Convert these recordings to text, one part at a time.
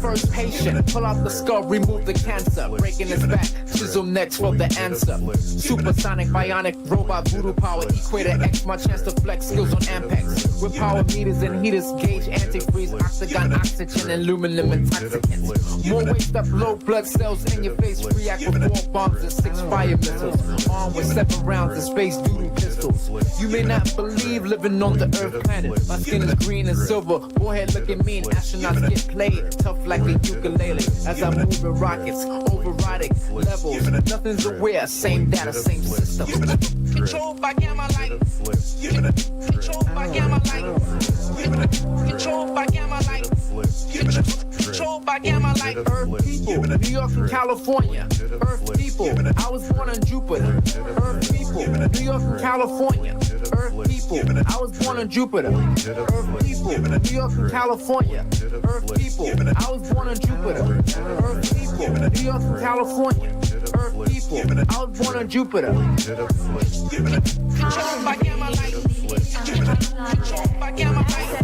First patient, pull out the skull, remove the cancer. Breaking his back, chisel next for the answer. Supersonic, bionic, robot, voodoo power. Equator X, my chance to flex skills on Ampex. With power meters and heaters, gauge antifreeze, octagon, oxygen, and aluminum intoxicants. More waste up, low blood cells in your face. React with 4 bombs and 6 fire missiles. Armed with 7 rounds and space doodle pistols. You may not believe living on the Earth planet. My skin is green and silver. Forehead looking mean. Astronauts get played tough like a ukulele. As I move in rockets, overriding levels. Nothing's aware, same data, same system. Controlled by gamma light. Controlled by gamma light. Controlled by gamma light. Controlled by gamma light. Earth people, New York and California. Earth people, I was born on Jupiter. Earth people, New York and California. Earth people, I was born on Jupiter. Earth people, New York and California. Earth people, I was born on Jupiter. Earth people, New York and California. Earth people, I was born on Jupiter. Controlled by gamma light. Controlled by gamma light.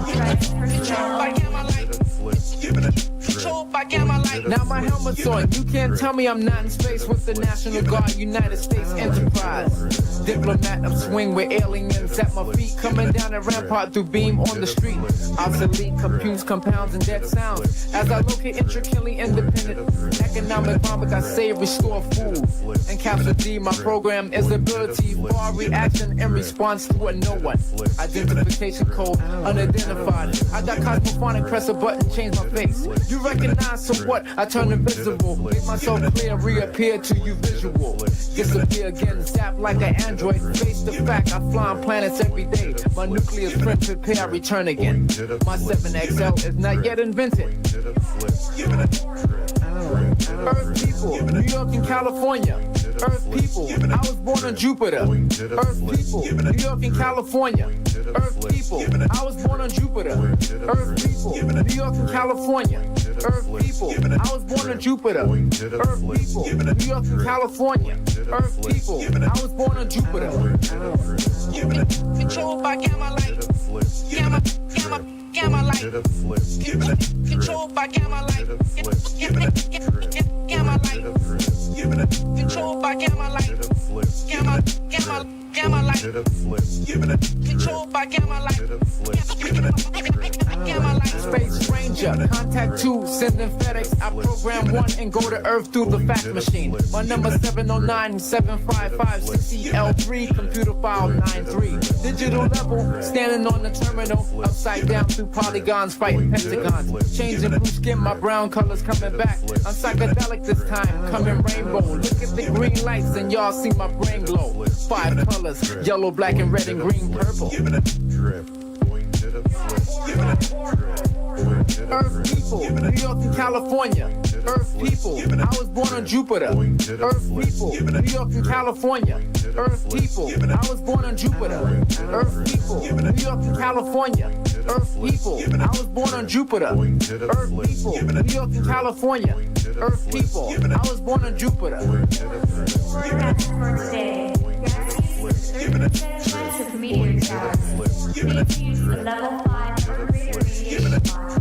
Controlled by gamma light. Controlled by gamma light. Now my helmet's on. You can't tell me I'm not in space with the National Guard, United States Enterprise. Diplomat of swing with aliens at my feet, coming down the rampart through beam on the street. Obsolete computes, compounds, and dead sounds. As I locate intricately independent economic vomit, I save, restore food. And capture D, my program is ability for reaction in response to a no one. Identification code unidentified. I got cosmophonic, press a button, change my face. You recognize, so what? I turn invisible. Make myself clear, reappear to you visual. Disappear again, zap like an android. Face the fact, I fly on planets every day. My nucleus print, prepare, return again. My 7XL is not yet invented. Earth people, New York and California. Earth people, I was born on Jupiter. Earth people, New York and California. Earth people, I was born on Jupiter. Earth people, New York and California. Earth people, I was born on Jupiter. Earth people, New York and California. Earth people, I was born on Jupiter. Controlled by gamma light. Gamma light. Controlled by gamma light. Gamma light. Controlled by gamma light. Gamma light. Controlled by gamma light. Gamma light. Space Ranger, contact 2, sending FedEx. I program 1 and go to Earth through the fax machine. My number 709-755-6EL3, computer file 93. Digital level, standing on the terminal, upside down through polygons, fighting pentagons. Changing blue skin, my brown colors coming back. I'm psychedelic this time, coming rainbow. Look at the green lights and y'all see my brain glow. 5 colors, yellow, black, and red, and green, purple. Earth people, New York and California. Earth people, I was born on Jupiter. Earth people, New York and California. Earth people, I was born on Jupiter. Earth people, New York and California. Earth people, I was born on Jupiter. Earth people, New York and California. Earth people, I was born on Jupiter. First day. Chance of meteor showers. Please use the level 5 or greater radiation bar.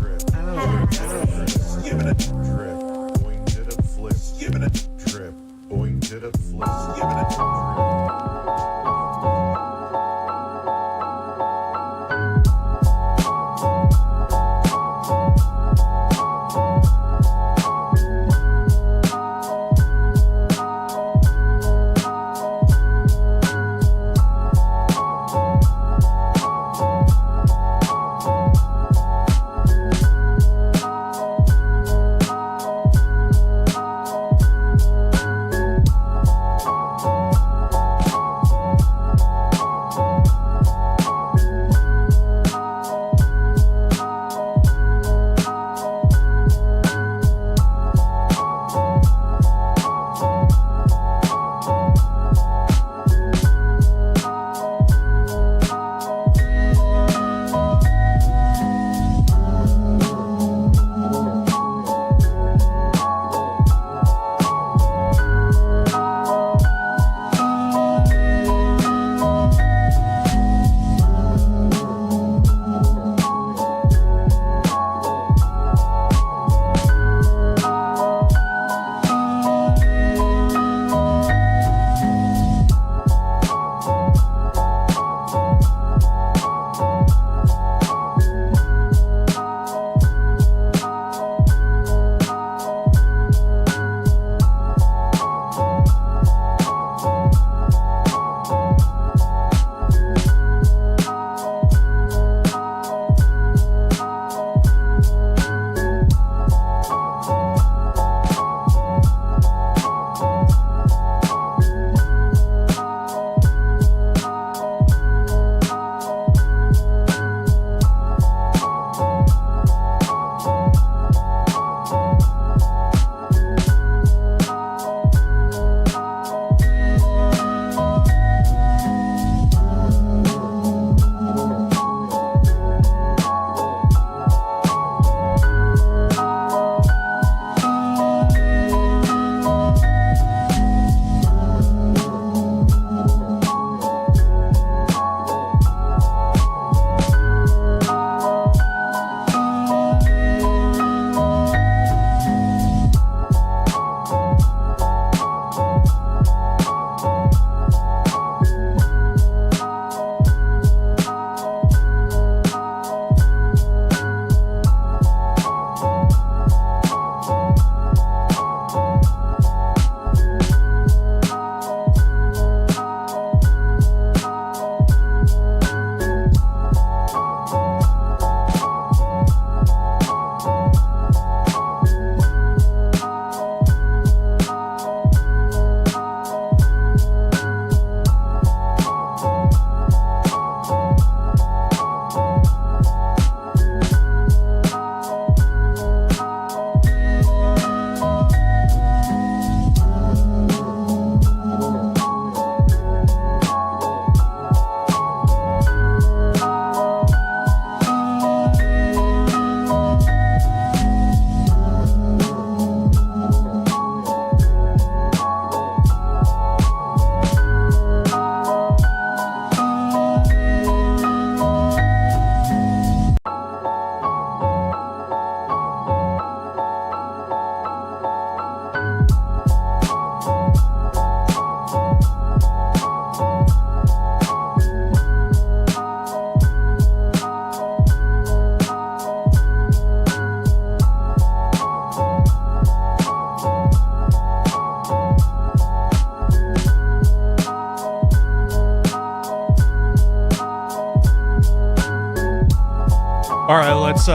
All right, let's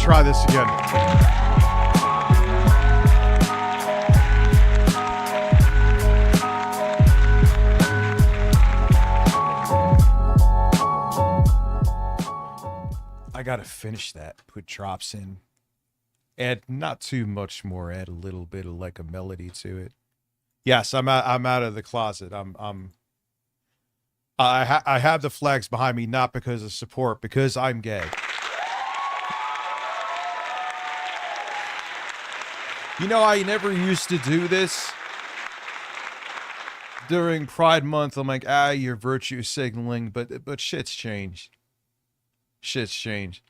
try this again. I gotta finish that. Put drops in. Add not too much more. Add a little bit of like a melody to it. Yes, I'm out of the closet. I have the flags behind me not because of support, because I'm gay. You know, I never used to do this. During Pride Month, I'm like, you're virtue signaling, but shit's changed. Shit's changed.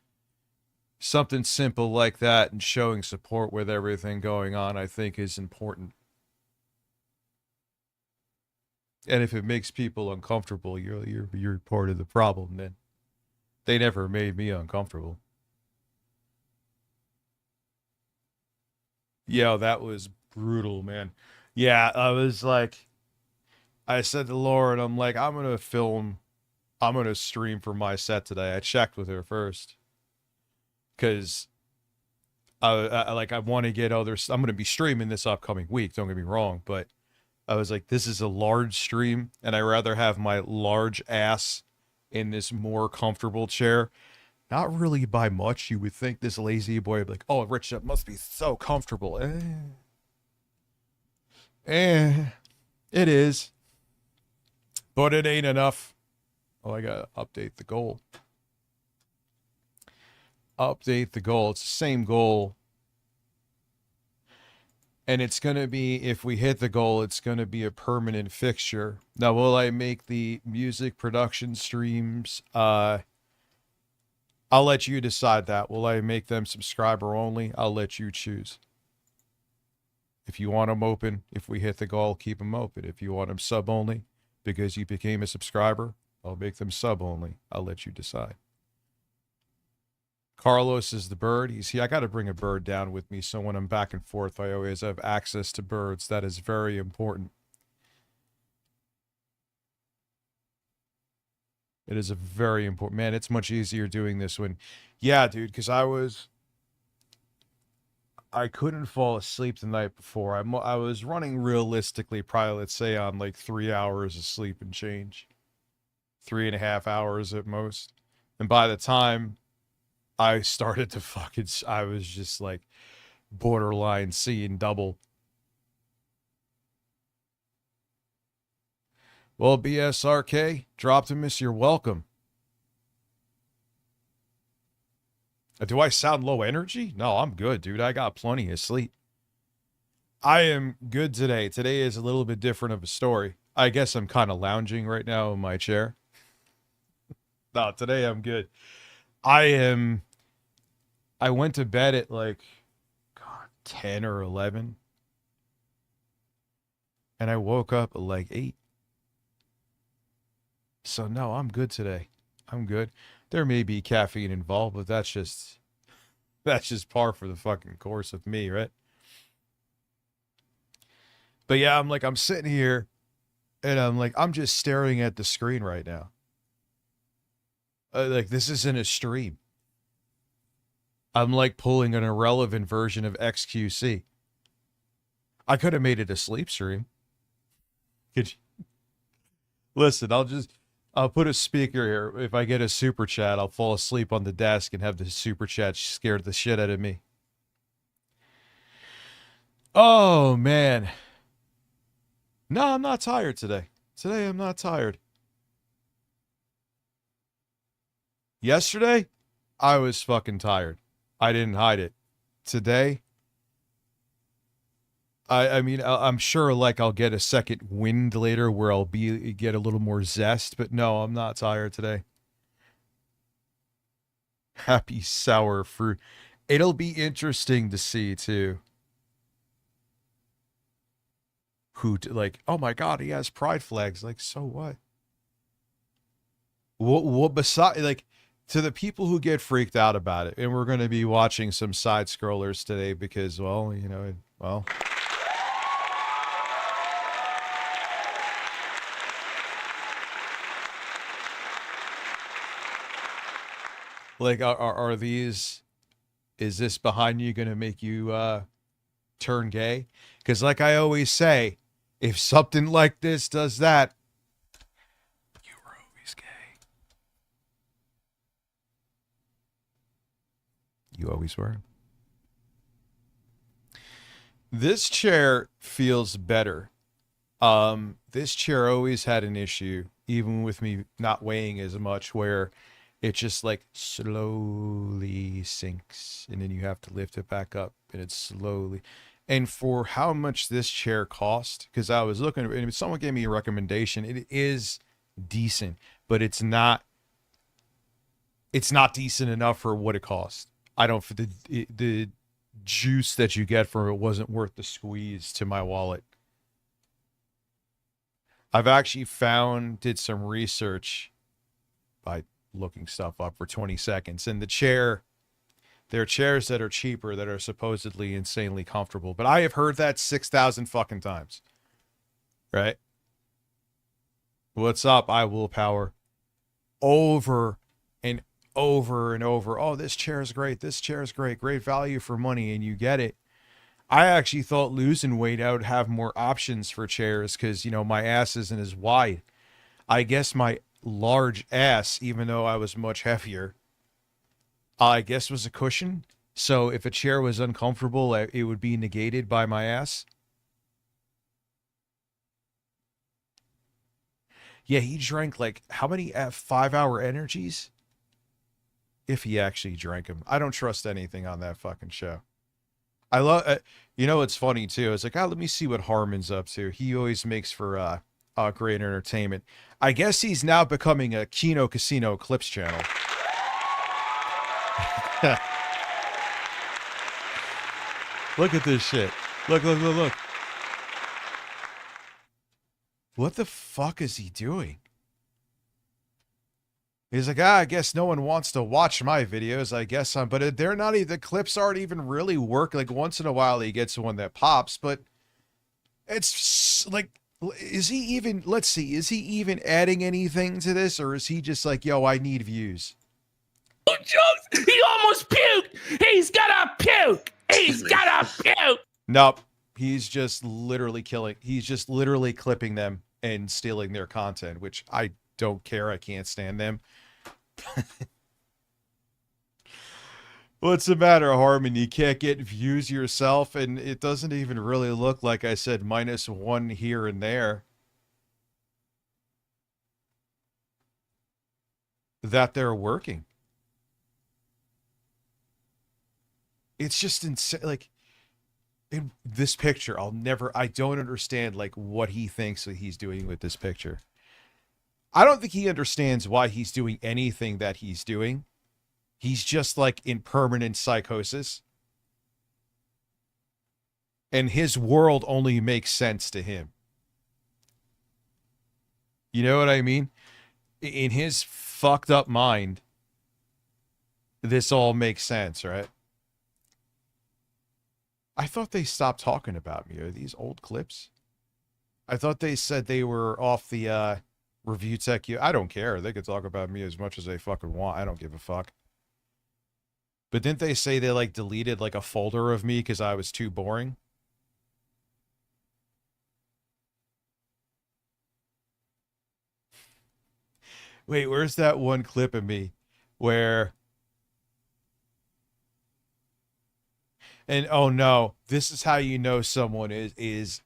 Something simple like that and showing support with everything going on, I think, is important. And if it makes people uncomfortable, you're part of the problem. Then they never made me uncomfortable. Yeah, that was brutal, man. Yeah, I was like, I said to Lauren, I'm like, I'm gonna stream for my set today. I checked with her first, because I want to get others. I'm gonna be streaming this upcoming week. Don't get me wrong, but I was like, this is a large stream, and I rather have my large ass in this more comfortable chair. Not really by much. You would think this lazy boy would be like, oh, Rich, that must be so comfortable. It is. But it ain't enough. Oh, I gotta update the goal. Update the goal. It's the same goal. And it's going to be, if we hit the goal, it's going to be a permanent fixture. Now, will I make the music production streams? I'll let you decide that. Will I make them subscriber only? I'll let you choose. If you want them open, if we hit the goal, keep them open. If you want them sub only, because you became a subscriber, I'll make them sub only. I'll let you decide. Carlos is the bird. He's here. I got to bring a bird down with me, so when I'm back and forth, I always have access to birds. That is very important. It is a very important... Man, it's much easier doing this when... Yeah, dude, because I couldn't fall asleep the night before. I was running realistically, probably, let's say, on like 3 hours of sleep and change. 3.5 hours at most. And by the time I started to I was just like borderline seeing double. Well, BSRK, Droptimus, you're welcome. Do I sound low energy? No, I'm good, dude. I got plenty of sleep. I am good today. Today is a little bit different of a story. I guess I'm kind of lounging right now in my chair. No, today I'm good. I went to bed at like 10 or 11. And I woke up at like 8. So no, I'm good today. I'm good. There may be caffeine involved, but that's just par for the fucking course with me, right? But yeah, I'm sitting here and I'm just staring at the screen right now. Like, this isn't a stream. I'm like pulling an irrelevant version of XQC. I could have made it a sleep stream. Could you? Listen, I'll put a speaker here. If I get a super chat, I'll fall asleep on the desk and have the super chat scare the shit out of me. Oh, man. No, I'm not tired today. Today, I'm not tired. Yesterday, I was fucking tired. I didn't hide it. Today, I mean, I'm sure like I'll get a second wind later where I'll get a little more zest, but no, I'm not tired today. Happy sour fruit. It'll be interesting to see too. Who like, oh my God, he has pride flags. Like, so what? What beside, like, to the people who get freaked out about it, and we're going to be watching some side scrollers today because, well, you know, well. Like, are these, is this behind you going to make you turn gay? Because like I always say, if something like this does that, you were always gay. You always were. This chair feels better. This chair always had an issue, even with me not weighing as much, where it just like slowly sinks and then you have to lift it back up and it's slowly. And for how much this chair cost, because I was looking, and someone gave me a recommendation, it is decent, but it's not decent enough for what it cost. I don't, for the juice that you get from it wasn't worth the squeeze to my wallet. I've actually did some research by looking stuff up for 20 seconds. And there are chairs that are cheaper that are supposedly insanely comfortable. But I have heard that 6,000 fucking times. Right? What's up, I Willpower? Over and over and over. Oh, this chair is great. This chair is great. Great value for money. And you get it. I actually thought losing weight, I would have more options for chairs because, you know, my ass isn't as wide. I guess my large ass, even though I was much heavier, I guess was a cushion. So if a chair was uncomfortable, it would be negated by my ass. Yeah, he drank like how many 5-hour energies? If he actually drank them. I don't trust anything on that fucking show. I love, you know, it's funny too. It's like, let me see what Harmon's up to. He always makes for great entertainment. I guess he's now becoming a Kino Casino Clips channel. Look at this shit. Look. What the fuck is he doing? He's like, I guess no one wants to watch my videos. I guess but they're not even, the clips aren't even really work. Like once in a while he gets one that pops, but it's like, is he even, let's see, is he even adding anything to this? Or is he just like, yo, I need views? Oh, jokes! He almost puked! He's gonna puke! He's gonna puke! Nope. He's just literally clipping them and stealing their content, which I don't care. I can't stand them. What's the matter, Harmon? You can't get views yourself, and it doesn't even really look like I said -1 here and there. That they're working. It's just insane. Like, in this picture, I don't understand, like, what he thinks that he's doing with this picture. I don't think he understands why he's doing anything that he's doing. He's just, like, in permanent psychosis. And his world only makes sense to him. You know what I mean? In his fucked up mind, this all makes sense, right? I thought they stopped talking about me. Are these old clips? I thought they said they were off the Review Tech. I don't care. They could talk about me as much as they fucking want. I don't give a fuck. But didn't they say they like deleted like a folder of me because I was too boring? Wait, where's that one clip of me where... And oh no, this is how you know someone is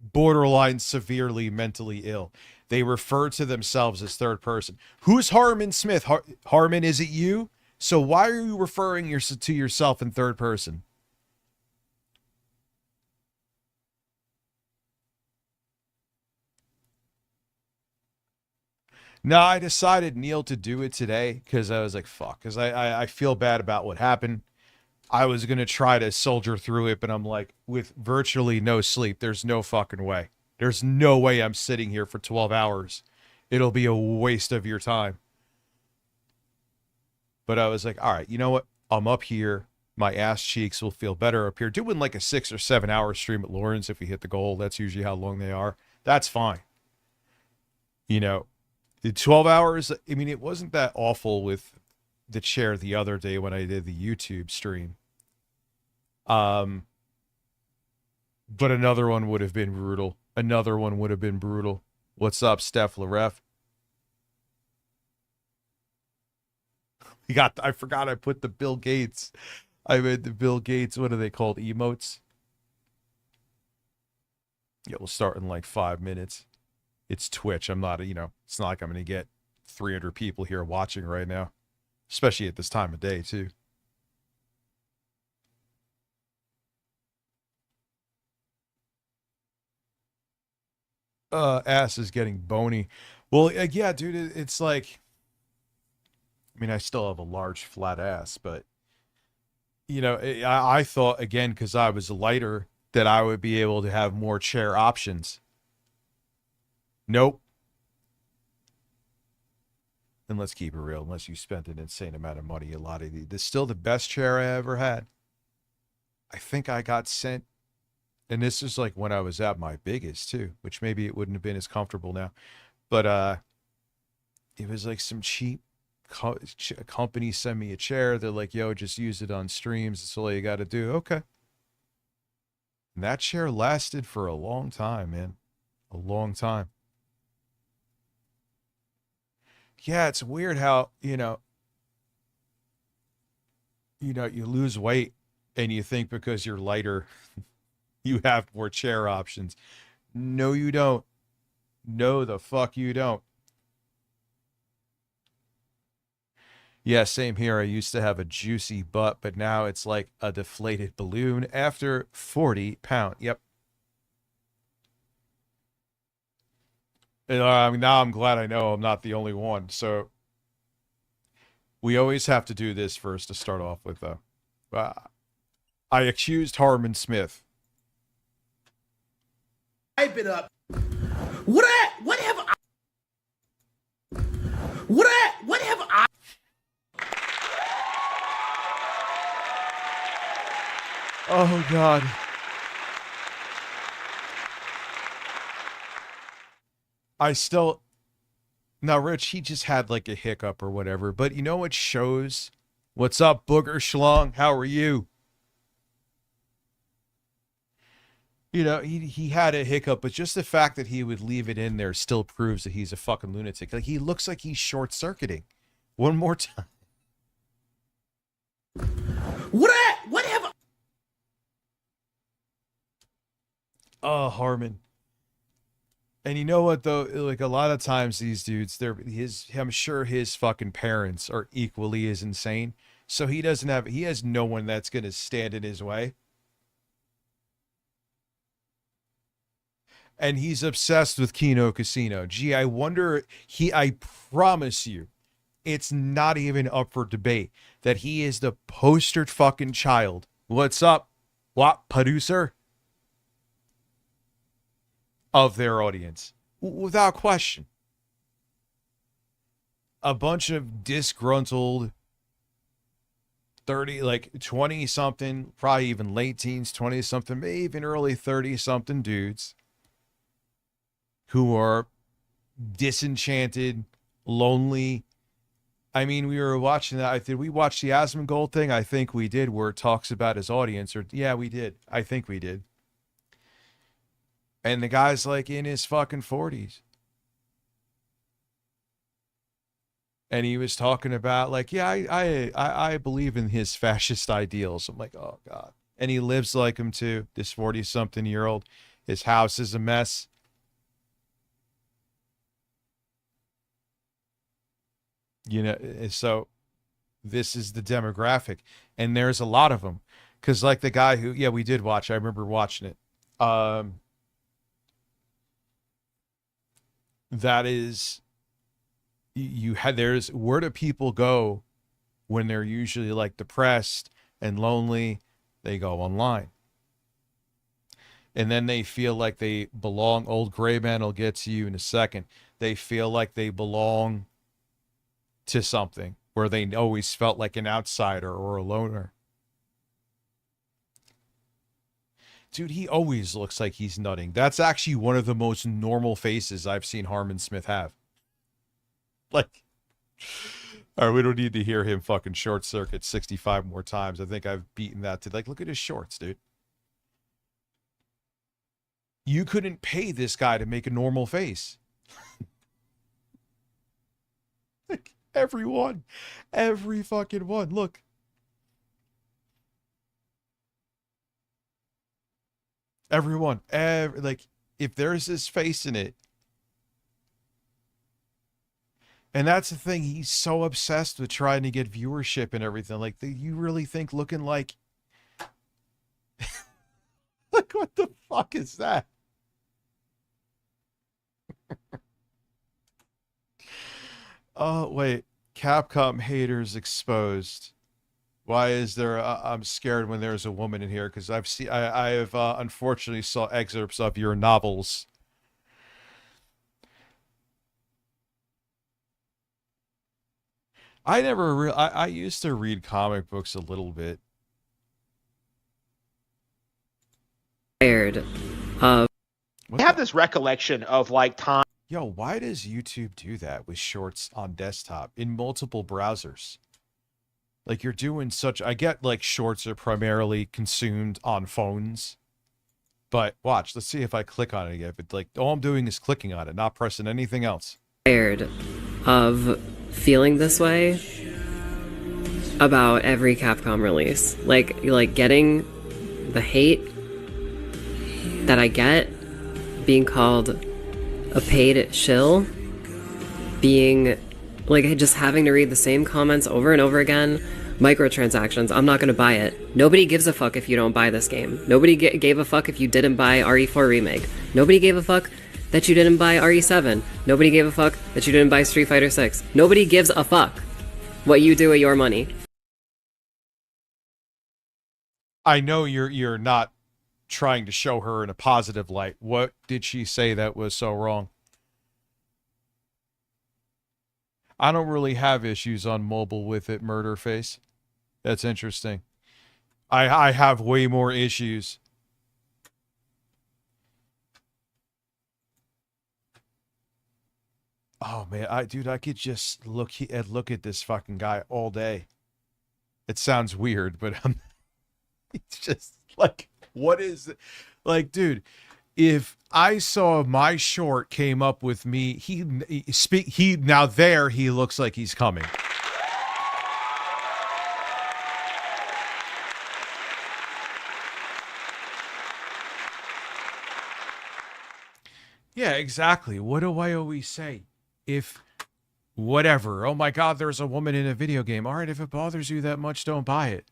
borderline severely mentally ill. They refer to themselves as third person. Who's Harmon Smith? Harmon, is it you? So why are you referring to yourself in third person? No, I decided, Neil, to do it today because I was like, fuck, because I feel bad about what happened. I was going to try to soldier through it, but I'm like, with virtually no sleep, there's no fucking way. There's no way I'm sitting here for 12 hours. It'll be a waste of your time. But I was like, all right, you know what? I'm up here. My ass cheeks will feel better up here. Doing like a 6 or 7 hour stream at Lauren's if we hit the goal. That's usually how long they are. That's fine. You know. The 12 hours, I mean, it wasn't that awful with the chair the other day when I did the YouTube stream. But another one would have been brutal. Another one would have been brutal. What's up, Steph Laref? I forgot I put the Bill Gates. I made the Bill Gates, what are they called? Emotes? Yeah, we'll start in like 5 minutes. It's Twitch. I'm not, it's not like I'm going to get 300 people here watching right now. Especially at this time of day, too. Ass is getting bony. Well, yeah, dude, it's like, I mean, I still have a large flat ass, but, I thought, again, because I was lighter, that I would be able to have more chair options. Nope. And let's keep it real, unless you spent an insane amount of money, a lot of these. This is still the best chair I ever had. I think I got sent, and this is like when I was at my biggest too, which maybe it wouldn't have been as comfortable now. But it was like some cheap company sent me a chair. They're like, yo, just use it on streams. That's all you got to do. Okay. And that chair lasted for a long time, man. A long time. Yeah, it's weird how, you lose weight and you think because you're lighter, you have more chair options. No, you don't. No, the fuck you don't. Yeah, same here. I used to have a juicy butt, but now it's like a deflated balloon after 40 pounds. Yep. And, I mean, now I'm glad I know I'm not the only one. So we always have to do this first to start off with, though. I accused Harmon Smith. Type it up. What have I? Oh, God. Now, Rich, he just had like a hiccup or whatever, but you know what shows? What's up, Booger Schlong? How are you? He had a hiccup, but just the fact that he would leave it in there still proves that he's a fucking lunatic. Like, he looks like he's short-circuiting. One more time. What have I? Oh, Harmon. And you know what, though? Like, a lot of times these dudes, I'm sure his fucking parents are equally as insane. So he has no one that's going to stand in his way. And he's obsessed with Kino Casino. Gee, I wonder, I promise you, it's not even up for debate that he is the poster fucking child. What's up? What, producer? Of their audience. Without question. A bunch of disgruntled 20 something, probably even late teens, 20 something, maybe even early 30 something dudes who are disenchanted, lonely. I mean, we were watching that. Did we watch the Asmongold thing? I think we did, where it talks about his audience. Yeah, we did. I think we did. And the guy's like in his fucking 40s. And he was talking about like, yeah, I believe in his fascist ideals. I'm like, oh God. And he lives like him too. This 40-something-year-old. His house is a mess. So this is the demographic. And there's a lot of them. Because like the guy who, yeah, we did watch. I remember watching it. That is, where do people go when they're usually like depressed and lonely? They go online. And then they feel like they belong. Old Gray Man will get to you in a second. They feel like they belong to something where they always felt like an outsider or a loner. Dude, he always looks like he's nutting. That's actually one of the most normal faces I've seen Harmon Smith have. Like, all right, we don't need to hear him fucking short circuit 65 more times. I think I've beaten that to, like, look at his shorts, dude. You couldn't pay this guy to make a normal face. Like, everyone. Every fucking one. Look. Everyone. Like, if there's his face in it. And that's the thing. He's so obsessed with trying to get viewership and everything. Like, you really think looking like... Like, what the fuck is that? Oh, wait. Capcom haters exposed. Why is there... I'm scared when there's a woman in here, because I have unfortunately saw excerpts of your novels. I used to read comic books a little bit. Tired of. I have this recollection of like time. Yo, why does YouTube do that with shorts on desktop in multiple browsers? Like, you're doing such... I get, like, shorts are primarily consumed on phones. But, watch, let's see if I click on it again. But, like, all I'm doing is clicking on it, not pressing anything else. Tired of feeling this way about every Capcom release. Like getting the hate that I get, being called a paid shill, being like just having to read the same comments over and over again. Microtransactions, I'm not gonna buy it. Nobody gives a fuck if you don't buy this game. Nobody gave a fuck if you didn't buy RE4 Remake. Nobody gave a fuck that you didn't buy RE7. Nobody gave a fuck that you didn't buy Street Fighter 6. Nobody gives a fuck what you do with your money. I know you're not trying to show her in a positive light. What did she say that was so wrong? I don't really have issues on mobile with it, Murderface. That's interesting. I have way more issues. Oh man, I could just look at this fucking guy all day. It sounds weird, but it's just like, what is it? Like, dude, if I saw my short came up with me, he now there he looks like he's coming. Yeah, exactly. What do I always say? If whatever, oh my God, there's a woman in a video game. All right, if it bothers you that much, don't buy it.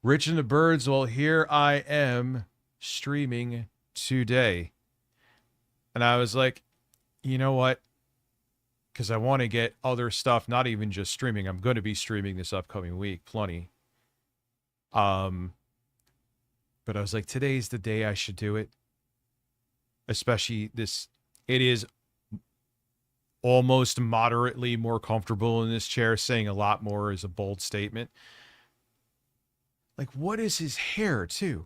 Rich and the Birds, well, here I am streaming today. And I was like, you know what? Because I want to get other stuff, not even just streaming. I'm going to be streaming this upcoming week, plenty. But I was like, today's the day I should do it. Especially this, it is almost moderately more comfortable in this chair. Saying a lot more is a bold statement. Like, what is his hair, too?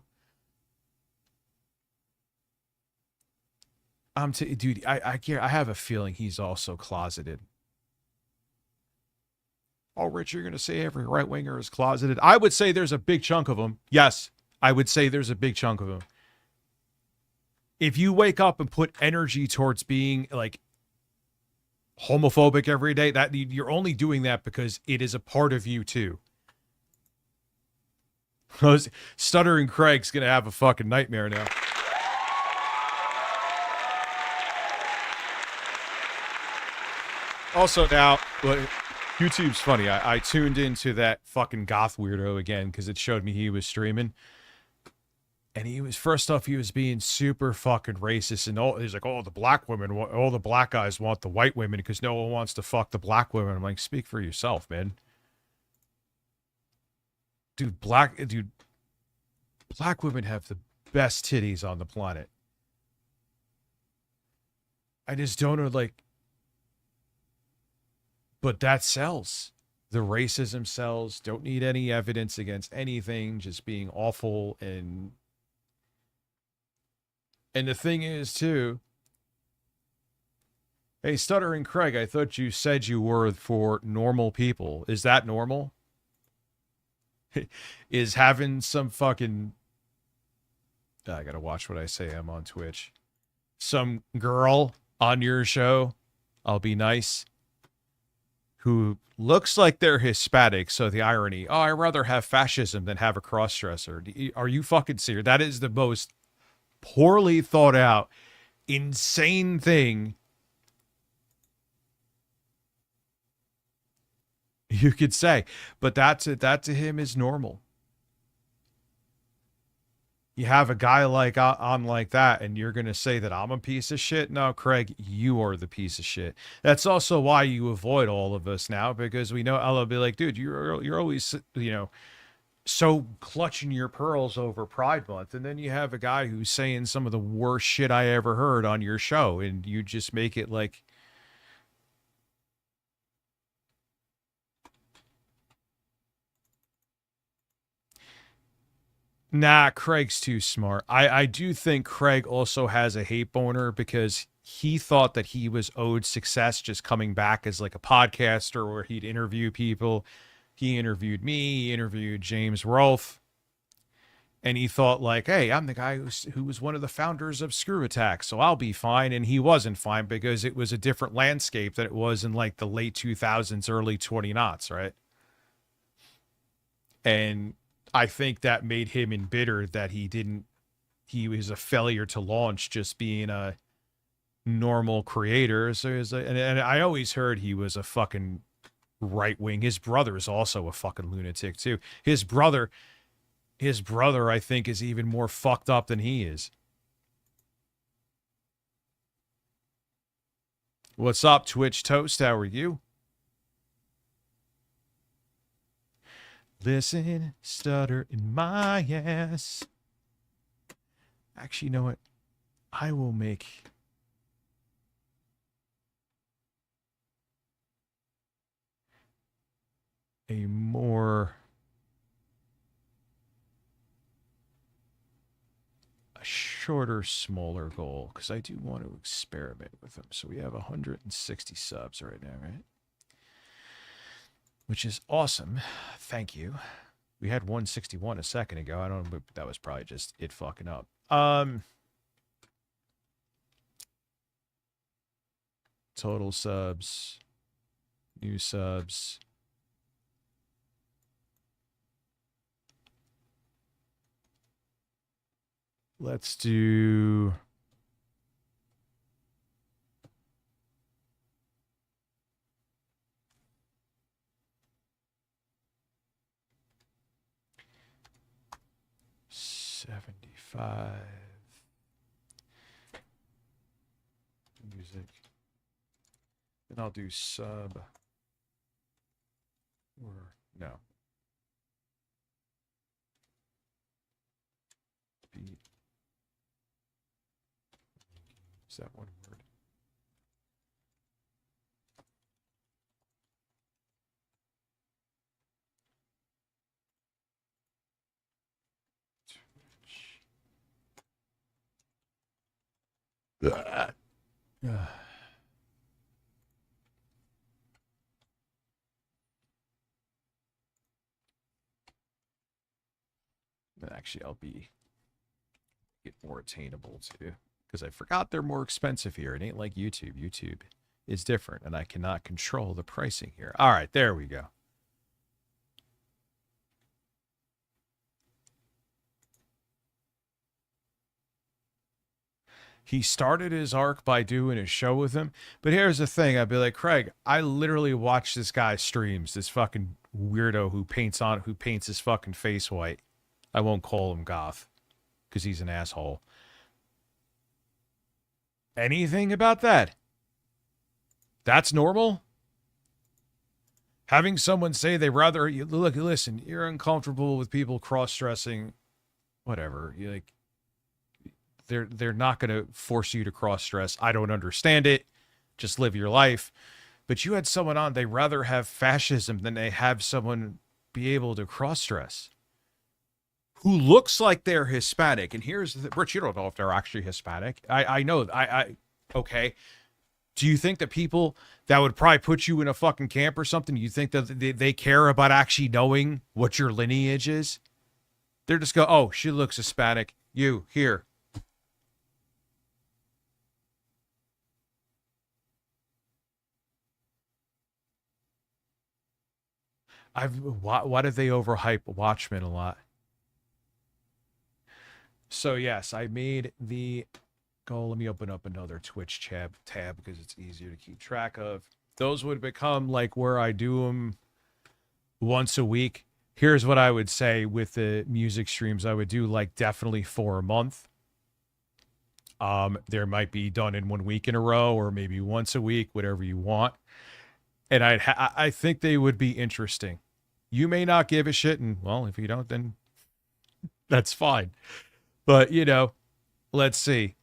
Dude, I have a feeling he's also closeted. Oh, Rich, you're going to say every right-winger is closeted? I would say there's a big chunk of them. Yes, I would say there's a big chunk of them. If you wake up and put energy towards being, like, homophobic every day, that you're only doing that because it is a part of you, too. Stuttering Craig's going to have a fucking nightmare now. Also now, YouTube's funny. I tuned into that fucking goth weirdo again because it showed me he was streaming. And he was, first off, he was being super fucking racist. And he's like, oh, the black women, all the black guys want the white women because no one wants to fuck the black women. I'm like, speak for yourself, man. Dude, black women have the best titties on the planet. I just don't know, like, but that sells. The racism sells. Don't need any evidence against anything. Just being awful. And the thing is, too, Hey, Stuttering Craig, I thought you said you were for normal people. Is that normal? Is having some fucking... I gotta watch what I say. I'm on Twitch. Some girl on your show, I'll be nice, who looks like they're Hispanic, so the irony, oh, I'd rather have fascism than have a cross-dresser. Are you fucking serious? That is the most poorly thought out, insane thing you could say. But that to him is normal. You have a guy like on like that, and you're going to say that I'm a piece of shit? No, Craig, you are the piece of shit. That's also why you avoid all of us now, because we know I'll be like, dude, you're always, so clutching your pearls over Pride Month, and then you have a guy who's saying some of the worst shit I ever heard on your show, and you just make it like... Nah, Craig's too smart. I do think Craig also has a hate boner because he thought that he was owed success just coming back as like a podcaster where he'd interview people. He interviewed me, he interviewed James Rolfe, and he thought like, hey, I'm the guy who was one of the founders of Screw Attack, so I'll be fine. And he wasn't fine because it was a different landscape than it was in like the late 2000s, early 2000s, right? And I think that made him embittered that he was a failure to launch just being a normal creator. So and I always heard he was a fucking right wing. His brother is also a fucking lunatic too. His brother, I think, is even more fucked up than he is. What's up, Twitch Toast? How are you? Listen, stutter in my ass. Actually, you know what? I will make a shorter, smaller goal because I do want to experiment with them. So we have 160 subs right now, right? Which is awesome. Thank you. We had 161 a second ago. I don't know, but that was probably just it fucking up. Total subs, new subs. Let's do... $75. Music. Then I'll do sub. Or no. Beat. Is that one word? Actually, I'll get more attainable too, because I forgot they're more expensive here. It ain't like YouTube. YouTube is different, and I cannot control the pricing here. All right, there we go. He started his arc by doing a show with him. But here's the thing. I'd be like, Craig, I literally watch this guy's streams, this fucking weirdo who paints his fucking face white. I won't call him goth because he's an asshole. Anything about that? That's normal? Having someone say they rather... Look, listen, you're uncomfortable with people cross-dressing. Whatever. You're like... They're not going to force you to cross-dress. I don't understand it. Just live your life. But you had someone on, they rather have fascism than they have someone be able to cross-dress. Who looks like they're Hispanic. And here's the... Rich, you don't know if they're actually Hispanic. I know. Okay. Do you think that people that would probably put you in a fucking camp or something, you think that they care about actually knowing what your lineage is? They're just go, oh, she looks Hispanic. You, here. Why do they overhype Watchmen a lot? So yes, I made the goal. Let me open up another Twitch tab because it's easier to keep track of. Those would become like where I do them once a week. Here's what I would say with the music streams. I would do like definitely 4 a month. There might be done in 1 week in a row or maybe once a week, whatever you want. And I think they would be interesting. You may not give a shit, and well, if you don't, then that's fine. But, you know, let's see.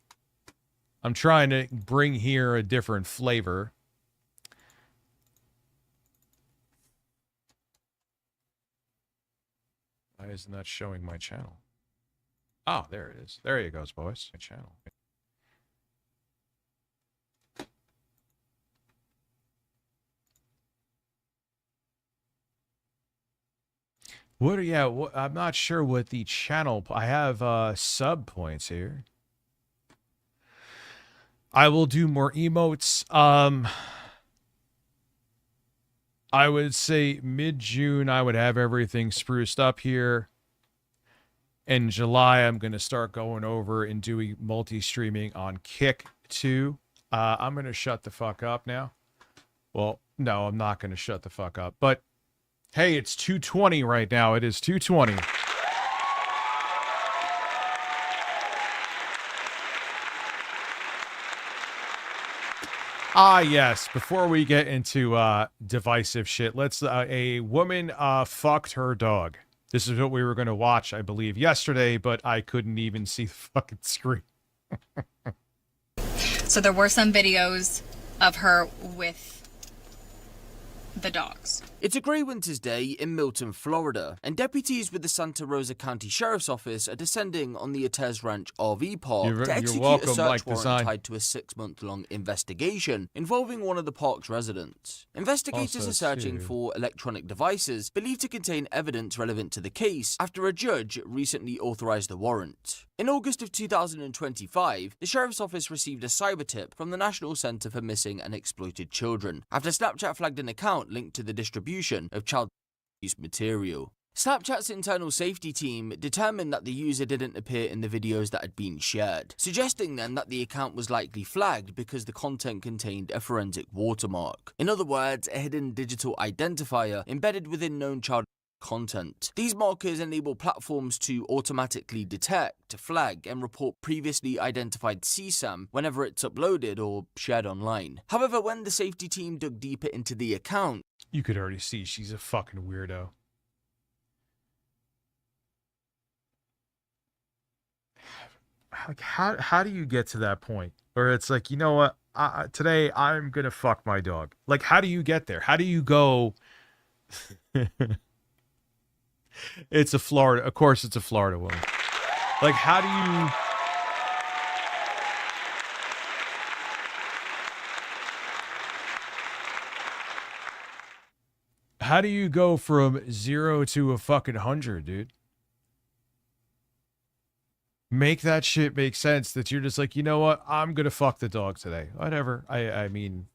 I'm trying to bring here a different flavor. Why isn't that showing my channel? Oh, there it is. There you goes, boys. My channel. I'm not sure what the channel... I have sub points here. I will do more emotes. I would say mid-June, I would have everything spruced up here. In July, I'm going to start going over and doing multi-streaming on Kick, too. I'm going to shut the fuck up now. Well, no, I'm not going to shut the fuck up. But, hey, it's 2:20 right now. It is 2:20. Ah, yes. Before we get into divisive shit, let's. A woman fucked her dog. This is what we were going to watch, I believe, yesterday, but I couldn't even see the fucking screen. So there were some videos of her with the dogs. It's a grey winter's day in Milton, Florida, and deputies with the Santa Rosa County Sheriff's Office are descending on the Atez Ranch RV park to execute a search warrant tied to a 6-month-long investigation involving one of the park's residents. Investigators are searching for electronic devices believed to contain evidence relevant to the case after a judge recently authorized the warrant. In August of 2025, the Sheriff's Office received a cyber tip from the National Center for Missing and Exploited Children after Snapchat flagged an account linked to the distribution of child abuse material. Snapchat's internal safety team determined that the user didn't appear in the videos that had been shared, suggesting then that the account was likely flagged because the content contained a forensic watermark. In other words, a hidden digital identifier embedded within known child content. These markers enable platforms to automatically detect, flag, and report previously identified CSAM whenever it's uploaded or shared online. However, when the safety team dug deeper into the account, you could already see she's a fucking weirdo. Like, how do you get to that point where it's like, you know what, today I'm gonna fuck my dog? Like, how do you get there? How do you go? It's a Florida, of course it's a Florida woman. Like, how do you go from 0 to a fucking 100, dude? Make that shit make sense that you're just like, you know what, I'm gonna fuck the dog today. Whatever. I mean,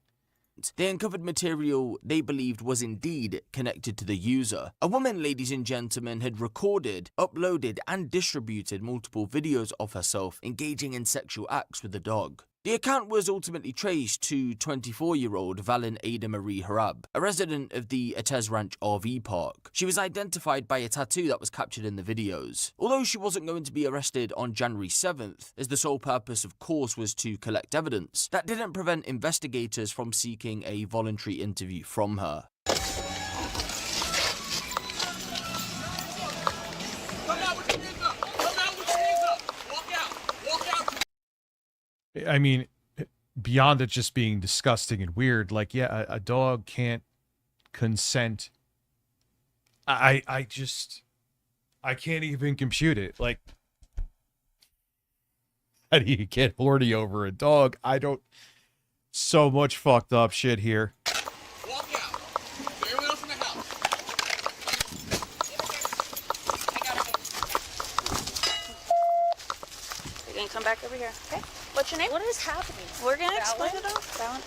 they uncovered material they believed was indeed connected to the user. A woman, ladies and gentlemen, had recorded, uploaded, and distributed multiple videos of herself engaging in sexual acts with the dog. The account was ultimately traced to 24-year-old Valen Ada Marie Harab, a resident of the Atez Ranch RV park. She was identified by a tattoo that was captured in the videos. Although she wasn't going to be arrested on January 7th, as the sole purpose of course was to collect evidence, that didn't prevent investigators from seeking a voluntary interview from her. I mean, beyond it just being disgusting and weird, like, yeah, a dog can't consent. I can't even compute it. Like, how do you get horny over a dog? I don't. So much fucked up shit here. Walk out. Everyone else in the house. You're gonna come back over here, okay? What's your name? What is happening? We're gonna explain it all. That one?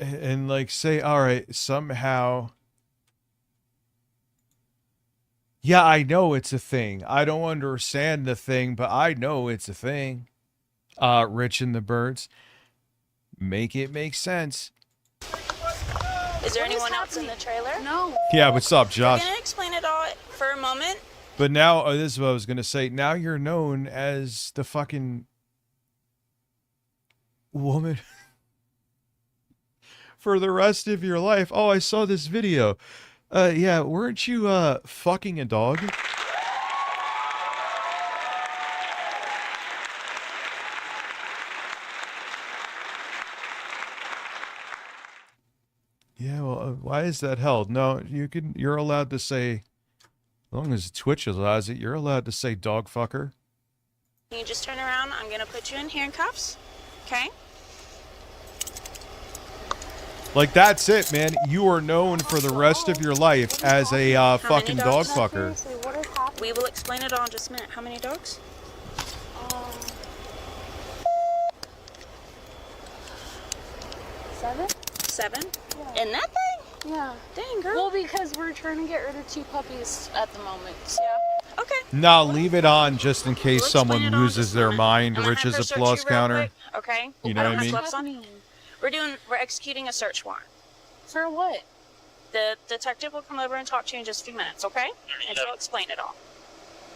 Okay. And like say, all right, somehow. Yeah, I know it's a thing. I don't understand the thing, but I know it's a thing. Rich and the Birds. Make it make sense. Is there anyone else in the trailer? No. Yeah, what's up, Josh? We're gonna explain it all for a moment. But now, this is what I was gonna say. Now you're known as the fucking woman for the rest of your life. Oh, I saw this video. Yeah, weren't you fucking a dog? Yeah, well, why is that held? No, you're allowed to say, as long as Twitch allows it, you're allowed to say dog fucker. Can you just turn around? I'm gonna put you in handcuffs. Okay? Like, that's it, man. You are known for the rest of your life as a fucking dog fucker. We will explain it all in just a minute. How many dogs? 7. 7? Yeah. In that thing? Yeah. Dang, girl. Well, because we're trying to get rid of 2 puppies at the moment. Yeah. Okay. No, leave it on just in case someone loses their mind. Rich's applause counter. Okay. You know what I mean? We're executing a search warrant. For what? The detective will come over and talk to you in just a few minutes, okay? And she'll explain it all.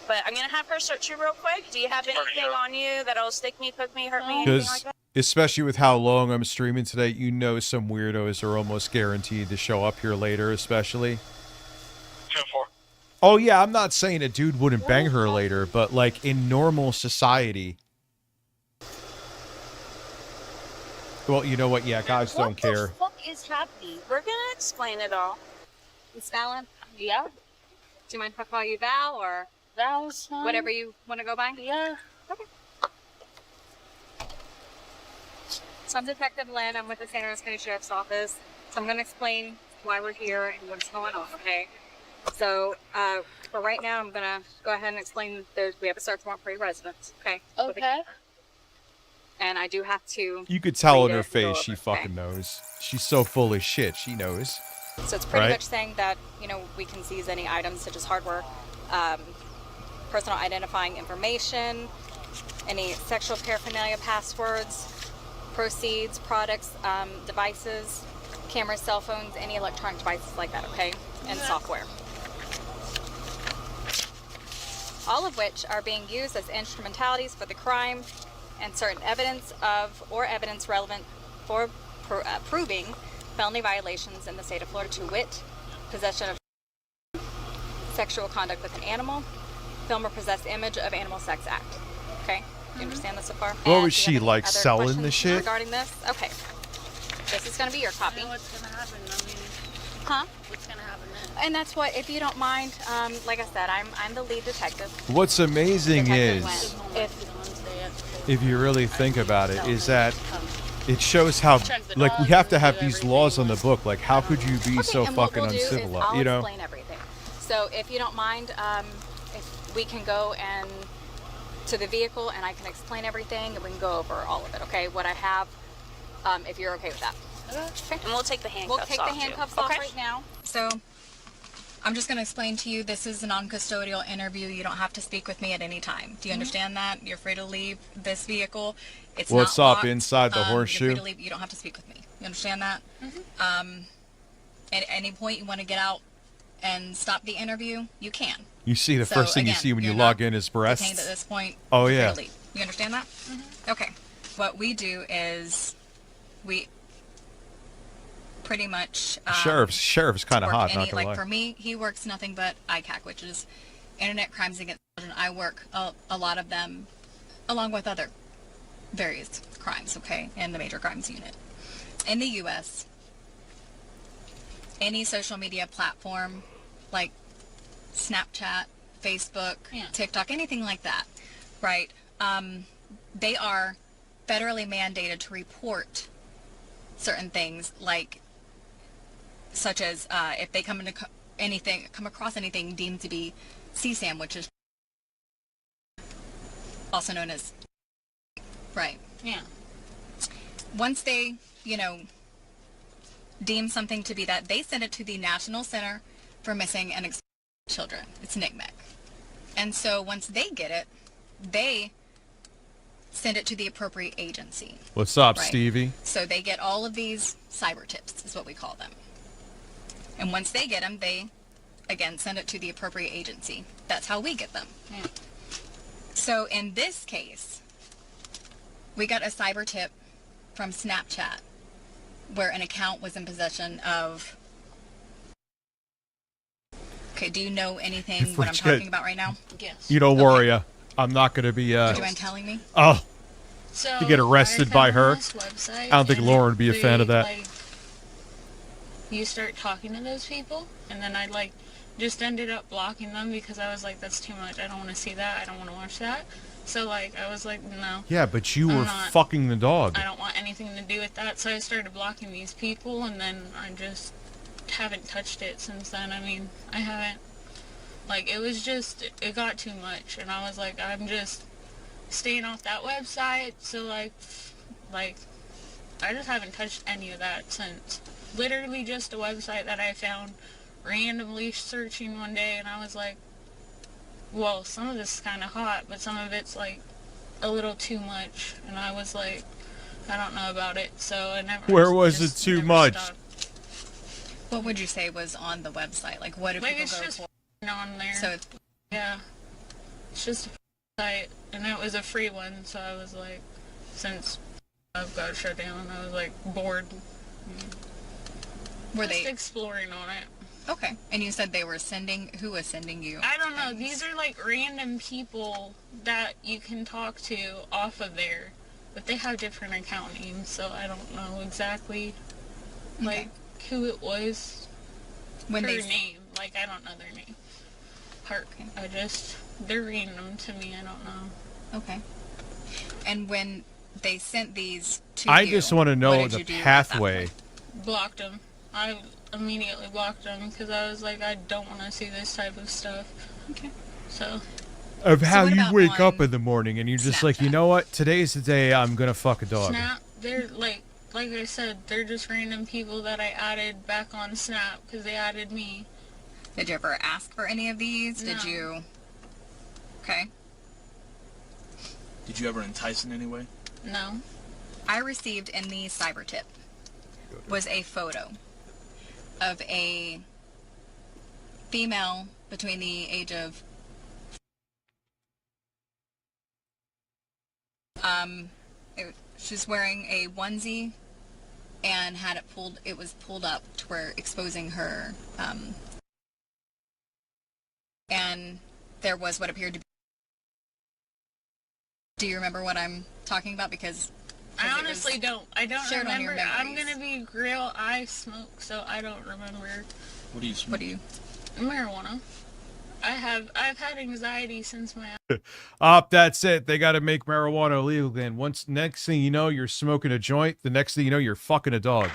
But I'm gonna have her search you real quick. Do you have anything on you that'll stick me, poke me, hurt me, anything like that? Especially with how long I'm streaming today, you know some weirdos are almost guaranteed to show up here later, especially. 10-4. Oh yeah, I'm not saying a dude wouldn't bang her later, but like in normal society. Well, you know what? Yeah, guys don't care. What the fuck is happening? We're gonna explain it all. Miss Fallon? Yeah? Do you mind if I call you Val or Val's fine. whatever you want to go by? Yeah. Okay. So I'm Detective Lynn. I'm with the San Luis County Sheriff's Office. So I'm going to explain why we're here and what's going on, okay? So for right now, I'm going to go ahead and explain we have a search warrant for your residence, okay? Okay. And I do have to... You could tell in her face she fucking knows. She's so full of shit, she knows. So it's pretty much saying that, you know, we can seize any items such as hardware, personal identifying information, any sexual paraphernalia, passwords, proceeds, products, devices, cameras, cell phones, any electronic devices like that, okay? And software. All of which are being used as instrumentalities for the crime and certain evidence of or evidence relevant for proving felony violations in the state of Florida, to wit, possession of sexual conduct with an animal, film or possess image of animal sex act. Okay? Do you understand this so far? What was she, like, selling the shit? Regarding this? Okay. This is going to be your copy. I know what's going to happen. I mean, huh? What's going to happen next? And that's what, if you don't mind, like I said, I'm the lead detective. What's amazing is, if you really think about it, is that it shows how, like, we have to have these laws on the book. Like, how could you be so fucking uncivilized, you know? I'll explain everything. So if you don't mind, if we can go and to the vehicle and I can explain everything and we can go over all of it, okay? What I have, if you're okay with that. Okay. And we'll take the handcuffs off. We'll take the handcuffs off right now. So I'm just going to explain to you, this is a non-custodial interview. You don't have to speak with me at any time. Do you understand that? You're free to leave this vehicle. It's what's not up locked. Inside the horseshoe? You're free to leave. You don't have to speak with me. You understand that? At any point you want to get out and stop the interview, you can. You see, the first thing you see when you log in is breasts. At this point, oh yeah. You understand that? Okay. What we do is we pretty much sheriff's kind of hot. Not gonna lie. For me, he works nothing but ICAC, which is Internet Crimes Against Children. I work a lot of them, along with other various crimes. Okay, in the Major Crimes Unit in the U.S. Any social media platform like Snapchat, Facebook, TikTok, anything like that, right? They are federally mandated to report certain things, like such as if they come across anything deemed to be CSAM, which is also known as right. Yeah. Once they, deem something to be that, they send it to the National Center for Missing and Exploited Children. It's NCMEC. And so once they get it, they send it to the appropriate agency. What's up, right? Stevie? So they get all of these cyber tips, is what we call them. And once they get them, they, again, send it to the appropriate agency. That's how we get them. Yeah. So in this case, we got a cyber tip from Snapchat where an account was in possession of... Okay, do you know anything what I'm talking about right now? Yes. You don't worry. I'm not going to be... Would you mind telling me? Oh. So you get arrested by her? I don't think Lauren would be a fan of that. Like, you start talking to those people, and then I just ended up blocking them because I was like, that's too much. I don't want to see that. I don't want to watch that. So I was like, no. Yeah, but you were fucking the dog. I don't want anything to do with that. So I started blocking these people, and then I just haven't touched it since then. I mean, I haven't. It got too much, and I was like, I'm just staying off that website. So I just haven't touched any of that since. Literally just a website that I found randomly searching one day, and I was like, well, some of this is kind of hot, but some of it's a little too much, and I was like, I don't know about it, so I never. Where was it too much? Stopped. What would you say was on the website? What do people it's go just for? On there. So it's... Yeah, it's just a site, and it was a free one, so I was like, since I've got shut down, I was bored. Were just they exploring on it? Okay. And you said they were sending... Who was sending you? I don't know. These are random people that you can talk to off of there. But they have different account names, so I don't know exactly, who it was. When her they... name. I don't know their name. Okay. They're random to me. I don't know. Okay. And when they sent these to I you, just want to know the pathway. Blocked them. I immediately blocked them because I was like, I don't want to see this type of stuff. Okay. So. Of how you wake up in the morning and you're just Snapchat. Like, you know what? Today's the day I'm going to fuck a dog. Snap, they're like I said, they're just random people that I added back on Snap because they added me. Did you ever ask for any of these? No. Did you? Okay. Did you ever entice in any way? No. I received in the cyber tip was a photo of a female between the age of she's wearing a onesie and had it was pulled up to where exposing her and there was what appeared to be... Do you remember what I'm talking about? Because I honestly don't. I don't remember. I'm gonna be real. I smoke, so I don't remember. What do you smoke? What do you? Marijuana. I've had anxiety since my... That's it. They got to make marijuana illegal again. Next thing you know, you're smoking a joint. The next thing you know, you're fucking a dog.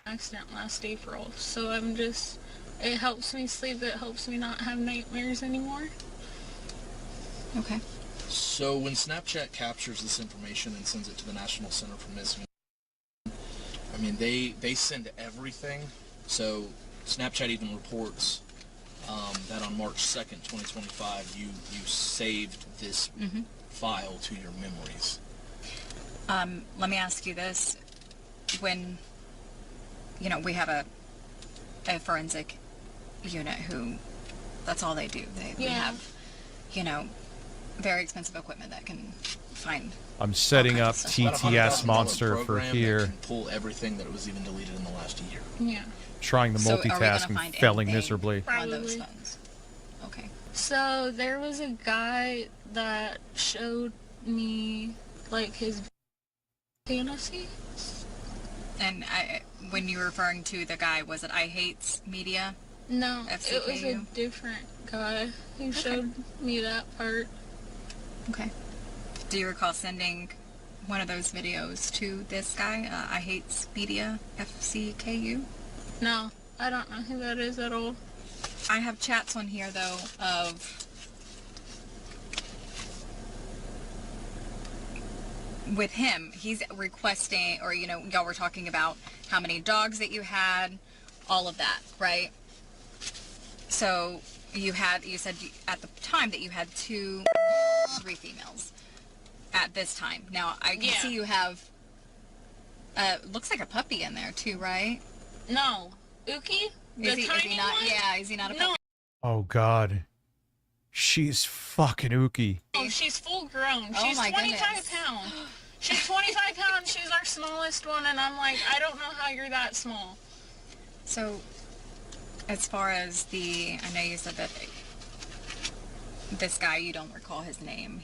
Accident last April, so it helps me sleep. It helps me not have nightmares anymore. Okay. So when Snapchat captures this information and sends it to the National Center for Missing, I mean, they send everything. So Snapchat even reports that on March 2nd, 2025, you saved this file to your memories. Let me ask you this. When, we have a forensic unit who, that's all they do. We have, very expensive equipment that can find... I'm setting up TTS Monster for here. That can pull everything that was even deleted in the last year. Yeah. Trying to multitask and failing miserably. On those phones? Okay. So there was a guy that showed me his fantasies. And when you were referring to the guy, was it I Hates Media? No, FCKU? it was a different guy. He showed me that part. Okay. Do you recall sending one of those videos to this guy, I Hates Media, FCKU? No, I don't know who that is at all. I have chats on here, though, of... with him, he's requesting, or, you know, y'all were talking about how many dogs that you had, all of that, right? So you said at the time that you had 3 females at this time. Now I can see you have, looks like a puppy in there too, right? No. Uki? Is he not? One? Yeah, is he not a puppy? Oh God. She's fucking Uki. Oh, she's full grown. Oh, She's my 25 goodness. pounds. She's 25 pounds. She's our smallest one, and I'm like, I don't know how you're that small. So, as far as I know you said that this guy, you don't recall his name.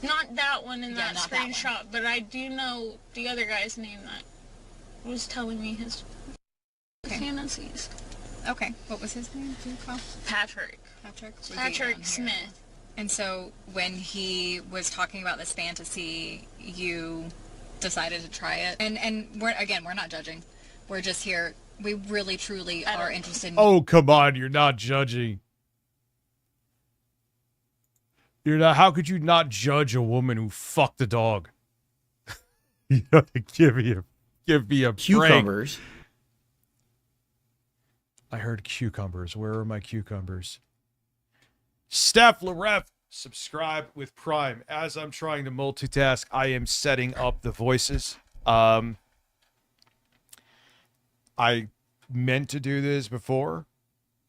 Not that one in that not screenshot, but I do know the other guy's name that was telling me his fantasies. Okay, what was his name? Do you recall? Patrick. Patrick Smith. And so when he was talking about this fantasy, you decided to try it. And we're not judging. We're just here. We really, truly are interested in... Oh, come on. You're not judging. You're not... How could you not judge a woman who fucked a dog? You have to give me a cucumbers. Break. I heard cucumbers. Where are my cucumbers? Steph Laref, subscribe with Prime. As I'm trying to multitask, I am setting up the voices. I meant to do this before,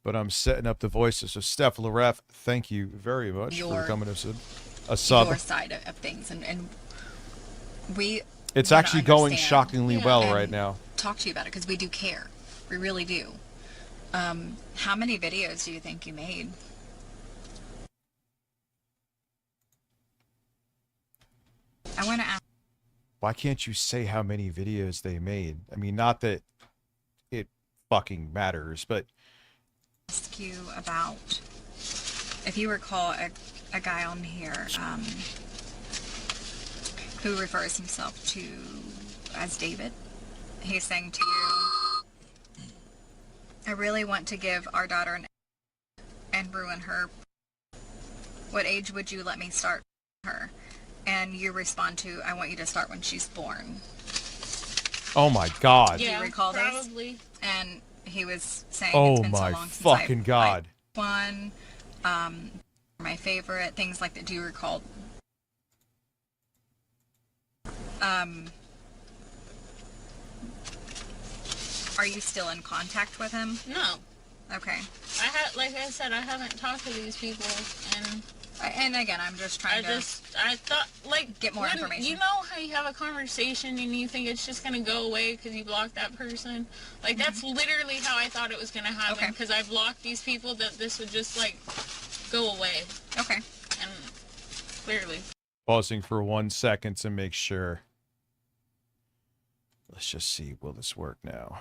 but I'm setting up the voices. So Steph Laref, thank you very much for coming as a sub. Your side of things, and we... It's actually going shockingly well right now. Talk to you about it, because we do care. We really do. How many videos do you think you made? I want to ask... Why can't you say how many videos they made? I mean, not that it fucking matters, but... ask you about, if you recall a guy on here who refers himself to as David. He's saying to you, I really want to give our daughter and ruin her. What age would you let me start her? And you respond to, I want you to start when she's born. Oh my God. Do you recall probably. this? And he was saying, oh it's been my so long since fucking God. One, my favorite, things like that. Do you recall? Are you still in contact with him? No. Okay. Like I said, I haven't talked to these people, and again, I'm just trying I thought, like, get more information. You know how you have a conversation and you think it's just gonna go away because you blocked that person? Like, that's literally how I thought it was gonna happen, because I blocked these people, that this would just, like, go away. Okay. And clearly. Pausing for 1 second to make sure. Let's just see, will this work now?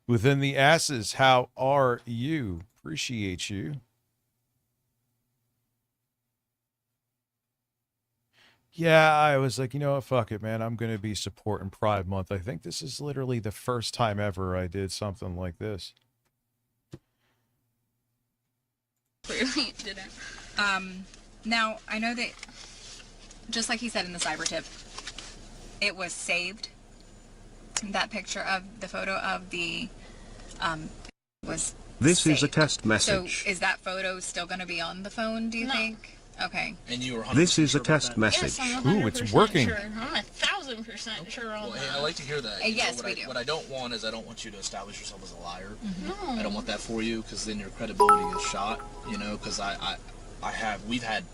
Within the asses, how are you? Appreciate you. Yeah, I was like, you know what, fuck it, man. I'm going to be supporting Pride Month. I think this is literally the first time ever I did something like this. Clearly it didn't. Now, I know that, just like he said in the cyber tip, it was saved. That picture of the photo of the was This saved. is a test message. So is that photo still going to be on the phone, do you think? Okay. And you were This is a sure test message. Yes, Ooh, it's working. Sure. I'm 1,000% sure on Well, that. hey, I like to hear that. Yes, we do. What I don't want is I don't want you to establish yourself as a liar. No. I don't want that for you, because then your credibility is shot. You know, because we've had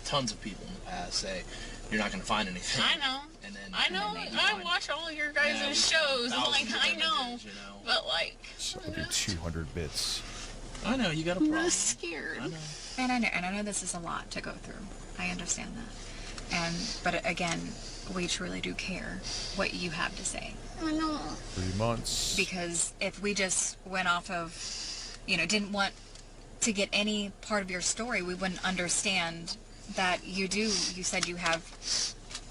tons of people in the past say you're not going to find anything. I know. And then I watch all your guys' shows. I'm like, I know. But like, 200 bits. I know you got a problem. I'm scared. I know. And I know this is a lot to go through. I understand that. But again, we truly do care what you have to say. I know. 3 months. Because if we just went off of, didn't want to get any part of your story, we wouldn't understand that you said you have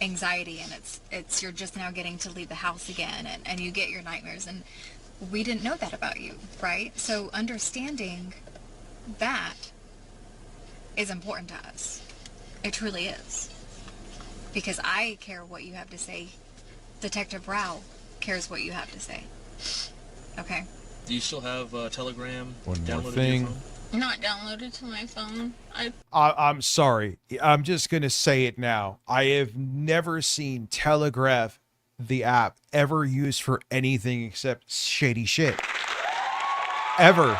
anxiety, and it's you're just now getting to leave the house again, and you get your nightmares, and we didn't know that about you, right? So understanding that is important to us. It truly is. Because I care what you have to say. Detective Rao cares what you have to say. Okay? Do you still have Telegram One more downloaded thing. to your phone? Not downloaded to my phone. I'm sorry. I'm just going to say it now. I have never seen Telegraph, the app, ever used for anything except shady shit. Ever.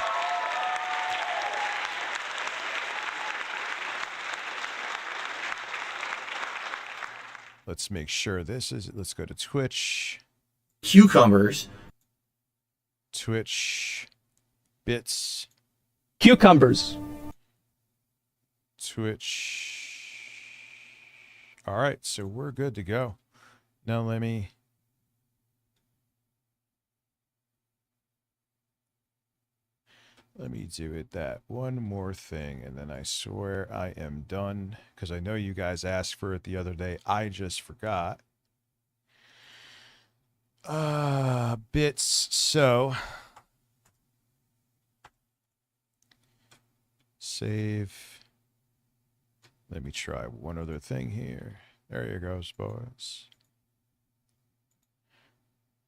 Let's make sure let's go to Twitch. Cucumbers. Twitch. Bits. Cucumbers. Twitch. All right, so we're good to go. Now let me do it that one more thing, and then I swear I am done, because I know you guys asked for it the other day. I just forgot. Bits. So save. Let me try one other thing here. There you go, boys.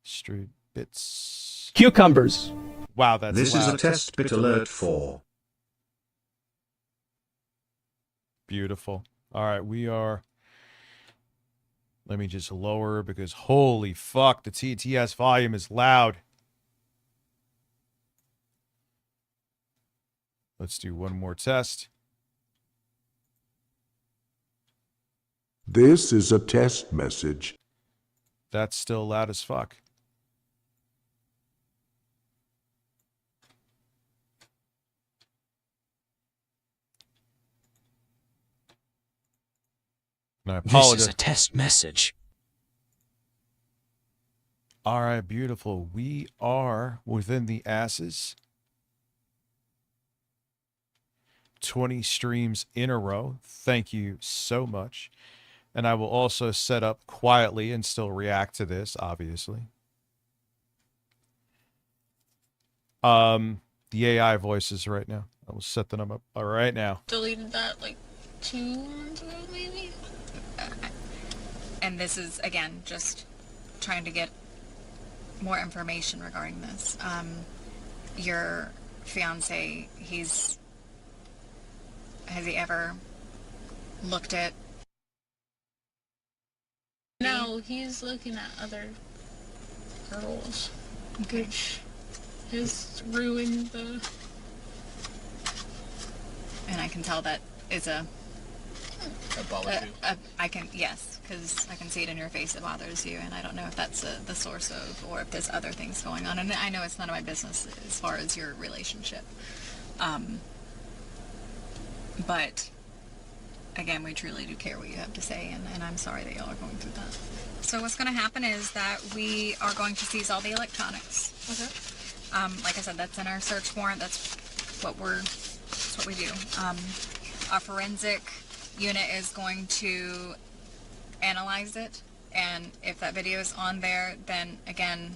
Street bits. Cucumbers. Wow, that's This loud. is a test bit alert for. Beautiful. All right, we are. Let me just lower, because holy fuck, the TTS volume is loud. Let's do one more test. This is a test message. That's still loud as fuck. And I apologize. This is a test message. All right, beautiful. We are within the asses. 20 streams in a row. Thank you so much. And I will also set up quietly and still react to this, obviously. The AI voices right now. I will set them up right now. Deleted that like 2 months ago, maybe? And this is, again, just trying to get more information regarding this. Your fiance, has he ever looked at... No, he's looking at other girls. Which has ruined the... And I can tell that is That bothers you? Yes, because I can see it in your face. It bothers you, and I don't know if that's the source of, or if there's other things going on. And I know it's none of my business as far as your relationship. But again, we truly do care what you have to say, and I'm sorry that y'all are going through that. So what's going to happen is that we are going to seize all the electronics. Okay. Like I said, that's in our search warrant. That's what we do. Our forensic unit is going to analyze it, and if that video is on there, then again,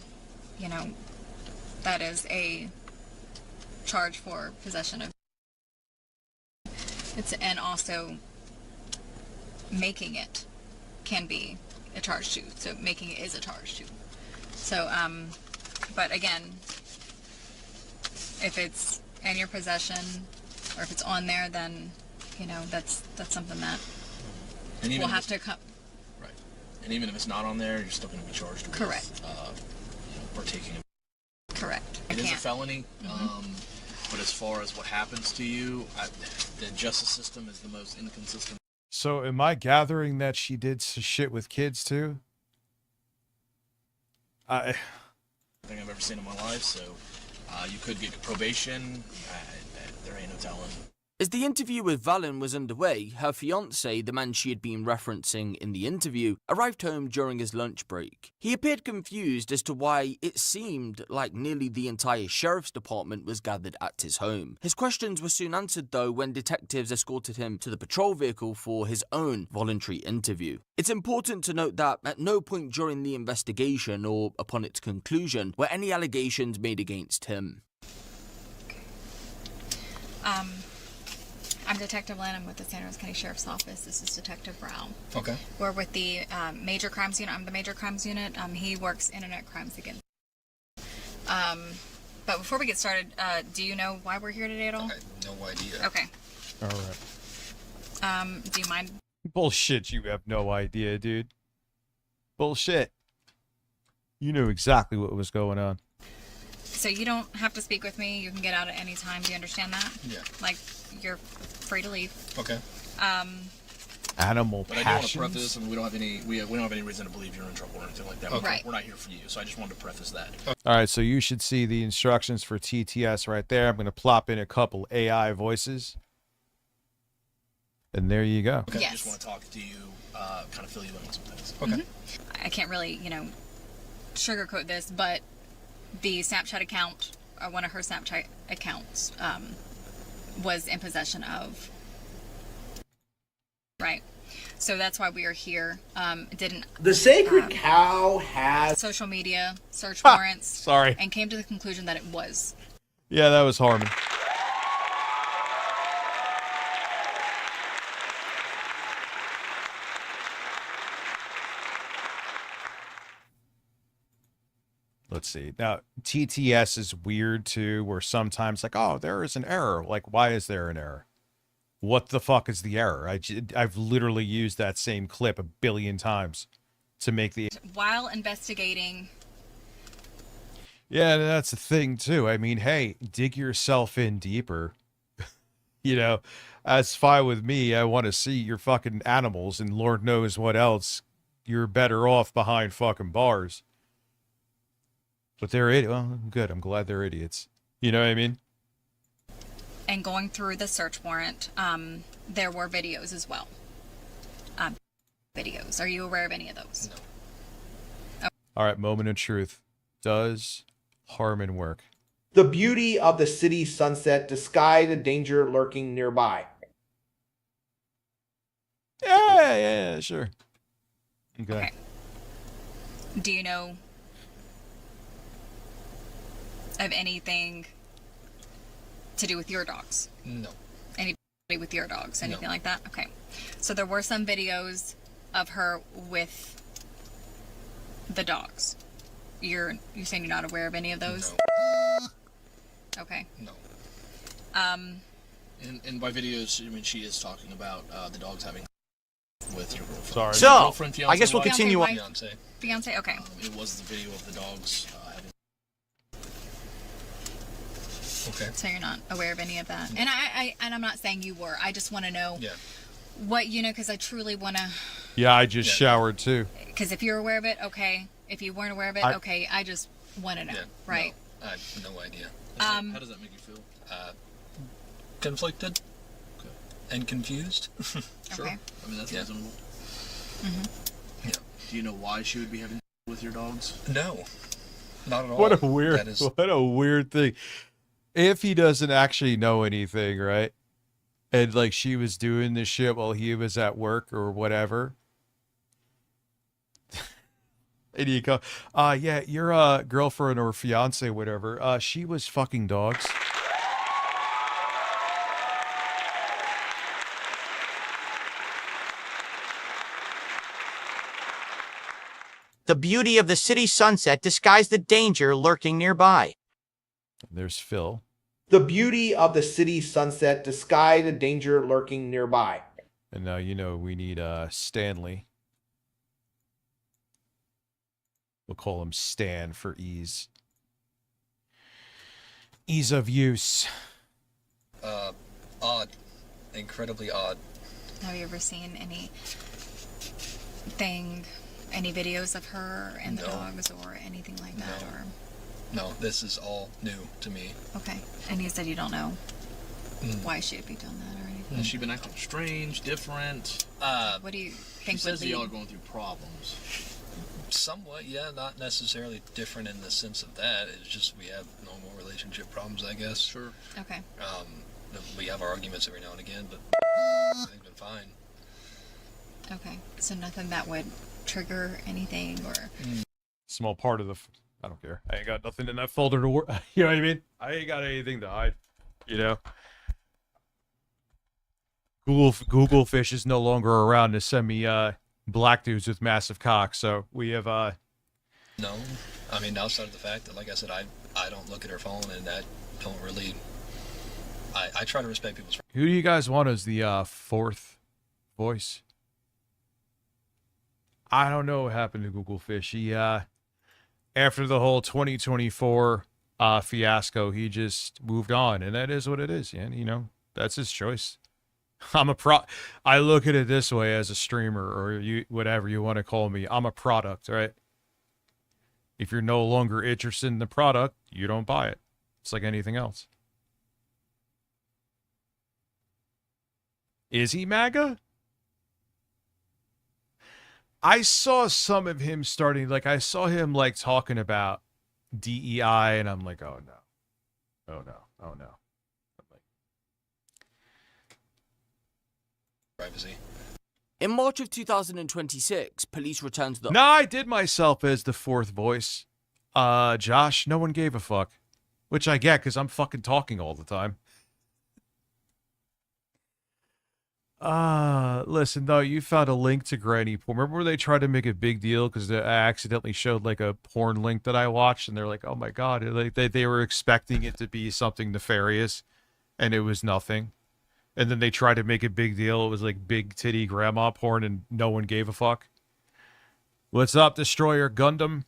that is a charge for possession of. And also making it can be a charge too. So making it is a charge too. So, but again, if it's in your possession or if it's on there, then, that's something that we'll have to come. Right. And even if it's not on there, you're still going to be charged with partaking. Correct. It is a felony. But as far as what happens to you, the justice system is the most inconsistent. So am I gathering that she did shit with kids too? Thing I've ever seen in my life, so you could get probation. There ain't no telling. As the interview with Valen was underway, her fiancé, the man she had been referencing in the interview, arrived home during his lunch break. He appeared confused as to why it seemed like nearly the entire sheriff's department was gathered at his home. His questions were soon answered though when detectives escorted him to the patrol vehicle for his own voluntary interview. It's important to note that at no point during the investigation or upon its conclusion were any allegations made against him. I'm Detective Lynn. I'm with the San Jose County Sheriff's Office. This is Detective Brown. Okay. We're with the Major Crimes Unit. I'm the Major Crimes Unit. He works Internet Crimes again. But before we get started, do you know why we're here today at all? I have no idea. Okay. All right. Do you mind? Bullshit, you have no idea, dude. Bullshit. You knew exactly what was going on. So you don't have to speak with me. You can get out at any time. Do you understand that? Yeah. Like, you're free to leave. Okay. Animal but I do want to preface, and we don't have any reason to believe you're in trouble or anything like that. Okay. Right. We're not here for you, so I just wanted to preface that. All right, so you should see the instructions for TTS right there. I'm going to plop in a couple AI voices. And there you go. Okay. Yes. I just want to talk to you, kind of fill you in on some things. Okay. I can't really, sugarcoat this, but the Snapchat account, one of her Snapchat accounts, was in possession of. Right. So that's why we are here. The sacred cow has social media search warrants. Sorry. And came to the conclusion that it was. Yeah, that was Harmon. Let's see. Now, TTS is weird too, where sometimes like, oh, there is an error. Like, why is there an error? What the fuck is the error? I've literally used that same clip a billion times to make the... While investigating... Yeah, that's the thing too. I mean, hey, dig yourself in deeper. That's fine with me. I want to see your fucking animals, and Lord knows what else. You're better off behind fucking bars. But they're well, good. I'm glad they're idiots. You know what I mean? And going through the search warrant, there were videos as well. Videos. Are you aware of any of those? No. All right, moment of truth. Does Harmon work? the beauty of the city's sunset disguise the danger lurking nearby. Yeah, sure. Okay. Do you know of anything to do with your dogs? No. Anybody with your dogs? Anything No. like that? Okay. So there were some videos of her with the dogs. You're saying you're not aware of any of those? No. Okay. No. And by videos, I mean she is talking about the dogs having with your girlfriend. Sorry. So, girlfriend, fiance, I guess we'll wife? continue on. Fiance? Okay. It was the video of the dogs having... Okay. So you're not aware of any of that. No. And I'm not saying you were. I just want to know what, because I truly want to... Yeah, I just showered too. Because if you're aware of it, okay. If you weren't aware of it, okay. I just want to know, right? No, I have no idea. How does that make you feel? Conflicted? Okay. And confused? Sure. Okay. I mean, that's reasonable. Mm-hmm. Yeah. Do you know why she would be having with your dogs? No. Not at all. What a weird thing. If he doesn't actually know anything, right? And like she was doing this shit while he was at work or whatever. And you go, yeah, your girlfriend or fiance, whatever, she was fucking dogs. The beauty of the city's sunset disguised the danger lurking nearby. There's Phil. The beauty of the city's sunset disguised the danger lurking nearby. And now we need Stanley. We'll call him Stan for ease. Ease of use. Odd. Incredibly odd. Have you ever seen any videos of her and the dogs or anything like that? No, this is all new to me. Okay. And you said you don't know. why she would be doing that or anything. Has she been acting strange, different? What do you think She would says that y'all lead? are going through problems. Somewhat, yeah, not necessarily different in the sense of that. It's just we have normal relationship problems, I guess. Sure. Okay. We have our arguments every now and again, but everything's been fine. Okay. So nothing that would trigger anything or... Small part of the... I don't care. I ain't got nothing in that folder to work. You know what I mean? I ain't got anything to hide. You know? Google Fish is no longer around to send me black dudes with massive cocks, so we have No, I mean, outside of the fact that, like I said, I don't look at her phone, and I don't really... I try to respect people's... Who do you guys want as the fourth voice? I don't know what happened to Google Fish. He after the whole 2024 fiasco, he just moved on, and that is what it is. Yeah, you know, that's his choice. I look at it this way as a streamer, or you whatever you want to call me. I'm a product, right? If you're no longer interested in the product, you don't buy it. It's like anything else. Is he MAGA? I saw some of him starting, like, I saw him, like, talking about DEI, and I'm like, oh, no. Oh, no. Oh, no. Privacy. In March of 2026, police returned to the... No, I did myself as the fourth voice. Josh, no one gave a fuck. Which I get, because I'm fucking talking all the time. Listen, though, you found a link to Granny Porn. Remember where they tried to make a big deal because I accidentally showed, like, a porn link that I watched, and they're like, oh my god, like, they were expecting it to be something nefarious, and it was nothing. And then they tried to make a big deal. It was like big titty grandma porn, and no one gave a fuck. What's up, Destroyer Gundam?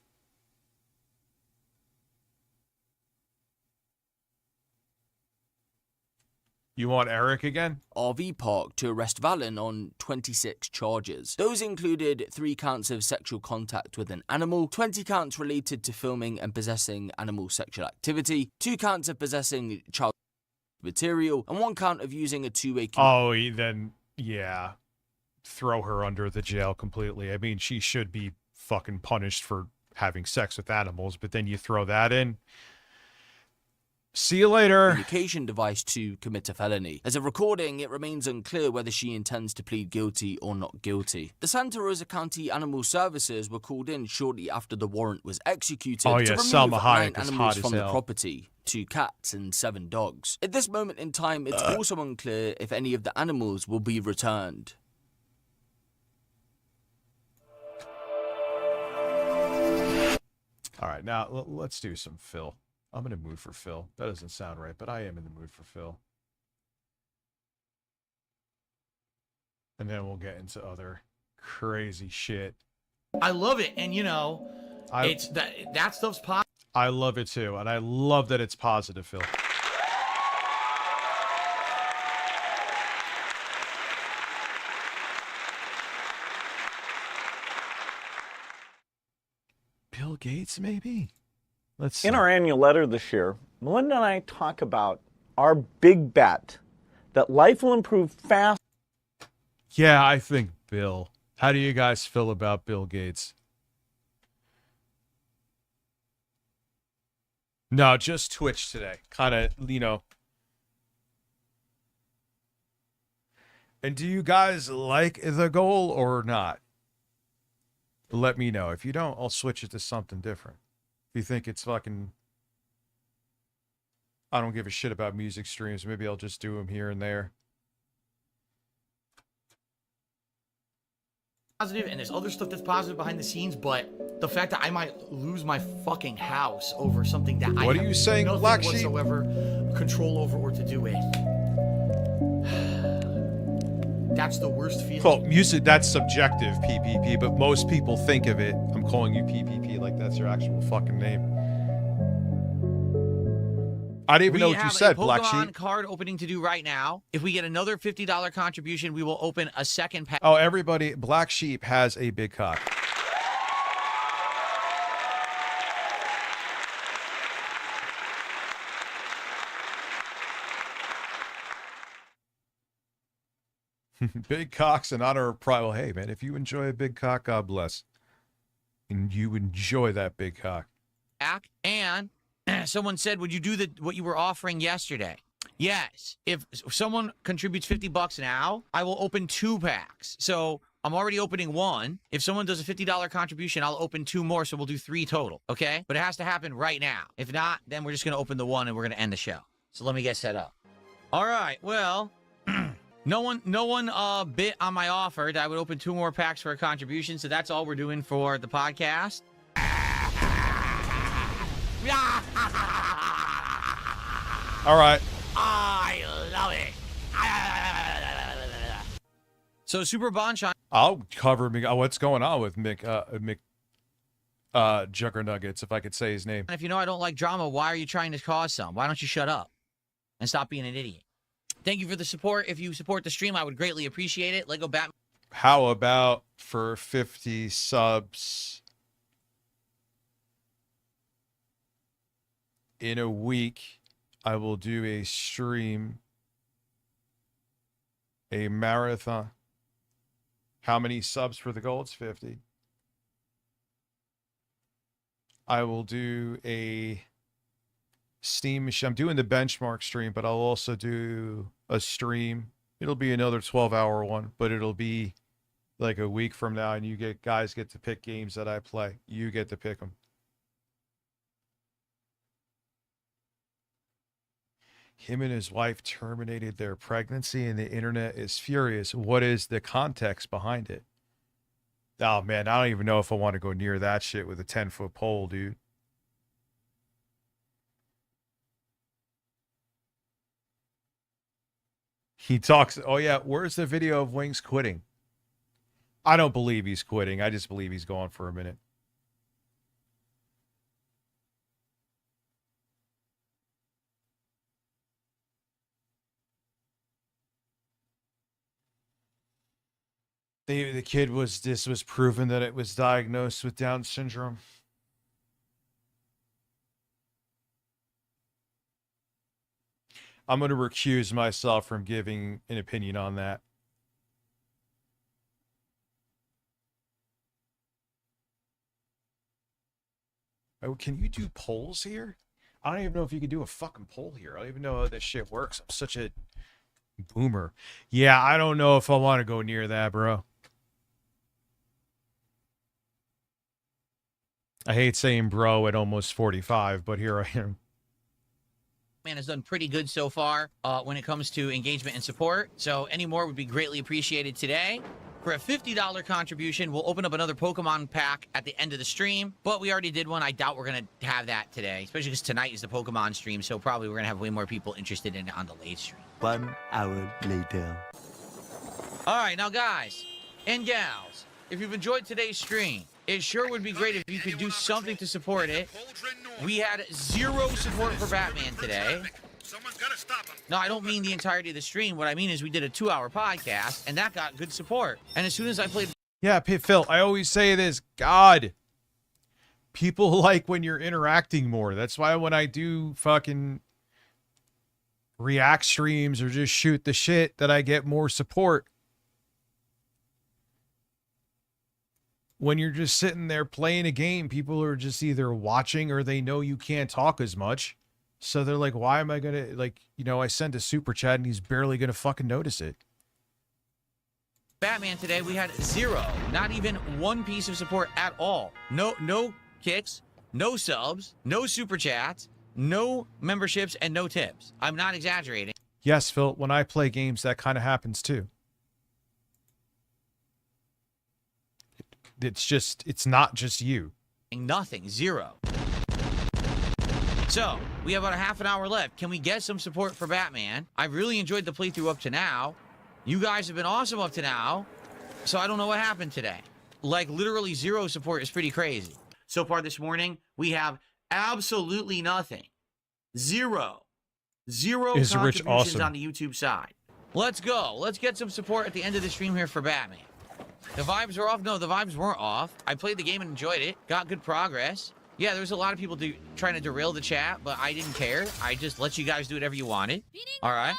You want Eric again? RV park to arrest Valen on 26 charges. Those included 3 counts of sexual contact with an animal, 20 counts related to filming and possessing animal sexual activity, 2 counts of possessing child material, and 1 count of using a two-way... Then, yeah. Throw her under the jail completely. I mean, she should be fucking punished for having sex with animals, but then you throw that in... See you later. Communication device to commit a felony. As a recording, it remains unclear whether she intends to plead guilty or not guilty. The Santa Rosa County Animal Services were called in shortly after the warrant was executed to remove Salma 9 Hayek is animals hot as from the hell. property, 2 cats and 7 dogs. At this moment in time, it's also unclear if any of the animals will be returned. All right, now let's do some Phil. I'm in a mood for Phil. That doesn't sound right, but I am in the mood for Phil. And then we'll get into other crazy shit. I love it, and you know, it's that stuff's positive. I love it too, and I love that it's positive, Phil. Bill Gates, maybe? Let's see. In our annual letter this year, Melinda and I talk about our big bet that life will improve fast. Yeah, I think Bill. How do you guys feel about Bill Gates? No, just Twitch today. Kind of, you know. And do you guys like the goal or not? Let me know. If you don't, I'll switch it to something different. If you think it's fucking... I don't give a shit about music streams. Maybe I'll just do them here and there. Positive, and there's other stuff that's positive behind the scenes, but the fact that I might lose my fucking house over something that I have saying, nothing Black Sheep? whatsoever control over or to do with. That's the worst feeling. Well, music, that's subjective, PPP, but most people think of it. I'm calling you PPP like that's your actual fucking name. I didn't even know what you said, Black Sheep. We have a Pokemon card opening to do right now. If we get another $50 contribution, we will open a second pack. Oh, everybody, Black Sheep has a big cock. Big cocks in honor of pride. Well, hey, man, if you enjoy a big cock, God bless. And you enjoy that big cock. And someone said, would you do what you were offering yesterday? Yes. If someone contributes $50 now, I will open 2 packs. So I'm already opening 1. If someone does a $50 contribution, I'll open 2 more, so we'll do 3 total, okay? But it has to happen right now. If not, then we're just going to open the 1 and we're going to end the show. So let me get set up. All right, well, no one bit on my offer that I would open 2 more packs for a contribution, so that's all we're doing for the podcast. All right. I love it. So Super Bonchon. I'll cover what's going on with Mick Juggernuggets, if I could say his name. If you know I don't like drama, why are you trying to cause some? Why don't you shut up and stop being an idiot? Thank you for the support. If you support the stream, I would greatly appreciate it. Lego Batman. How about for 50 subs in a week, I will do a stream, a marathon. How many subs for the goal? It's 50. I will do a Steam machine. I'm doing the benchmark stream, but I'll also do a stream. It'll be another 12-hour one, but it'll be like a week from now, and guys get to pick games that I play. You get to pick them. Him and his wife terminated their pregnancy, and the internet is furious. What is the context behind it? Oh, man, I don't even know if I want to go near that shit with a 10-foot pole, dude. He talks, oh, yeah, where's the video of Wings quitting? I don't believe he's quitting. I just believe he's gone for a minute. The kid was proven that it was diagnosed with Down syndrome. I'm going to recuse myself from giving an opinion on that. Oh, can you do polls here? I don't even know if you can do a fucking poll here. I don't even know how this shit works. I'm such a boomer. Yeah, I don't know if I want to go near that, bro. I hate saying bro at almost 45, but here I am. Man has done pretty good so far when it comes to engagement and support. So any more would be greatly appreciated today. For a $50 contribution, we'll open up another Pokemon pack at the end of the stream. But we already did one. I doubt we're going to have that today, especially because tonight is the Pokemon stream. So probably we're going to have way more people interested in it on the late stream. 1 hour later. All right, now guys and gals, if you've enjoyed today's stream, it sure would be great if you could do something to support it. We had 0 support for Batman today. No, I don't mean the entirety of the stream. What I mean is we did a 2-hour podcast, and that got good support. And as soon as I played... Yeah, Phil, I always say this. God, people like when you're interacting more. That's why when I do fucking react streams or just shoot the shit, that I get more support. When you're just sitting there playing a game, people are just either watching or they know you can't talk as much. So they're like, why am I going to, like, you know, I sent a super chat and he's barely going to fucking notice it. Batman today, we had 0, not even 1 piece of support at all. No kicks, no subs, no super chats, no memberships, and no tips. I'm not exaggerating. Yes, Phil, when I play games, that kind of happens too. It's not just you. Nothing, 0. So, we have about a half an hour left. Can we get some support for Batman? I've really enjoyed the playthrough up to now. You guys have been awesome up to now. So I don't know what happened today. Like, literally 0 support is pretty crazy. So far this morning, we have absolutely nothing. 0. 0 Is contributions Rich awesome? On the YouTube side. Let's go. Let's get some support at the end of the stream here for Batman. The vibes are off. No, the vibes weren't off. I played the game and enjoyed it. Got good progress. Yeah, there was a lot of people trying to derail the chat, but I didn't care. I just let you guys do whatever you wanted. All right.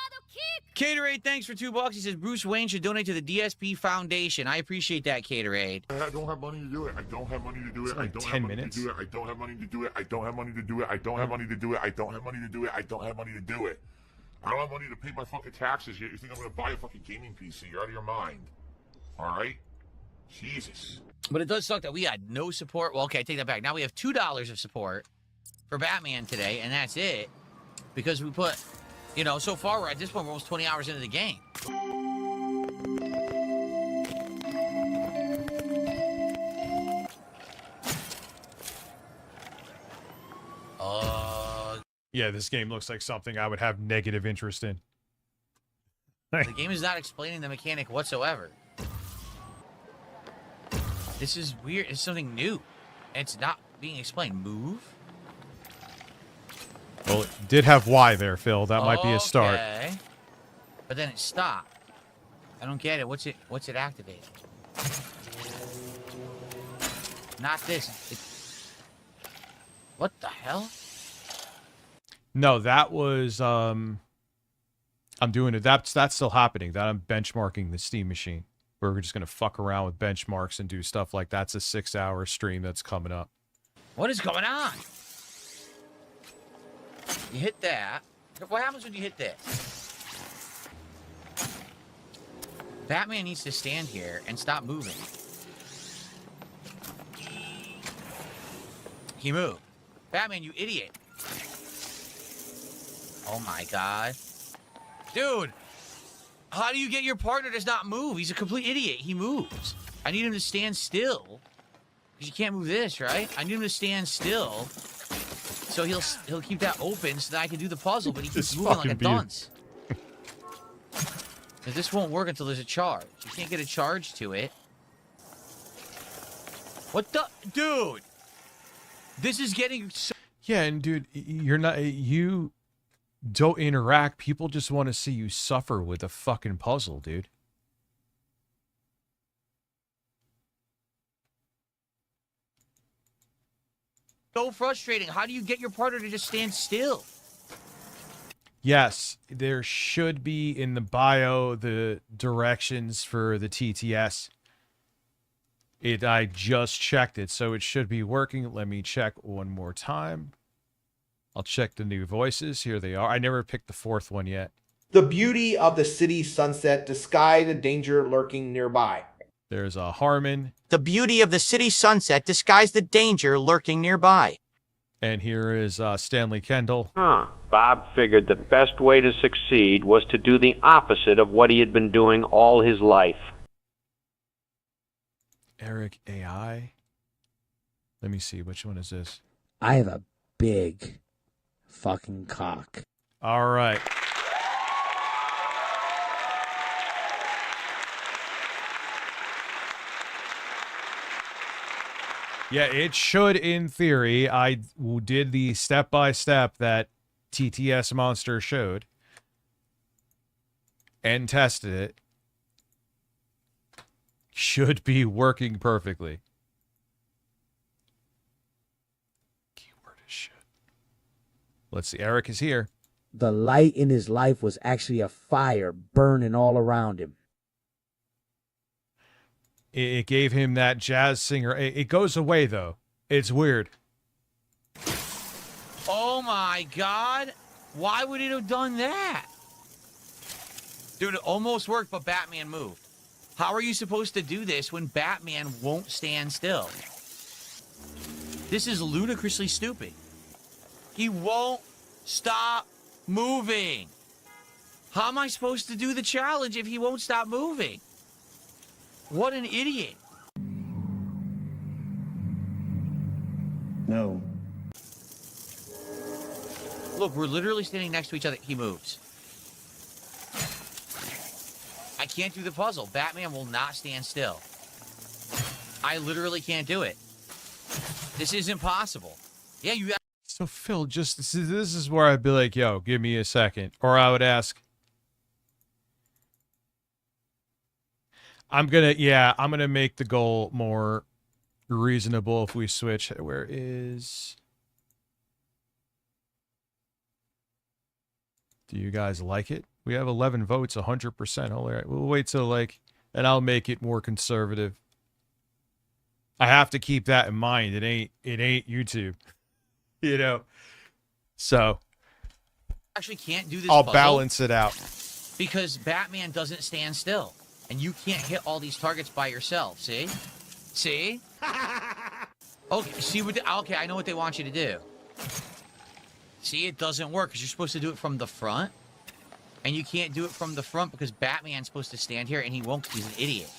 Caterade, thanks for $2. He says Bruce Wayne should donate to the DSP Foundation. I appreciate that, Caterade. I don't have money to do it. I don't have money to do it. Like I don't 10 have money minutes. to do it. I don't have money to do it. I don't have money to do it. I don't have money to do it. I don't have money to do it. I don't have money to do it. I don't have money to pay my fucking taxes yet. You think I'm gonna buy a fucking gaming PC? You're out of your mind. All right? Jesus. But it does suck that we had no support. Well, okay, I take that back. Now we have $2 of support for Batman today, and that's it. Because we put, you know, so far we're at this point, we're almost 20 hours into the game. Yeah, this game looks like something I would have negative interest in. The game is not explaining the mechanic whatsoever. This is weird. It's something new. It's not being explained. Move? Well, it did have Y there, Phil. That might be a start. Okay. But then it stopped. I don't get it. What's it activating? Not this. What the hell? No, that was I'm doing it. That's still happening. That I'm benchmarking the Steam machine. We're just gonna fuck around with benchmarks and do stuff like that's a 6-hour stream that's coming up. What is going on? You hit that. What happens when you hit this? Batman needs to stand here and stop moving. He moved. Batman, you idiot. Oh my god. Dude, how do you get your partner to not move? He's a complete idiot. He moves. I need him to stand still. Because you can't move this, right? I need him to stand still. So he'll keep that open so that I can do the puzzle, but he keeps moving like a dunce. This won't work until there's a charge. You can't get a charge to it. What the? Dude! This is getting so... Yeah, and dude, you don't interact. People just want to see you suffer with a fucking puzzle, dude. So frustrating. How do you get your partner to just stand still? Yes, there should be in the bio the directions for the TTS. I just checked it, so it should be working. Let me check one more time. I'll check the new voices. Here they are. I never picked the fourth one yet. The beauty of the city's sunset disguise the danger lurking nearby. There's a Harmon. The beauty of the city's sunset disguise the danger lurking nearby. And here is Stanley Kendall. Bob figured the best way to succeed was to do the opposite of what he had been doing all his life. Eric AI. Let me see. Which one is this? I have a big fucking cock. All right. Yeah, it should, in theory. I did the step-by-step that TTS Monster showed and tested it. Should be working perfectly. Keyword is shit. Let's see. Eric is here. The light in his life was actually a fire burning all around him. It gave him that jazz singer. It goes away, though. It's weird. Oh, my God. Why would it have done that? Dude, it almost worked, but Batman moved. How are you supposed to do this when Batman won't stand still? This is ludicrously stupid. He won't stop moving. How am I supposed to do the challenge if he won't stop moving? What an idiot. No. Look, we're literally standing next to each other. He moves. I can't do the puzzle. Batman will not stand still. I literally can't do it. This is impossible. Yeah, you... So, Phil, just... this is where I'd be like, yo, give me a second. Or I would ask... I'm gonna make the goal more reasonable if we switch. Where is... Do you guys like it? We have 11 votes, 100%. All right, we'll wait till and I'll make it more conservative. I have to keep that in mind. It ain't YouTube, So Actually can't do this I'll puzzle balance it out. because Batman doesn't stand still. And you can't hit all these targets by yourself, see? See? Okay, see what okay, I know what they want you to do. See, it doesn't work because you're supposed to do it from the front. And you can't do it from the front because Batman's supposed to stand here and he won't because he's an idiot.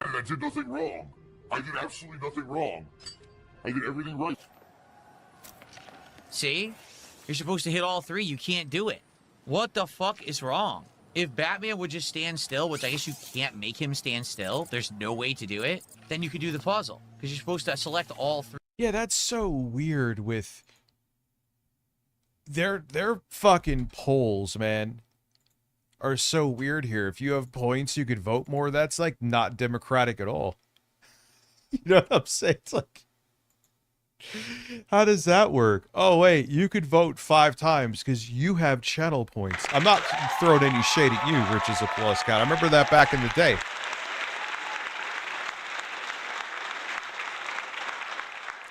I did nothing wrong. I did absolutely nothing wrong. I did everything right. See? You're supposed to hit all three. You can't do it. What the fuck is wrong? If Batman would just stand still, which I guess you can't make him stand still, there's no way to do it, then you could do the puzzle. Because you're supposed to select all three. Yeah, that's so weird with their fucking polls, man, are so weird here. If you have points, you could vote more. That's like not democratic at all. You know what I'm saying? It's like, how does that work? Oh, wait, you could vote 5 times because you have channel points. I'm not throwing any shade at you, Rich is a plus count. I remember that back in the day.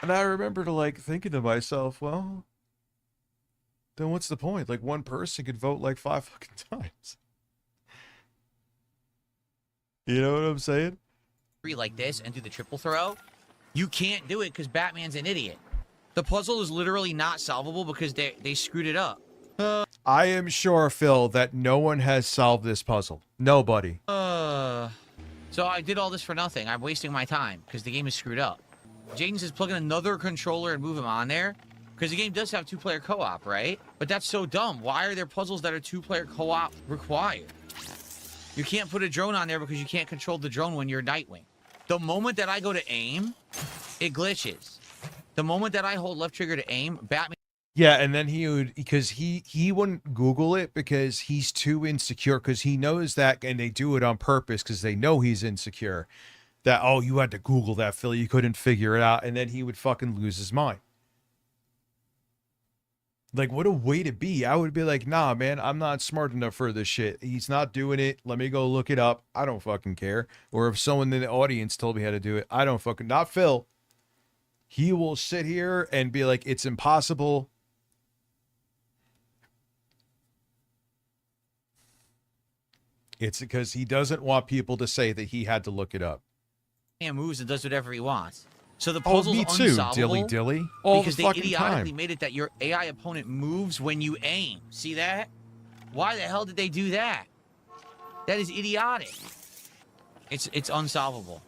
And I remember thinking to myself, well, then what's the point? Like, one person could vote 5 fucking times. You know what I'm saying? Like this and do the triple throw. You can't do it because Batman's an idiot. The puzzle is literally not solvable because they screwed it up. I am sure, Phil, that no one has solved this puzzle. Nobody. So I did all this for nothing. I'm wasting my time because the game is screwed up. Jaden says plug in another controller and move him on there. Because the game does have 2-player co-op, right? But that's so dumb. Why are there puzzles that are 2-player co-op required? You can't put a drone on there because you can't control the drone when you're Nightwing. The moment that I go to aim, it glitches. The moment that I hold left trigger to aim, Batman... Yeah, and then he would, because he wouldn't Google it because he's too insecure, because he knows that, and they do it on purpose because they know he's insecure. That, oh, you had to Google that, Phil, you couldn't figure it out, and then he would fucking lose his mind. Like, what a way to be. I would be like, nah, man, I'm not smart enough for this shit. He's not doing it. Let me go look it up. I don't fucking care. Or if someone in the audience told me how to do it, I don't fucking... Not Phil. He will sit here and be like, it's impossible. It's because he doesn't want people to say that he had to look it up. moves and does whatever he wants. So the puzzle's me too, unsolvable dilly. All because the they fucking idiotically time. made it that your AI opponent moves when you aim. See that? Why the hell did they do that? That is idiotic. It's unsolvable.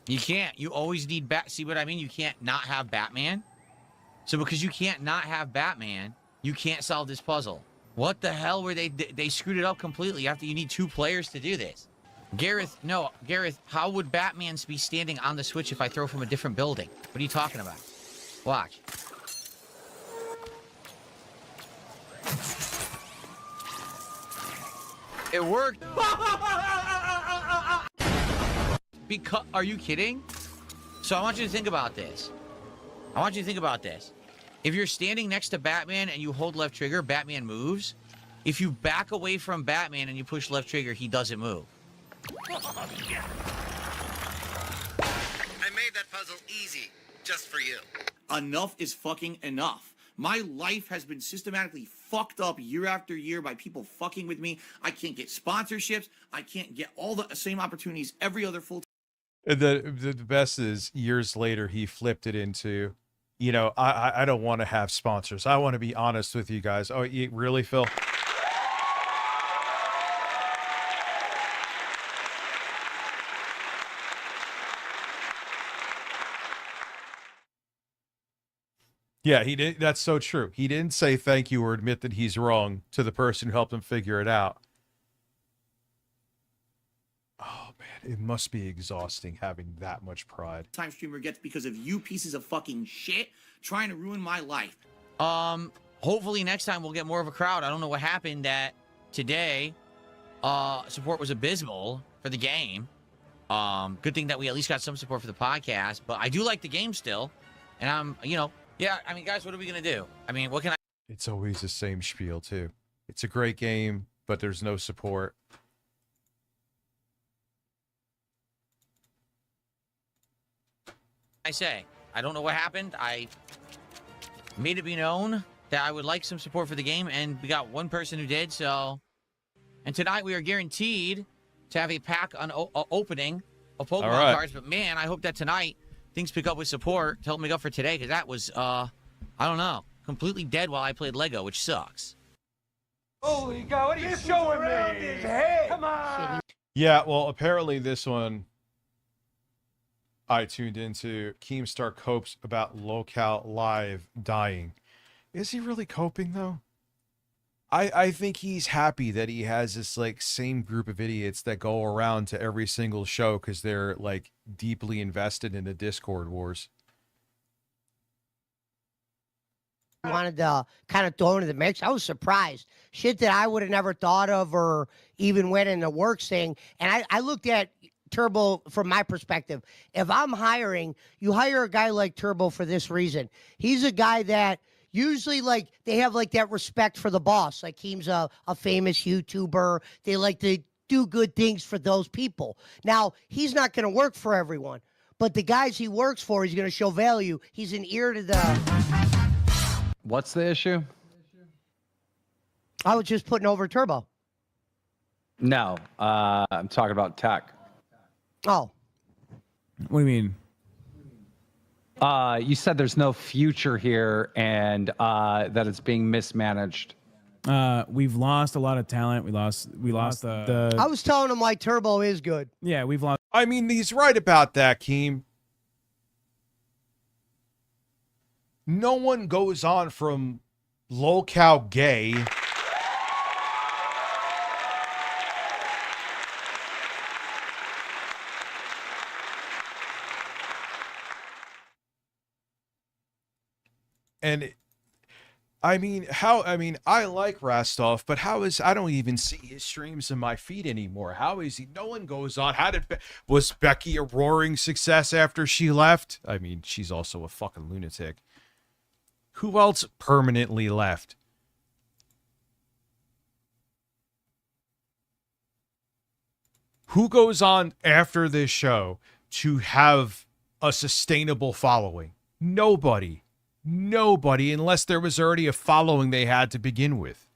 You can't. You always need See what I mean? You can't not have Batman. So because you can't not have Batman, you can't solve this puzzle. What the hell were they screwed it up completely after you need 2 players to do this? Gareth, how would Batman be standing on the switch if I throw from a different building? What are you talking about? Watch. It worked. Because, are you kidding? So I want you to think about this. If you're standing next to Batman and you hold left trigger, Batman moves. If you back away from Batman and you push left trigger, he doesn't move. I made that puzzle easy, just for you. Enough is fucking enough. My life has been systematically fucked up year after year by people fucking with me. I can't get sponsorships. I can't get all the same opportunities every other full time. And the best is years later he flipped it into, you know, I don't want to have sponsors. I want to be honest with you guys. Oh, really, Phil? Yeah, he did. That's so true. He didn't say thank you or admit that he's wrong to the person who helped him figure it out. Oh, man, it must be exhausting having that much pride. Time streamer gets because of you pieces of fucking shit trying to ruin my life. Hopefully next time we'll get more of a crowd. I don't know what happened that today. Support was abysmal for the game. Good thing that we at least got some support for the podcast, but I do like the game still. And yeah, I mean, guys, what are we going to do? I mean, what can I... It's always the same spiel, too. It's a great game. but there's no support. I say, I don't know what happened. I made it be known that I would like some support for the game, and we got one person who did, so... And tonight we are guaranteed to have a pack on opening of Pokemon cards, but man, I hope that tonight things pick up with support to help make up for today, because that was, I don't know, completely dead while I played Lego, which sucks. Holy God, what are you showing me? His head. Come on. Yeah, well, apparently this one I tuned into. Keemstar copes about Locale Live dying. Is he really coping, though? I think he's happy that he has this, like, same group of idiots that go around to every single show because they're, like, deeply invested in the Discord wars. Wanted to kind of throw into the mix. I was surprised. Shit that I would have never thought of or even went in the works thing. And I looked at Turbo from my perspective. If I'm hiring, you hire a guy like Turbo for this reason. He's a guy that usually, like, they have, like, that respect for the boss. Like, he's a famous YouTuber. They like to do good things for those people. Now, he's not going to work for everyone. But the guys he works for, he's going to show value. He's an ear to the... What's the issue? I was just putting over Turbo. No, I'm talking about tech. Oh. What do you mean? You said there's no future here and that it's being mismanaged. We've lost a lot of talent. We lost the I was telling him why Turbo is good. Yeah, we've lost. I mean, he's right about that, Keem. No one goes on from Locale Gay and I mean, I like Rastov, but I don't even see his streams in my feed anymore. How is he? No one goes on. Was Becky a roaring success after she left? I mean, she's also a fucking lunatic. Who else permanently left? Who goes on after this show to have a sustainable following? Nobody. Nobody, unless there was already a following they had to begin with.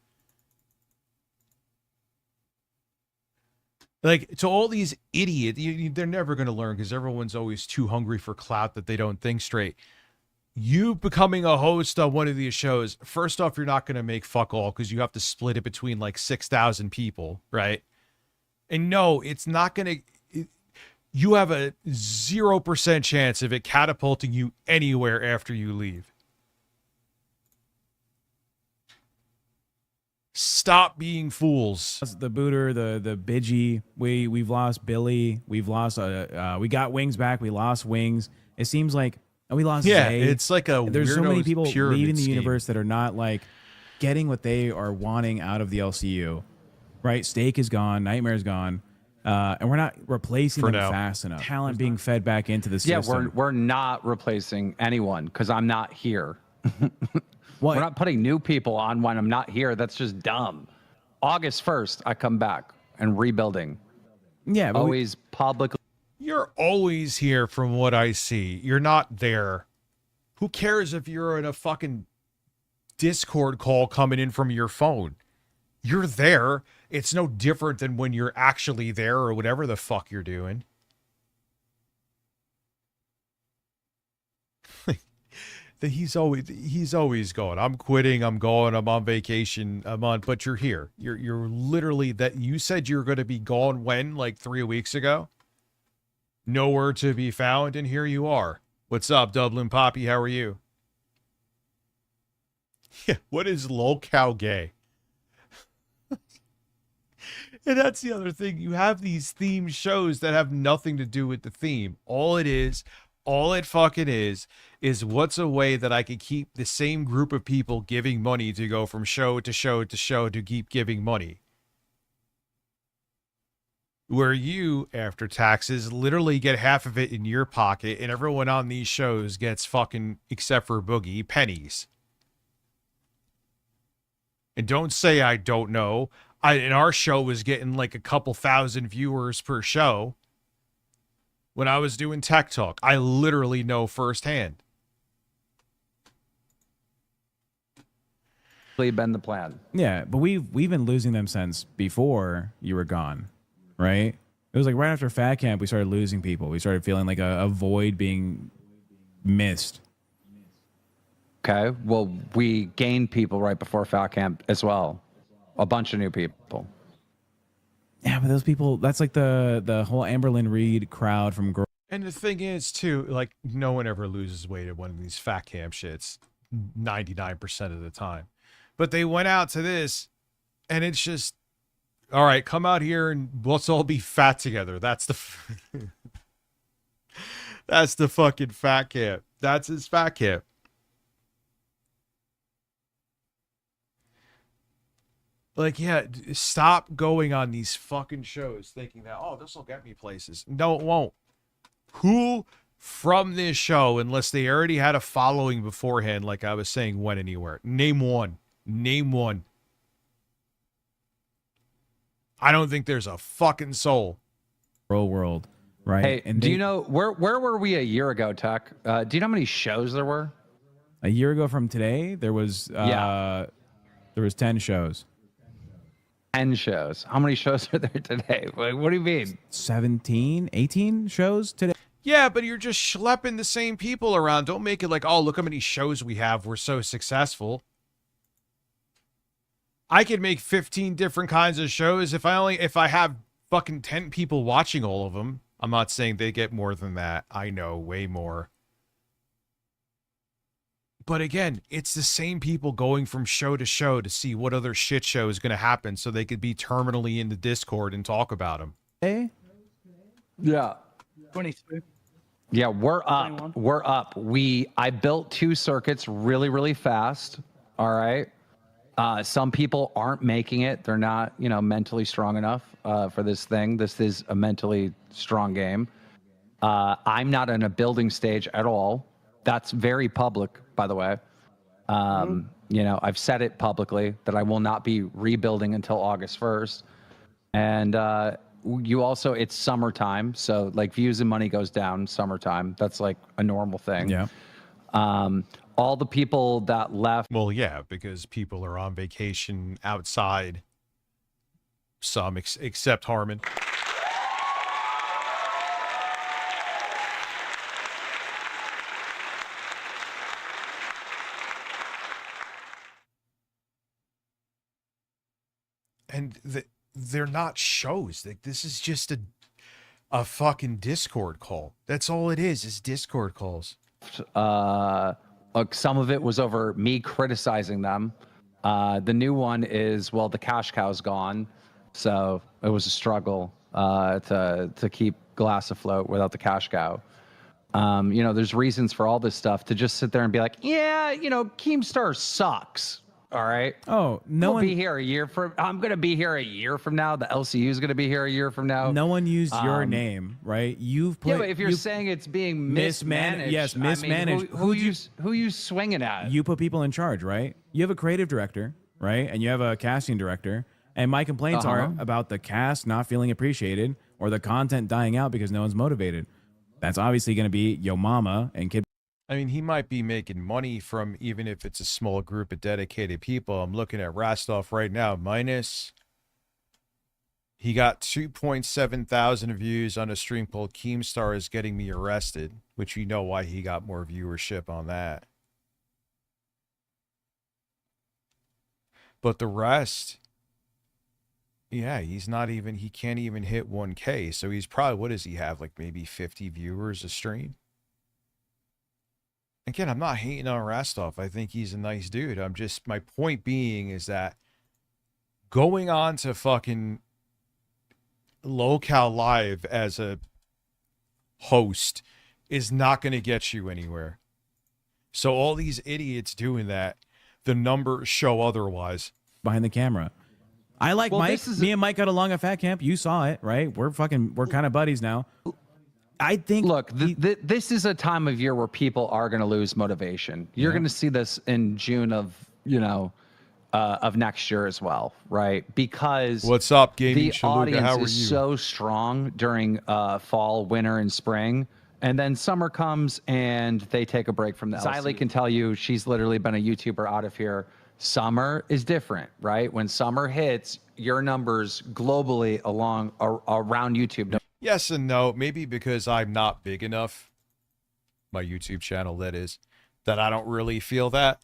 Like, to all these idiots, they're never going to learn because everyone's always too hungry for clout that they don't think straight. You becoming a host on one of these shows, first off, you're not going to make fuck all because you have to split it between like 6,000 people, right? And no, it's not going to... You have a 0% chance of it catapulting you anywhere after you leave. Stop being fools. The Booter, the Bidgey, we've lost Billy, we've lost we got Wings back, we lost Wings. It seems like we lost Zay. It's like there's so many people leaving the scheme. universe that are not like getting what they are wanting out of the LCU. Right? Steak is gone, Nightmare's gone. And we're not replacing them fast enough. Talent being fed back into the system. Yeah, we're not replacing anyone because I'm not here. What? We're not putting new people on when I'm not here. That's just dumb. August 1st, I come back and rebuilding. Yeah, but always publicly. You're always here from what I see. You're not there. Who cares if you're in a fucking Discord call coming in from your phone? You're there. It's no different than when you're actually there or whatever the fuck you're doing. He's always going. I'm quitting. I'm going. I'm on vacation. But you're here. You're literally that. You said you were going to be gone when, like 3 weeks ago. Nowhere to be found, and here you are. What's up, Dublin Poppy? How are you? Yeah. What is Locale Gay? And that's the other thing. You have these theme shows that have nothing to do with the theme. All it fucking is what's a way that I could keep the same group of people giving money to go from show to show to show to keep giving money. Where you, after taxes, literally get half of it in your pocket and everyone on these shows gets fucking, except for Boogie, pennies. And don't say I don't know. And our show was getting like a couple thousand viewers per show. When I was doing Tech Talk, I literally know firsthand. Been the plan. Yeah, but we've been losing them since before you were gone, right? It was like right after Fat Camp we started losing people. We started feeling like a void being missed. Okay, well, we gained people right before Fat Camp as well. A bunch of new people. Yeah, but those people, that's like the whole Amberlynn Reed crowd from Girl. And the thing is, too, like, no one ever loses weight at one of these Fat Camp shits 99% of the time. But they went out to this, and it's just, all right, come out here and let's all be fat together. That's the that's the fucking Fat Camp. That's his Fat Camp. Like, yeah, stop going on these fucking shows thinking that, oh, this will get me places. No, it won't. Who from this show, unless they already had a following beforehand, like I was saying, went anywhere? Name one. Name one. I don't think there's a fucking soul. World, right? Hey, and do you know where were we a year ago, Tech? Do you know how many shows there were? A year ago from today, there was 10 shows. 10 shows. How many shows are there today? Like, what do you mean? 17, 18 shows today. Yeah, but you're just schlepping the same people around. Don't make it like, oh, look how many shows we have. We're so successful. I could make 15 different kinds of shows if I have fucking 10 people watching all of them. I'm not saying they get more than that. I know, way more. But again, it's the same people going from show to show to see what other shit show is going to happen so they could be terminally in the Discord and talk about them. Hey? Yeah. 23. Yeah, we're up. 21. We're up. I built 2 circuits really, really fast. All right. Some people aren't making it. They're not, mentally strong enough for this thing. This is a mentally strong game. I'm not in a building stage at all. That's very public, by the way. I've said it publicly that I will not be rebuilding until August 1st. And it's summertime. So like views and money goes down summertime. That's like a normal thing. Yeah. All the people that left. Well, yeah, because people are on vacation outside. Some, except Harmon. And they're not shows. Like, this is just a fucking Discord call. That's all it is Discord calls. Some of it was over me criticizing them. The new one is, well, the cash cow's gone. So it was a struggle to keep Glass afloat without the cash cow. There's reasons for all this stuff to just sit there and be like, yeah, Keemstar sucks. All right. Oh, no one be here a year from. I'm gonna be here a year from now. The LCU is gonna be here a year from now. No one used your name, right? You've played. Yeah, but if you're saying it's being mismanaged, yes, mismanaged. who you swinging at? You put people in charge, right? You have a creative director, right? And you have a casting director. And my complaints are about the cast not feeling appreciated or the content dying out because no one's motivated. That's obviously going to be Yo Mama and Kid. I mean, he might be making money from, even if it's a small group of dedicated people. I'm looking at Rastov right now, he got 2.7 thousand views on a stream called Keemstar is Getting Me Arrested, which you know why he got more viewership on that. But the rest, yeah, he can't even hit 1K. So he's probably, what does he have? Like maybe 50 viewers a stream? Again, I'm not hating on Rastov. I think he's a nice dude. My point being is that going on to fucking Locale Live as a host is not going to get you anywhere. So all these idiots doing that, the numbers show otherwise. Behind the camera. I like Mike. Me and Mike got along at Fat Camp. You saw it, right? We're kind of buddies now. I think. Look, this is a time of year where people are going to lose motivation. You're going to see this in June of, of next year as well, right? Because what's up, Gaming the Chaluka? audience How are you? is so strong during fall, winter, and spring. And then summer comes and they take a break from the Xylee can tell you she's literally been a YouTuber out of here. Summer is different, right? When summer hits, your numbers globally around YouTube. Yes and no. Maybe because I'm not big enough, my YouTube channel that is, that I don't really feel that.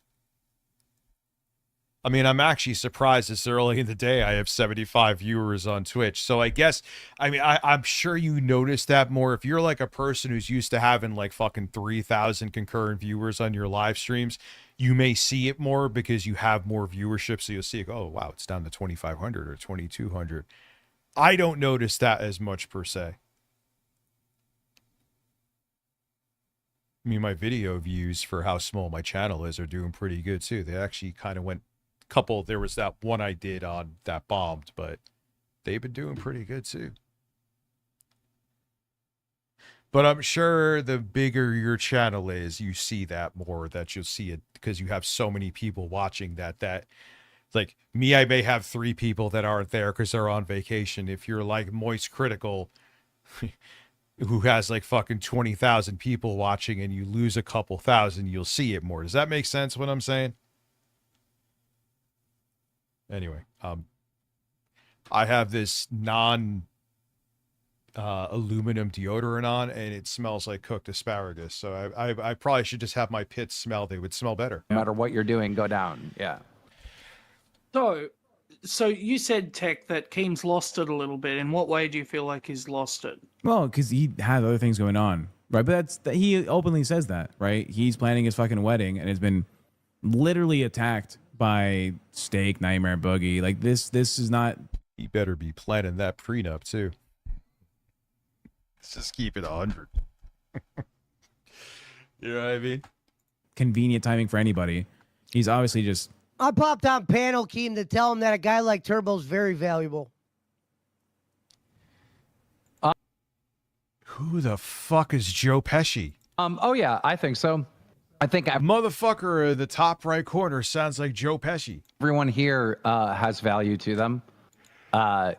I mean, I'm actually surprised this early in the day I have 75 viewers on Twitch. So I guess, I mean, I'm sure you notice that more. If you're like a person who's used to having like fucking 3,000 concurrent viewers on your live streams, you may see it more because you have more viewership. So you'll see, oh, wow, it's down to 2,500 or 2,200. I don't notice that as much per se. I mean, my video views for how small my channel is are doing pretty good too. They actually kind of went couple. There was that one I did on that bombed, but they've been doing pretty good too. But I'm sure the bigger your channel is, you see that more, that you'll see it because you have so many people watching that like me, I may have 3 people that aren't there because they're on vacation. If you're like Moist Critical, who has like fucking 20,000 people watching and you lose a couple thousand, you'll see it more. Does that make sense what I'm saying? Anyway, I have this aluminum deodorant on, and it smells like cooked asparagus. So I probably should just have my pits smell. They would smell better. No matter what you're doing, go down. Yeah. So you said, Tech, that Keem's lost it a little bit. In what way do you feel like he's lost it? Well, because he has other things going on, right? But he openly says that, right? He's planning his fucking wedding and has been literally attacked by Steak, Nightmare, Boogie. Like this is not. He better be planning that prenup too. Let's just keep it 100. You know what I mean? Convenient timing for anybody. He's obviously just. I popped on panel, Keem, to tell him that a guy like Turbo's very valuable. Who the fuck is Joe Pesci? Oh yeah, I think so. I think motherfucker, the top right corner sounds like Joe Pesci. Everyone here has value to them.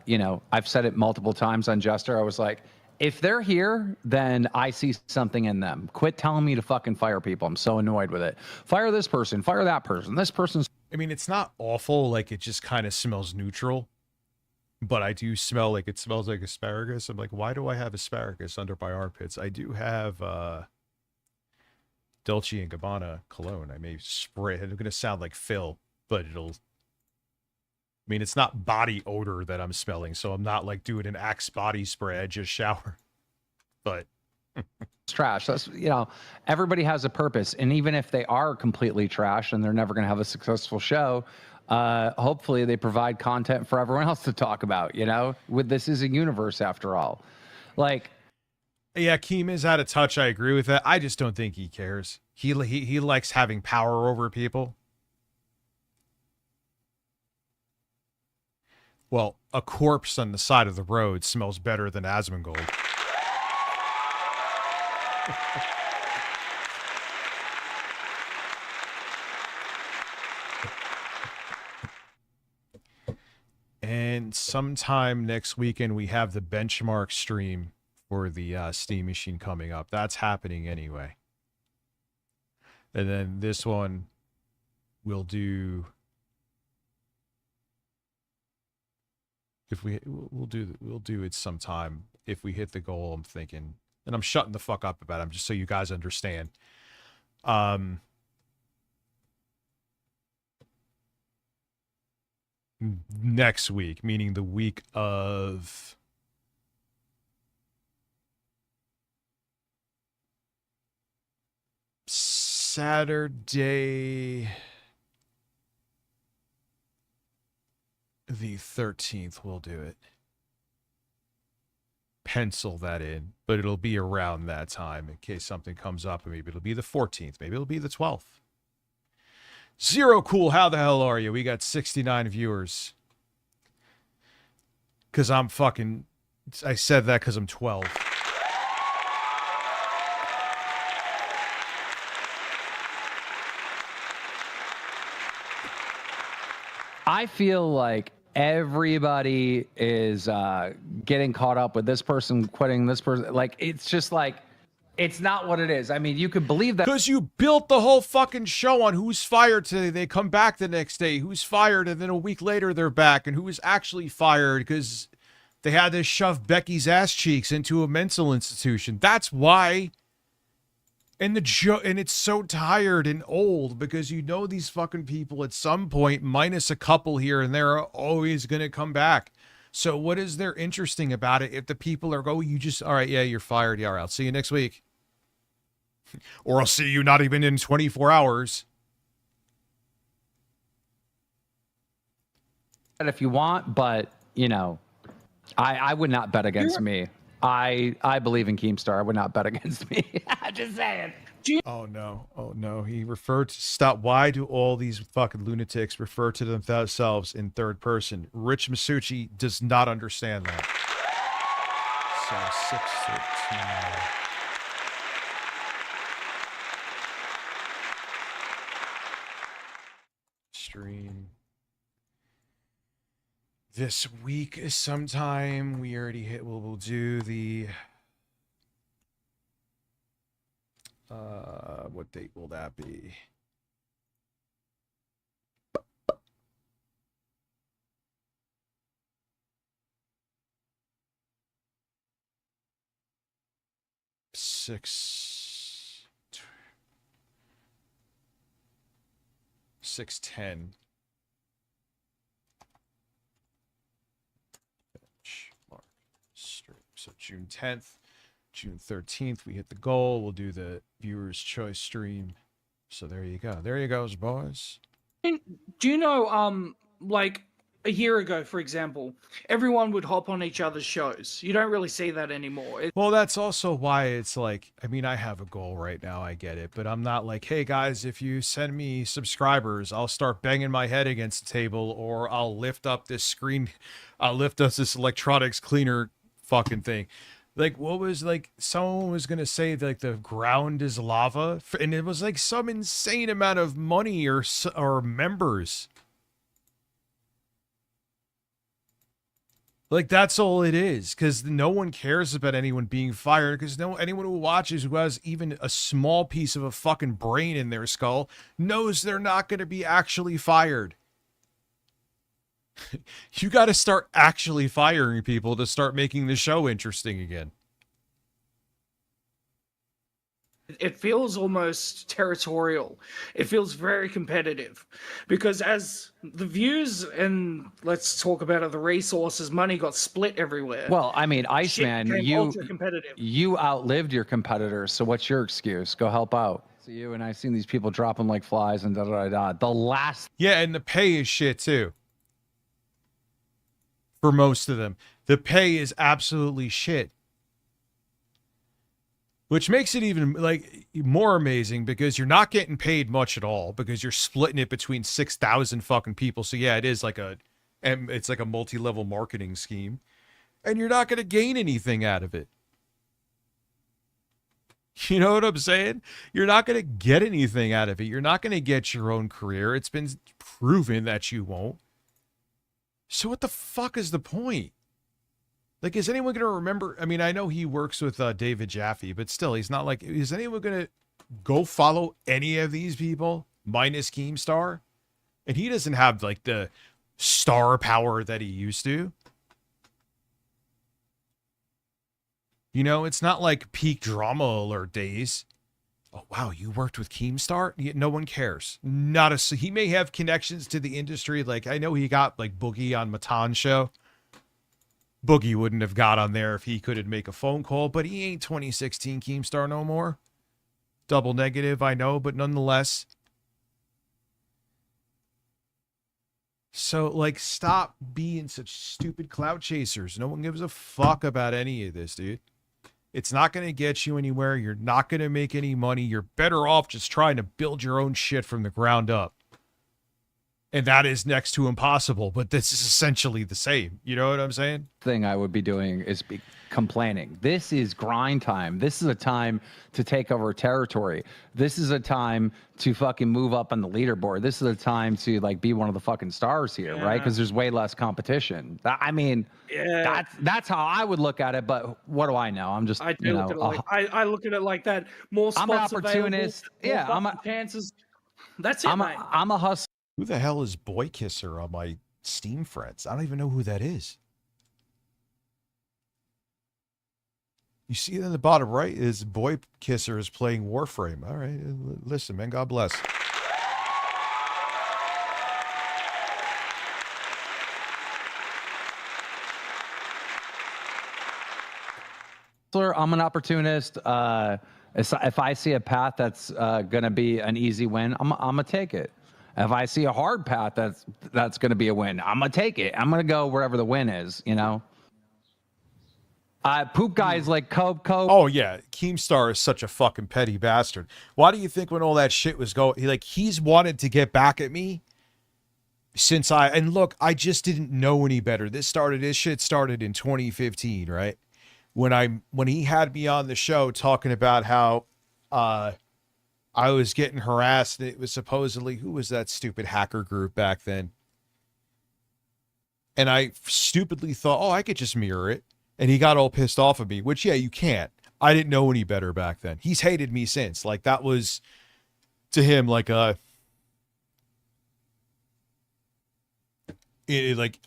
You know, I've said it multiple times on Jester. I was like, if they're here, then I see something in them. Quit telling me to fucking fire people. I'm so annoyed with it. Fire this person, fire that person. This person's. I mean, it's not awful. Like, it just kind of smells neutral. But I do smell like it smells like asparagus. I'm like, why do I have asparagus under my armpits? I do have Dolce & Gabbana cologne. I may spray it. It's going to sound like Phil, but it'll... I mean, it's not body odor that I'm smelling, so I'm not like doing an Axe body spray. I just shower. But... It's trash. That's, you know, everybody has a purpose. And even if they are completely trash and they're never going to have a successful show, hopefully they provide content for everyone else to talk about, you know? This is a universe after all. Like... Yeah, Keem is out of touch. I agree with that. I just don't think he cares. He likes having power over people. Well, a corpse on the side of the road smells better than Asmongold. And sometime next weekend, we have the benchmark stream for the Steam Machine coming up. That's happening anyway. And then this one we'll do... We'll do it sometime if we hit the goal. I'm thinking, and I'm shutting the fuck up about them just so you guys understand. Next week, meaning the week of Saturday the 13th, we'll do it. Pencil that in, but it'll be around that time in case something comes up. Maybe it'll be the 14th. Maybe it'll be the 12th. Zero Cool, how the hell are you? We got 69 viewers. Because I'm fucking... I said that because I'm 12. I feel like everybody is getting caught up with this person quitting, this person. Like, it's just like, it's not what it is. I mean, you could believe that. Because you built the whole fucking show on who's fired today. They come back the next day. Who's fired, and then a week later they're back. And who was actually fired because they had to shove Becky's ass cheeks into a mental institution. That's why. And and it's so tired and old because you know these fucking people at some point, minus a couple here and there, are always going to come back. So what is there interesting about it if the people are you just, all right, yeah, you're fired. Yeah, all right, I'll see you next week. Or I'll see you not even in 24 hours. If you want, but, you know, I would not bet against me. I believe in Keemstar. I would not bet against me. Just saying. Oh no. Oh no. He referred to stop. Why do all these fucking lunatics refer to themselves in third person? Rich Masucci does not understand that. So 613. Stream. This week is sometime. We already hit. We'll do the. What date will that be? Six 6/10. Mark stream. So June 10th, June 13th, we hit the goal. We'll do the viewer's choice stream. So there you go. There you goes, boys. Do you know, like a year ago, for example, everyone would hop on each other's shows. You don't really see that anymore. Well, that's also why it's like, I mean, I have a goal right now. I get it. But I'm not like, hey, guys, if you send me subscribers, I'll start banging my head against the table, or I'll lift up this screen. I'll lift up this electronics cleaner fucking thing. Like, what was, like, someone was going to say, like, the ground is lava, and it was, like, some insane amount of money or members. Like, that's all it is, because no one cares about anyone being fired, because anyone who watches who has even a small piece of a fucking brain in their skull knows they're not going to be actually fired. You got to start actually firing people to start making the show interesting again. It feels almost territorial. It feels very competitive because as the views and let's talk about it, the resources, money got split everywhere. Well, I mean, Iceman, ultra-competitive. you outlived your competitors. So what's your excuse? Go help out. See you, and I've seen these people drop them like flies and da-da-da-da. The last... Yeah, and the pay is shit too. For most of them. The pay is absolutely shit. Which makes it even like more amazing because you're not getting paid much at all because you're splitting it between 6,000 fucking people. So yeah, it's like a multi-level marketing scheme, and you're not going to gain anything out of it. You know what I'm saying? You're not going to get anything out of it. You're not going to get your own career. It's been proven that you won't. So what the fuck is the point? Like, is anyone going to remember? I mean, I know he works with David Jaffe, but still, he's not like, is anyone going to go follow any of these people minus Keemstar? And he doesn't have like the star power that he used to. You know, it's not like peak drama alert days. Oh, wow, you worked with Keemstar? No one cares. He may have connections to the industry. Like, I know he got like Boogie on Matan's show. Boogie wouldn't have got on there if he couldn't make a phone call, but he ain't 2016 Keemstar no more. Double negative, I know, but nonetheless. So, like, stop being such stupid clout chasers. No one gives a fuck about any of this, dude. It's not going to get you anywhere. You're not going to make any money. You're better off just trying to build your own shit from the ground up. And that is next to impossible, but this is essentially the same. You know what I'm saying? Thing I would be doing is be complaining. This is grind time. This is a time to take over territory. This is a time to fucking move up on the leaderboard. This is a time to like be one of the fucking stars here, right? Because there's way less competition. I mean, that's how I would look at it. But what do I know? I'm just, I do look at it like I look at it like that. More spots I'm an opportunist. Available, Yeah, I'm a chances. That's it, mate. I'm a hustler. Who the hell is Boy Kisser on my Steam friends? I don't even know who that is. You see it in the bottom right is Boy Kisser is playing Warframe. All right, listen, man, God bless. I'm an opportunist. If I see a path that's going to be an easy win, I'm gonna take it. If I see a hard path that's going to be a win, I'm gonna take it. I'm gonna go wherever the win is. You know. Poop guys like Cope. Oh yeah, Keemstar is such a fucking petty bastard. Why do you think when all that shit was going, he's wanted to get back at me since and look, I just didn't know any better. This shit started in 2015, right? When he had me on the show talking about how I was getting harassed, and it was supposedly, who was that stupid hacker group back then? And I stupidly thought, oh, I could just mirror it. And he got all pissed off at me, which, yeah, you can't. I didn't know any better back then. He's hated me since. Like, that was, to him, like a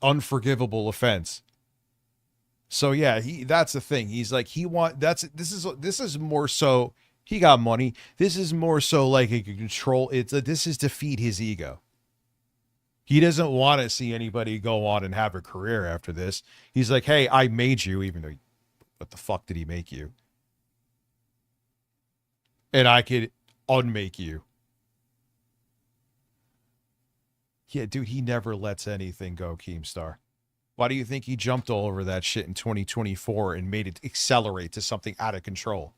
unforgivable offense. So, yeah, that's the thing. He's like, this is more so, he got money. This is more so like a control. This is to feed his ego. He doesn't want to see anybody go on and have a career after this. He's like, hey, I made you, even though, what the fuck did he make you? And I could unmake you. Yeah, dude, he never lets anything go, Keemstar. Why do you think he jumped all over that shit in 2024 and made it accelerate to something out of control?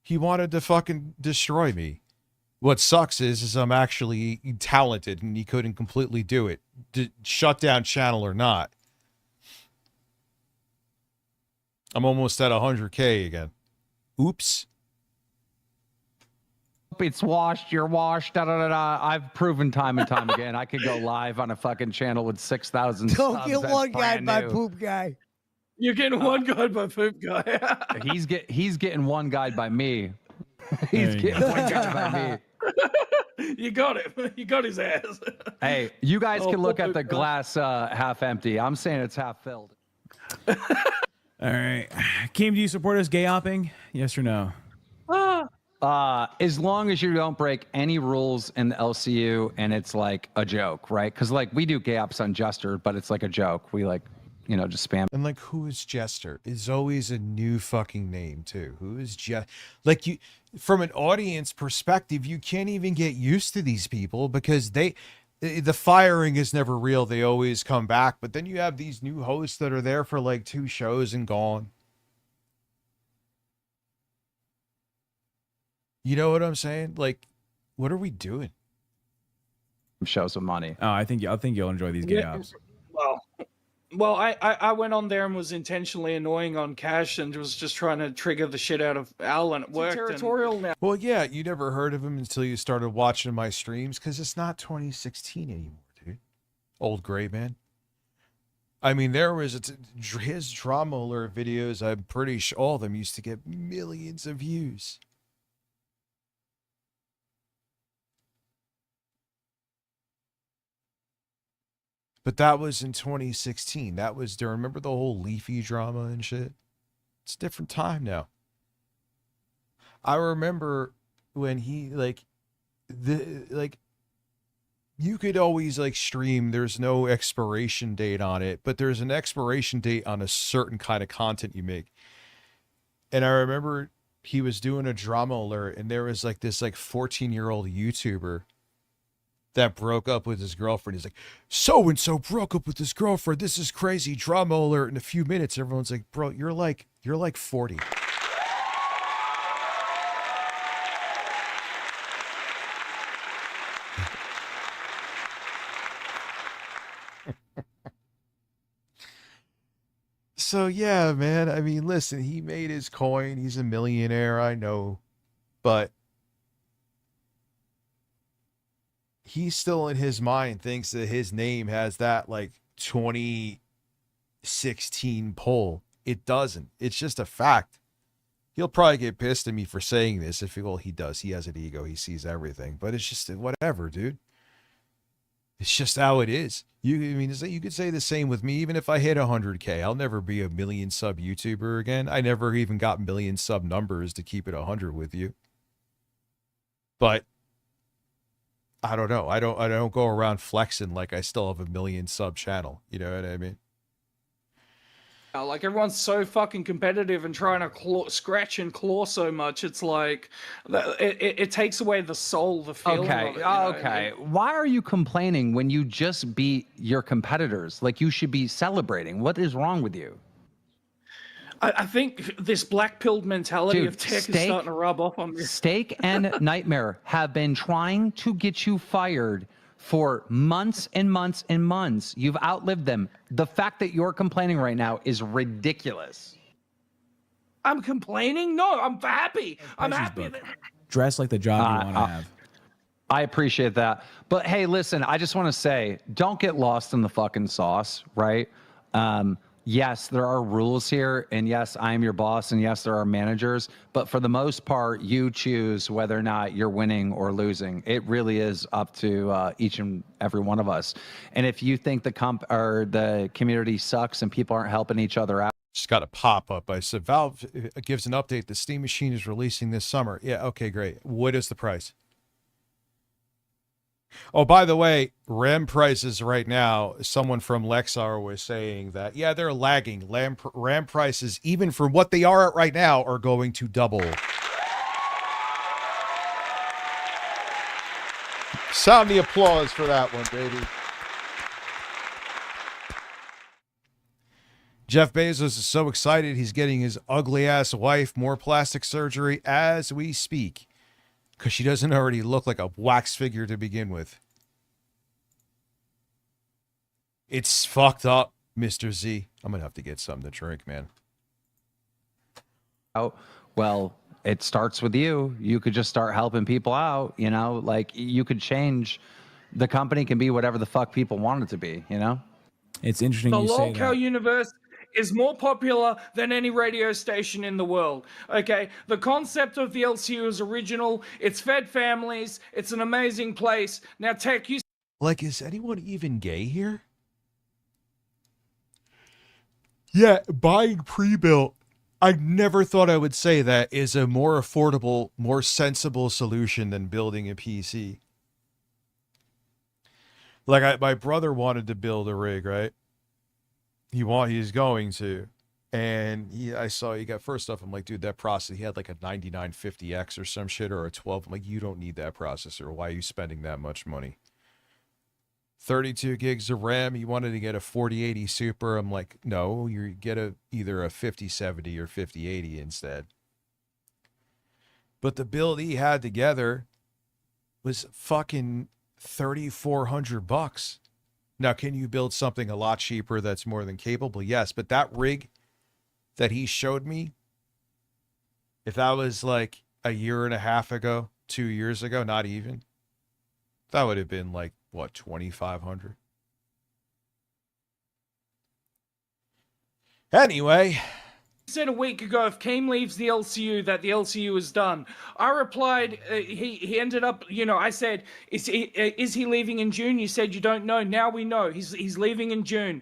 He wanted to fucking destroy me. What sucks is I'm actually talented and he couldn't completely do it. Shut down channel or not. I'm almost at 100K again. Oops. It's washed, you're washed, da da da da. I've proven time and time again I could go live on a fucking channel with 6,000 subs. Don't get one guy by Poop Guy. You're getting one guy by Poop Guy. he's getting one guy by me. He's getting one guy by me. You got him. You got his ass. Hey, you guys can look at the glass half empty. I'm saying it's half filled. All right. Keem, do you support us gay hopping? Yes or no? As long as you don't break any rules in the LCU and it's like a joke, right? Because like we do gay ops on Jester, but it's like a joke. We like, just spam. And like, who is Jester? It's always a new fucking name too. Who is Jester? Like you, from an audience perspective, you can't even get used to these people because the firing is never real. They always come back. But then you have these new hosts that are there for like 2 shows and gone. You know what I'm saying? Like, what are we doing? Show some money. Oh, I think you'll enjoy these gay ops. Well, I went on there and was intentionally annoying on Cash and was just trying to trigger the shit out of Al, and it worked. Territorial now. Well, yeah, you never heard of him until you started watching my streams because it's not 2016 anymore, dude. Old gray man. I mean, there was his drama alert videos. I'm pretty sure all of them used to get millions of views. But that was in 2016. That was during, remember the whole Leafy drama and shit? It's a different time now. I remember when he, you could always, stream, there's no expiration date on it, but there's an expiration date on a certain kind of content you make. And I remember he was doing a drama alert, and there was, this 14-year-old YouTuber that broke up with his girlfriend. He's like, so-and-so broke up with his girlfriend. This is crazy. Drama alert. In a few minutes, everyone's like, bro, you're like 40. So yeah, man. I mean, listen, he made his coin. He's a millionaire, I know, but he still in his mind thinks that his name has that like 2016 pull. It doesn't. It's just a fact. He'll probably get pissed at me for saying this. Well, he does. He has an ego. He sees everything. But it's just whatever, dude. It's just how it is. You could say the same with me. Even if I hit 100K, I'll never be a million sub YouTuber again. I never even got million sub numbers to keep it 100 with you. But I don't know. I don't go around flexing like I still have a million sub channel. You know what I mean? Like, everyone's so fucking competitive and trying to scratch and claw so much. It's like, it takes away the soul, the feeling of it. Okay. Why are you complaining when you just beat your competitors? Like, you should be celebrating. What is wrong with you? I think this black-pilled mentality of tech is starting to rub off on me. Steak and Nightmare have been trying to get you fired for months and months and months. You've outlived them. The fact that you're complaining right now is ridiculous. I'm complaining? No, I'm happy. I'm happy. Dress like the job you want to have. I appreciate that. But hey, listen, I just want to say, don't get lost in the fucking sauce, right? Yes, there are rules here, and yes, I am your boss, and yes, there are managers, but for the most part, you choose whether or not you're winning or losing. It really is up to each and every one of us. And if you think the community sucks and people aren't helping each other out, just got a pop-up. I said, Valve gives an update. The Steam Machine is releasing this summer. Yeah, okay, great. What is the price? Oh, by the way, RAM prices right now, someone from Lexar was saying that, yeah, they're lagging. RAM prices, even for what they are at right now, are going to double. Sound the applause for that one, baby. Jeff Bezos is so excited he's getting his ugly-ass wife more plastic surgery as we speak, because she doesn't already look like a wax figure to begin with. It's fucked up, Mr. Z. I'm going to have to get something to drink, man. Well, it starts with you. You could just start helping people out, you know? Like, you could change. The company can be whatever the fuck people want it to be, you know? It's interesting the you say that. The LOLcow universe is more popular than any radio station in the world. Okay, the concept of the LCU is original. It's fed families. It's an amazing place. Now, Tech, you... Like, is anyone even gay here? Yeah, buying pre-built, I never thought I would say that, is a more affordable, more sensible solution than building a PC. Like, my brother wanted to build a rig, right? He's going to. And I saw he got, first off, I'm like, dude, that processor, he had like a 9950X or some shit, or a 12. I'm like, you don't need that processor. Why are you spending that much money? 32 gigs of RAM. He wanted to get a 4080 Super. I'm like, no, you get either a 5070 or 5080 instead. But the build he had together was fucking $3,400. Now, can you build something a lot cheaper that's more than capable? Yes, but that rig that he showed me, if that was like a year and a half ago, 2 years ago, not even, that would have been like, what, 2,500? Anyway. Said a week ago, if Keem leaves the LCU, that the LCU is done. I replied, he ended up, you know, I said, is he leaving in June? You said you don't know. Now we know. He's leaving in June.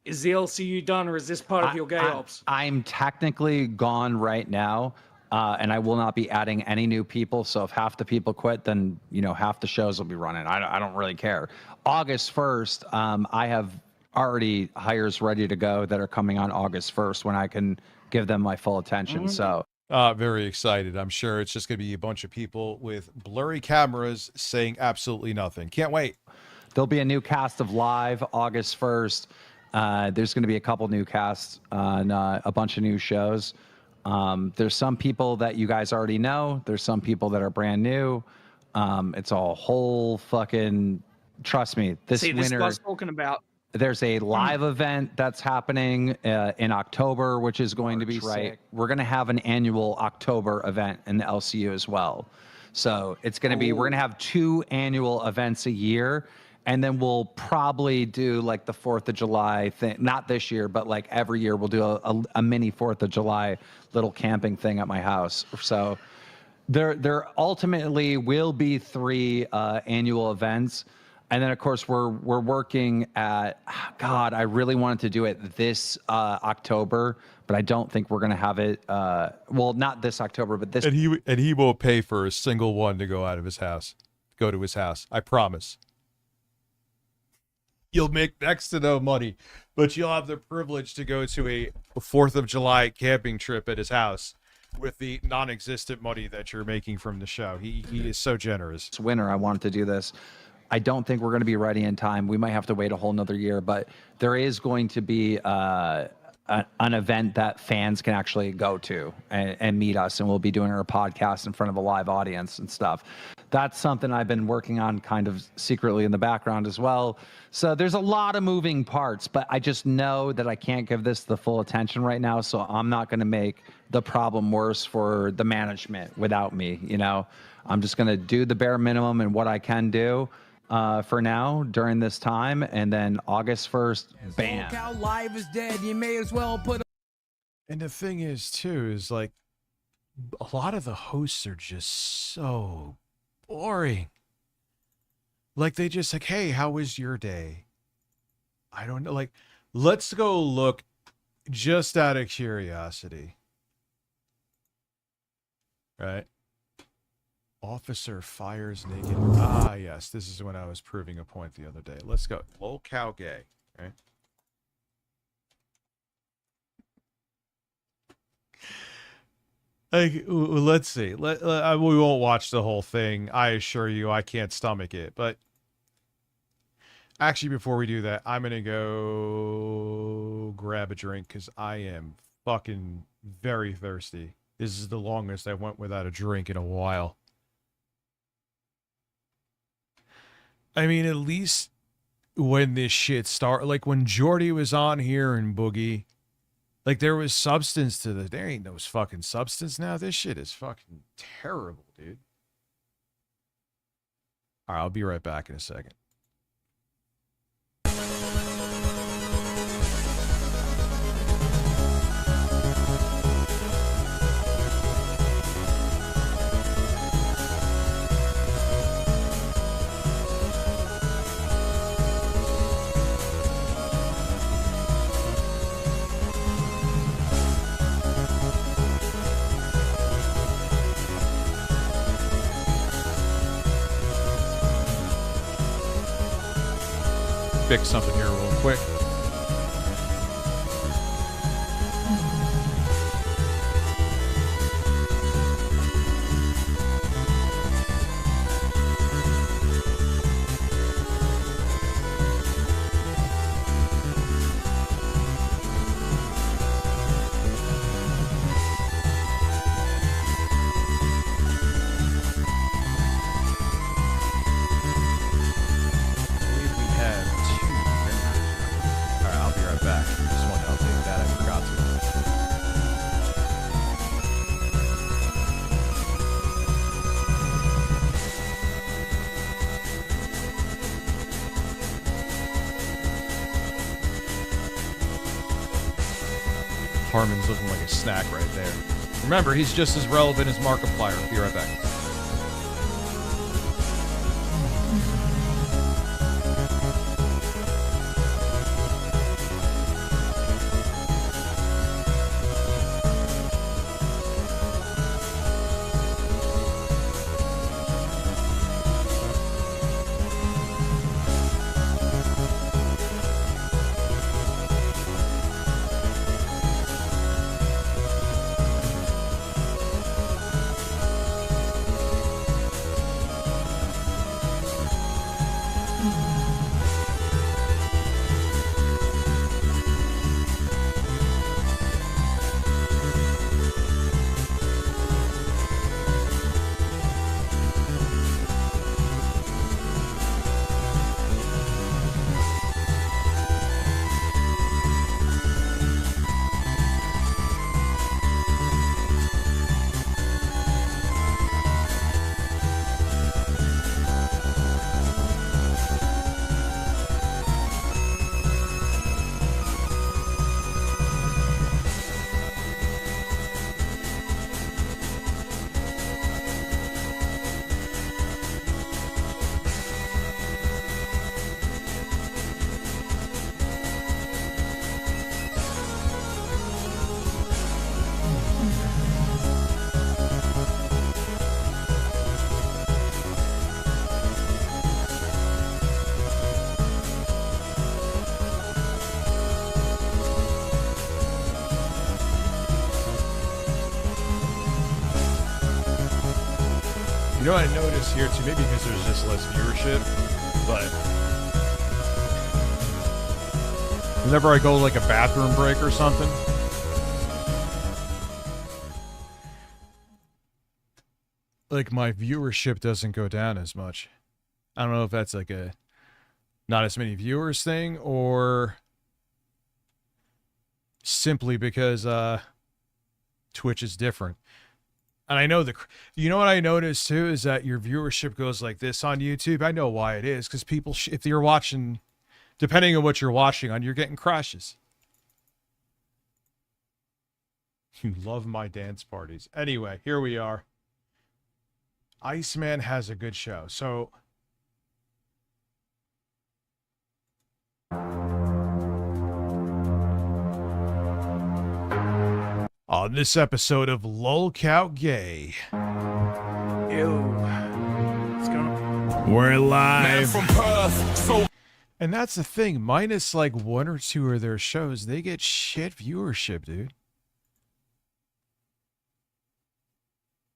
Is the LCU done, or is this part of your gay ops? I'm technically gone right now, and I will not be adding any new people. So if half the people quit, then, you know, half the shows will be running. I don't really care. August 1st, I have already hires ready to go that are coming on August 1st when I can give them my full attention. So very excited. I'm sure it's just going to be a bunch of people with blurry cameras saying absolutely nothing. Can't wait. There'll be a new cast of Live August 1st. There's going to be a couple new casts on a bunch of new shows. There's some people that you guys already know. There's some people that are brand new. It's a whole fucking, trust me, this winter. This is what I was talking about. There's a live event that's happening in October, which is going to be right. We're going to have an annual October event in the LCU as well. So it's going to be, we're going to have 2 annual events a year. And then we'll probably do like the 4th of July thing. Not this year, but like every year we'll do a mini 4th of July little camping thing at my house. So there ultimately will be 3 annual events. And then, of course, we're working at, God, I really wanted to do it this October, but I don't think we're going to have it. Well, not this October, but this. And he won't pay for a single one to go to his house. I promise. You'll make next to no money, but you'll have the privilege to go to a 4th of July camping trip at his house with the non-existent money that you're making from the show. He is so generous. This winter, I wanted to do this. I don't think we're going to be ready in time. We might have to wait a whole nother year, but there is going to be an event that fans can actually go to and meet us, and we'll be doing our podcast in front of a live audience and stuff. That's something I've been working on kind of secretly in the background as well. So there's a lot of moving parts, but I just know that I can't give this the full attention right now, so I'm not going to make the problem worse for the management without me, you know? I'm just going to do the bare minimum and what I can do for now during this time, and then August 1st, bam. How live is dead. You may as well put. And the thing is, too, is like a lot of the hosts are just so boring. Like they just like, hey, how was your day? I don't know. Like, let's go look just out of curiosity. Right? Officer fires naked. Ah, yes. This is when I was proving a point the other day. Let's go. Lol gay. Right? Like, let's see. We won't watch the whole thing. I assure you, I can't stomach it. But actually, before we do that, I'm gonna go grab a drink because I am fucking very thirsty. This is the longest I went without a drink in a while. I mean, at least when this shit started, like when Jordy was on here and Boogie, like there was substance to this. There ain't no fucking substance now. This shit is fucking terrible, dude. All right, I'll be right back in a second. Fix something here real quick. Harmon's looking like a snack right there. Remember, he's just as relevant as Markiplier. Be right back. know what I noticed here too, maybe because there's just less viewership, but whenever I go like a bathroom break or something, like my viewership doesn't go down as much. I don't know if that's like a not as many viewers thing or simply because Twitch is different. And I know you know what I noticed too is that your viewership goes like this on YouTube. I know why it is, because people, if you're watching, depending on what you're watching on, you're getting crashes. You love my dance parties. Anyway, here we are. Iceman has a good show. So on this episode of Lolcout Gay. Ew. What's going on? We're live. And that's the thing. Minus like one or two of their shows, they get shit viewership, dude.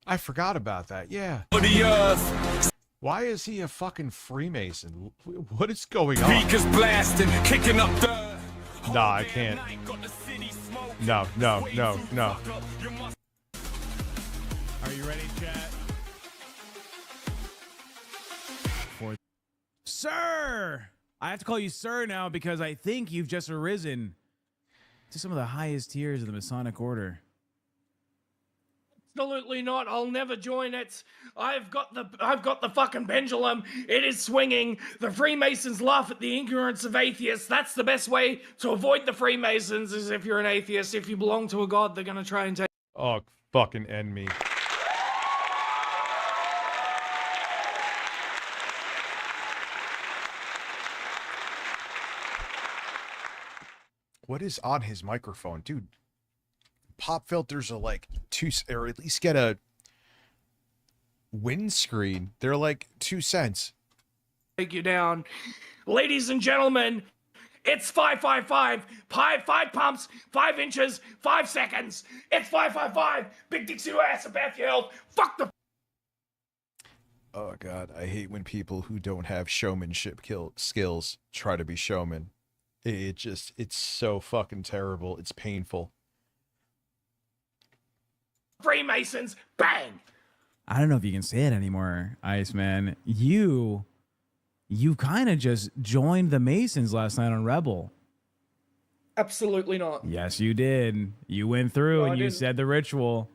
I forgot about that. Yeah. Why is he a fucking Freemason? What is going on? Speakers blasting, kicking up the... Nah, I can't. No. Are you ready, chat? Sir! I have to call you sir now because I think you've just arisen to some of the highest tiers of the Masonic Order. Absolutely not. I'll never join it. I've got the fucking pendulum. It is swinging. The Freemasons laugh at the ignorance of atheists. That's the best way to avoid the Freemasons, is if you're an atheist. If you belong to a god, they're gonna try and take... Oh, fucking end me. What is on his microphone? Dude, pop filters are like or at least get a windscreen. They're like 2 cents. Take you down. Ladies and gentlemen, it's 555. 5 pumps, 5 inches, 5 seconds. It's 555. Big Dixie ass of Beth Hill. Fuck the... Oh, God. I hate when people who don't have showmanship skills try to be showmen. It's so fucking terrible. It's painful. Freemasons, bang! I don't know if you can say it anymore, Iceman. You kind of just joined the Masons last night on Rebel. Absolutely not. Yes, you did. You went through and you said the ritual.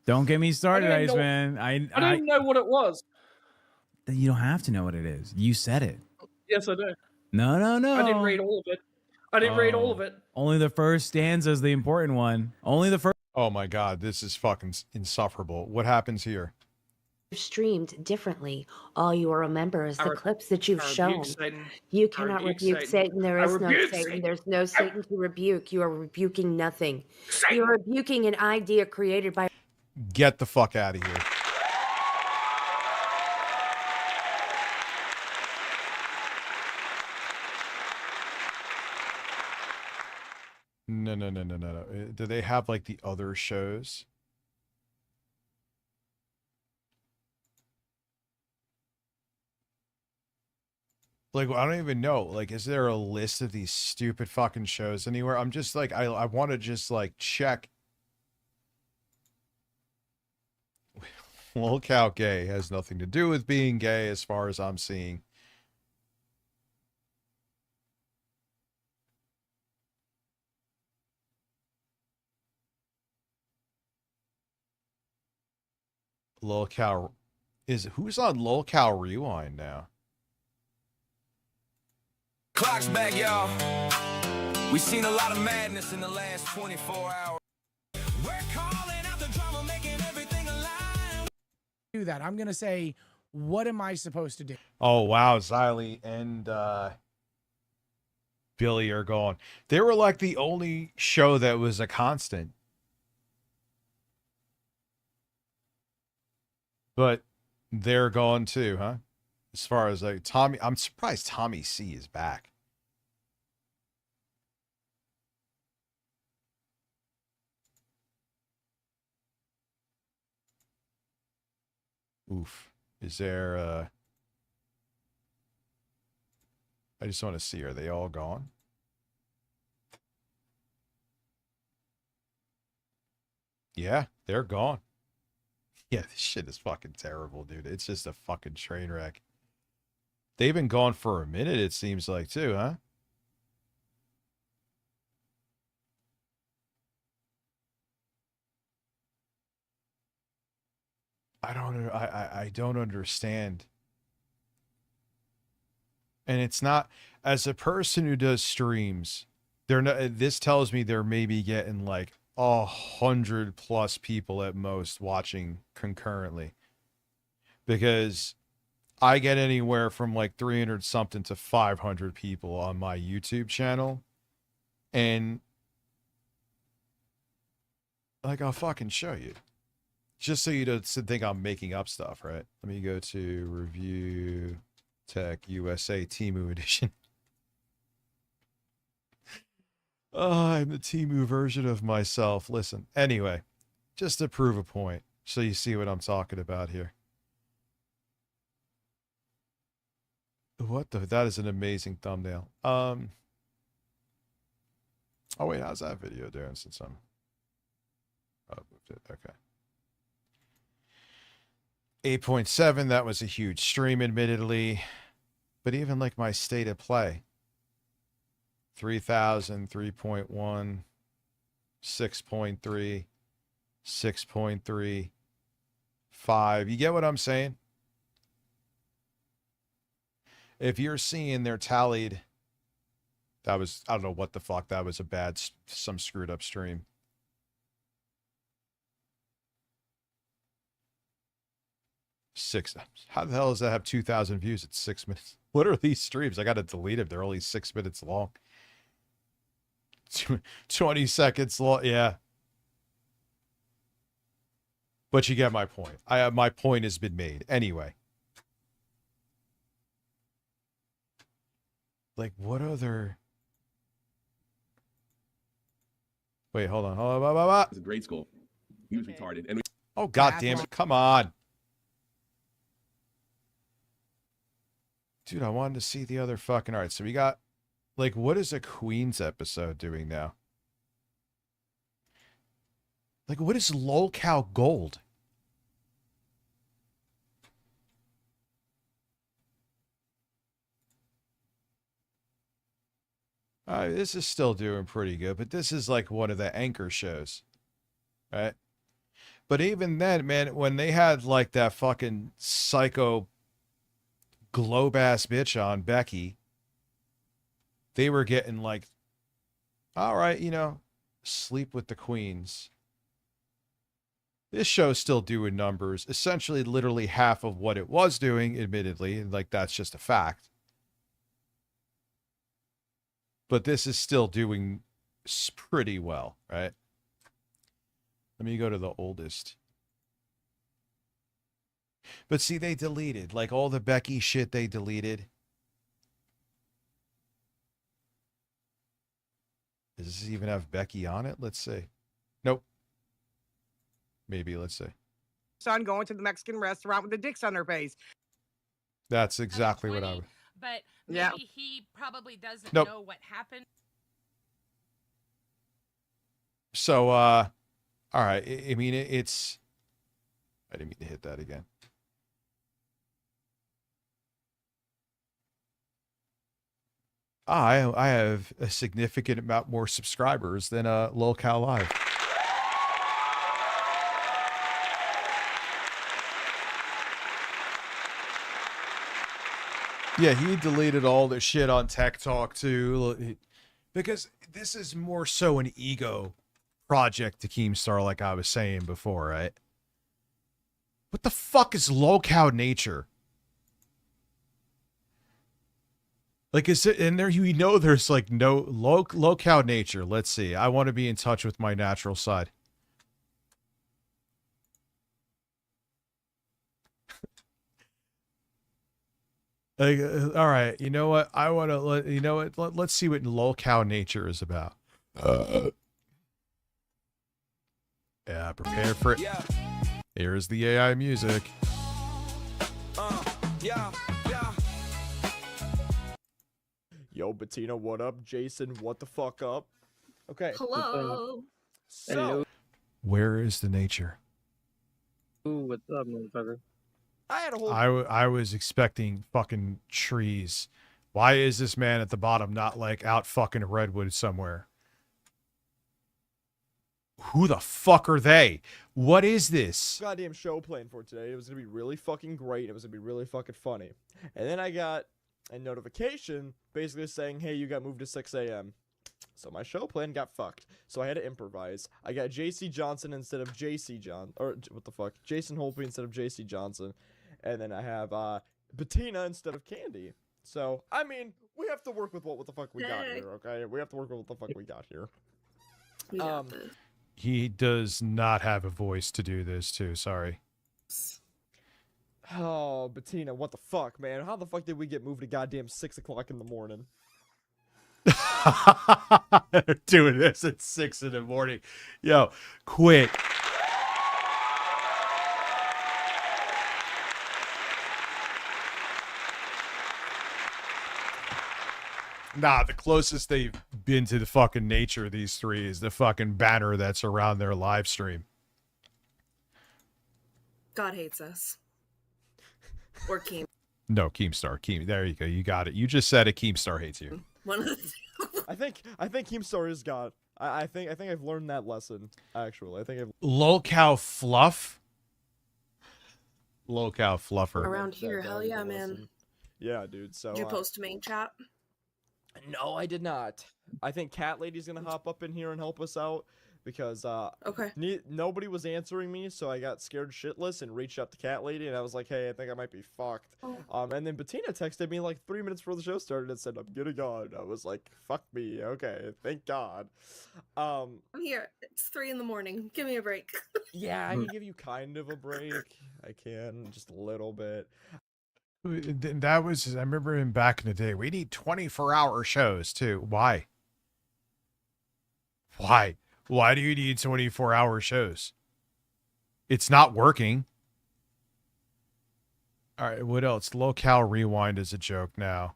Don't get me started, Iceman. I didn't know what it was. You don't have to know what it is. You said it. Yes, I do. No. I didn't read all of it. Only the first stanza is the important one. Only the first. Oh my God, this is fucking insufferable. What happens here? Streamed differently. All you will remember is the clips that you've shown. Satan. You cannot rebuke Satan. There is no Satan. There's no Satan to rebuke. You are rebuking nothing. You are rebuking an idea created by... Get the fuck out of here. No. Do they have like the other shows? Like, I don't even know. Like, is there a list of these stupid fucking shows anywhere? I'm just like, I want to just like check. Lolcout Gay has nothing to do with being gay as far as I'm seeing. Lolcout who's on Lolcout Rewind now? Clock's back, y'all. We've seen a lot of madness in the last 24 hours. We're calling out the drama, making everything alive. Do that. I'm gonna say, what am I supposed to do? Oh wow, Xylee and Billy are gone. They were like the only show that was a constant. But they're gone too, huh? As far as like Tommy, I'm surprised Tommy C is back. Oof. Is there, I just want to see, are they all gone? Yeah, they're gone. Yeah, this shit is fucking terrible, dude. It's just a fucking train wreck. They've been gone for a minute, it seems like, too, huh? I don't understand. And it's not, as a person who does streams, they're not, this tells me they're maybe getting like 100+ people at most watching concurrently, because I get anywhere from like 300 something to 500 people on my YouTube channel. And like, I'll fucking show you, just so you don't think I'm making up stuff, right? Let me go to Review Tech USA Temu Edition. Oh, I'm the Temu version of myself. Listen, anyway, just to prove a point, so you see what I'm talking about here. What the? That is an amazing thumbnail. Oh wait, how's that video doing since I'm... Oh, moved it. Okay. 8.7, that was a huge stream, admittedly. But even like my state of play, 3,000, 3.1, 6.3, 6.3, 5. You get what I'm saying? If you're seeing they're tallied, that was, I don't know what the fuck, that was a bad, some screwed up stream. How the hell does that have 2,000 views at 6 minutes? What are these streams? I got to delete them. They're only 6 minutes long. 20 seconds long. Yeah. But you get my point. My point has been made. Anyway. Like, what other... Wait, hold on. Hold on. It's a grade school. He was retarded. And oh, God damn it. Come on. Dude, I wanted to see the other fucking... All right, so we got... Like, what is a Queens episode doing now? Like, what is Lolcow Gold? This is still doing pretty good, but this is like one of the anchor shows, right? But even then, man, when they had like that fucking psycho globe ass bitch on, Becky, they were getting like, all right, you know, sleep with the queens. This show's still doing numbers, essentially literally half of what it was doing, admittedly, and like that's just a fact. But this is still doing pretty well, right? Let me go to the oldest. But see, they deleted, like all the Becky shit they deleted. Does this even have Becky on it? Let's see. Nope. Maybe, let's see. Son going to the Mexican restaurant with the dicks on her face. That's exactly what I would... But maybe he probably doesn't Nope. know what happened. So, all right. I mean, it's... I didn't mean to hit that again. I have a significant amount more subscribers than Lolcow Live. Yeah, he deleted all the shit on Tech Talk too, because this is more so an ego project to Keemstar, like I was saying before, right? What the fuck is Lolcow Nature? Like, is it in there? You know, there's like no Lolcow Nature. Let's see. I want to be in touch with my natural side. Like, all right, you know what? I want to you know what? Let's see what Lolcow Nature is about. Yeah, prepare for it. Here's the AI music. Yeah, yeah. Yo, Bettina, what up? Jason, what the fuck up? Okay. Hello. So, Where is the nature? Ooh, what's up, motherfucker? I had a whole. I was expecting fucking trees. Why is this man at the bottom not like out fucking a redwood somewhere? Who the fuck are they? What is this? Goddamn show planned for today. It was gonna be really fucking great. It was gonna be really fucking funny. And then I got a notification basically saying, hey, you got moved to 6 a.m. So my show plan got fucked. So I had to improvise. I got JC Johnson instead of JC John, or what the fuck? Jason Holtby instead of JC Johnson. And then I have Bettina instead of Candy. So, I mean, we have to work with what the fuck we got here, okay? We have to work with what the fuck we got here. We got this. He does not have a voice to do this too, sorry. Oh, Bettina, what the fuck, man? How the fuck did we get moved to goddamn 6 o'clock in the morning? They're doing this at 6 in the morning. Yo, quit. Nah, the closest they've been to the fucking nature of these three is the fucking banner that's around their live stream. God hates us. Or Keem. No, Keemstar. There you go. You got it. You just said it. Keemstar hates you. One of the two. I think Keemstar is God. I think I've learned that lesson, actually. I think I've Lolcow Fluff? Lolcow Fluffer. Around here, hell yeah, man. Yeah, dude. So Did you post to main chat? No, I did not. I think Cat Lady's gonna hop up in here and help us out because okay. Nobody was answering me, so I got scared shitless and reached out to Cat Lady and I was like, hey, I think I might be fucked. And then Bettina texted me like 3 minutes before the show started and said, I'm getting on. I was like, fuck me, okay, thank God. I'm here. It's 3 in the morning. Give me a break. Yeah, I can give you kind of a break. I can, just a little bit. That was, I remember him back in the day. We need 24-hour shows too. Why? Why? Why do you need 24-hour shows? It's not working. All right, what else? Locale Rewind is a joke now.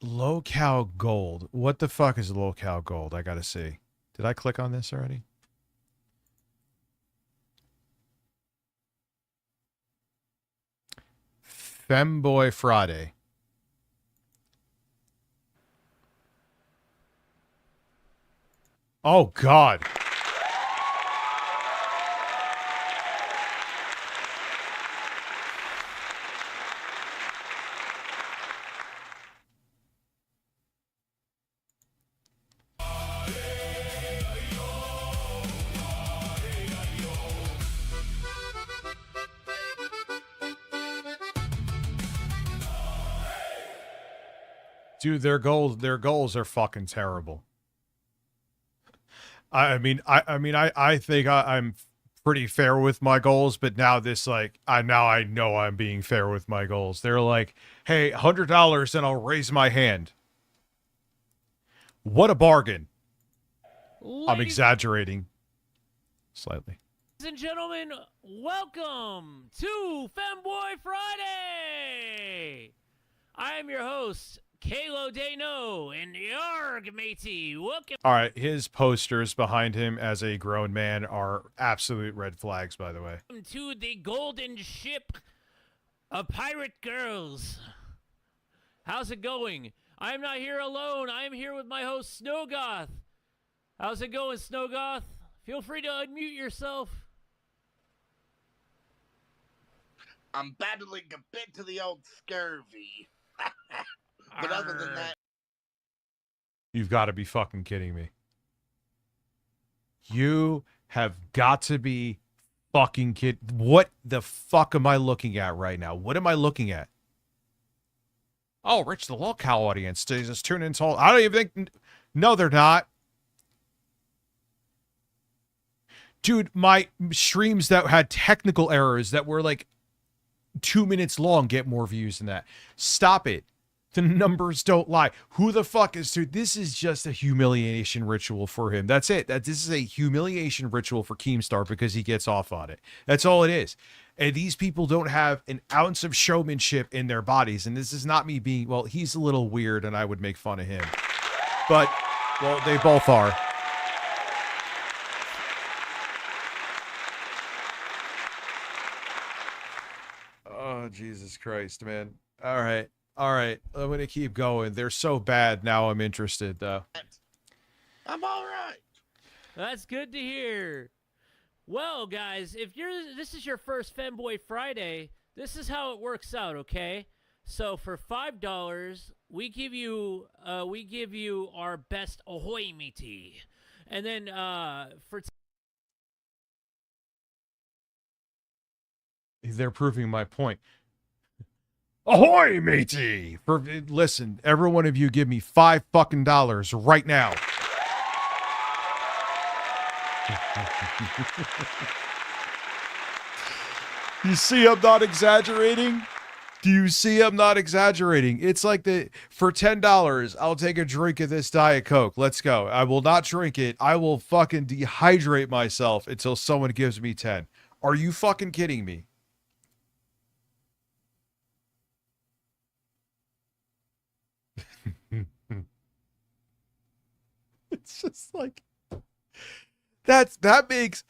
Locale Gold. What the fuck is Locale Gold? I gotta see. Did I click on this already? Femboy Friday. Oh, God. Dude, their goals are fucking terrible. I think I'm pretty fair with my goals, but now this I know I'm being fair with my goals. They're like, hey, $100 and I'll raise my hand. What a bargain. I'm exaggerating slightly. Ladies and gentlemen, welcome to Femboy Friday. I am your host, Kalo Dano, and yarg, matey, welcome. All right, his posters behind him as a grown man are absolute red flags, by the way. To the golden ship of pirate girls. How's it going? I'm not here alone. I'm here with my host, Snowgoth. How's it going, Snowgoth? Feel free to unmute yourself. I'm battling a bit to the old scurvy. But other than that, You've got to be fucking kidding me. You have got to be fucking kidding. What the fuck am I looking at right now? What am I looking at? Oh, Rich the Lolcow audience. Just tune in. I don't even think. No, they're not. Dude, my streams that had technical errors that were like 2 minutes long get more views than that. Stop it. The numbers don't lie. Who the fuck is dude? This is just a humiliation ritual for him. That's it. This is a humiliation ritual for Keemstar because he gets off on it. That's all it is. And these people don't have an ounce of showmanship in their bodies. And this is not me being, well, he's a little weird and I would make fun of him. But, well, they both are. Oh, Jesus Christ, man. All right. All right, I'm going to keep going. They're so bad now I'm interested, though. I'm all right. That's good to hear. Well, guys, if this is your first Femboy Friday, this is how it works out, okay? So for $5, we give you our best ahoy matey. And then for They're proving my point. Ahoy, matey! Listen, every one of you give me $5 fucking right now. You see I'm not exaggerating? Do you see I'm not exaggerating? It's like for $10, I'll take a drink of this Diet Coke. Let's go. I will not drink it. I will fucking dehydrate myself until someone gives me 10. Are you fucking kidding me? It's just like that makes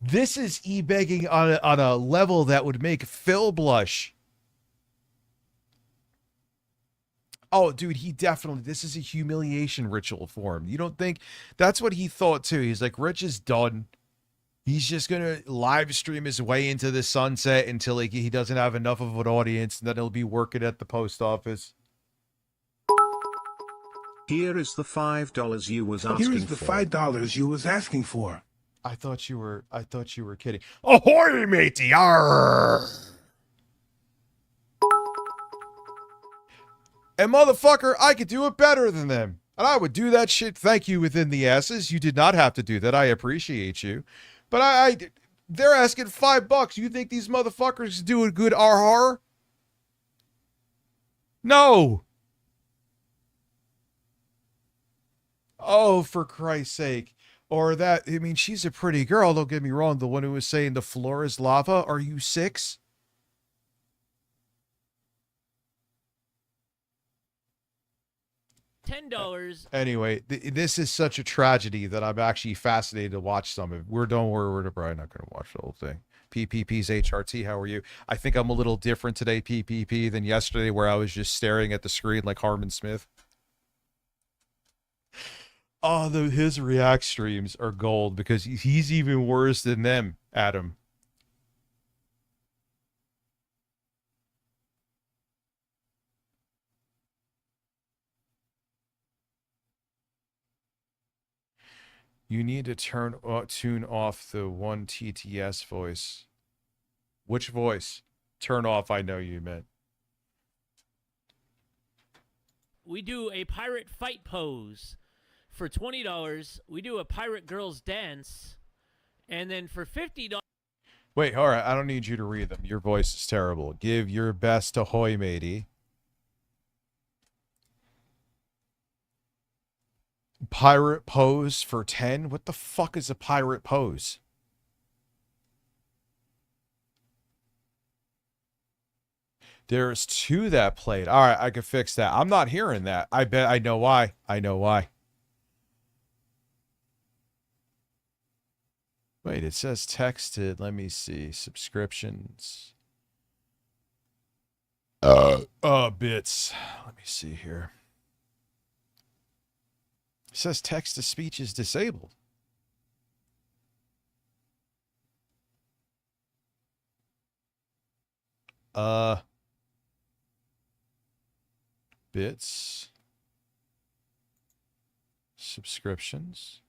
this is e-begging on a level that would make Phil blush. Oh, dude, this is a humiliation ritual for him. You don't think that's what he thought too? He's like, Rich is done. He's just gonna live stream his way into the sunset until he doesn't have enough of an audience, and then he'll be working at the post office. Here is the $5 you was asking for. Here is the $5 you was asking for. I thought you were kidding. Ahoy, matey! Arr! And motherfucker, I could do it better than them. And I would do that shit, thank you, within the asses. You did not have to do that. I appreciate you. But they're asking $5. You think these motherfuckers do a good RR? No. Oh, for Christ's sake. Or that, I mean, she's a pretty girl, don't get me wrong. The one who was saying the floor is lava. Are you 6? $10. Anyway, this is such a tragedy that I'm actually fascinated to watch some of it. Don't worry, we're probably not going to watch the whole thing. PPP's HRT, how are you? I think I'm a little different today, PPP, than yesterday where I was just staring at the screen like Harmon Smith. Oh, his react streams are gold because he's even worse than them, Adam. You need to tune off the one TTS voice. Which voice? Turn off, I know you meant. We do a pirate fight pose. For $20, we do a pirate girls dance. And then for $50... Wait, all right, I don't need you to read them. Your voice is terrible. Give your best to Hoy matey. Pirate pose for 10? What the fuck is a pirate pose? There's 2 that played. All right, I can fix that. I'm not hearing that. I bet I know why. I know why. Wait, it says texted. Let me see. Subscriptions. Bits. Let me see here. It says text to speech is disabled. Bits. Subscriptions.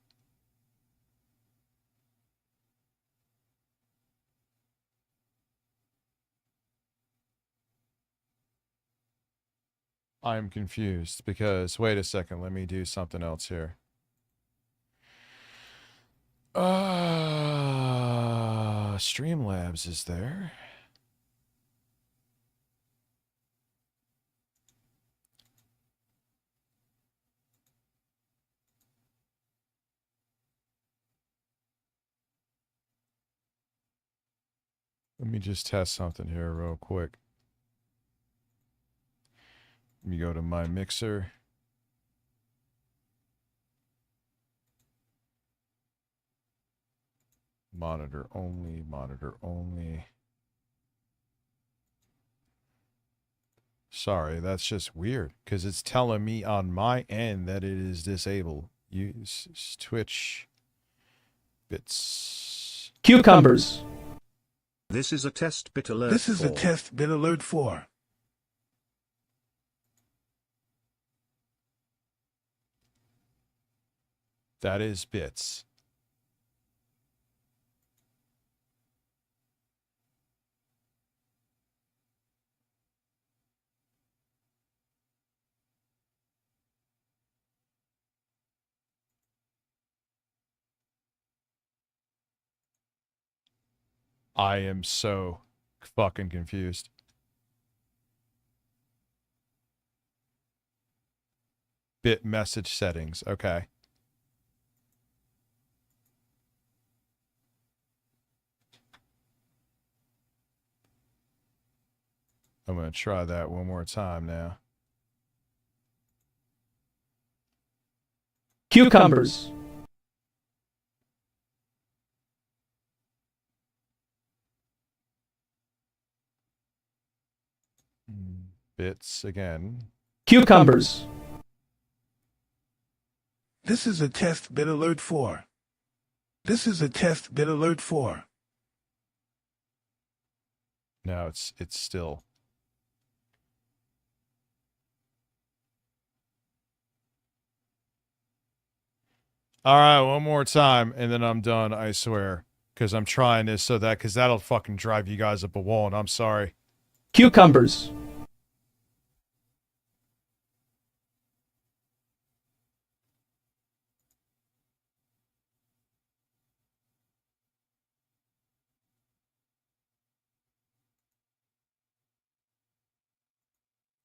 I'm confused because, wait a second, let me do something else here. Streamlabs is there. Let me just test something here real quick. Let me go to my mixer. Monitor only, monitor only. Sorry, that's just weird because it's telling me on my end that it is disabled. Use Twitch bits. Cucumbers. This is a test bit alert. This is a test bit alert 4. That is bits. I am so fucking confused. Bit message settings. Okay. I'm going to try that one more time now. Cucumbers. Bits again. Cucumbers. This is a test bit alert 4. This is a test bit alert 4. No, it's still. All right, one more time, and then I'm done, I swear. Because I'm trying this so that, because that'll fucking drive you guys up a wall, and I'm sorry. Cucumbers.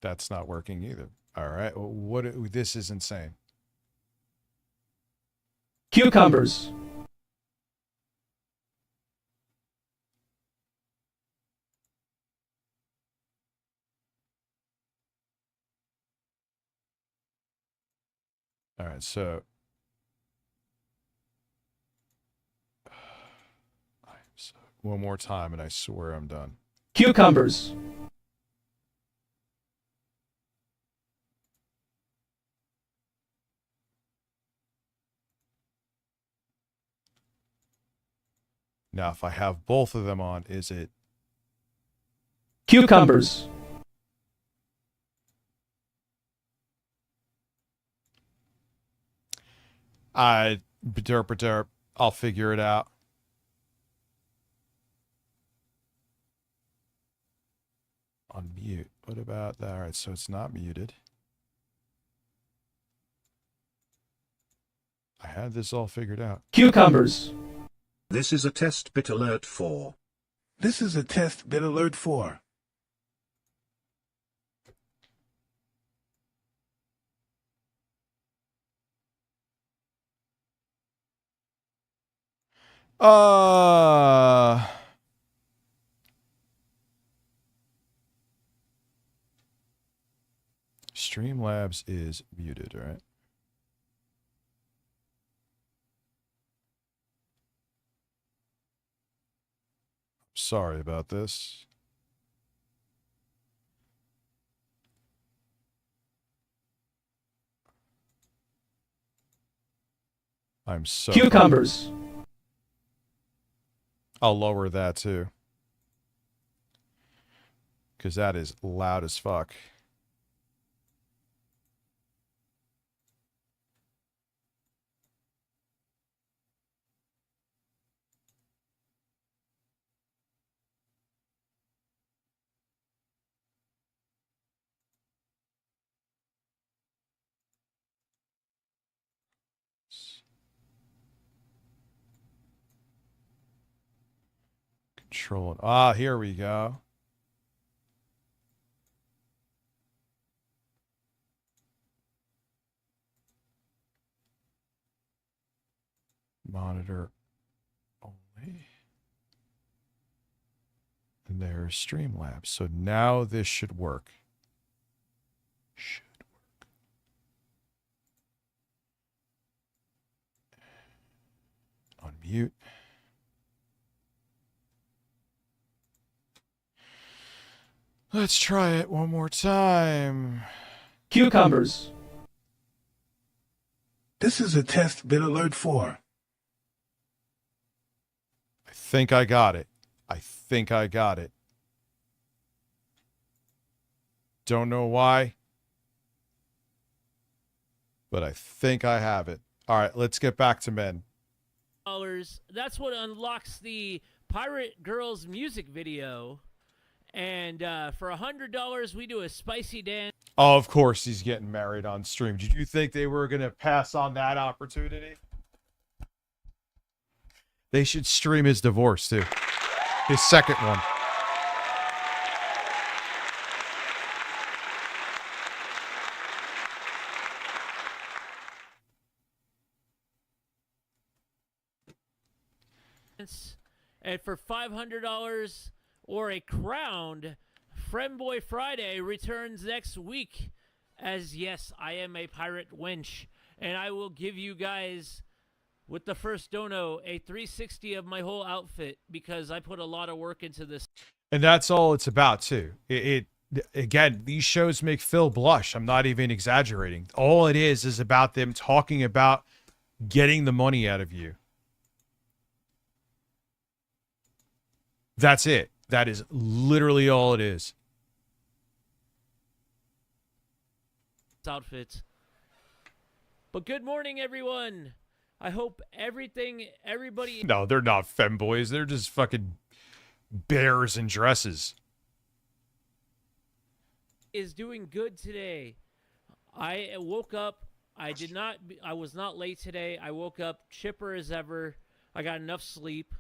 That's not working either. All right, what? This is insane. Cucumbers. All right, so one more time, and I swear I'm done. Cucumbers. Now, if I have both of them on, is it? Cucumbers. Derp. I'll figure it out. Unmute. What about that? All right, so it's not muted. I had this all figured out. Cucumbers. This is a test bit alert 4. This is a test bit alert 4. Streamlabs is muted, right? Sorry about this. I'm so Cucumbers. I'll lower that too. Because that is loud as fuck. Control. Here we go. Monitor only. And there's Streamlabs. So now this should work. Unmute. Let's try it one more time. Cucumbers. This is a test bit alert 4. I think I got it. Don't know why, but I think I have it. All right, let's get back to men. That's what unlocks the Pirate Girls music video. And for $100, we do a spicy dance. Oh, of course he's getting married on stream. Did you think they were going to pass on that opportunity? They should stream his divorce, too. His second one. And for $500 or a crowned, Friendboy Friday returns next week. As yes, I am a pirate wench, and I will give you guys, with the first dono, a 360 of my whole outfit because I put a lot of work into this. And that's all it's about, too. Again, these shows make Phil blush. I'm not even exaggerating. All it is about them talking about getting the money out of you. That's it. That is literally all it is. Outfits. But good morning, everyone. I hope everybody. No, they're not femboys. They're just fucking bears in dresses. Is doing good today. I woke up. I was not late today. I woke up chipper as ever. I got enough sleep.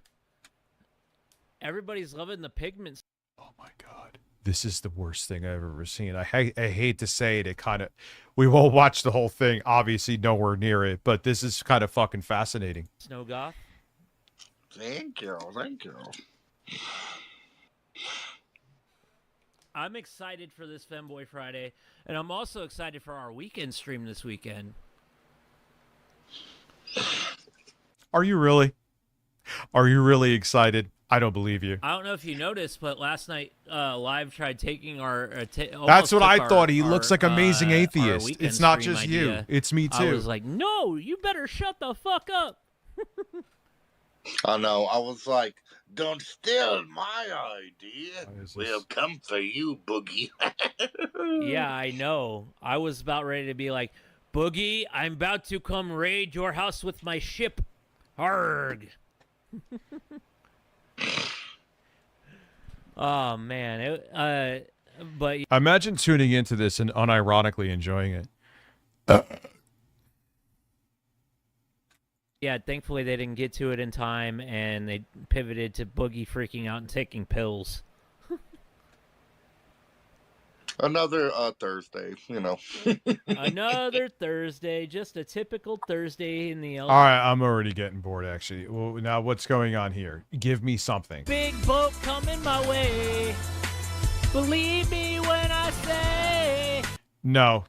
Everybody's loving the pigments. Oh my God. This is the worst thing I've ever seen. I hate to say it. We won't watch the whole thing. Obviously, nowhere near it. But this is kind of fucking fascinating. Snow Goth. Thank you. I'm excited for this Femboy Friday, and I'm also excited for our weekend stream this weekend. Are you really? Are you really excited? I don't believe you. I don't know if you noticed, but last night, Live tried taking our. That's what I thought. He looks like Amazing Atheist. It's not just you. It's me too. I was like, no, you better shut the fuck up. I know. I was like, don't steal my idea. We'll come for you, Boogie. Yeah, I know. I was about ready to be like, Boogie, I'm about to come raid your house with my ship. Arg. Oh man, but imagine tuning into this and unironically enjoying it. Yeah, thankfully they didn't get to it in time, and they pivoted to Boogie freaking out and taking pills. Another Thursday, you know. Another Thursday, just a typical Thursday in the. All right, I'm already getting bored. Actually, well, now what's going on here? Give me something. Big boat coming my way. Believe me when I say. No.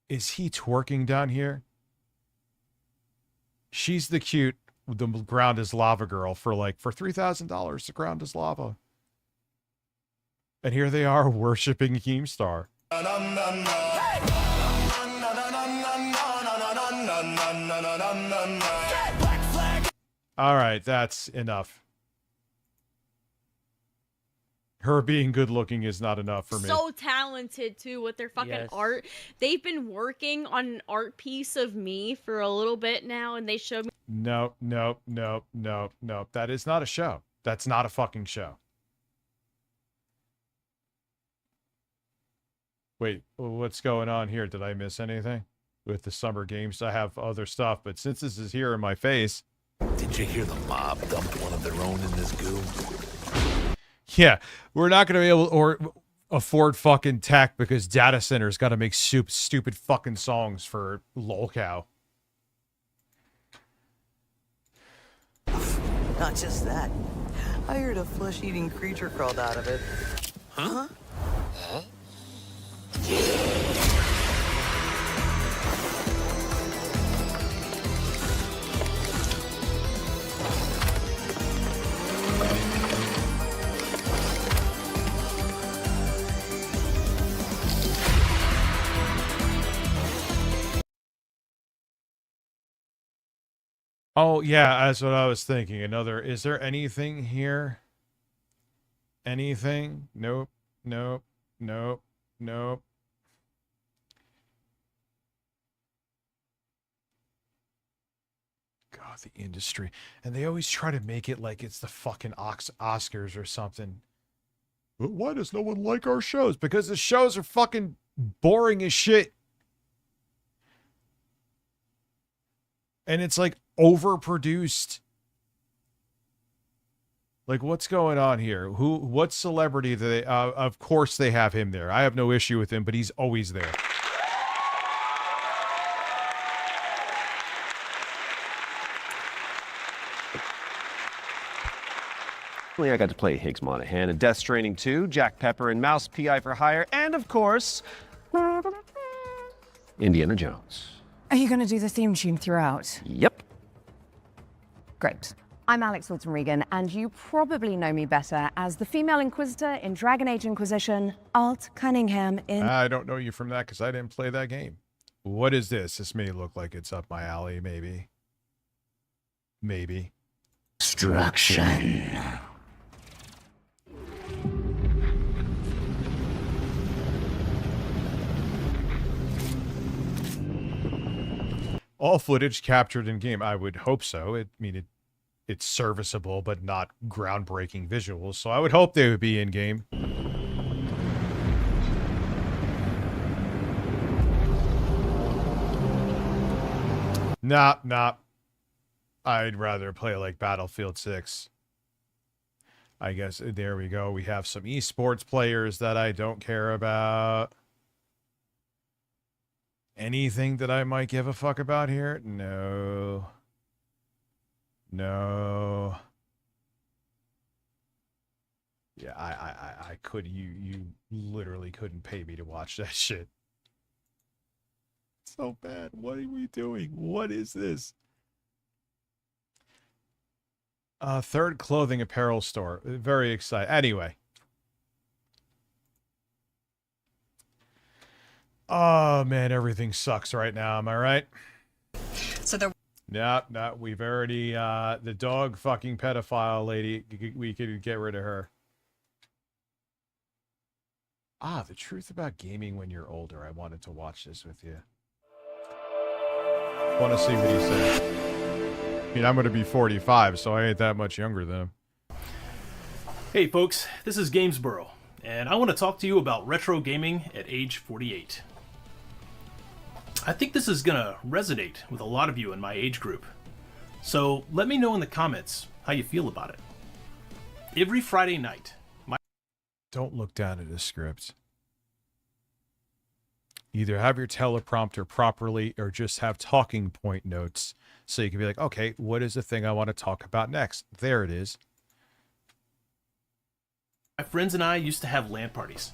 Is he twerking down here? She's the cute, the ground is lava girl for $3,000. The ground is lava. And here they are worshiping Keemstar. All right, that's enough. Her being good looking is not enough for me. So talented too with their fucking art. They've been working on an art piece of me for a little bit now, and they showed me. No. That is not a show. That's not a fucking show. Wait, what's going on here? Did I miss anything? With the summer games, I have other stuff, but since this is here in my face. Did you hear the mob dumped one of their own in this goo? Yeah, we're not going to be able, or afford fucking tech because data centers got to make stupid fucking songs for lolcow. Not just that. I heard a flesh-eating creature crawled out of it. Huh? Huh? Oh, yeah, that's what I was thinking. Is there anything here? Anything? Nope, nope, nope, nope. God, the industry. And they always try to make it like it's the fucking Oscars or something. But why does no one like our shows? Because the shows are fucking boring as shit. And it's like overproduced. Like, what's going on here? What celebrity do they, of course they have him there. I have no issue with him, but he's always there. I got to play Higgs Monahan in Death Stranding 2, Jack Pepper in Mouse P.I. for Hire, and of course, Indiana Jones. Are you going to do the theme tune throughout? Yep. Great. I'm Alex Alton Regan, and you probably know me better as the female Inquisitor in Dragon Age Inquisition, Alt Cunningham in... I don't know you from that because I didn't play that game. What is this? This may look like it's up my alley, maybe. Maybe. Destruction. All footage captured in game. I would hope so. It's serviceable, but not groundbreaking visuals. So I would hope they would be in game. Nah. I'd rather play like Battlefield 6. I guess there we go. We have some esports players that I don't care about. Anything that I might give a fuck about here? No. No. Yeah, I could. You literally couldn't pay me to watch that shit. So bad. What are we doing? What is this? Third clothing apparel store. Very excited. Anyway. Oh man, everything sucks right now. Am I right? So there. No, we've already the dog fucking pedophile lady. We could get rid of her. The truth about gaming when you're older. I wanted to watch this with you. Want to see what he said. I mean, I'm going to be 45, so I ain't that much younger than him. Hey folks, this is Gamesboro, and I want to talk to you about retro gaming at age 48. I think this is going to resonate with a lot of you in my age group. So let me know in the comments how you feel about it. Every Friday night, Don't look down at a script. Either have your teleprompter properly or just have talking point notes so you can be like, okay, what is the thing I want to talk about next? There it is. my friends and I used to have LAN parties.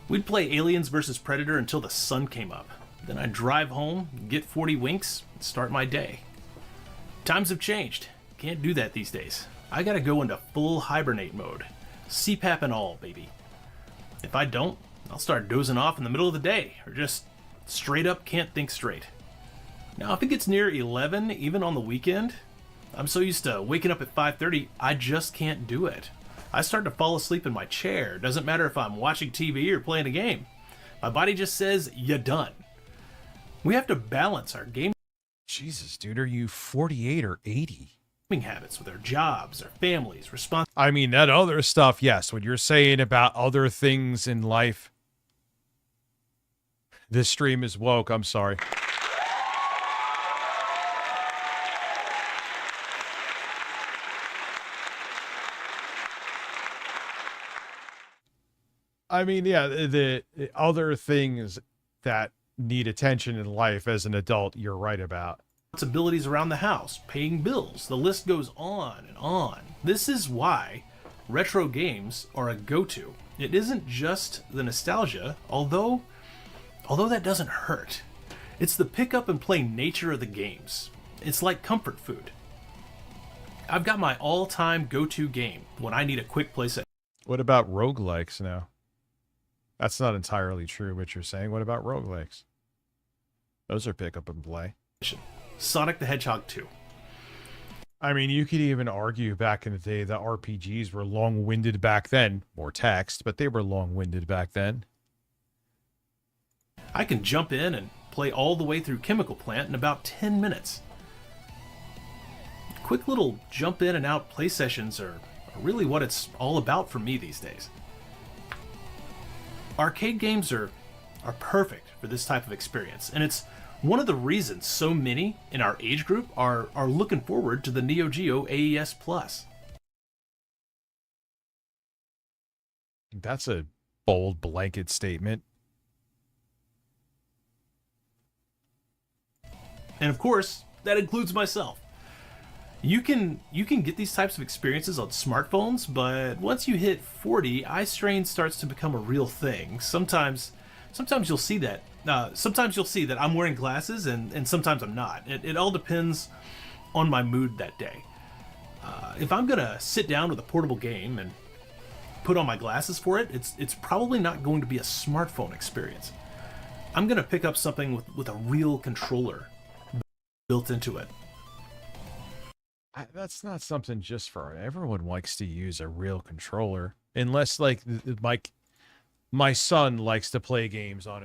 We'd play Aliens vs. Predator until the sun came up. Then I'd drive home, get 40 winks, and start my day. Times have changed. Can't do that these days. I gotta go into full hibernate mode. CPAP and all, baby. If I don't, I'll start dozing off in the middle of the day, or just straight up can't think straight. Now, if it gets near 11, even on the weekend, I'm so used to waking up at 5:30, I just can't do it. I start to fall asleep in my chair. Doesn't matter if I'm watching TV or playing a game. My body just says, you're done. We have to balance our game. Jesus, dude, are you 48 or 80? Habits with our jobs, our families, I mean, that other stuff, yes. What you're saying about other things in life. This stream is woke. I'm sorry. I mean, yeah, the other things that need attention in life as an adult, you're right about. Responsibilities around the house, paying bills, the list goes on and on. This is why retro games are a go-to. It isn't just the nostalgia, although that doesn't hurt. It's the pick up and play nature of the games. It's like comfort food. I've got my all-time go-to game when I need a quick play session. What about roguelikes now? That's not entirely true what you're saying. What about roguelikes? Those are pick up and play. Sonic the Hedgehog 2. I mean, you could even argue back in the day the RPGs were long-winded back then. More text, but they were long-winded back then. I can jump in and play all the way through Chemical Plant in about 10 minutes. Quick little jump in and out play sessions are really what it's all about for me these days. Arcade games are perfect for this type of experience, and it's one of the reasons so many in our age group are looking forward to the Neo Geo AES Plus. That's a bold blanket statement. And of course, that includes myself. You can get these types of experiences on smartphones, but once you hit 40, eye strain starts to become a real thing. Sometimes you'll see that. Sometimes you'll see that I'm wearing glasses, and sometimes I'm not. It all depends on my mood that day. If I'm gonna sit down with a portable game and put on my glasses for it, it's probably not going to be a smartphone experience. I'm gonna pick up something with a real controller built into it. That's not something just for everyone likes to use a real controller, unless like my son likes to play games on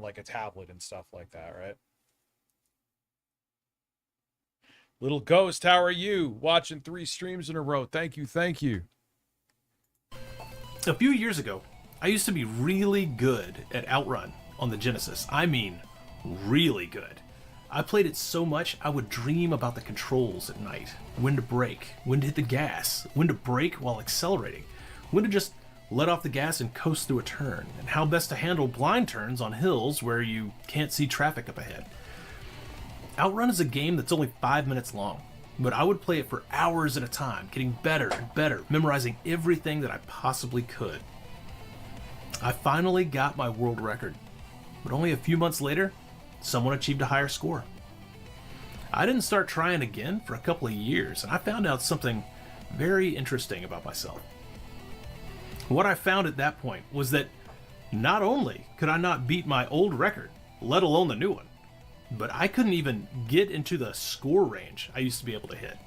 like a tablet and stuff like that, right? Little Ghost, how are you? Watching 3 streams in a row. Thank you, thank you. A few years ago, I used to be really good at Outrun on the Genesis. I mean, really good. I played it so much, I would dream about the controls at night. When to brake, when to hit the gas, when to brake while accelerating, when to just let off the gas and coast through a turn, and how best to handle blind turns on hills where you can't see traffic up ahead. Outrun is a game that's only 5 minutes long, but I would play it for hours at a time, getting better and better, memorizing everything that I possibly could. I finally got my world record, but only a few months later, someone achieved a higher score. I didn't start trying again for a couple of years, and I found out something very interesting about myself. What I found at that point was that not only could I not beat my old record, let alone the new one, but I couldn't even get into the score range I used to be able to hit.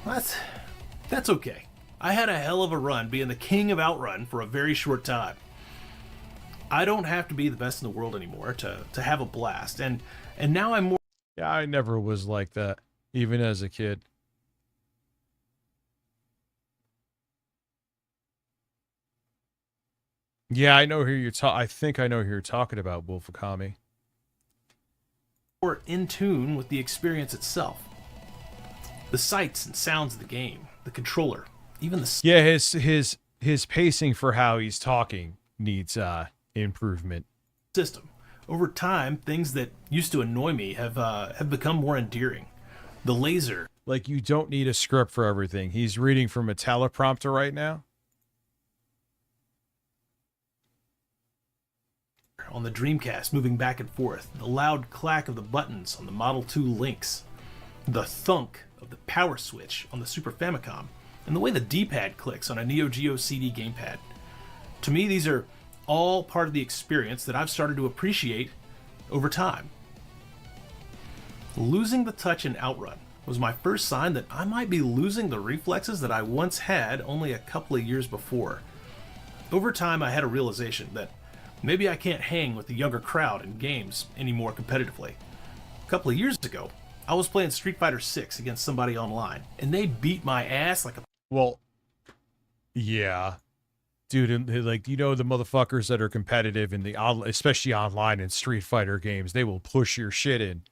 That's okay. I had a hell of a run being the king of Outrun for a very short time. I don't have to be the best in the world anymore to have a blast, and now I'm more... Yeah, I never was like that, even as a kid. Yeah, I know who you're I think I know who you're talking about, Wolf Akami. More in tune with the experience itself. The sights and sounds of the game, the controller, even the... Yeah, his pacing for how he's talking needs improvement. System. Over time, things that used to annoy me have become more endearing. The laser. Like, you don't need a script for everything. He's reading from a teleprompter right now. On the Dreamcast, moving back and forth. The loud clack of the buttons on the Model 2 Lynx. The thunk of the power switch on the Super Famicom. And the way the D-pad clicks on a Neo Geo CD gamepad. To me, these are all part of the experience that I've started to appreciate over time. Losing the touch in Outrun was my first sign that I might be losing the reflexes that I once had only a couple of years before. Over time, I had a realization that maybe I can't hang with the younger crowd in games anymore competitively. A couple of years ago, I was playing Street Fighter 6 against somebody online, and they beat my ass like a... Well, yeah. Dude, and like, you know, the motherfuckers that are competitive in the especially online in Street Fighter games, they will push your shit in.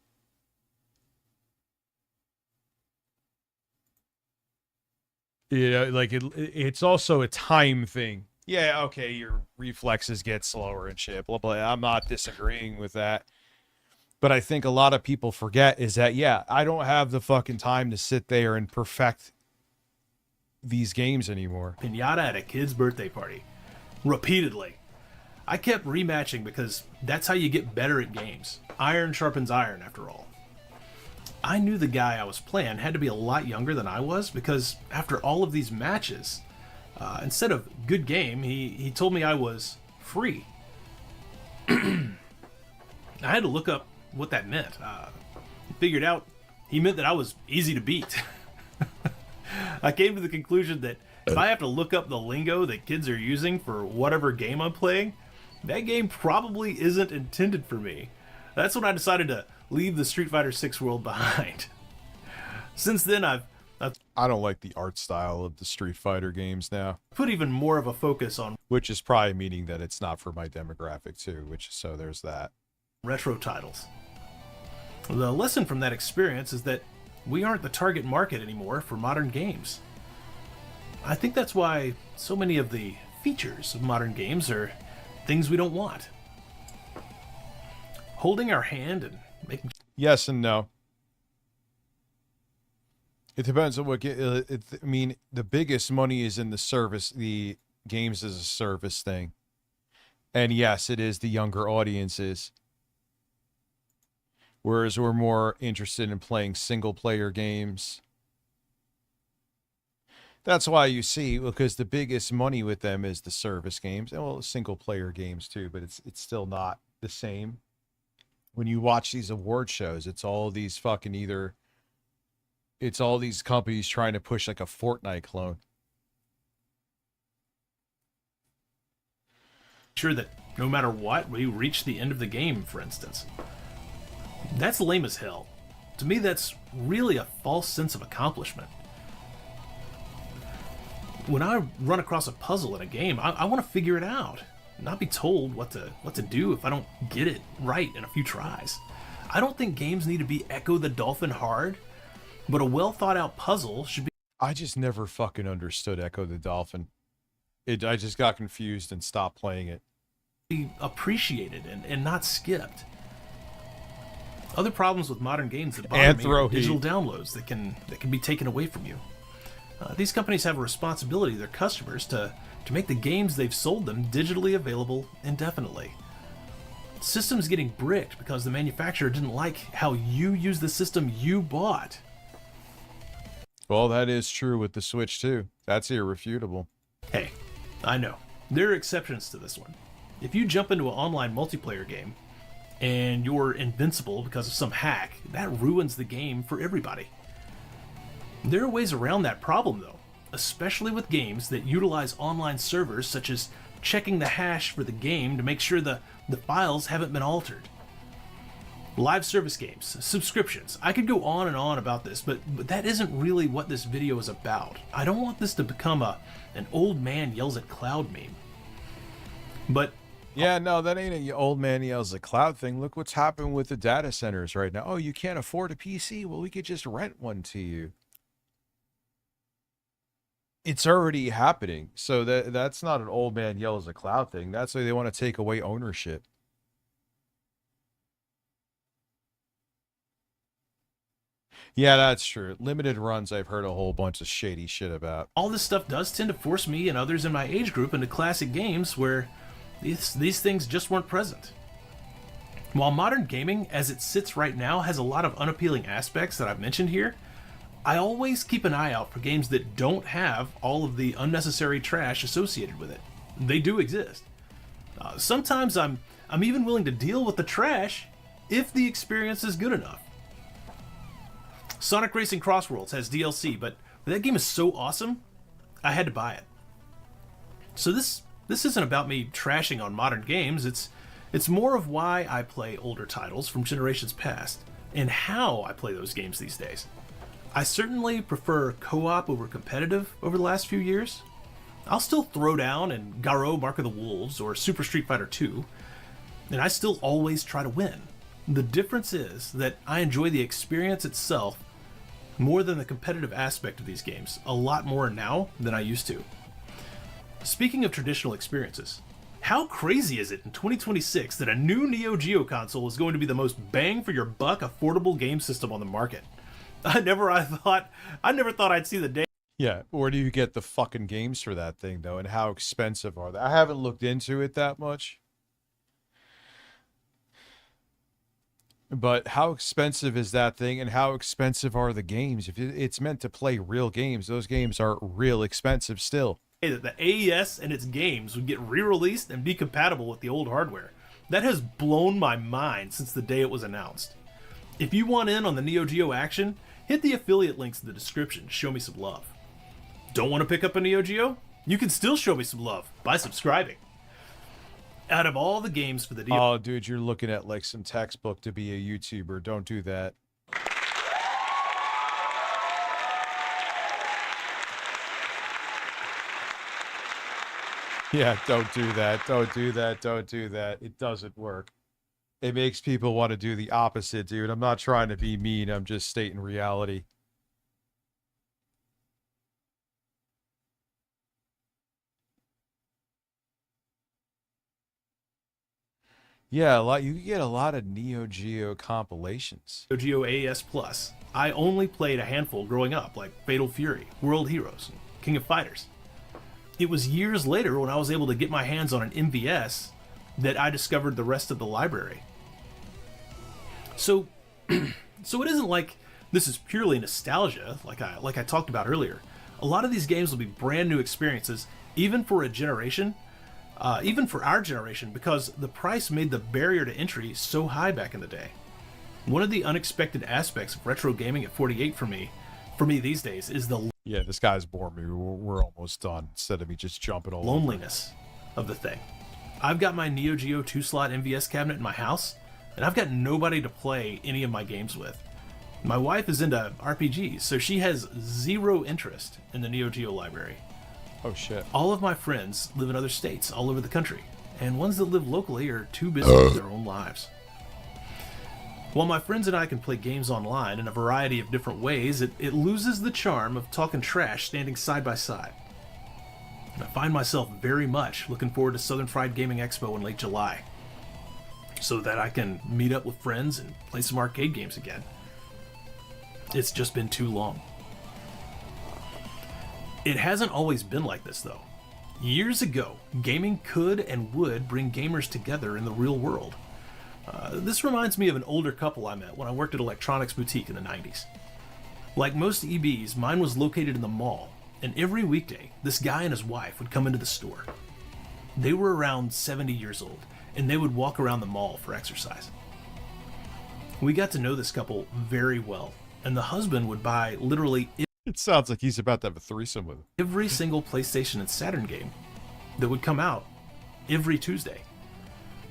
You know, like it's also a time thing. Yeah, okay, your reflexes get slower and shit, blah, blah. I'm not disagreeing with that. But I think a lot of people forget is that, yeah, I don't have the fucking time to sit there and perfect these games anymore. Pinata at a kid's birthday party. Repeatedly. I kept rematching because that's how you get better at games. Iron sharpens iron, after all. I knew the guy I was playing had to be a lot younger than I was because after all of these matches, instead of good game, he told me I was free. I had to look up what that meant. Figured out he meant that I was easy to beat. I came to the conclusion that if I have to look up the lingo that kids are using for whatever game I'm playing, that game probably isn't intended for me. That's when I decided to leave the Street Fighter 6 world behind. Since then, I don't like the art style of the Street Fighter games now. Put even more of a focus on, which is probably meaning that it's not for my demographic too, which so there's that. Retro titles. The lesson from that experience is that we aren't the target market anymore for modern games. I think that's why so many of the features of modern games are things we don't want. Holding our hand and making... Yes and no. It depends on what... I mean, the biggest money is in the service, the games as a service thing. And yes, it is the younger audiences. Whereas we're more interested in playing single-player games. That's why you see, because the biggest money with them is the service games. And well, single-player games too, but it's still not the same. When you watch these award shows, it's all these fucking it's all these companies trying to push like a Fortnite clone. Sure that no matter what, we reach the end of the game, for instance. That's lame as hell. To me, that's really a false sense of accomplishment. When I run across a puzzle in a game, I want to figure it out, not be told what to do if I don't get it right in a few tries. I don't think games need to be Echo the Dolphin hard, but a well thought out puzzle should be... I just never fucking understood Echo the Dolphin. I just got confused and stopped playing it. Be appreciated and not skipped. Other problems with modern games that bother me are digital downloads that can be taken away from you. These companies have a responsibility to their customers to make the games they've sold them digitally available indefinitely. Systems getting bricked because the manufacturer didn't like how you use the system you bought. Well, that is true with the Switch too. That's irrefutable. Hey, I know. There are exceptions to this one. If you jump into an online multiplayer game and you're invincible because of some hack, that ruins the game for everybody. There are ways around that problem though, especially with games that utilize online servers such as checking the hash for the game to make sure the files haven't been altered. Live service games, subscriptions. I could go on and on about this, but that isn't really what this video is about. I don't want this to become an old man yells at cloud meme. But yeah, no, that ain't an old man yells at cloud thing. Look what's happening with the data centers right now. Oh, you can't afford a PC? Well, we could just rent one to you. It's already happening. So that's not an old man yells at cloud thing. That's why they want to take away ownership. Yeah, that's true. Limited runs, I've heard a whole bunch of shady shit about. All this stuff does tend to force me and others in my age group into classic games where these things just weren't present. While modern gaming, as it sits right now, has a lot of unappealing aspects that I've mentioned here, I always keep an eye out for games that don't have all of the unnecessary trash associated with it. They do exist. Sometimes I'm even willing to deal with the trash if the experience is good enough. Sonic Racing Crossworlds has DLC, but that game is so awesome, I had to buy it. So this isn't about me trashing on modern games, it's more of why I play older titles from generations past, and how I play those games these days. I certainly prefer co-op over competitive over the last few years. I'll still throw down in Garou Mark of the Wolves or Super Street Fighter 2, and I still always try to win. The difference is that I enjoy the experience itself more than the competitive aspect of these games, a lot more now than I used to. Speaking of traditional experiences, how crazy is it in 2026 that a new Neo Geo console is going to be the most bang for your buck affordable game system on the market? I never thought I'd see the day. Yeah, where do you get the fucking games for that thing, though, and how expensive are they? I haven't looked into it that much. But how expensive is that thing, and how expensive are the games? If it's meant to play real games, those games are real expensive still. That the AES and its games would get re-released and be compatible with the old hardware. That has blown my mind since the day it was announced. If you want in on the Neo Geo action, hit the affiliate links in the description to show me some love. Don't want to pick up a Neo Geo? You can still show me some love by subscribing. Out of all the games for the Neo... Oh, dude, you're looking at like some textbook to be a YouTuber. Don't do that. Yeah, don't do that. Don't do that. Don't do that. It doesn't work. It makes people want to do the opposite, dude. I'm not trying to be mean. I'm just stating reality. Yeah, you get a lot of Neo Geo compilations. Neo Geo AES Plus. I only played a handful growing up, like Fatal Fury, World Heroes, and King of Fighters. It was years later when I was able to get my hands on an MVS that I discovered the rest of the library. So it isn't like this is purely nostalgia, like I talked about earlier. A lot of these games will be brand new experiences, even for a generation, even for our generation, because the price made the barrier to entry so high back in the day. One of the unexpected aspects of retro gaming at 48 for me these days is the yeah, this guy's bored me. We're almost done. Instead of me just jumping all loneliness of the thing. I've got my Neo Geo 2-slot MVS cabinet in my house, and I've got nobody to play any of my games with. My wife is into RPGs, so she has zero interest in the Neo Geo library. Oh shit. All of my friends live in other states all over the country, and ones that live locally are too busy with their own lives. While my friends and I can play games online in a variety of different ways, it loses the charm of talking trash standing side by side. And I find myself very much looking forward to Southern Fried Gaming Expo in late July, so that I can meet up with friends and play some arcade games again. It's just been too long. It hasn't always been like this, though. Years ago, gaming could and would bring gamers together in the real world. This reminds me of an older couple I met when I worked at Electronics Boutique in the 90s. Like most EBs, mine was located in the mall, and every weekday, this guy and his wife would come into the store. They were around 70 years old, and they would walk around the mall for exercise. We got to know this couple very well, and the husband would buy literally... It sounds like he's about to have a threesome with him. Every single PlayStation and Saturn game that would come out every Tuesday.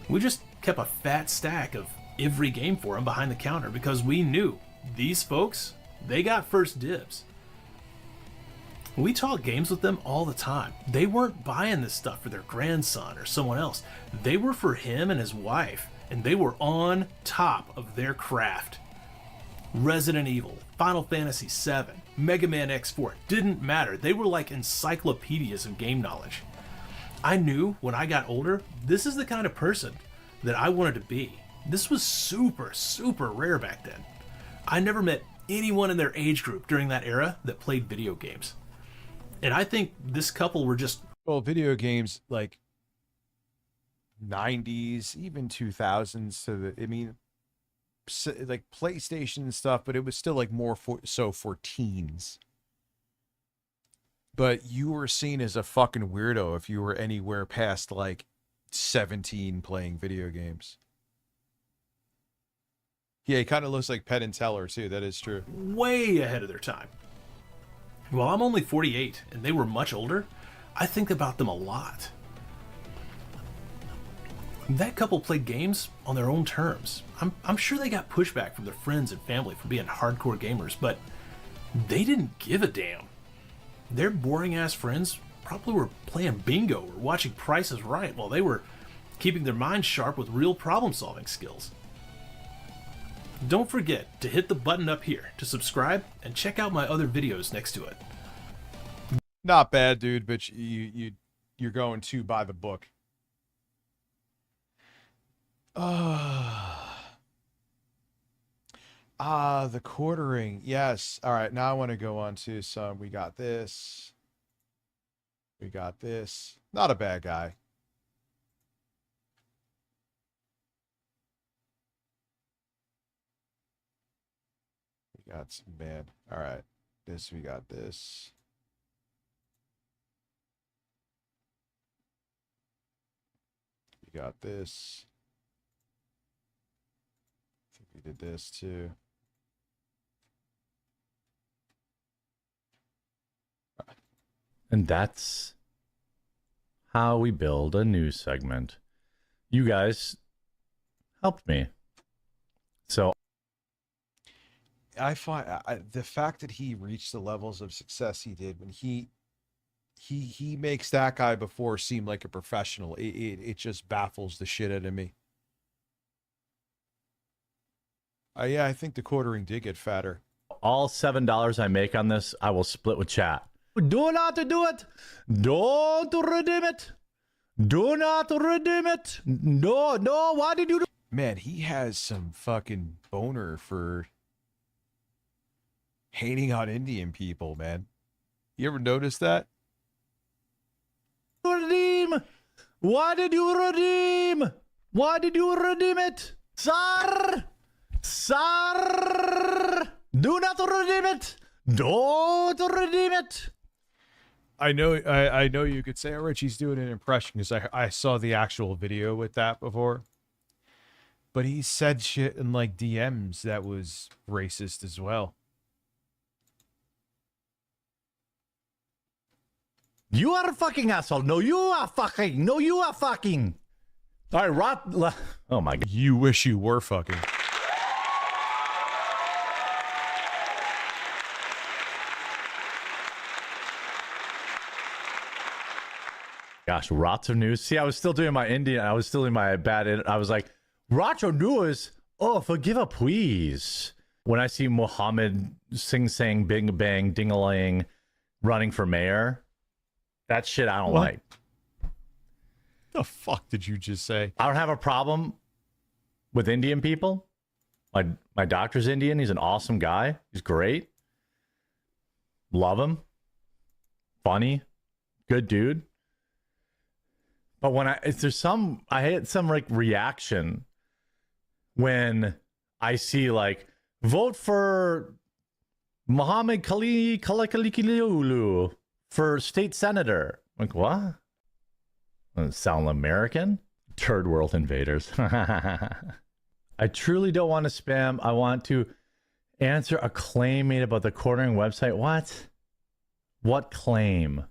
We just kept a fat stack of every game for him behind the counter because we knew these folks, they got first dibs. We talked games with them all the time. They weren't buying this stuff for their grandson or someone else. They were for him and his wife, and they were on top of their craft. Resident Evil, Final Fantasy VII, Mega Man X4, didn't matter. They were like encyclopedias of game knowledge. I knew when I got older, this is the kind of person that I wanted to be. This was super, super rare back then. I never met anyone in their age group during that era that played video games. And I think this couple were just... Well, video games, like 90s, even 2000s to the... I mean, like PlayStation and stuff, but it was still like more for teens. But you were seen as a fucking weirdo if you were anywhere past like 17 playing video games. Yeah, he kind of looks like Penn and Teller too. That is true. Way ahead of their time. While I'm only 48 and they were much older, I think about them a lot. That couple played games on their own terms. I'm sure they got pushback from their friends and family for being hardcore gamers, but they didn't give a damn. Their boring-ass friends probably were playing bingo or watching Price is Right while they were keeping their minds sharp with real problem-solving skills. Don't forget to hit the button up here to subscribe and check out my other videos next to it. Not bad, dude, but you're going too by the book. The quartering. Yes. All right, now I want to go on to some. We got this. We got this. Not a bad guy. We got some bad. All right. This, we got this. We got this. I think we did this too. And that's how we build a news segment. You guys helped me. So I find the fact that he reached the levels of success he did when he makes that guy before seem like a professional. It just baffles the shit out of me. Yeah, I think the quartering did get fatter. all $7 I make on this, I will split with chat. Do not do it. Don't redeem it. Do not redeem it. No, why did you do? Man, he has some fucking boner for hating on Indian people, man. You ever notice that? Redeem. Why did you redeem? Why did you redeem it? Sir! Sir! Do not redeem it. Don't redeem it. I know you could say, oh, Richie's doing an impression because I saw the actual video with that before. But he said shit in like DMs that was racist as well. You are a fucking asshole. No, you are fucking. No, you are fucking. All right, oh my God. You wish you were fucking. Gosh, Racho News. See, I was still doing my Indian. I was still doing my bad. I was like, Racho News. Oh, forgive a please. When I see Muhammad Sing Sang Bing Bang Ding-a-ling running for mayor, that shit I don't like. The fuck did you just say? I don't have a problem with Indian people. My doctor's Indian. He's an awesome guy. He's great. Love him. Funny. Good dude. But when I had some like reaction when I see like vote for Muhammad Kalikaliulu for state senator. I'm like, what? Sound American? Third world invaders. I truly don't want to spam. I want to answer a claim made about the quartering website. What? What claim?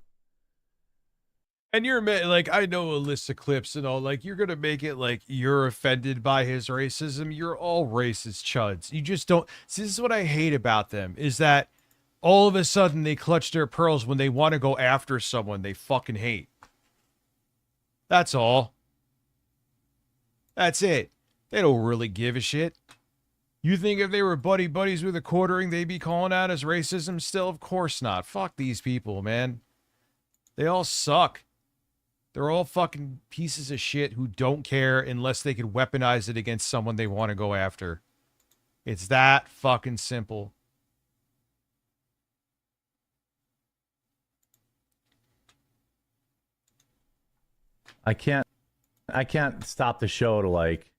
And you're like, I know Alyssa Clips and all, like, you're going to make it like you're offended by his racism. You're all racist chuds. You just don't. See, this is what I hate about them, is that all of a sudden they clutch their pearls when they want to go after someone they fucking hate. That's all. That's it. They don't really give a shit. You think if they were buddies with a quartering, they'd be calling out as racism still? Of course not. Fuck these people, man. They all suck. They're all fucking pieces of shit who don't care unless they could weaponize it against someone they want to go after. It's that fucking simple. I can't stop the show to like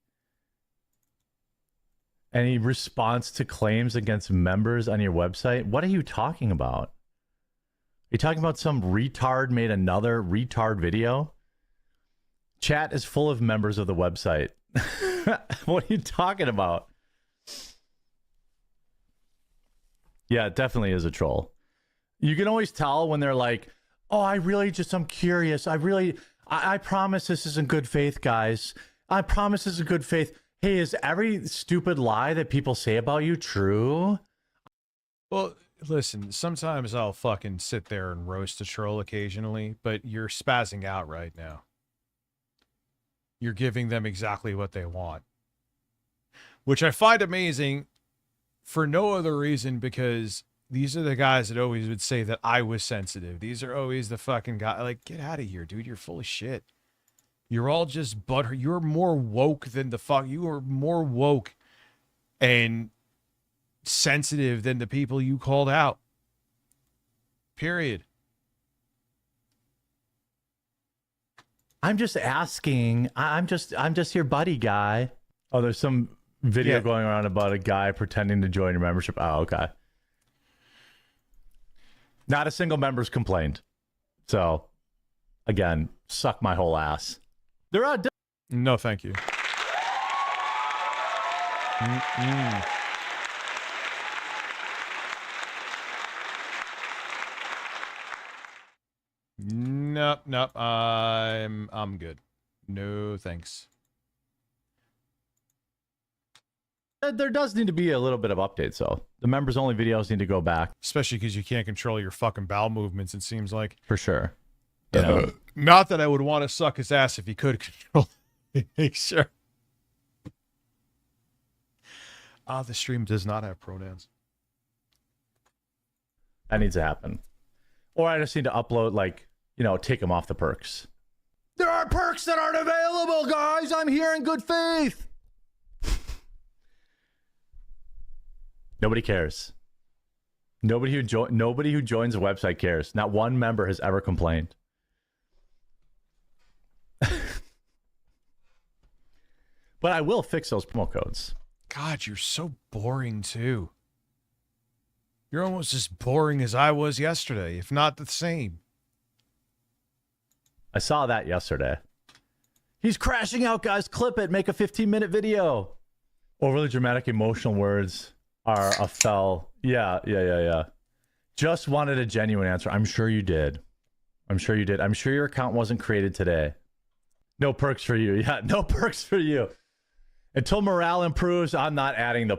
any response to claims against members on your website. What are you talking about? Are you talking about some retard made another retard video? Chat is full of members of the website. What are you talking about? Yeah, it definitely is a troll. You can always tell when they're like, oh, I'm curious. I promise this is in good faith, guys. I promise this is in good faith. Hey, is every stupid lie that people say about you true? Well, listen, sometimes I'll fucking sit there and roast a troll occasionally, but you're spazzing out right now. You're giving them exactly what they want. which I find amazing for no other reason because these are the guys that always would say that I was sensitive. These are always the fucking guy. Like, get out of here, dude. You're full of shit. You're all just butter. You're more woke than the fuck. You are more woke and sensitive than the people you called out. Period. I'm just asking. I'm just your buddy guy. Oh, there's some video going around about a guy pretending to join your membership. Oh, okay. Not a single member's complained. So, again, suck my whole ass. They're out. No, thank you. Nope. I'm good. No, thanks. There does need to be a little bit of updates, though. The members only videos need to go back, especially because you can't control your fucking bowel movements. It seems like for sure. You know? Not that I would want to suck his ass if he could control. Sure. The stream does not have pronouns. That needs to happen. Or I just need to upload, like, you know, take them off the perks. There are perks that aren't available, guys. I'm here in good faith. Nobody cares. Nobody who joins a website cares. Not one member has ever complained. But I will fix those promo codes. God, you're so boring too. You're almost as boring as I was yesterday, if not the same. I saw that yesterday. He's crashing out, guys. Clip it. Make a 15-minute video. Overly dramatic emotional words are a fell. Yeah. Just wanted a genuine answer. I'm sure you did. I'm sure your account wasn't created today. No perks for you. Yeah, no perks for you. Until morale improves, I'm not adding the...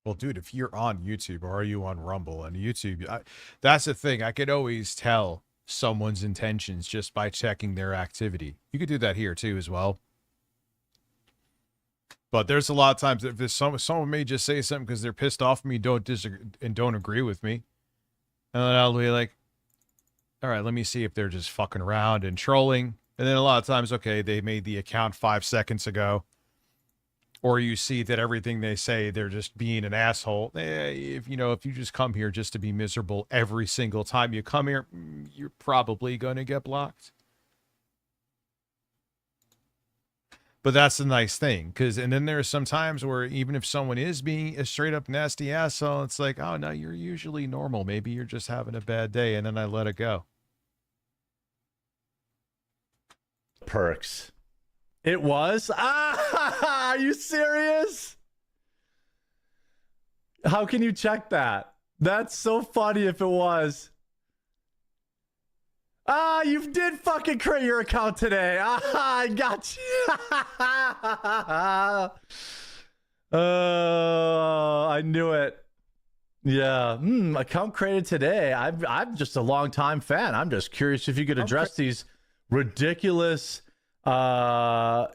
Well, dude, if you're on YouTube or are you on Rumble and YouTube, that's the thing. I could always tell someone's intentions just by checking their activity. You could do that here too as well. But there's a lot of times that if someone may just say something because they're pissed off at me, don't disagree and don't agree with me. And then I'll be like, all right, let me see if they're just fucking around and trolling. And then a lot of times, okay, they made the account 5 seconds ago. Or you see that everything they say, they're just being an asshole. If you just come here just to be miserable every single time you come here, you're probably going to get blocked. But that's the nice thing. And then there are some times where even if someone is being a straight up nasty asshole, it's like, oh, no, you're usually normal. Maybe you're just having a bad day. And then I let it go. Perks. It was? Are you serious? How can you check that? That's so funny if it was. You did fucking create your account today. I got you. I knew it. Yeah. Account created today. I'm just a longtime fan. I'm just curious if you could address these ridiculous claims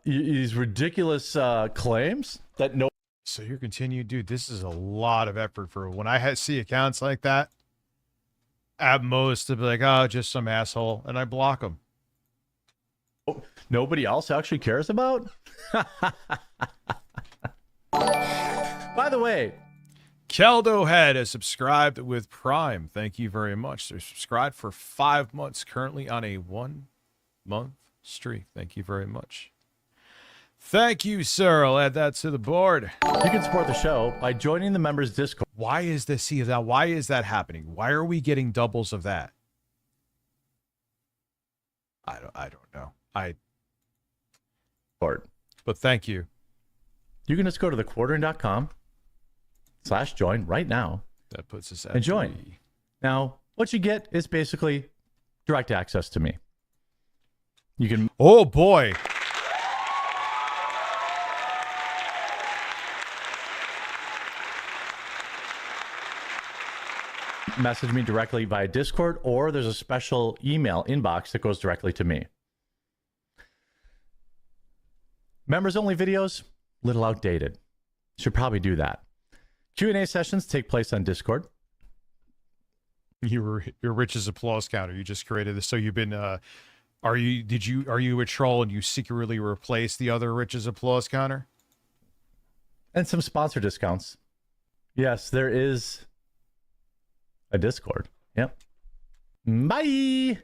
that no. So you're continuing, dude. This is a lot of effort for when I see accounts like that. At most, to be like, oh, just some asshole, and I block them. Nobody else actually cares about. By the way, Keldo Head has subscribed with Prime. Thank you very much. They're subscribed for 5 months, currently on a 1-month streak. Thank you very much. Thank you, sir. I'll add that to the board. You can support the show by joining the members Discord. Why is this? See that? Why is that happening? Why are we getting doubles of that? I don't know. But thank you. You can just go to thequartering.com/join right now. That puts us at and join. Now, what you get is basically direct access to me. You can. Oh boy. Message me directly via Discord, or there's a special email inbox that goes directly to me. Members only videos, little outdated. Should probably do that. Q&A sessions take place on Discord. Your Rich's applause counter. You just created this. So you've been are you a troll and you secretly replaced the other Rich's applause counter? And some sponsor discounts. Yes, there is a Discord. Yep. Bye.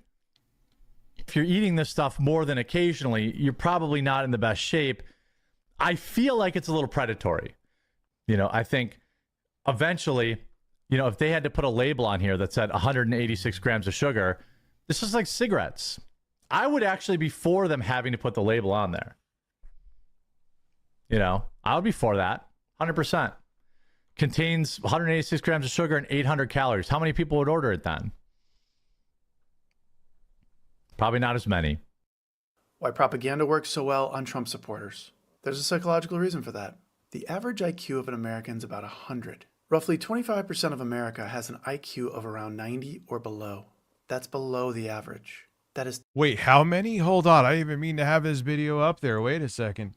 If you're eating this stuff more than occasionally, you're probably not in the best shape. I feel like it's a little predatory. You know, I think eventually, you know, if they had to put a label on here that said 186 grams of sugar, this is like cigarettes. I would actually be for them having to put the label on there. You know, I would be for that. 100%. Contains 186 grams of sugar and 800 calories. How many people would order it then? Probably not as many. Why propaganda works so well on Trump supporters. There's a psychological reason for that. The average IQ of an American is about 100. Roughly 25% of America has an IQ of around 90 or below. That's below the average. That is... Wait, how many? Hold on. I didn't even mean to have this video up there. Wait a second.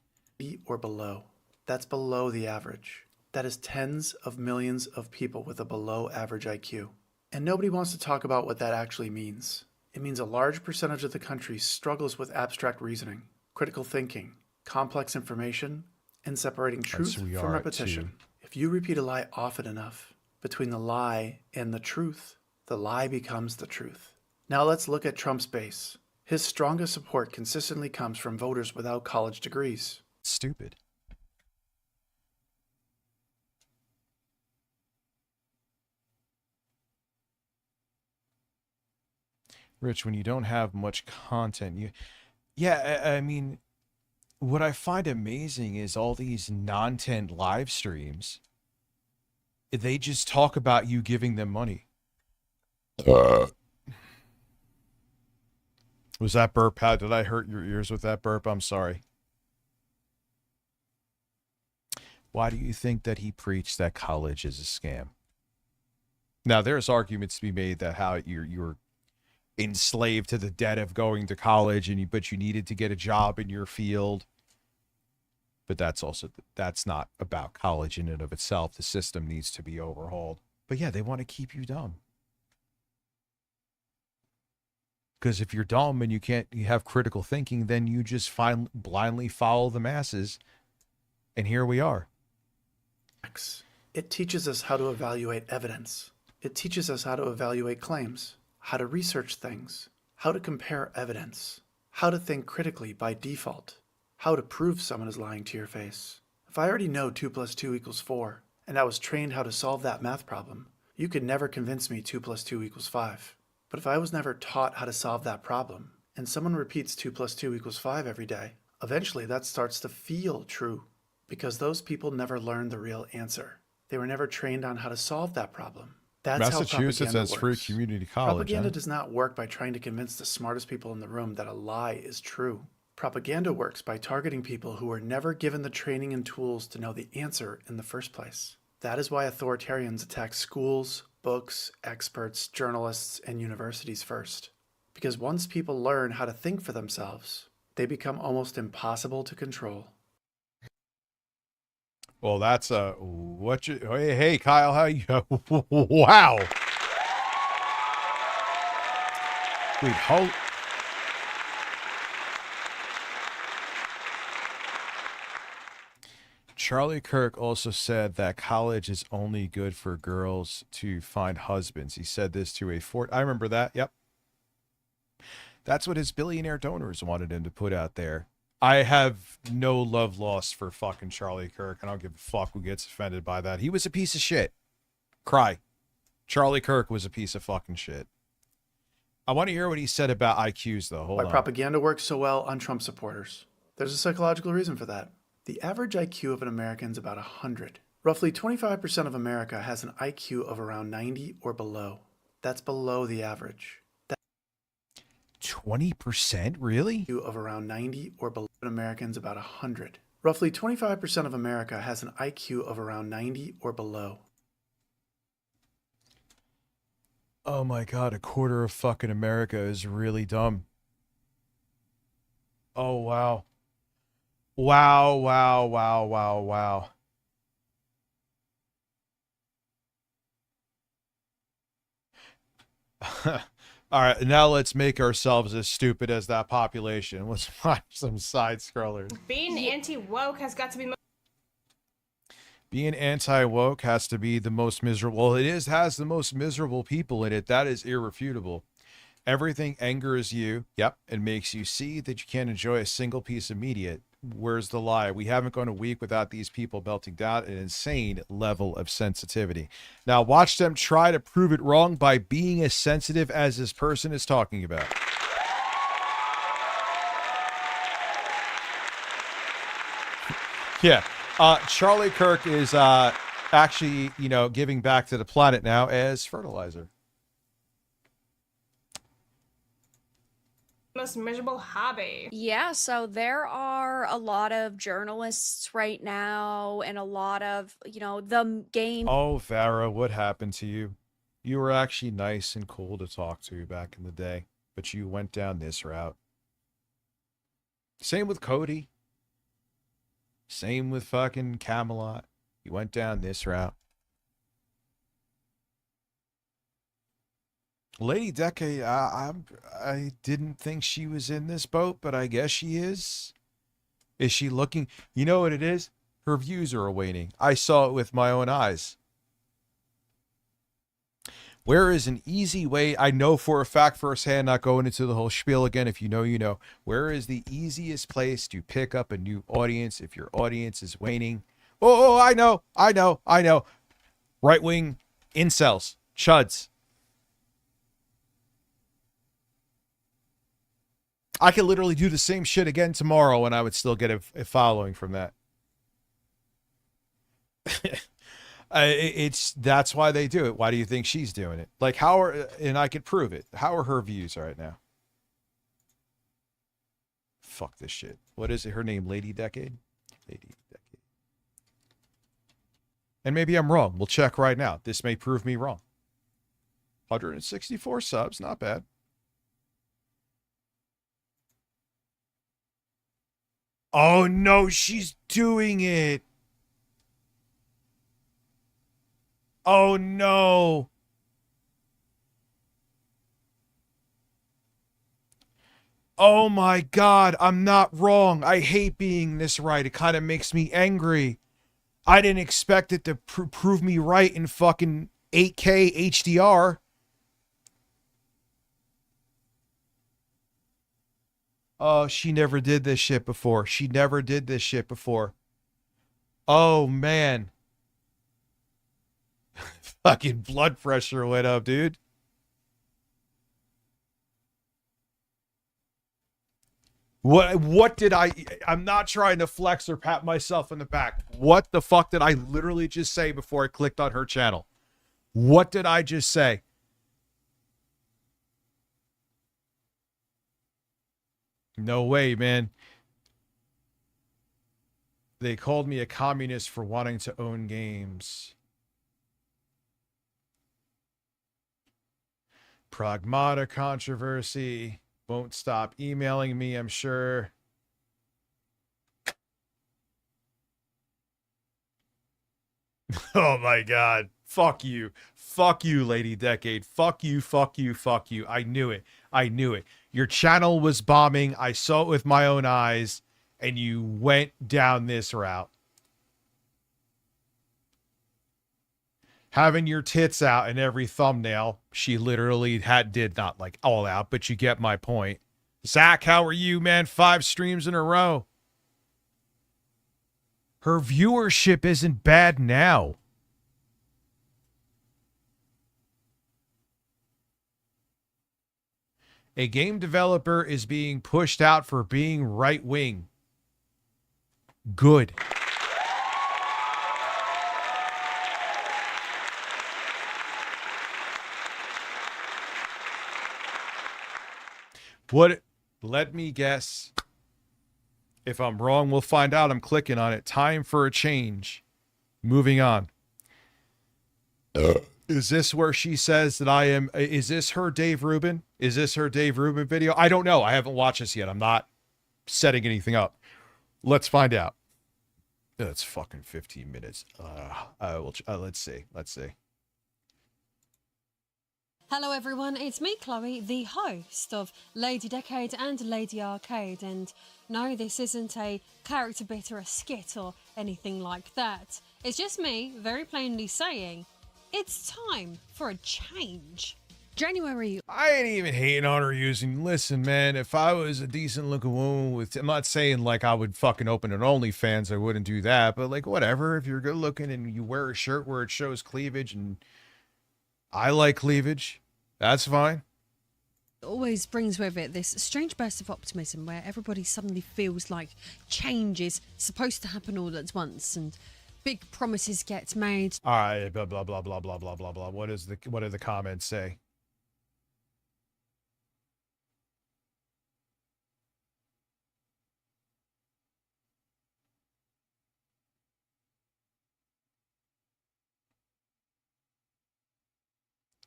Or below. That's below the average. That is tens of millions of people with a below average IQ. And nobody wants to talk about what that actually means. It means a large percentage of the country struggles with abstract reasoning, critical thinking, complex information, and separating truth from repetition. If you repeat a lie often enough, between the lie and the truth, the lie becomes the truth. Now let's look at Trump's base. His strongest support consistently comes from voters without college degrees. Stupid. Rich, when you don't have much content, I mean, what I find amazing is all these non-tent live streams. They just talk about you giving them money. Was that burp? How did I hurt your ears with that burp? I'm sorry. Why do you think that he preached that college is a scam? Now, there's arguments to be made that how you're enslaved to the debt of going to college, but you needed to get a job in your field. But that's not about college in and of itself. The system needs to be overhauled. But yeah, they want to keep you dumb. Because if you're dumb and you have critical thinking, then you just blindly follow the masses. And here we are. It teaches us how to evaluate evidence. It teaches us how to evaluate claims, how to research things, how to compare evidence, how to think critically by default, how to prove someone is lying to your face. If I already know 2 + 2 = 4, and I was trained how to solve that math problem, you could never convince me 2 + 2 = 5. But if I was never taught how to solve that problem, and someone repeats 2 + 2 = 5 every day, eventually that starts to feel true, because those people never learned the real answer. They were never trained on how to solve that problem. That's Massachusetts how has free community college. Propaganda does not work by trying to convince the smartest people in the room that a lie is true. Propaganda works by targeting people who were never given the training and tools to know the answer in the first place. That is why authoritarians attack schools, books, experts, journalists, and universities first. Because once people learn how to think for themselves, they become almost impossible to control. Well, that's hey Kyle, how you? Wow. Wait, Charlie Kirk also said that college is only good for girls to find husbands. He said this to I remember that. Yep. That's what his billionaire donors wanted him to put out there. I have no love lost for fucking Charlie Kirk. I don't give a fuck who gets offended by that. He was a piece of shit. Cry. Charlie Kirk was a piece of fucking shit. I want to hear what he said about IQs, though. Hold on. Why propaganda works so well on Trump supporters. There's a psychological reason for that. The average IQ of an American is about 100. Roughly 25% of America has an IQ of around 90 or below. That's below the average. 20%? Really? Of around 90 or below. Americans about 100. Roughly 25% of America has an IQ of around 90 or below. Oh my god, a quarter of fucking America is really dumb. Oh wow. Wow. All right, now let's make ourselves as stupid as that population. Let's watch some side scrollers. Being anti-woke has got to be... Being anti-woke has to be the most miserable. Well, has the most miserable people in it. That is irrefutable. Everything angers you, yep, and makes you see that you can't enjoy a single piece of media. Where's the lie? We haven't gone a week without these people belting down an insane level of sensitivity. Now watch them try to prove it wrong by being as sensitive as this person is talking about. Yeah. Charlie Kirk is actually, giving back to the planet now as fertilizer. Most miserable hobby. Yeah, so there are a lot of journalists right now and a lot of, the game. Oh, Farah, what happened to you? You were actually nice and cool to talk to back in the day, but you went down this route. Same with Cody. Same with fucking Camelot. You went down this route. Lady Decade, I didn't think she was in this boat, but I guess she is. Is she looking? You know what it is? Her views are waning. I saw it with my own eyes. Where is an easy way? I know for a fact firsthand, not going into the whole spiel again. If you know, you know. Where is the easiest place to pick up a new audience if your audience is waning? Oh, I know. Right-wing incels, chuds. I could literally do the same shit again tomorrow and I would still get a following from that. That's why they do it. Why do you think she's doing it? Like and I could prove it. How are her views right now? Fuck this shit. What is it? Her name, Lady Decade? Lady Decade. And maybe I'm wrong. We'll check right now. This may prove me wrong. 164 subs, not bad. Oh no, she's doing it. Oh no. Oh my God, I'm not wrong. I hate being this right. It kind of makes me angry. I didn't expect it to prove me right in fucking 8K HDR. Oh, she never did this shit before. Oh, man. Fucking blood pressure went up, dude. What did I'm not trying to flex or pat myself in the back. What the fuck did I literally just say before I clicked on her channel? What did I just say? No way, man. They called me a communist for wanting to own games. Pragmata controversy. Won't stop emailing me, I'm sure. Oh my God. Fuck you. Fuck you, Lady Decade. Fuck you. I knew it. Your channel was bombing. I saw it with my own eyes, and you went down this route. Having your tits out in every thumbnail. She literally did not like all out, but you get my point. Zach, how are you, man? 5 streams in a row. Her viewership isn't bad now. A game developer is being pushed out for being right-wing. Good. Let me guess. If I'm wrong, we'll find out. I'm clicking on it. Time for a change. Moving on. Is this where she says that I am? Is this her Dave Rubin? Is this her Dave Rubin video? I don't know. I haven't watched this yet. I'm not setting anything up. Let's find out. It's fucking 15 minutes. Let's see. Hello everyone, it's me Chloe, the host of Lady Decade and Lady Arcade, and no, this isn't a character bit or a skit or anything like that. It's just me very plainly saying, it's time for a change. January. I ain't even hating on her using. Listen, man, if I was a decent looking woman with, I'm not saying like I would fucking open an OnlyFans, I wouldn't do that, but like whatever, if you're good looking and you wear a shirt where it shows cleavage and I like cleavage, that's fine. Always brings with it this strange burst of optimism where everybody suddenly feels like change is supposed to happen all at once and big promises get made. All right, blah blah blah blah blah blah blah blah. What do the comments say?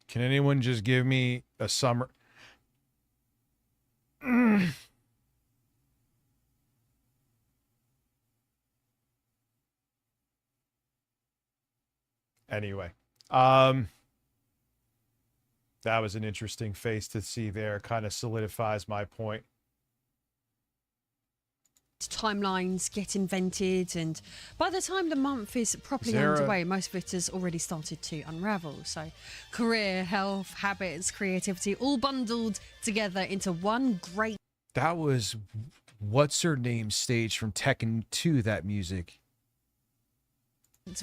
Can anyone just give me a summer? Anyway, that was an interesting face to see there. Kind of solidifies my point. Timelines get invented, and by the time the month is properly underway, most of it has already started to unravel. So career, health, habits, creativity, all bundled together into one great... That was what's her name stage from Tekken 2, that music.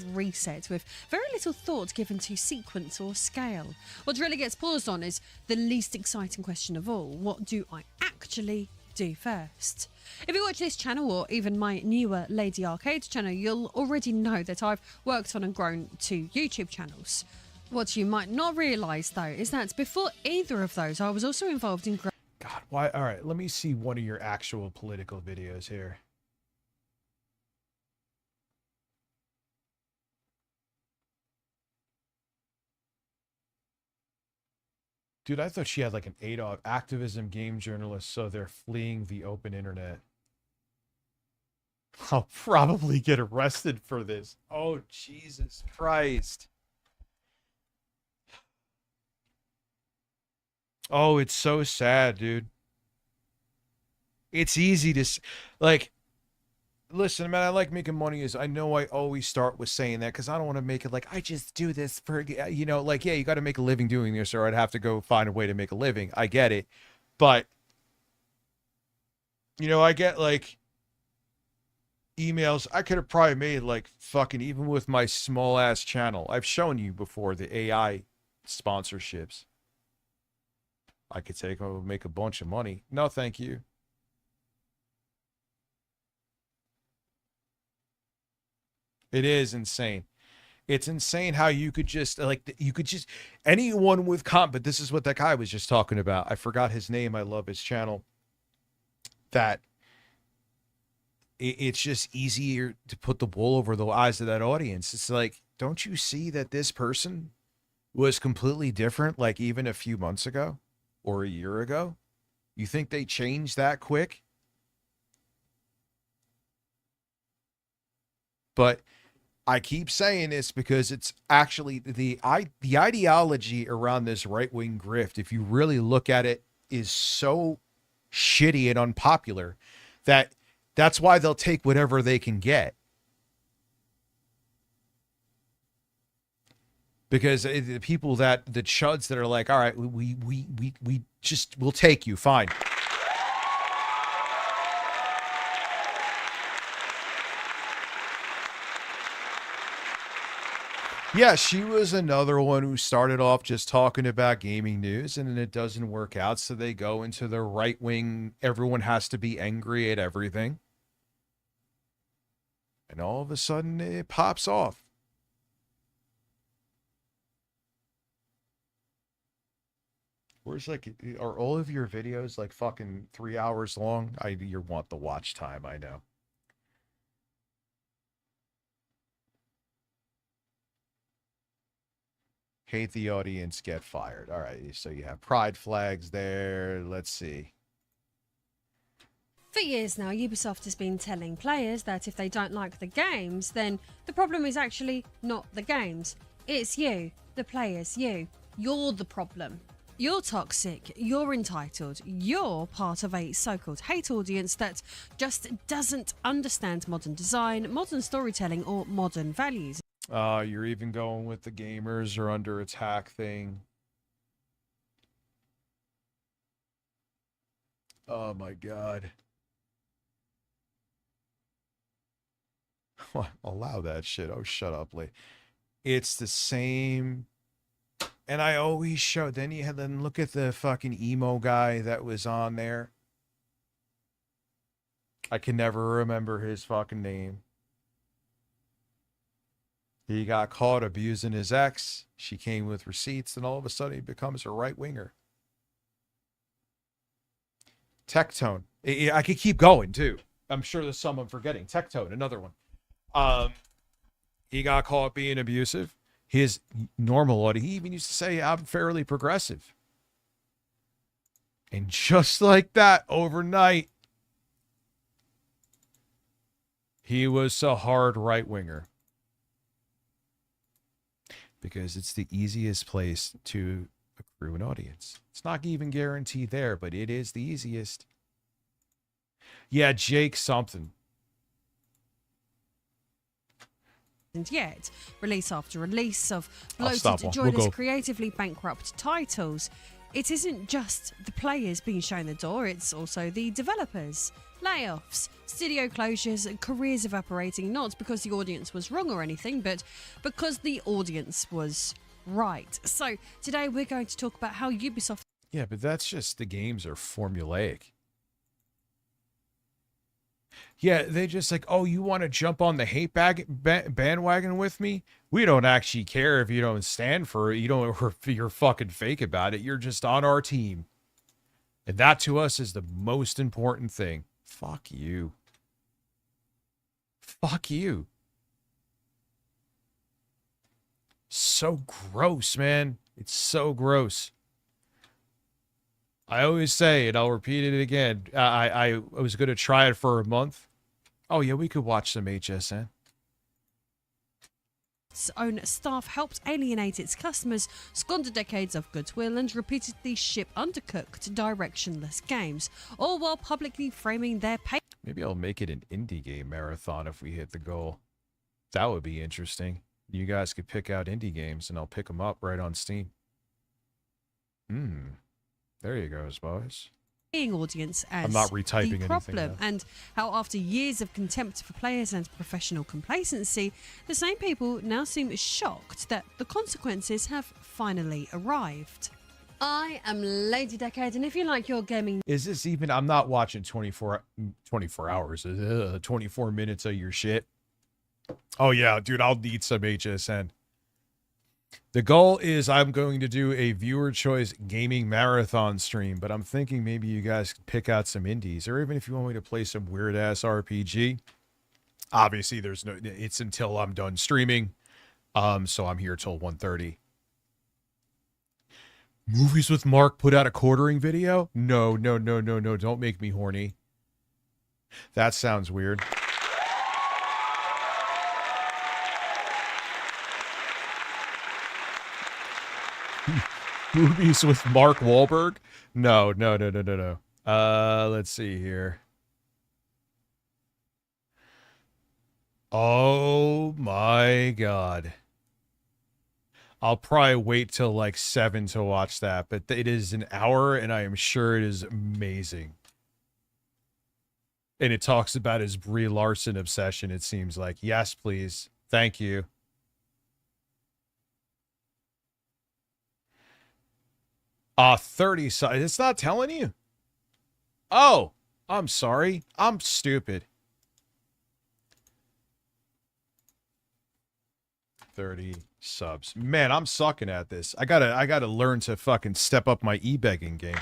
Reset with very little thought given to sequence or scale. What really gets paused on is the least exciting question of all. What do I actually do first? If you watch this channel or even my newer Lady Arcade channel, you'll already know that I've worked on and grown 2 YouTube channels. What you might not realise though is that before either of those I was also involved in God, why? All right, let me see one of your actual political videos here. Dude, I thought she had like an ADOG, activism game journalist, so they're fleeing the open internet. I'll probably get arrested for this. Oh, Jesus Christ. Oh, it's so sad, dude. It's easy to, like, listen, man, I like making money. I know I always start with saying that because I don't want to make it like, I just do this for, you know, like, yeah, you got to make a living doing this or I'd have to go find a way to make a living. I get it. But, you know, I get like emails. I could have probably made like fucking, even with my small ass channel. I've shown you before the AI sponsorships. I could make a bunch of money. No, thank you. It is insane. It's insane how you could just anyone with but this is what that guy was just talking about. I forgot his name. I love his channel. That it's just easier to put the wool over the eyes of that audience. It's like, don't you see that this person was completely different like even a few months ago or a year ago? You think they changed that quick? But I keep saying this because it's actually the ideology around this right-wing grift, if you really look at it, is so shitty and unpopular that that's why they'll take whatever they can get. Because the people the chuds that are like, all right, we'll take you, fine. Yeah, she was another one who started off just talking about gaming news, and then it doesn't work out, so they go into the right wing, everyone has to be angry at everything. And all of a sudden, it pops off. Where's like, are all of your videos like fucking 3 hours long? You want the watch time, I know. Hate the audience, get fired. All right, so you have pride flags there. Let's see. For years now, Ubisoft has been telling players that if they don't like the games, then the problem is actually not the games. It's you, the players, you. You're the problem. You're toxic, you're entitled, you're part of a so-called hate audience that just doesn't understand modern design, modern storytelling, or modern values. You're even going with the gamers are under attack thing. Oh my god. Allow that shit. Oh, shut up, Lee. It's the same. And I always show. Then look at the fucking emo guy that was on there. I can never remember his fucking name. He got caught abusing his ex. She came with receipts, and all of a sudden he becomes a right winger. Tectone. I could keep going too. I'm sure there's some I'm forgetting. Tectone, another one. He got caught being abusive. His normal audience, he even used to say, I'm fairly progressive. And just like that, overnight, he was a hard right-winger. Because it's the easiest place to accrue an audience. It's not even guaranteed there, but it is the easiest. Yeah, Jake something. And yet, release after release of bloated, joyless, creatively bankrupt titles, it isn't just the players being shown the door, it's also the developers. Layoffs, studio closures, and careers evaporating, not because the audience was wrong or anything, but because the audience was right. So, today we're going to talk about how Ubisoft... Yeah, but that's just the games are formulaic. Yeah, they just like, oh, you want to jump on the hate bandwagon with me? We don't actually care if you don't stand for it. You don't, or if you're fucking fake about it. You're just on our team. And that to us is the most important thing. Fuck you. Fuck you. So gross, man. It's so gross. I always say, and I'll repeat it again, I was going to try it for a month. Oh, yeah, we could watch some HSN. Its own staff helped alienate its customers, squander decades of goodwill, and repeatedly ship undercooked, directionless games, all while publicly framing their pay. Maybe I'll make it an indie game marathon if we hit the goal. That would be interesting. You guys could pick out indie games, and I'll pick them up right on Steam. There you go, boys. Audience as I'm not retyping the problem, anything, and how after years of contempt for players and professional complacency, the same people now seem shocked that the consequences have finally arrived. I am Lady Decade, and if you like your gaming... Is this even... I'm not watching 24 hours. 24 minutes of your shit. Oh, yeah, dude, I'll need some HSN. The goal is I'm going to do a viewer choice gaming marathon stream, but I'm thinking maybe you guys could pick out some indies, or even if you want me to play some weird ass RPG. Obviously, there's no, it's until I'm done streaming. So I'm here till 1:30. Movies with Mark put out a quartering video? No, don't make me horny. That sounds weird. Movies with Mark Wahlberg? No. Let's see here. Oh my god. I'll probably wait till like 7 to watch that, but it is an hour and I am sure it is amazing. And it talks about his Brie Larson obsession, it seems like. Yes, please. Thank you. 30 size. It's not telling you. Oh, I'm sorry. I'm stupid. 30 subs. Man, I'm sucking at this. I gotta learn to fucking step up my e-begging game.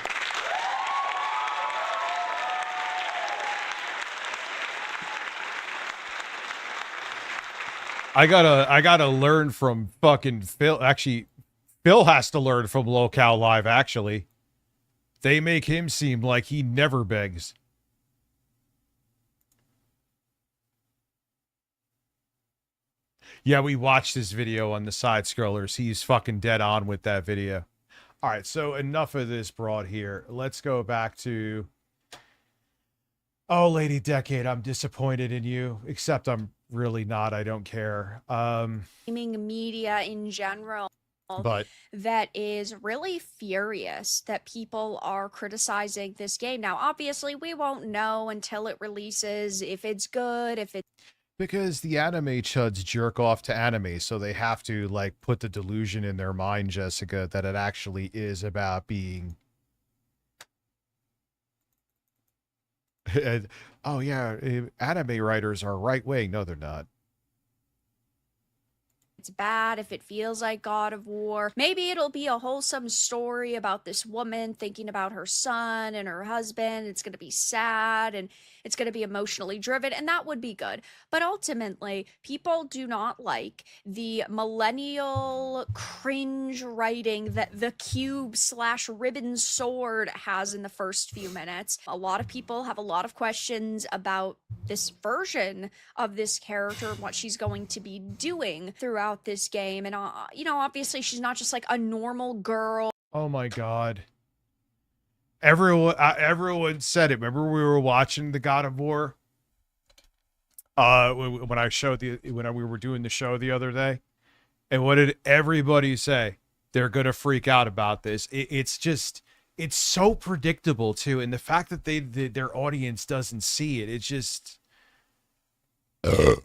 I gotta learn from fucking Phil. Actually, Phil has to learn from Locale Live, actually. They make him seem like he never begs. Yeah, we watched this video on the side scrollers. He's fucking dead on with that video. All right, so enough of this broad here. Let's go back to... Oh, Lady Decade, I'm disappointed in you. Except I'm really not. I don't care. Gaming media in general But that is really furious that people are criticizing this game. Now, obviously, we won't know until it releases if it's good, if it's... because the anime chuds jerk off to anime, so they have to, like, put the delusion in their mind, Jessica, that it actually is about being... oh, yeah, anime writers are right-wing. No, they're not. It's bad, if it feels like God of War. Maybe it'll be a wholesome story about this woman thinking about her son and her husband. It's going to be sad and it's going to be emotionally driven, and that would be good. But ultimately, people do not like the millennial cringe writing that the cube/ribbon sword has in the first few minutes. A lot of people have a lot of questions about this version of this character and what she's going to be doing throughout this game. And, you know, obviously she's not just like a normal girl. Oh my God. Everyone said it. Remember we were watching the God of War? When we were doing the show the other day. And what did everybody say? They're going to freak out about this. It's so predictable too. And the fact that their audience doesn't see it, it's just,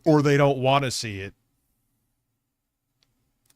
or they don't want to see it,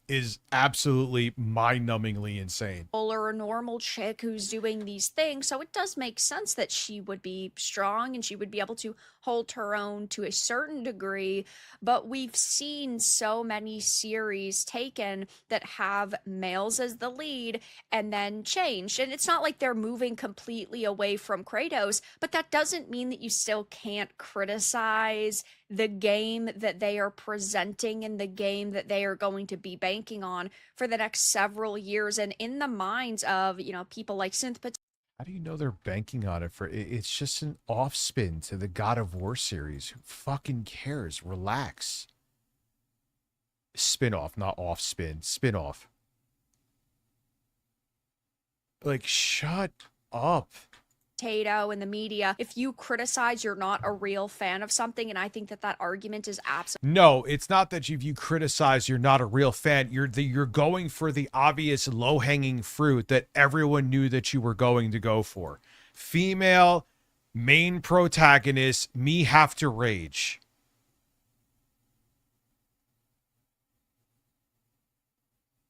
is absolutely mind-numbingly insane. Or a normal chick who's doing these things, so it does make sense that she would be strong and she would be able to hold her own to a certain degree. But we've seen so many series taken that have males as the lead and then changed, and it's not like they're moving completely away from Kratos, but that doesn't mean that you still can't criticize the game that they are presenting and the game that they are going to be banking on for the next several years. And in the minds of, you know, people like Synth. How do you know they're banking on it for? It's just an off spin to the God of War series. Who fucking cares? Relax. Spin-off, not off spin. Spin-off. Like, shut up. Potato in the media. If you criticize, you're not a real fan of something, and I think that argument is absolutely... No, it's not that if you criticize, you're not a real fan. You're going for the obvious low-hanging fruit that everyone knew that you were going to go for. Female, main protagonist, me have to rage.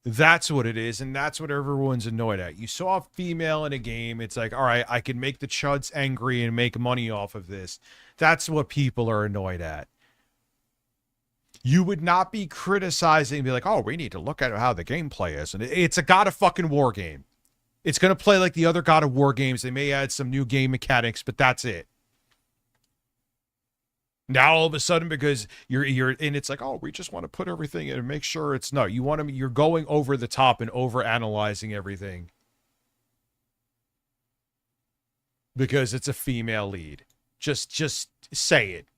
That's what it is, and that's what everyone's annoyed at. You saw a female in a game, it's like, all right, I can make the chuds angry and make money off of this. That's what people are annoyed at. You would not be criticizing and be like, oh, we need to look at how the gameplay is. And it's a God of fucking War game. It's going to play like the other God of War games. They may add some new game mechanics, but that's it. Now all of a sudden, because you're and it's like, oh, we just want to put everything in and make sure it's no. You're going over the top and over analyzing everything because it's a female lead. Just say it.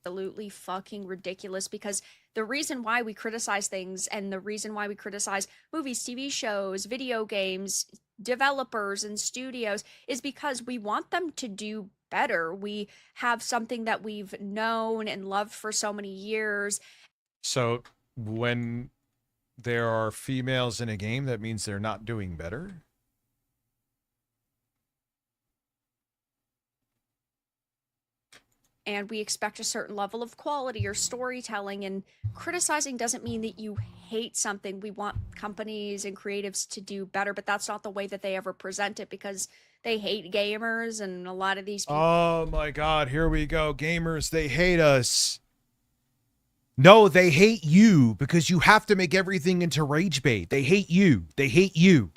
Absolutely fucking ridiculous, because the reason why we criticize things and the reason why we criticize movies, TV shows, video games, developers and studios is because we want them to do better. We have something that we've known and loved for so many years. So when there are females in a game, that means they're not doing better? And we expect a certain level of quality or storytelling, and criticizing doesn't mean that you hate something. We want companies and creatives to do better, but that's not the way that they ever present it, because they hate gamers, and a lot of these people... Oh my God, here we go. Gamers, they hate us. No, they hate you because you have to make everything into rage bait. They hate you. They hate you.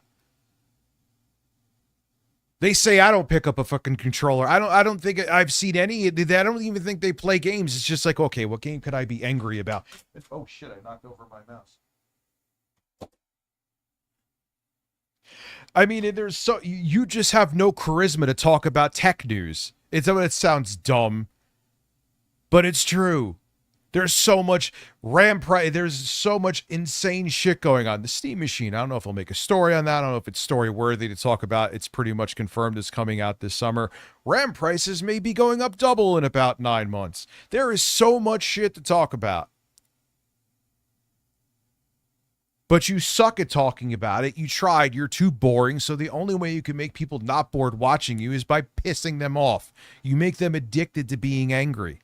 They say I don't pick up a fucking controller. I don't think I've seen any. I don't even think they play games. It's just like, okay, what game could I be angry about? Oh shit, I knocked over my mouse. I mean, you just have no charisma to talk about tech news. It sounds dumb. But it's true. There's so much RAM price. There's so much insane shit going on. The Steam Machine, I don't know if I'll make a story on that. I don't know if it's story worthy to talk about. It's pretty much confirmed it's coming out this summer. RAM prices may be going up double in about 9 months. There is so much shit to talk about. But you suck at talking about it. You tried. You're too boring. So the only way you can make people not bored watching you is by pissing them off. You make them addicted to being angry.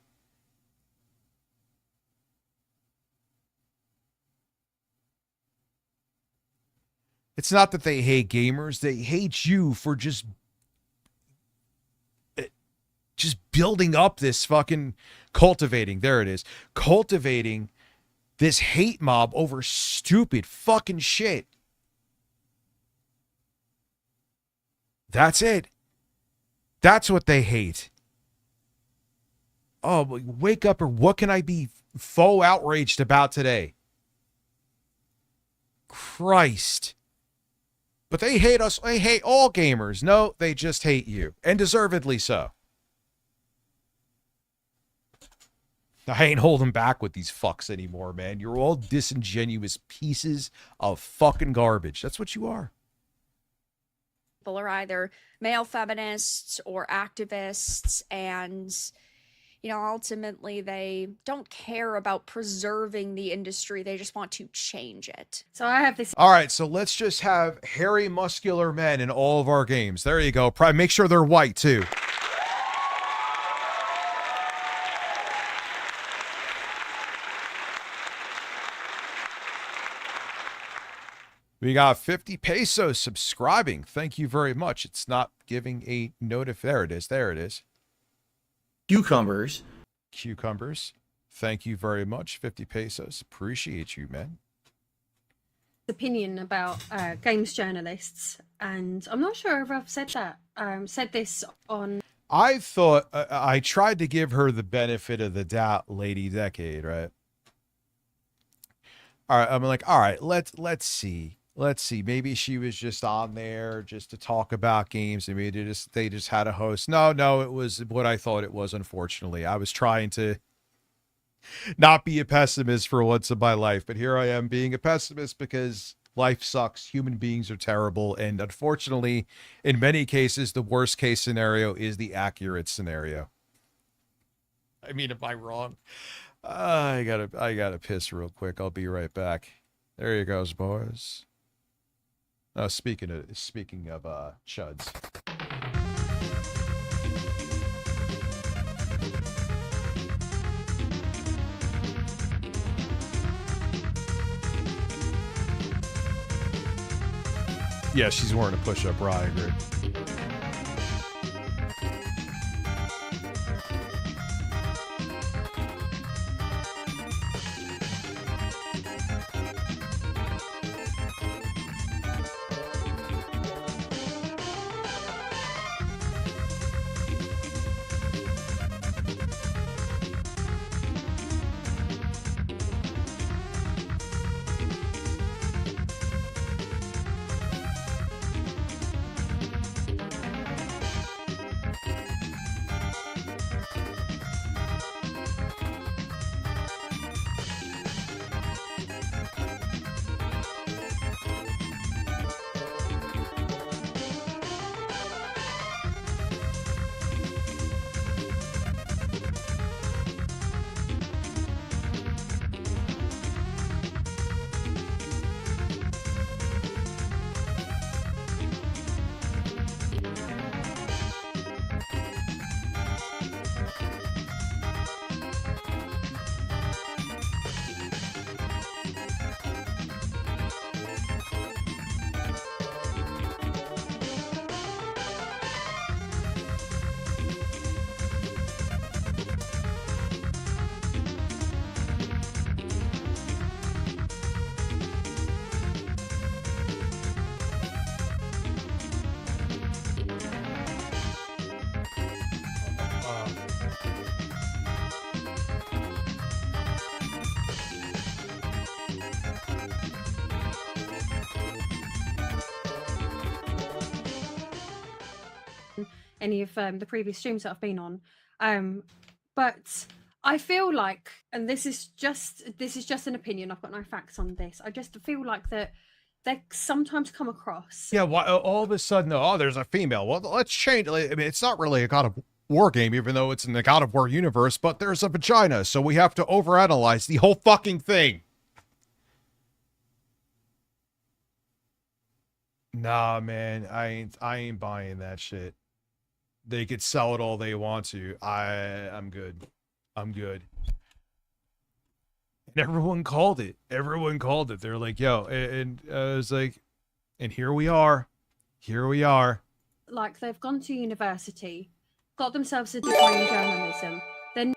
It's not that they hate gamers. They hate you for just building up this fucking cultivating this hate mob over stupid fucking shit. That's it. That's what they hate. Oh, wake up, or what can I be faux outraged about today? Christ. But they hate us. They hate all gamers. No, they just hate you. And deservedly so. I ain't holding back with these fucks anymore, man. You're all disingenuous pieces of fucking garbage. That's what you are. People are either male feminists or activists, and ultimately they don't care about preserving the industry. They just want to change it. So I have this. All right, so let's just have hairy, muscular men in all of our games. There you go. Probably make sure they're white too. We got 50 pesos subscribing. Thank you very much. It's not giving a there it is. There it is. Cucumbers. Thank you very much. 50 pesos. Appreciate you, man. Opinion about games journalists, and I'm not sure if I've said that. Said this on. I thought I tried to give her the benefit of the doubt, Lady Decade, right? All right, I'm like, all right, let's see. Let's see. Maybe she was just on there just to talk about games. I mean, they just had a host. No, it was what I thought it was, unfortunately. I was trying to not be a pessimist for once in my life, but here I am being a pessimist because life sucks. Human beings are terrible. And unfortunately, in many cases, the worst case scenario is the accurate scenario. I mean, am I wrong? I gotta piss real quick. I'll be right back. There you goes, boys. Speaking of chuds. Yeah, she's wearing a push-up bra, I agree. Any of the previous streams that I've been on, but I feel like, and this is just an opinion. I've got no facts on this. I just feel like that they sometimes come across. Yeah, why all of a sudden, oh, there's a female. Well, let's change. I mean, it's not really a God of War game, even though it's in the God of War universe, but there's a vagina, so we have to overanalyze the whole fucking thing. Nah, man, I ain't buying that shit. They could sell it all they want to. I'm good. I'm good. And everyone called it. Everyone called it. They're like, yo, and I was like, and here we are. Here we are. Like they've gone to university, got themselves a degree in journalism, then.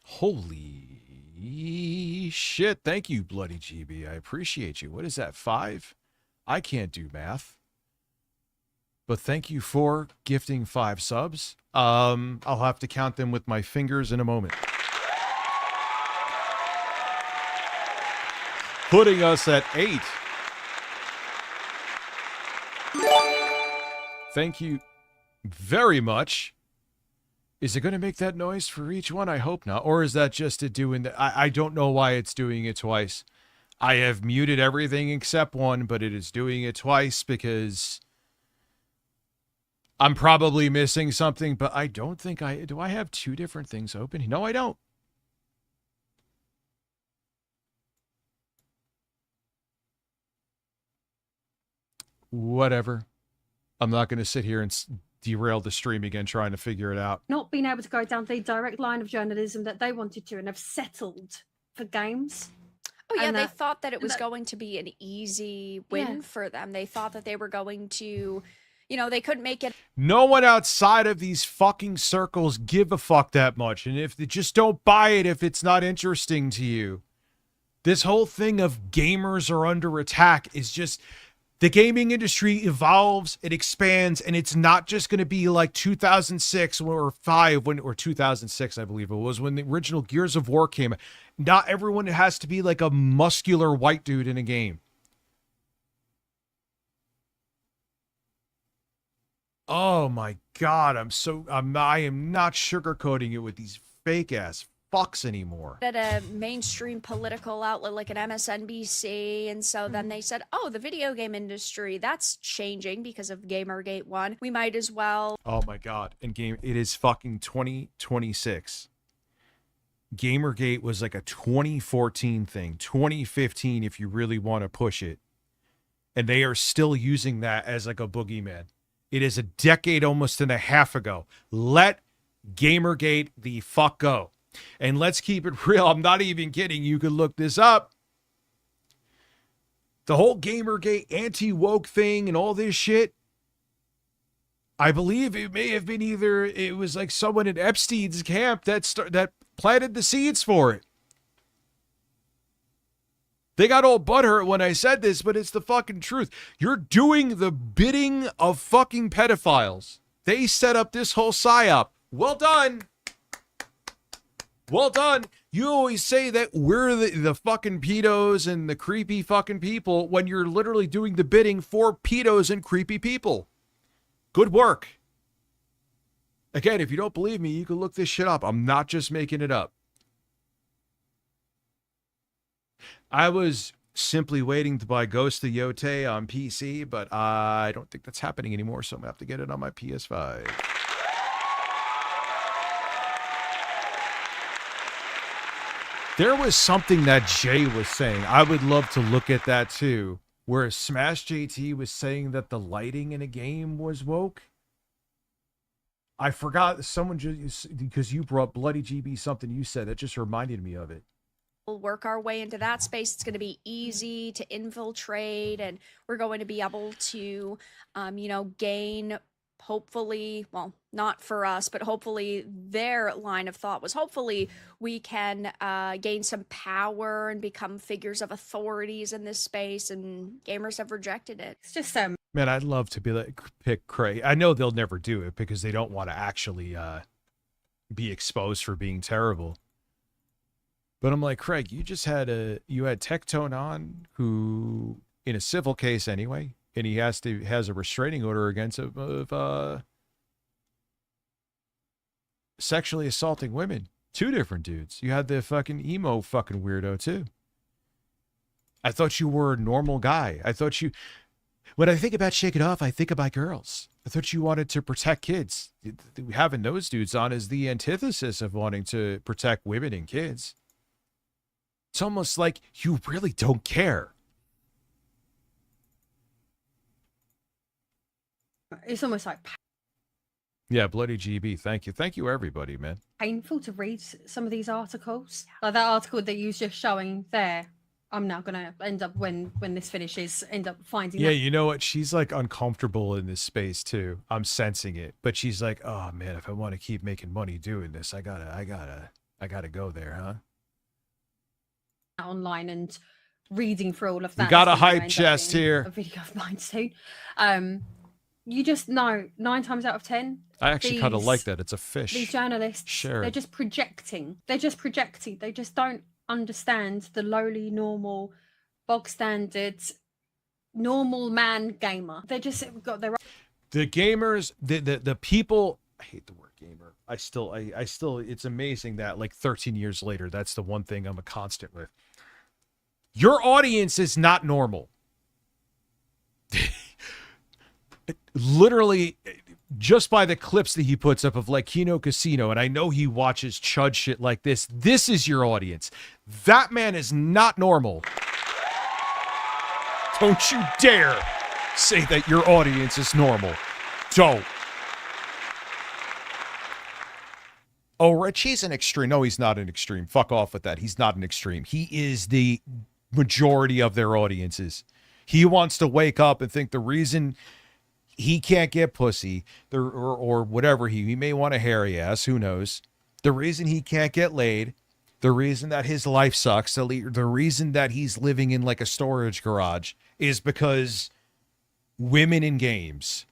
Holy shit. Thank you, Bloody GB. I appreciate you. What is that, 5? I can't do math. But thank you for gifting 5 subs. I'll have to count them with my fingers in a moment. Putting us at 8. Thank you very much. Is it going to make that noise for each one? I hope not. Or is that just it doing that? I don't know why it's doing it twice. I have muted everything except one, but it is doing it twice because I'm probably missing something, but I don't think do I have 2 different things open? No, I don't. Whatever. I'm not going to sit here and derail the stream again trying to figure it out. Not being able to go down the direct line of journalism that they wanted to and have settled for games. Oh yeah, And they thought that it was going to be an easy win for them. They thought that they were going to, you know, they couldn't make it. No one outside of these fucking circles give a fuck that much. And if they just don't buy it if it's not interesting to you. This whole thing of gamers are under attack is just... The gaming industry evolves, it expands, and it's not just going to be like 2006 or 5 or 2006, I believe it was, when the original Gears of War came. Not everyone has to be like a muscular white dude in a game. Oh my God, I am not sugarcoating it with these fake ass fucks anymore. At a mainstream political outlet like an MSNBC, and so then they said, oh, the video game industry, that's changing because of Gamergate 1. We might as well. Oh my God. And it is fucking 2026. Gamergate was like a 2014 thing, 2015 if you really want to push it. And they are still using that as like a boogeyman. It is a decade almost and a half ago. Let Gamergate the fuck go. And let's keep it real. I'm not even kidding. You can look this up. The whole Gamergate anti-woke thing and all this shit. I believe it may have been it was like someone at Epstein's camp that planted the seeds for it. They got all butthurt when I said this, but it's the fucking truth. You're doing the bidding of fucking pedophiles. They set up this whole psyop. Well done. Well done. You always say that we're the fucking pedos and the creepy fucking people when you're literally doing the bidding for pedos and creepy people. Good work. Again, if you don't believe me, you can look this shit up. I'm not just making it up. I was simply waiting to buy Ghost of Yotei on PC, but I don't think that's happening anymore, so I'm going to have to get it on my PS5. There was something that Jay was saying. I would love to look at that too. Where Smash JT was saying that the lighting in a game was woke. I forgot someone just because you brought Bloody GB something you said that just reminded me of it. We'll work our way into that space. It's going to be easy to infiltrate, and we're going to be able to, you know, gain. Hopefully, well, not for us, but hopefully their line of thought was hopefully we can gain some power and become figures of authorities in this space, and gamers have rejected it. It's just Man, I'd love to be like pick Craig. I know they'll never do it because they don't want to actually be exposed for being terrible. But I'm like, Craig, you had Tectone on, who in a civil case anyway. And he has a restraining order against him of sexually assaulting women. 2 different dudes. You had the fucking emo fucking weirdo too. I thought you were a normal guy. I thought you... When I think about Shake It Off, I think about girls. I thought you wanted to protect kids. Having those dudes on is the antithesis of wanting to protect women and kids. It's almost like you really don't care. It's almost like Yeah, Bloody GB. Thank you. Thank you, everybody, man. painful to read some of these articles. Like that article that you was just showing there. I'm now gonna end up when this finishes, end up finding. Yeah, out. you know what? She's like uncomfortable in this space too. I'm sensing it, but she's like, "Oh man, if I want to keep making money doing this, I gotta go there, huh?" Online and reading through all of that. You got a is gonna hype end up chest being here. A video of mine soon. You just know 9 times out of 10. I actually kind of like that. It's a fish. These journalists, Share they're it. just projecting. They're just projecting. They just don't understand the lowly, normal, bog standard, normal man gamer. They just got their. The gamers, the people. I hate the word gamer. I still. It's amazing that like 13 years later, that's the one thing I'm a constant with. Your audience is not normal. Literally, just by the clips that he puts up of like Kino Casino, and I know he watches chud shit like this. This is your audience. That man is not normal. Don't you dare say that your audience is normal. Don't. Oh, Rich, he's an extreme. No, he's not an extreme. Fuck off with that. He's not an extreme. He is the majority of their audiences. He wants to wake up and think the reason he can't get pussy, or whatever, he may want a hairy ass, who knows. The reason he can't get laid, the reason that his life sucks, the reason that he's living in like a storage garage is because women in games.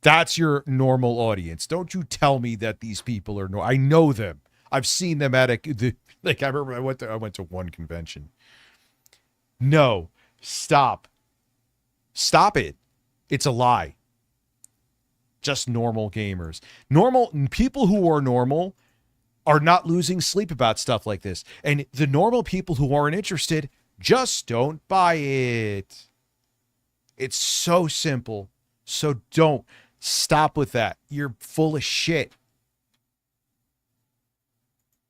That's your normal audience. Don't you tell me that these people are I know them. I've seen them at I remember I went to one convention. No, stop. Stop it. It's a lie. Just normal gamers. Normal people who are normal are not losing sleep about stuff like this. And the normal people who aren't interested just don't buy it. It's so simple. So don't. Stop with that. You're full of shit.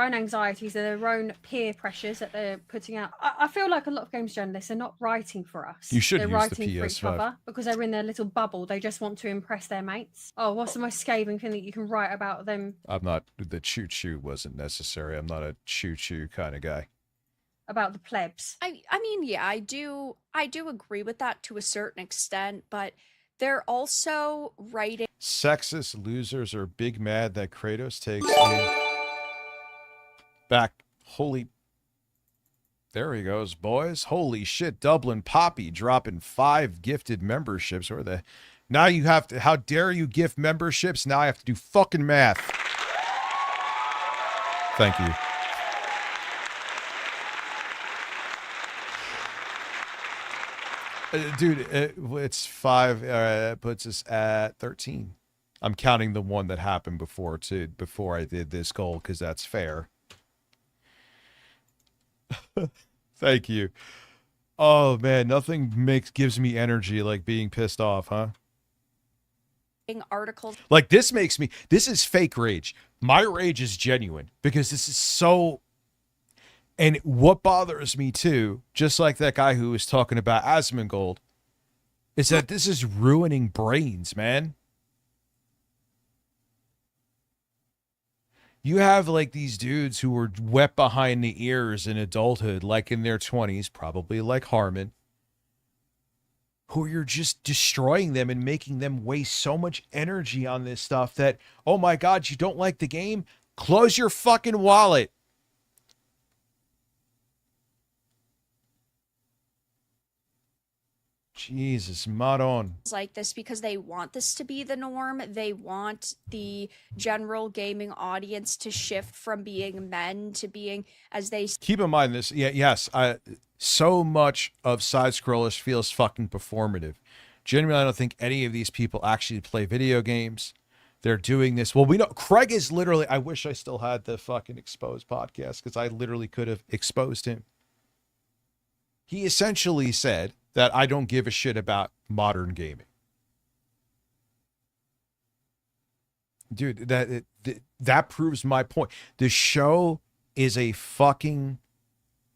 Own anxieties and their own peer pressures that they're putting out. I feel like a lot of games journalists are not writing for us. You should They're use writing the for each PS5. other because they're in their little bubble. They just want to impress their mates. Oh, what's the most scathing thing that you can write about them? I'm not, the choo-choo wasn't necessary. I'm not a choo-choo kind of guy. About the plebs. I mean, yeah, I do agree with that to a certain extent, but they're also writing. Sexist losers are big mad that Kratos takes the back. Holy, there he goes, boys. Holy shit, Dublin Poppy dropping 5 gifted memberships. Or the now you have to, how dare you gift memberships? Now I have to do fucking math. Thank you. Dude, it's 5. That puts us at 13. I'm counting the one that happened before I did this goal because that's fair. Thank you. Oh man, nothing gives me energy like being pissed off, huh? Articles. Like this is fake rage. My rage is genuine because this is so. And what bothers me too, just like that guy who was talking about Asmongold, is that this is ruining brains, man. You have like these dudes who were wet behind the ears in adulthood, like in their 20s, probably like Harmon, who you're just destroying them and making them waste so much energy on this stuff that, oh my God, you don't like the game? Close your fucking wallet. Jesus, Maron. Like this because they want this to be the norm. They want the general gaming audience to shift from being men to being, as they Keep in mind this. Yeah, yes. So much of side scrollers feels fucking performative. Genuinely, I don't think any of these people actually play video games. They're doing this. Well, we know Craig is literally, I wish I still had the fucking Exposed podcast because I literally could have exposed him. He essentially said that I don't give a shit about modern gaming. Dude, that proves my point. The show is a fucking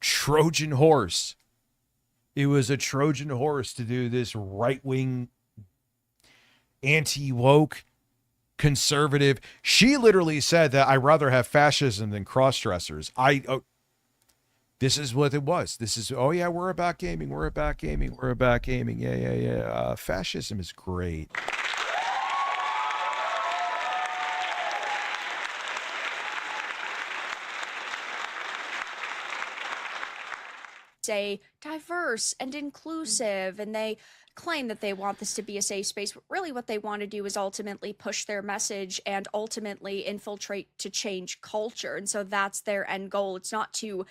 Trojan horse. It was a Trojan horse to do this right-wing, anti-woke, conservative. She literally said that I'd rather have fascism than cross-dressers. This is what it was. This is, oh yeah, we're about gaming. We're about gaming. We're about gaming. Yeah. Fascism is great. Say diverse and inclusive, and they claim that they want this to be a safe space, but really what they want to do is ultimately push their message and ultimately infiltrate to change culture. And so that's their end goal. It's not to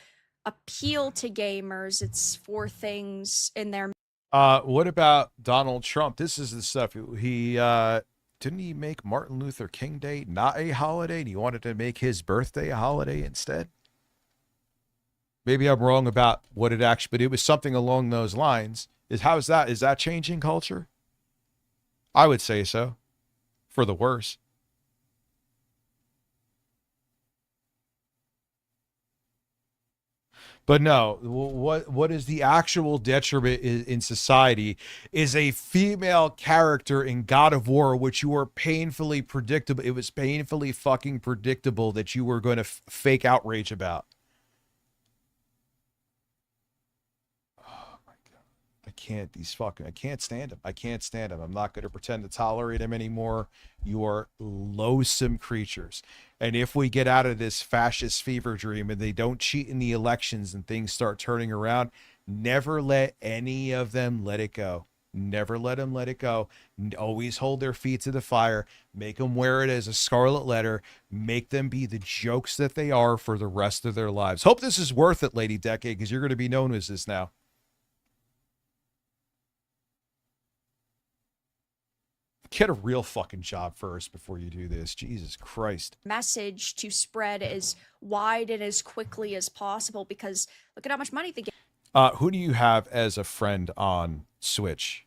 appeal to gamers, it's for things in their what about Donald Trump? This is the stuff he didn't he make Martin Luther King Day not a holiday, and he wanted to make his birthday a holiday instead? Maybe I'm wrong about what it actually, but it was something along those lines. Is that changing culture? I would say so, for the worse. But no, what is the actual detriment in society is a female character in God of War, which you were painfully predictable. It was painfully fucking predictable that you were going to fake outrage about. I can't stand him. I can't stand him. I'm not going to pretend to tolerate him anymore. You are loathsome creatures. And if we get out of this fascist fever dream and they don't cheat in the elections and things start turning around, never let any of them let it go. Never let them let it go. Always hold their feet to the fire. Make them wear it as a scarlet letter. Make them be the jokes that they are for the rest of their lives. Hope this is worth it, Lady Decade, because you're going to be known as this now. Get a real fucking job first before you do this. Jesus Christ. message to spread as wide and as quickly as possible, because look at how much money they get. Who do you have as a friend on Switch?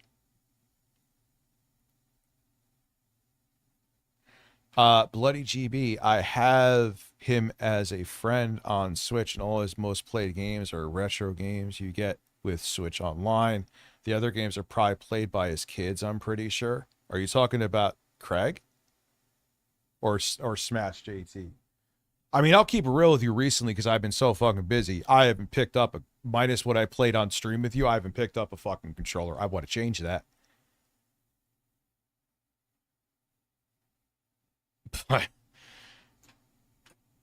Bloody GB, I have him as a friend on Switch, and all his most played games are retro games you get with Switch Online. The other games are probably played by his kids, I'm pretty sure. Are you talking about Craig? Or Smash JT? I mean, I'll keep it real with you recently because I've been so fucking busy. I haven't picked up, minus what I played on stream with you, I haven't picked up a fucking controller. I want to change that. But,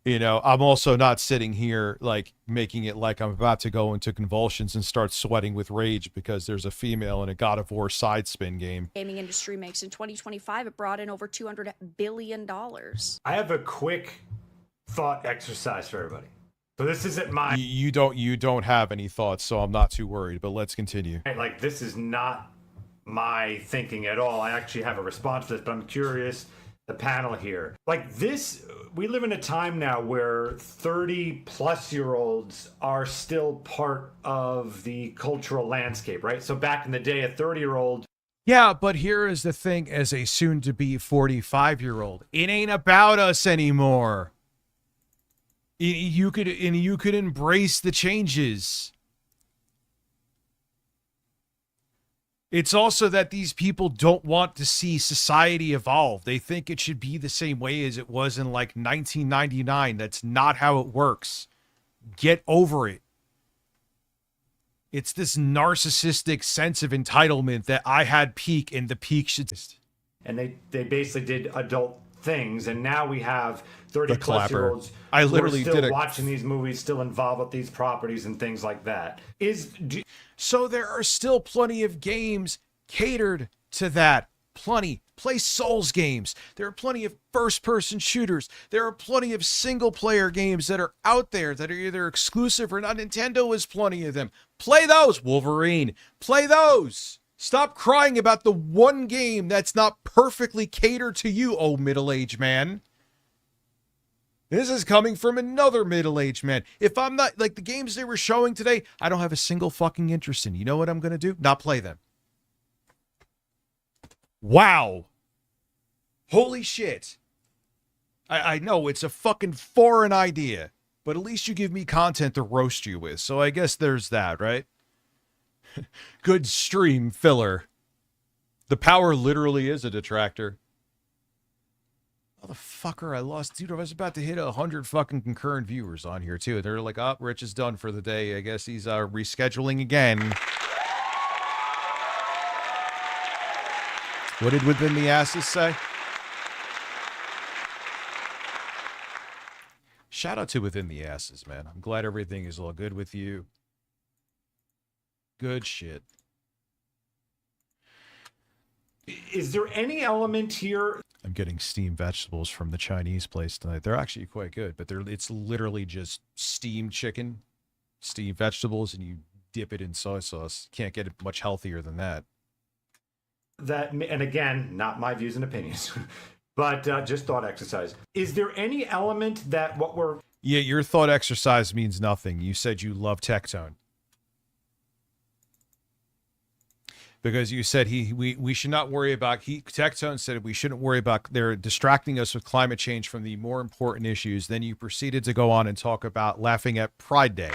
you know, I'm also not sitting here like making it like I'm about to go into convulsions and start sweating with rage because there's a female in a God of War side spin game. Gaming industry makes in 2025, it brought in over $200 billion. I have a quick thought exercise for everybody. So this isn't my you don't have any thoughts, so I'm not too worried, but let's continue. like this is not my thinking at all. I actually have a response to this, but I'm curious the panel here. Like this, we live in a time now where 30-plus-year-olds are still part of the cultural landscape, right? So back in the day, a 30-year-old. Yeah, but here is the thing as a soon-to-be 45-year-old. It ain't about us anymore. You could embrace the changes. It's also that these people don't want to see society evolve. They think it should be the same way as it was in like 1999. That's not how it works. Get over it. It's this narcissistic sense of entitlement that I had peak and the peak should. And they basically did adult things, and now we have 30-plus-year-olds I literally who are still did watching these movies, still involved with these properties and things like that. So there are still plenty of games catered to that. Plenty. Play Souls games. There are plenty of first-person shooters. There are plenty of single-player games that are out there that are either exclusive or not. Nintendo has plenty of them. Play those. Wolverine. Play those. Stop crying about the one game that's not perfectly catered to you, oh middle-aged man. This is coming from another middle-aged man. If I'm not, like the games they were showing today, I don't have a single fucking interest in. You know what I'm going to do? Not play them. Wow. Holy shit. I know it's a fucking foreign idea, but at least you give me content to roast you with. So I guess there's that, right? Good stream filler. The power literally is a detractor. Motherfucker, I lost. Dude, I was about to hit 100 fucking concurrent viewers on here, too. They're like, oh, Rich is done for the day. I guess he's rescheduling again. What did Within the Asses say? Shout out to Within the Asses, man. I'm glad everything is all good with you. Good shit. Is there any element here? I'm getting steamed vegetables from the Chinese place tonight. They're actually quite good, but it's literally just steamed chicken, steamed vegetables, and you dip it in soy sauce. Can't get it much healthier than that. That, and again, not my views and opinions, but just thought exercise. Is there any element that what we're... Yeah, your thought exercise means nothing. You said you love Tectone. Because you said we should not worry about... Tectone said we shouldn't worry about... They're distracting us with climate change from the more important issues. Then you proceeded to go on and talk about laughing at Pride Day.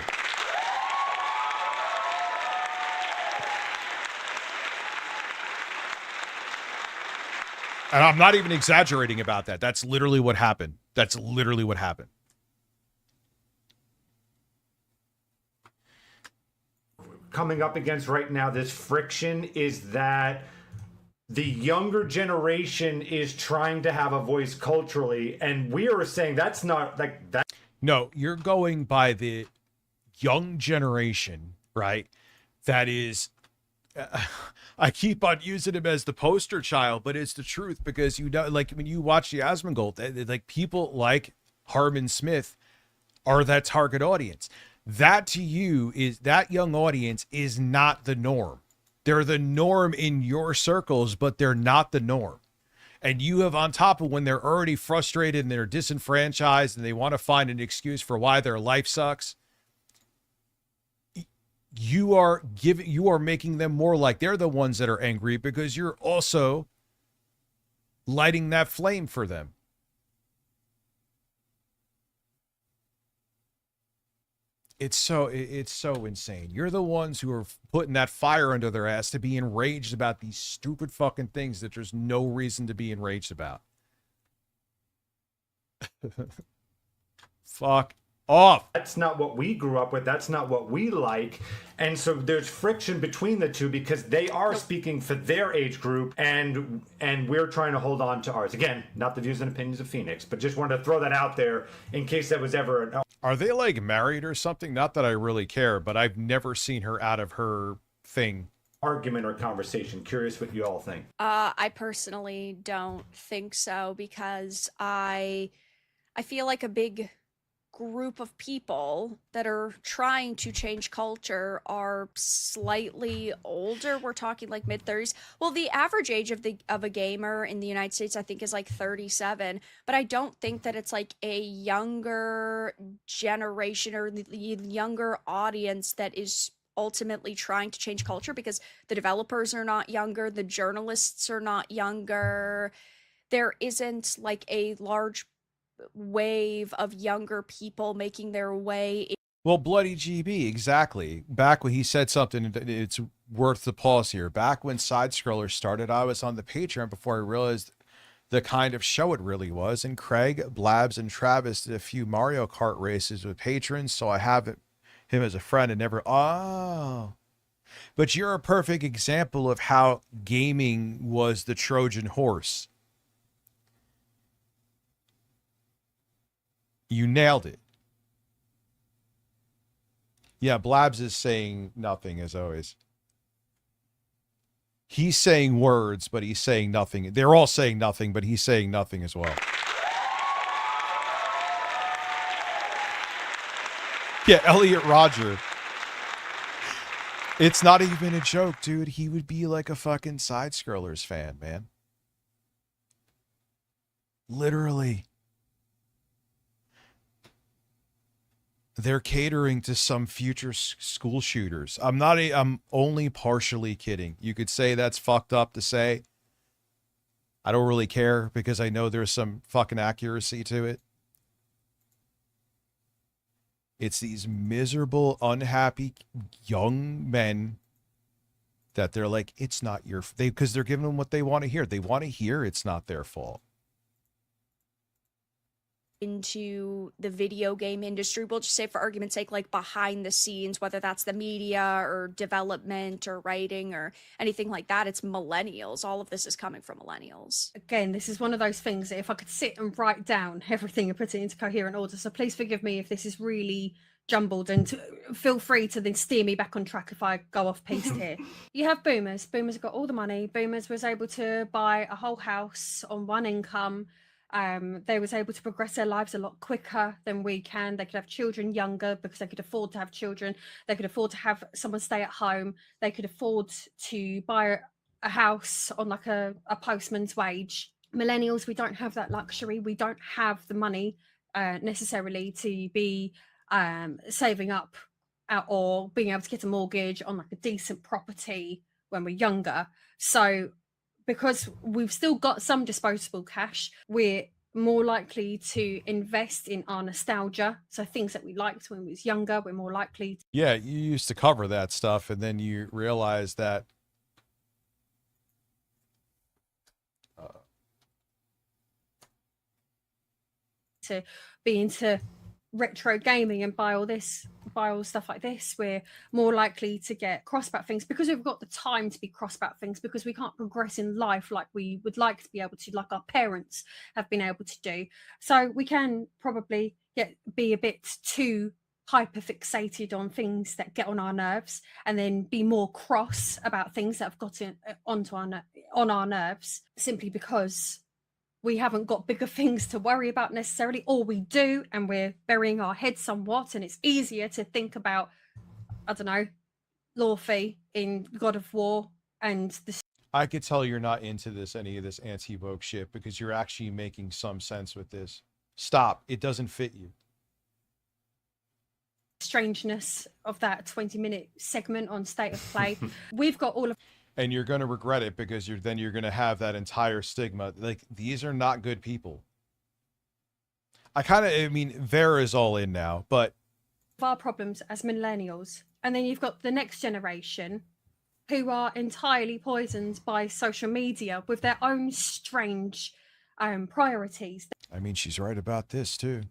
And I'm not even exaggerating about that. That's literally what happened. That's literally what happened. Coming up against right now, this friction is that the younger generation is trying to have a voice culturally, and we are saying that's not like that. No, you're going by the young generation, right? That is... I keep on using him as the poster child, but it's the truth because, you know, like when you watch the Asmongold, like people like Harmon Smith are that target audience. That to you is that young audience is not the norm. They're the norm in your circles, but they're not the norm. And you have on top of when they're already frustrated and they're disenfranchised and they want to find an excuse for why their life sucks. You are making them more like they're the ones that are angry because you're also lighting that flame for them. It's so insane. You're the ones who are putting that fire under their ass to be enraged about these stupid fucking things that there's no reason to be enraged about. Fuck off. That's not what we grew up with. That's not what we like. And so there's friction between the two because they are speaking for their age group and we're trying to hold on to ours. Again, not the views and opinions of Phoenix, but just wanted to throw that out there in case that was ever an... Are they like married or something? Not that I really care, but I've never seen her out of her thing. Argument or conversation. Curious what you all think. I personally don't think so because I feel like a big group of people that are trying to change culture are slightly older. We're talking like mid-30s. Well, the average age of a gamer in the United States, I think, is like 37. But I don't think that it's like a younger generation or the younger audience that is ultimately trying to change culture because the developers are not younger, the journalists are not younger. There isn't like a large wave of younger people making their way. Well, Bloody GB, exactly. Back when he said something, it's worth the pause here. Back when Side Scroller started, I was on the Patreon before I realized the kind of show it really was. And Craig, Blabs, and Travis did a few Mario Kart races with patrons, so I have him as a friend and never... Oh. But you're a perfect example of how gaming was the Trojan horse. You nailed it. Yeah, Blabs is saying nothing as always. He's saying words, but he's saying nothing. They're all saying nothing, but he's saying nothing as well. Yeah, Elliot Roger. It's not even a joke, dude. He would be like a fucking side-scrollers fan, man. Literally. They're catering to some future school shooters. I'm only partially kidding. You could say that's fucked up to say. I don't really care because I know there's some fucking accuracy to it. It's these miserable, unhappy young men that they're like, it's not your, because they're giving them what they want to hear. They want to hear it's not their fault. Into the video game industry, we'll just say for argument's sake, like behind the scenes, whether that's the media or development or writing or anything like that, it's millennials. All of this is coming from millennials. Again, this is one of those things that if I could sit and write down everything and put it into coherent order, so please forgive me if this is really jumbled, and feel free to then steer me back on track if I go off piste here. You have boomers. Boomers have got all the money. Boomers was able to buy a whole house on one income. They was able to progress their lives a lot quicker than we can. They could have children younger because they could afford to have children. They could afford to have someone stay at home. They could afford to buy a house on like a postman's wage. Millennials, we don't have that luxury. We don't have the money necessarily to be saving up or being able to get a mortgage on like a decent property when we're younger. So because we've still got some disposable cash, we're more likely to invest in our nostalgia. So things that we liked when we was younger, we're more likely to... Yeah, you used to cover that stuff, and then you realize that to be into retro gaming and buy all stuff like this. We're more likely to get cross about things because we've got the time to be cross about things, because we can't progress in life like we would like to be able to, like our parents have been able to do. So we can probably be a bit too hyper fixated on things that get on our nerves, and then be more cross about things that have gotten on our nerves, simply because we haven't got bigger things to worry about necessarily, or we do, and we're burying our heads somewhat, and it's easier to think about, I don't know, Laufey in God of War and the... I could tell you're not into any of this anti-woke shit, because you're actually making some sense with this. Stop. It doesn't fit you. Strangeness of that 20-minute segment on State of Play. We've got all of... And you're going to regret it, because you're going to have that entire stigma. Like, these are not good people. I mean, Vera is all in now, but... our problems as millennials. And then you've got the next generation who are entirely poisoned by social media with their own strange priorities. I mean, she's right about this, too.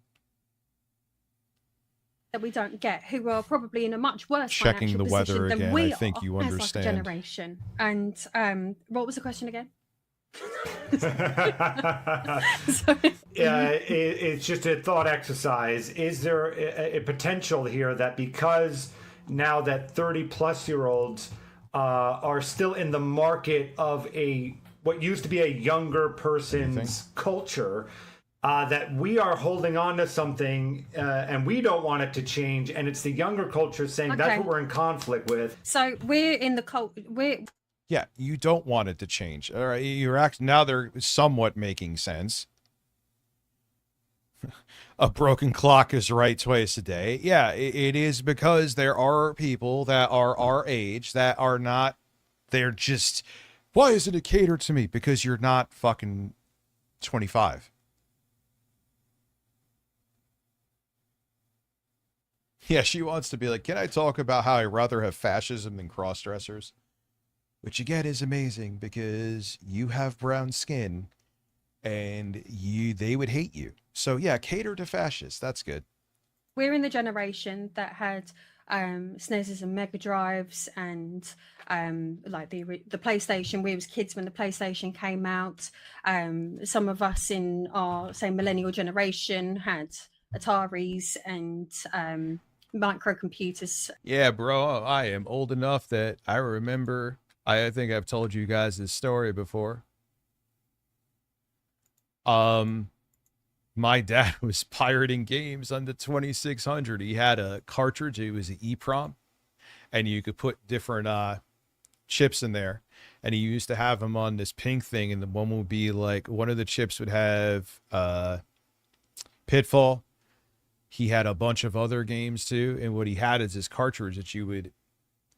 That we don't get, who are probably in a much worse checking the weather than again. we I think you understand. As like a generation. And what was the question again? Yeah, it's just a thought exercise. Is there a potential here that because now that 30-plus-year-olds are still in the market of what used to be a younger person's culture, that we are holding on to something and we don't want it to change, and it's the younger culture saying that's what we're in conflict with. So we're in the Yeah, you don't want it to change. All right, now they're somewhat making sense. A broken clock is right twice a day. Yeah, it is, because there are people that are our age that are not, they're just, why isn't it catered to me? Because you're not fucking 25. Yeah, she wants to be like, can I talk about how I rather have fascism than cross-dressers? Which again is amazing, because you have brown skin and they would hate you. So yeah, cater to fascists. That's good. We're in the generation that had SNESes and Mega Drives and like the PlayStation. We was kids when the PlayStation came out. Some of us in our same millennial generation had Ataris and microcomputers. Yeah, bro, I am old enough that I remember, I think I've told you guys this story before. My dad was pirating games on the 2600. He had a cartridge. It was an EEPROM. and you could put different chips in there. And he used to have them on this pink thing, and the one would be like, one of the chips would have Pitfall. He had a bunch of other games too, and what he had is this cartridge that you would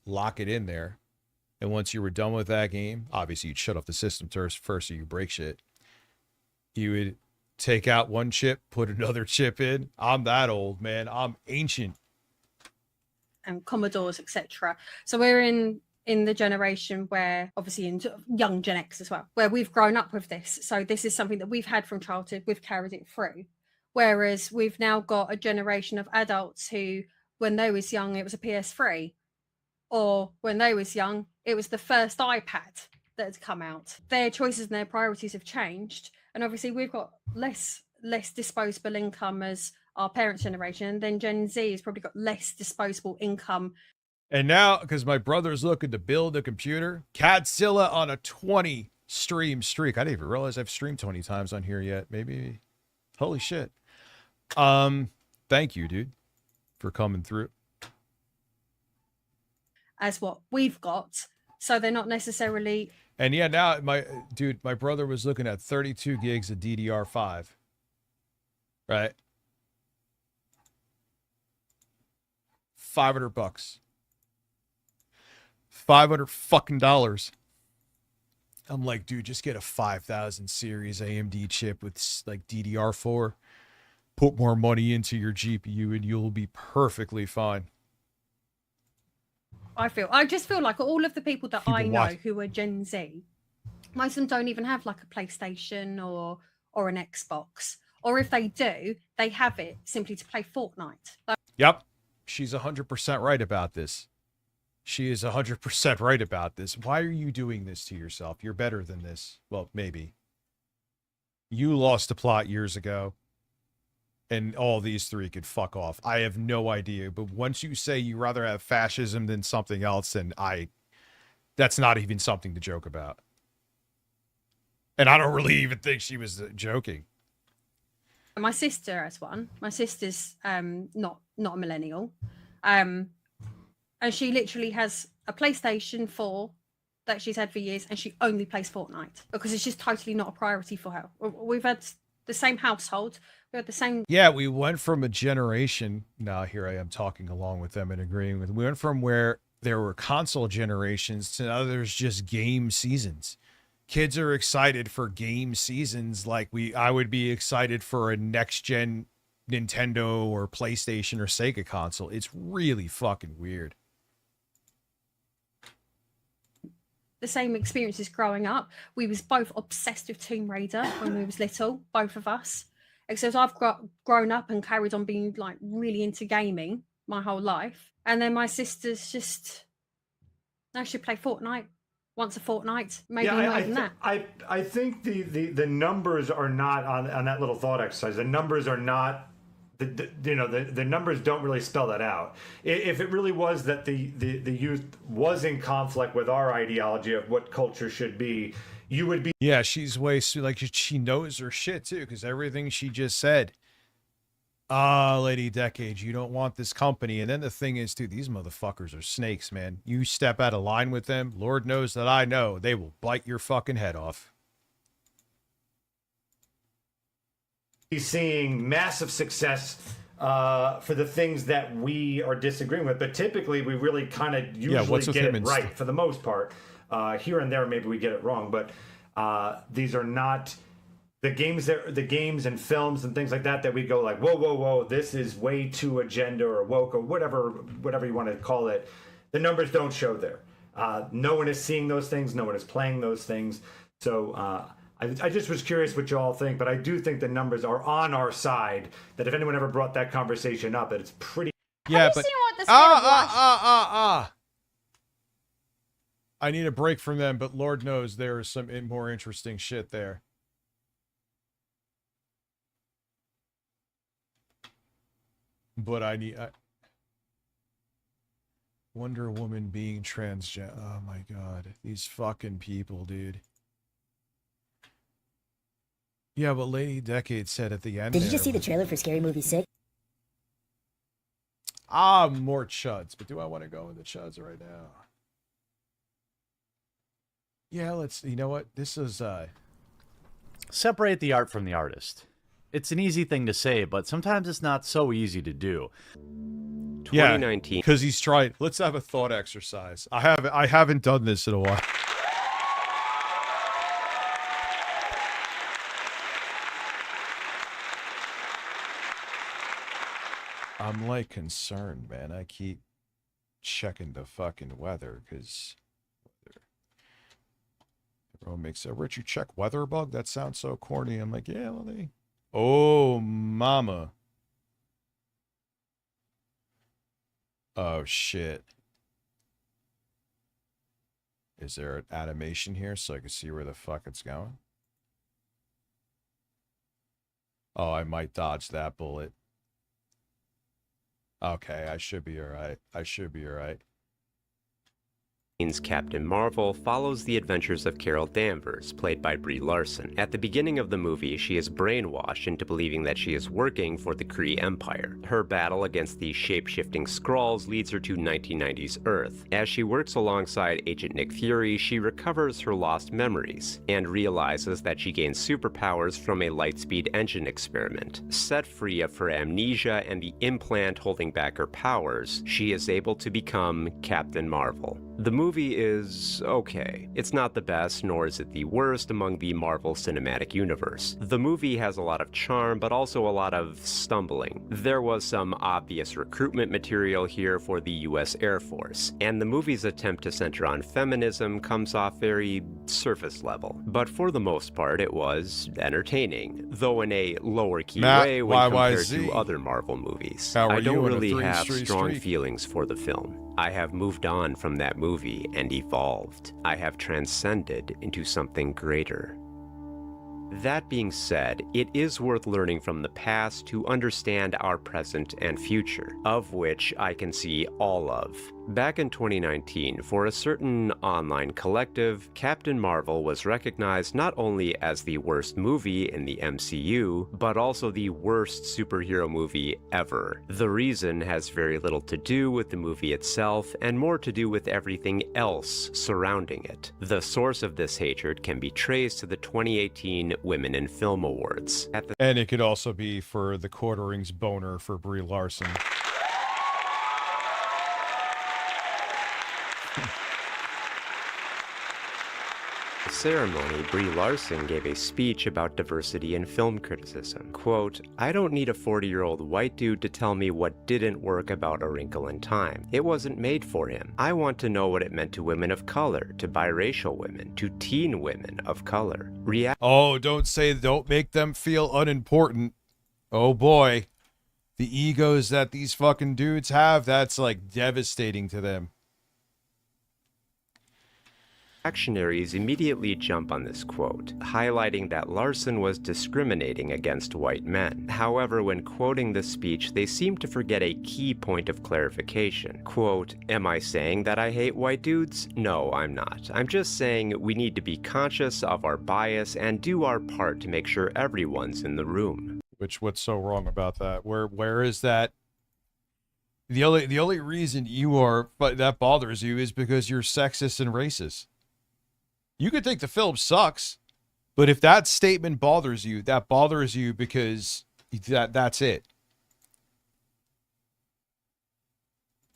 lock it in there, and once you were done with that game, obviously you'd shut off the system first so you break shit. You would take out one chip, put another chip in. I'm that old, man. I'm ancient. And Commodores, etc. So we're in the generation where, obviously in young Gen X as well, where we've grown up with this. So this is something that we've had from childhood, we've carried it through. Whereas we've now got a generation of adults who, when they was young, it was a PS3, or when they was young, it was the first iPad that had come out. Their choices and their priorities have changed, and obviously we've got less disposable income as our parents' generation, and then Gen Z has probably got less disposable income. And now, because my brother's looking to build a computer, Cadzilla on a 20 stream streak. I didn't even realize I've streamed 20 times on here yet. Maybe, holy shit. Thank you, dude, for coming through. As what we've got, so they're not necessarily. And yeah, now my brother was looking at 32 gigs of DDR5, right? $500, $500 fucking dollars. I'm like, dude, just get a 5000 series AMD chip with like DDR4. Put more money into your GPU and you'll be perfectly fine. I just feel like all of the people that I know what? who are Gen Z, most of them don't even have like a PlayStation or an Xbox. Or if they do, they have it simply to play Fortnite. Yep. She's 100% right about this. She is 100% right about this. Why are you doing this to yourself? You're better than this. Well, maybe. You lost the plot years ago. And all these three could fuck off. I have no idea. But once you say you rather have fascism than something else, then that's not even something to joke about. And I don't really even think she was joking. My sister has one. My sister's not a millennial. And she literally has a PlayStation 4 that she's had for years, and she only plays Fortnite because it's just totally not a priority for her. We've had the same household. We had the same. Yeah, we went from a generation. Now here I am talking along with them and agreeing with them. We went from where there were console generations to now there's just game seasons. Kids are excited for game seasons like I would be excited for a next gen Nintendo or PlayStation or Sega console. It's really fucking weird. The same experiences growing up. We was both obsessed with Tomb Raider when we was little, both of us. Except I've grown up and carried on being like really into gaming my whole life. And then my sister's just now she play Fortnite once a fortnight, maybe not even that. I think the numbers are not on that little thought exercise. The numbers are not. The numbers don't really spell that out. If it really was that the youth was in conflict with our ideology of what culture should be, you would be. Yeah, she's way like she knows her shit too, because everything she just said. Lady Decade, you don't want this company. And then the thing is, too, these motherfuckers are snakes, man. You step out of line with them, Lord knows that I know they will bite your fucking head off. Seeing massive success for the things that we are disagreeing with, but typically we really kind of usually get it right for the most part. Here and there, maybe we get it wrong, but these are not the games and films and things like that we go like, whoa, this is way too agenda or woke or whatever you want to call it. The numbers don't show there. No one is seeing those things. No one is playing those things. So I just was curious what you all think, but I do think the numbers are on our side. That if anyone ever brought that conversation up, that it's pretty. Yeah, Have but you seen what this I need a break from them, but Lord knows there is some more interesting shit there. But Wonder Woman being transgender. Oh my god, these fucking people, dude. Yeah, but Lady Decade said at the end. Did you just see the trailer for Scary Movie 6? More chuds. But do I want to go into chuds right now? Yeah, let's, you know what? This is, Separate the art from the artist. It's an easy thing to say, but sometimes it's not so easy to do. 2019. Because he's trying. Let's have a thought exercise. I haven't done this in a while. I'm like concerned, man. I keep checking the fucking weather because everyone makes a Rich, you check weather bug? That sounds so corny. I'm like, yeah, well, they. Oh, mama. Oh, shit. Is there an animation here so I can see where the fuck it's going? Oh, I might dodge that bullet. Okay, I should be alright. I should be alright. Captain Marvel follows the adventures of Carol Danvers, played by Brie Larson. At the beginning of the movie, she is brainwashed into believing that she is working for the Kree Empire. Her battle against the shape-shifting Skrulls leads her to 1990s Earth. As she works alongside Agent Nick Fury, she recovers her lost memories, and realizes that she gains superpowers from a Lightspeed engine experiment. Set free of her amnesia and the implant holding back her powers, she is able to become Captain Marvel. The movie is okay. It's not the best, nor is it the worst among the Marvel Cinematic Universe. The movie has a lot of charm, but also a lot of stumbling. There was some obvious recruitment material here for the US Air Force, and the movie's attempt to center on feminism comes off very surface level. But for the most part, it was entertaining, though in a lower-key way when compared to other Marvel movies. I don't really have strong feelings for the film. I have moved on from that movie and evolved. I have transcended into something greater. That being said, it is worth learning from the past to understand our present and future, of which I can see all of. Back in 2019, for a certain online collective, Captain Marvel was recognized not only as the worst movie in the MCU, but also the worst superhero movie ever. The reason has very little to do with the movie itself, and more to do with everything else surrounding it. The source of this hatred can be traced to the 2018 Women in Film Awards. And it could also be for the quarterings boner for Brie Larson. Ceremony, Brie Larson gave a speech about diversity in film criticism. Quote, "I don't need a 40-year-old white dude to tell me what didn't work about A Wrinkle in Time. It wasn't made for him. I want to know what it meant to women of color, to biracial women, to teen women of color." Oh, don't make them unimportant. Unimportant. Oh boy. The egos that these fucking dudes have, that's like devastating to them. Reactionaries immediately jump on this quote, highlighting that Larson was discriminating against white men. However, when quoting the speech, they seem to forget a key point of clarification. Quote, "Am I saying that I hate white dudes? No, I'm not. I'm just saying we need to be conscious of our bias and do our part to make sure everyone's in the room." What's so wrong about that? Where is that? The only reason that bothers you is because you're sexist and racist. You could think the film sucks, but if that statement bothers you, that bothers you because that's it.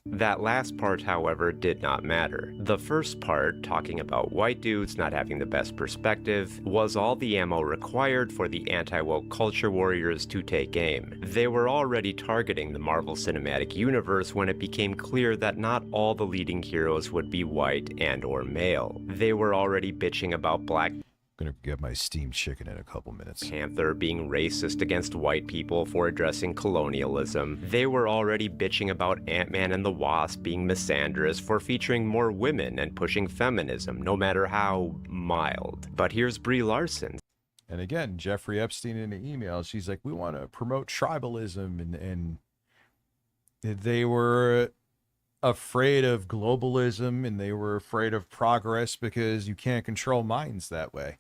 That last part, however, did not matter. The first part, talking about white dudes not having the best perspective, was all the ammo required for the anti-woke culture warriors to take aim. They were already targeting the Marvel Cinematic Universe when it became clear that not all the leading heroes would be white and/or male. They were already bitching about Black Gonna get my steamed chicken in a couple minutes. Panther being racist against white people for addressing colonialism. They were already bitching about Ant-Man and the Wasp being misandrous for featuring more women and pushing feminism, no matter how mild. But here's Brie Larson. And again, Jeffrey Epstein in the email, she's like, we want to promote tribalism, and they were afraid of globalism and they were afraid of progress because you can't control minds that way.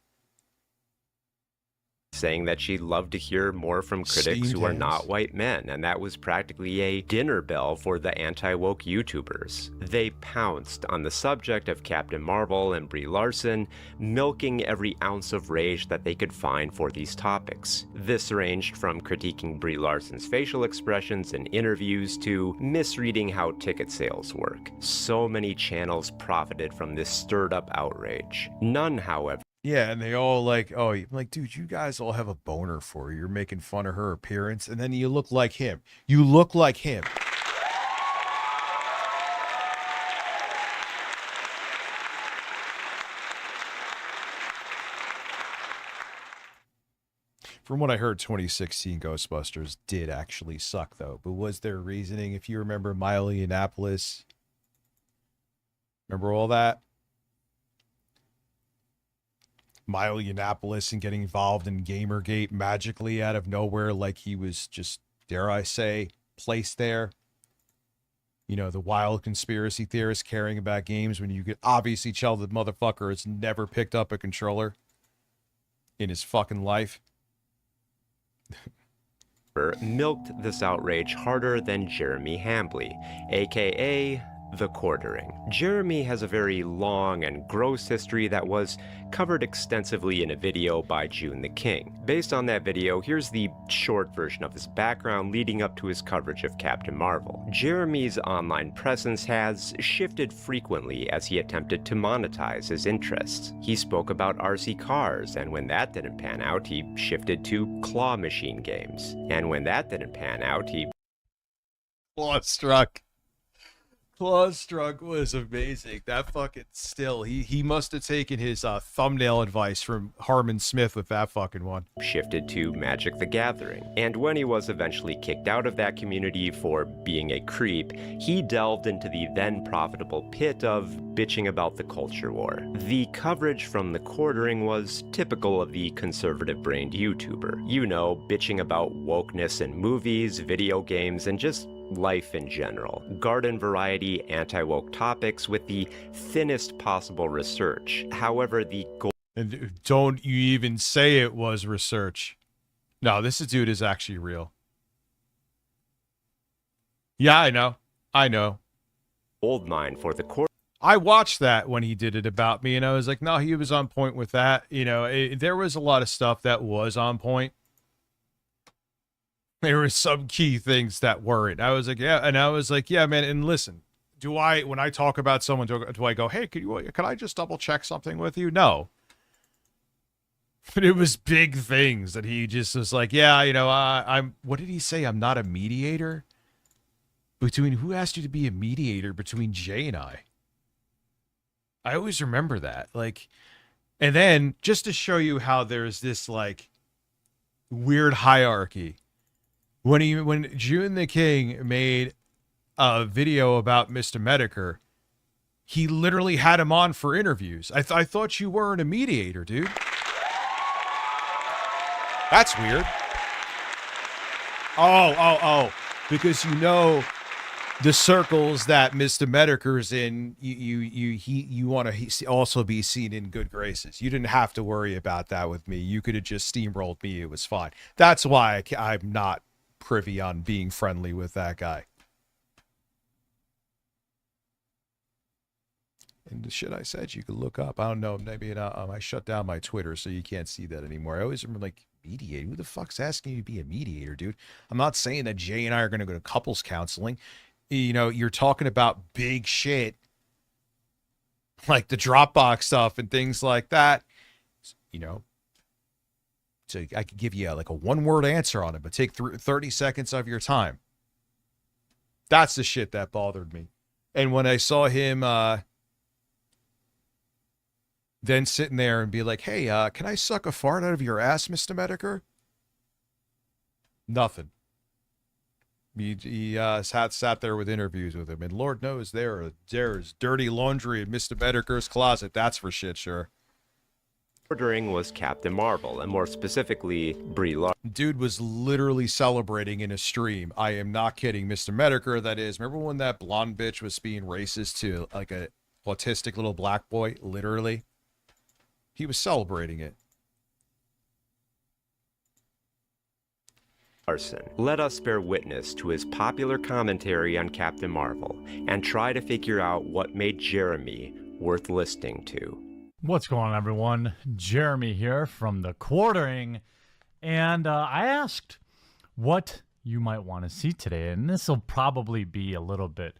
saying that she'd love to hear more from critics who are not white men, and that was practically a dinner bell for the anti-woke YouTubers. They pounced on the subject of Captain Marvel and Brie Larson, milking every ounce of rage that they could find for these topics. This ranged from critiquing Brie Larson's facial expressions in interviews to misreading how ticket sales work. So many channels profited from this stirred-up outrage. None, however, Yeah, and they all like, oh, I'm like, dude, you guys all have a boner for her. You're making fun of her appearance, and then you look like him. You look like him. From what I heard, 2016 Ghostbusters did actually suck, though. But was there reasoning? If you remember Milo Yiannopoulos, remember all that? Milo Yiannopoulos and getting involved in Gamergate magically out of nowhere, like he was just, dare I say, placed there. You know, the wild conspiracy theorist caring about games when you could obviously tell the motherfucker has never picked up a controller in his fucking life. milked this outrage harder than Jeremy Hambly, aka the quartering. Jeremy has a very long and gross history that was covered extensively in a video by June the King. Based on that video, here's the short version of his background leading up to his coverage of Captain Marvel. Jeremy's online presence has shifted frequently as he attempted to monetize his interests. He spoke about RC cars, and when that didn't pan out, he shifted to claw machine games. And when that didn't pan out, he Clawstruck was amazing. That fucking still, he must have taken his thumbnail advice from Harmon Smith with that fucking one. Shifted to Magic the Gathering. And when he was eventually kicked out of that community for being a creep, he delved into the then profitable pit of bitching about the culture war. The coverage from the quartering was typical of the conservative-brained YouTuber. You know, bitching about wokeness in movies, video games, and just life in general. Garden variety anti-woke topics with the thinnest possible research. However, the goal— And don't you even say it was research. No, this dude is actually real. Yeah, I know. Gold mine for the court. I watched that when he did it about me, and I was like, no, he was on point with that. You know, there was a lot of stuff that was on point. There were some key things that weren't. I was like, yeah, and I was like, yeah, man. And listen, when I talk about someone, do I go, hey, can I just double check something with you? No. But it was big things that he just was like, yeah, you know, what did he say? I'm not a mediator. Who asked you to be a mediator between Jay and I? I always remember that. Like, and then just to show you how there's this like weird hierarchy. When June the King made a video about Mr. Medicare, he literally had him on for interviews. I thought you weren't a mediator, dude. That's weird. Oh. Because you know the circles that Mr. Medicare's in, you want to also be seen in good graces. You didn't have to worry about that with me. You could have just steamrolled me. It was fine. That's why I'm not privy on being friendly with that guy. And the shit I said, you could look up. I don't know. Maybe I shut down my Twitter, so you can't see that anymore. I always remember, like, mediator. Who the fuck's asking you to be a mediator, dude? I'm not saying that Jay and I are going to go to couples counseling. You know, you're talking about big shit, like the Dropbox stuff and things like that. You know, so I could give you like a one-word answer on it, but take 30 seconds of your time. That's the shit that bothered me. And when I saw him then sitting there and be like, hey, can I suck a fart out of your ass, Mr. Medicare? Nothing. He sat there with interviews with him, and Lord knows there's dirty laundry in Mr. Medicare's closet. That's for shit, sure. Ordering was Captain Marvel, and more specifically, Brie Larson. Dude was literally celebrating in a stream. I am not kidding. Mr. Medicare, that is. Remember when that blonde bitch was being racist to like a autistic little black boy? Literally. He was celebrating it. Larson. Let us bear witness to his popular commentary on Captain Marvel and try to figure out what made Jeremy worth listening to. What's going on, everyone? Jeremy here from The Quartering, and I asked what you might want to see today, and this will probably be a little bit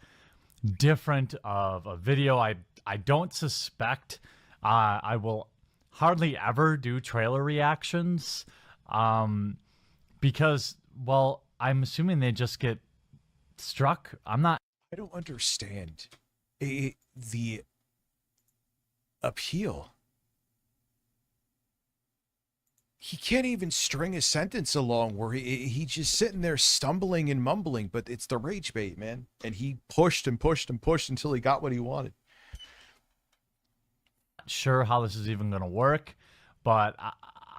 different of a video. I don't suspect I will hardly ever do trailer reactions, because, well, I'm assuming they just get struck. I don't understand the appeal. He can't even string a sentence along where he's just sitting there stumbling and mumbling, but it's the rage bait, man. And he pushed and pushed and pushed until he got what he wanted. Not sure how this is even going to work, but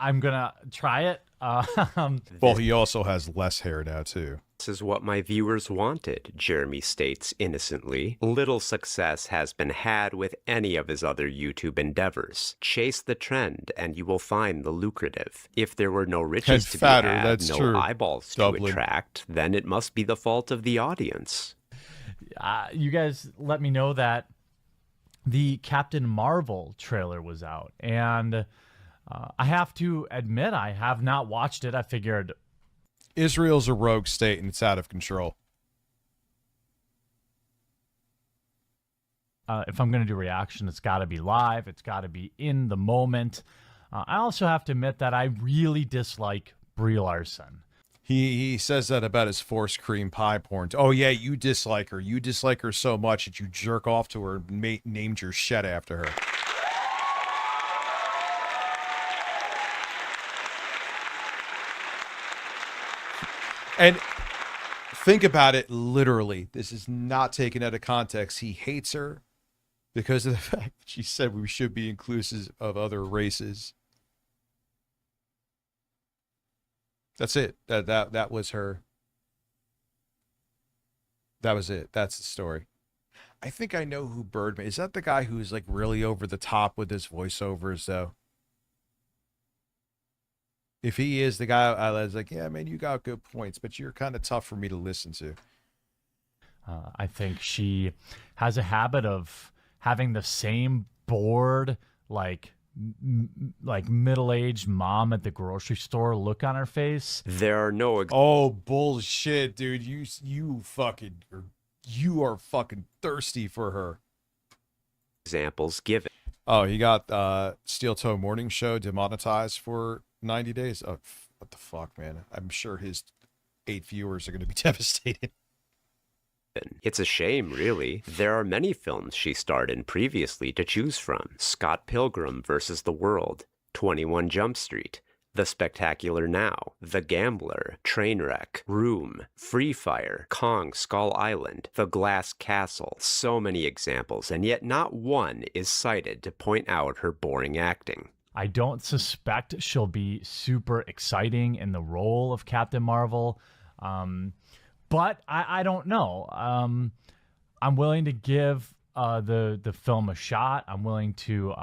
I'm going to try it. Well, he also has less hair now, too. This is what my viewers wanted, Jeremy states innocently. Little success has been had with any of his other YouTube endeavors. Chase the trend and you will find the lucrative. If there were no riches to be had, no eyeballs to attract, then it must be the fault of the audience. You guys let me know that the Captain Marvel trailer was out, and I have to admit I have not watched it. I figured Israel's a rogue state and it's out of control. If I'm going to do reaction, it's got to be live. It's got to be in the moment. I also have to admit that I really dislike Brie Larson. He says that about his forced cream pie porn. Oh, yeah, you dislike her. You dislike her so much that you jerk off to her and named your shed after her. And think about it literally. This is not taken out of context. He hates her because of the fact that she said we should be inclusive of other races. That's it. That was her. That was it. That's the story. I think I know who Birdman is. That the guy who's like really over the top with his voiceovers, though? If he is the guy, I was like, yeah, man, you got good points, but you're kind of tough for me to listen to. I think she has a habit of having the same bored, like middle-aged mom at the grocery store look on her face. There are no. Oh, bullshit, dude! You are fucking thirsty for her. Examples given. Oh, he got Steel Toe Morning Show demonetized for 90 days. Oh, what the fuck, man? I'm sure his 8 viewers are going to be devastated. It's a shame, really. There are many films she starred in previously to choose from. Scott Pilgrim vs. the World, 21 Jump Street, The Spectacular Now, The Gambler, Trainwreck, Room, Free Fire, Kong Skull Island, The Glass Castle. So many examples, and yet not one is cited to point out her boring acting. I don't suspect she'll be super exciting in the role of Captain Marvel, but I don't know. I'm willing to give the film a shot. I'm willing to.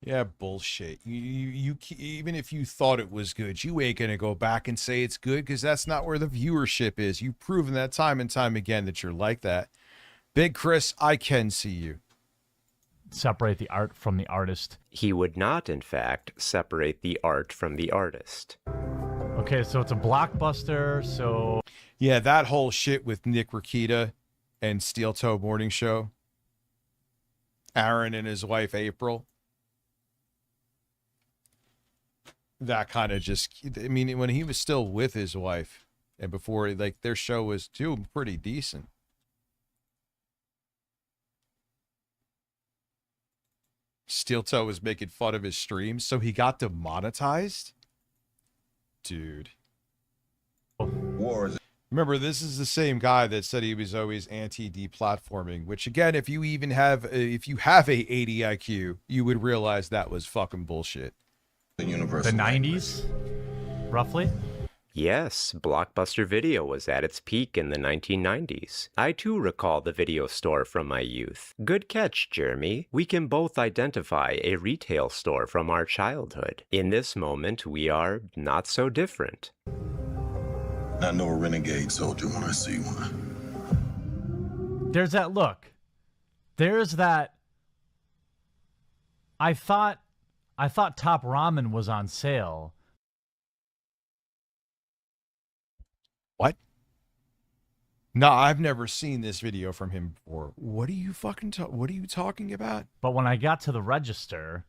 Yeah, bullshit. You even if you thought it was good, you ain't gonna go back and say it's good because that's not where the viewership is. You've proven that time and time again that you're like that. Big Chris, I can see you. Separate the art from the artist. He would not, in fact, separate the art from the artist. Okay, so it's a blockbuster, so... Yeah, that whole shit with Nick Rakita and Steel Toe Morning Show. Aaron and his wife, April. That kind of just... I mean, when he was still with his wife and before, like, their show was doing pretty decent. Steel Toe was making fun of his streams, so he got demonetized? Dude. Remember, this is the same guy that said he was always anti-deplatforming, which again, if you have a 80 IQ, you would realize that was fucking bullshit. The 90s, roughly? Yes, Blockbuster Video was at its peak in the 1990s. I too recall the video store from my youth. Good catch, Jeremy. We can both identify a retail store from our childhood. In this moment, we are not so different. I know a renegade soldier when I see one. There's that look. There's that. I thought Top Ramen was on sale. What? No, I've never seen this video from him before. What are you what are you talking about? But when I got to the register,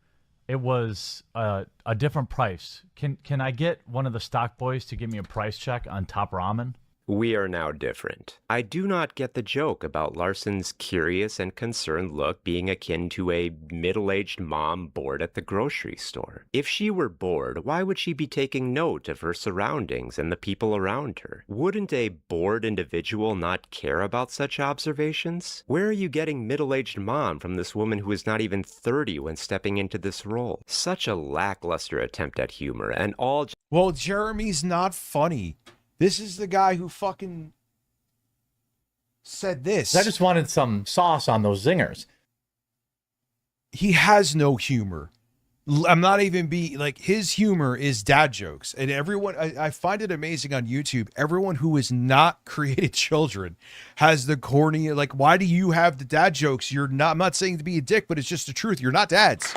it was a different price. Can I get one of the stock boys to give me a price check on Top Ramen? We are now different. I do not get the joke about Larson's curious and concerned look being akin to a middle-aged mom bored at the grocery store. If she were bored, why would she be taking note of her surroundings and the people around her? Wouldn't a bored individual not care about such observations? Where are you getting middle-aged mom from this woman who is not even 30 when stepping into this role? Such a lackluster attempt at humor, and all... Well, Jeremy's not funny. This is the guy who fucking said this. I just wanted some sauce on those zingers. He has no humor. I'm not even his humor is dad jokes. And everyone, I find it amazing on YouTube. Everyone who has not created children has the corny, why do you have the dad jokes? I'm not saying to be a dick, but it's just the truth. You're not dads.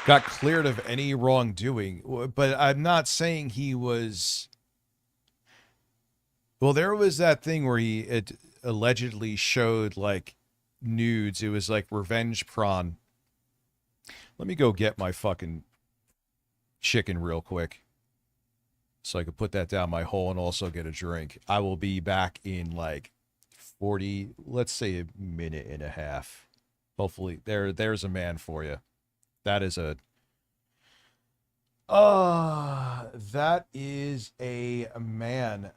Got cleared of any wrongdoing, but I'm not saying he was. Well, there was that thing where he allegedly showed nudes. It was revenge prawn. Let me go get my fucking chicken real quick so I could put that down my hole and also get a drink. I will be back in 40, let's say a minute and a half. Hopefully there's a man for you. That is a man.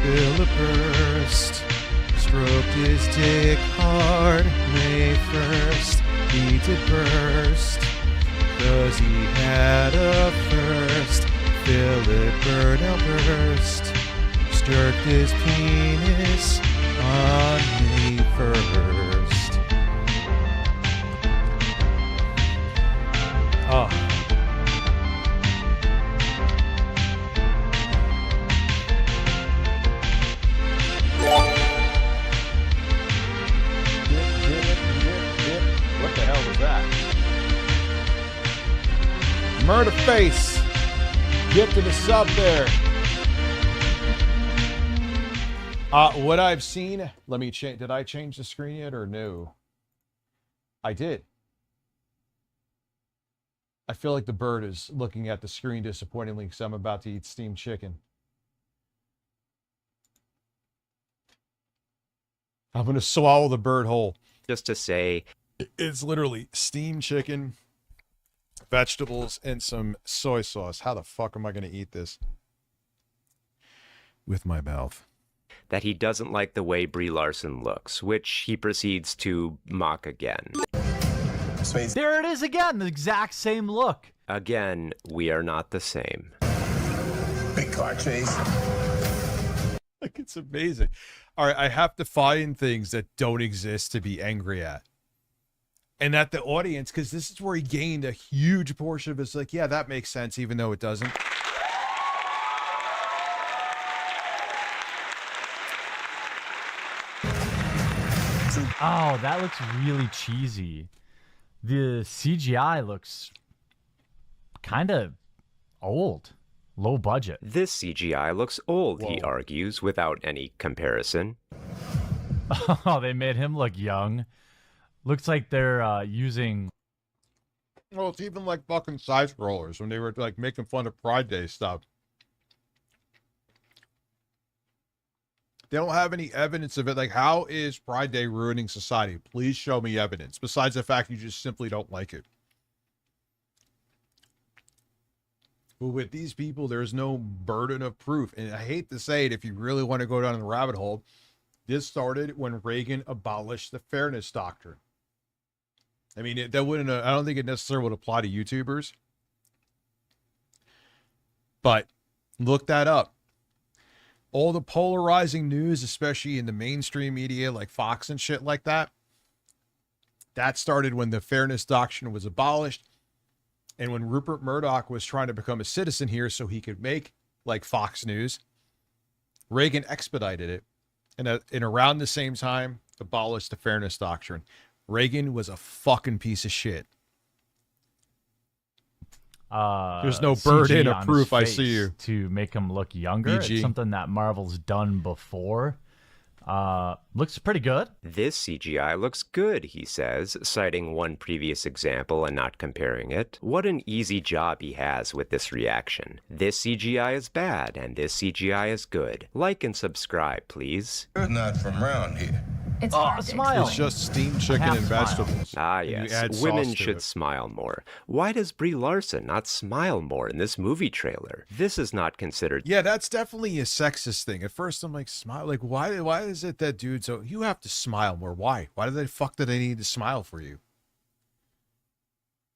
Philip burst, stroked his dick hard. May 1st, he did burst, 'cause he had a first. Philip Burnell burst, stroked his penis on May 1st. Oh. What the hell was that? Murder face. Get to the sub there. What I've seen, let me change. Did I change the screen yet or no? I did. I feel like the bird is looking at the screen disappointingly because I'm about to eat steamed chicken. I'm going to swallow the bird whole. Just to say, it's literally steamed chicken, vegetables, and some soy sauce. How the fuck am I going to eat this? With my mouth. that he doesn't like the way Brie Larson looks, which he proceeds to mock again. There it is again, the exact same look. Again, we are not the same. Big car chase. Like, it's amazing. All right, I have to find things that don't exist to be angry at. And that the audience, because this is where he gained a huge portion of his, like, yeah, that makes sense, even though it doesn't. Oh, that looks really cheesy. The CGI looks kind of old, low budget. This CGI looks old, he argues, without any comparison. Oh, they made him look young. Looks like they're using... Well, it's even like fucking side scrollers when they were like making fun of Pride Day stuff. They don't have any evidence of it. Like, how is Pride Day ruining society? Please show me evidence. Besides the fact you just simply don't like it. But with these people, there's no burden of proof. And I hate to say it, if you really want to go down the rabbit hole, this started when Reagan abolished the fairness doctrine. I mean, that wouldn't, I don't think it necessarily would apply to YouTubers. But look that up. All the polarizing news, especially in the mainstream media like Fox and shit like that, that started when the fairness doctrine was abolished. And when Rupert Murdoch was trying to become a citizen here so he could make like Fox News, Reagan expedited it. And around the same time, abolished the fairness doctrine. Reagan was a fucking piece of shit. There's no burden of proof. I see you. To make him look younger. BG. It's something that Marvel's done before. Looks pretty good. This CGI looks good, he says, citing one previous example and not comparing it. What an easy job he has with this reaction. This CGI is bad, and this CGI is good. Like and subscribe, please. You're not from around here. It's smile. It's just steamed chicken and vegetables. Ah, And you yes. add Women sauce to should it. smile more. Why does Brie Larson not smile more in this movie trailer? This is not considered. Yeah, that's definitely a sexist thing. At first, I'm like, smile. Like, why is it that dudes? So you have to smile more. Why? Why do they fuck do they need to smile for you?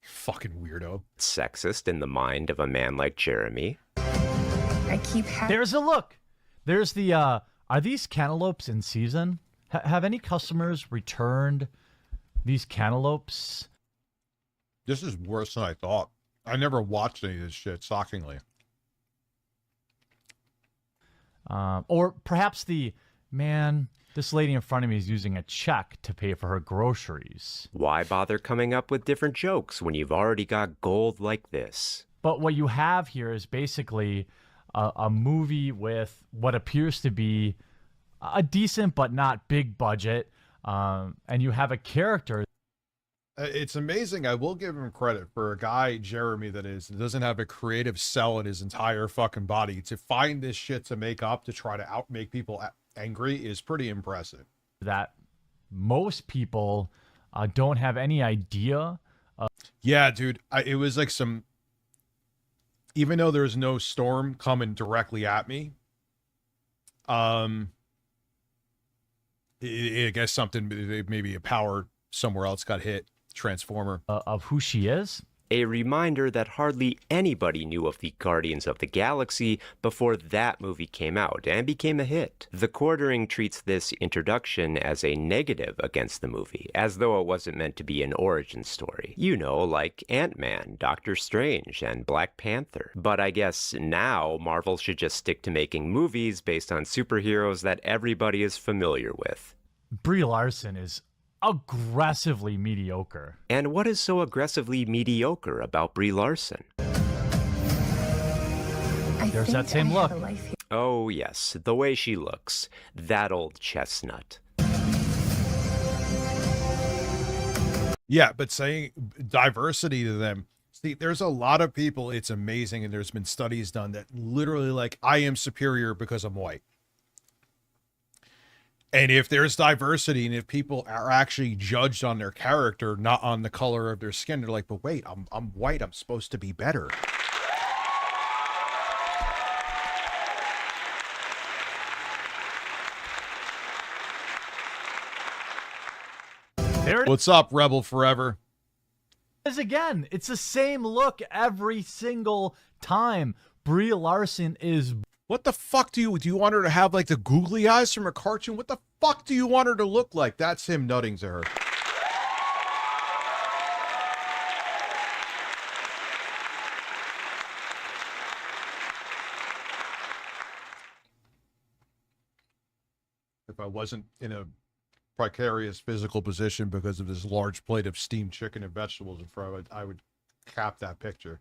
Fucking weirdo. Sexist in the mind of a man like Jeremy. I keep There's a look. There's the, are these cantaloupes in season? Have any customers returned these cantaloupes? This is worse than I thought. I never watched any of this shit, shockingly. Or perhaps this lady in front of me is using a check to pay for her groceries. Why bother coming up with different jokes when you've already got gold like this? But what you have here is basically a movie with what appears to be a decent but not big budget, and you have a character. It's amazing. I will give him credit for a guy, Jeremy, that doesn't have a creative cell in his entire fucking body. To find this shit to make up to try to make people angry is pretty impressive. That most people don't have any idea. Yeah, dude. It was like some. Even though there's no storm coming directly at me, I guess something, maybe a power somewhere else got hit. Transformer. Of who she is? A reminder that hardly anybody knew of the Guardians of the Galaxy before that movie came out and became a hit. The Quartering treats this introduction as a negative against the movie, as though it wasn't meant to be an origin story. You know, like Ant-Man, Doctor Strange, and Black Panther. But I guess now Marvel should just stick to making movies based on superheroes that everybody is familiar with. Brie Larson is aggressively mediocre. And what is so aggressively mediocre about Brie Larson? There's that same look. Oh yes, the way she looks. That old chestnut. Yeah, but saying diversity to them. See, there's a lot of people, it's amazing, and there's been studies done that literally like, I am superior because I'm white. And if there's diversity and if people are actually judged on their character, not on the color of their skin, they're like, but wait, I'm white. I'm supposed to be better. What's up, Rebel Forever? Again, it's the same look every single time. Brie Larson is... What the fuck do you want her to have, like the googly eyes from a cartoon? What the fuck do you want her to look like? That's him nutting to her. If I wasn't in a precarious physical position because of this large plate of steamed chicken and vegetables in front of it, I would cap that picture.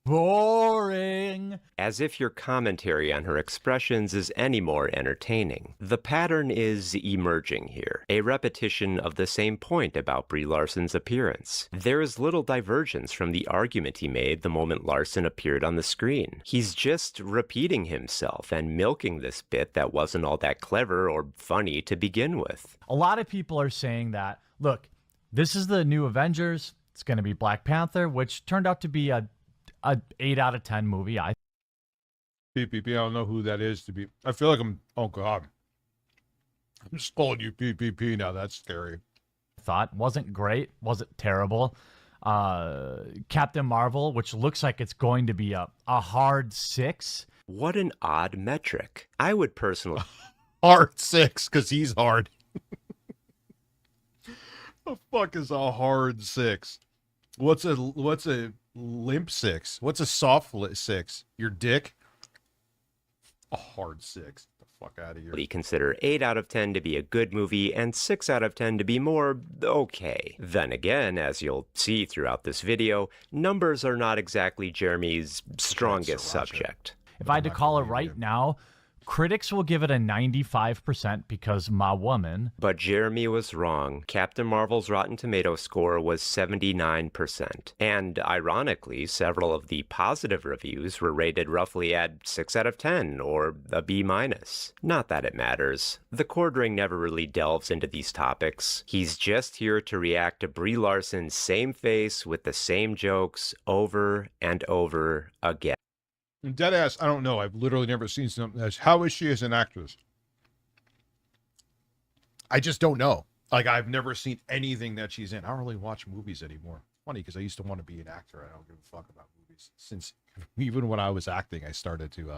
Boring. As if your commentary on her expressions is any more entertaining. The pattern is emerging here, a repetition of the same point about Brie Larson's appearance. There is little divergence from the argument he made the moment Larson appeared on the screen. He's just repeating himself and milking this bit that wasn't all that clever or funny to begin with. A lot of people are saying that, look, this is the new Avengers. It's going to be Black Panther, which turned out to be a 8 out of 10 movie. PPP, I don't know who that is to be. I feel like oh God. I'm just calling you PPP now. That's scary. Thought wasn't great, wasn't terrible. Captain Marvel, which looks like it's going to be a hard 6. What an odd metric. I would personally... Hard 6, because he's hard. The fuck is a hard 6? What's a limp 6? What's a soft 6? Your dick? A hard 6. Get the fuck out of here. We consider 8 out of 10 to be a good movie and 6 out of 10 to be more okay. Then again, as you'll see throughout this video, numbers are not exactly Jeremy's strongest subject. If I had to call it right now, critics will give it a 95% because my woman. But Jeremy was wrong. Captain Marvel's Rotten Tomatoes score was 79%. And ironically, several of the positive reviews were rated roughly at 6 out of 10 or a B-. Not that it matters. The Quartering never really delves into these topics. He's just here to react to Brie Larson's same face with the same jokes over and over again. Deadass, I don't know. I've literally never seen something that's, how is she as an actress? I just don't know. Like, I've never seen anything that she's in. I don't really watch movies anymore. Funny, because I used to want to be an actor. I don't give a fuck about movies. Since, even when I was acting, I started to...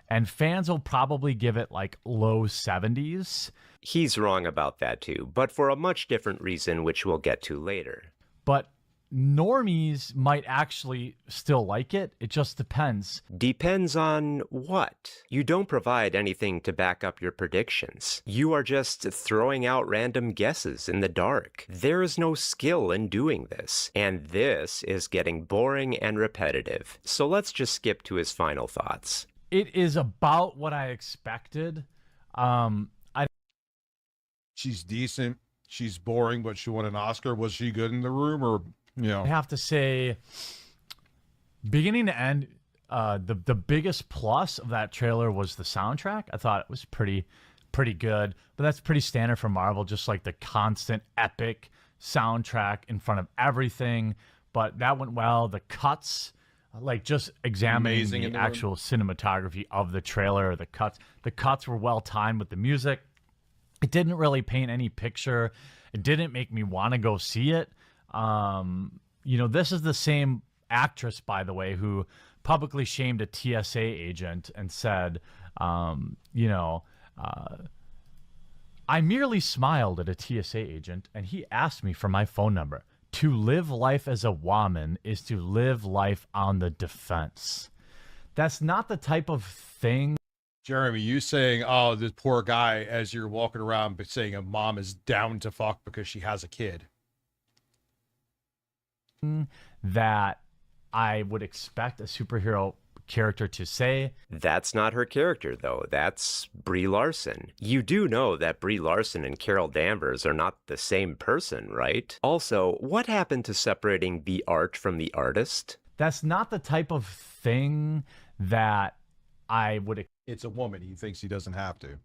And fans will probably give it, like, low 70s. He's wrong about that, too, but for a much different reason, which we'll get to later. But... normies might actually still like it. It just depends. Depends on what? You don't provide anything to back up your predictions. You are just throwing out random guesses in the dark. There is no skill in doing this, and this is getting boring and repetitive. So let's just skip to his final thoughts. It is about what I expected. She's decent. She's boring, but she won an Oscar. Was she good in The Room, or... I have to say, beginning to end, the biggest plus of that trailer was the soundtrack. I thought it was pretty good, but that's pretty standard for Marvel, just like the constant epic soundtrack in front of everything. But that went well. The cuts like just examining Amazing in the the room. actual cinematography of the trailer, the cuts were well timed with the music. It didn't really paint any picture. It didn't make me want to go see it. This is the same actress, by the way, who publicly shamed a TSA agent and said, I merely smiled at a TSA agent and he asked me for my phone number. To live life as a woman is to live life on the defense. That's not the type of thing. Jeremy, you saying, oh, this poor guy, as you're walking around, but saying a mom is down to fuck because she has a kid. That I would expect a superhero character to say. That's not her character, though. That's Brie Larson. You do know that Brie Larson and Carol Danvers are not the same person, right? Also, what happened to separating the art from the artist? That's not the type of thing that I would... It's a woman. He thinks he doesn't have to.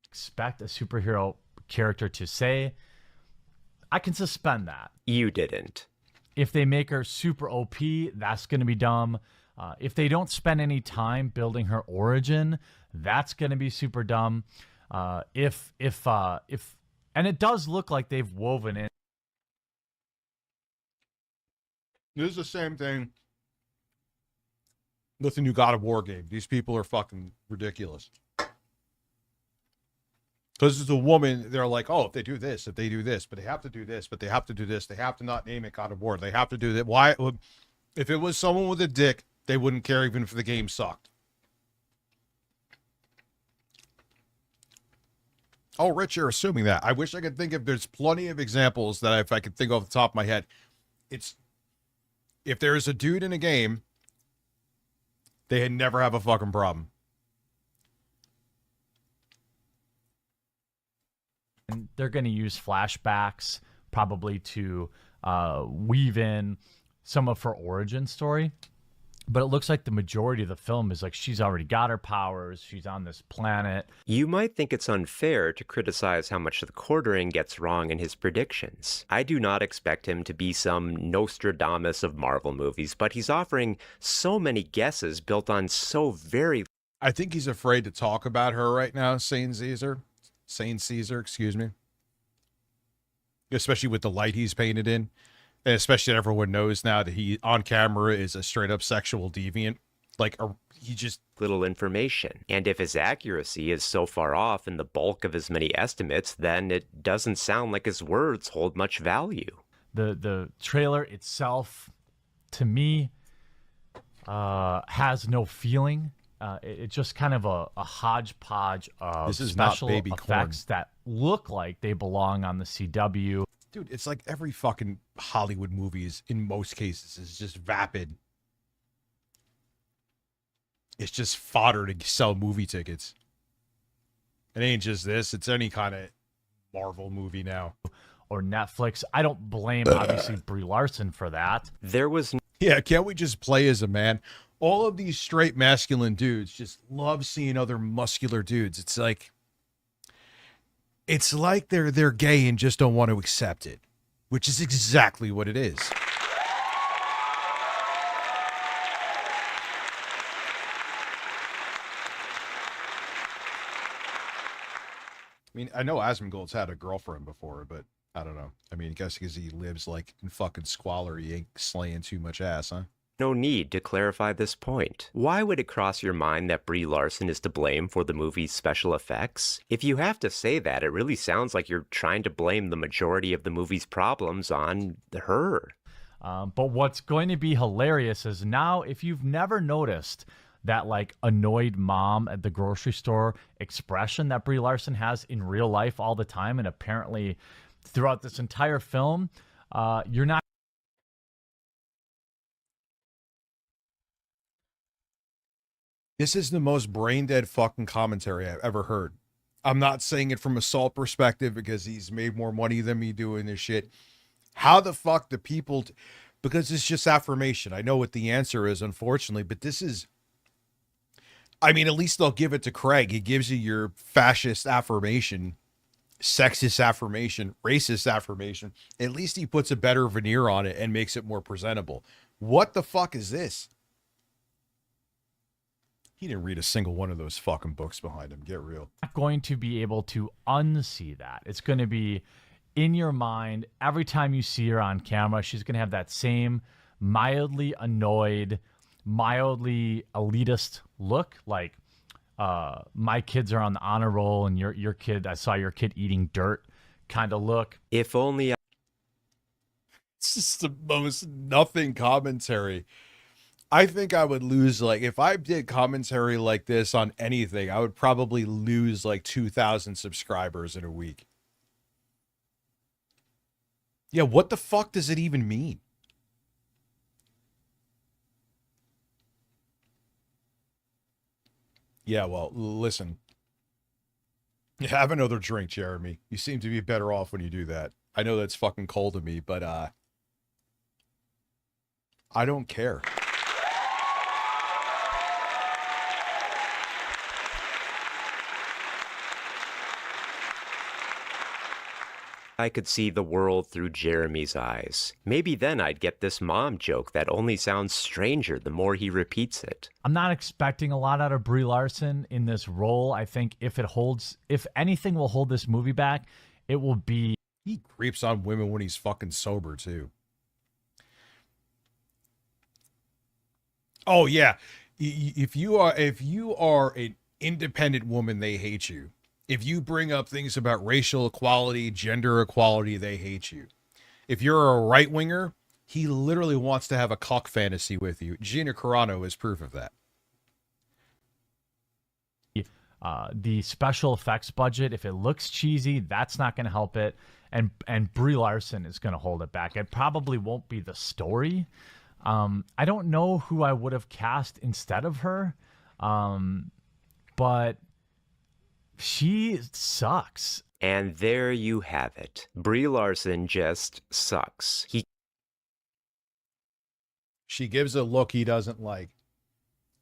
Expect a superhero character to say. I can suspend that. You didn't. If they make her super OP, that's going to be dumb. If they don't spend any time building her origin, that's going to be super dumb. And it does look like they've woven in. This is the same thing with the new God of War game. These people are fucking ridiculous. Because it's a woman, they're like, oh, if they do this, but they have to do this, but they have to do this. They have to not name it God of War. They have to do that. Why? If it was someone with a dick, they wouldn't care even if the game sucked. Oh, Rich, you're assuming that. I wish I could think of, there's plenty of examples that if I could think off the top of my head. It's, if there's a dude in a game, they never have a fucking problem. And they're going to use flashbacks probably to weave in some of her origin story. But it looks like the majority of the film is like she's already got her powers. She's on this planet. You might think it's unfair to criticize how much the quartering gets wrong in his predictions. I do not expect him to be some Nostradamus of Marvel movies, but he's offering so many guesses built on so very... I think he's afraid to talk about her right now, Sane Caesar, excuse me. Especially with the light he's painted in. And especially that everyone knows now that he, on camera, is a straight-up sexual deviant. Like, he just... little information. And if his accuracy is so far off in the bulk of his many estimates, then it doesn't sound like his words hold much value. The trailer itself, to me, has no feeling. It's just kind of a hodgepodge of this is special not baby effects corn. that look like they belong on the CW. Dude, it's like every fucking Hollywood movie is, in most cases, is just vapid. It's just fodder to sell movie tickets. It ain't just this. It's any kind of Marvel movie now. Or Netflix. I don't blame, obviously, Brie Larson for that. There was... Yeah, can't we just play as a man? All of these straight masculine dudes just love seeing other muscular dudes. It's like they're gay and just don't want to accept it, which is exactly what it is. I mean, I know Asmongold's had a girlfriend before, but I don't know. I mean, I guess because he lives like in fucking squalor, he ain't slaying too much ass, huh? No need to clarify this point. Why would it cross your mind that Brie Larson is to blame for the movie's special effects? If you have to say that, it really sounds like you're trying to blame the majority of the movie's problems on her. But what's going to be hilarious is now, if you've never noticed that like annoyed mom at the grocery store expression that Brie Larson has in real life all the time, and apparently throughout this entire film, you're not. This is the most brain-dead fucking commentary I've ever heard. I'm not saying it from a Salt perspective because he's made more money than me doing this shit. How the fuck do people... because it's just affirmation. I know what the answer is, unfortunately, but this is... I mean, at least they'll give it to Craig. He gives you your fascist affirmation, sexist affirmation, racist affirmation. At least he puts a better veneer on it and makes it more presentable. What the fuck is this? He didn't read a single one of those fucking books behind him. Get real. Not going to be able to unsee that. It's going to be in your mind every time you see her on camera. She's going to have that same mildly annoyed, mildly elitist look, like my kids are on the honor roll and your kid, I saw your kid eating dirt kind of look. If only It's just the most nothing commentary. I think I would lose, like, if I did commentary like this on anything, I would probably lose like 2,000 subscribers in a week. Yeah, what the fuck does it even mean? Yeah, well, listen. Have another drink, Jeremy. You seem to be better off when you do that. I know that's fucking cold of me, but I don't care. I could see the world through Jeremy's eyes. Maybe then I'd get this mom joke that only sounds stranger the more he repeats it. I'm not expecting a lot out of Brie Larson in this role. I think if anything will hold this movie back, it will be... He creeps on women when he's fucking sober, too. Oh, yeah. If you are an independent woman, they hate you. If you bring up things about racial equality, gender equality, they hate you. If you're a right-winger, he literally wants to have a cock fantasy with you. Gina Carano is proof of that. The special effects budget, if it looks cheesy, that's not going to help it. And Brie Larson is going to hold it back. It probably won't be the story. I don't know who I would have cast instead of her, but she sucks. And there you have it. Brie Larson just sucks. She gives a look he doesn't like.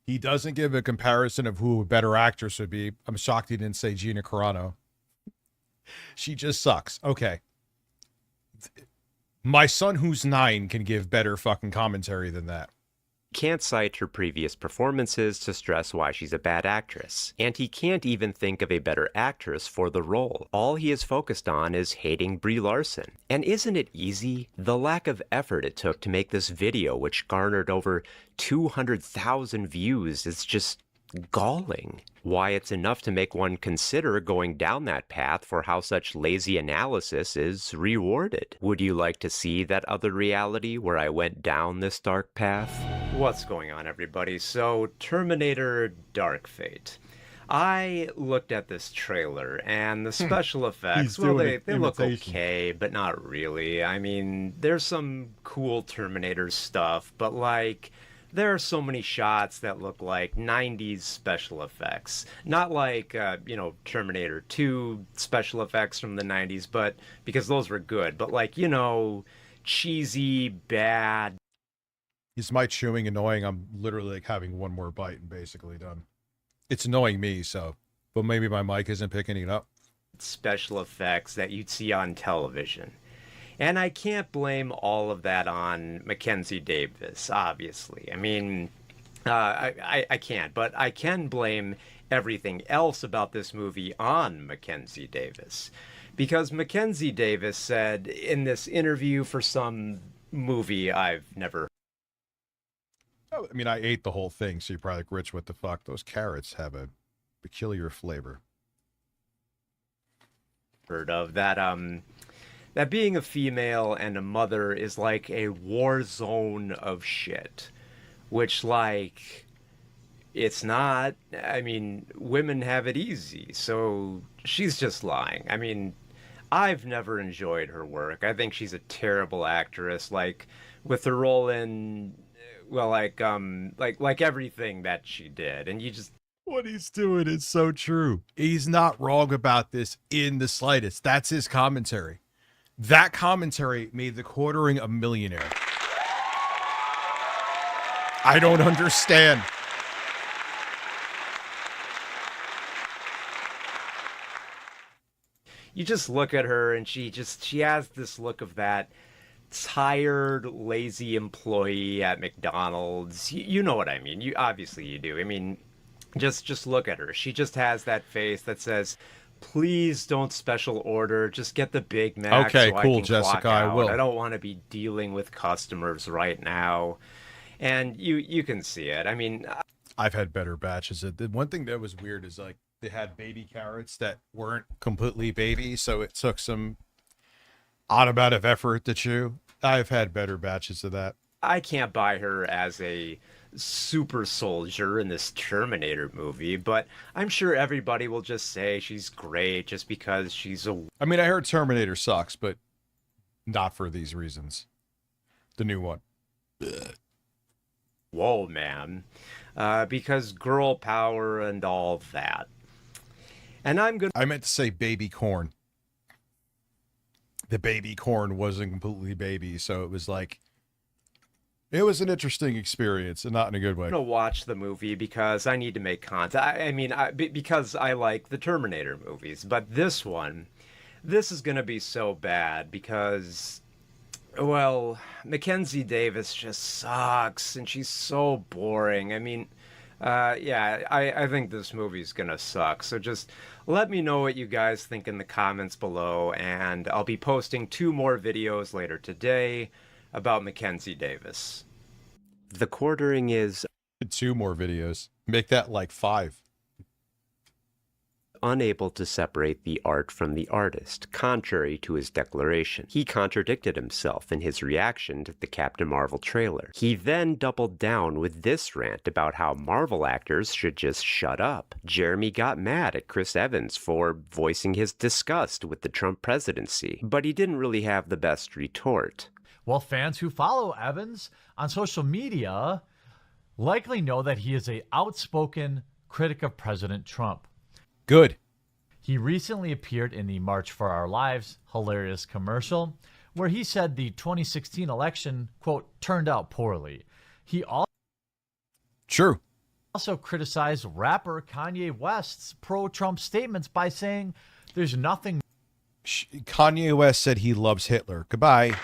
He doesn't give a comparison of who a better actress would be. I'm shocked he didn't say Gina Carano. She just sucks. Okay. My son, who's 9, can give better fucking commentary than that. Can't cite her previous performances to stress why she's a bad actress. And he can't even think of a better actress for the role. All he is focused on is hating Brie Larson. And isn't it easy? The lack of effort it took to make this video, which garnered over 200,000 views, is just galling. Why it's enough to make one consider going down that path for how such lazy analysis is rewarded. Would you like to see that other reality where I went down this dark path? What's going on, everybody? So, Terminator Dark Fate. I looked at this trailer, and the special effects, well, they look okay, but not really. I mean, there's some cool Terminator stuff, but like... there are so many shots that look like 90s special effects. Not like, Terminator 2 special effects from the 90s, but because those were good. But like, cheesy, bad. Is my chewing annoying? I'm literally like having one more bite and basically done. It's annoying me, so. But maybe my mic isn't picking it up. Special effects that you'd see on television. And I can't blame all of that on Mackenzie Davis, obviously. I mean, I can't, but I can blame everything else about this movie on Mackenzie Davis. Because Mackenzie Davis said in this interview for some movie I've never... I mean, I ate the whole thing, so you're probably like, Rich, what the fuck? Those carrots have a peculiar flavor. Heard of that, that being a female and a mother is like a war zone of shit. Which, like, it's not. I mean, women have it easy, so she's just lying. I mean, I've never enjoyed her work. I think she's a terrible actress, like, with her role in, well, like everything that she did. And you just... what he's doing is so true. He's not wrong about this in the slightest. That's his commentary. That commentary made the Quartering a millionaire. I don't understand. You just look at her and she has this look of that tired, lazy employee at McDonald's. You know what I mean. Obviously you do. I mean, Just look at her. She just has that face that says, please don't special order. Just get the Big Mac Okay, so cool, I can Jessica, clock out. I will. I don't want to be dealing with customers right now. And you can see it. I mean, I've had better batches. The one thing that was weird is like they had baby carrots that weren't completely baby, so it took some odd amount of effort to chew. I've had better batches of that. I can't buy her as a super soldier in this Terminator movie, but I'm sure everybody will just say she's great just because she's a... I mean, I heard Terminator sucks, but not for these reasons. The new one. Whoa, man. Because girl power and all that. And I meant to say baby corn. The baby corn wasn't completely baby, so it was like... It was an interesting experience, and not in a good way. I'm going to watch the movie because I need to make content. Because I like the Terminator movies. But this one, this is going to be so bad because... Well, Mackenzie Davis just sucks, and she's so boring. I mean, yeah, I think this movie's gonna suck. So just let me know what you guys think in the comments below, and I'll be posting 2 more videos later today about Mackenzie Davis. The quartering is... 2 more videos. Make that like 5. Unable to separate the art from the artist, contrary to his declaration. He contradicted himself in his reaction to the Captain Marvel trailer. He then doubled down with this rant about how Marvel actors should just shut up. Jeremy got mad at Chris Evans for voicing his disgust with the Trump presidency, but he didn't really have the best retort. Well, fans who follow Evans on social media likely know that he is an outspoken critic of President Trump. Good. He recently appeared in the March for Our Lives hilarious commercial where he said the 2016 election, quote, turned out poorly. He also criticized rapper Kanye West's pro-Trump statements by saying there's nothing... Kanye West said he loves Hitler. Goodbye.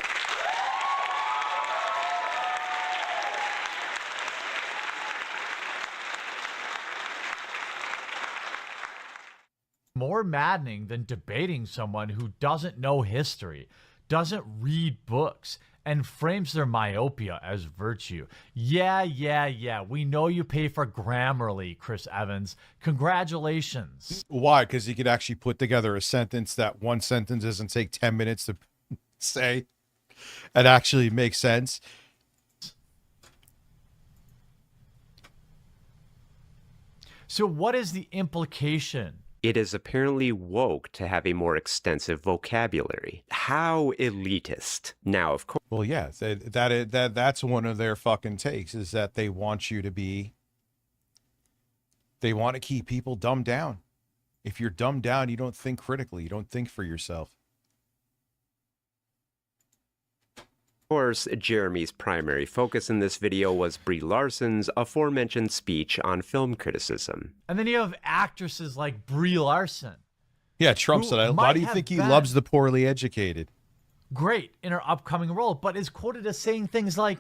More maddening than debating someone who doesn't know history, doesn't read books, and frames their myopia as virtue. Yeah. We know you pay for Grammarly, Chris Evans. Congratulations. Why? Because he could actually put together a sentence that one sentence doesn't take 10 minutes to say and actually make sense. So what is the implication? It is apparently woke to have a more extensive vocabulary. How elitist. Now, of course... Well, yeah, that's one of their fucking takes, is that they want you to be... They want to keep people dumbed down. If you're dumbed down, you don't think critically. You don't think for yourself. Of course, Jeremy's primary focus in this video was Brie Larson's aforementioned speech on film criticism. And then you have actresses like Brie Larson. Yeah, Trump said, why do you think he loves the poorly educated? Great in her upcoming role, but is quoted as saying things like,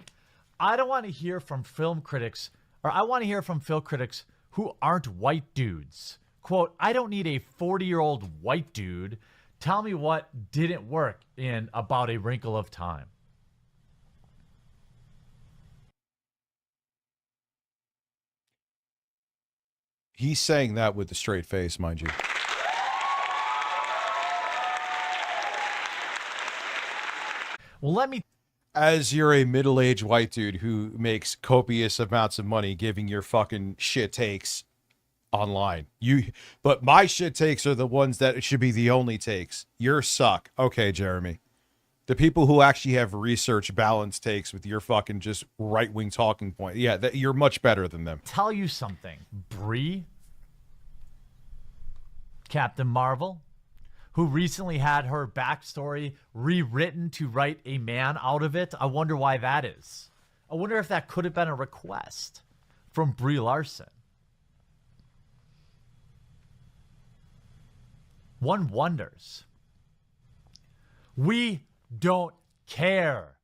I don't want to hear from film critics, or I want to hear from film critics who aren't white dudes. Quote, I don't need a 40-year-old white dude. Tell me what didn't work in About a Wrinkle of Time. He's saying that with a straight face, mind you. Well, let me... As you're a middle-aged white dude who makes copious amounts of money giving your fucking shit takes online. But my shit takes are the ones that should be the only takes. Your suck. Okay, Jeremy. The people who actually have research balanced takes with your fucking just right-wing talking point. Yeah, you're much better than them. Tell you something. Brie, Captain Marvel, who recently had her backstory rewritten to write a man out of it. I wonder why that is. I wonder if that could have been a request from Brie Larson. One wonders. We don't care.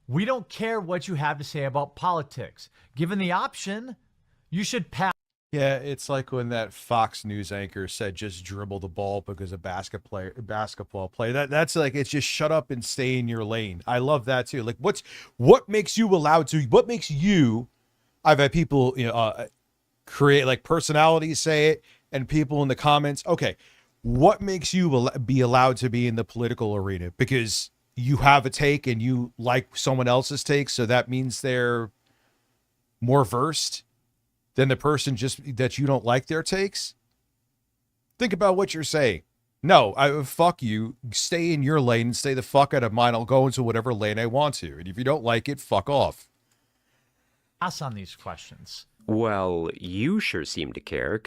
We don't care what you have to say about politics. Given the option, you should pass. Yeah, it's like when that Fox News anchor said just dribble the ball because a basketball player. That's like, it's just shut up and stay in your lane. I love that too. Like what makes you allowed to, what makes you, I've had people, create like personalities say it, and people in the comments, okay, what makes you be allowed to be in the political arena? Because you have a take and you like someone else's take, so that means they're more versed than the person just that you don't like their takes? Think about what you're saying. No, fuck you. Stay in your lane and stay the fuck out of mine. I'll go into whatever lane I want to. And if you don't like it, fuck off. Us on these questions. Well, you sure seem to care.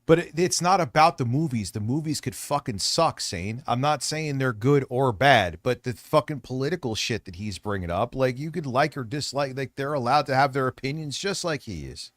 But it's not about the movies. The movies could fucking suck, Sane. I'm not saying they're good or bad, but the fucking political shit that he's bringing up, like, you could like or dislike, like, they're allowed to have their opinions just like he is.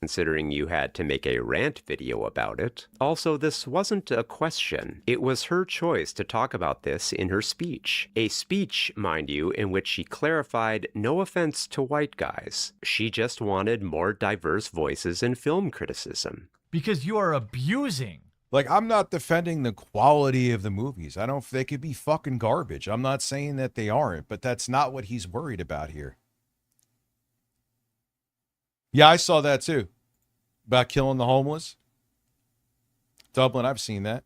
Considering you had to make a rant video about it. Also, this wasn't a question. It was her choice to talk about this in her speech. A speech, mind you, in which she clarified no offense to white guys. She just wanted more diverse voices in film criticism. Because you are abusing. Like, I'm not defending the quality of the movies. I don't, they could be fucking garbage. I'm not saying that they aren't, but that's not what he's worried about here. Yeah, I saw that too. About killing the homeless. Dublin, I've seen that.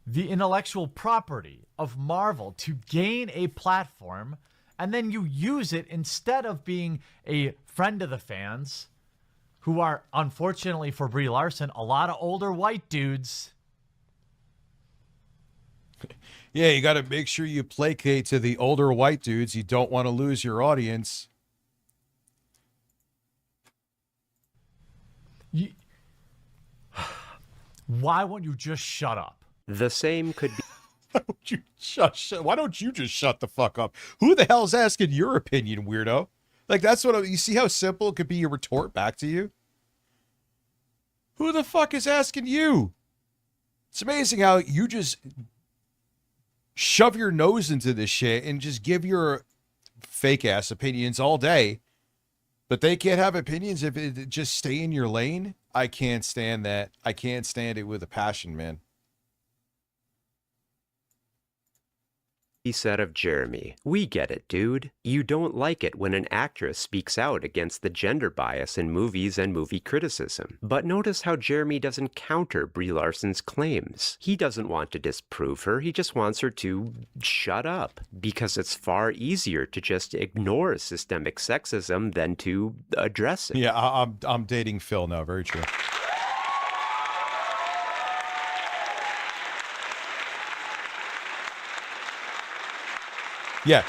The intellectual property of Marvel to gain a platform, and then you use it instead of being a friend of the fans, who are, unfortunately for Brie Larson, a lot of older white dudes. Yeah, you got to make sure you placate to the older white dudes. You don't want to lose your audience. Why won't you just shut up? The same could be... Why don't you just shut the fuck up? Who the hell's asking your opinion, weirdo? Like, that's what you see how simple it could be a retort back to you? Who the fuck is asking you? It's amazing how you just shove your nose into this shit and just give your fake ass opinions all day. But they can't have opinions if it just stay in your lane. I can't stand that. I can't stand it with a passion, man. He said of Jeremy, "We get it, dude. You don't like it when an actress speaks out against the gender bias in movies and movie criticism. But notice how Jeremy doesn't counter Brie Larson's claims. He doesn't want to disprove her, he just wants her to shut up. Because it's far easier to just ignore systemic sexism than to address it." Yeah, I'm dating Phil now, very true. Yeah,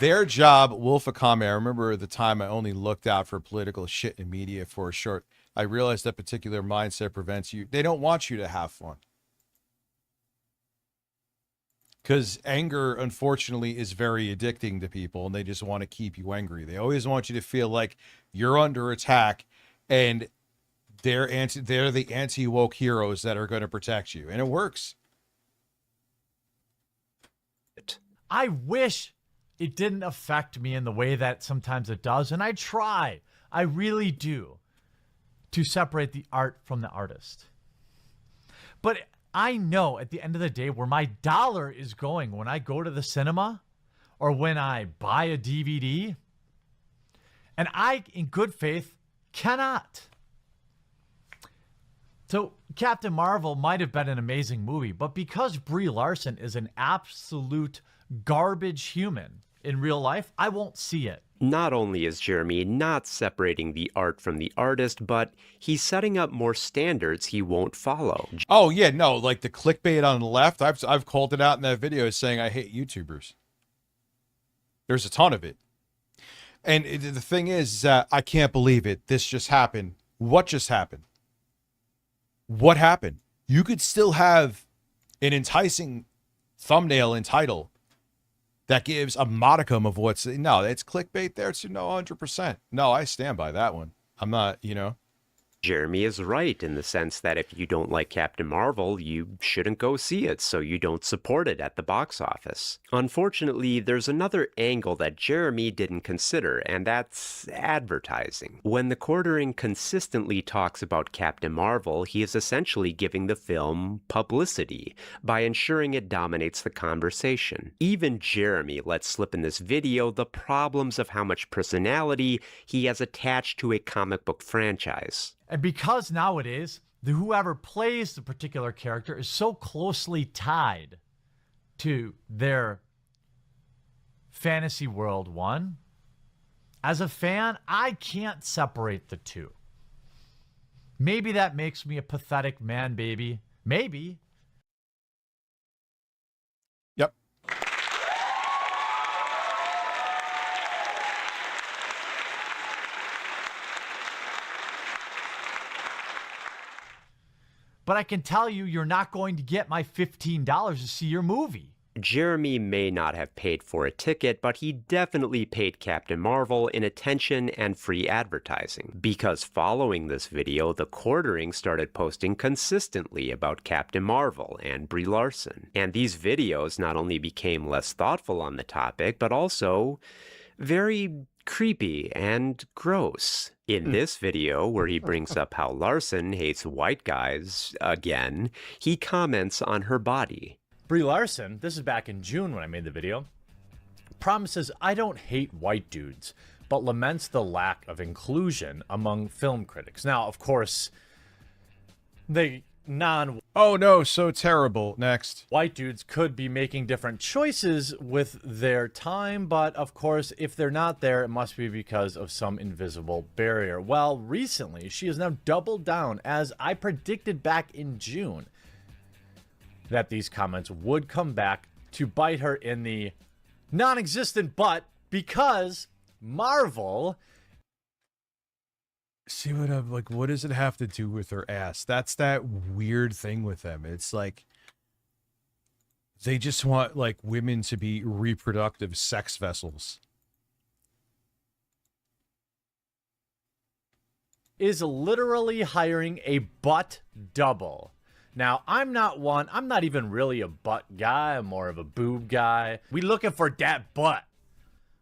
their job, Wolf Akame, I remember the time I only looked out for political shit in media for a short. I realized that particular mindset prevents you. They don't want you to have fun. Because anger, unfortunately, is very addicting to people, and they just want to keep you angry. They always want you to feel like you're under attack, and they're the anti-woke heroes that are going to protect you, and it works. I wish it didn't affect me in the way that sometimes it does, and I try. I really do, to separate the art from the artist. But I know at the end of the day where my dollar is going when I go to the cinema or when I buy a DVD, and I, in good faith, cannot. So Captain Marvel might have been an amazing movie, but because Brie Larson is an absolute garbage human in real life, I won't see it. Not only is Jeremy not separating the art from the artist, but he's setting up more standards he won't follow. Oh yeah, no, like the clickbait on the left, I've called it out in that video saying I hate YouTubers. There's a ton of it. And the thing is, I can't believe it. This just happened. What just happened? What happened? You could still have an enticing thumbnail and title that gives a modicum of what's... No, it's clickbait there too. No, 100%. No, I stand by that one. I'm not, Jeremy is right in the sense that if you don't like Captain Marvel, you shouldn't go see it, so you don't support it at the box office. Unfortunately, there's another angle that Jeremy didn't consider, and that's advertising. When the Quartering consistently talks about Captain Marvel, he is essentially giving the film publicity by ensuring it dominates the conversation. Even Jeremy lets slip in this video the problems of how much personality he has attached to a comic book franchise. And because nowadays, whoever plays the particular character is so closely tied to their fantasy world one, as a fan, I can't separate the two. Maybe that makes me a pathetic man baby. Maybe. Yep. But I can tell you, you're not going to get my $15 to see your movie. Jeremy may not have paid for a ticket, but he definitely paid Captain Marvel in attention and free advertising. Because following this video, the Quartering started posting consistently about Captain Marvel and Brie Larson. And these videos not only became less thoughtful on the topic, but also very creepy and gross. In this video, where he brings up how Larson hates white guys again, he comments on her body. Brie Larson, this is back in June when I made the video, promises I don't hate white dudes, but laments the lack of inclusion among film critics. Now, of course, Oh no, so terrible. Next. White dudes could be making different choices with their time, but of course, if they're not there, it must be because of some invisible barrier. Well, recently, she has now doubled down, as I predicted back in June, that these comments would come back to bite her in the non-existent butt, because Marvel... See what I'm like, what does it have to do with her ass? That's that weird thing with them. It's like they just want like women to be reproductive sex vessels. Is literally hiring a butt double. Now, I'm not even really a butt guy. I'm more of a boob guy. We looking for dat butt.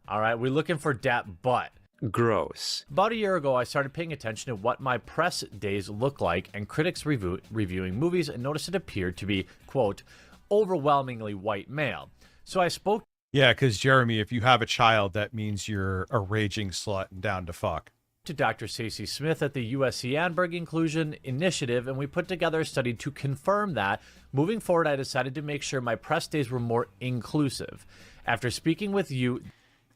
All right, we're looking for dat butt. Gross. About a year ago, I started paying attention to what my press days look like and critics reviewing movies, and noticed it appeared to be, quote, overwhelmingly white male. So I spoke... Yeah, because Jeremy, if you have a child, that means you're a raging slut and down to fuck. ...to Dr. Stacey Smith at the USC Annenberg Inclusion Initiative, and we put together a study to confirm that. Moving forward, I decided to make sure my press days were more inclusive. After speaking with you...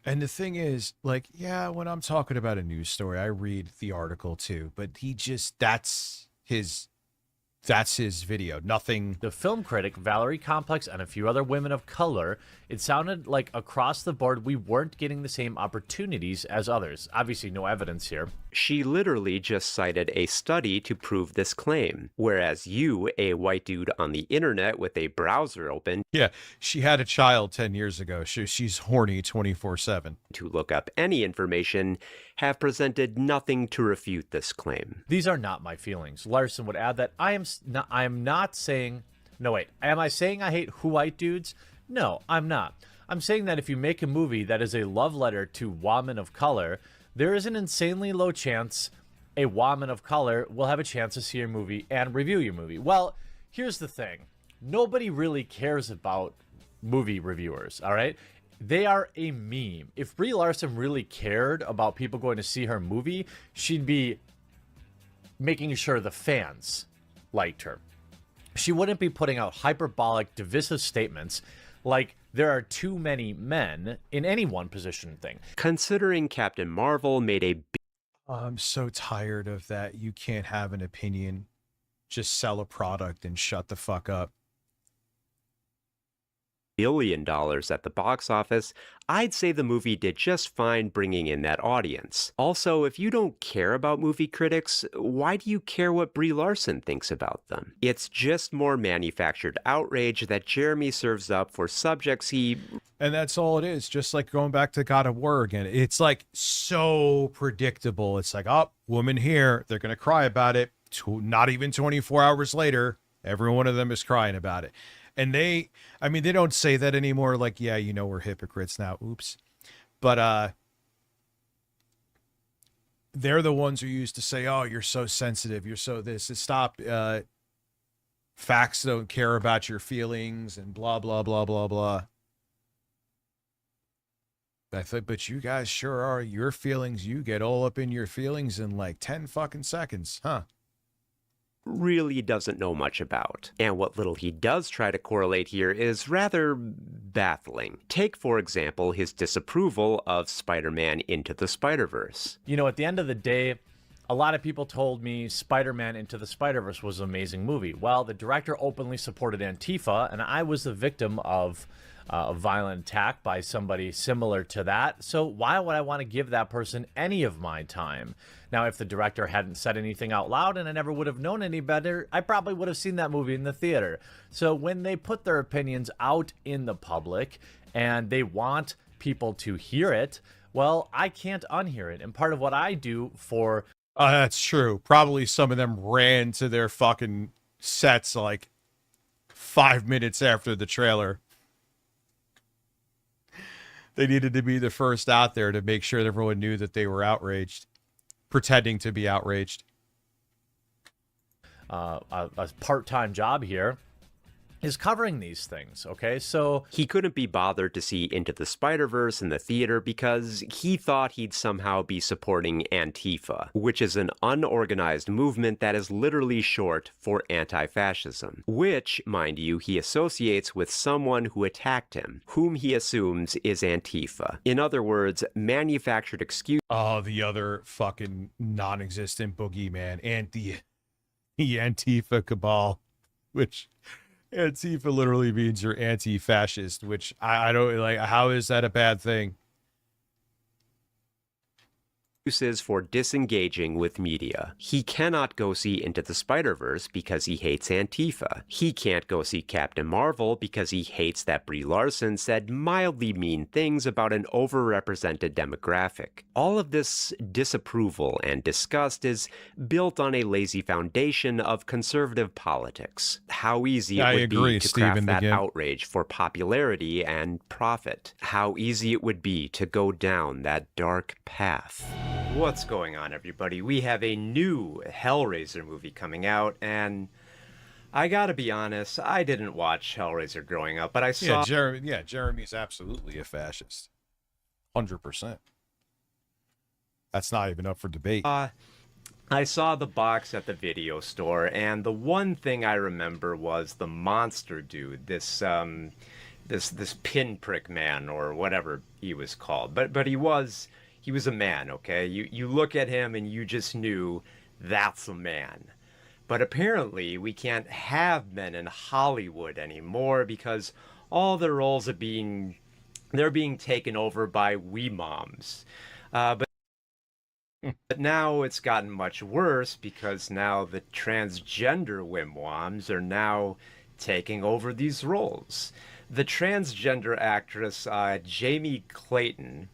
And the thing is, like, yeah, when I'm talking about a news story, I read the article too, but he just, that's his video. Nothing. The film critic, Valerie Complex, and a few other women of color, it sounded like across the board we weren't getting the same opportunities as others. Obviously, no evidence here. She literally just cited a study to prove this claim, whereas you, a white dude on the internet with a browser open... Yeah, she had a child 10 years ago. She's horny 24/7. ...to look up any information, have presented nothing to refute this claim. These are not my feelings. Larson would add that I am not saying... No, wait. Am I saying I hate white dudes? No, I'm not. I'm saying that if you make a movie that is a love letter to women of color, there is an insanely low chance a woman of color will have a chance to see your movie and review your movie. Well, here's the thing. Nobody really cares about movie reviewers, all right? They are a meme. If Brie Larson really cared about people going to see her movie, she'd be making sure the fans liked her. She wouldn't be putting out hyperbolic, divisive statements like there are too many men in any one position thing. Considering Captain Marvel made a... I'm so tired of that. You can't have an opinion. Just sell a product and shut the fuck up. billion at the box office, I'd say the movie did just fine bringing in that audience. Also, if you don't care about movie critics, why do you care what Brie Larson thinks about them? It's just more manufactured outrage that Jeremy serves up for subjects he... And that's all it is. Just like going back to God of War again. It's like so predictable. It's like, oh, woman here. They're going to cry about it. Not even 24 hours later, every one of them is crying about it. And they don't say that anymore. Like, yeah, you know, we're hypocrites now. Oops. But they're the ones who used to say, oh, you're so sensitive. You're so this. Stop. Facts don't care about your feelings and blah, blah, blah, blah, blah. I thought, but you guys sure are. Your feelings, you get all up in your feelings in like 10 fucking seconds, huh? Really doesn't know much about. And what little he does try to correlate here is rather baffling. Take, for example, his disapproval of Spider-Man Into the Spider-Verse. You know, at the end of the day, a lot of people told me Spider-Man Into the Spider-Verse was an amazing movie. Well, the director openly supported Antifa, and I was the victim of a violent attack by somebody similar to that. So why would I want to give that person any of my time? Now, if the director hadn't said anything out loud and I never would have known any better, I probably would have seen that movie in the theater. So when they put their opinions out in the public and they want people to hear it, well, I can't unhear it. And part of what I do for... That's true. Probably some of them ran to their fucking sets like 5 minutes after the trailer. They needed to be the first out there to make sure that everyone knew that they were outraged, pretending to be outraged. A part-time job here is covering these things, okay? So he couldn't be bothered to see Into the Spider-Verse in the theater because he thought he'd somehow be supporting Antifa, which is an unorganized movement that is literally short for anti-fascism, which, mind you, he associates with someone who attacked him, whom he assumes is Antifa. In other words, manufactured excuse. Oh, the other fucking non-existent boogeyman, the Antifa cabal, which... Antifa literally means you're anti-fascist, which I don't like. How is that a bad thing? Excuses for disengaging with media. He cannot go see Into the Spider-Verse because he hates Antifa. He can't go see Captain Marvel because he hates that Brie Larson said mildly mean things about an overrepresented demographic. All of this disapproval and disgust is built on a lazy foundation of conservative politics. How easy it would be to craft that outrage for popularity and profit. How easy it would be to go down that dark path. What's going on, everybody? We have a new Hellraiser movie coming out, and I gotta be honest, I didn't watch Hellraiser growing up, but I saw... Jeremy's absolutely a fascist. 100%. That's not even up for debate. I saw the box at the video store, and the one thing I remember was the monster dude, this pinprick man, or whatever he was called. But he was a man, okay? You look at him and you just knew that's a man. But apparently we can't have men in Hollywood anymore because all their roles are being taken over by wee moms. But now it's gotten much worse because now the transgender wimwams are now taking over these roles. The transgender actress Jamie Clayton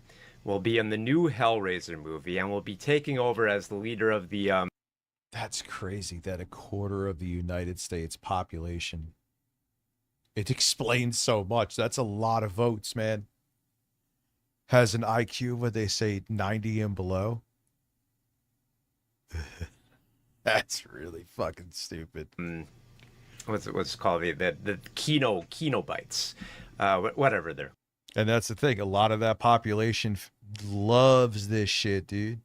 will be in the new Hellraiser movie and will be taking over as the leader of the That's crazy that a quarter of the United States population. It explains so much. That's a lot of votes, man. Has an IQ, what they say, 90 and below. That's really fucking stupid. What's it called? The Kenobites. Whatever they're. And that's the thing. A lot of that population loves this shit, dude.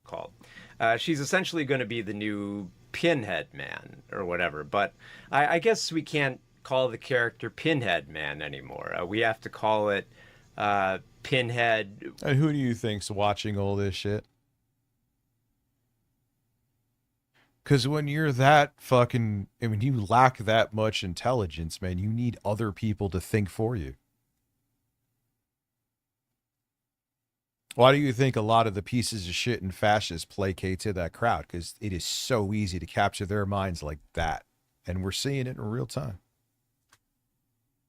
Called. She's essentially going to be the new Pinhead Man or whatever. But I guess we can't call the character Pinhead Man anymore. We have to call it Pinhead. And who do you think's watching all this shit? Because when you're that fucking, I mean, you lack that much intelligence, man, you need other people to think for you. Why do you think a lot of the pieces of shit and fascists placate to that crowd? Because it is so easy to capture their minds like that. And we're seeing it in real time.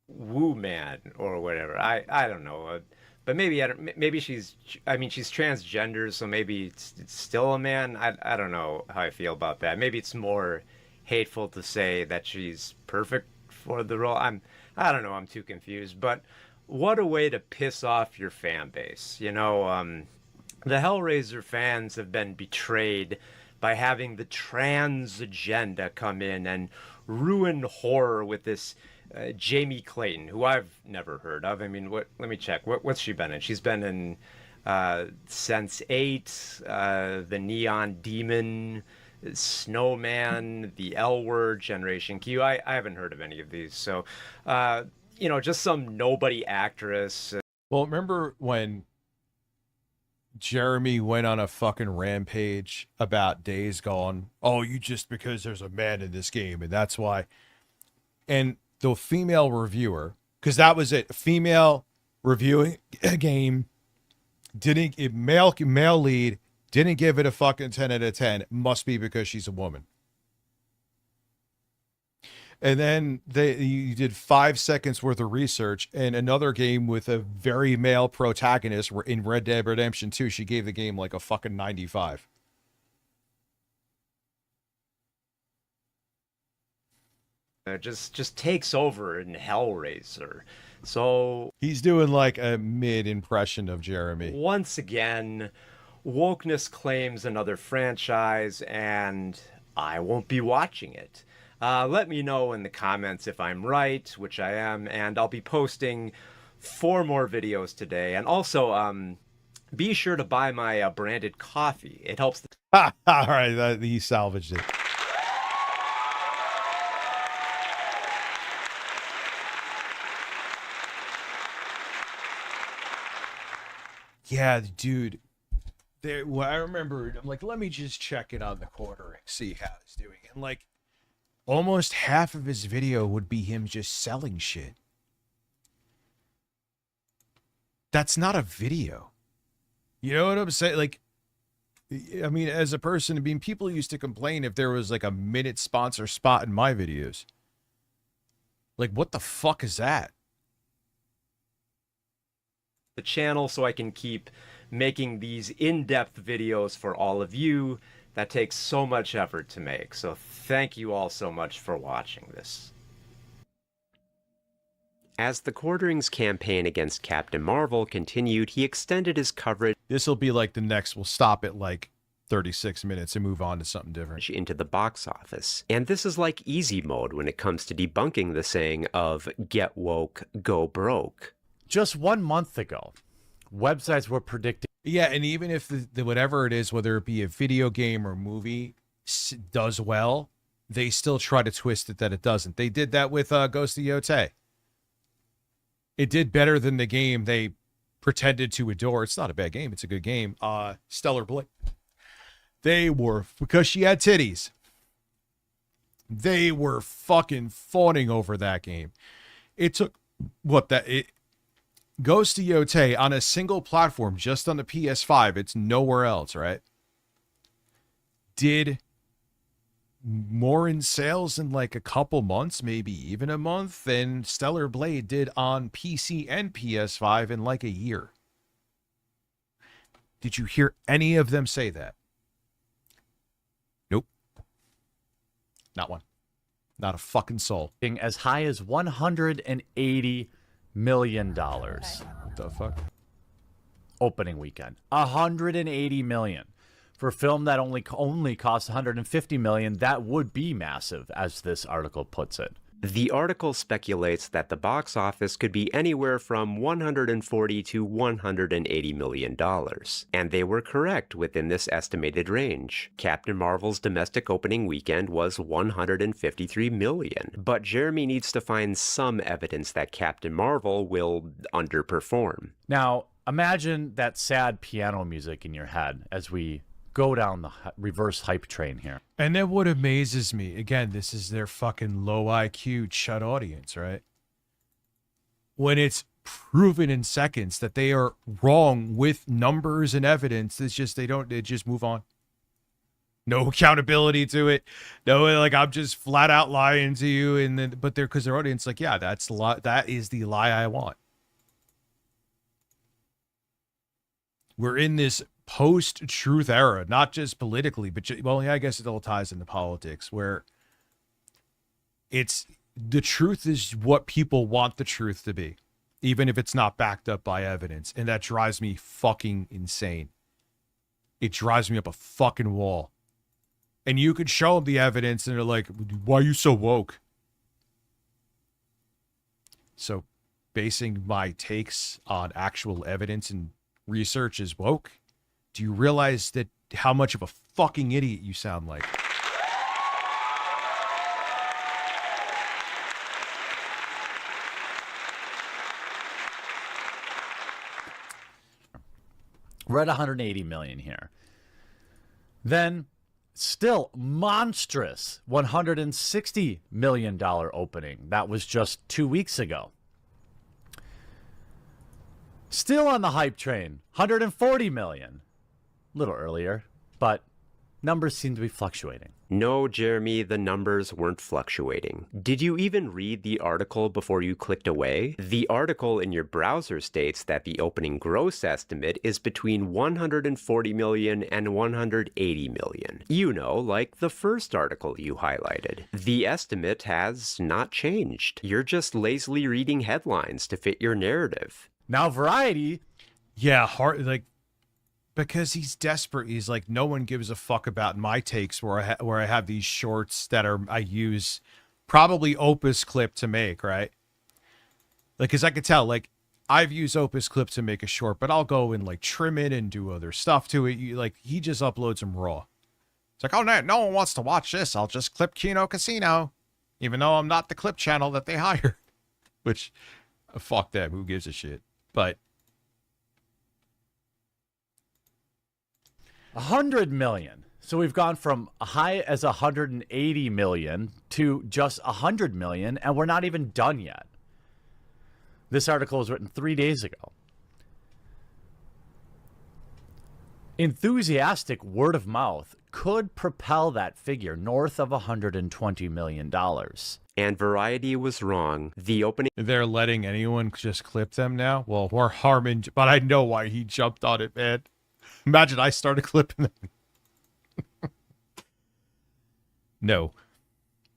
Woo man or whatever. I don't know. But maybe maybe she's transgender, so maybe it's still a man. I don't know how I feel about that. Maybe it's more hateful to say that she's perfect for the role. I don't know. I'm too confused. But what a way to piss off your fan base. You know, the Hellraiser fans have been betrayed by having the trans agenda come in and ruin horror with this Jamie Clayton, who I've never heard of. I mean, let me check. What's she been in? She's been in Sense8, The Neon Demon, Snowman, The L Word, Generation Q. I haven't heard of any of these. So, you know, just some nobody actress. Well, remember when Jeremy went on a fucking rampage about Days Gone? Oh, you just because there's a man in this game, and that's why. And the female reviewer, because that was it, female reviewing a game, male lead, didn't give it a fucking 10 out of 10. Must be because she's a woman. And then you did 5 seconds worth of research, and another game with a very male protagonist in Red Dead Redemption 2, she gave the game like a fucking 95. Just takes over in Hellraiser. So he's doing like a mid impression of Jeremy. Once again, wokeness claims another franchise, and I won't be watching it. Let me know in the comments if I'm right, which I am, and I'll be posting 4 more videos today. And also, be sure to buy my branded coffee. It helps. All right, he salvaged it. Yeah, dude. Well, I remember, I'm like, let me just check it on the quarter and see how he's doing. And like, almost half of his video would be him just selling shit. That's not a video. You know what I'm saying? Like, I mean, as a person, I mean, people used to complain if there was like a minute sponsor spot in my videos. Like, what the fuck is that? The channel so I can keep making these in-depth videos for all of you. That takes so much effort to make. So thank you all so much for watching this. As the Quartering's campaign against Captain Marvel continued, he extended his coverage. This will be like the next, we'll stop at like 36 minutes and move on to something different. Into the box office. And this is like easy mode when it comes to debunking the saying of get woke, go broke. Just 1 month ago, websites were predicting. Yeah, and even if the whatever it is, whether it be a video game or movie, does well, they still try to twist it that it doesn't. They did that with Ghost of Yotei. It did better than the game they pretended to adore. It's not a bad game. It's a good game. Stellar Blade. They were, because she had titties, they were fucking fawning over that game. It took, Ghost of Yotei on a single platform, just on the PS5, it's nowhere else, right? Did more in sales in like a couple months, maybe even a month, than Stellar Blade did on PC and PS5 in like a year. Did you hear any of them say that? Nope. Not one. Not a fucking soul. As high as $180 million. What the fuck? Opening weekend. $180 million. For a film that only costs $150 million, that would be massive, as this article puts it. The article speculates that the box office could be anywhere from $140 to $180 million, and they were correct within this estimated range. Captain Marvel's domestic opening weekend was $153 million, but Jeremy needs to find some evidence that Captain Marvel will underperform. Now, imagine that sad piano music in your head as we go down the reverse hype train here. And then what amazes me, again, this is their fucking low IQ chud audience, right? When it's proven in seconds that they are wrong with numbers and evidence, they just move on. No accountability to it. No, like, I'm just flat out lying to you. And then, but because their audience, like, yeah, that is the lie I want. We're in this post-truth era, not just politically, but well, yeah, I guess it all ties into politics, where it's the truth is what people want the truth to be, even if it's not backed up by evidence, and that drives me fucking insane. It drives me up a fucking wall. And you could show them the evidence, and they're like, "Why are you so woke?" So, basing my takes on actual evidence and research is woke? Do you realize that how much of a fucking idiot you sound like? We're at 180 million here. Then, still monstrous $160 million opening. That was just 2 weeks ago. Still on the hype train, 140 million. A little earlier, but numbers seem to be fluctuating. No, Jeremy, the numbers weren't fluctuating. Did you even read the article before you clicked away? The article in your browser states that the opening gross estimate is between 140 million and 180 million. You know, like the first article you highlighted. The estimate has not changed. You're just lazily reading headlines to fit your narrative. Now, Variety, yeah, because he's desperate. He's like, no one gives a fuck about my takes where I have these shorts that I use probably Opus Clip to make, right? Like, cause I could tell, like, I've used Opus Clip to make a short, but I'll go and like trim it and do other stuff to it. He just uploads them raw. It's like, oh, no one wants to watch this. I'll just clip Kino Casino, even though I'm not the clip channel that they hired. Which, fuck them. Who gives a shit? But 100 million. So we've gone from a high as 180 million to just 100 million, and we're not even done yet. This article was written 3 days ago. Enthusiastic word of mouth could propel that figure north of $120 million. And Variety was wrong. The opening... They're letting anyone just clip them now? Well, we're Harmon, but I know why he jumped on it, man. Imagine I started clipping them. No.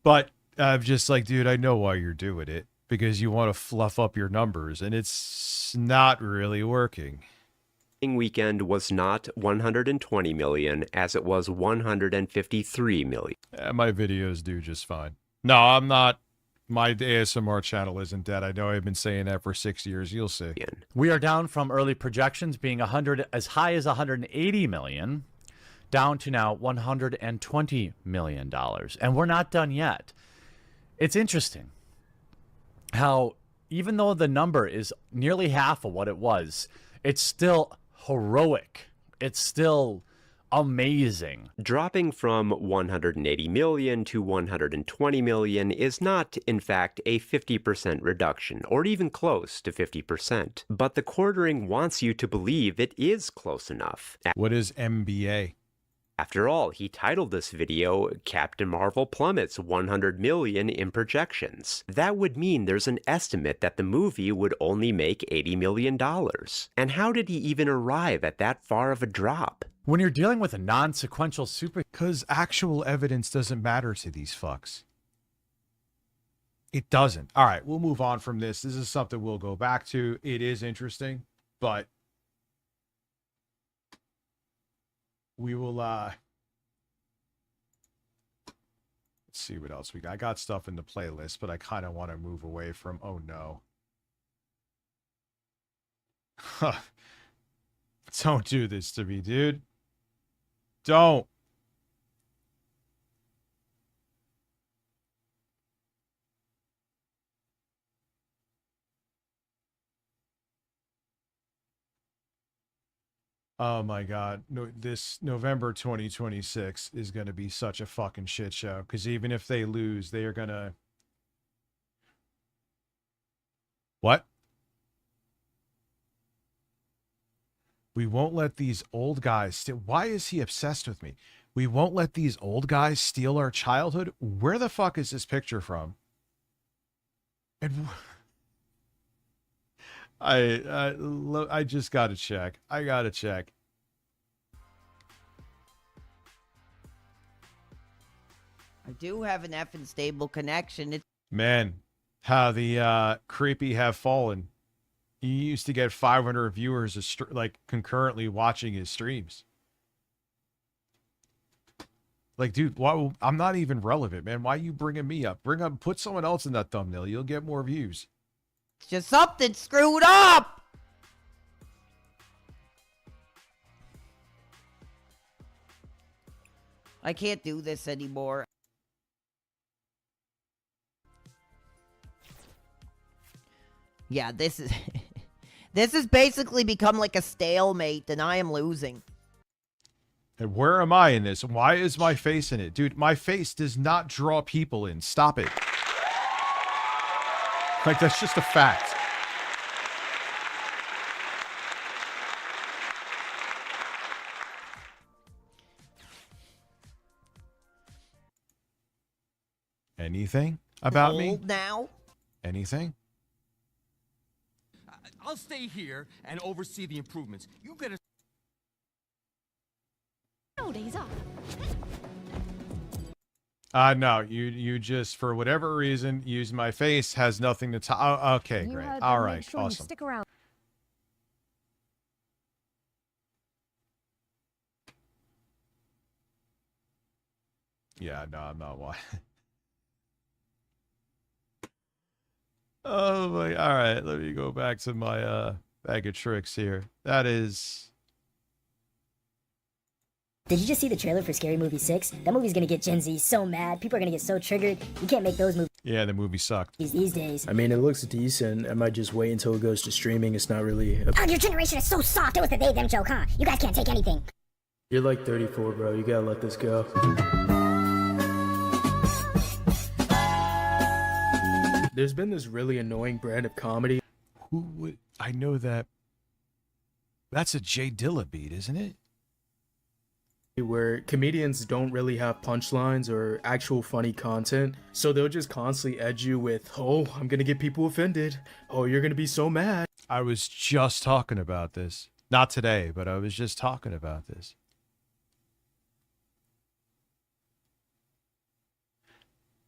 But I'm just like, dude, I know why you're doing it. Because you want to fluff up your numbers, and it's not really working. Weekend was not 120 million, as it was 153 million. My videos do just fine. No, I'm not. My ASMR channel isn't dead. I know I've been saying that for 6 years. You'll see. We are down from early projections being 100 as high as 180 million, down to now $120 million. And we're not done yet. It's interesting how even though the number is nearly half of what it was, it's still heroic. It's still amazing. Dropping from 180 million to 120 million is not, in fact, a 50% reduction, or even close to 50%. But the quartering wants you to believe it is close enough. What is MBA? After all, he titled this video, Captain Marvel Plummets 100 million in projections. That would mean there's an estimate that the movie would only make $80 million. And how did he even arrive at that far of a drop? When you're dealing with a non-sequential super... Because actual evidence doesn't matter to these fucks. It doesn't. All right, we'll move on from this. This is something we'll go back to. It is interesting, but... we will, let's see what else we got. I got stuff in the playlist, but I kind of want to move away from, oh no. Don't do this to me, dude. Don't. Oh my God. No, this November 2026 is going to be such a fucking shit show. Because even if they lose, they are going to. What? We won't let these old guys steal. Why is he obsessed with me? We won't let these old guys steal our childhood. Where the fuck is this picture from? And I just got to check. I got to check. I do have an effing stable connection. It's Man, how the creepy have fallen. He used to get 500 viewers like concurrently watching his streams. Like, dude, why, I'm not even relevant, man. Why are you bringing me up? Put someone else in that thumbnail. You'll get more views. just something screwed up. I can't do this anymore. Yeah, this is this has basically become like a stalemate, and I am losing. And where am I in this? Why is my face in it? Dude, my face does not draw people in. Stop it. Like, that's just a fact. Anything about me? Old now? Anything? I'll stay here and oversee the improvements. You better. Days off. No, you just, for whatever reason, use my face, has nothing to oh, okay, You great. heard All them. right, Make sure you awesome. stick around. Yeah, no, I'm not why. Oh my, all right, let me go back to my bag of tricks here. That is. Did you just see the trailer for Scary Movie 6? That movie's gonna get Gen Z so mad. People are gonna get so triggered. You can't make those movies Yeah, the movie sucked. these days. I mean, it looks decent. I might just wait until it goes to streaming. It's not really. Oh, your generation is so soft. It was the they them joke, huh? You guys can't take anything. You're like 34, bro. You gotta let this go. There's been this really annoying brand of comedy. Who would I know that? That's a Jay Dilla beat, isn't it? Where comedians don't really have punchlines or actual funny content, so they'll just constantly edge you with, oh, I'm gonna get people offended. Oh, you're gonna be so mad. I was just talking about this. Not today, but I was just talking about this.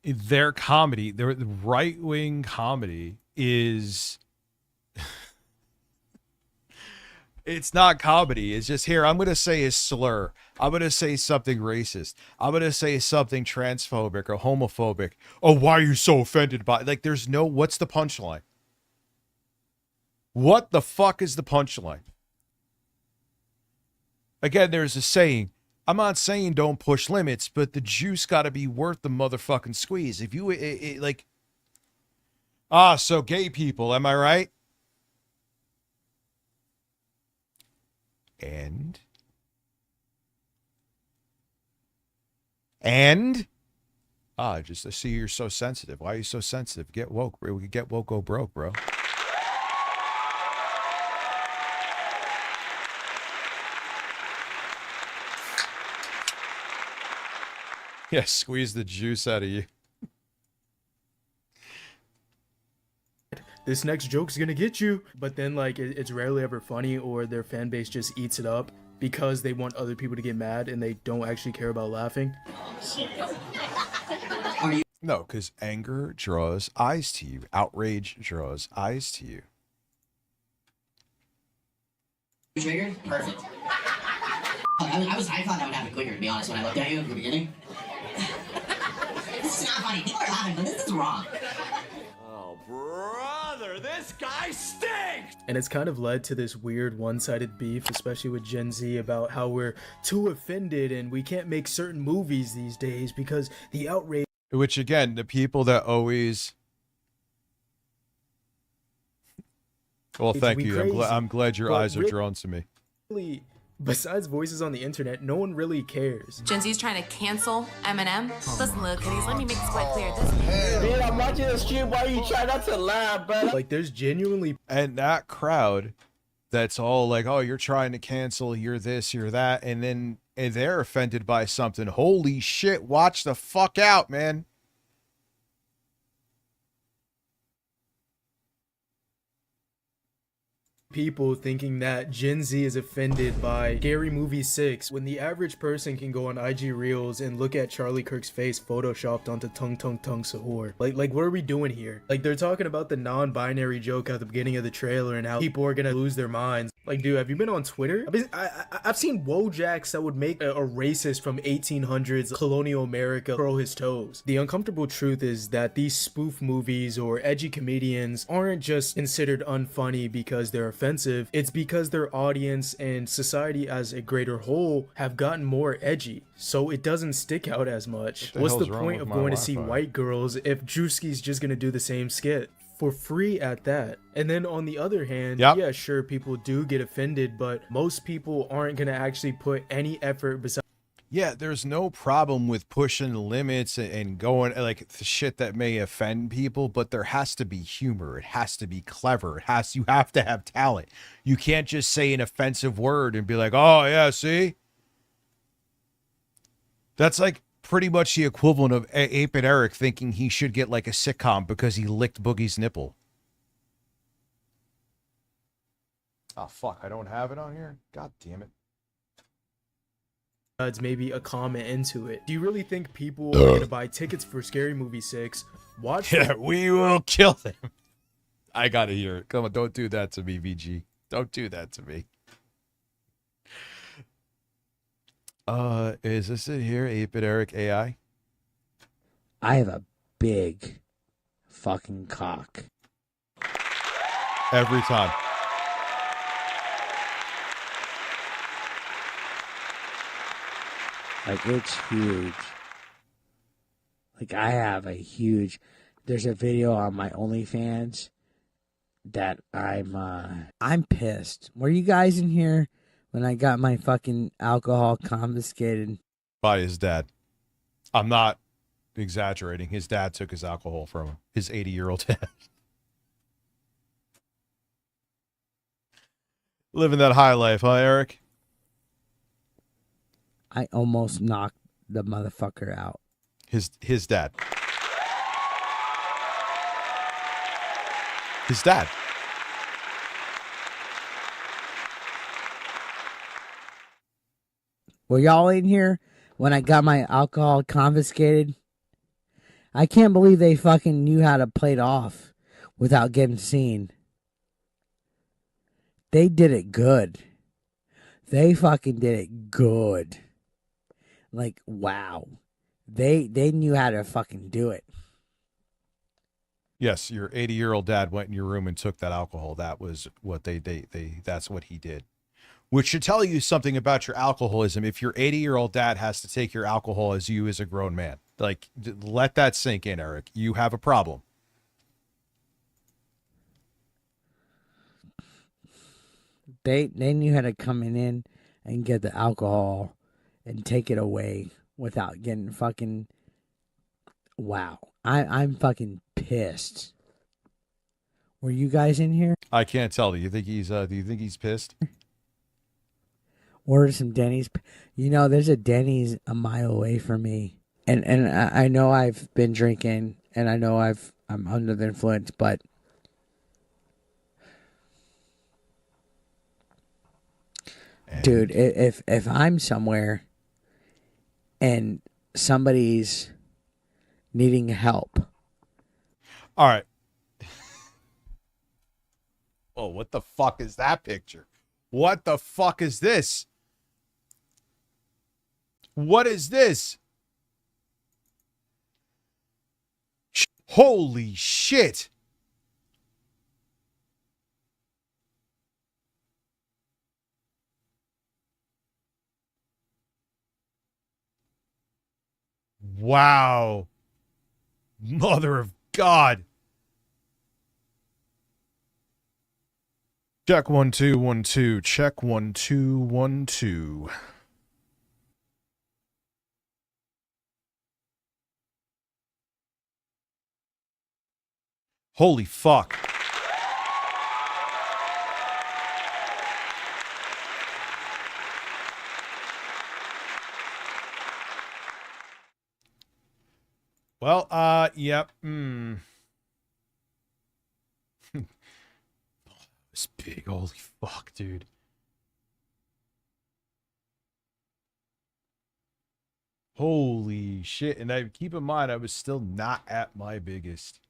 Their comedy, their right-wing comedy is... It's not comedy. It's just, here, I'm going to say a slur. I'm going to say something racist. I'm going to say something transphobic or homophobic. Oh, why are you so offended by it? Like, there's no, what's the punchline? What the fuck is the punchline? Again, there's a saying. I'm not saying don't push limits, but the juice got to be worth the motherfucking squeeze. If you, like, so gay people, am I right? And I see you're so sensitive. Why are you so sensitive? Get woke, bro. We could get woke, go broke, bro. Yeah, squeeze the juice out of you. This next joke's gonna get you. But then, like, it's rarely ever funny, or their fan base just eats it up because they want other people to get mad and they don't actually care about laughing. No, because anger draws eyes to you. Outrage draws eyes to you. Triggered? Perfect. I thought I would have it quicker, to be honest, when I looked at you at the beginning. This is not funny. People are laughing, but this is wrong. Oh, brother, this guy stinks! And it's kind of led to this weird one-sided beef, especially with Gen Z, about how we're too offended and we can't make certain movies these days because the outrage. Which, again, the people that always... Well, thank you. I'm glad your eyes are drawn to me. Besides voices on the internet, no one really cares. Gen Z's trying to cancel Eminem. Listen, little kitties, let me make this quite clear. Dude, I'm watching the stream. Why you try not to laugh, bro? Like, there's genuinely... And that crowd that's all like, oh, you're trying to cancel, you're this, you're that, and then they're offended by something. Holy shit, watch the fuck out, man. People thinking that Gen Z is offended by Scary Movie 6 when the average person can go on IG Reels and look at Charlie Kirk's face photoshopped onto Tung Tung Tung Sahur. Like what are we doing here? Like, they're talking about the non-binary joke at the beginning of the trailer and how people are gonna lose their minds. Like, dude, have you been on Twitter? I've seen Wojaks that would make a racist from 1800s colonial America curl his toes. The uncomfortable truth is that these spoof movies or edgy comedians aren't just considered unfunny because they're offensive. It's because their audience and society as a greater whole have gotten more edgy, so it doesn't stick out as much. What's the point of going to see white girls if Drewski's just gonna do the same skit for free at that? And then on the other hand, yeah, sure, people do get offended, but most people aren't gonna actually put any effort besides... Yeah, there's no problem with pushing the limits and going like the shit that may offend people, but there has to be humor. It has to be clever. You have to have talent. You can't just say an offensive word and be like, oh yeah, see? That's like pretty much the equivalent of Ape and Eric thinking he should get like a sitcom because he licked Boogie's nipple. Oh fuck, I don't have it on here? God damn it. Maybe a comment into it. Do you really think people are gonna buy tickets for Scary Movie 6? Watch Yeah, we will kill them. I gotta hear it. Come on, don't do that to me, VG. Don't do that to me. Is this it here? 8-Bit Eric AI? I have a big fucking cock. Every time. Like, it's huge. Like, I have a huge... There's a video on my OnlyFans that I'm pissed. Were you guys in here when I got my fucking alcohol confiscated? By his dad. I'm not exaggerating. His dad took his alcohol from him. His 80-year-old dad. Living that high life, huh, Eric? I almost knocked the motherfucker out. His dad. His dad. Were y'all in here when I got my alcohol confiscated? I can't believe they fucking knew how to play it off without getting seen. They did it good. They fucking did it good. Like, wow. They knew how to fucking do it. Yes, your 80-year-old dad went in your room and took that alcohol. That was what that's what he did. Which should tell you something about your alcoholism. If your 80-year-old dad has to take your alcohol as you as a grown man. Like, let that sink in, Eric. You have a problem. They knew how to come in and get the alcohol and take it away without getting fucking... Wow. I'm fucking pissed. Were you guys in here? I can't tell. Do you think he's pissed? Order some Denny's. You know, there's a Denny's a mile away from me. And I know I've been drinking and I know I'm under the influence, but dude, if I'm somewhere and somebody's needing help. All right. Oh, what the fuck is that picture? What the fuck is this? What is this? Holy shit. Wow. Mother of God. Check 1 2 1 2. Check 1 2 1 2. Holy fuck. Well, yep. It's big. Holy fuck, dude. Holy shit. And I keep in mind, I was still not at my biggest.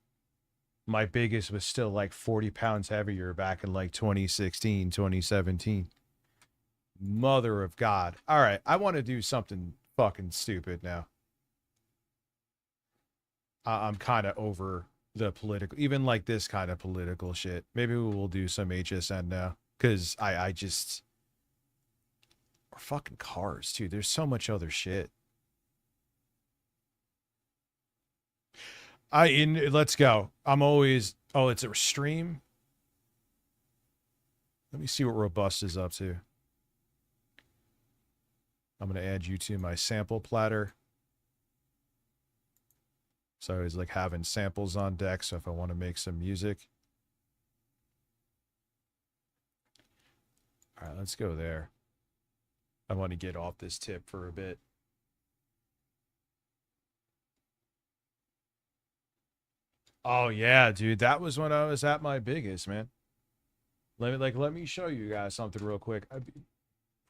My biggest was still like 40 pounds heavier back in like 2016, 2017. Mother of God. All right. I want to do something fucking stupid now. I'm kind of over the political, even like this kind of political shit. Maybe we will do some HSN now. Because I just... Or fucking cars, too. There's so much other shit. Let's go. I'm always... Oh, it's a stream? Let me see what Robust is up to. I'm going to add you to my sample platter. So I always like having samples on deck, so if I want to make some music. All right, let's go there. I want to get off this tip for a bit. Oh yeah, dude, that was when I was at my biggest, man. Let me show you guys something real quick.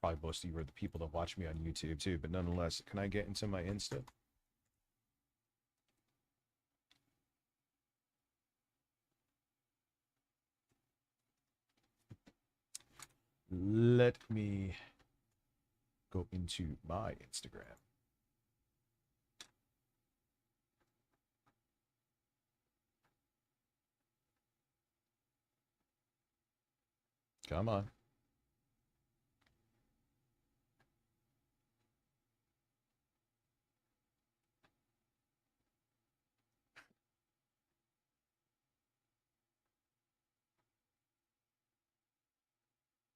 Probably most of you are the people that watch me on YouTube too, but nonetheless, can I get into my Insta? Let me go into my Instagram. Come on.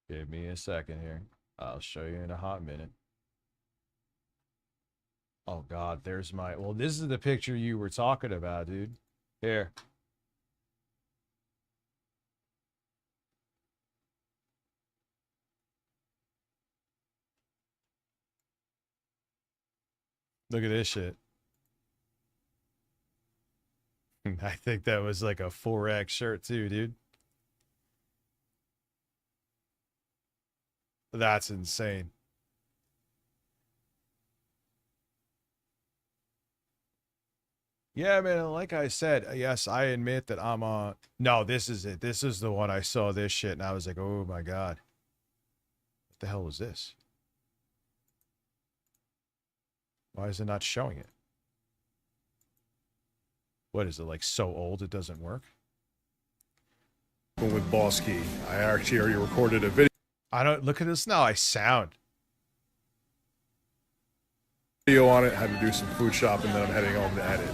Give me a second here. I'll show you in a hot minute. Oh God, there's my... Well, this is the picture you were talking about, dude. Here. Look at this shit. I think that was like a 4X shirt too, dude. That's insane. Yeah, man, like I said, yes, I admit that I'm no, this is it. This is the one I saw this shit and I was like, oh my God. What the hell was this? Why is it not showing it? What is it, like so old it doesn't work? With Boss Key, I actually already recorded a video. I don't look at this now. I sound. Video on it. Had to do some food shopping. Then I'm heading home to edit.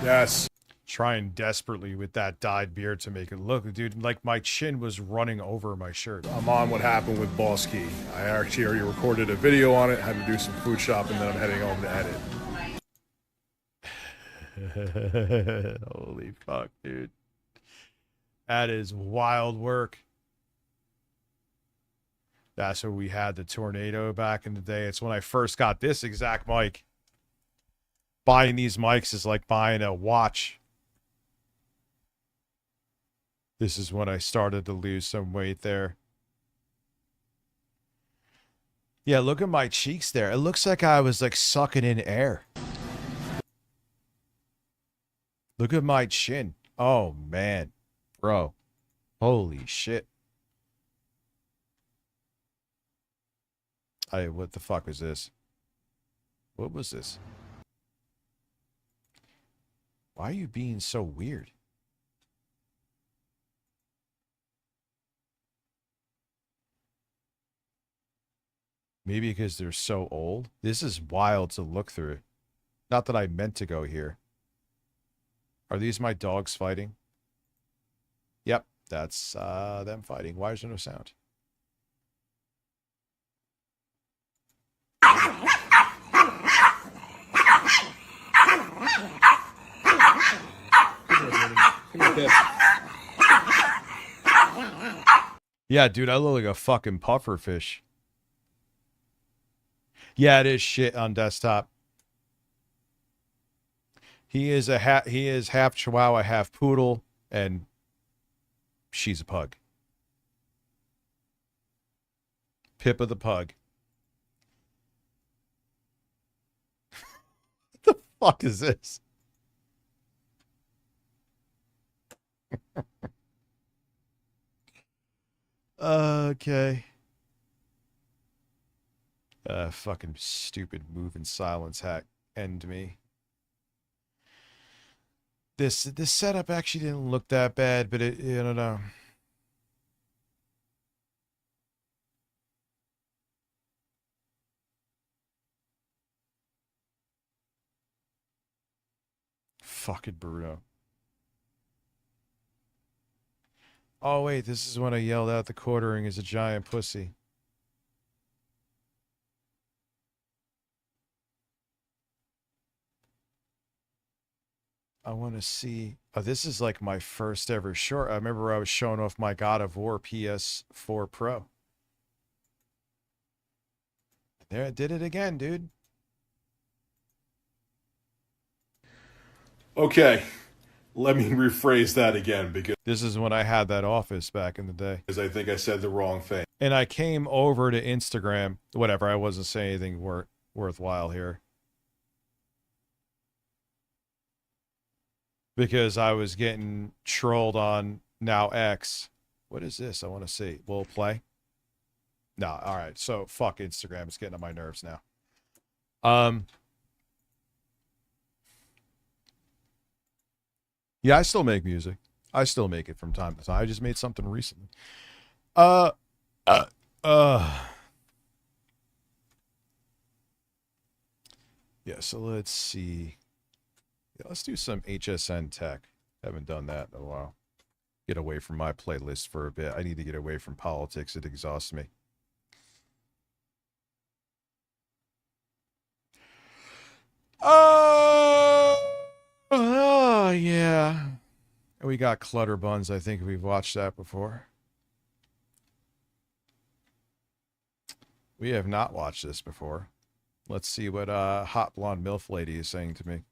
Yes. Trying desperately with that dyed beard to make it look, dude. Like my chin was running over my shirt. I'm on what happened with Boss Key. I actually already recorded a video on it. Had to do some food shopping. Then I'm heading home to edit. Holy fuck, dude. That is wild work. That's where we had the tornado back in the day. It's when I first got this exact mic. Buying these mics is like buying a watch. This is when I started to lose some weight there. Yeah, look at my cheeks there. It looks like I was like sucking in air. Look at my chin. Oh, man. Bro. Holy shit. What the fuck was this? What was this? Why are you being so weird? Maybe because they're so old? This is wild to look through. Not that I meant to go here. Are these my dogs fighting? Yep. That's them fighting. Why is there no sound? Yeah, dude, I look like a fucking puffer fish. Yeah, it is shit on desktop. He is half Chihuahua, half poodle, and she's a pug. Pippa the pug. What the fuck is this? Okay. Fucking stupid move and silence hack. End me. This setup actually didn't look that bad, but I don't know. Fucking Bruno. Oh wait, this is when I yelled out the quartering is a giant pussy. I want to see. Oh, this is like my first ever short. I remember I was showing off my God of War PS4 Pro. There, I did it again, dude. Okay, let me rephrase that again because this is when I had that office back in the day. Because I think I said the wrong thing. And I came over to Instagram. Whatever, I wasn't saying anything worthwhile here. Because I was getting trolled on now X. What is this? I want to see. Will it play? No, all right. So fuck Instagram. It's getting on my nerves now. Yeah, I still make music. I still make it from time to time. I just made something recently. Yeah, so let's see. Yeah, let's do some HSN tech. Haven't done that in a while. Get away from my playlist for a bit. I need to get away from politics. It exhausts me. Yeah. We got Clutter Buns. I think we've watched that before. We have not watched this before. Let's see what Hot Blonde MILF Lady is saying to me.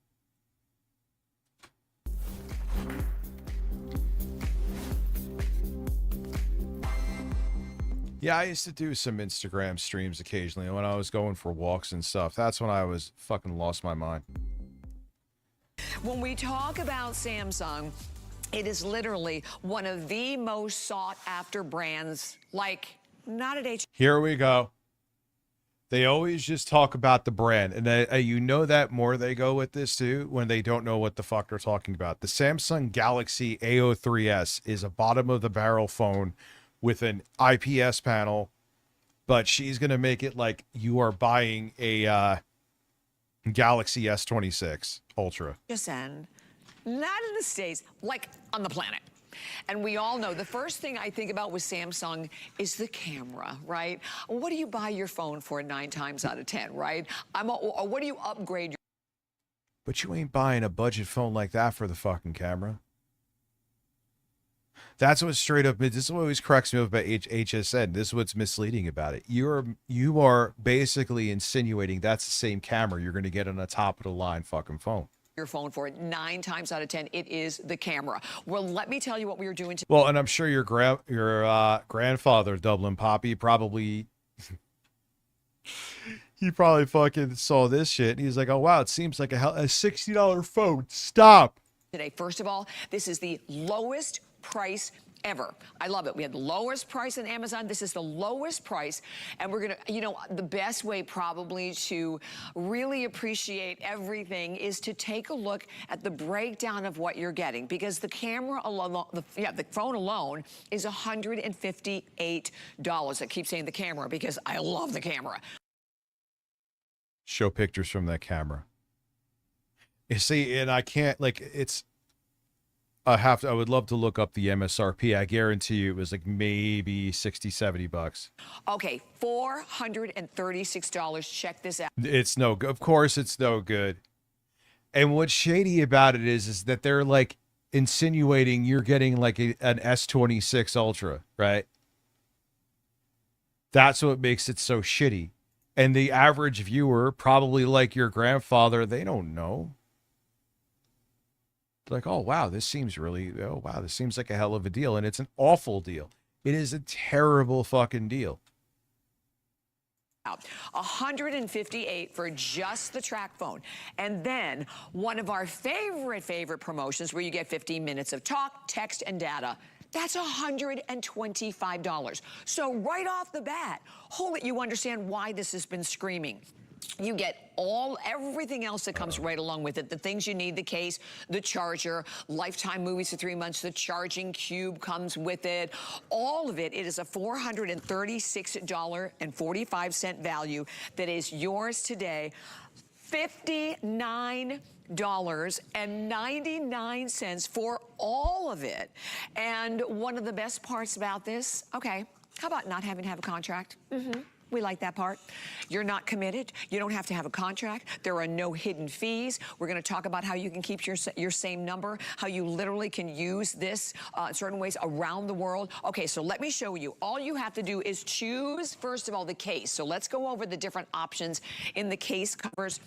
Yeah, I used to do some Instagram streams occasionally when I was going for walks and stuff. That's when I was fucking lost my mind. When we talk about Samsung, it is literally one of the most sought after brands, like not at H. Here we go. They always just talk about the brand. And you know that more they go with this too when they don't know what the fuck they're talking about. The Samsung Galaxy A03s is a bottom of the barrel phone with an IPS panel, but she's going to make it like you are buying a Galaxy S26 Ultra. HSN, not in the States, like on the planet. And we all know the first thing I think about with Samsung is the camera, right? What do you buy your phone for 9 times out of 10, right? Or what do you upgrade your... But you ain't buying a budget phone like that for the fucking camera. That's what straight up, this is what always cracks me up about HSN. This is what's misleading about it. You are basically insinuating that's the same camera you're going to get on a top of the line fucking phone. Your phone for 9 times out of 10, it is the camera. Well, let me tell you what we were doing. Well, and I'm sure your grandfather, Dublin Poppy, probably he probably fucking saw this shit and he's like, oh wow, it seems like a $60 phone. Stop. Today, first of all, this is the lowest price ever. I love it. We had the lowest price on Amazon. This is the lowest price. And we're going to, you know, the best way probably to really appreciate everything is to take a look at the breakdown of what you're getting, because the camera alone, the phone alone is $158. I keep saying the camera because I love the camera. Show pictures from that camera. You see, and I can't, like, I would love to look up the MSRP. I guarantee you it was like maybe 60, 70 bucks. Okay, $436. Check this out. It's no good. Of course it's no good. And what's shady about it is that they're like insinuating you're getting like an S26 Ultra, right? That's what makes it so shitty. And the average viewer, probably like your grandfather, they don't know. Like, oh, wow, this seems like a hell of a deal. And it's an awful deal. It is a terrible fucking deal. $158 for just the track phone. And then one of our favorite promotions where you get 15 minutes of talk, text, and data. That's $125. So right off the bat, hold it, you understand why this has been screaming. You get everything else that comes right along with it. The things you need, the case, the charger, lifetime movies for 3 months, the charging cube comes with it. All of it, it is a $436.45 value that is yours today. $59.99 for all of it. And one of the best parts about this, okay, how about not having to have a contract? We like that part. You're not committed. You don't have to have a contract. There are no hidden fees. We're going to talk about how you can keep your same number, how you literally can use this in certain ways around the world. Okay, so let me show you. All you have to do is choose, first of all, the case. So let's go over the different options in the case covers.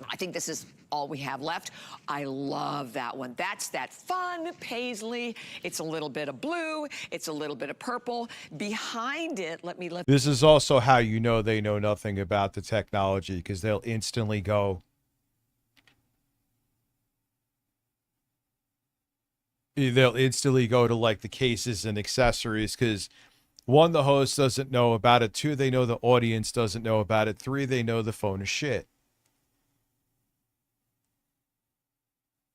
I think this is all we have left. I love that one. That's that fun paisley. It's a little bit of blue. It's a little bit of purple. Behind it, This is also how you know they know nothing about the technology, because they'll instantly go, to like the cases and accessories, because 1, the host doesn't know about it. 2, they know the audience doesn't know about it. 3, they know the phone is shit.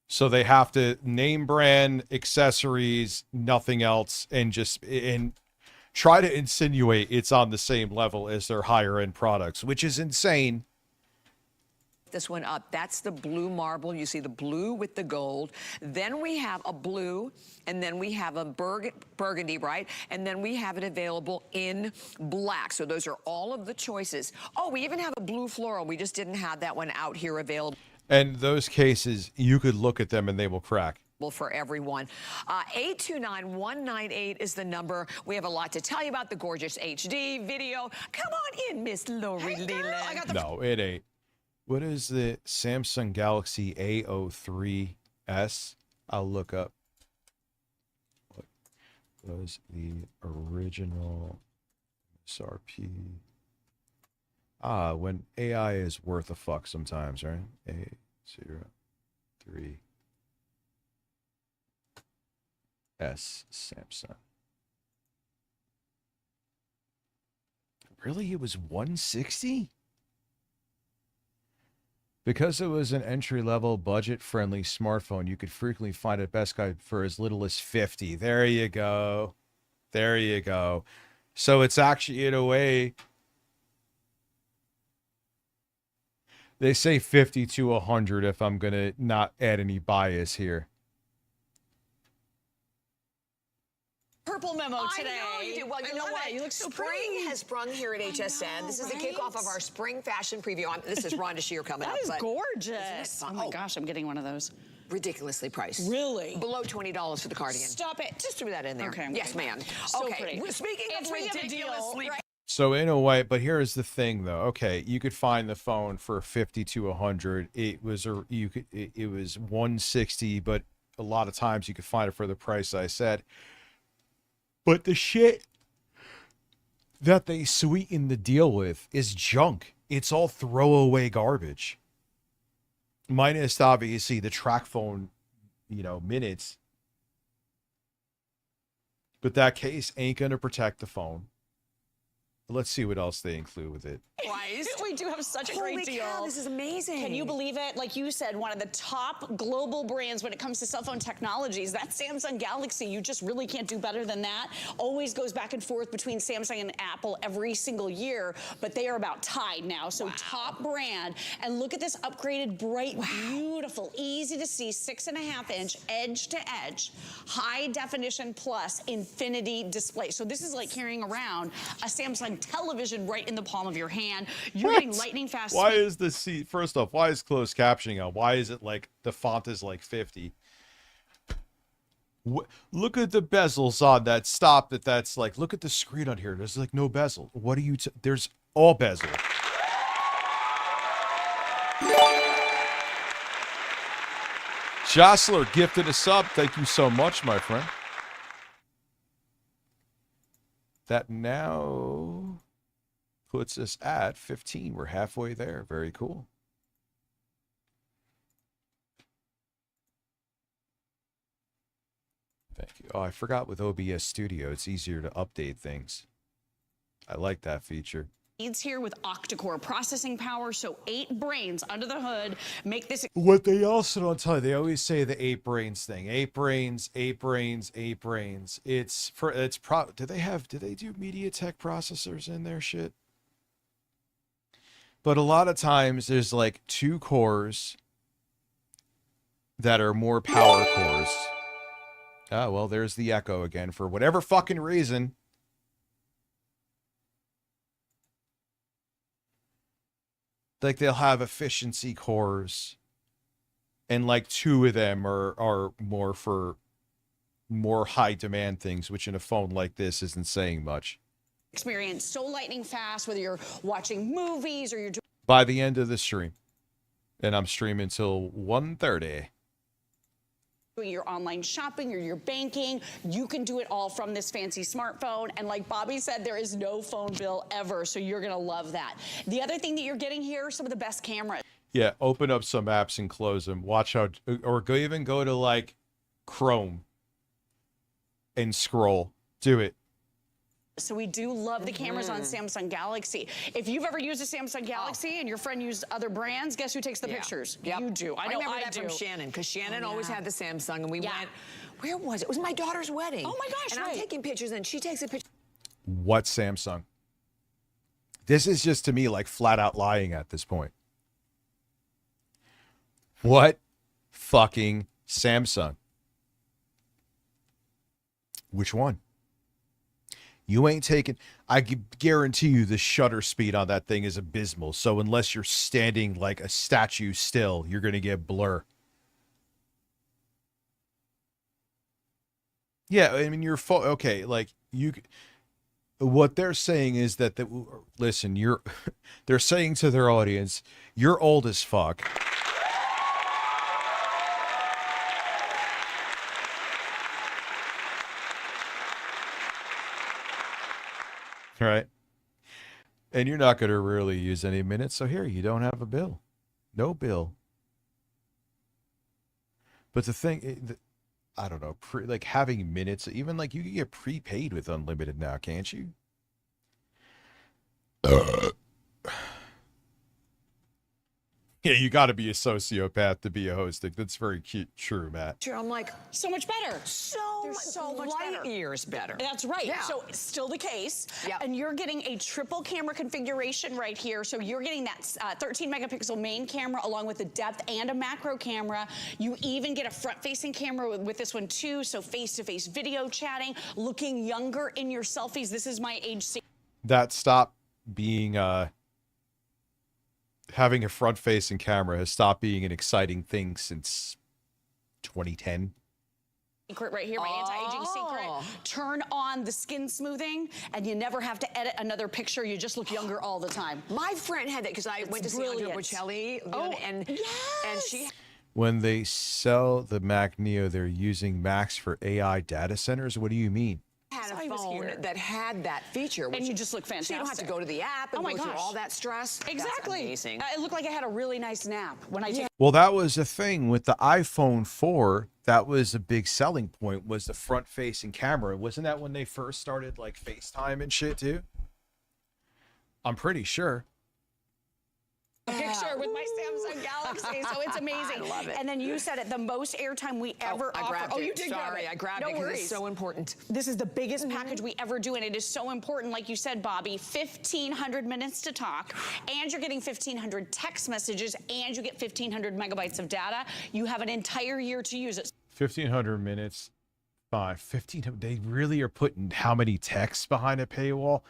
So they have to name brand, accessories, nothing else, and try to insinuate it's on the same level as their higher end products, which is insane. This one up. That's the blue marble. You see the blue with the gold. Then we have a blue, and then we have a burgundy, right? And then we have it available in black. So those are all of the choices. Oh, we even have a blue floral. We just didn't have that one out here available. And those cases, you could look at them and they will crack. For everyone. 829-198 is the number. We have a lot to tell you about the gorgeous HD video. Come on in, Miss Lori Leland. No, it ain't. What is the Samsung Galaxy A03s? I'll look up. What was the original MSRP? When AI is worth a fuck sometimes, right? A03s Samsung. Really? It was 160? Because it was an entry-level, budget-friendly smartphone, you could frequently find at Best Buy for as little as 50. There you go. There you go. So it's actually, in a way, they say 50 to 100 if I'm going to not add any bias here. Purple memo today. I know you do. Well, you know what? You look so Spring has sprung here at HSN. This is the kickoff of our spring fashion preview. This is Rhonda Shear coming up. That is gorgeous. Oh my gosh, I'm getting one of those. Ridiculously priced. Really? Below $20 for the cardigan. Stop it. Just threw that in there. Okay. Yes, ma'am. So okay. pretty. Speaking of ridiculously priced. So in a way, but here's the thing though. Okay, you could find the phone for 50 to 100. It was it was 160, but a lot of times you could find it for the price I said. But the shit that they sweeten the deal with is junk. It's all throwaway garbage. Minus obviously the track phone, minutes. But that case ain't gonna protect the phone. Let's see what else they include with it. We do have such a great Holy deal. cow, this is amazing. Can you believe it? Like you said, one of the top global brands when it comes to cell phone technologies. That Samsung Galaxy, you just really can't do better than that. Always goes back and forth between Samsung and Apple every single year, but they are about tied now. So top brand. And look at this upgraded, bright, beautiful, easy to see 6.5-inch edge to edge, high definition plus infinity display. So this is like carrying around a Samsung television right in the palm of your hand. You're getting lightning fast. Why is the seat? First off, why is closed captioning out? Why is it like the font is like 50? Look at the bezels on that. Stop that. That's like, look at the screen on here. There's like no bezel. What are you? There's all bezel. Jostler gifted a sub. Thank you so much, my friend. That now puts us at 15. We're halfway there. Very cool. Thank you. Oh, I forgot with OBS Studio, it's easier to update things. I like that feature. Needs here with octa-core processing power, so 8 brains under the hood make this. What they also don't tell you, they always say the 8 brains thing. 8 brains, 8 brains, 8 brains. Do they do MediaTek processors in their shit? But a lot of times there's like 2 cores that are more power cores. Oh, well, there's the echo again for whatever fucking reason. Like they'll have efficiency cores and like 2 of them are more for more high demand things, which in a phone like this isn't saying much. Experience so lightning fast, whether you're watching movies or you're doing By the end of the stream, and I'm streaming till 1:30. your online shopping or your banking, you can do it all from this fancy smartphone. And like Bobby said, there is no phone bill ever, so you're gonna love that. The other thing that you're getting here, some of the best cameras. Yeah, open up some apps and close them. Watch how, or even go to like Chrome and scroll. Do it. So we do love the cameras on Samsung Galaxy. If you've ever used a Samsung Galaxy and your friend used other brands, guess who takes the pictures? Yep. You do. I know remember I that do. from Shannon, because Shannon always had the Samsung, and we Yeah. went, where was it? It was my daughter's wedding. Oh my gosh, And right. I'm taking pictures, and she takes a picture. What Samsung? This is just to me like flat out lying at this point. What fucking Samsung? Which one? You ain't taking. I guarantee you the shutter speed on that thing is abysmal. So unless you're standing like a statue still, you're going to get blur. Yeah, I mean, your phone. Okay, like you. What they're saying is that listen, they're saying to their audience, you're old as fuck. Right? And you're not going to really use any minutes. So here, you don't have a bill. No bill. But the thing, I don't know, like having minutes, even like you can get prepaid with unlimited now, can't you? Yeah, you got to be a sociopath to be a host. That's very true, Matt. I'm like, so much better. So much light better. years better. That's right. Yeah. So it's still the case. Yep. And you're getting a triple camera configuration right here. So you're getting that 13 megapixel main camera along with the depth and a macro camera. You even get a front facing camera with this one too. So face-to-face video chatting, looking younger in your selfies. This is my age. That stopped being having a front-facing camera has stopped being an exciting thing since 2010. Secret right here, my anti-aging secret. Turn on the skin smoothing, and you never have to edit another picture. You just look younger all the time. My friend had that because I went to see Andrea Bocelli, and she. When they sell the Mac Neo, they're using Macs for AI data centers. What do you mean? Had a phone that had that feature, And you just look fantastic. So you don't have to go to the app and Oh my go through gosh. all that stress. Exactly. That's amazing. It looked like I had a really nice nap when I did. Well, that was the thing with the iPhone 4. That was a big selling point, was the front-facing camera. Wasn't that when they first started like FaceTime and shit too? I'm pretty sure. picture with my Samsung Galaxy, so it's amazing. I love it. And then you said it, the most airtime we ever offer. grabbed it. You did grab Sorry, it. I grabbed no it 'cause worries. it's so important. This is the biggest package we ever do, and it is so important, like you said, Bobby, 1,500 minutes to talk, and you're getting 1,500 text messages, and you get 1,500 megabytes of data. You have an entire year to use it. 1,500 minutes. 1,500. They really are putting how many texts behind a paywall?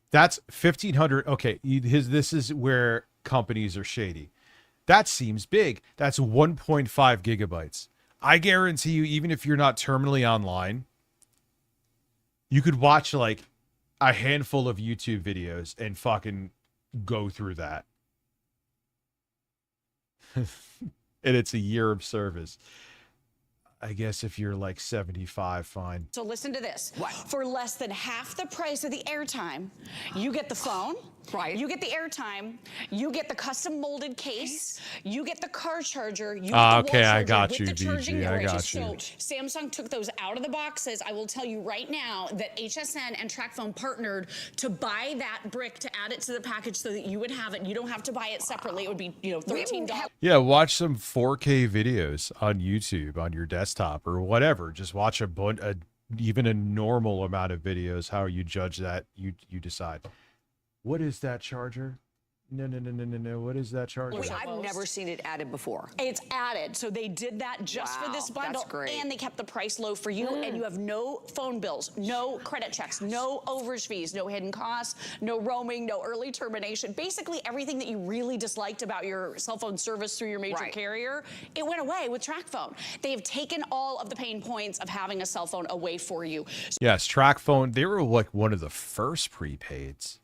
That's 1,500. Okay, this is where companies are shady. That seems big. That's 1.5 gigabytes. I guarantee you, even if you're not terminally online, you could watch like a handful of YouTube videos and fucking go through that. And it's a year of service. I guess if you're like 75, fine. So listen to this. What? For less than half the price of the airtime, you get the phone, right? You get the airtime, you get the custom molded case, you get the car charger, you get the wall Okay, I charger got with you, the charging BG. I devices. got you. So Samsung took those out of the boxes. I will tell you right now that HSN and TracFone partnered to buy that brick to add it to the package so that you would have it. You don't have to buy it separately. It would be, $13. Yeah, watch some 4K videos on YouTube on your desktop or whatever. Just watch even a normal amount of videos. How you judge that, you decide. What is that charger? No. What is that charger? Wait, I've never seen it added before. It's added. So they did that just for this bundle. That's great. And they kept the price low for you. And you have no phone bills, no credit checks, no overage fees, no hidden costs, no roaming, no early termination. Basically everything that you really disliked about your cell phone service through your major carrier, it went away with TracFone. They have taken all of the pain points of having a cell phone away for you. Yes, TracFone. They were like one of the first prepaids.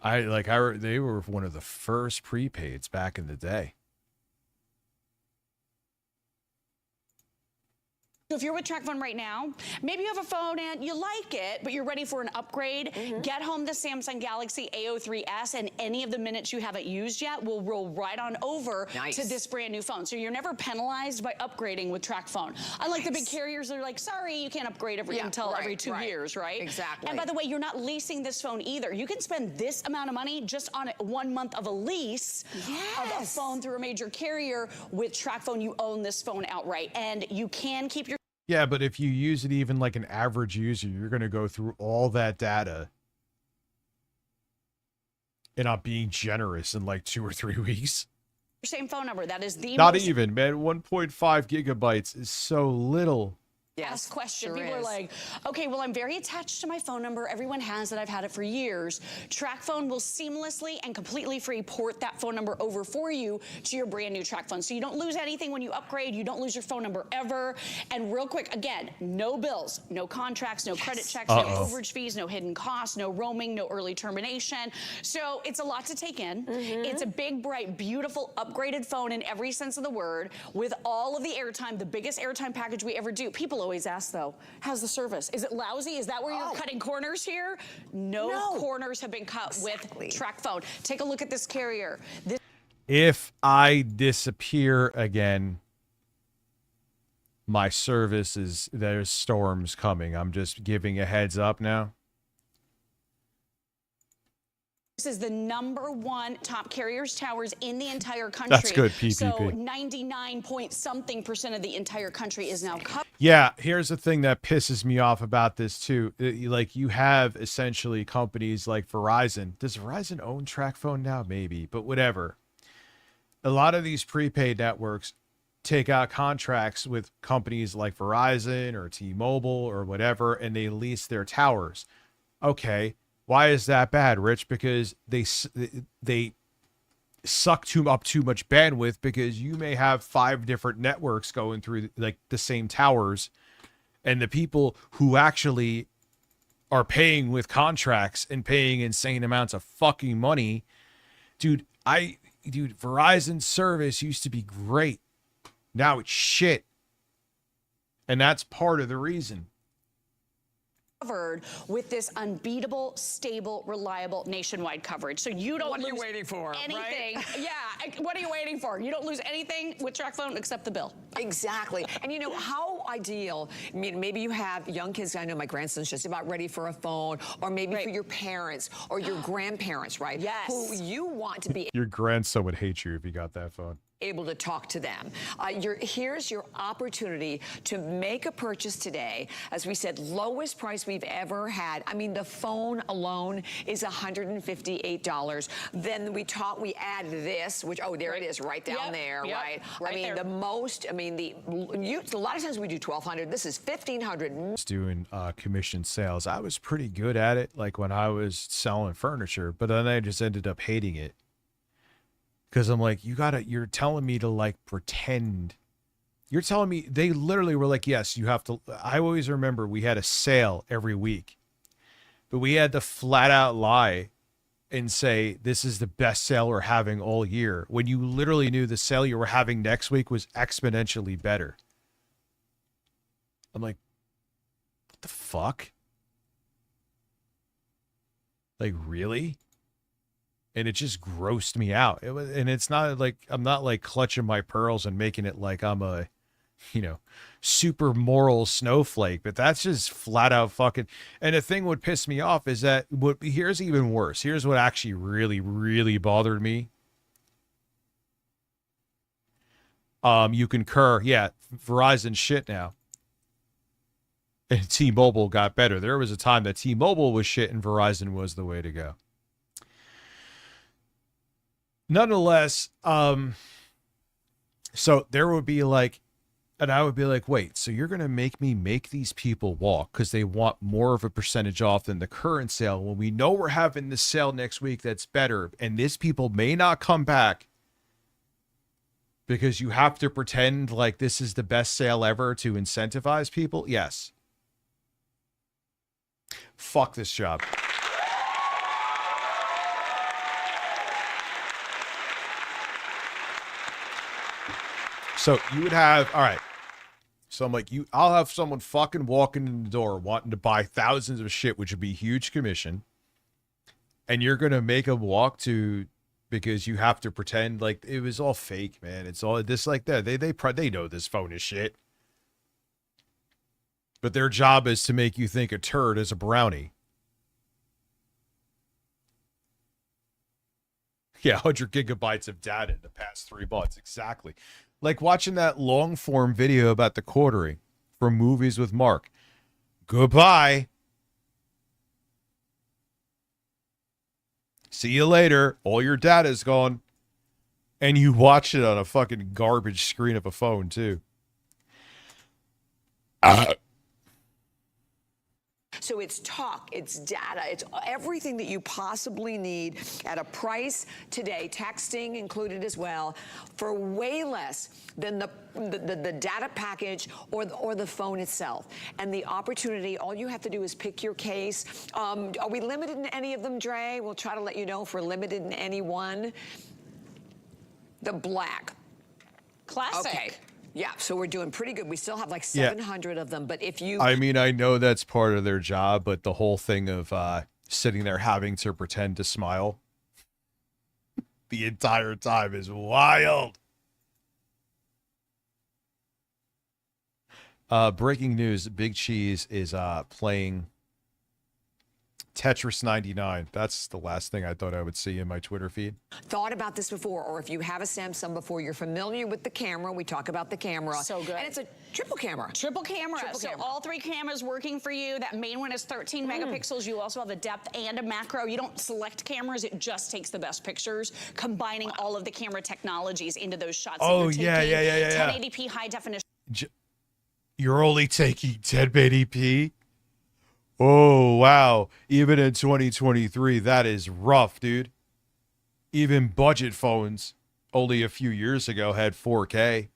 They were one of the first prepaids back in the day. So if you're with TracFone right now, maybe you have a phone and you like it, but you're ready for an upgrade, get home the Samsung Galaxy A03s, and any of the minutes you haven't used yet will roll right on over to this brand new phone. So you're never penalized by upgrading with TracFone. Unlike the big carriers, they're like, sorry, you can't upgrade until every 2 years, right? Exactly. And by the way, you're not leasing this phone either. You can spend this amount of money just on 1 month of a lease of a phone through a major carrier. With TracFone, you own this phone outright, and you can keep your Yeah, but if you use it even like an average user, you're going to go through all that data and not being generous in like 2 or 3 weeks. same phone number. That is the Not most even, man. 1.5 gigabytes is so little. asked question. People are like, okay, well, I'm very attached to my phone number. Everyone has it. I've had it for years. TracFone will seamlessly and completely free port that phone number over for you to your brand new TracFone. So you don't lose anything when you upgrade. You don't lose your phone number ever. And real quick, again, no bills, no contracts, no credit checks, no overage fees, no hidden costs, no roaming, no early termination. So it's a lot to take in. It's a big, bright, beautiful, upgraded phone in every sense of the word with all of the airtime, the biggest airtime package we ever do. People always ask, though, how's the service? Is it lousy? Is that where you're cutting corners here? No corners have been cut with TracFone. Take a look at this carrier. If I disappear again, my service there's storms coming. I'm just giving a heads up now. This is the #1 top carriers towers in the entire country. That's good, PPP. So 99-point-something% of the entire country is now covered. Yeah, here's the thing that pisses me off about this too. Like you have essentially companies like Verizon. Does Verizon own TracFone now? Maybe, but whatever. A lot of these prepaid networks take out contracts with companies like Verizon or T-Mobile or whatever, and they lease their towers. Okay. Why is that bad, Rich? Because they suck up too much bandwidth, because you may have 5 different networks going through like the same towers, and the people who actually are paying with contracts and paying insane amounts of fucking money, dude, Verizon service used to be great. Now it's shit. And that's part of the reason. Covered with this unbeatable, stable, reliable nationwide coverage. So you don't What are you lose waiting for, anything. right? Yeah, what are you waiting for? You don't lose anything with TracFone except the bill. Exactly. And you know, how ideal. I mean, maybe you have young kids. I know my grandson's just about ready for a phone, or maybe for your parents or your grandparents, right? Yes. Who you want to be Your grandson would hate you if you got that phone. able to talk to them. Here's your opportunity to make a purchase today. As we said, lowest price we've ever had. I mean, the phone alone is $158. Then we add this, which, oh, there it is right down there, right? I mean, the most, I mean, a lot of times we do $1,200. This is $1,500. Doing commission sales. I was pretty good at it, like when I was selling furniture, but then I just ended up hating it. Because I'm like, you're telling me to like pretend. You're telling me, they literally were like, yes, you have to. I always remember we had a sale every week, but we had to flat out lie and say, this is the best sale we're having all year, when you literally knew the sale you were having next week was exponentially better. I'm like, what the fuck? Like, really? And it just grossed me out. And it's not like, I'm not like clutching my pearls and making it like I'm a, super moral snowflake, but that's just flat out fucking. And the thing would piss me off is that here's even worse. Here's what actually really, really bothered me. You concur. Yeah. Verizon shit now. And T-Mobile got better. There was a time that T-Mobile was shit and Verizon was the way to go. Nonetheless, so there would be like, and I would be like, wait, so you're going to make me make these people walk because they want more of a percentage off than the current sale when we know we're having this sale next week that's better, and these people may not come back because you have to pretend like this is the best sale ever to incentivize people? Yes. Fuck this job. So you would have, all right. So I'm like, I'll have someone fucking walking in the door wanting to buy thousands of shit, which would be huge commission. And you're going to make them walk to, because you have to pretend like it was all fake, man. It's all this like that. They know this phone is shit. But their job is to make you think a turd is a brownie. Yeah, 100 gigabytes of data in the past 3 months. Exactly. Like watching that long form video about the quartering from Movies with Mark. Goodbye. See you later. All your data's gone. And you watch it on a fucking garbage screen of a phone, too. So it's talk, it's data, it's everything that you possibly need at a price today, texting included as well, for way less than the data package or the phone itself. And the opportunity, all you have to do is pick your case. Are we limited in any of them, Dre? We'll try to let you know if we're limited in any one. The black. Classic. Okay. Yeah, so we're doing pretty good. We still have like 700 of them, but if you... I mean, I know that's part of their job, but the whole thing of sitting there having to pretend to smile the entire time is wild. Breaking news, Big Cheese is playing Tetris 99. That's the last thing I thought I would see in my Twitter feed. Thought about this before, or if you have a Samsung before, you're familiar with the camera. We talk about the camera. So good. And it's a triple camera. Triple camera. So all 3 cameras working for you. That main one is 13 megapixels. You also have a depth and a macro. You don't select cameras. It just takes the best pictures, combining all of the camera technologies into those shots. Oh, so yeah. 1080p high definition. You're only taking 1080p? Oh, wow. Even in 2023, that is rough, dude. Even budget phones only a few years ago had 4K.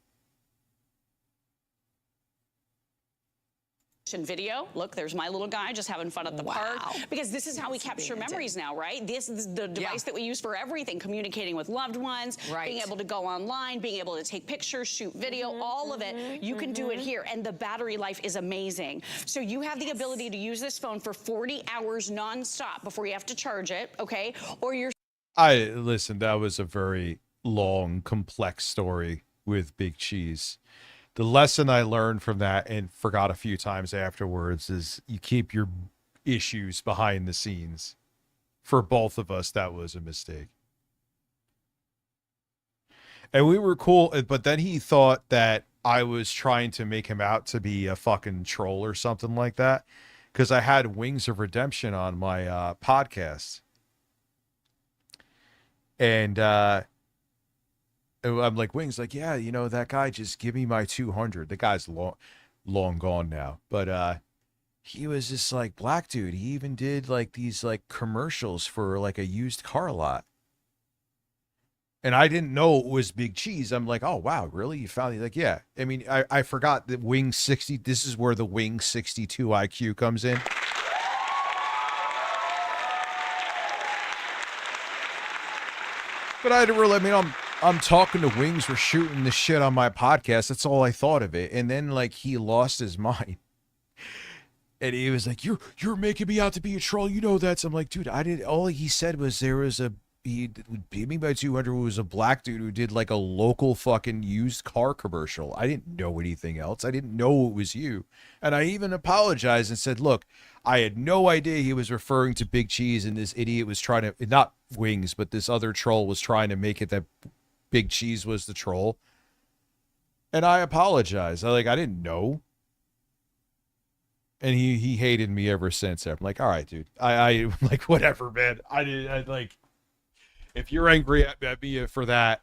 Video. Look, there's my little guy just having fun at the park. Because this is how we capture memories now, right? This is the device that we use for everything, communicating with loved ones, being able to go online, being able to take pictures, shoot video, all of it. You can do it here, and the battery life is amazing. So you have the ability to use this phone for 40 hours nonstop before you have to charge it, okay? Or you're... Listen, that was a very long, complex story with Big Cheese. The lesson I learned from that and forgot a few times afterwards is you keep your issues behind the scenes. For both of us, that was a mistake. And we were cool, but then he thought that I was trying to make him out to be a fucking troll or something like that. Because I had Wings of Redemption on my podcast. And I'm like, Wings, like, yeah, you know, that guy, just give me my 200. The guy's long gone now. But he was just like, black dude. He even did like these like commercials for like a used car lot. And I didn't know it was Big Cheese. I'm like, oh, wow, really? You found it? Like, yeah. I mean, I forgot that Wing 60, this is where the Wing 62 IQ comes in. But I didn't really, I mean, I'm talking to Wings, we're shooting this shit on my podcast. That's all I thought of it. And then, like, he lost his mind. And he was like, you're making me out to be a troll. You know that. So I'm like, dude, all he said was he beat me by 200. Who was a black dude who did like a local fucking used car commercial. I didn't know anything else. I didn't know it was you. And I even apologized and said, look, I had no idea he was referring to Big Cheese, and this idiot was trying to, not Wings, but this other troll was trying to make it that Big Cheese was the troll. And I apologized. I didn't know. And he hated me ever since. I'm like, all right, dude. I'm like, whatever, man. I like, if you're angry at me for that,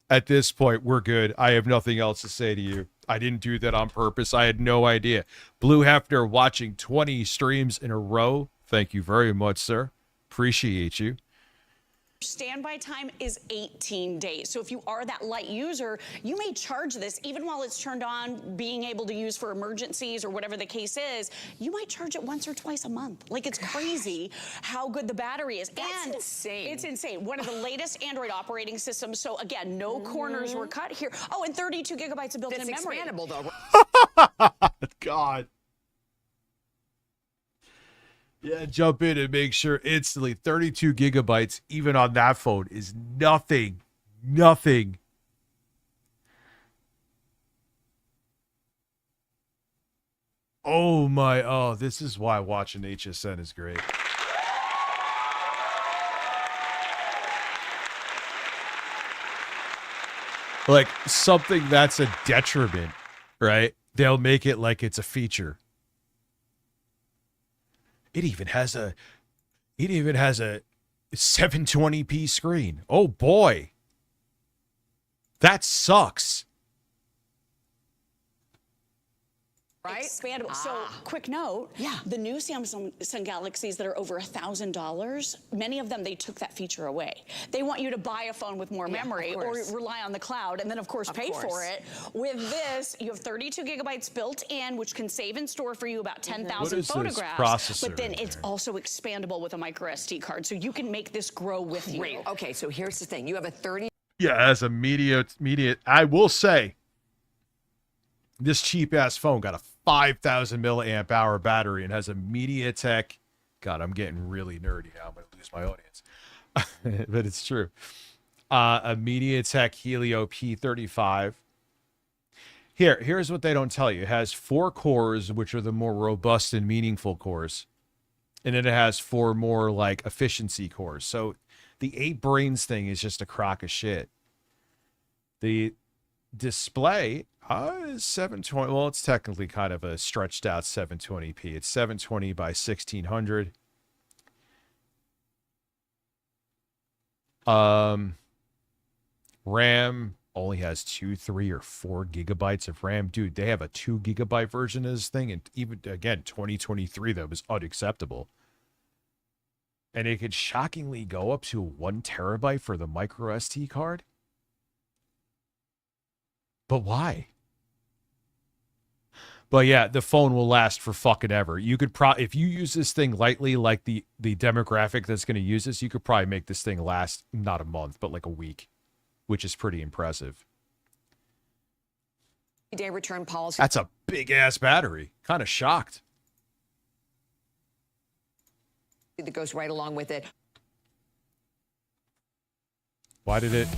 at this point, we're good. I have nothing else to say to you. I didn't do that on purpose. I had no idea. Blue Hefner watching 20 streams in a row. Thank you very much, sir. Appreciate you. Standby time is 18 days. So if you are that light user, you may charge this even while it's turned on, being able to use for emergencies or whatever the case is. You might charge it once or twice a month. Like, it's crazy how good the battery is. That's insane. It's insane. One of the latest Android operating systems. So again, no corners were cut here. Oh, and 32 gigabytes of built-in memory. That's expandable, though. God. Yeah, jump in and make sure instantly 32 gigabytes, even on that phone, is nothing. Nothing. Oh my, this is why watching HSN is great. Like, something that's a detriment, right? They'll make it like it's a feature. It even has a 720p screen. Oh boy. That sucks. Right? Expandable. So, quick note. Yeah. The new Samsung Galaxies that are over $1,000, many of them, they took that feature away. They want you to buy a phone with more memory or rely on the cloud and then, of course, pay for it. With this, you have 32 gigabytes built in, which can save and store for you about 10,000 photographs. But then it's also expandable with a micro SD card. So you can make this grow with you. Great. Okay, so here's the thing. You have a 30. Yeah, as a media, I will say, this cheap ass phone got a 5,000 milliamp hour battery and has a MediaTek. God, I'm getting really nerdy now. I'm going to lose my audience. But it's true. A MediaTek Helio P35. Here's what they don't tell you. It has 4 cores, which are the more robust and meaningful cores. And then it has 4 more like efficiency cores. So the 8 brains thing is just a crock of shit. The display is 720. Well, it's technically kind of a stretched out 720p. It's 720 by 1600. RAM only has 2, 3, or 4 gigabytes of RAM. Dude, they have a 2 gigabyte version of this thing, and even again 2023 that was unacceptable. And it could shockingly go up to 1 terabyte for the micro SD card. But why? But yeah, the phone will last for fucking ever. You could if you use this thing lightly, like the demographic that's going to use this, you could probably make this thing last not a month, but like a week, which is pretty impressive. Day return policy. That's a big ass battery. Kind of shocked. That goes right along with it. Why did it?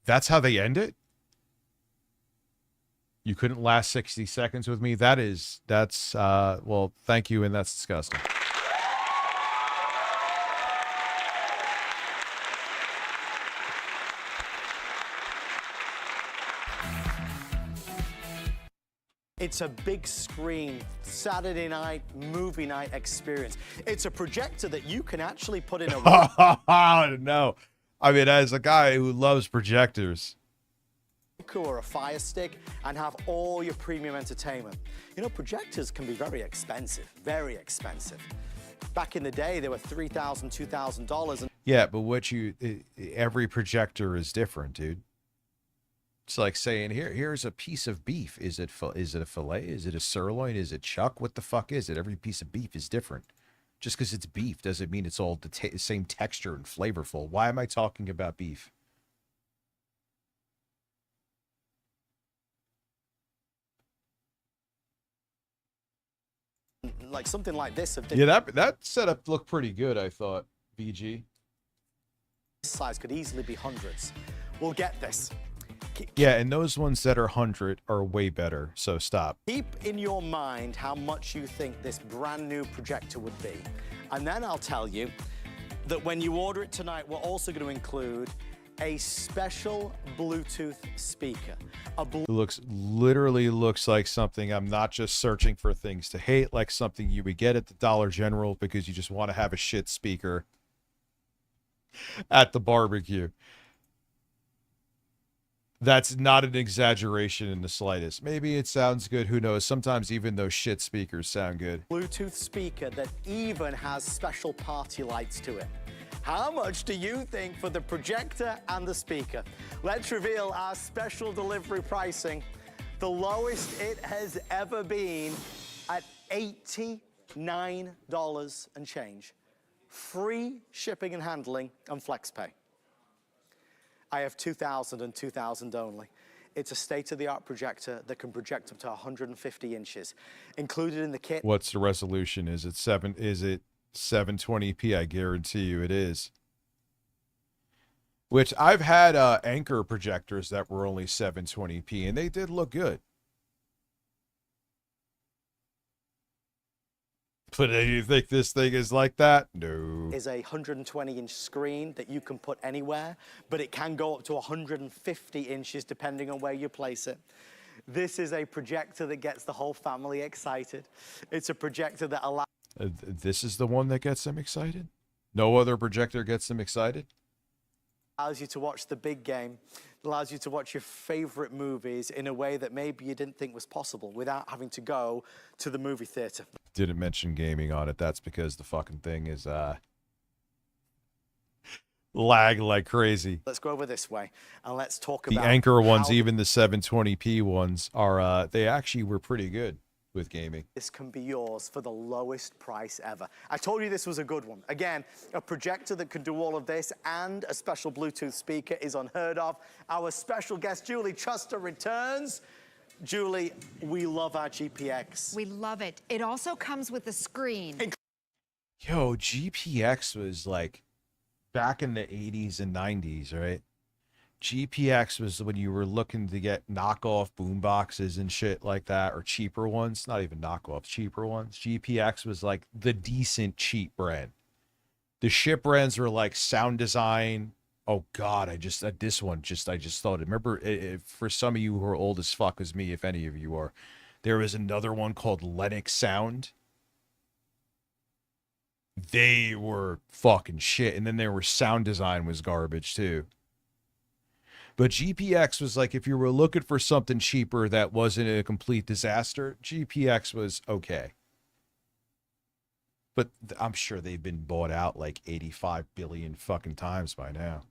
That's how they end it? You couldn't last 60 seconds with me? That's well, thank you, and that's disgusting. It's a big screen, Saturday night, movie night experience. It's a projector that you can actually put in a No. I mean, as a guy who loves projectors. or a Fire Stick and have all your premium entertainment. You know, projectors can be very expensive, very expensive. Back in the day, they were $3,000, $2,000. And Yeah, but every projector is different, dude. It's like saying, here's a piece of beef. Is it a fillet? Is it a sirloin? Is it chuck? What the fuck is it? Every piece of beef is different. Just because it's beef doesn't mean it's all the same texture and flavorful. Why am I talking about beef? like something like this. Yeah, that setup looked pretty good, I thought, VG. This size could easily be hundreds. We'll get this. Yeah, and those ones that are 100 are way better, so stop. Keep in your mind how much you think this brand new projector would be. And then I'll tell you that when you order it tonight, we're also going to include a special Bluetooth speaker. It literally looks like something I'm not just searching for things to hate, like something you would get at the Dollar General because you just want to have a shit speaker at the barbecue. That's not an exaggeration in the slightest. Maybe it sounds good, who knows? Sometimes even those shit speakers sound good. Bluetooth speaker that even has special party lights to it. How much do you think for the projector and the speaker? Let's reveal our special delivery pricing. The lowest it has ever been at $89 and change. Free shipping and handling and FlexPay. I have 2,000 and 2,000 only. It's a state-of-the-art projector that can project up to 150 inches. Included in the kit. What's the resolution? Is it 720p? I guarantee you it is. Which I've had Anchor projectors that were only 720p, and they did look good. But do you think this thing is like that? No. Is a 120-inch screen that you can put anywhere, but it can go up to 150 inches depending on where you place it. This is a projector that gets the whole family excited. It's a projector that allows... This is the one that gets them excited? No other projector gets them excited? Allows you to watch the big game, allows you to watch your favorite movies in a way that maybe you didn't think was possible without having to go to the movie theater. Didn't mention gaming on it. That's because the fucking thing is lag like crazy. Let's go over this way and let's talk the about the Anchor ones, even the 720p ones are they actually were pretty good with gaming. This can be yours for the lowest price ever. I told you this was a good one. Again, a projector that can do all of this and a special Bluetooth speaker is unheard of. Our special guest, Julie Chuster, returns. Julie, we love our GPX. We love it. It also comes with a screen. Yo, GPX was like back in the 80s and 90s, right? GPX was when you were looking to get knockoff boom boxes and shit like that, or cheaper ones. Not even knockoffs, cheaper ones. GPX was like the decent cheap brand. The shit brands were like Sound Design. Oh God, I just thought. Remember, for some of you who are old as fuck as me, if any of you are, there was another one called Lennox Sound. They were fucking shit, and then there were Sound Design was garbage too. But GPX was like, if you were looking for something cheaper that wasn't a complete disaster, GPX was okay. But I'm sure they've been bought out like 85 billion fucking times by now.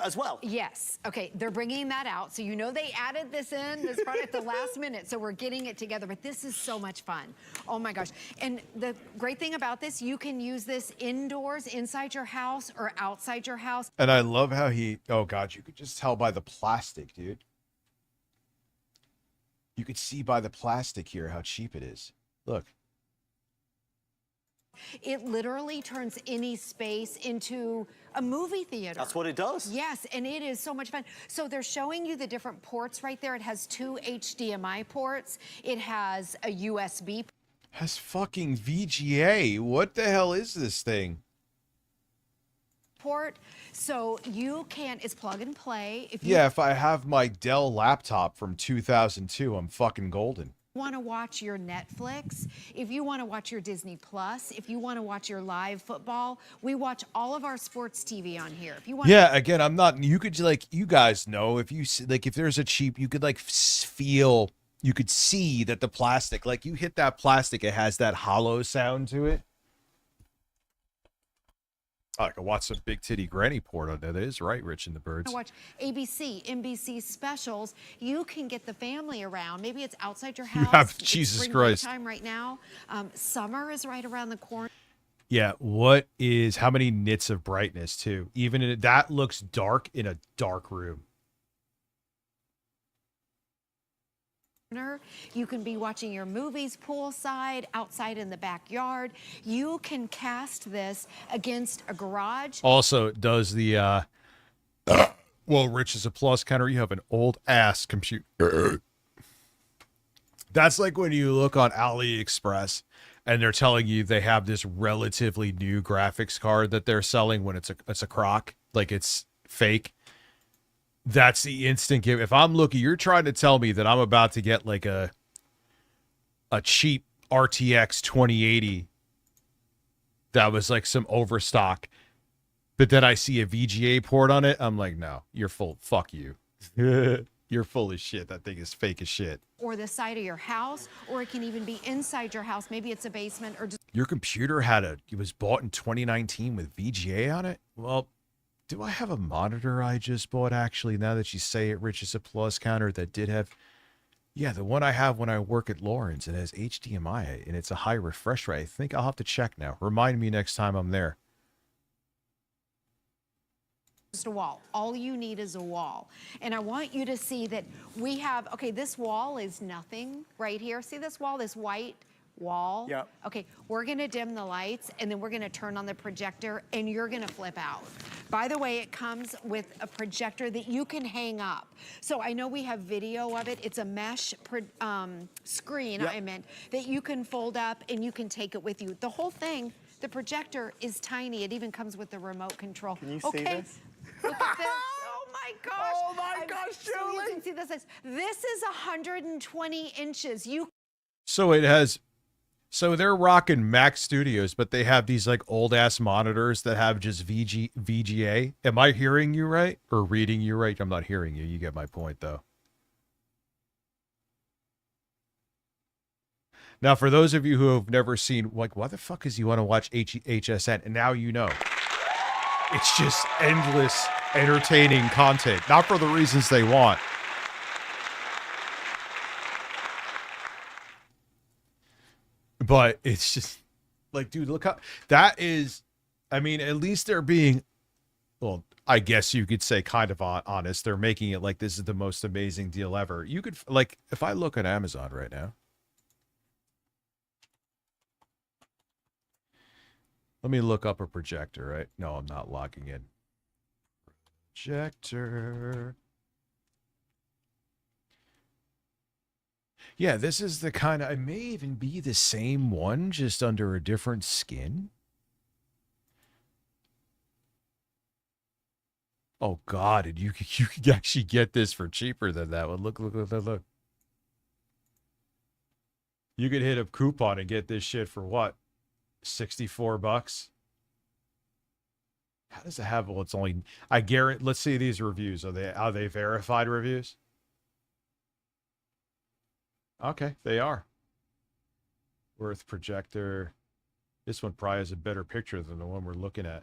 As well. Yes. Okay, they're bringing that out. So you know they added this in, this product at the last minute. So we're getting it together. But this is so much fun. Oh my gosh. And the great thing about this, you can use this indoors, inside your house or outside your house. And I love how oh God, you could just tell by the plastic, dude. You could see by the plastic here how cheap it is. Look. It literally turns any space into a movie theater. That's what it does. Yes, and it is so much fun. So they're showing you the different ports right there. It has 2 HDMI ports. It has a USB. Has fucking VGA. What the hell is this thing? Port, so you can, it's plug and play. If Yeah, if I have my Dell laptop from 2002, I'm fucking golden. want to watch your Netflix, if you want to watch your Disney Plus, if you want to watch your live football, we watch all of our sports TV on here. If you want Yeah, again, I'm not, you could like, you guys know, if you like, if there's a cheap, you could like feel, you could see that the plastic, like you hit that plastic, it has that hollow sound to it. Oh, I could watch some big titty granny port on there. That is right, Rich and the Birds. watch ABC, NBC specials, you can get the family around. Maybe it's outside your house. Yeah, It's Jesus spring Christ. time right now. Summer is right around the corner. Yeah, what is, how many nits of brightness too? Even in, that looks dark in a dark room. You can be watching your movies poolside, outside in the backyard. You can cast this against a garage. Also, does the, well, Rich is a plus counter. You have an old ass computer. That's like when you look on AliExpress and they're telling you they have this relatively new graphics card that they're selling when it's a crock, like it's fake. That's the instant give. If I'm looking, you're trying to tell me that I'm about to get like a cheap RTX 2080 that was like some overstock, but then I see a VGA port on it. I'm like, no, you're full. Fuck you. You're full of shit. That thing is fake as shit. Or the side of your house, or it can even be inside your house. Maybe it's a basement or just. Your computer it was bought in 2019 with VGA on it? Well, do I have a monitor I just bought, actually, now that you say it, Rich, is a plus counter that did have... Yeah, the one I have when I work at Lawrence, it has HDMI, and it's a high refresh rate. I think I'll have to check now. Remind me next time I'm there. Just a wall. All you need is a wall. And I want you to see that we have, okay, this wall is nothing right here. See this wall, this white wall? Yep. Okay, we're gonna dim the lights and then we're gonna turn on the projector and you're gonna flip out. By the way, it comes with a projector that you can hang up. So I know we have video of it. It's a mesh screen, Yep. I meant, that you can fold up and you can take it with you. The whole thing, the projector is tiny. It even comes with the remote control. Can you see this? Look at this. Oh my gosh. Oh my gosh, So you Julie. can see this is 120 inches. You So it has... So they're rocking Mac Studios, but they have these like old ass monitors that have just VGA. Am I hearing you right or reading you right? I'm not hearing you. You get my point though. Now, for those of you who have never seen, like, why the fuck is you want to watch HSN? And now you know. It's just endless, entertaining content. Not for the reasons they want. But it's just like, dude, look how that is. I mean, at least they're being, well, I guess you could say kind of honest. They're making it like this is the most amazing deal ever. You could, like, if I look on Amazon right now. Let me look up a projector, right? No, I'm not logging in. Projector. Yeah, this is the kind of, it may even be the same one, just under a different skin. Oh God, and you could actually get this for cheaper than that one. Look. You could hit a coupon and get this shit for what? $64? How does it have, well, it's only, I guarantee, let's see these reviews. Are they verified reviews? Okay, they are. Worth projector. This one probably has a better picture than the one we're looking at.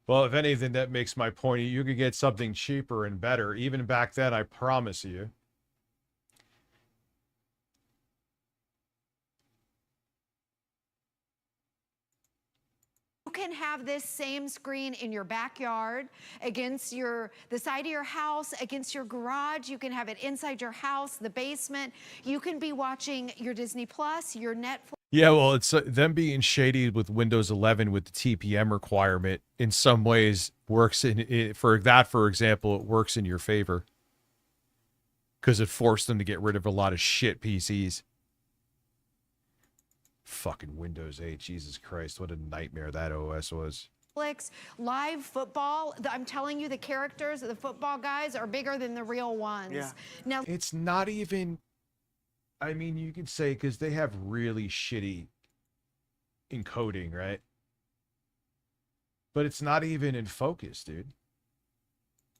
Well, if anything, that makes my point. You could get something cheaper and better. Even back then, I promise you. can have this same screen in your backyard, against the side of your house, against your garage. You can have it inside your house, the basement. You can be watching your Disney Plus, your Netflix. Yeah, well, it's them being shady with Windows 11 with the TPM requirement in some ways works for example, it works in your favor because it forced them to get rid of a lot of shit PCs. Fucking Windows 8, Jesus Christ, what a nightmare that OS was. Live football. I'm telling you, the characters of the football guys are bigger than the real ones. Yeah. Now, It's not even, I mean, you could say because they have really shitty encoding, right? But it's not even in focus, dude.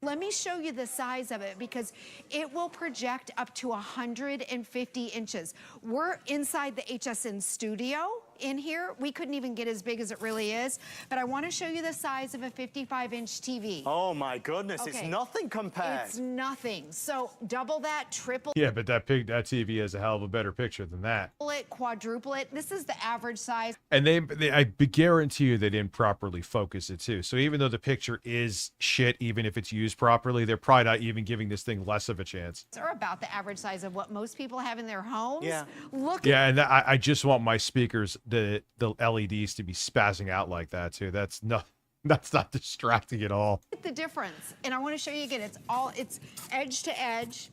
let me show you the size of it because it will project up to 150 inches. We're inside the HSN studio in here. We couldn't even get as big as it really is, but I want to show you the size of a 55-inch TV. Oh my goodness, it's nothing compared. It's nothing. So double that, triple Yeah, but that TV has a hell of a better picture than that. it, quadruple it. This is the average size. And I guarantee you they didn't properly focus it too. So even though the picture is shit, even if it's used properly, they're probably not even giving this thing less of a chance. Are about the average size of what most people have in their homes. Yeah. Look Yeah, and I just want my speakers, the LEDs, to be spazzing out like that too. That's not distracting at all. at the difference. And I want to show you again, it's edge to edge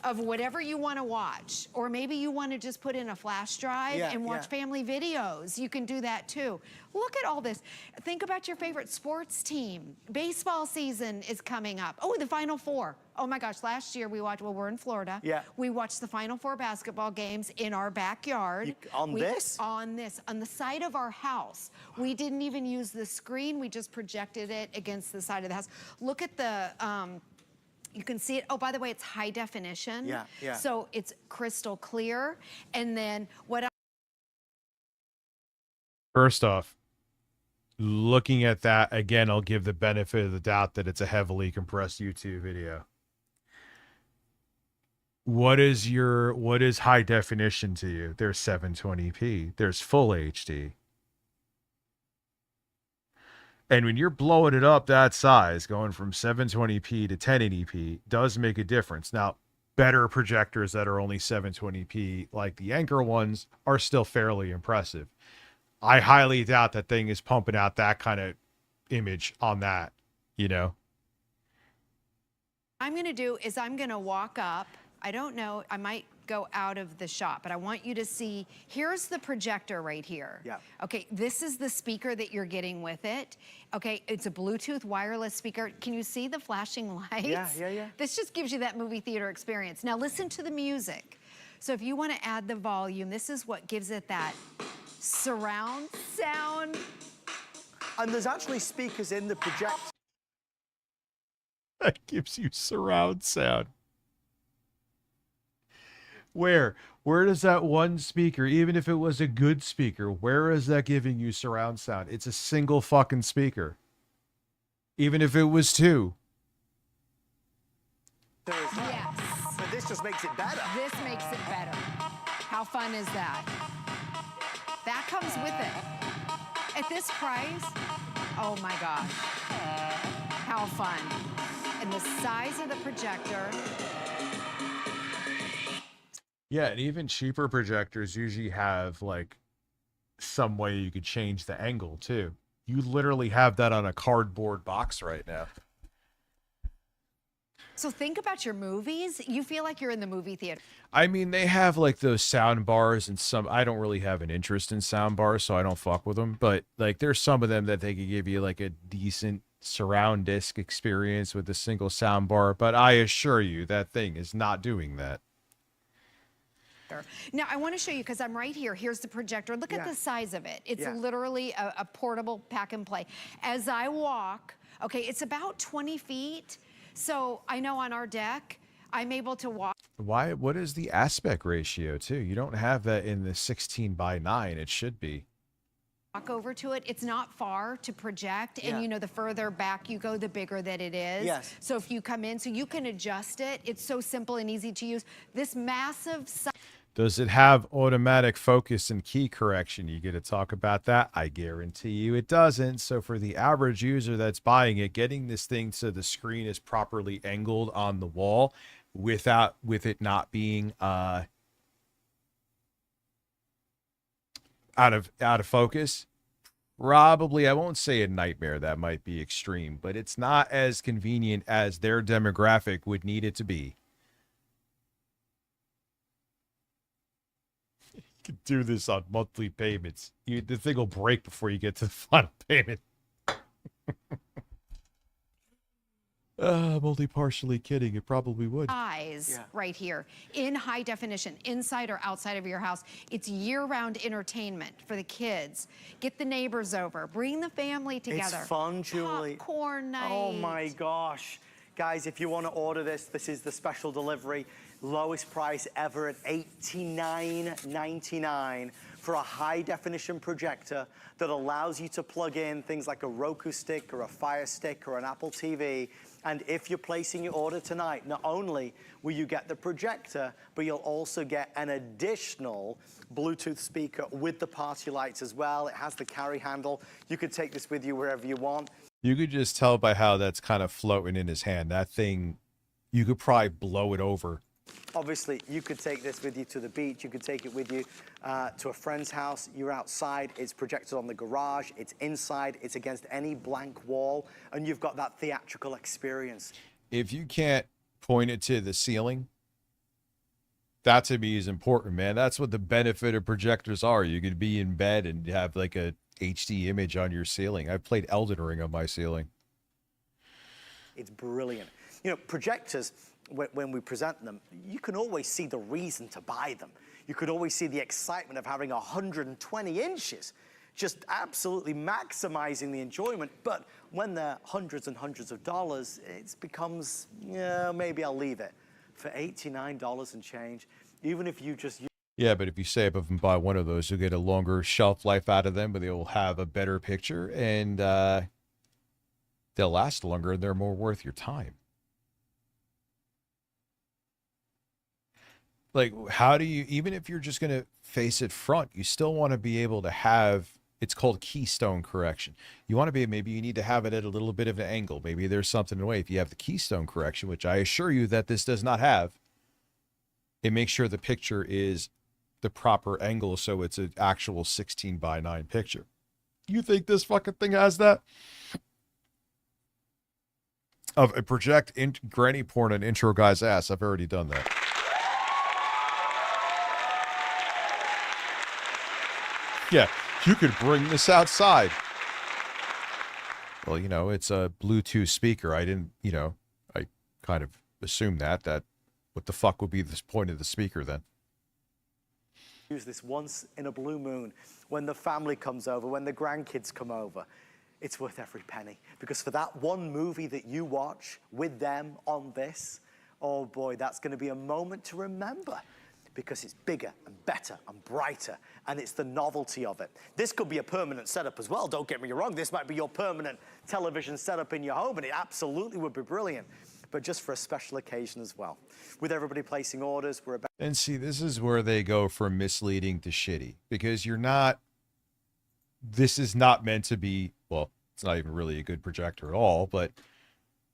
of whatever you want to watch. Or maybe you want to just put in a flash drive and watch family videos. You can do that too. Look at all this. Think about your favorite sports team. Baseball season is coming up. Oh, the Final Four. Oh my gosh, last year we watched, well, we're in Florida. Yeah. We watched the Final Four basketball games in our backyard. On this? On this, on the side of our house. We didn't even use the screen. We just projected it against the side of the house. Look at the, you can see it. Oh, by the way, it's high definition. Yeah, yeah. So it's crystal clear. And then what else? First off, looking at that again, I'll give the benefit of the doubt that it's a heavily compressed YouTube video. What is high definition to you? There's 720p. There's full HD. And when you're blowing it up that size, going from 720p to 1080p does make a difference. Now, better projectors that are only 720p, like the Anchor ones, are still fairly impressive. I highly doubt that thing is pumping out that kind of image on that, you know? I'm going to do is I'm going to walk up. I don't know. I might go out of the shot, but I want you to see, here's the projector right here. Yeah. Okay, this is the speaker that you're getting with it. Okay, it's a Bluetooth wireless speaker. Can you see the flashing lights? Yeah. This just gives you that movie theater experience. Now listen to the music. So if you want to add the volume, this is what gives it that surround sound. And there's actually speakers in the projector. That gives you surround sound. Where does that one speaker, even if it was a good speaker, where is that giving you surround sound? It's a single fucking speaker. Even if it was two. Yes. But this just makes it better. This makes it better. How fun is that? That comes with it. At this price, oh my gosh. How fun. And the size of the projector. Yeah, and even cheaper projectors usually have like some way you could change the angle too. You literally have that on a cardboard box right now. So think about your movies. You feel like you're in the movie theater. I mean, they have like those sound bars and some, I don't really have an interest in sound bars, so I don't fuck with them. But like there's some of them that they could give you like a decent surround disc experience with a single sound bar. But I assure you that thing is not doing that. Now, I want to show you, because I'm right here. Here's the projector. Look at the size of it. It's literally a portable pack and play. As I walk, okay, it's about 20 feet. So I know on our deck, I'm able to walk. What is the aspect ratio too? You don't have that in the 16:9. It should be. Walk over to it. It's not far to project. And you know, the further back you go, the bigger that it is. Yes. So if you come in, so you can adjust it. It's so simple and easy to use. This massive size. Does it have automatic focus and key correction? You get to talk about that? I guarantee you it doesn't. So for the average user that's buying it, getting this thing so the screen is properly angled on the wall with it not being out of focus, probably, I won't say a nightmare, that might be extreme, but it's not as convenient as their demographic would need it to be. Could do this on monthly payments. The thing will break before you get to the final payment. I'm only partially kidding. It probably would. Eyes right here in high definition, inside or outside of your house. It's year-round entertainment for the kids. Get the neighbors over. Bring the family together. It's fun, Julie. Popcorn night. Oh my gosh. Guys, if you want to order this is the special delivery. Lowest price ever at $89.99 for a high-definition projector that allows you to plug in things like a Roku stick or a Fire Stick or an Apple TV. And if you're placing your order tonight, not only will you get the projector, but you'll also get an additional Bluetooth speaker with the party lights as well. It has the carry handle. You could take this with you wherever you want. You could just tell by how that's kind of floating in his hand. That thing, you could probably blow it over. Obviously, you could take this with you to the beach. You could take it with you to a friend's house. You're outside. It's projected on the garage. It's inside. It's against any blank wall. And you've got that theatrical experience. If you can't point it to the ceiling, that to me is important, man. That's what the benefit of projectors are. You could be in bed and have like a HD image on your ceiling. I've played Elden Ring on my ceiling. It's brilliant. You know, projectors, when we present them, you can always see the reason to buy them. You could always see the excitement of having 120 inches, just absolutely maximizing the enjoyment. But when they're hundreds and hundreds of dollars, it becomes, yeah, maybe I'll leave it. For $89 and change, even if you just... Yeah, but if you save up and buy one of those, you'll get a longer shelf life out of them, but they will have a better picture, and they'll last longer, and they're more worth your time. Like, how do you, even if you're just going to face it front, you still want to be able to have, it's called keystone correction. You want to be, maybe you need to have it at a little bit of an angle. Maybe there's something in the way. If you have the keystone correction, which I assure you that this does not have, it makes sure the picture is the proper angle, so it's an actual 16:9 picture. You think this fucking thing has that? Of a project granny porn an intro guy's ass. I've already done that. Yeah, you could bring this outside. Well, you know, it's a Bluetooth speaker. I didn't, you know, I kind of assumed that what the fuck would be the point of the speaker then? Use this once in a blue moon, when the family comes over, when the grandkids come over. It's worth every penny, because for that one movie that you watch with them on this, oh boy, that's going to be a moment to remember, because it's bigger and better and brighter, and it's the novelty of it. This could be a permanent setup as well, don't get me wrong. This might be your permanent television setup in your home, and it absolutely would be brilliant, but just for a special occasion as well. With everybody placing orders, we're about... And see, this is where they go from misleading to shitty, because you're not, this is not meant to be, well, it's not even really a good projector at all, but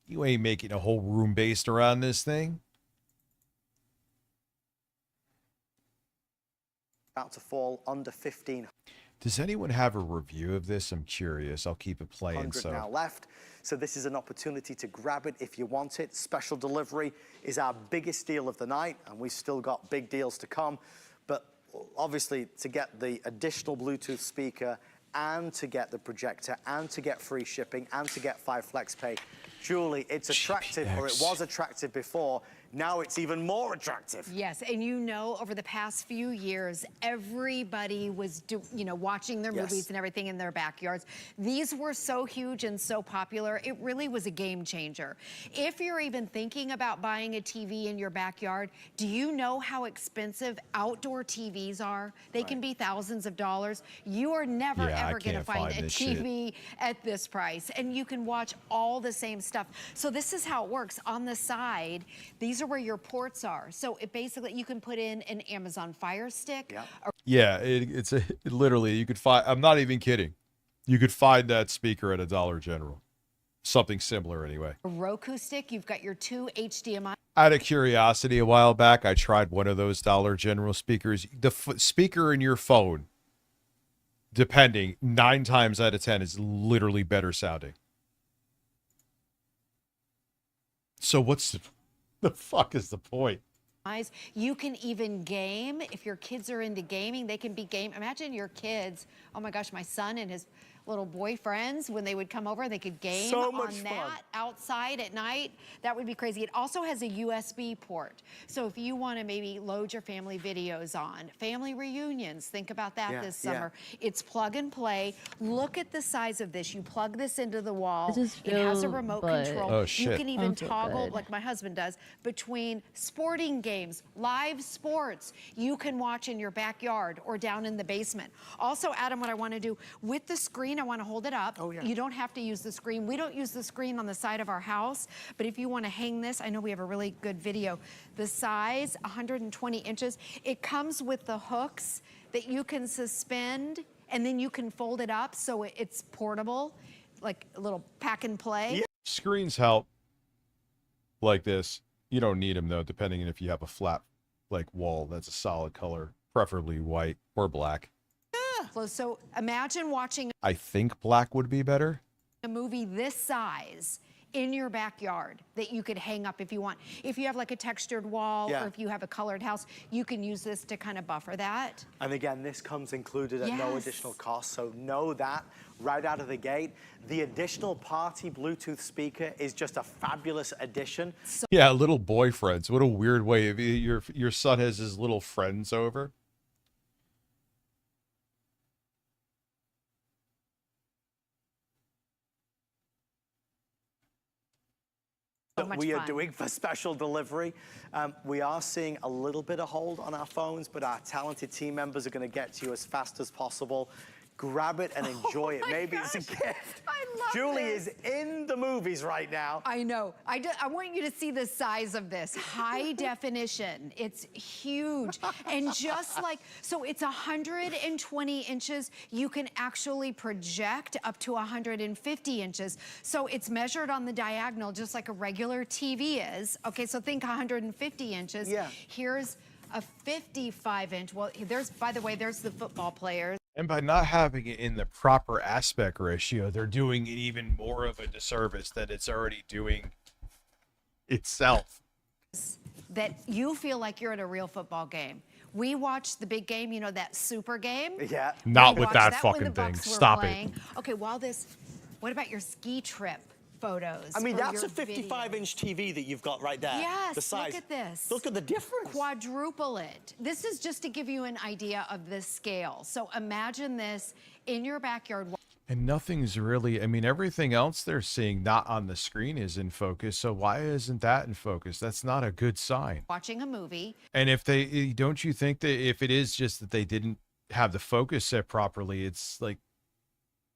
you ain't making a whole room based around this thing. About to fall under 15. Does anyone have a review of this? I'm curious. I'll keep it playing. So now left. So this is an opportunity to grab it if you want it. Special delivery is our biggest deal of the night, and we've still got big deals to come. But obviously, to get the additional Bluetooth speaker and to get the projector and to get free shipping and to get 5 flex pay, Julie, it's attractive, or it was attractive before. Now it's even more attractive. Yes, and you know, over the past few years, everybody was, watching their movies and everything in their backyards. These were so huge and so popular, it really was a game changer. If you're even thinking about buying a TV in your backyard, do you know how expensive outdoor TVs are? They can be thousands of dollars. You are never, ever going to find a TV at this price, and you can watch all the same stuff. So this is how it works. On the side, these are are where your ports are. So it basically, you can put in an Amazon Fire Stick. Yeah, literally, you could find, I'm not even kidding. You could find that speaker at a Dollar General. Something similar anyway. A Roku stick. You've got your 2 HDMI. Out of curiosity, a while back, I tried one of those Dollar General speakers. The speaker in your phone, depending, 9 times out of 10 is literally better sounding. So what's the fuck is the point? You can even game. If your kids are into gaming, they can be game. Imagine your kids. Oh my gosh, my son and his little boyfriends, when they would come over, they could game So on much fun. that outside at night. That would be crazy. It also has a USB port. So if you want to maybe load your family videos on, family reunions, think about that this summer. It's plug and play. Look at the size of this. You plug this into the wall. It has a remote control. Oh, shit. You can even Sounds so toggle, good. like my husband does, between sporting games, live sports. You can watch in your backyard or down in the basement. Also, Adam, what I want to do with the screen, I want to hold it up. Oh, yeah. You don't have to use the screen. We don't use the screen on the side of our house, but if you want to hang this, I know we have a really good video. The size, 120 inches. It comes with the hooks that you can suspend, and then you can fold it up so it's portable, like a little pack and play. Screens help like this. You don't need them, though, depending on if you have a flat like wall that's a solid color, preferably white or black. So imagine watching I think black would be better. a movie this size in your backyard that you could hang up if you want. If you have like a textured wall or if you have a colored house, you can use this to kind of buffer that. And again, this comes included at no Yes. additional cost, so know that right out of the gate. The additional party Bluetooth speaker is just a fabulous addition. Yeah, little boyfriends. What a weird way. If your son has his little friends over. That we are doing for special delivery. We are seeing a little bit of hold on our phones, but our talented team members are going to get to you as fast as possible. Grab it and enjoy it. Maybe it's a gift. I love Julie this. is in the movies right now. I know. I want you to see the size of this. High definition. It's huge. And just like, so it's 120 inches. You can actually project up to 150 inches. So it's measured on the diagonal just like a regular TV is. Okay, so think 150 inches. Yeah. Here's a 55-inch. Well, there's, by the way, there's the football players. And by not having it in the proper aspect ratio, they're doing it even more of a disservice than it's already doing itself. That you feel like you're at a real football game. We watched the big game, you know, that super game. Yeah. Not We with watched that when fucking the thing. Bucks were Stop playing. it. Okay, what about your ski trip photos? I mean, or that's your a 55-inch TV that you've got right there. Yes, The size. look at this. Look at the difference. Quadruple it. This is just to give you an idea of the scale. So imagine this in your backyard. And nothing's really, I mean, everything else they're seeing not on the screen is in focus. So why isn't that in focus? That's not a good sign. Watching a movie. And if they, don't you think that if it is just that they didn't have the focus set properly, it's like,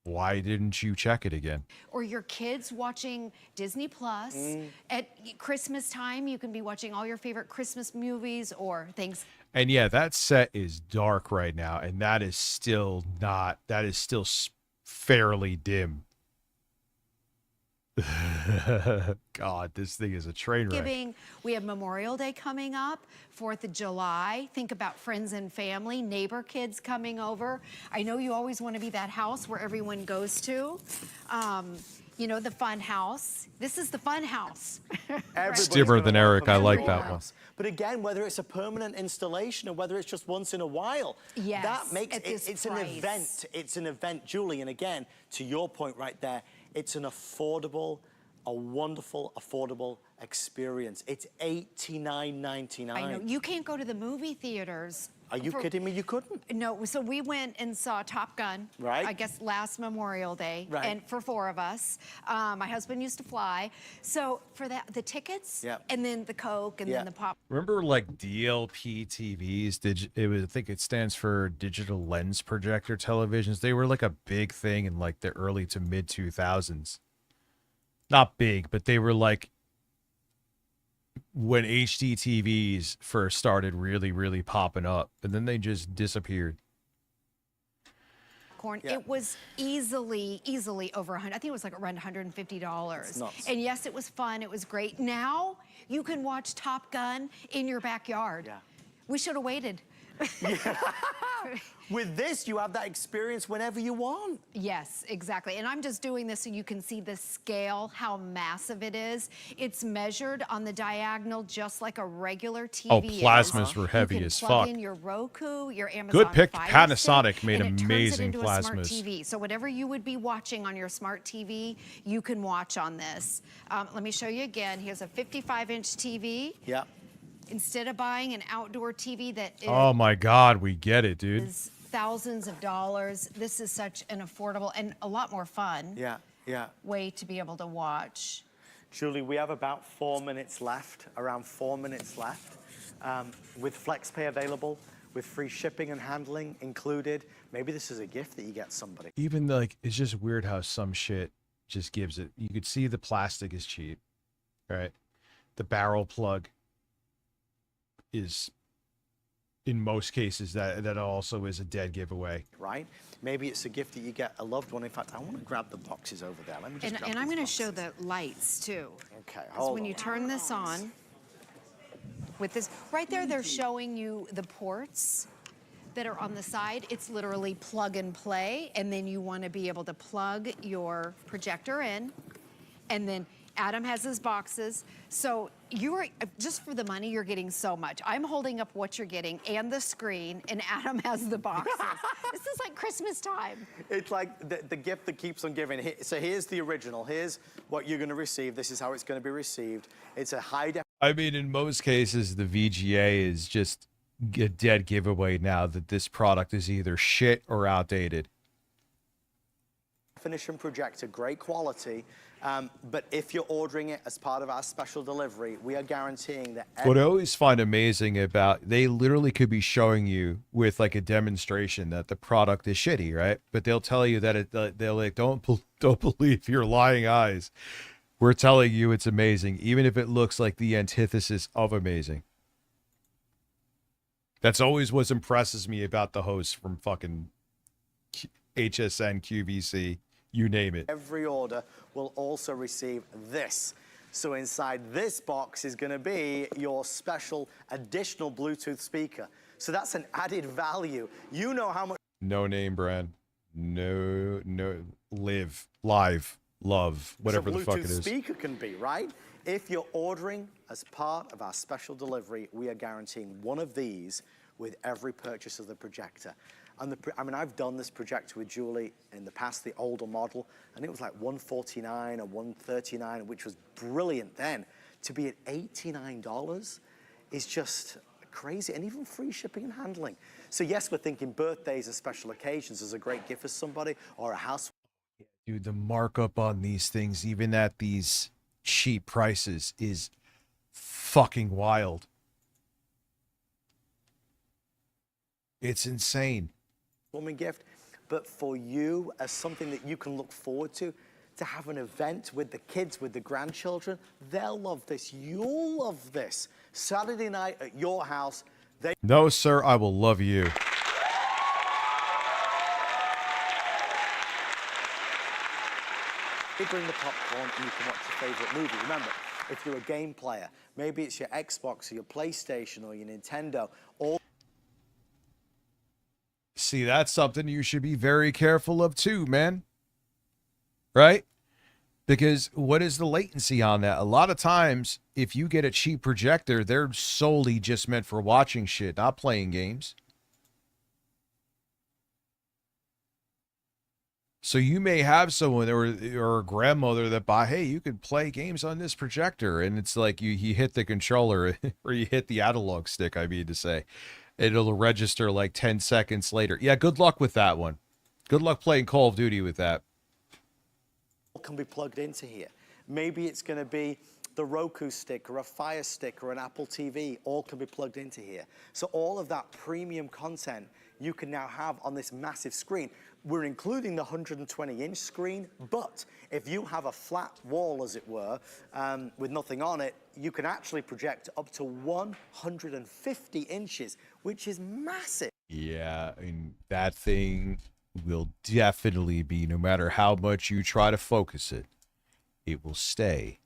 why didn't you check it again? Or your kids watching Disney Plus. At Christmas time, you can be watching all your favorite Christmas movies or things. And yeah, that set is dark right now. And that is still not, that is still fairly dim. God, this thing is a train wreck. We have Memorial Day coming up, 4th of July. Think about friends and family, neighbor kids coming over. I know you always want to be that house where everyone goes to. You know, the fun house. This is the fun house. Everybody's Dimmer gonna than welcome Eric. I like everyone that one. else. But again, whether it's a permanent installation or whether it's just once in a while, Yes, that makes at this it's an price. event. It's an event, Julie. And again, to your point right there, it's an affordable, a wonderful, affordable experience. It's $89.99. I know. You can't go to the movie theaters. Are you kidding me? You couldn't? No, so we went and saw Top Gun. Right. I guess last Memorial Day. Right. And for 4 of us. My husband used to fly. So for that, the tickets, Yep. and then the Coke, and then the pop. Remember like DLP TVs? I think it stands for digital lens projector televisions. They were like a big thing in like the early to mid 2000s. Not big, but they were like when HD TVs first started really, really popping up, and then they just disappeared. Corn. It was easily over 100. I think it was like around $150. And yes, it was fun. It was great. Now you can watch Top Gun in your backyard. Yeah. We should have waited. With this, you have that experience whenever you want. Yes, exactly. And I'm just doing this so you can see the scale, how massive it is. It's measured on the diagonal just like a regular TV. Oh, plasmas were heavy you can as plug fuck. in your Roku, your Amazon Good pick. Fire Panasonic Stick, made and it amazing turns it into a smart plasmas. TV. So whatever you would be watching on your smart TV, you can watch on this. Let me show you again. Here's a 55-inch TV. Yeah. Instead of buying an outdoor TV that Oh my God, we get it, dude. is thousands of dollars, this is such an affordable and a lot more fun way to be able to watch. Julie, we have about 4 minutes left, around 4 minutes left. With FlexPay available, with free shipping and handling included. Maybe this is a gift that you get somebody. Even like, it's just weird how some shit just gives it. You could see the plastic is cheap, right? The barrel plug is, in most cases, that also is a dead giveaway. Right? Maybe it's a gift that you get a loved one. In fact, I want to grab the boxes over there. Let me just grab And I'm these going to boxes. show the lights too. Okay, So when you turn this on, with this, right there, they're showing you the ports that are on the side. It's literally plug and play, and then you want to be able to plug your projector in, and then Adam has his boxes. So you're, just for the money, you're getting so much. I'm holding up what you're getting and the screen, and Adam has the boxes. This is like Christmas time. It's like the gift that keeps on giving. So here's the original. Here's what you're going to receive. This is how it's going to be received. It's a high I mean, in most cases, the VGA is just a dead giveaway now that this product is either shit or outdated. definition projector, great quality. But if you're ordering it as part of our special delivery, we are guaranteeing that. What I always find amazing about, they literally could be showing you with like a demonstration that the product is shitty, right? But they'll tell you that they're like, don't believe your lying eyes. We're telling you it's amazing, even if it looks like the antithesis of amazing. That's always what impresses me about the hosts from fucking HSN, QVC, you name it. Every order will also receive this. So inside this box is going to be your special additional Bluetooth speaker. So that's an added value. You know how much. No name brand. No, live, love, whatever the fuck it is. Bluetooth speaker can be, right? If you're ordering as part of our special delivery, we are guaranteeing one of these with every purchase of the projector. And I mean, I've done this projector with Julie in the past, the older model, and it was like $149 or $139, which was brilliant then. To be at $89 is just crazy, and even free shipping and handling. So yes, we're thinking birthdays and special occasions is a great gift for somebody, or a house. Dude, the markup on these things, even at these cheap prices, is fucking wild. It's insane. Woman gift, but for you as something that you can look forward to have an event with the kids, with the grandchildren, they'll love this. You'll love this. Saturday night at your house. No, sir, I will love you. They bring the popcorn and you can watch your favorite movie. Remember, if you're a game player, maybe it's your Xbox or your PlayStation or your Nintendo, all. See, that's something you should be very careful of too, man. Right? Because what is the latency on that? A lot of times, if you get a cheap projector, they're solely just meant for watching shit, not playing games. So you may have someone or a grandmother that hey, you could play games on this projector, and it's like you hit the controller or you hit the analog stick, I mean to say. It'll register like 10 seconds later. Yeah, good luck with that one. Good luck playing Call of Duty with that. Can be plugged into here. Maybe it's going to be the Roku stick or a Fire Stick or an Apple TV. All can be plugged into here. So all of that premium content you can now have on this massive screen. we're including the 120-inch screen, but if you have a flat wall, as it were, with nothing on it, you can actually project up to 150 inches, which is massive. Yeah, I mean, that thing will definitely be, no matter how much you try to focus it, it will stay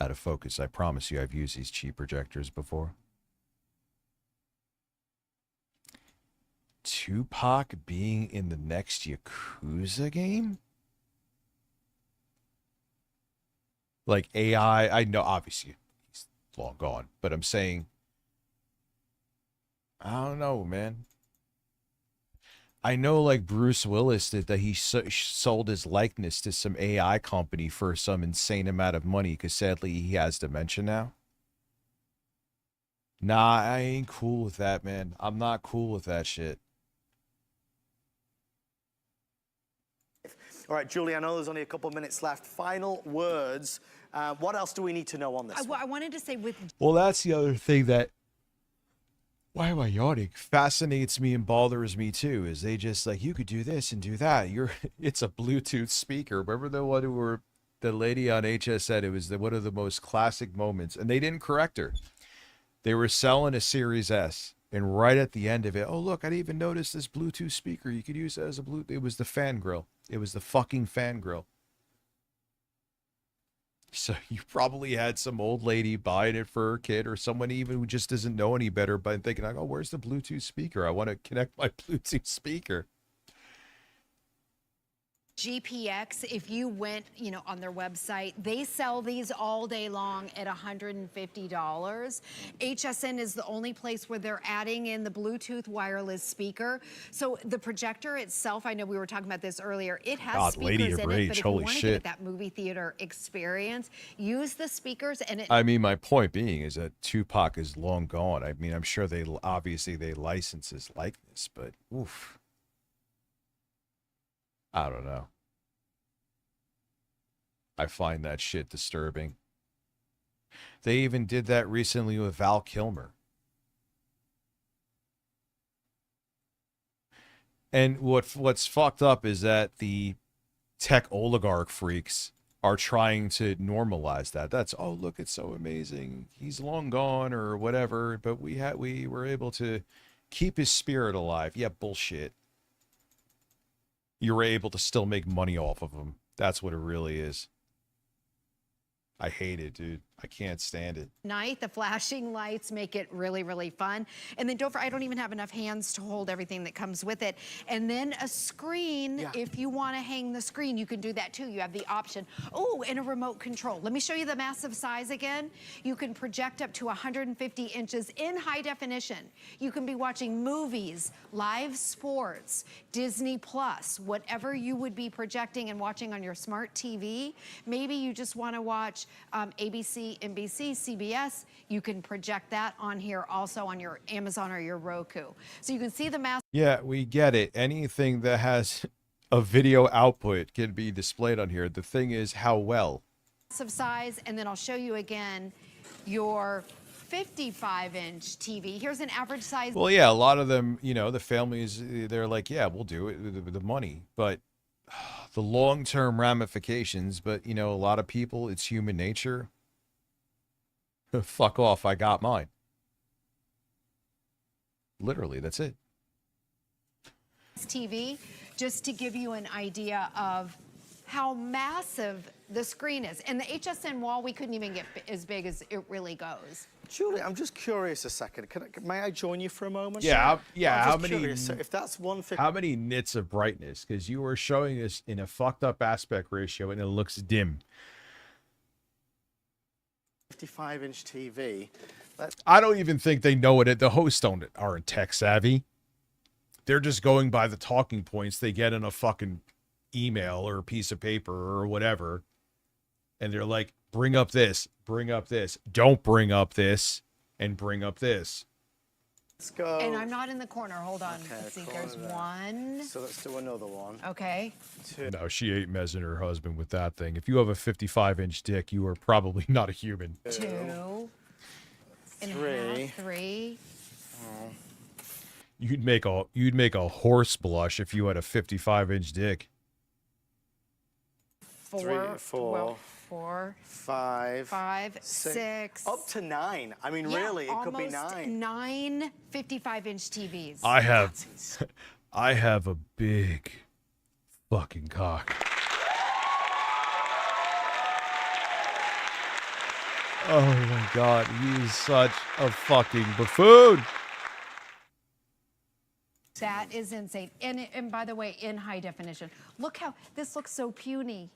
out of focus. I promise you, I've used these cheap projectors before. Tupac being in the next Yakuza game? Like AI, I know obviously he's long gone, but I'm saying, I don't know, man. I know like Bruce Willis did that he sold his likeness to some AI company for some insane amount of money because sadly he has dementia now. Nah, I ain't cool with that, man. I'm not cool with that shit. All right, Julie, I know there's only a couple of minutes left. Final words. What else do we need to know on this? I wanted to say with... Well, that's the other thing that, why am I yawning? Fascinates me and bothers me too, is they just like, you could do this and do that. It's a Bluetooth speaker. Remember the one where the lady on HS said it was one of the most classic moments, and they didn't correct her. They were selling a Series S, and right at the end of it, oh look, I didn't even notice this Bluetooth speaker. You could use it as a Bluetooth. It was the fan grill. It was the fucking fan grill. So you probably had some old lady buying it for her kid, or someone even who just doesn't know any better, but thinking like, oh, where's the Bluetooth speaker? I want to connect my Bluetooth speaker. GPX, if you went, on their website, they sell these all day long at $150. HSN is the only place where they're adding in the Bluetooth wireless speaker. So the projector itself, I know we were talking about this earlier, it has speakers in it, but if you want to get that movie theater experience, use the speakers and it... I mean, my point being is that Tupac is long gone. I mean, I'm sure they license his likeness, but oof. I don't know. I find that shit disturbing. They even did that recently with Val Kilmer. And what's fucked up is that the tech oligarch freaks are trying to normalize that. That's, oh, look, it's so amazing. He's long gone or whatever, but we were able to keep his spirit alive. Yeah, bullshit. You were able to still make money off of him. That's what it really is. I hate it, dude. I can't stand it. Night, the flashing lights make it really, really fun. And then I don't even have enough hands to hold everything that comes with it. And then a screen, if you want to hang the screen, you can do that too. You have the option. Oh, and a remote control. Let me show you the massive size again. You can project up to 150 inches in high definition. You can be watching movies, live sports, Disney Plus, whatever you would be projecting and watching on your smart TV. Maybe you just want to watch ABC, NBC, CBS, you can project that on here also on your Amazon or your Roku. So you can see the mass. Yeah, we get it. Anything that has a video output can be displayed on here. The thing is how well. Massive size, and then I'll show you again your 55-inch TV. Here's an average size. Well, yeah, a lot of them, the families, they're like, yeah, we'll do it with the money. But the long-term ramifications, but, a lot of people, it's human nature. Fuck off, I got mine. Literally, that's it. TV, just to give you an idea of how massive the screen is. And the HSN wall, we couldn't even get as big as it really goes. Julie, I'm just curious a second. May I join you for a moment? Yeah, I'm just curious. So if that's 150... How many nits of brightness? Because you were showing this in a fucked up aspect ratio and it looks dim. 55-inch TV. I don't even think they know it. The hosts aren't tech savvy. They're just going by the talking points they get in a fucking email or a piece of paper or whatever. And they're like, bring up this, don't bring up this, and bring up this. Let's go. And I'm not in the corner. Hold on. Okay, Let's see. There's one. So let's do another one. Okay. Two. No, she ain't messing her husband with that thing. If you have a 55-inch dick, you are probably not a human. Two. Three. Three. Oh. You'd make a horse blush if you had a 55-inch dick. 4, 4, 5, 6, up to 9. I mean, yeah, really, it could be 9. 9 55-inch TVs. I have a big fucking cock. Oh my god, he is such a fucking buffoon. That is insane. And by the way, in high definition. Look how this looks so puny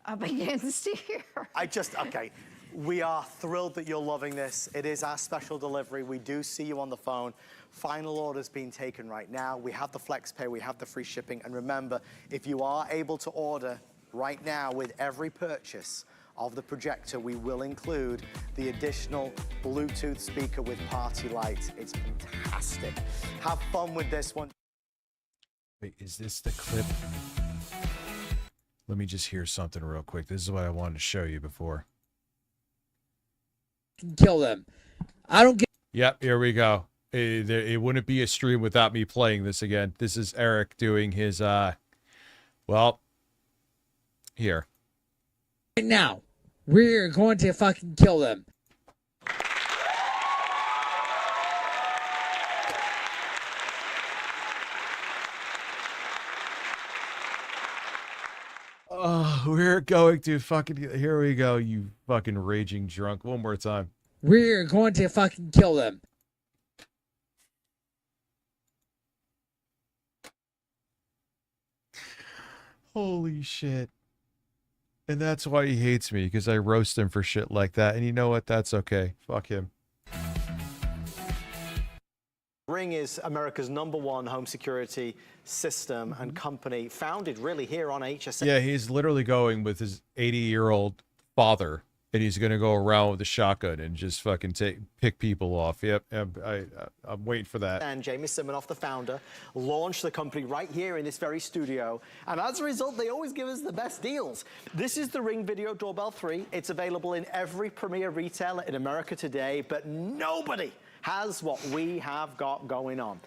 up against here. Okay. We are thrilled that you're loving this. It is our special delivery. We do see you on the phone. Final order's being taken right now. We have the flex pay, we have the free shipping. And remember, if you are able to order right now with every purchase of the projector, we will include the additional Bluetooth speaker with party lights. It's fantastic. Have fun with this one. Wait, is this the clip? Let me just hear something real quick. This is what I wanted to show you before. Kill them. I don't get. Yep, here we go. It wouldn't be a stream without me playing this again. This is Eric doing his, well, here. Right now, we're going to fucking kill them. Oh, we're going to fucking, here we go, you fucking raging drunk. One more time. We're going to fucking kill them. Holy shit. And that's why he hates me, because I roast him for shit like that. And you know what? That's okay. Fuck him. Ring is America's #1 home security system and company, founded really here on HSA. Yeah, he's literally going with his 80-year-old father, and he's going to go around with a shotgun and just fucking pick people off. Yep, I'm waiting for that. And Jamie Siminoff, the founder, launched the company right here in this very studio. And as a result, they always give us the best deals. This is the Ring Video Doorbell 3. It's available in every premier retailer in America today, but nobody has what we have got going on.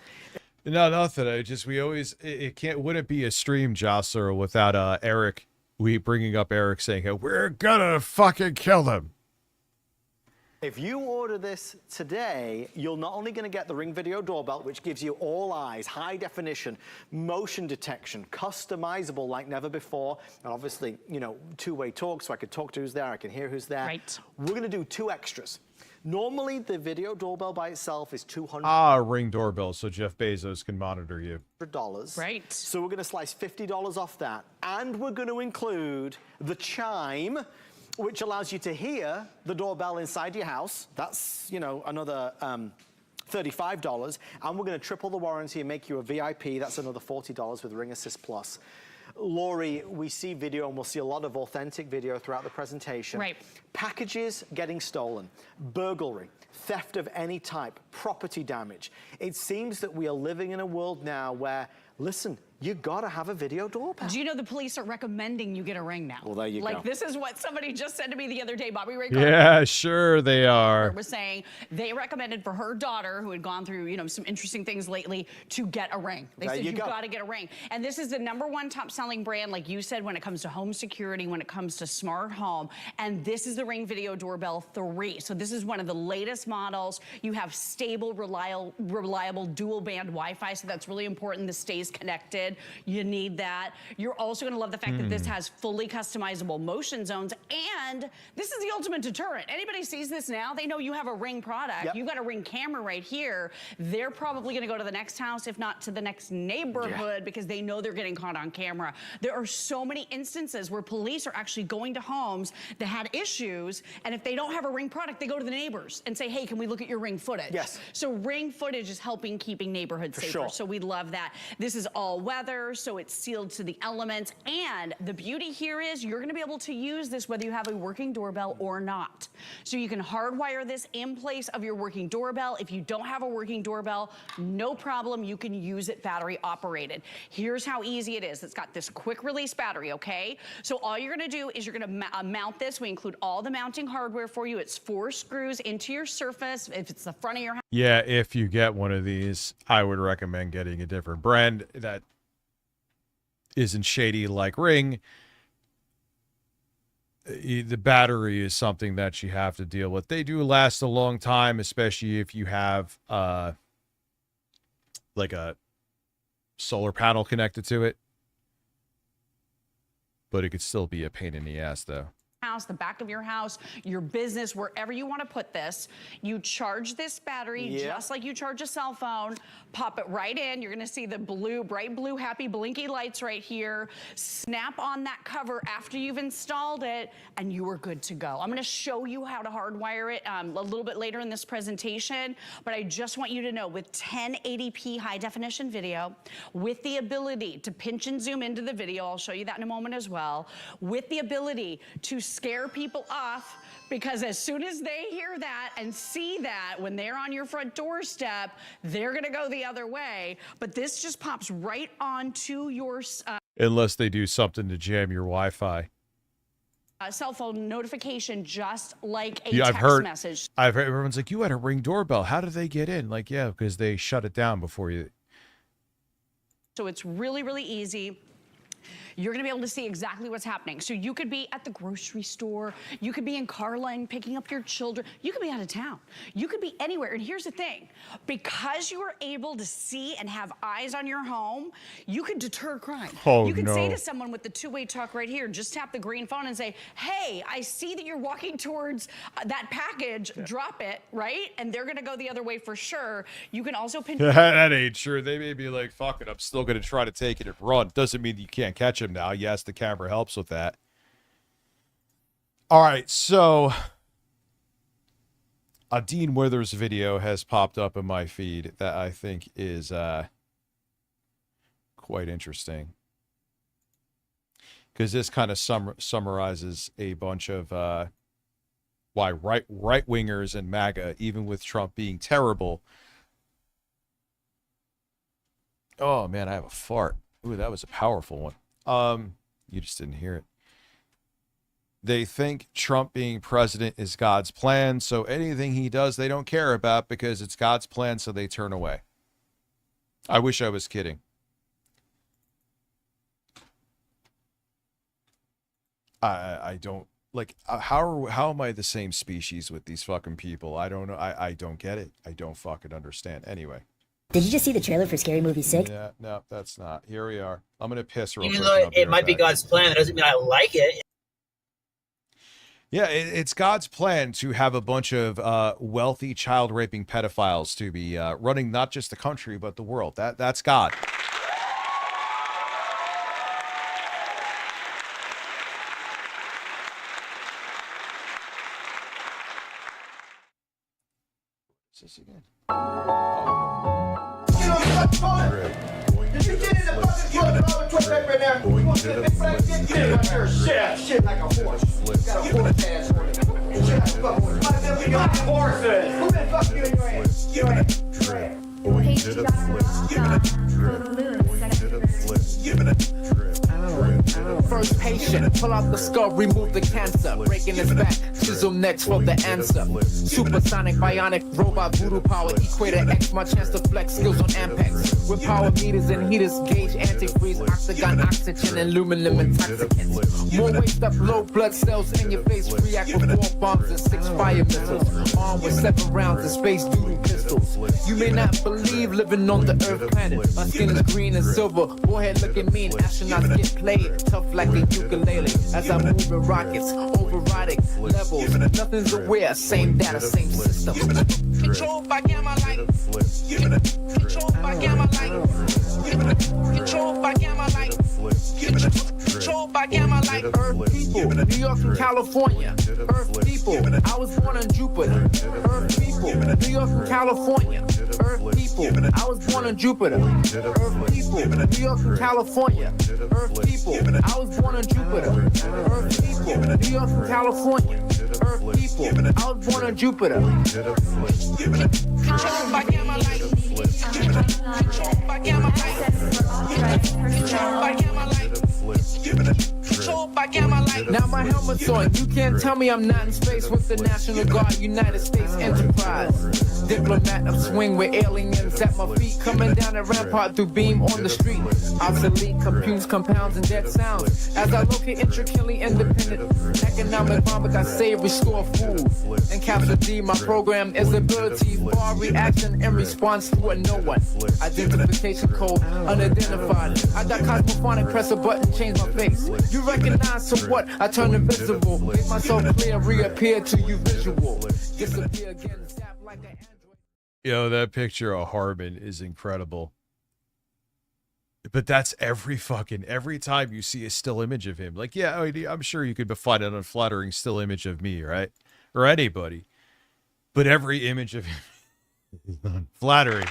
No, nothing. It wouldn't be a stream, Jostler, without Eric. We bringing up Eric saying, hey, we're gonna fucking kill them. If you order this today, you're not only going to get the Ring Video Doorbell, which gives you all eyes, high definition, motion detection, customizable like never before, and obviously, you know, two-way talk, so I can talk to who's there, I can hear who's there. Right. We're going to do 2 extras. Normally, the video doorbell by itself is $200. Ring doorbell, so Jeff Bezos can monitor you. Right. So we're going to slice $50 off that, and we're going to include the chime, which allows you to hear the doorbell inside your house. That's, you know, another $35, and we're going to triple the warranty and make you a VIP. That's another $40 with Ring Assist Plus. Lori, we see video, and we'll see a lot of authentic video throughout the presentation. Right. Packages getting stolen, burglary, theft of any type, property damage. It seems that we are living in a world now where, listen, you gotta have a video doorbell. Do you know the police are recommending you get a Ring now? Well, there you go. Like, this is what somebody just said to me the other day. Bobby Ray Yeah, sure they are. was saying they recommended for her daughter, who had gone through, you know, some interesting things lately, to get a Ring. They There said you you've go. got to get a Ring. And this is the #1 top selling brand, like you said, when it comes to home security, when it comes to smart home. And this is the Ring Video Doorbell 3. So this is one of the latest models. You have stable, reliable dual band Wi-Fi. So that's really important. This stays connected. You need that. You're also going to love the fact that this has fully customizable motion zones, and this is the ultimate deterrent. Anybody sees this now, they know you have a Ring product. Yep. You've got a Ring camera right here. They're probably going to go to the next house, if not to the next neighborhood, because they know they're getting caught on camera. There are so many instances where police are actually going to homes that had issues, and if they don't have a Ring product, they go to the neighbors and say, hey, can we look at your Ring footage? Yes. So Ring footage is helping keeping neighborhoods safer. sure. So we love that. This is all weather, so it's sealed to the elements. And the beauty here is you're going to be able to use this whether you have a working doorbell or not. So you can hardwire this in place of your working doorbell. If you don't have a working doorbell, no problem. You can use it battery operated. Here's how easy it is. It's got this quick release battery, okay? So all you're going to do is you're going to mount this. We include all the mounting hardware for you. It's 4 screws into your surface. If it's the front of your house. Yeah, if you get one of these, I would recommend getting a different brand that isn't shady like Ring. The battery is something that you have to deal with. They do last a long time, especially if you have like a solar panel connected to it. But it could still be a pain in the ass, though. House, the back of your house, your business, wherever you want to put this. You charge this battery just like you charge a cell phone. Pop it right in. You're going to see the blue, bright blue, happy blinky lights right here. Snap on that cover after you've installed it, and you are good to go. I'm going to show you how to hardwire it a little bit later in this presentation, but I just want you to know with 1080p high definition video, with the ability to pinch and zoom into the video, I'll show you that in a moment as well, with the ability to scare people off, because as soon as they hear that and see that when they're on your front doorstep, they're going to go the other way. But this just pops right onto your Unless they do something to jam your Wi-Fi. Cell phone notification, just like a Yeah, text message. I've heard everyone's like, you had a Ring doorbell. How did they get in? Like, yeah, because they shut it down before you. So it's really, really easy. You're going to be able to see exactly what's happening. So you could be at the grocery store. You could be in car line picking up your children. You could be out of town. You could be anywhere. And here's the thing. Because you are able to see and have eyes on your home, you could deter crime. Oh, you could no. say to someone with the two-way talk right here, just tap the green phone and say, hey, I see that you're walking towards that package. Drop it, right? And they're going to go the other way for sure. You can also pinch. That ain't sure. They may be like, fuck it, I'm still going to try to take it and run. Doesn't mean you can't catch him now. Yes, the camera helps with that. All right, so a Dean Withers video has popped up in my feed that I think is quite interesting. Because this kind of summarizes a bunch of why right-wingers and MAGA, even with Trump being terrible. Oh, man, I have a fart. Ooh, that was a powerful one. You just didn't hear it. They think Trump being president is God's plan, so anything he does they don't care about because it's God's plan, so they turn away. I wish I was kidding. I don't like how am I the same species with these fucking people? I don't know. I don't get it. I don't fucking understand. Anyway. Did you just see the trailer for Scary Movie 6? Yeah, no, that's not. Here we are. I'm gonna piss real Even quick. though it might be God's plan, that doesn't mean I like it. Yeah, it's God's plan to have a bunch of wealthy child raping pedophiles to be running not just the country but the world. That's God. What's this again? Did you get in the fucking toilet right now? You want to get in here? Shit like a horse. Got a horse ass on it. Shit like a fucking horse. Who been fucking you in your ass? You ain't. First patient, pull out the skull, remove the cancer. Breaking his back, chisel next for the answer. Supersonic, bionic, robot, voodoo power. Equator X, my chance to flex skills on Ampex. With power meters and heaters, gauge antifreeze, octagon, oxygen, and aluminum intoxicants. More waste up, low blood cells in your face. React with 4 bombs and 6 fire missiles. Armed with 7 rounds of space doodle pistols. You may not believe living on the Earth planet. My skin is green and silver. Forehead looking mean. Astronauts get played tough like a ukulele. As I move in rockets, overriding levels. Nothing's aware. Same data, same system. Controlled by gamma light. Controlled by gamma light. Controlled by gamma light. Controlled by gamma light. Earth people, New York and California. Earth people, I was born on Jupiter. Earth people, New York and California. Earth people, I was born on Jupiter. Earth people, New York and California. Earth people, I was born on Jupiter. Earth people, New York and California. Earth people, I was born on Jupiter. Controlled by gamma light. Controlled by gamma light. Controlled by gamma light. Controlled hope I get my light. Now my helmet's on. You can't tell me I'm not in space with the National Guard, United States Enterprise. Diplomat of swing with aliens at my feet, coming down the rampart through beam on the street. Obsolete computes, compounds, and dead sounds. As I locate intricately independent economic bomb that save, restore food. And Capture D, my program is ability, bar reaction in response to a no one. Identification code unidentified. I got cosmophonic, press a button, change my face. You recognize, so what? I turn invisible. Make myself clear, reappear to you visual. Disappear again, zap like an android. Yo, that picture of Harmon is incredible. But that's every time you see a still image of him. Like, yeah, I'm sure you could find an unflattering still image of me, right? Or anybody. But every image of him is unflattering.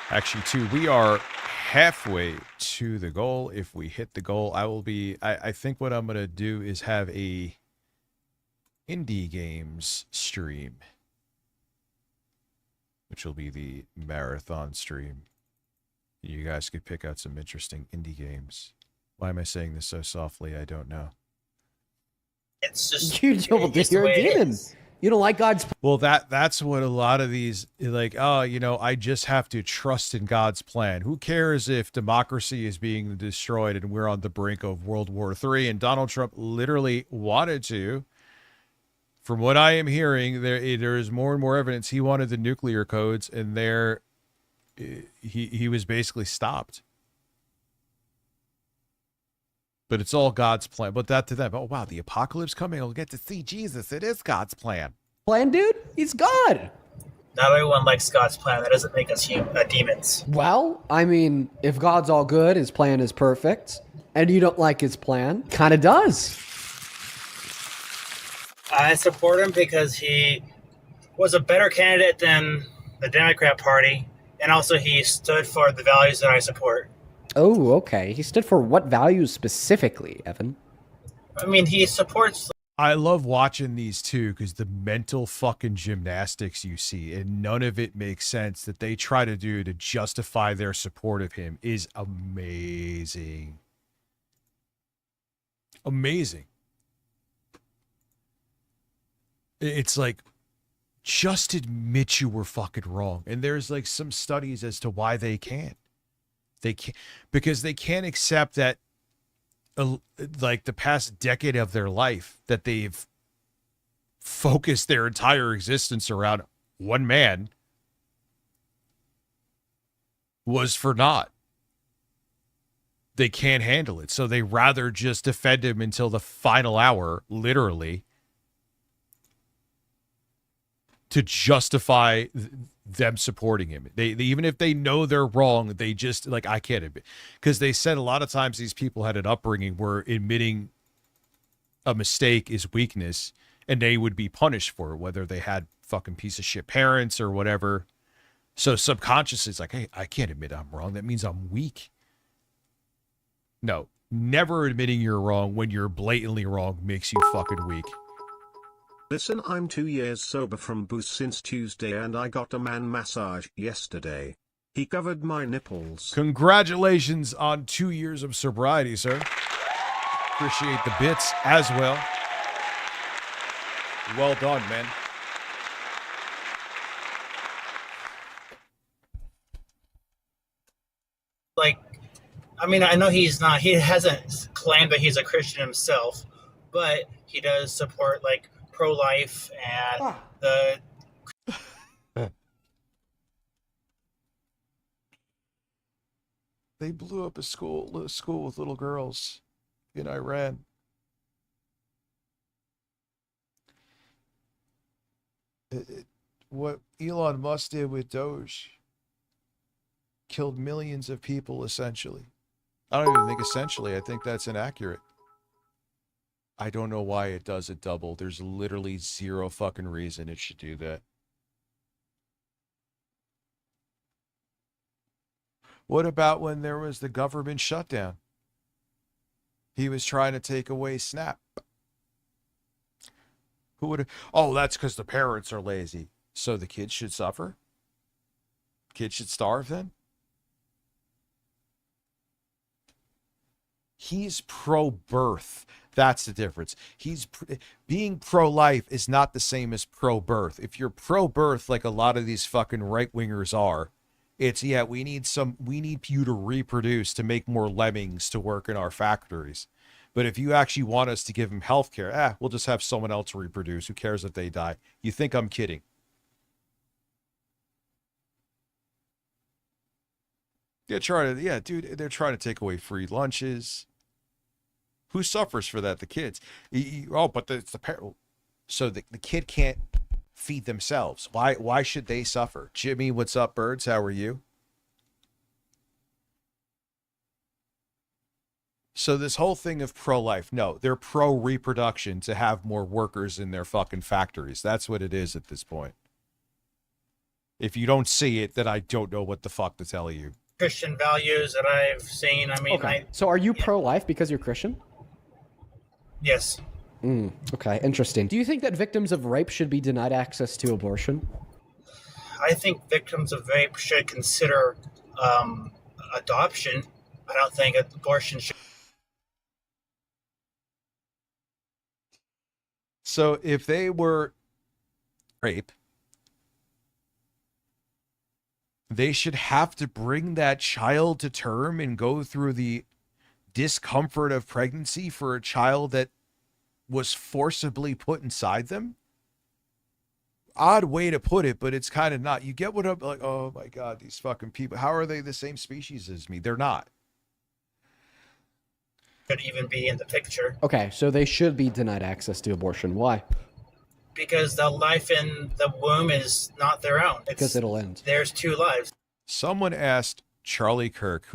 Actually, too, we are halfway to the goal. If we hit the goal, I think what I'm going to do is have a indie games stream, which will be the marathon stream. You guys could pick out some interesting indie games. Why am I saying this so softly? I don't know. It's just you're a demon. You don't like God's. Well, that's what a lot of these, like, oh, I just have to trust in God's plan. Who cares if democracy is being destroyed and we're on the brink of World War III? And Donald Trump literally wanted to. From what I am hearing, there is more and more evidence he wanted the nuclear codes, and he was basically stopped. But it's all God's plan. But that to them, oh wow, the apocalypse coming, I'll get to see Jesus. It is God's plan. Plan, dude? He's God. Not everyone likes God's plan. That doesn't make us demons. Well, I mean, if God's all good, his plan is perfect, and you don't like his plan, kind of does. I support him because he was a better candidate than the Democrat Party, and also he stood for the values that I support. Oh, okay. He stood for what values specifically, Evan? I mean, he supports... I love watching these two because the mental fucking gymnastics you see, and none of it makes sense, that they try to do to justify their support of him is amazing. Amazing. It's like, just admit you were fucking wrong. And there's like some studies as to why they can't. They can't, because they can't accept that, like, the past decade of their life that they've focused their entire existence around one man was for naught. They can't handle it. So they rather just defend him until the final hour, literally, to justify them supporting him. They even if they know they're wrong, they just, like, I can't admit, because they said a lot of times these people had an upbringing where admitting a mistake is weakness, and they would be punished for it, whether they had fucking piece of shit parents or whatever. So subconsciously it's like, hey, I can't admit I'm wrong. That means I'm weak. No, never admitting you're wrong when you're blatantly wrong makes you fucking weak. Listen, I'm 2 years sober from booze since Tuesday, and I got a man massage yesterday. He covered my nipples. Congratulations on 2 years of sobriety, sir. Appreciate the bits as well. Well done, man. Like, I mean, I know he hasn't claimed that he's a Christian himself, but he does support, like, pro-life and the... They blew up a school with little girls in Iran. What Elon Musk did with Doge killed millions of people, essentially. I don't even think essentially. I think that's inaccurate. I don't know why it does it double. There's literally zero fucking reason it should do that. What about when there was the government shutdown? He was trying to take away SNAP. Who would have? Oh, that's because the parents are lazy. So the kids should suffer? Kids should starve then? He's pro-birth. That's the difference. Being pro-life is not the same as pro-birth. If you're pro-birth, like a lot of these fucking right-wingers are, it's, yeah, we need you to reproduce to make more lemmings to work in our factories. But if you actually want us to give them health care, we'll just have someone else reproduce. Who cares if they die? You think I'm kidding? They're trying to take away free lunches. Who suffers for that? The kids. But it's the parent. So the kid can't feed themselves. Why should they suffer? Jimmy, what's up, birds? How are you? So this whole thing of pro-life, no, they're pro-reproduction to have more workers in their fucking factories. That's what it is at this point. If you don't see it, then I don't know what the fuck to tell you. Christian values that I've seen. I mean, Okay. So are you pro-life because you're Christian? Yes. Okay, interesting. Do you think that victims of rape should be denied access to abortion? I think victims of rape should consider adoption. I don't think abortion should. So if they were rape, they should have to bring that child to term and go through the discomfort of pregnancy for a child that was forcibly put inside them. Odd way to put it, but it's kind of not. You get what I'm like, oh my God, these fucking people, how are they the same species as me? They're not. Could even be in the picture. Okay, so they should be denied access to abortion. Why? Because the life in the womb is not their own. Because it'll end. There's two lives. Someone asked Charlie Kirk,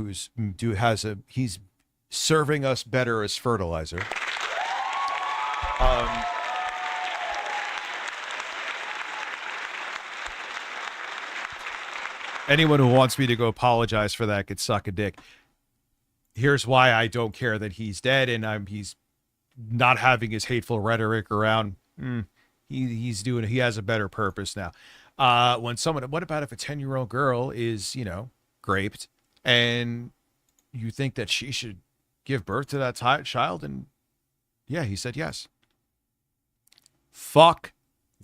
he's serving us better as fertilizer. Anyone who wants me to go apologize for that could suck a dick. Here's why I don't care that he's dead and he's not having his hateful rhetoric around. He has a better purpose now. What about if a 10-year-old girl is, raped and you think that she should give birth to that child? And yeah, he said yes. Fuck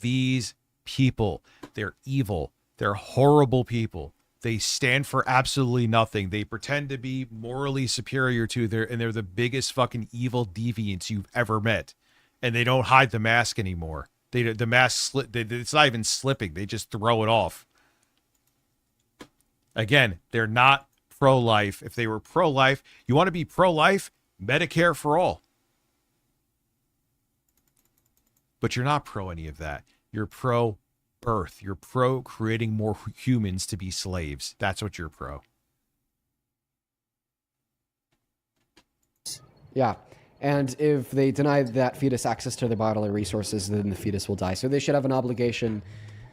these people. They're evil. They're horrible people. They stand for absolutely nothing. They pretend to be morally superior to and they're the biggest fucking evil deviants you've ever met. And they don't hide the mask anymore. The mask it's not even slipping. They just throw it off. Again, they're not pro-life. If they were pro-life, you want to be pro-life, Medicare for all. But you're not pro any of that. You're pro-birth. You're pro creating more humans to be slaves. That's what you're pro. Yeah. And if they deny that fetus access to their bodily resources, then the fetus will die. So they should have an obligation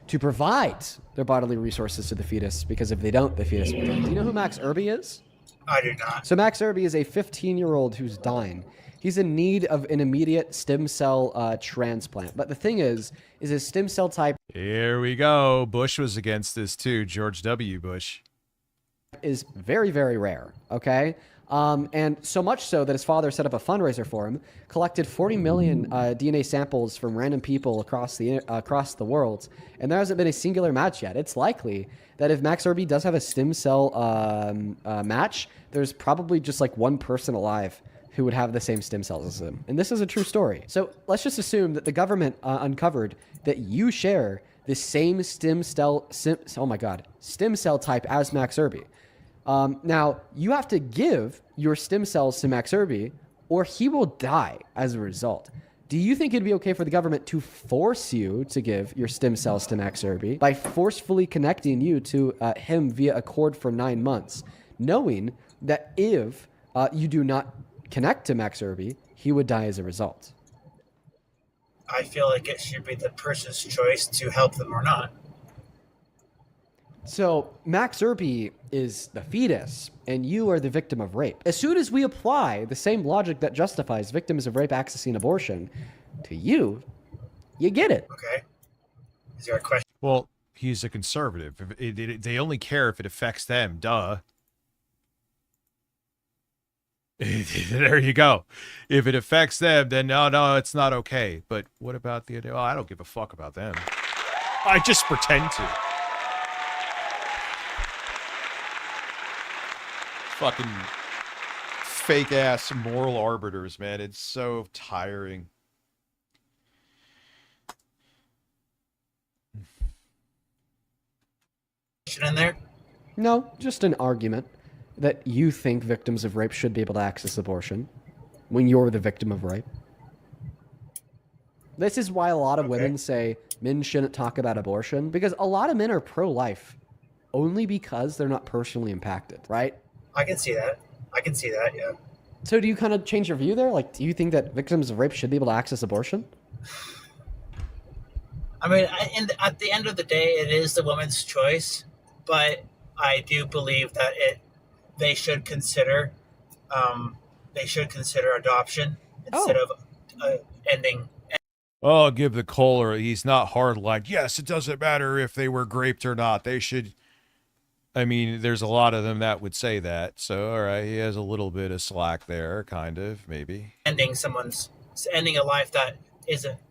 to provide their bodily resources to the fetus, because if they don't, the fetus will die. Do you know who Max Irby is? I do not. So Max Irby is a 15-year-old who's dying. He's in need of an immediate stem cell transplant. But the thing is his stem cell type... Here we go. Bush was against this too. George W. Bush. ...is very, very rare, okay? And so much so that his father set up a fundraiser for him, collected 40 million DNA samples from random people across the world, and there hasn't been a singular match yet. It's likely that if Max Irby does have a stem cell match, there's probably just like one person alive who would have the same stem cells as him. And this is a true story. So let's just assume that the government uncovered that you share the same stem cell type as Max Irby. Now, you have to give your stem cells to Max Irby, or he will die as a result. Do you think it'd be okay for the government to force you to give your stem cells to Max Irby by forcefully connecting you to him via a cord for 9 months, knowing that if you do not connect to Max Irby, he would die as a result? I feel like it should be the person's choice to help them or not. So Max Irby is the fetus, and you are the victim of rape. As soon as we apply the same logic that justifies victims of rape accessing abortion to you, you get it. Okay. Is there a question? Well, he's a conservative. They only care if it affects them. Duh. There you go. If it affects them, then no, it's not okay. But what about the? Oh, I don't give a fuck about them. I just pretend to. Fucking fake ass moral arbiters, man. It's so tiring. In there? No, just an argument that you think victims of rape should be able to access abortion when you're the victim of rape. This is why a lot of women say men shouldn't talk about abortion, because a lot of men are pro-life only because they're not personally impacted, right? I can see that. Yeah. So do you kind of change your view there? Like, do you think that victims of rape should be able to access abortion? I mean, at the end of the day, it is the woman's choice, but I do believe that they should consider adoption instead of ending. Oh, give the caller. He's not hard like, yes, it doesn't matter if they were raped or not. They should. I mean, there's a lot of them that would say that. So, all right, he has a little bit of slack there, kind of, maybe. Ending a life that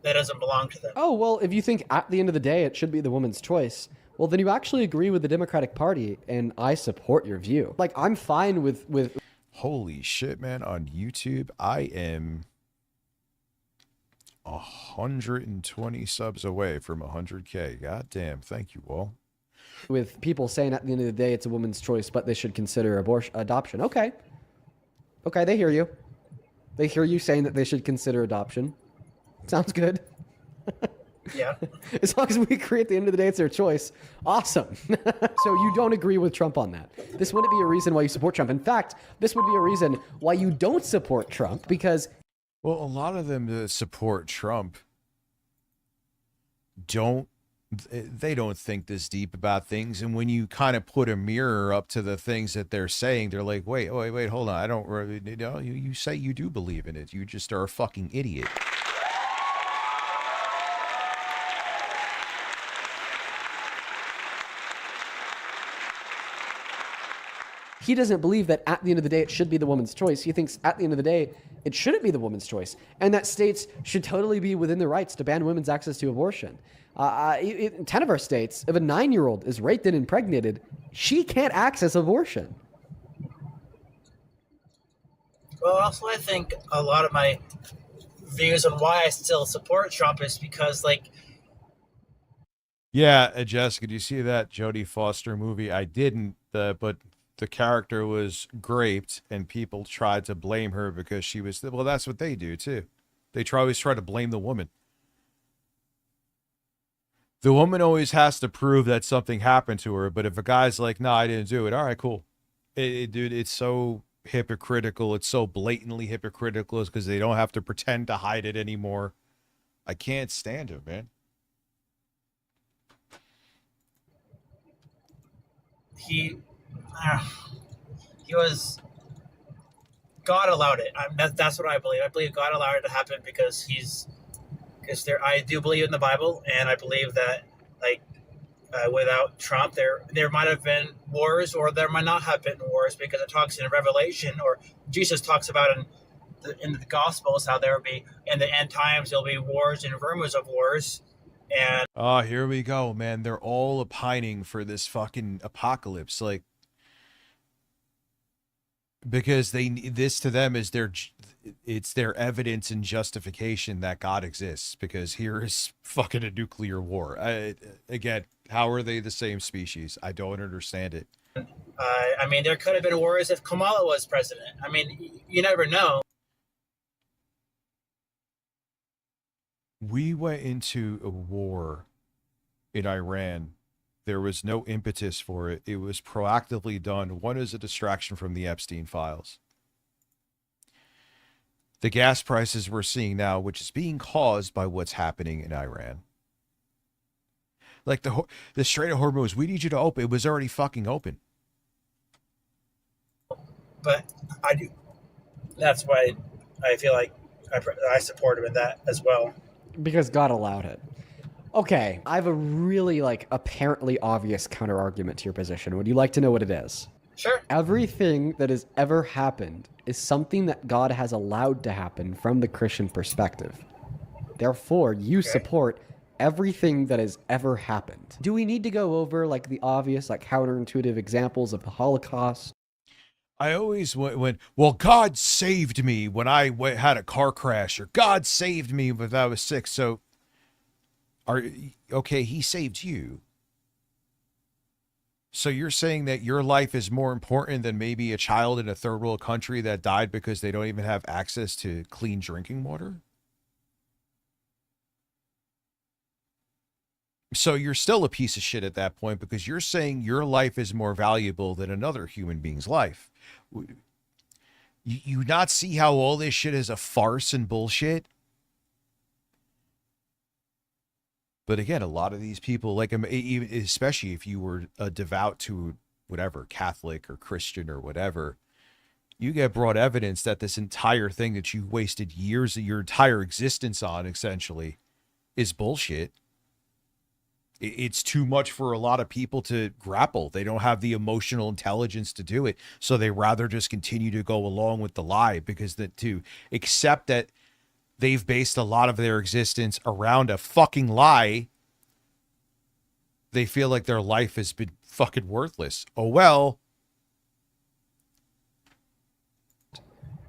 doesn't belong to them. Oh, well, if you think at the end of the day it should be the woman's choice, well, then you actually agree with the Democratic Party, and I support your view. Like, I'm fine with... Holy shit, man. On YouTube, I am 120 subs away from 100K. God damn. Thank you all. With people saying at the end of the day it's a woman's choice, but they should consider adoption. Okay. Okay, they hear you. They hear you saying that they should consider adoption. Sounds good. Yeah. As long as we agree at the end of the day it's their choice. Awesome. So you don't agree with Trump on that. This wouldn't be a reason why you support Trump. In fact, this would be a reason why you don't support Trump, because... Well, a lot of them that support Trump they don't think this deep about things. And when you kind of put a mirror up to the things that they're saying, they're like, wait, hold on. I don't really, you say you do believe in it. You just are a fucking idiot. He doesn't believe that at the end of the day it should be the woman's choice. He thinks at the end of the day it shouldn't be the woman's choice, and that states should totally be within their rights to ban women's access to abortion. In 10 of our states, if a 9-year-old is raped and impregnated, she can't access abortion. Well, also, I think a lot of my views on why I still support Trump is because, like... Yeah, Jessica, do you see that Jodie Foster movie? I didn't, but the character was raped, and people tried to blame her because she was... Well, that's what they do, too. They always try to blame the woman. The woman always has to prove that something happened to her, but if a guy's like, no, I didn't do it, all right, cool. Dude, it's so hypocritical. It's so blatantly hypocritical because they don't have to pretend to hide it anymore. I can't stand it, man. He God allowed it. That's what I believe. I believe God allowed it to happen because I do believe in the Bible, and I believe that without Trump, there might have been wars, or there might not have been wars, because it talks in Revelation, or Jesus talks about in the Gospels how there will be in the end times there'll be wars and rumors of wars. And here we go, man. They're all opining for this fucking apocalypse, like, because this to them is it's their evidence and justification that God exists, because here is fucking a nuclear war. Again, how are they the same species? I don't understand it. I mean, there could have been wars if Kamala was president. I mean, you never know. We went into a war in Iran. There was no impetus for it. It was proactively done. One is a distraction from the Epstein files. The gas prices we're seeing now, which is being caused by what's happening in Iran. Like the Strait of Hormuz, we need you to open. It was already fucking open. But I do. That's why I feel like I support him in that as well. Because God allowed it. Okay, I have a really, like, apparently obvious counter argument to your position. Would you like to know what it is? Sure. Everything that has ever happened is something that God has allowed to happen from the Christian perspective. Therefore, you support everything that has ever happened. Do we need to go over, like, the obvious, like, counterintuitive examples of the Holocaust? I always went, well, God saved me when I had a car crash, or God saved me when I was sick. So, okay, he saved you. So you're saying that your life is more important than maybe a child in a third world country that died because they don't even have access to clean drinking water? So you're still a piece of shit at that point, because you're saying your life is more valuable than another human being's life. You not see how all this shit is a farce and bullshit? But again, a lot of these people, like, especially if you were devout to whatever, Catholic or Christian or whatever, you get brought evidence that this entire thing that you wasted years of your entire existence on, essentially, is bullshit. It's too much for a lot of people to grapple. They don't have the emotional intelligence to do it. So they rather just continue to go along with the lie, because to accept that they've based a lot of their existence around a fucking lie, they feel like their life has been fucking worthless. Oh, well.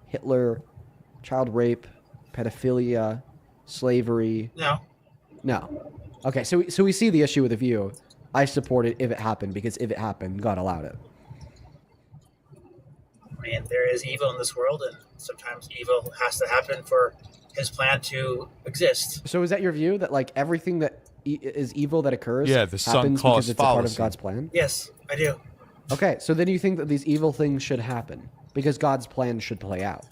Hitler, child rape, pedophilia, slavery. No. Okay, so we see the issue with the view. I support it if it happened, because if it happened, God allowed it. I mean, there is evil in this world, and sometimes evil has to happen for his plan to exist. So is that your view, that, like, everything that is evil that occurs happens because it's a part of God's plan? Yes, I do. Okay, so then you think that these evil things should happen because God's plan should play out?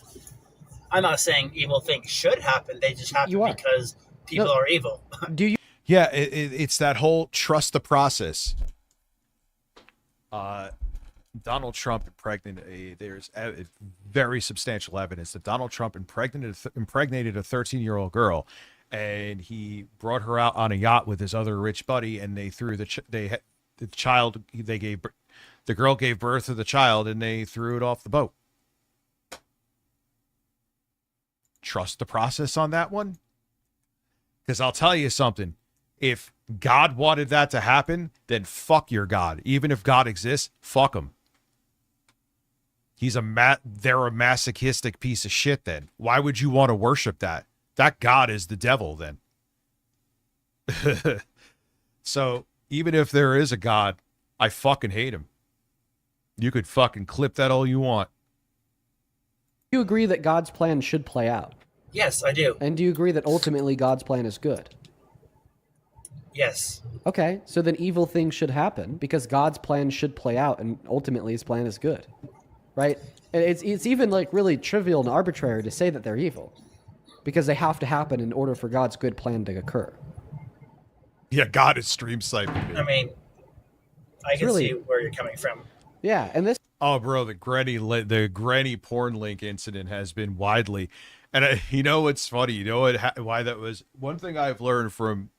I'm not saying evil things should happen. They just happen because people are evil. Do you? Yeah, it's that whole trust the process. Donald Trump there's very substantial evidence that Donald Trump impregnated a 13-year-old girl, and he brought her out on a yacht with his other rich buddy, and they threw the girl gave birth to the child, and they threw it off the boat. Trust the process on that one? Because I'll tell you something. If God wanted that to happen, then fuck your God. Even if God exists, fuck him. They're a masochistic piece of shit then. Why would you want to worship that? That God is the devil then. So even if there is a God, I fucking hate him. You could fucking clip that all you want. Do you agree that God's plan should play out? Yes, I do. And do you agree that ultimately God's plan is good? Yes. Okay, so then evil things should happen because God's plan should play out, and ultimately his plan is good. Right? And it's even, like, really trivial and arbitrary to say that they're evil, because they have to happen in order for God's good plan to occur. Yeah, God is stream sniping me. I mean, I can see where you're coming from. Yeah, and this. Oh, bro, the granny porn link incident has been widely, and you know what's funny? You know why that was? One thing I've learned from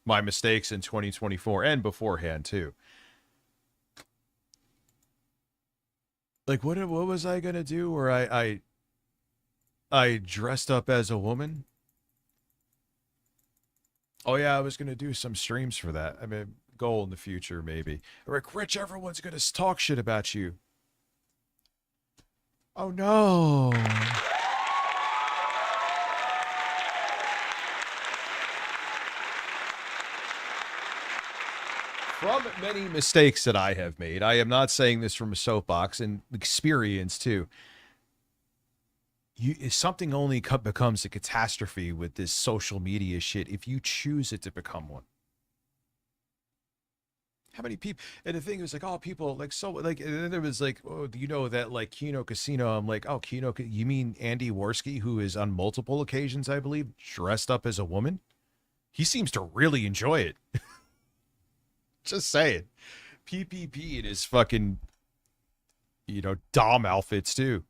my mistakes in 2024 and beforehand too. Like, what was I gonna do where I dressed up as a woman? Oh yeah, I was gonna do some streams for that. I mean, goal in the future maybe. Like, Rich, everyone's gonna talk shit about you. Oh no. From many mistakes that I have made, I am not saying this from a soapbox, and experience too. Something only becomes a catastrophe with this social media shit if you choose it to become one. How many people? And the thing was like, oh, people like so like. And then there was like, oh, do you know that like Kino Casino? I'm like, oh, Kino, you mean Andy Worski, who is on multiple occasions, I believe, dressed up as a woman? He seems to really enjoy it. Just saying. PPP in his fucking, Dom outfits too.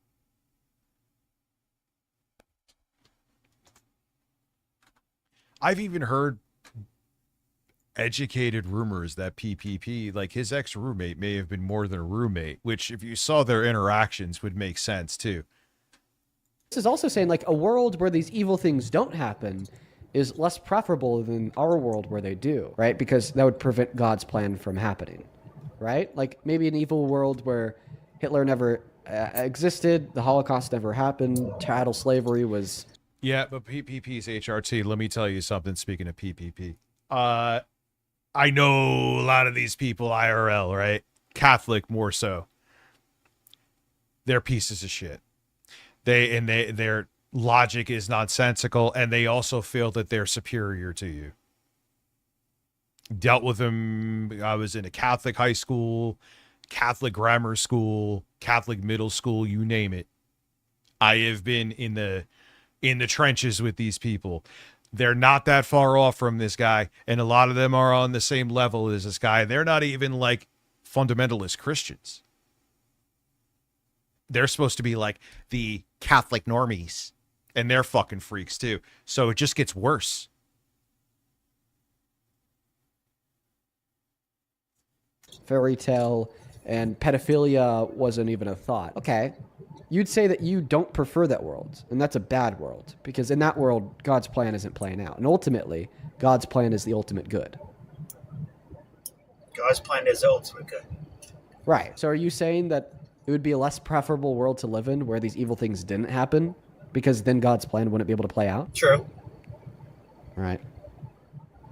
I've even heard educated rumors that PPP, like his ex-roommate, may have been more than a roommate, which if you saw their interactions would make sense too. This is also saying like a world where these evil things don't happen is less preferable than our world where they do, right? Because that would prevent God's plan from happening, right? Like maybe an evil world where Hitler never existed, the Holocaust never happened, chattel slavery was... Yeah, but PPP's HRT, let me tell you something, speaking of PPP. I know a lot of these people IRL, right? Catholic more so. They're pieces of shit. Their logic is nonsensical, and they also feel that they're superior to you. Dealt with them. I was in a Catholic high school, Catholic grammar school, Catholic middle school, you name it. I have been in the trenches with these people. They're not that far off from this guy, and a lot of them are on the same level as this guy. They're not even like fundamentalist Christians. They're supposed to be like the Catholic normies, and they're fucking freaks too. So it just gets worse. Fairy tale and pedophilia wasn't even a thought. Okay. You'd say that you don't prefer that world, and that's a bad world, because in that world, God's plan isn't playing out. And ultimately, God's plan is the ultimate good. God's plan is the ultimate good. Right. So are you saying that it would be a less preferable world to live in where these evil things didn't happen, because then God's plan wouldn't be able to play out? True. Right.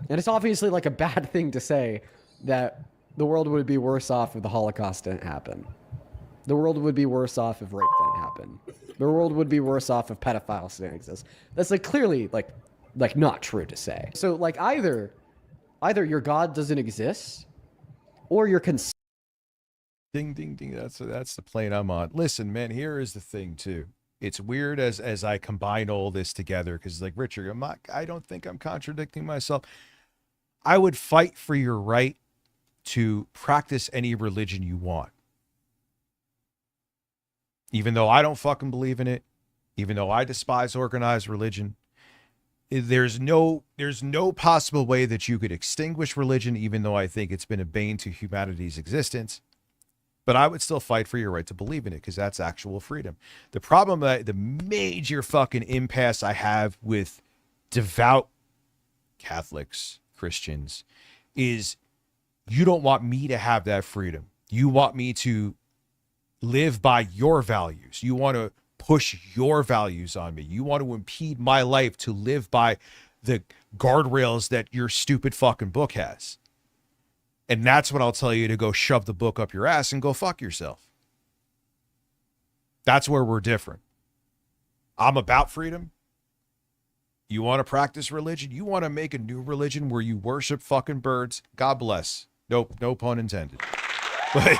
And it's obviously like a bad thing to say that the world would be worse off if the Holocaust didn't happen. The world would be worse off if rape didn't happen. The world would be worse off if pedophiles didn't exist. That's like clearly like not true to say. So like either your God doesn't exist, or you're Ding, ding, ding. That's the plane I'm on. Listen, man, here is the thing too. It's weird as I combine all this together, because like Richard, I don't think I'm contradicting myself. I would fight for your right to practice any religion you want. Even though I don't fucking believe in it, even though I despise organized religion, there's no possible way that you could extinguish religion, even though I think it's been a bane to humanity's existence. But I would still fight for your right to believe in it, because that's actual freedom. The problem, the major fucking impasse I have with devout Catholics, Christians, is you don't want me to have that freedom. You want me to live by your values. You want to push your values on me. You want to impede my life to live by the guardrails that your stupid fucking book has. And that's when I'll tell you to go shove the book up your ass and go fuck yourself. That's where we're different. I'm about freedom. You want to practice religion? You want to make a new religion where you worship fucking birds? God bless. Nope, no pun intended. But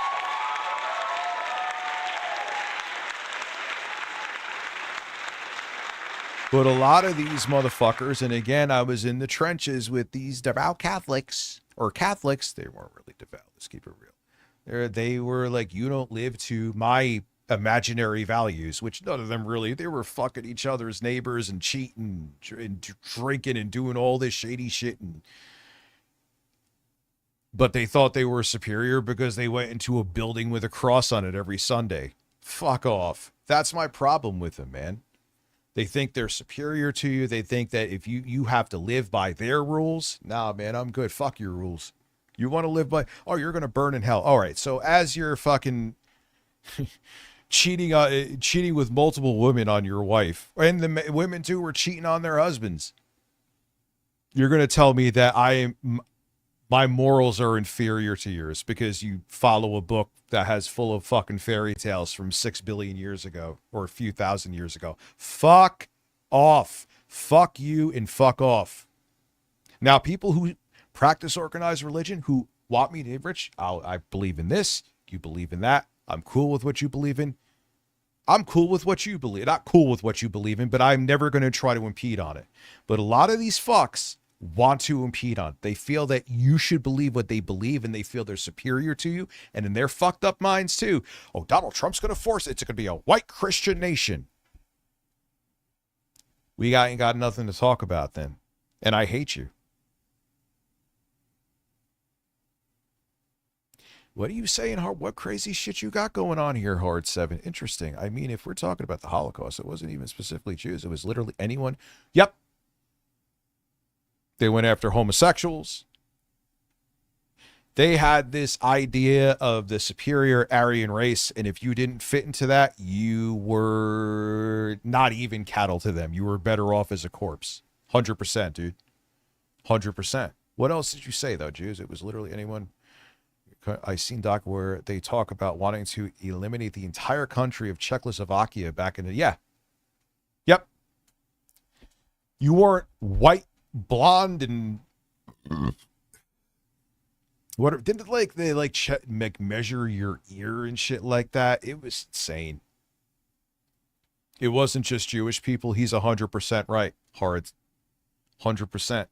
But a lot of these motherfuckers, and again, I was in the trenches with these devout Catholics, or Catholics, they weren't really devout, let's keep it real. They were like, you don't live to my imaginary values, which none of them really, they were fucking each other's neighbors and cheating and drinking and doing all this shady shit. But they thought they were superior because they went into a building with a cross on it every Sunday. Fuck off. That's my problem with them, man. They think they're superior to you. They think that if you have to live by their rules. Nah, man, I'm good. Fuck your rules. You want to live by, oh, you're going to burn in hell. All right. So as you're fucking cheating with multiple women on your wife, and the women too were cheating on their husbands, you're going to tell me that my morals are inferior to yours because you follow a book that has full of fucking fairy tales from 6 billion years ago or a few thousand years ago. Fuck off. Fuck you and fuck off. Now, people who practice organized religion, who want me to, Rich, I believe in this, you believe in that, I'm cool with what you believe in. I'm cool with what you believe. Not cool with what you believe in, but I'm never going to try to impede on it. But a lot of these fucks want to impede on. They feel that you should believe what they believe, and they feel they're superior to you. And in their fucked up minds too, oh, Donald Trump's going to force it. It's going to be a white Christian nation. We ain't got nothing to talk about then. And I hate you. What are you saying, Hard? What crazy shit you got going on here, Hard 7? Interesting. I mean, if we're talking about the Holocaust, it wasn't even specifically Jews. It was literally anyone. Yep. They went after homosexuals. They had this idea of the superior Aryan race, and if you didn't fit into that, you were not even cattle to them. You were better off as a corpse. 100%, dude. 100%. What else did you say, though, Jews? It was literally anyone. I seen, Doc, where they talk about wanting to eliminate the entire country of Czechoslovakia back in the... Yeah. Yep. You weren't white, blonde, and... What didn't like they like measure your ear and shit like that? It was insane. It wasn't just Jewish people. He's 100% right. Hard. 100%.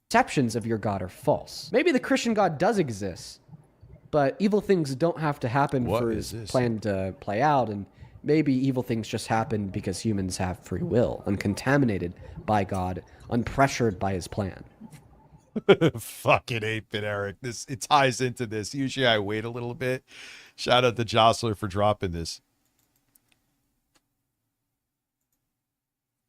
Perceptions of your God are false. Maybe the Christian God does exist, but evil things don't have to happen for his plan to play out, and maybe evil things just happen because humans have free will, uncontaminated by God, unpressured by his plan. Fucking 8-bit Eric. It ties into this. Usually I wait a little bit. Shout out to Jostler for dropping this.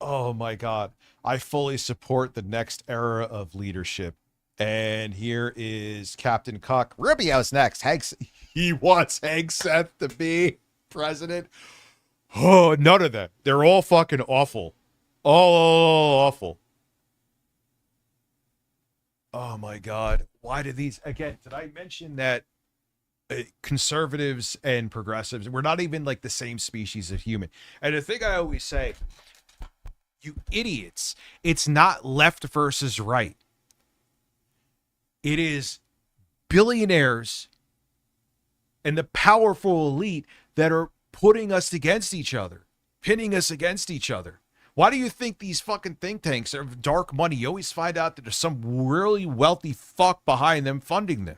Oh my God. I fully support the next era of leadership. And here is Captain Cuck. Rubio's next. He wants Hank Seth to be president. Oh, none of that. They're all fucking awful. All awful. Oh my God. Why do these, again, did I mention that conservatives and progressives, we're not even like the same species of human. And the thing I always say, you idiots, it's not left versus right. It is billionaires and the powerful elite that are putting us against each other, pinning us against each other. Why do you think these fucking think tanks are dark money? You always find out that there's some really wealthy fuck behind them funding them.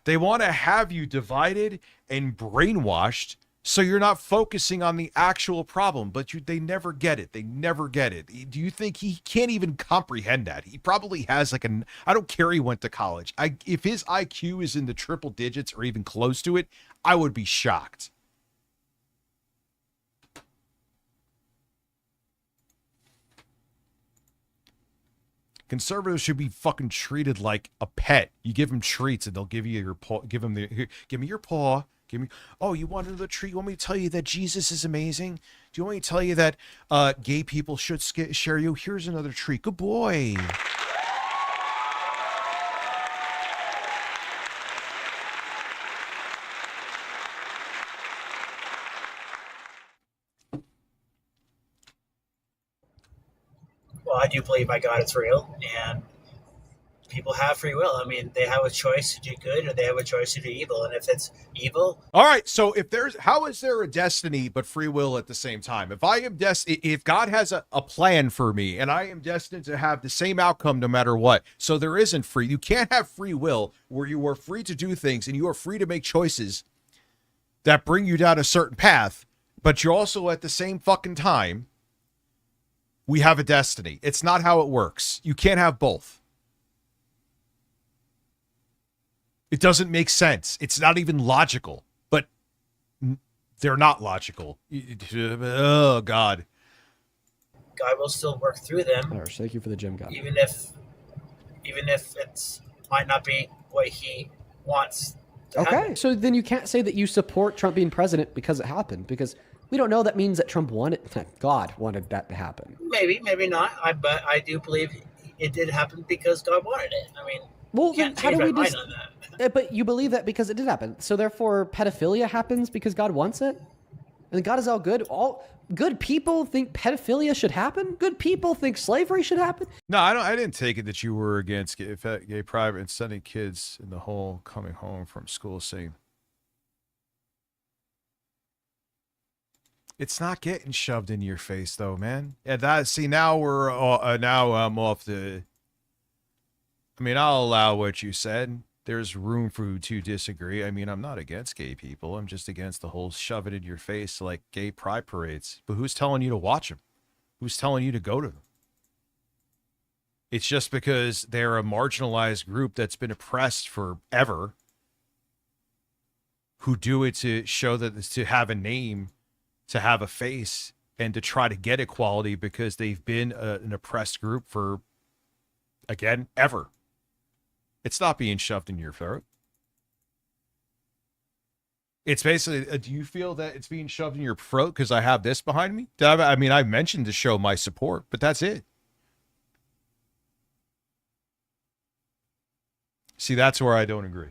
They want to have you divided and brainwashed so you're not focusing on the actual problem, but they never get it. They never get it. Do you think he can't even comprehend that? He probably has like I don't care he went to college. If his IQ is in the triple digits or even close to it, I would be shocked. Conservatives should be fucking treated like a pet. You give them treats and they'll give you your paw. Give them give me your paw. Give me. Oh, you want another treat? You want me to tell you that Jesus is amazing? Do you want me to tell you that gay people should share you? Here's another treat. Good boy. Well, I do believe my God is real, and people have free will. I mean, they have a choice to do good or they have a choice to do evil. And if it's evil... All right, so how is there a destiny but free will at the same time? If God has a plan for me and I am destined to have the same outcome no matter what, so there isn't free. You can't have free will where you are free to do things and you are free to make choices that bring you down a certain path, but you're also at the same fucking time, we have a destiny. It's not how it works. You can't have both. It doesn't make sense. It's not even logical, but they're not logical. Oh, God. God will still work through them. All right, thank you for the gym, God. Even if it's might not be what he wants to happen. So then you can't say that you support Trump being president because it happened, because we don't know that means that Trump wanted, God wanted that to happen. Maybe not. But I do believe it did happen because God wanted it. I mean, well, can't how change do my we mind just? on that. But you believe that because it did happen. So therefore, pedophilia happens because God wants it, and God is all good. All good people think pedophilia should happen. Good people think slavery should happen. No, I didn't take it that you were against gay private and sending kids in the hole coming home from school saying. It's not getting shoved in your face, though, man. Yeah, now we're now I'm off the. I mean, I'll allow what you said. There's room for you to disagree. I mean, I'm not against gay people. I'm just against the whole shove it in your face like gay pride parades. But who's telling you to watch them? Who's telling you to go to them? It's just because they're a marginalized group that's been oppressed forever, who do it to show that it's to have a name, to have a face, and to try to get equality because they've been an oppressed group for, again, ever. It's not being shoved in your throat. It's basically, do you feel that it's being shoved in your throat because I have this behind me? I mean, I mentioned to show my support, but that's it. See, that's where I don't agree.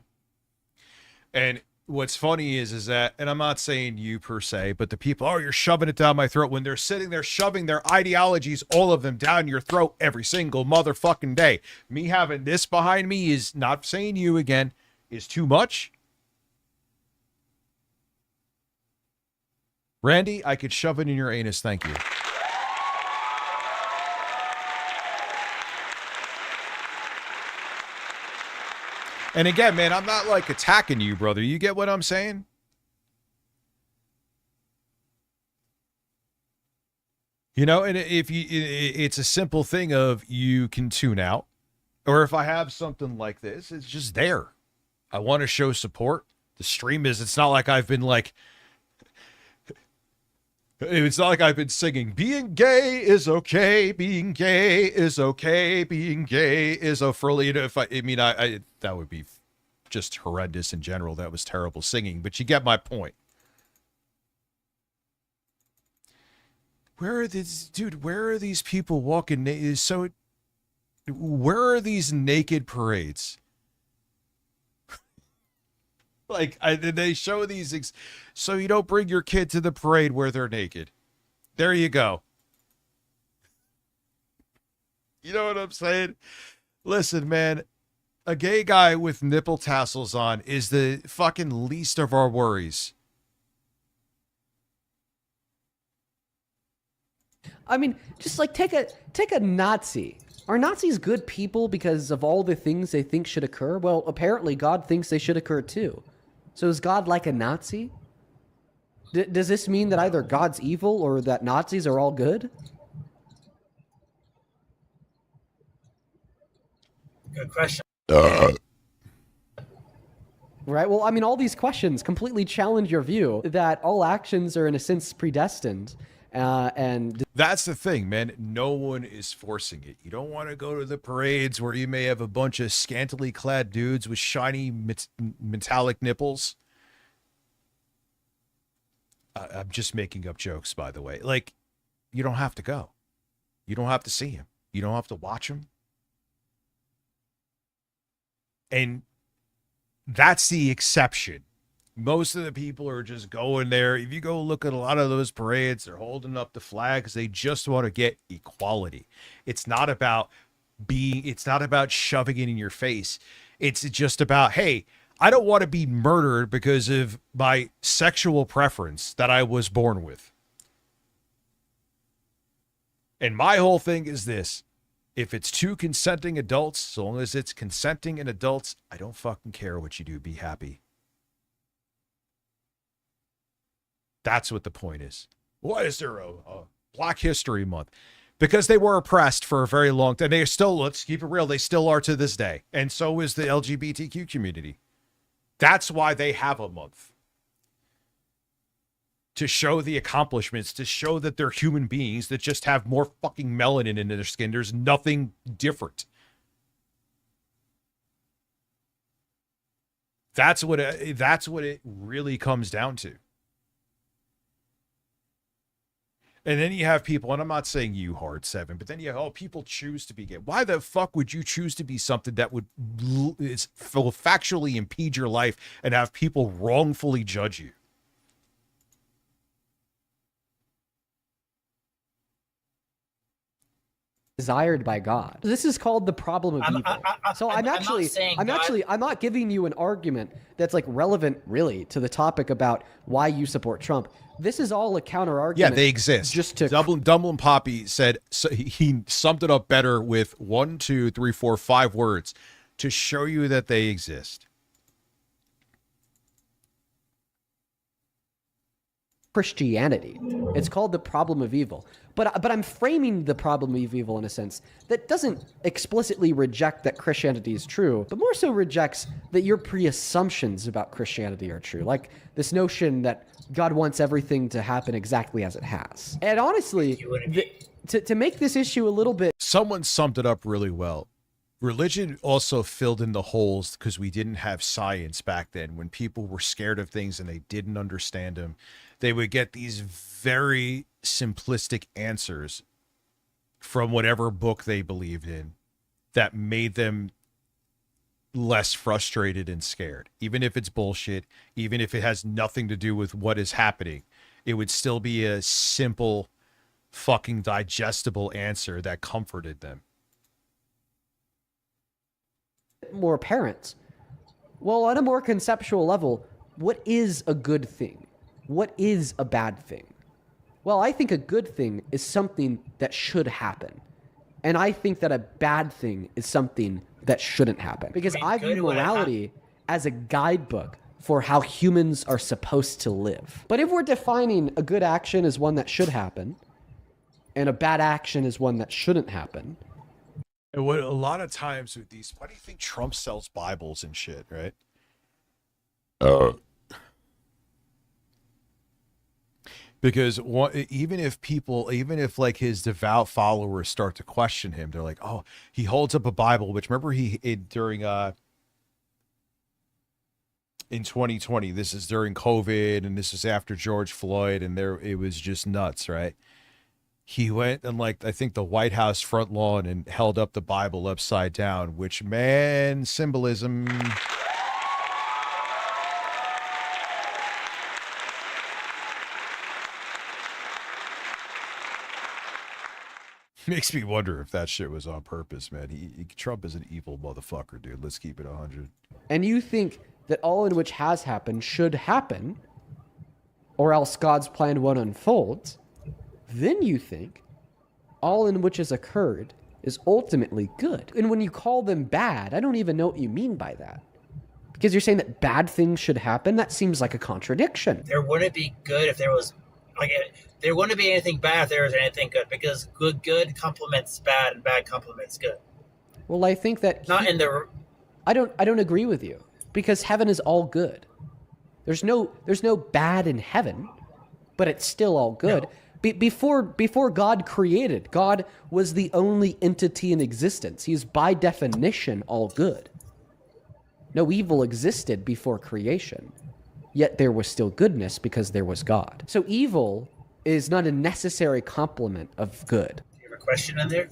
And what's funny is that, and I'm not saying you per se, but the people, oh, you're shoving it down my throat, when they're sitting there shoving their ideologies, all of them down your throat every single motherfucking day. Me having this behind me is, not saying you again, is too much. Randy, I could shove it in your anus, thank you. And again, man, I'm not like attacking you, brother. You get what I'm saying? You know, and if you, it's a simple thing of you can tune out, or if I have something like this, it's just there. I want to show support. The stream is, it's not like I've been like, it's not like I've been singing, being gay is okay, being gay is okay, being gay is a frilly. You know, if I mean, I that would be just horrendous in general. That was terrible singing, but you get my point. Where are these, dude, where are these people walking? So, where are these naked parades? Like, they show these, so you don't bring your kid to the parade where they're naked. There you go. You know what I'm saying? Listen, man, a gay guy with nipple tassels on is the fucking least of our worries. I mean, just like take a Nazi. Are Nazis good people because of all the things they think should occur? Well, apparently God thinks they should occur too. So is God like a Nazi? Does this mean that either God's evil or that Nazis are all good? Good question. Right? Well, I mean, all these questions completely challenge your view that all actions are in a sense predestined. And that's the thing, man. No one is forcing it. You don't want to go to the parades where you may have a bunch of scantily clad dudes with shiny metallic nipples. I'm just making up jokes, by the way. Like, you don't have to go. You don't have to see him. You don't have to watch him. And that's the exception. Most of the people are just going there. If you go look at a lot of those parades, they're holding up the flags. They just want to get equality. It's not about shoving it in your face. It's just about, hey, I don't want to be murdered because of my sexual preference that I was born with. And my whole thing is this. If it's two consenting adults, so long as it's consenting and adults, I don't fucking care what you do. Be happy. That's what the point is. Why is there a Black History Month? Because they were oppressed for a very long time. They are still, let's keep it real, they still are to this day. And so is the LGBTQ community. That's why they have a month. To show the accomplishments, to show that they're human beings that just have more fucking melanin in their skin. There's nothing different. That's what it really comes down to. And then you have people, and I'm not saying you, Hard Seven, but then you have, people choose to be gay. Why the fuck would you choose to be something that will factually impede your life and have people wrongfully judge you? Desired by God. This is called the problem of evil. I'm not giving you an argument that's like relevant really to the topic about why you support Trump. This is all a counter argument. Yeah, they exist. Just to Dumbledore Poppy said, so he summed it up better with 1, 2, 3, 4, 5 words to show you that they exist. Christianity. It's called the problem of evil. But I'm framing the problem of evil in a sense that doesn't explicitly reject that Christianity is true, but more so rejects that your pre-assumptions about Christianity are true. Like this notion that God wants everything to happen exactly as it has. And honestly, to make this issue a little bit... Someone summed it up really well. Religion also filled in the holes because we didn't have science back then. When people were scared of things and they didn't understand them, they would get these very simplistic answers from whatever book they believed in that made them less frustrated and scared. Even if it's bullshit, even if it has nothing to do with what is happening, it would still be a simple, fucking digestible answer that comforted them. More apparent. Well, on a more conceptual level, what is a good thing? What is a bad thing? Well, I think a good thing is something that should happen. And I think that a bad thing is something that shouldn't happen. Because I view morality as a guidebook for how humans are supposed to live. But if we're defining a good action as one that should happen, and a bad action is one that shouldn't happen. And what a lot of times with these, why do you think Trump sells Bibles and shit, right? Because even if like his devout followers start to question him, they're like, oh, he holds up a Bible, which remember during in 2020, this is during COVID and this is after George Floyd, and it was just nuts, right? He went and like, I think the White House front lawn and held up the Bible upside down, which, man, symbolism. Makes me wonder if that shit was on purpose, man. Trump is an evil motherfucker, dude. Let's keep it 100. And you think that all in which has happened should happen, or else God's plan won't unfold, then you think all in which has occurred is ultimately good. And when you call them bad, I don't even know what you mean by that. Because you're saying that bad things should happen? That seems like a contradiction. There wouldn't be good if there was, like, there wouldn't be anything bad if there was anything good, because good complements bad and bad complements good. Well, I think that I don't agree with you, because heaven is all good. There's no bad in heaven, but it's still all good. No. Before God created, God was the only entity in existence. He is by definition all good. No evil existed before creation, yet there was still goodness because there was God. So evil is not a necessary complement of good. Do you have a question in there?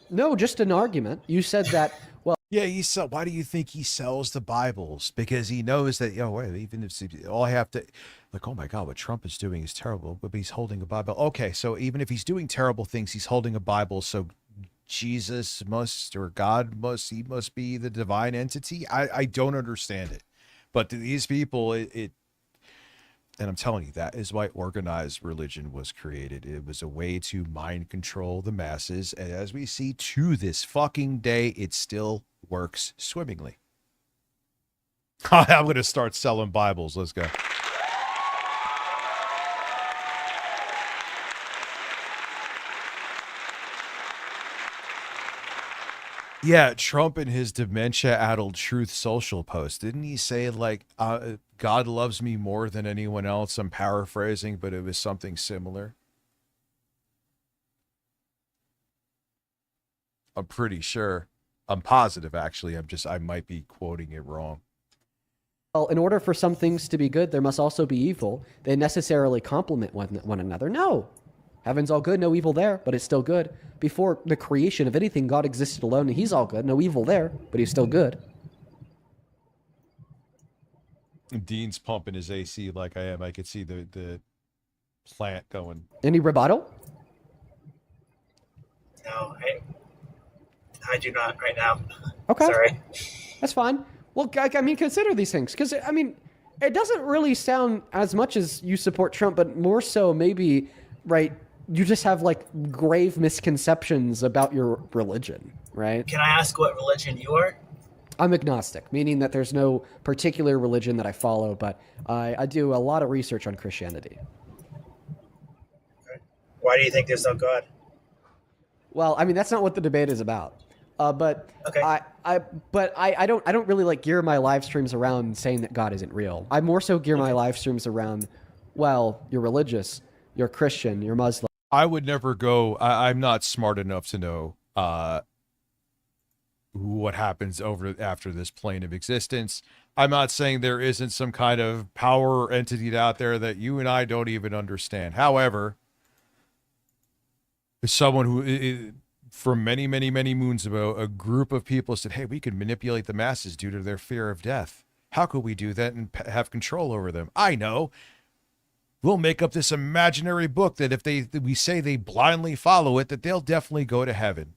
No, just an argument. You said that, well... Yeah, why do you think he sells the Bibles? Because he knows that, even if all I have to... Like, oh my God, what Trump is doing is terrible, but he's holding a Bible. Okay, so even if he's doing terrible things, he's holding a Bible, so Jesus must, or God must, he must be the divine entity? I don't understand it. But to these people, and I'm telling you, that is why organized religion was created. It was a way to mind control the masses. And as we see to this fucking day, it still works swimmingly. I'm going to start selling Bibles. Let's go. Yeah, Trump in his dementia-addled Truth Social post, didn't he say, like, God loves me more than anyone else? I'm paraphrasing, but it was something similar. I'm pretty sure. I'm positive, actually. I might be quoting it wrong. Well, in order for some things to be good, there must also be evil. They necessarily complement one another. No. Heaven's all good, no evil there, but it's still good. Before the creation of anything, God existed alone, and he's all good. No evil there, but he's still good. Dean's pumping his AC like I am. I could see the plant going. Any rebuttal? No, I do not right now. Okay. Sorry. That's fine. Well, I mean, consider these things, because, I mean, it doesn't really sound as much as you support Trump, but more so maybe, right, you just have, like, grave misconceptions about your religion, right? Can I ask what religion you are? I'm agnostic, meaning that there's no particular religion that I follow, but I do a lot of research on Christianity. Why do you think there's no God? Well, I mean, that's not what the debate is about. But I don't really like gear my live streams around saying that God isn't real. I more so gear my live streams around, well, you're religious, you're Christian, you're Muslim. I would never go. I'm not smart enough to know what happens after this plane of existence. I'm not saying there isn't some kind of power or entity out there that you and I don't even understand. However, as someone who, from many, many, many moons ago, a group of people said, hey, we could manipulate the masses due to their fear of death. How could we do that and have control over them? I know. We'll make up this imaginary book that if we say they blindly follow it, that they'll definitely go to heaven.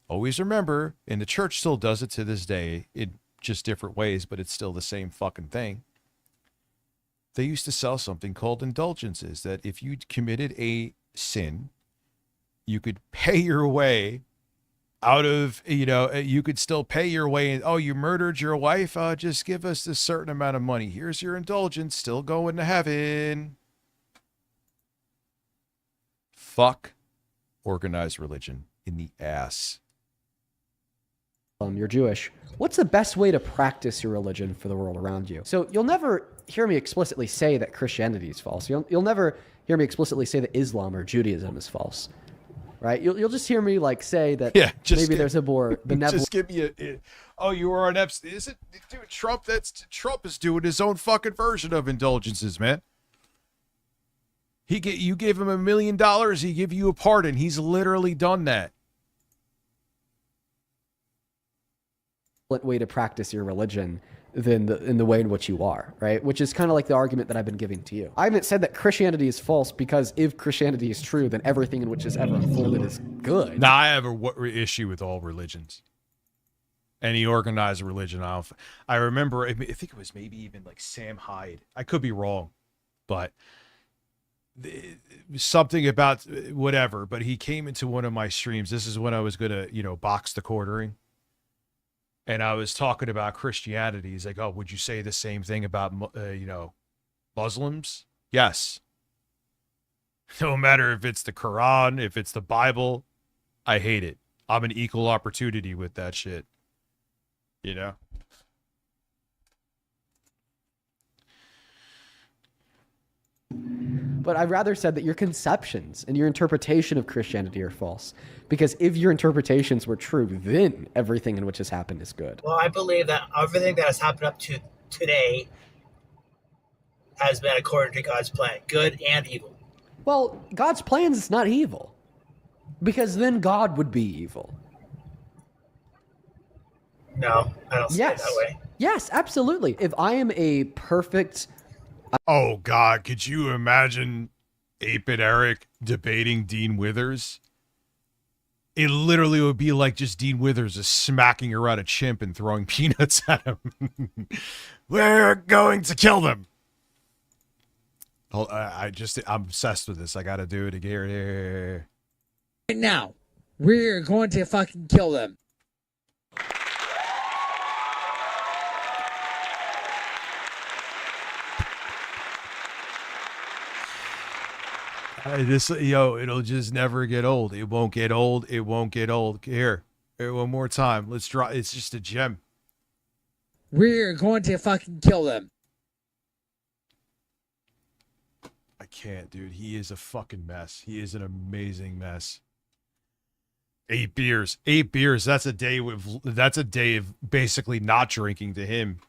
Always remember, and the church still does it to this day, in just different ways, but it's still the same fucking thing. They used to sell something called indulgences, that if you committed a sin, you could pay your way out of, you could still pay your way. And, oh, you murdered your wife? Just give us this certain amount of money. Here's your indulgence, still going to heaven. Fuck organized religion in the ass. You're Jewish. What's the best way to practice your religion for the world around you? So you'll never hear me explicitly say that Christianity is false. You'll never hear me explicitly say that Islam or Judaism is false, right? You'll just hear me say that maybe there's a more benevolent. Just give me oh, you are on Epstein. Is it, dude? Trump is doing his own fucking version of indulgences, man. You gave him $1 million, he give you a pardon. He's literally done that. Way to practice your religion than in the way in which you are, right? Which is kind of like the argument that I've been giving to you. I haven't said that Christianity is false, because if Christianity is true, then everything in which has ever unfolded is good. Now, I have a issue with all religions. Any organized religion. I remember, I think it was maybe even like Sam Hyde. I could be wrong, but something about whatever. But he came into one of my streams. This is when I was going to, box the quartering. And I was talking about Christianity. He's like, oh, would you say the same thing about, Muslims? Yes. No matter if it's the Quran, if it's the Bible, I hate it. I'm an equal opportunity with that shit. But I'd rather said that your conceptions and your interpretation of Christianity are false. Because if your interpretations were true, then everything in which has happened is good. Well, I believe that everything that has happened up to today has been according to God's plan, good and evil. Well, God's plan is not evil. Because then God would be evil. No, I don't see it that way. Yes, absolutely. If I am a perfect... Oh, God, could you imagine 8-Bit Eric debating Dean Withers? It literally would be like just Dean Withers is smacking around a chimp and throwing peanuts at him. We're going to kill them. I'm obsessed with this. I got to do it again. Right now, we're going to fucking kill them. It'll just never get old. It won't get old. It won't get old. Here, one more time. Let's draw. It's just a gem. We're going to fucking kill them. I can't, dude. He is a fucking mess. He is an amazing mess. 8 beers. 8 beers. That's a day of basically not drinking to him.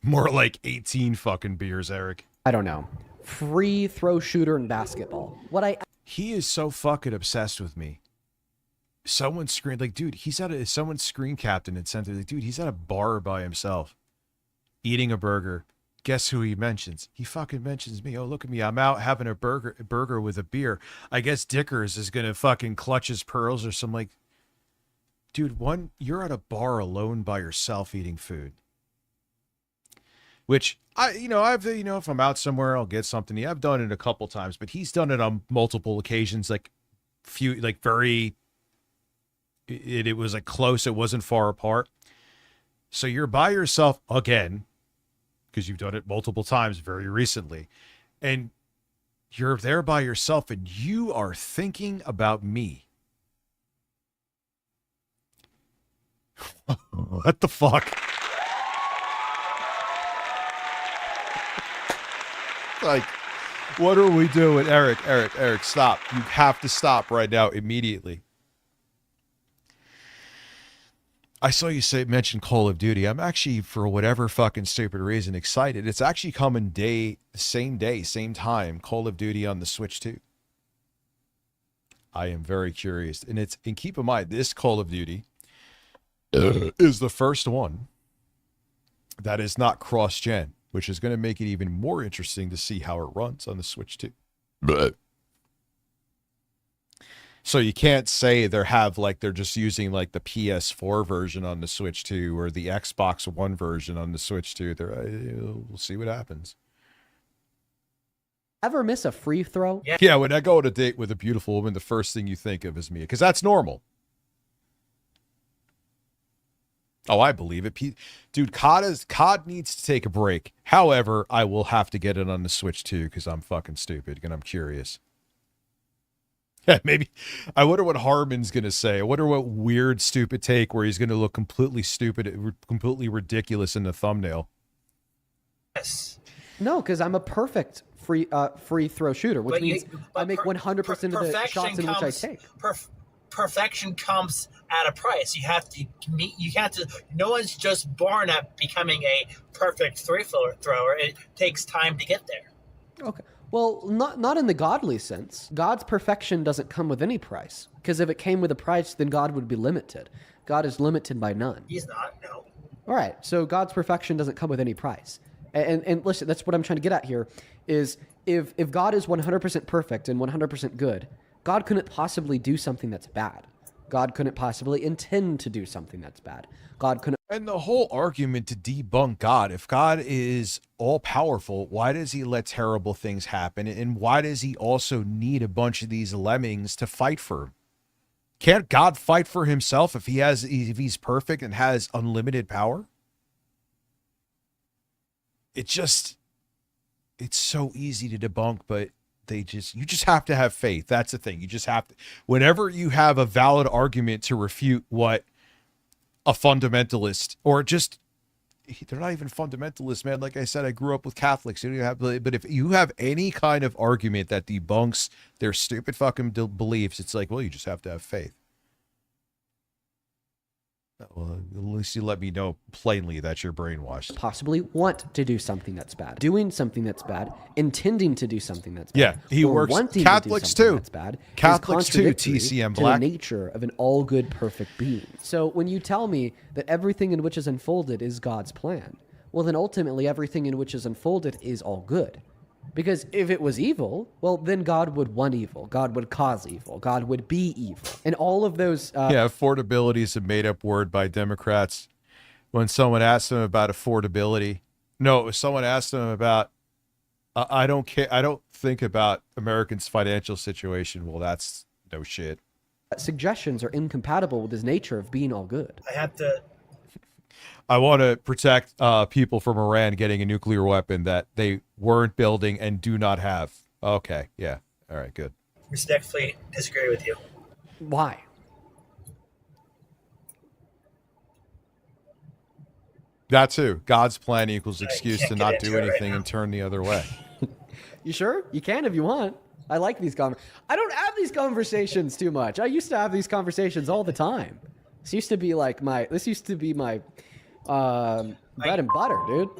More like 18 fucking beers, Eric. I don't know. Free throw shooter in basketball. He is so fucking obsessed with me. Someone screened, like, dude, someone's screen captain and sent it, like, dude, he's at a bar by himself eating a burger. Guess who he mentions? He fucking mentions me. Oh, look at me. I'm out having a burger with a beer. I guess Dickers is gonna fucking clutch his pearls or some, like, dude, you're at a bar alone by yourself eating food. Which if I'm out somewhere, I'll get something. I've done it a couple times, but he's done it on multiple occasions, it was like close. It wasn't far apart. So you're by yourself again, because you've done it multiple times very recently. And You're there by yourself and you are thinking about me. What the fuck? Like, what are we doing? Eric, stop. You have to stop right now, immediately. I saw you mention Call of Duty. I'm actually, for whatever fucking stupid reason, excited. It's actually coming same day, same time. Call of Duty on the Switch 2. I am very curious. And keep in mind, this Call of Duty is the first one that is not cross-gen, which is going to make it even more interesting to see how it runs on the Switch 2. So you can't say they're just using like the PS4 version on the Switch 2 or the Xbox One version on the Switch 2. We'll see what happens. Ever miss a free throw? Yeah, when I go on a date with a beautiful woman, the first thing you think of is me, because that's normal. Oh, I believe it. Dude, COD needs to take a break. However, I will have to get it on the Switch 2 because I'm fucking stupid and I'm curious. Maybe. I wonder what Harmon's going to say. I wonder what weird, stupid take where he's going to look completely stupid, completely ridiculous in the thumbnail. Yes. No, because I'm a perfect free throw shooter, which means I make 100% of the shots in which I take. Perfection comes at a price. You have to meet. No one's just born at becoming a perfect free thrower. It takes time to get there. Okay. Well, not in the godly sense. God's perfection doesn't come with any price. Because if it came with a price, then God would be limited. God is limited by none. He's not, no. All right, so God's perfection doesn't come with any price. And listen, that's what I'm trying to get at here, is if God is 100% perfect and 100% good, God couldn't possibly do something that's bad. God couldn't possibly intend to do something that's bad. God couldn't. And the whole argument to debunk God, if God is all-powerful, why does he let terrible things happen? And why does he also need a bunch of these lemmings to fight for him? Can't God fight for himself if he's perfect and has unlimited power? It's so easy to debunk, but you just have to have faith. That's the thing. You just have to, whenever you have a valid argument to refute what a fundamentalist, or just, they're not even fundamentalists, man. Like I said, I grew up with Catholics. But if you have any kind of argument that debunks their stupid fucking beliefs, it's like, well, you just have to have faith. Well, at least you let me know plainly that you're brainwashed. Possibly want to do something that's bad, doing something that's bad, intending to do something that's bad. Yeah, he works. Catholics too. That's bad. Catholics too. TCM Black. To the nature of an all-good, perfect being. So when you tell me that everything in which is unfolded is God's plan, well, then ultimately everything in which is unfolded is all good. Because if it was evil, well, then God would want evil. God would cause evil. God would be evil. And all of those... affordability is a made-up word by Democrats. When someone asked them about affordability... No, it was someone asked them about... I don't care. I don't think about Americans' financial situation. Well, that's no shit. Suggestions are incompatible with his nature of being all good. I have to... I want to protect people from Iran getting a nuclear weapon that they weren't building and do not have. Okay, yeah. All right, good. Respectfully disagree with you. Why? That too. God's plan equals excuse to not do anything and turn the other way. You sure? You can if you want. I like these I don't have these conversations too much. I used to have these conversations all the time. This used to be my bread and butter, dude.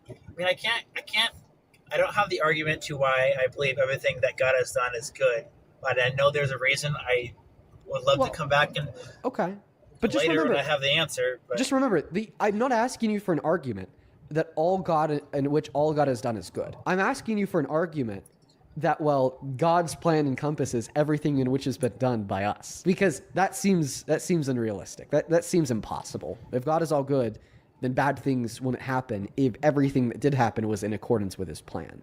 I mean, I don't have the argument to why I believe everything that God has done is good, but I know there's a reason. I would love to come back and but just later remember, when I have the answer. But. Just remember, I'm not asking you for an argument that all God has done is good. I'm asking you for an argument that, well, God's plan encompasses everything in which has been done by us, because that seems unrealistic. That seems impossible. If God is all good, then bad things wouldn't happen if everything that did happen was in accordance with his plan.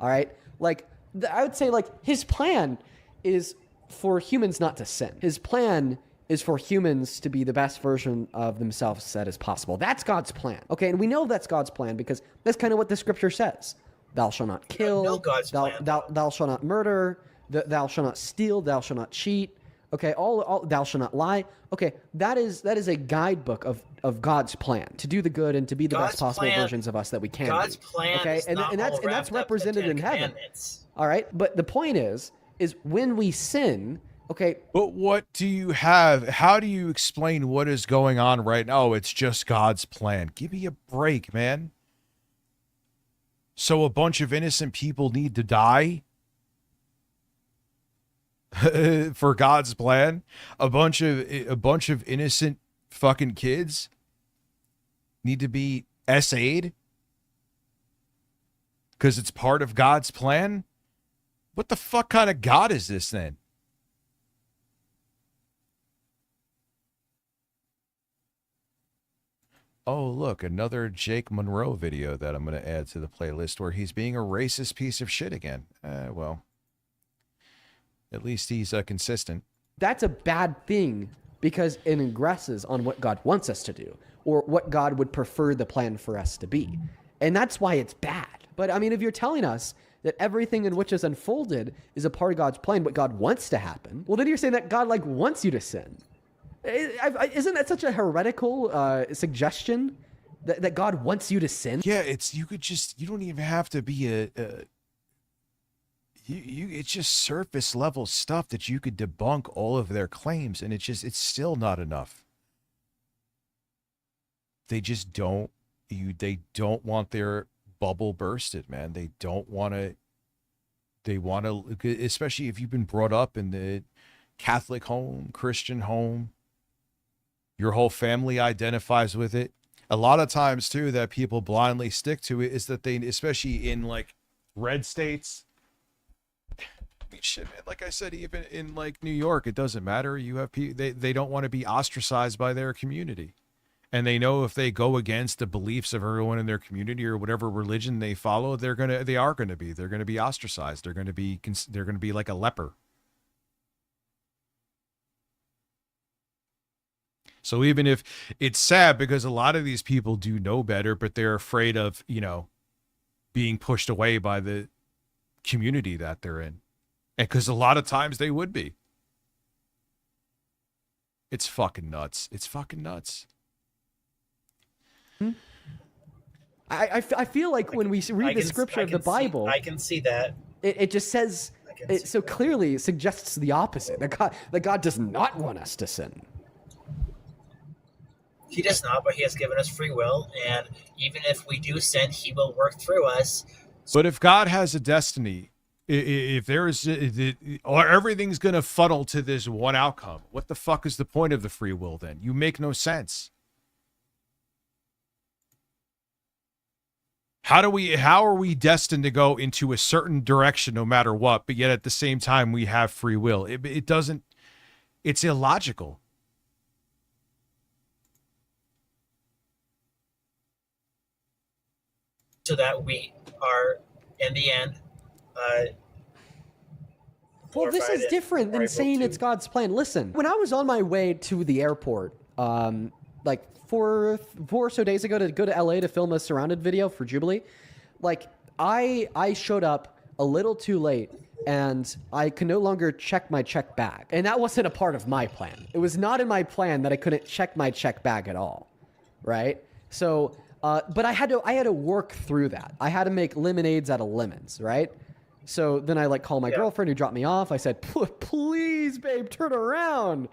All right? I would say, his plan is for humans not to sin. His plan is for humans to be the best version of themselves that is possible. That's God's plan. Okay, and we know that's God's plan because that's kind of what the scripture says. thou shalt not kill, know God's plan, thou shalt not murder, thou shalt not steal, thou shalt not cheat. Okay, all thou shalt not lie. Okay, that is a guidebook of God's plan to do the good and to be the best possible versions of us that we can God's be. plan Okay, is not and all that's wrapped up represented in in the heaven. commandments. All right, but the point is when we sin, okay. But what do you have? How do you explain what is going on right now? It's just God's plan. Give me a break, man. So a bunch of innocent people need to die for God's plan? A bunch of innocent fucking kids need to be SA'd because it's part of God's plan? What the fuck kind of God is this then? Oh, look, another Jake Monroe video that I'm going to add to the playlist where he's being a racist piece of shit again. Well, at least he's consistent. That's a bad thing because it ingresses on what God wants us to do or what God would prefer the plan for us to be. And that's why it's bad. But I mean, if you're telling us that everything in which is unfolded is a part of God's plan, what God wants to happen, well, then you're saying that God like wants you to sin. Isn't that such a heretical suggestion that God wants you to sin? Yeah, you don't even have to be it's just surface level stuff that you could debunk all of their claims, and it's still not enough. They just don't want their bubble bursted, man. They want to, especially if you've been brought up in the Catholic home, Christian home, your whole family identifies with it. A lot of times too that people blindly stick to it is that they, especially in like red states, I mean, shit, man, like I said, even in like New York, it doesn't matter. You have people, they don't want to be ostracized by their community. And they know if they go against the beliefs of everyone in their community or whatever religion they follow, they're going to be ostracized. They're going to be like a leper. So even if it's sad because a lot of these people do know better, but they're afraid of, being pushed away by the community that they're in. And because a lot of times they would be. It's fucking nuts. It's fucking nuts. I feel like when we read the scripture of the Bible, I can see that. It just says, it so clearly suggests the opposite, that God does not want us to sin. He does not, but he has given us free will, and even if we do sin, he will work through us. But if God has a destiny, if there is, or everything's going to funnel to this one outcome, what the fuck is the point of the free will then? You make no sense. How are we destined to go into a certain direction no matter what, but yet at the same time we have free will? It's illogical. So that we are, in the end, well, this is different than saying it's God's plan. Listen, when I was on my way to the airport, like four or so days ago to go to LA to film a surrounded video for Jubilee, like I showed up a little too late and I could no longer check my check bag. And that wasn't a part of my plan. It was not in my plan that I couldn't check my check bag at all, right? So, but I had to work through that. I had to make lemonades out of lemons, right? So then I called my girlfriend who dropped me off. I said, please, babe, turn around.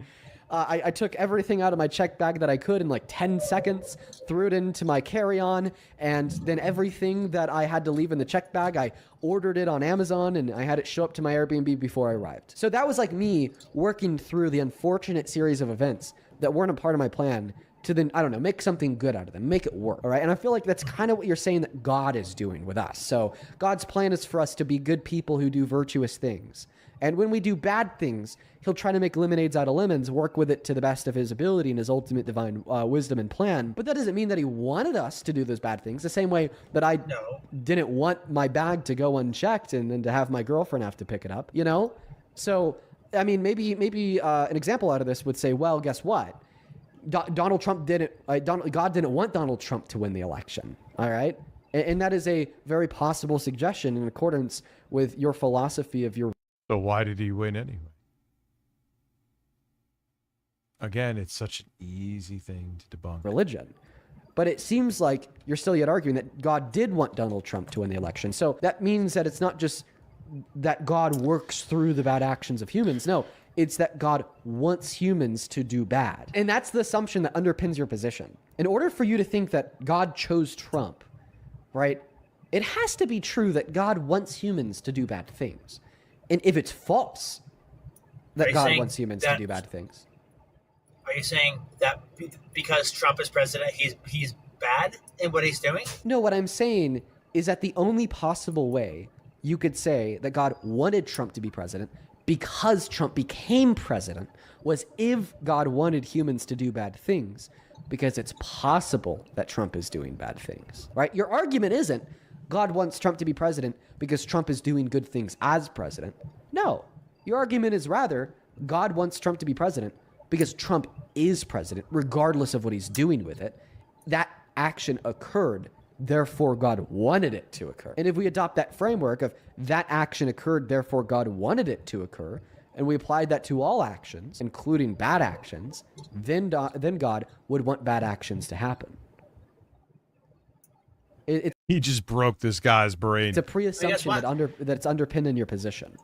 I took everything out of my check bag that I could in 10 seconds, threw it into my carry-on, and then everything that I had to leave in the check bag, I ordered it on Amazon, and I had it show up to my Airbnb before I arrived. So that was me working through the unfortunate series of events that weren't a part of my plan to then, I don't know, make something good out of them, make it work, all right? And I feel like that's kind of what you're saying that God is doing with us. So God's plan is for us to be good people who do virtuous things. And when we do bad things, he'll try to make lemonades out of lemons, work with it to the best of his ability and his ultimate divine wisdom and plan. But that doesn't mean that he wanted us to do those bad things, the same way that I didn't want my bag to go unchecked and then to have my girlfriend have to pick it up, So, I mean, maybe an example out of this would say, well, guess what? God didn't want Donald Trump to win the election, all right? And that is a very possible suggestion in accordance with your philosophy of your. So why did he win anyway? Again, it's such an easy thing to debunk. Religion. But it seems like you're still yet arguing that God did want Donald Trump to win the election. So that means that it's not just that God works through the bad actions of humans. No, it's that God wants humans to do bad. And that's the assumption that underpins your position. In order for you to think that God chose Trump, right, it has to be true that God wants humans to do bad things. And if it's false that God wants humans to do bad things. Are you saying that because Trump is president, he's bad in what he's doing? No, what I'm saying is that the only possible way you could say that God wanted Trump to be president because Trump became president was if God wanted humans to do bad things, because it's possible that Trump is doing bad things, right? Your argument isn't God wants Trump to be president because Trump is doing good things as president. No, your argument is rather God wants Trump to be president because Trump is president, regardless of what he's doing with it. That action occurred, therefore God wanted it to occur. And if we adopt that framework of that action occurred, therefore God wanted it to occur, and we applied that to all actions, including bad actions, then God would want bad actions to happen. He just broke this guy's brain. It's a pre-assumption that's underpinned in your position.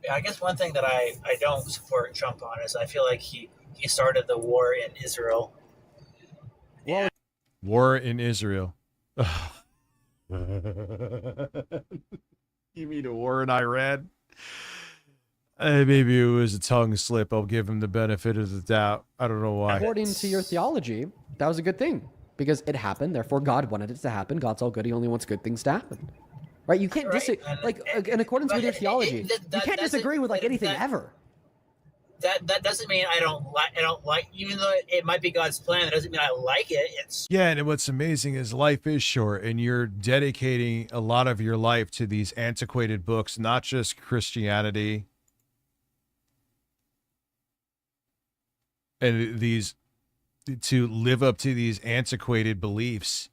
Yeah, I guess one thing that I don't support Trump on is I feel like he started the war in Israel. Yeah. War in Israel. You mean a war in Iran? Maybe it was a tongue slip. I'll give him the benefit of the doubt. I don't know why. According to your theology, that was a good thing because it happened. Therefore, God wanted it to happen. God's all good. He only wants good things to happen. Right? You can't disagree. Like, in accordance with your theology, you can't disagree with like anything ever. That doesn't mean I don't like, even though it might be God's plan, it doesn't mean I like it. It's Yeah, and what's amazing is life is short, and you're dedicating a lot of your life to these antiquated books, not just Christianity, and these to live up to these antiquated beliefs,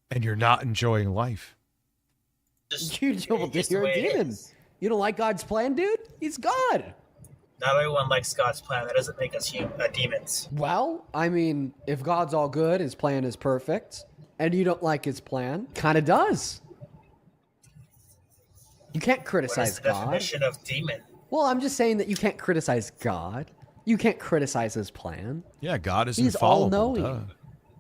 and you're not enjoying life. You're a demon. You don't like God's plan, dude? He's God. Not everyone likes God's plan. That doesn't make us demons. Well, I mean, if God's all good, his plan is perfect, and you don't like his plan, kind of does. You can't criticize God. God. Definition of demon. Well, I'm just saying that you can't criticize God. You can't criticize his plan. Yeah, God is He's infallible. all-knowing.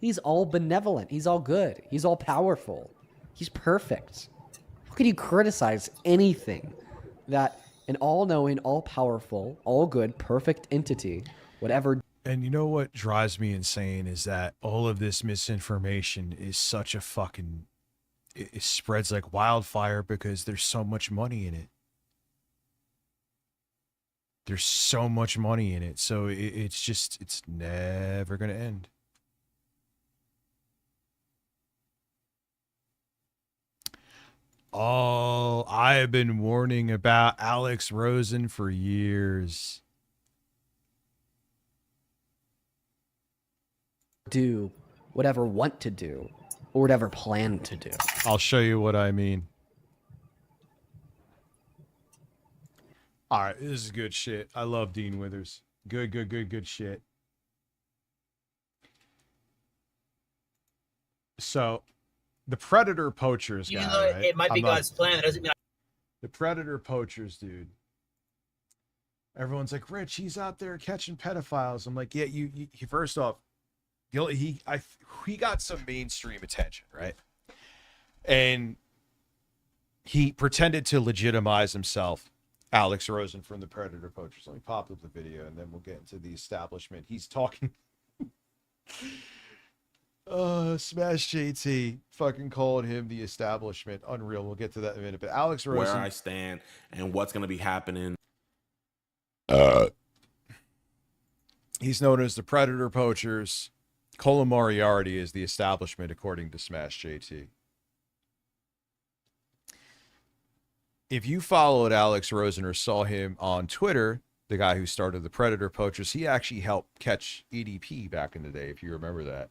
He's all benevolent. He's all good. He's all powerful. He's perfect. How can you criticize anything that an all-knowing, all-powerful, all-good, perfect entity would ever? And you know what drives me insane is that all of this misinformation is such a fucking... It spreads like wildfire because there's so much money in it. There's so much money in it. So it's never going to end. Oh, I have been warning about Alex Rosen for years. Do whatever want to do or whatever plan to do. I'll show you what I mean. All right, this is good shit. I love Dean Withers. Good shit. So, the Predator Poachers Even guy, though right? it might be God's plan, it doesn't mean The Predator Poachers, dude. Everyone's like, Rich, he's out there catching pedophiles. I'm like, yeah, you first off, he got some mainstream attention, right? And he pretended to legitimize himself, Alex Rosen from the Predator Poachers. Let me pop up the video and then we'll get into the establishment. He's talking. Smash JT fucking called him the establishment. Unreal. We'll get to that in a minute. But Alex Rosen, where I stand and what's going to be happening. He's known as the Predator Poachers. Colin Moriarty is the establishment, according to Smash JT. If you followed Alex Rosen or saw him on Twitter, the guy who started the Predator Poachers, he actually helped catch EDP back in the day, if you remember that.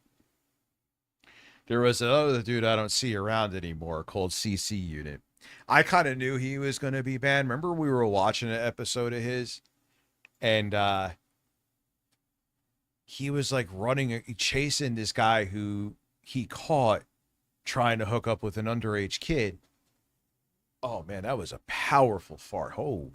There was another dude I don't see around anymore called CC Unit. I kind of knew he was going to be banned. Remember we were watching an episode of his, and he was like chasing this guy who he caught trying to hook up with an underage kid. Oh man, that was a powerful fart. Oh.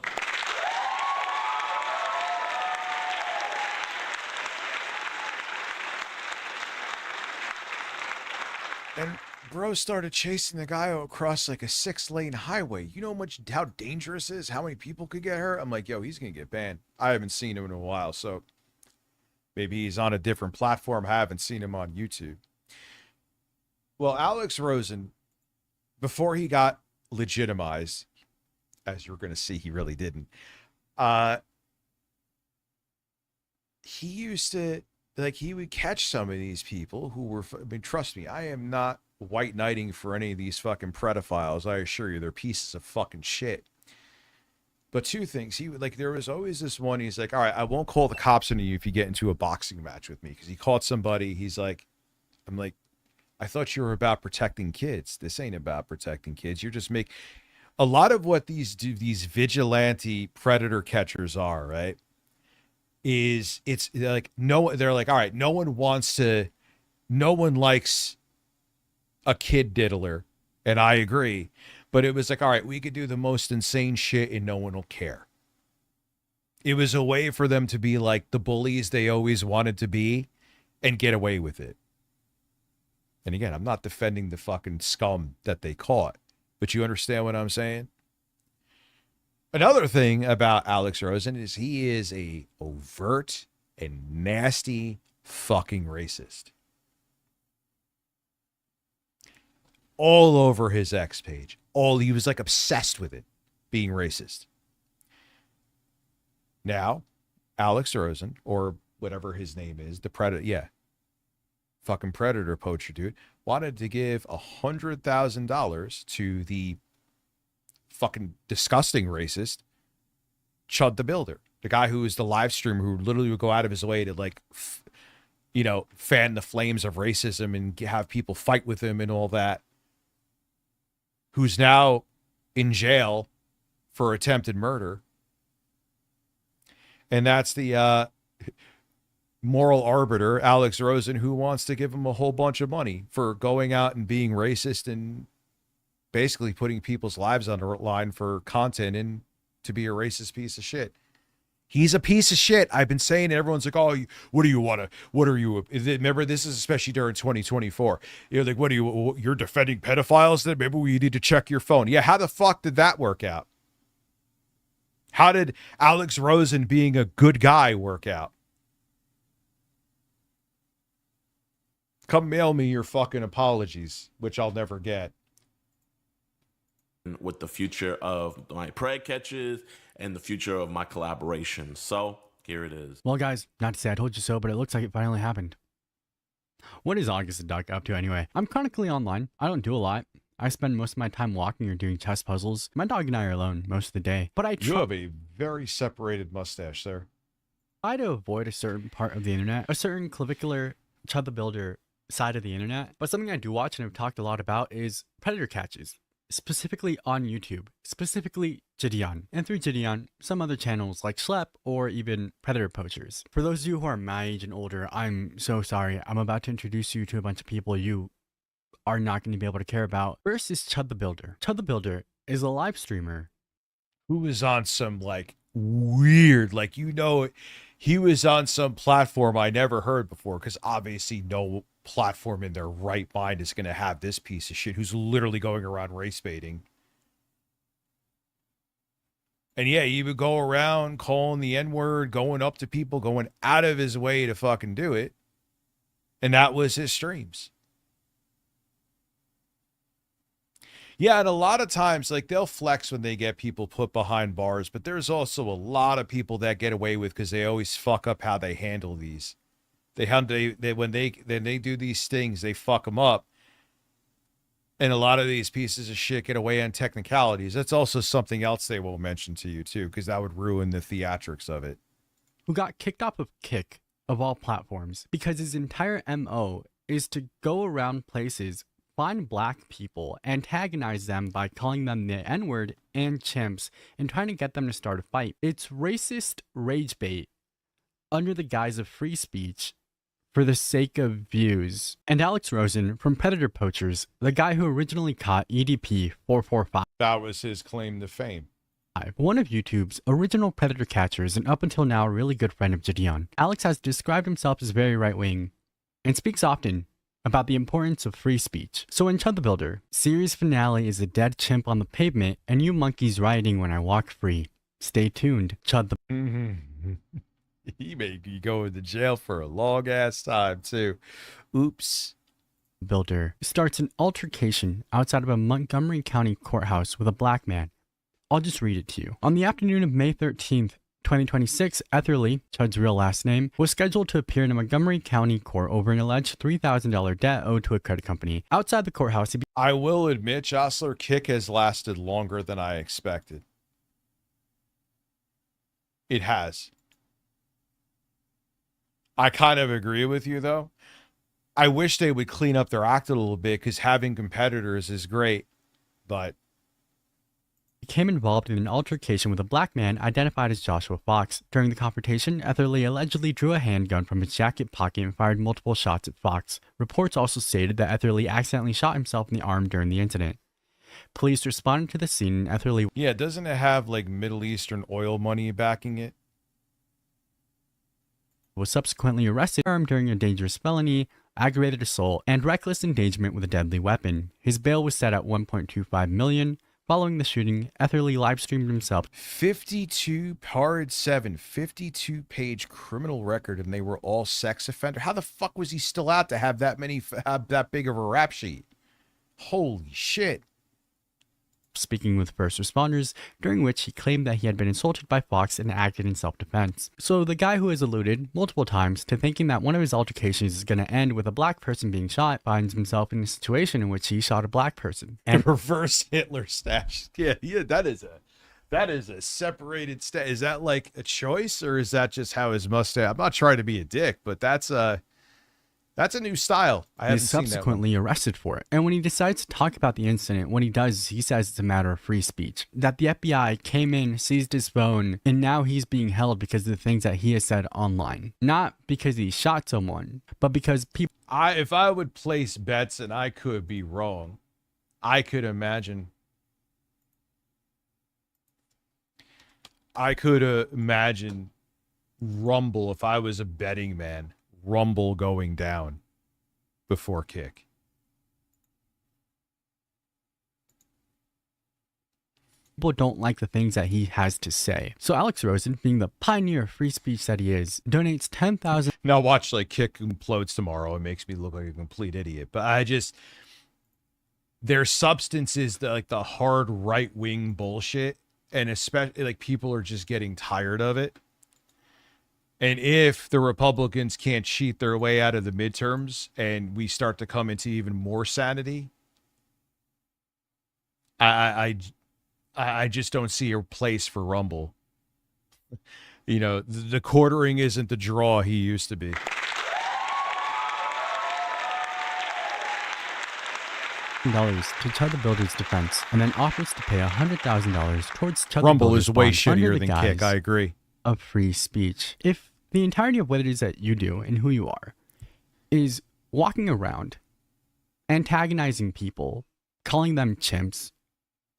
And bro started chasing the guy across like a 6-lane highway. You know how dangerous it is? How many people could get hurt? I'm like, yo, he's going to get banned. I haven't seen him in a while, so maybe he's on a different platform. I haven't seen him on YouTube. Well, Alex Rosen, before he got legitimized, as you're going to see, he really didn't. He used to, like, he would catch some of these people who were, I mean, trust me, I am not white knighting for any of these fucking pedophiles. I assure you, they're pieces of fucking shit. But two things, he would, like, there was always this one, he's like, all right, I won't call the cops on you if you get into a boxing match with me, because he caught somebody. He's like, I'm like, I thought you were about protecting kids. This ain't about protecting kids. You're just a lot of what these vigilante predator catchers are, right? It's like, they're like, all right, no one likes a kid diddler. And I agree. But it was like, all right, we could do the most insane shit and no one will care. It was a way for them to be like the bullies they always wanted to be and get away with it. And again, I'm not defending the fucking scum that they caught, but you understand what I'm saying? Another thing about Alex Rosen is he is a overt and nasty fucking racist. All over his X page. He was like obsessed with it, being racist. Now, Alex Rosen, or whatever his name is, the Predator, fucking Predator poacher dude, wanted to give $100,000 to the fucking disgusting racist Chud the Builder, the guy who is the live streamer who literally would go out of his way to, like, fan the flames of racism and have people fight with him and all that, who's now in jail for attempted murder. And that's the moral arbiter, Alex Rosen, who wants to give him a whole bunch of money for going out and being racist and basically putting people's lives on the line for content and to be a racist piece of shit. He's a piece of shit. I've been saying it. Everyone's like, oh, what do you want to, what are you, remember, this is especially during 2024. You're like, what are you're defending pedophiles? Then maybe we need to check your phone. Yeah, how the fuck did that work out? How did Alex Rosen being a good guy work out? Come mail me your fucking apologies, which I'll never get. With the future of my pred catches and the future of my collaboration. So here it is. Well, guys, not to say I told you so, but it looks like it finally happened. What is August the Duck up to anyway? I'm chronically online. I don't do a lot. I spend most of my time walking or doing chess puzzles. My dog and I are alone most of the day. But you have a very separated mustache there. Try to avoid a certain part of the internet, a certain clavicular Chud the Builder side of the internet. But something I do watch and have talked a lot about is predator catches, specifically on YouTube, specifically Gideon, and through Gideon, some other channels like Schlep or even Predator Poachers. For those of you who are my age and older, I'm so sorry. I'm about to introduce you to a bunch of people you are not going to be able to care about. First is Chud the Builder. Chud the Builder is a live streamer who was on some like weird, like, he was on some platform I never heard before, because obviously no platform in their right mind is going to have this piece of shit who's literally going around race baiting. And yeah, he would go around calling the N-word, going up to people, going out of his way to fucking do it. And that was his streams. Yeah, and a lot of times, like, they'll flex when they get people put behind bars, but there's also a lot of people that get away with because they always fuck up how they handle these. When they do these things, they fuck them up. And a lot of these pieces of shit get away on technicalities. That's also something else they will mention to you, too, because that would ruin the theatrics of it. Who got kicked off of Kick, of all platforms, because his entire MO is to go around places, find black people, antagonize them by calling them the N-word and chimps, and trying to get them to start a fight. It's racist rage bait under the guise of free speech for the sake of views. And Alex Rosen from Predator Poachers, the guy who originally caught EDP 445. That was his claim to fame. One of YouTube's original predator catchers and up until now a really good friend of Gideon. Alex has described himself as very right-wing and speaks often about the importance of free speech. So in Chud the Builder, series finale is a dead chimp on the pavement and you monkeys rioting when I walk free. Stay tuned, Chud the He made you go to jail for a long ass time too. Oops. Builder starts an altercation outside of a Montgomery County courthouse with a black man. I'll just read it to you. On the afternoon of May 13th, 2026, Etherly, Chud's real last name, was scheduled to appear in a Montgomery County court over an alleged $3,000 debt owed to a credit company. Outside the courthouse, I will admit, Jostler Kick has lasted longer than I expected. It has. I kind of agree with you, though. I wish they would clean up their act a little bit, because having competitors is great, but became involved in an altercation with a black man identified as Joshua Fox. During the confrontation, Etherly allegedly drew a handgun from his jacket pocket and fired multiple shots at Fox. Reports also stated that Etherly accidentally shot himself in the arm during the incident. Police responded to the scene and Etherly... Yeah, doesn't it have like Middle Eastern oil money backing it? Was subsequently arrested during a dangerous felony, aggravated assault, and reckless endangerment with a deadly weapon. His bail was set at $1.25 million. Following the shooting, Etherly livestreamed himself. 52 52-page criminal record, and they were all sex offender. How the fuck was he still out to have that big of a rap sheet? Holy shit. Speaking with first responders, during which he claimed that he had been insulted by Fox and acted in self-defense. So the guy who has alluded multiple times to thinking that one of his altercations is going to end with a black person being shot finds himself in a situation in which he shot a black person. And reverse Hitler stash. Yeah, that is a separated stash. Is that like a choice, or is that just how his mustache? I'm not trying to be a dick, but that's a new style. I haven't He's seen that one. subsequently arrested for it. And when he decides to talk about the incident, what he does is he says it's a matter of free speech. That the FBI came in, seized his phone, and now he's being held because of the things that he has said online. Not because he shot someone, but because people... If I would place bets, and I could be wrong, I could imagine Rumble, if I was a betting man, Rumble going down before Kick. People don't like the things that he has to say. So Alex Rosen, being the pioneer of free speech that he is, donates 10,000. Now watch like Kick implodes tomorrow. It makes me look like a complete idiot. But their substance is like the hard right-wing bullshit. And especially like people are just getting tired of it. And if the Republicans can't cheat their way out of the midterms and we start to come into even more sanity, I just don't see a place for Rumble. You know, the quartering isn't the draw he used to be. $1,000 to Chud the Builder's defense, and then offers to pay $100,000 towards Chud Rumble the Builder's is way bond under shittier the than guise Kick. I agree. Of free speech. If the entirety of what it is that you do and who you are is walking around, antagonizing people, calling them chimps,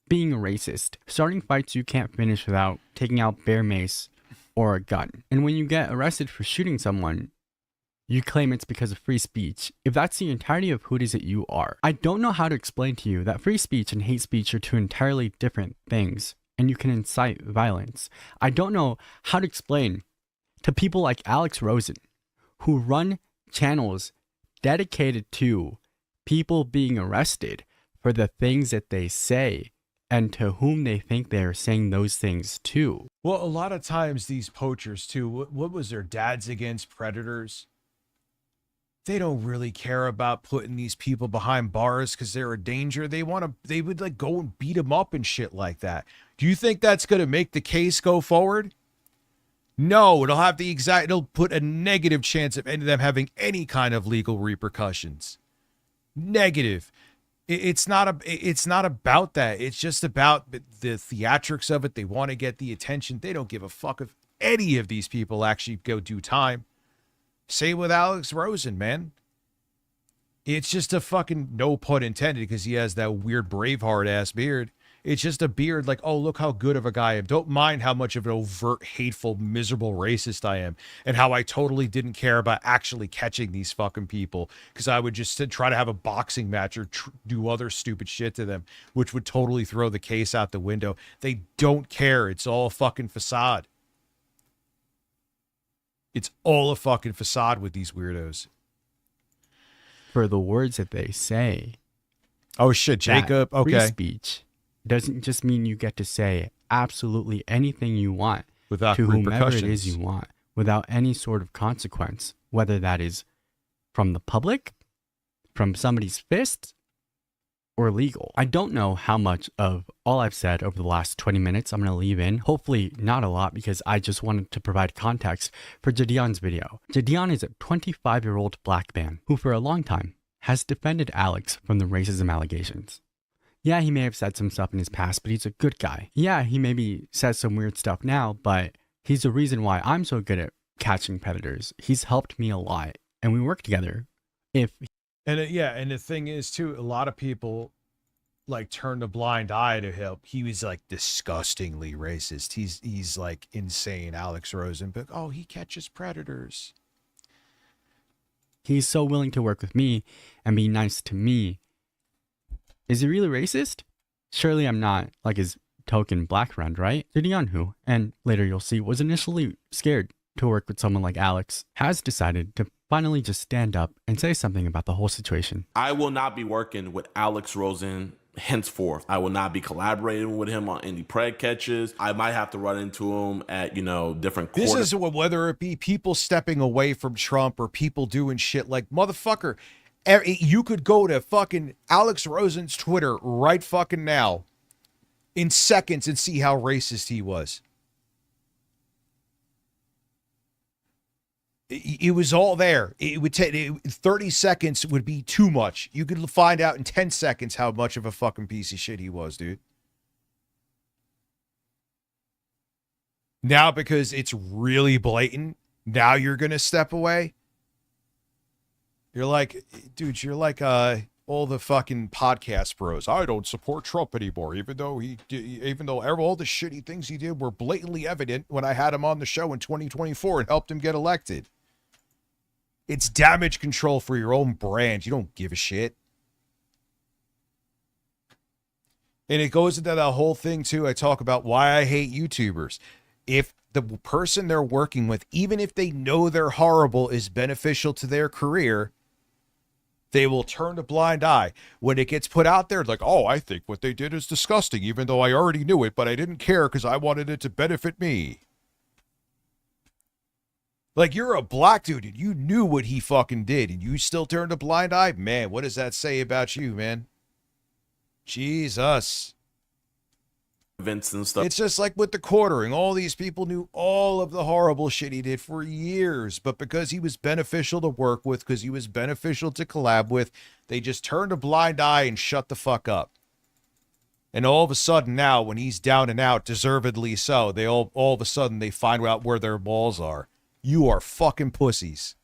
being racist, starting fights you can't finish without taking out bear mace or a gun, and when you get arrested for shooting someone, you claim it's because of free speech. If that's the entirety of who it is that you are, I don't know how to explain to you that free speech and hate speech are two entirely different things, and you can incite violence. I don't know how to explain to people like Alex Rosen, who run channels dedicated to people being arrested for the things that they say, and to whom they think they are saying those things to. Well, a lot of times these poachers too, what was their Dads Against Predators? They don't really care about putting these people behind bars because they're a danger. They would like go and beat them up and shit like that. Do you think that's going to make the case go forward? No, it'll put a negative chance of any of them having any kind of legal repercussions. Negative. It's not about that. It's just about the theatrics of it. They want to get the attention. They don't give a fuck if any of these people actually go do time. Same with Alex Rosen, man. It's just a fucking, no pun intended, because he has that weird Braveheart ass beard. It's just a beard like, oh, look how good of a guy I am. Don't mind how much of an overt, hateful, miserable racist I am, and how I totally didn't care about actually catching these fucking people, because I would just try to have a boxing match or do other stupid shit to them, which would totally throw the case out the window. They don't care. It's all a fucking facade. It's all a fucking facade with these weirdos. For the words that they say. Oh shit, Jacob. Okay. Free speech doesn't just mean you get to say absolutely anything you want without to whomever it is repercussions. you want, without any sort of consequence, whether that is from the public, from somebody's fist, or legal. I don't know how much of all I've said over the last 20 minutes I'm going to leave in. Hopefully not a lot, because I just wanted to provide context for Jadion's video. Jadion is a 25-year-old black man who for a long time has defended Alex from the racism allegations. Yeah, he may have said some stuff in his past, but he's a good guy. Yeah, he maybe says some weird stuff now, but he's the reason why I'm so good at catching predators. He's helped me a lot, and we work together. And the thing is too, a lot of people like turned a blind eye to him. He was like disgustingly racist. He's like insane, Alex Rosen, but oh, he catches predators. He's so willing to work with me and be nice to me. Is he really racist? Surely I'm not like his token black friend, right? Jadion, who, and later you'll see, was initially scared to work with someone like Alex, has decided to finally just stand up and say something about the whole situation. I will not be working with Alex Rosen henceforth. I will not be collaborating with him on any preg catches. I might have to run into him at, different This is whether it be people stepping away from Trump or people doing shit like, motherfucker, you could go to fucking Alex Rosen's Twitter right fucking now in seconds and see how racist he was. It was all there. It would take 30 seconds would be too much. You could find out in 10 seconds how much of a fucking piece of shit he was, dude. Now, because it's really blatant, now you're going to step away. You're like, dude, you're like all the fucking podcast bros. I don't support Trump anymore, even though all the shitty things he did were blatantly evident when I had him on the show in 2024 and helped him get elected. It's damage control for your own brand. You don't give a shit. And it goes into that whole thing, too. I talk about why I hate YouTubers. If the person they're working with, even if they know they're horrible, is beneficial to their career, they will turn a blind eye. When it gets put out there, like, oh, I think what they did is disgusting, even though I already knew it, but I didn't care because I wanted it to benefit me. Like, you're a black dude and you knew what he fucking did and you still turned a blind eye? Man, what does that say about you, man? Jesus. Events and stuff. It's just like with the quartering. All these people knew all of the horrible shit he did for years, but because he was beneficial to work with, because he was beneficial to collab with, they just turned a blind eye and shut the fuck up. And all of a sudden now, when he's down and out, deservedly so, they all of a sudden they find out where their balls are. You are fucking pussies.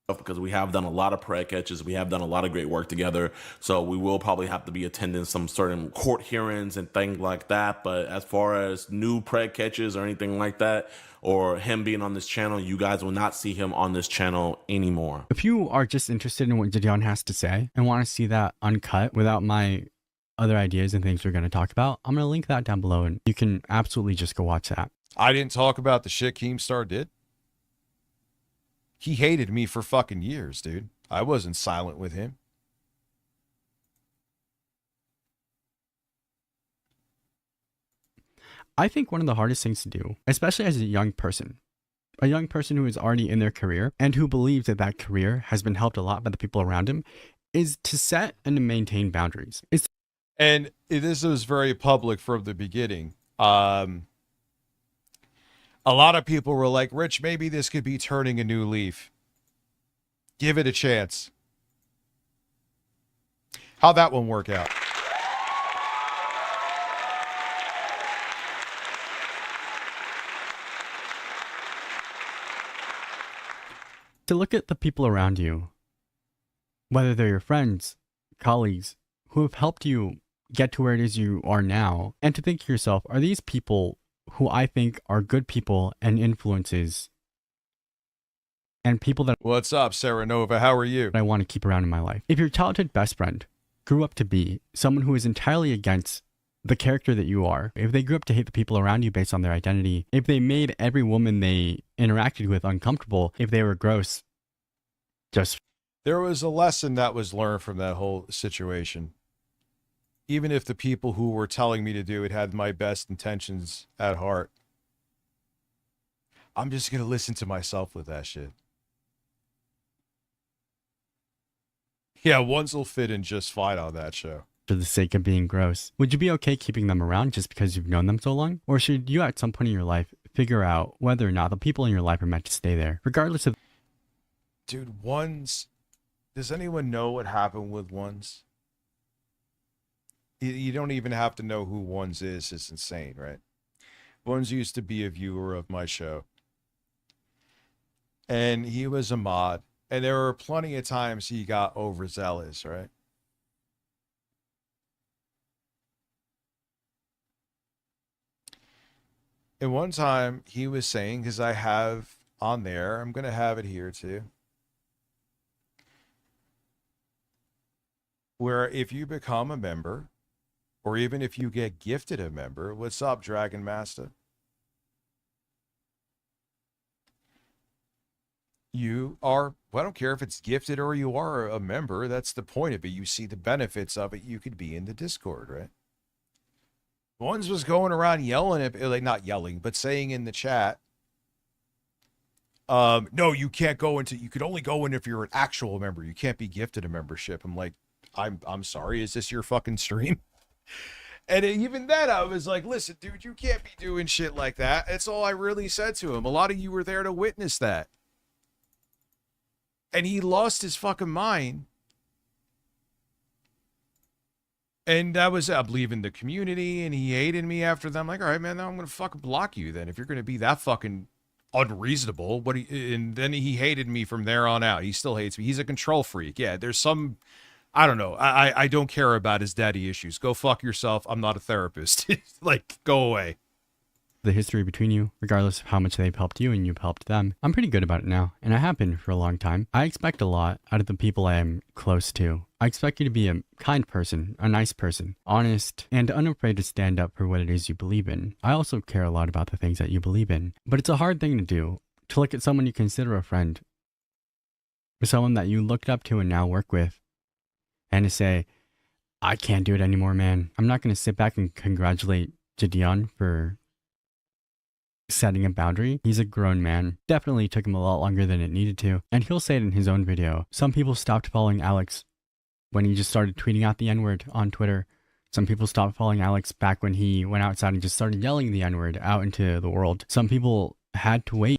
Because we have done a lot of preg catches. We have done a lot of great work together. So we will probably have to be attending some certain court hearings and things like that. But as far as new preg catches or anything like that, or him being on this channel, you guys will not see him on this channel anymore. If you are just interested in what Jadion has to say and want to see that uncut without my other ideas and things we're going to talk about, I'm going to link that down below and you can absolutely just go watch that. I didn't talk about the shit Keemstar did. He hated me for fucking years, dude. I wasn't silent with him. I think one of the hardest things to do, especially as a young person who is already in their career and who believes that that career has been helped a lot by the people around him, is to set and to maintain boundaries. And this was very public from the beginning. A lot of people were like, Rich, maybe this could be turning a new leaf. Give it a chance. How'd that one work out? To look at the people around you, whether they're your friends, colleagues, who have helped you get to where it is you are now, and to think to yourself, are these people who I think are good people and influences and people that What's up, Sarah Nova? How are you? I want to keep around in my life? If your childhood best friend grew up to be someone who is entirely against the character that you are, if they grew up to hate the people around you based on their identity, if they made every woman they interacted with uncomfortable, if they were gross, just... There was a lesson that was learned from that whole situation. Even if the people who were telling me to do it had my best intentions at heart, I'm just going to listen to myself with that shit. Yeah, ones will fit in just fine on that show. For the sake of being gross. Would you be okay keeping them around just because you've known them so long? Or should you at some point in your life figure out whether or not the people in your life are meant to stay there, regardless of... Dude, ones... Does anyone know what happened with ones? You don't even have to know who ones is. It's insane, right? Ones used to be a viewer of my show. And he was a mod. And there were plenty of times he got overzealous, right? And one time he was saying, because I have on there, I'm going to have it here too, where if you become a member, or even if you get gifted a member, what's up, Dragon Master? You are, well, I don't care if it's gifted or you are a member, that's the point of it. You see the benefits of it. You could be in the Discord, right? Ones was going around yelling at, like, not yelling, but saying in the chat, no, you can't go into, you could only go in if you're an actual member. You can't be gifted a membership. I'm like, I'm sorry, is this your fucking stream? And even then I was like, listen, dude, you can't be doing shit like that. That's all I really said to him. A lot of you were there to witness that. And he lost his fucking mind. And that was, I believe in the community, and he hated me after that. I'm like, all right, man, now I'm going to fucking block you then. If you're going to be that fucking unreasonable. And then he hated me from there on out. He still hates me. He's a control freak. Yeah, there's some, I don't know. I don't care about his daddy issues. Go fuck yourself. I'm not a therapist. Like, go away. The history between you, regardless of how much they've helped you and you've helped them. I'm pretty good about it now, and I have been for a long time. I expect a lot out of the people I am close to. I expect you to be a kind person, a nice person, honest, and unafraid to stand up for what it is you believe in. I also care a lot about the things that you believe in, but it's a hard thing to do, to look at someone you consider a friend, someone that you looked up to and now work with, and to say, I can't do it anymore, man. I'm not going to sit back and congratulate Gideon for setting a boundary. He's a grown man. Definitely took him a lot longer than it needed to. And he'll say it in his own video. Some people stopped following Alex when he just started tweeting out the N-word on Twitter. Some people stopped following Alex back when he went outside and just started yelling the N-word out into the world. Some people had to wait.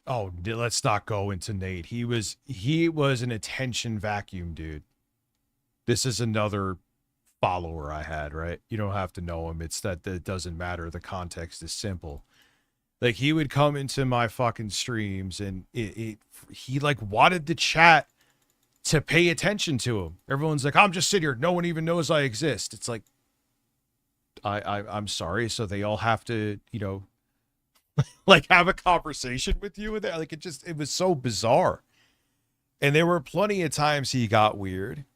Oh, let's not go into Nate. He was an attention vacuum, dude. This is another follower I had, right? You don't have to know him. It's that it doesn't matter. The context is simple. Like, he would come into my fucking streams and he like wanted the chat to pay attention to him. Everyone's like, I'm just sitting here. No one even knows I exist. It's like, I'm sorry. So they all have to, you know, like have a conversation with you with that. Like, it was so bizarre. And there were plenty of times he got weird.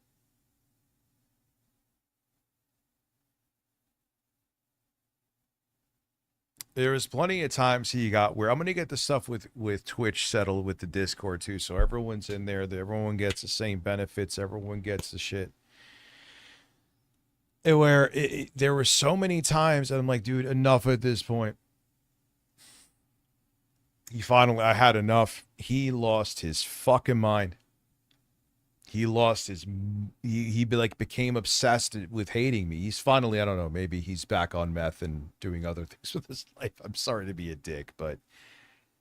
There was plenty of times he got where I'm going to get the stuff with Twitch settled with the Discord too. So everyone's in there. Everyone gets the same benefits. Everyone gets the shit. And where there were so many times that I'm like, dude, enough at this point. I had enough. He lost his fucking mind. He lost his, he like became obsessed with hating me. He's finally, I don't know, maybe he's back on meth and doing other things with his life. I'm sorry to be a dick, but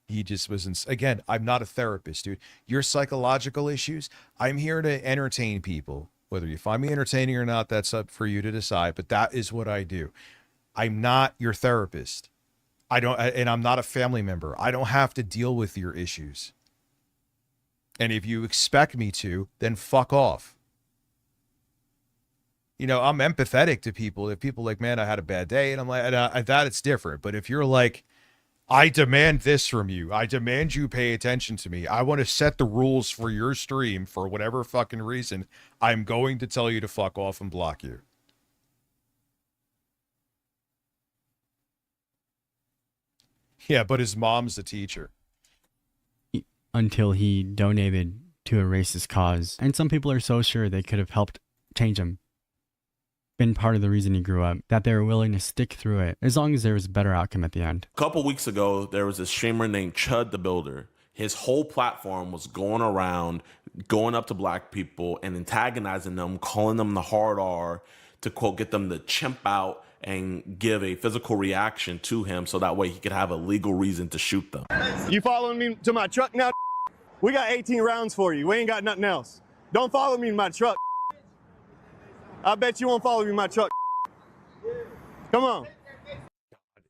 he just wasn't. Again, I'm not a therapist, dude. Your psychological issues, I'm here to entertain people. Whether you find me entertaining or not, that's up for you to decide, but that is what I do. I'm not your therapist. And I'm not a family member. I don't have to deal with your issues. And if you expect me to, then fuck off. You know, I'm empathetic to people. If people are like, man, I had a bad day, and I'm like, that it's different. But if you're like, I demand this from you, I demand you pay attention to me, I want to set the rules for your stream for whatever fucking reason, I'm going to tell you to fuck off and block you. Yeah, but his mom's a teacher. Until he donated to a racist cause. And some people are so sure they could have helped change him. Been part of the reason he grew up, that they were willing to stick through it, as long as there was a better outcome at the end. A couple weeks ago, there was a streamer named Chud the Builder. His whole platform was going around, going up to black people and antagonizing them, calling them the hard R, to quote, get them to chimp out and give a physical reaction to him so that way he could have a legal reason to shoot them. You following me to my truck now? We got 18 rounds for you. We ain't got nothing else. Don't follow me to my truck. I bet you won't follow me to my truck. Come on.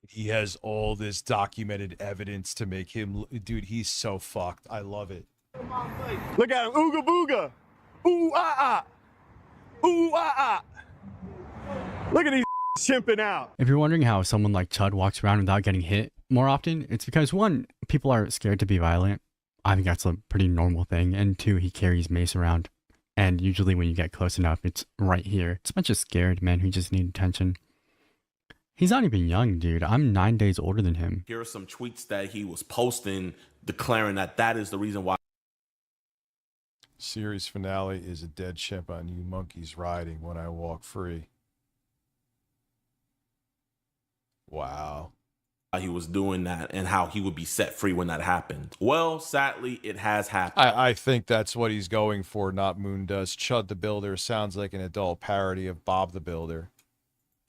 He has all this documented evidence to make him, dude, he's so fucked. I love it. Look at him. Ooga booga. Ooh ah ah. Ooh ah ah. Look at these chimping out. If you're wondering how someone like Chud walks around without getting hit more often, it's because one, people are scared to be violent. I think that's a pretty normal thing. And two, he carries mace around. And usually when you get close enough, it's right here. It's a bunch of scared men who just need attention. He's not even young, dude. I'm 9 days older than him. Here are some tweets that he was posting declaring that that is the reason why. Series finale is a dead chimp on you monkeys riding when I walk free. Wow. He was doing that and how he would be set free when that happened. Well, sadly, it has happened. I think that's what he's going for, not Moondust. Chud the Builder sounds like an adult parody of Bob the Builder.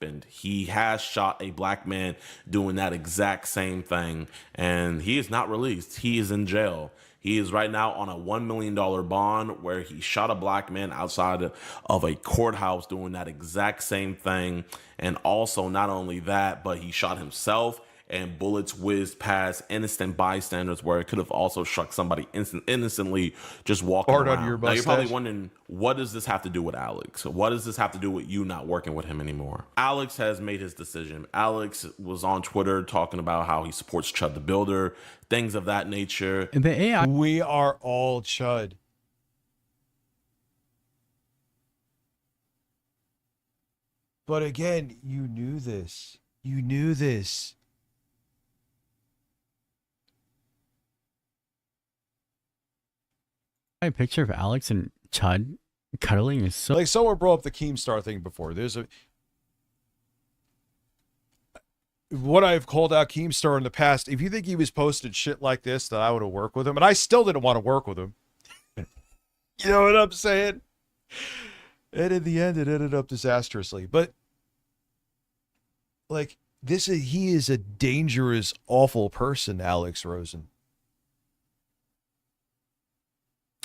And he has shot a black man doing that exact same thing, and he is not released. He is in jail. He is right now on a $1 million bond where he shot a black man outside of a courthouse doing that exact same thing. And also, not only that, but he shot himself, and bullets whizzed past innocent bystanders where it could have also struck somebody innocently just walking around. On your now, you're mustache. probably wondering, what does this have to do with Alex? What does this have to do with you not working with him anymore? Alex has made his decision. Alex was on Twitter talking about how he supports Chud the Builder, things of that nature. And the AI. We are all Chud. But again, you knew this. You knew this. A picture of Alex and Chud cuddling is so Like someone brought up the Keemstar thing before. There's a what I've called out Keemstar in the past. If you think he was posting shit like this, that I would have worked with him, and I still didn't want to work with him. You know what I'm saying? And in the end, it ended up disastrously. But like he is a dangerous, awful person, Alex Rosen.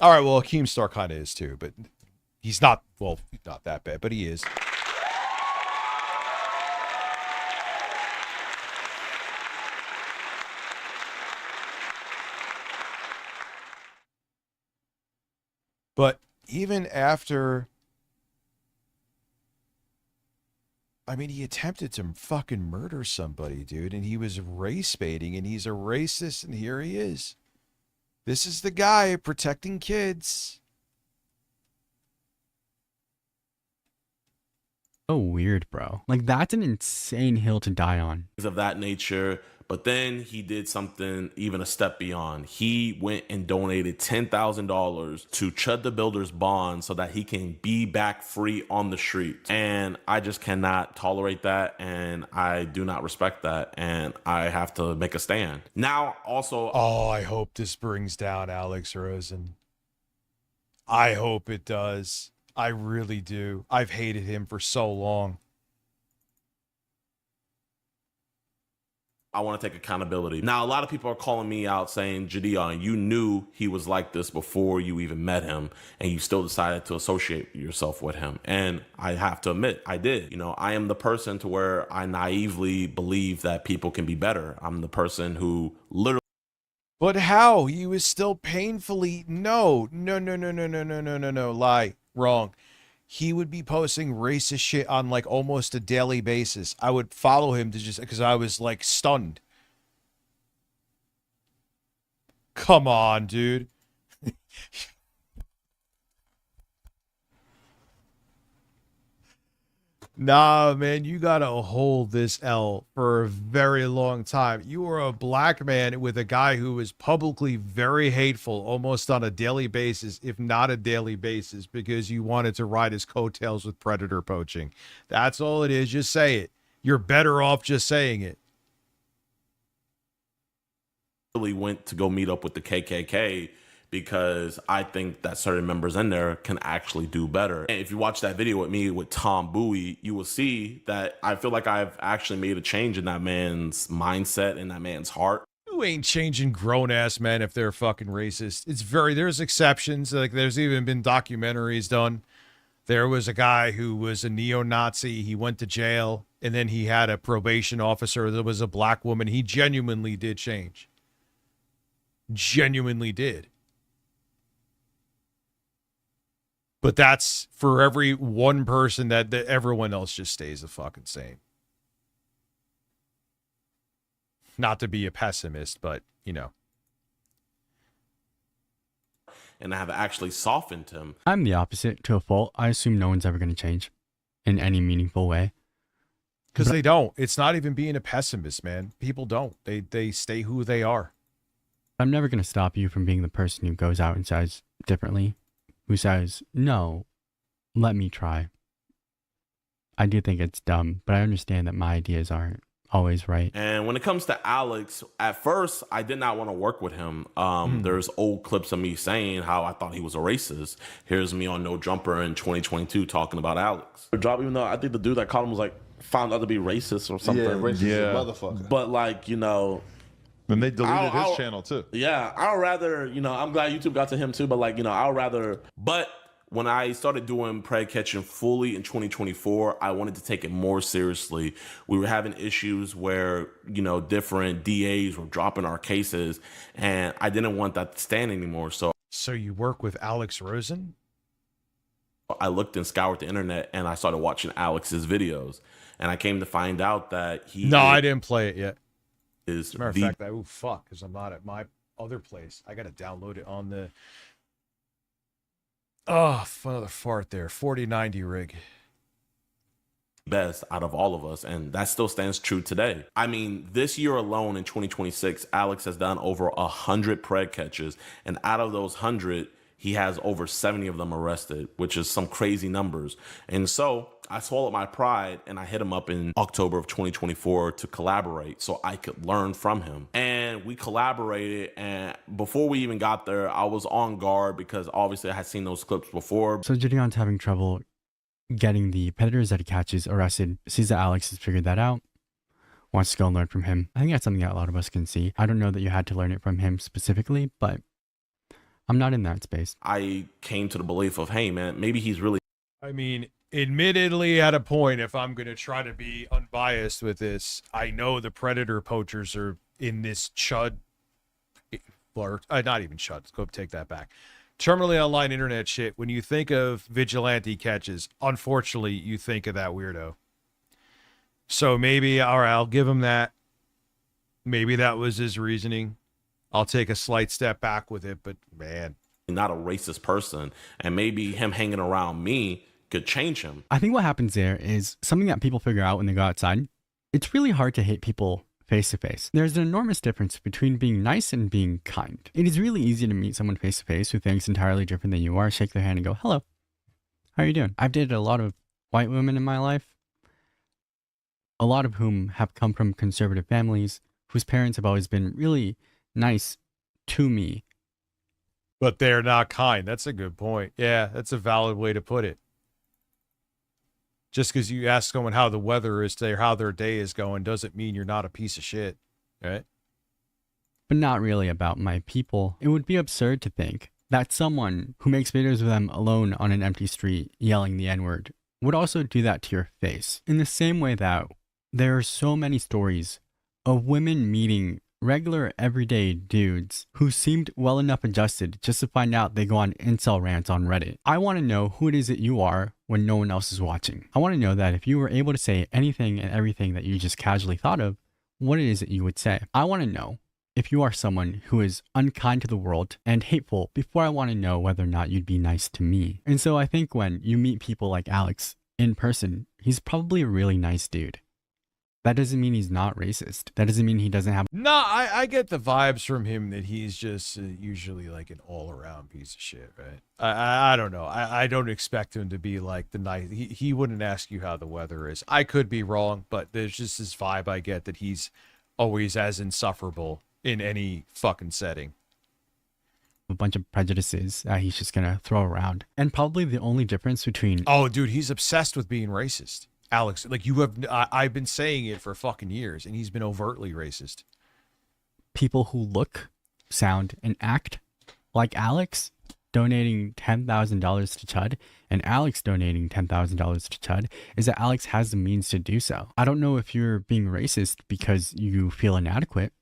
All right, well, Keemstar kind of is too, but he's not, well, not that bad, but he is. But even after, I mean, he attempted to fucking murder somebody, dude, and he was race baiting, and he's a racist, and here he is. This is the guy protecting kids. so weird, bro. Like, that's an insane hill to die on. Things of that nature. But then he did something even a step beyond. He went and donated $10,000 to Chud the Builder's bond so that he can be back free on the streets. And I just cannot tolerate that, and I do not respect that, and I have to make a stand. Now, also... Oh, I hope this brings down Alex Rosen. I hope it does. I really do. I've hated him for so long. I want to take accountability. Now, a lot of people are calling me out saying, Jadeon, you knew he was like this before you even met him, and you still decided to associate yourself with him. And I have to admit, I did. You know, I am the person to where I naively believe that people can be better. I'm the person who literally. But how? He was still painfully... No. Lie. Wrong. He would be posting racist shit on like almost a daily basis. I would follow him to just because I was like stunned. Come on, dude. Nah, man, you gotta hold this L for a very long time. You were a black man with a guy who was publicly very hateful almost on a daily basis, if not a daily basis, because you wanted to ride his coattails with predator poaching. That's all it is. Just say it. You're better off just saying it. Really went to go meet up with the KKK because I think that certain members in there can actually do better. And if you watch that video with me with Tom Bowie, you will see that I feel like I've actually made a change in that man's mindset and that man's heart. You ain't changing grown-ass men if they're fucking racist. There's exceptions. Like, there's even been documentaries done. There was a guy who was a neo-Nazi. He went to jail, and then he had a probation officer that was a black woman. He genuinely did change. Genuinely did. But that's for every one person that everyone else just stays the fucking same. Not to be a pessimist, but, you know. And I have actually softened him. I'm the opposite to a fault. I assume no one's ever going to change in any meaningful way. Because they don't. It's not even being a pessimist, man. People don't. They stay who they are. I'm never going to stop you from being the person who goes out and says differently. Who says, no, let me try. I do think it's dumb, but I understand that my ideas aren't always right. And when it comes to Alex, at first, I did not want to work with him. There's old clips of me saying how I thought he was a racist. Here's me on No Jumper in 2022 talking about Alex. Even though I think the dude that called him was like, found out to be racist or something. Yeah, racist motherfucker. But like, you know... And they deleted his channel too. Yeah, I'd rather, you know, I'm glad YouTube got to him too, but like, you know, I'd rather... But when I started doing prey catching fully in 2024, I wanted to take it more seriously. We were having issues where, you know, different DAs were dropping our cases, and I didn't want that to stand anymore. So you work with Alex Rosen? I looked and scoured the internet, and I started watching Alex's videos, and I came to find out that he... No, I didn't play it yet. As a matter of fact, because I'm not at my other place. I gotta download it on the another fart there. 4090 rig. Best out of all of us, and that still stands true today. I mean, this year alone in 2026, Alex has done over 100 preg catches, and out of those 100, he has over 70 of them arrested, which is some crazy numbers. And so I swallowed my pride and I hit him up in October of 2024 to collaborate so I could learn from him. And we collaborated, and before we even got there, I was on guard because obviously I had seen those clips before. So Jadeon's having trouble getting the predators that he catches arrested, sees that Alex has figured that out, wants to go and learn from him. I think that's something that a lot of us can see. I don't know that you had to learn it from him specifically, but I'm not in that space. I came to the belief of, hey, man, maybe he's really... I mean, admittedly, at a point, if I'm going to try to be unbiased with this, I know the predator poachers are in this chud... Or, not even chud. Let's go take that back. Terminally online internet shit. When you think of vigilante catches, unfortunately, you think of that weirdo. So maybe, all right, I'll give him that. Maybe that was his reasoning. I'll take a slight step back with it, but man. Not a racist person, and maybe him hanging around me could change him. I think what happens there is something that people figure out when they go outside. It's really hard to hate people face to face. There's an enormous difference between being nice and being kind. It is really easy to meet someone face to face who thinks entirely different than you are, shake their hand and go, hello, how are you doing? I've dated a lot of white women in my life, a lot of whom have come from conservative families, whose parents have always been really nice to me. But they're not kind. That's a good point. Yeah, that's a valid way to put it. Just because you ask someone how the weather is today or how their day is going doesn't mean you're not a piece of shit, right? But not really about my people. It would be absurd to think that someone who makes videos of them alone on an empty street yelling the N-word would also do that to your face. In the same way that there are so many stories of women meeting regular everyday dudes who seemed well enough adjusted just to find out they go on incel rants on Reddit. I want to know who it is that you are when no one else is watching. I want to know that if you were able to say anything and everything that you just casually thought of, what it is that you would say. I want to know if you are someone who is unkind to the world and hateful before I want to know whether or not you'd be nice to me. And so I think when you meet people like Alex in person, he's probably a really nice dude. That doesn't mean he's not racist. That doesn't mean he doesn't have... No, I get the vibes from him that he's just usually like an all-around piece of shit, right? I don't know. I don't expect him to be like the nice... He wouldn't ask you how the weather is. I could be wrong, but there's just this vibe I get that he's always as insufferable in any fucking setting. A bunch of prejudices he's just gonna throw around. And probably the only difference between... Oh, dude, he's obsessed with being racist. Alex, like you have, I've been saying it for fucking years, and he's been overtly racist. People who look, sound, and act like Alex donating $10,000 to Chud, and Alex donating $10,000 to Chud, is that Alex has the means to do so. I don't know if you're being racist because you feel inadequate,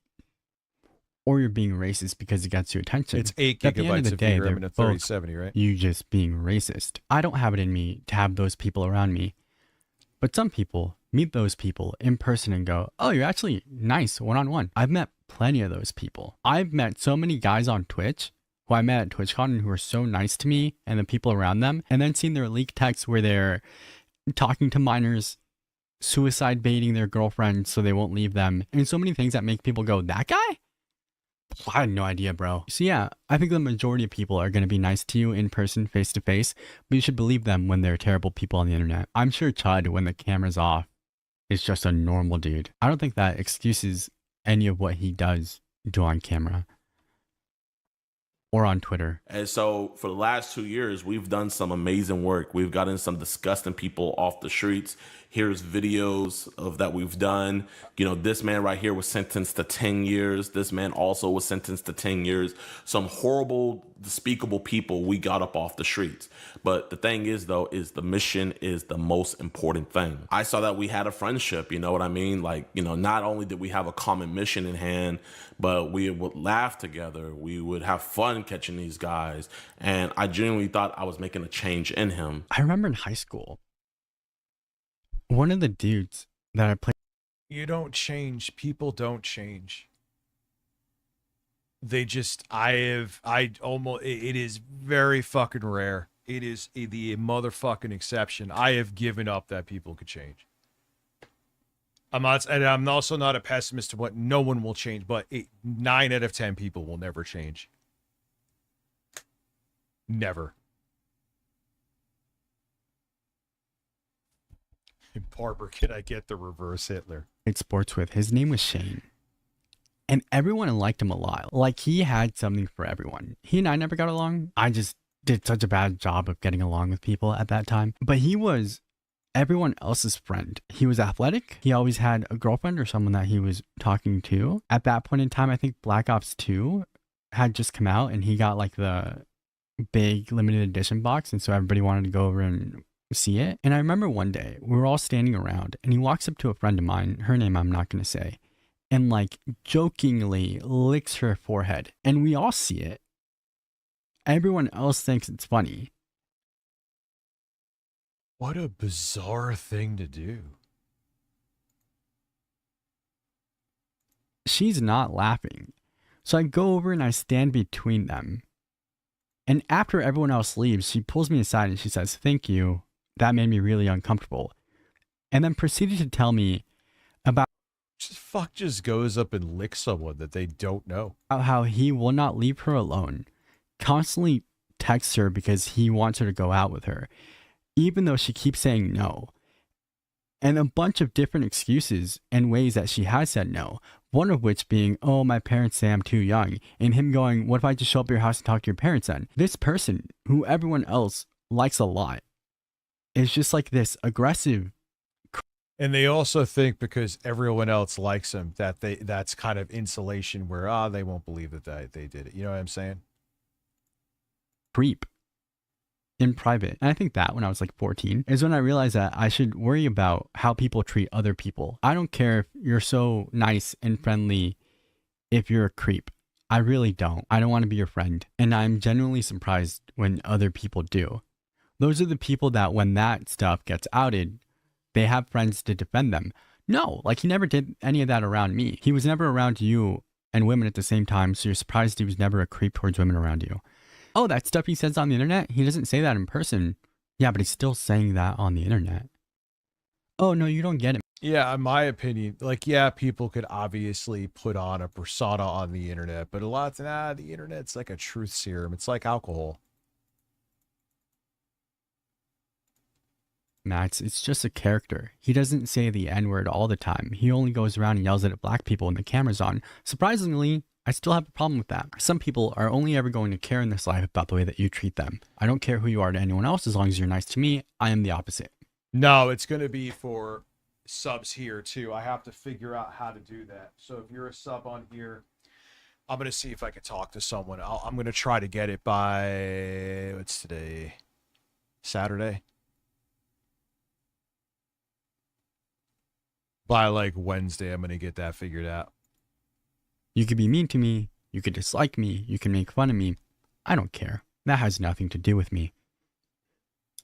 or you're being racist because it gets you attention. It's 8 At the end of gigabytes the of day, VRAM they're and a both 3070, right? you just being racist. I don't have it in me to have those people around me. But some people meet those people in person and go, oh, you're actually nice one-on-one. I've met plenty of those people. I've met so many guys on Twitch who I met at TwitchCon who are so nice to me and the people around them, and then seen their leaked texts where they're talking to minors, suicide baiting their girlfriends so they won't leave them, and so many things that make people go, that guy? I had no idea, bro. So yeah, I think the majority of people are going to be nice to you in person, face to face, but you should believe them when they're terrible people on the internet. I'm sure Chud, when the camera's off, is just a normal dude. I don't think that excuses any of what he does do on camera or on Twitter. And so for the last 2 years, we've done some amazing work. We've gotten some disgusting people off the streets. Here's videos of that we've done. You know, this man right here was sentenced to 10 years. This man also was sentenced to 10 years. Some horrible, despicable people we got up off the streets. But the thing is, though, is the mission is the most important thing. I saw that we had a friendship, you know what I mean? Like, you know, not only did we have a common mission in hand, but we would laugh together. We would have fun catching these guys. And I genuinely thought I was making a change in him. I remember in high school, one of the dudes that I played... You don't change. People don't change. They just, it is very fucking rare. It is the motherfucking exception. I have given up that people could change. I'm also not a pessimist to what no one will change, but 9 out of 10 people will never change. Never. Barber, can I get the reverse Hitler? Played sports with. His name was Shane. And everyone liked him a lot. Like, he had something for everyone. He and I never got along. I just did such a bad job of getting along with people at that time. But he was everyone else's friend. He was athletic. He always had a girlfriend or someone that he was talking to. At that point in time, I think Black Ops 2 had just come out, and he got like the big limited edition box. And so everybody wanted to go over and see it. And I remember one day we were all standing around, and he walks up to a friend of mine, her name I'm not going to say, and like jokingly licks her forehead. And we all see it. Everyone else thinks it's funny. What a bizarre thing to do. She's not laughing. So I go over and I stand between them. And after everyone else leaves, she pulls me aside and she says, "Thank you. That made me really uncomfortable." And then proceeded to tell me about just goes up and licks someone that they don't know. How he will not leave her alone. Constantly texts her because he wants her to go out with her, even though she keeps saying no. And a bunch of different excuses and ways that she has said no. One of which being, oh, my parents say I'm too young. And him going, what if I just show up at your house and talk to your parents then? This person, who everyone else likes a lot, is just like this aggressive. And they also think because everyone else likes him that that's kind of insulation where they won't believe that they did it. You know what I'm saying? Creep. In private. And I think that when I was like 14 is when I realized that I should worry about how people treat other people. I don't care if you're so nice and friendly if you're a creep. I really don't. I don't want to be your friend. And I'm genuinely surprised when other people do. Those are the people that when that stuff gets outed, they have friends to defend them. No, like he never did any of that around me. He was never around you and women at the same time, so you're surprised he was never a creep towards women around you. Oh, that stuff he says on the internet, he doesn't say that in person. Yeah, but he's still saying that on the internet. Oh, no, you don't get it. Yeah, in my opinion, like, yeah, people could obviously put on a persona on the internet, but a lot of the internet's like a truth serum. It's like alcohol. Max, it's just a character. He doesn't say the N-word all the time. He only goes around and yells at black people when the camera's on. Surprisingly, I still have a problem with that. Some people are only ever going to care in this life about the way that you treat them. I don't care who you are to anyone else as long as you're nice to me. I am the opposite. No, it's going to be for subs here too. I have to figure out how to do that. So if you're a sub on here, I'm going to see if I can talk to someone. I'm going to try to get it by, what's today? Saturday? By like Wednesday, I'm going to get that figured out. You could be mean to me, you could dislike me, you can make fun of me. I don't care. That has nothing to do with me.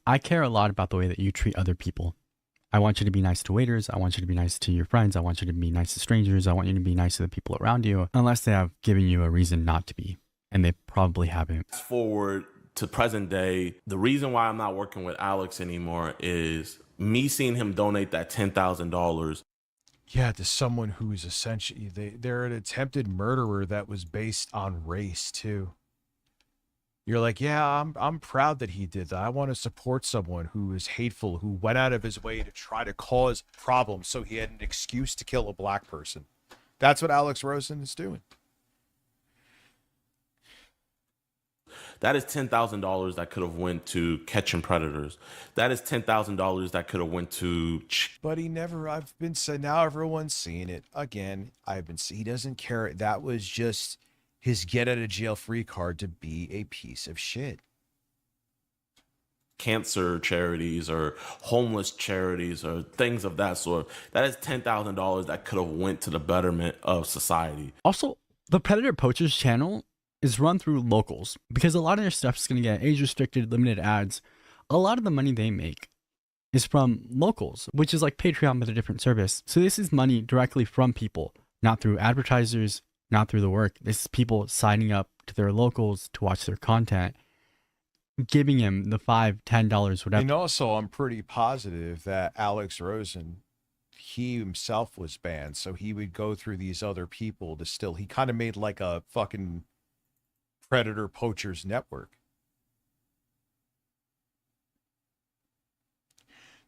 I care a lot about the way that you treat other people. I want you to be nice to waiters, I want you to be nice to your friends, I want you to be nice to strangers, I want you to be nice to the people around you, unless they have given you a reason not to be, and they probably haven't. Fast forward to present day, the reason why I'm not working with Alex anymore is me seeing him donate that $10,000. Yeah, to someone who is essentially, they're an attempted murderer that was based on race too. You're like, yeah, I'm proud that he did that. I want to support someone who is hateful, who went out of his way to try to cause problems so he had an excuse to kill a black person. That's what Alex Rosen is doing. That is $10,000 that could have went to catching predators. That is $10,000 that could have went to. But he never. I've been saying, now everyone's seeing it again. He doesn't care. That was just his get out of jail free card to be a piece of shit. Cancer charities or homeless charities or things of that sort. That is $10,000 that could have went to the betterment of society. Also, the Predator Poachers channel is run through locals because a lot of their stuff is going to get age restricted, limited ads. A lot of the money they make is from locals, which is like Patreon but a different service. So this is money directly from people, not through advertisers, not through the work. This is people signing up to their locals to watch their content, giving him the $5, $10, whatever. And also, I'm pretty positive that Alex Rosen, he himself was banned, so he would go through these other people to still. He kind of made like a fucking Predator Poachers network.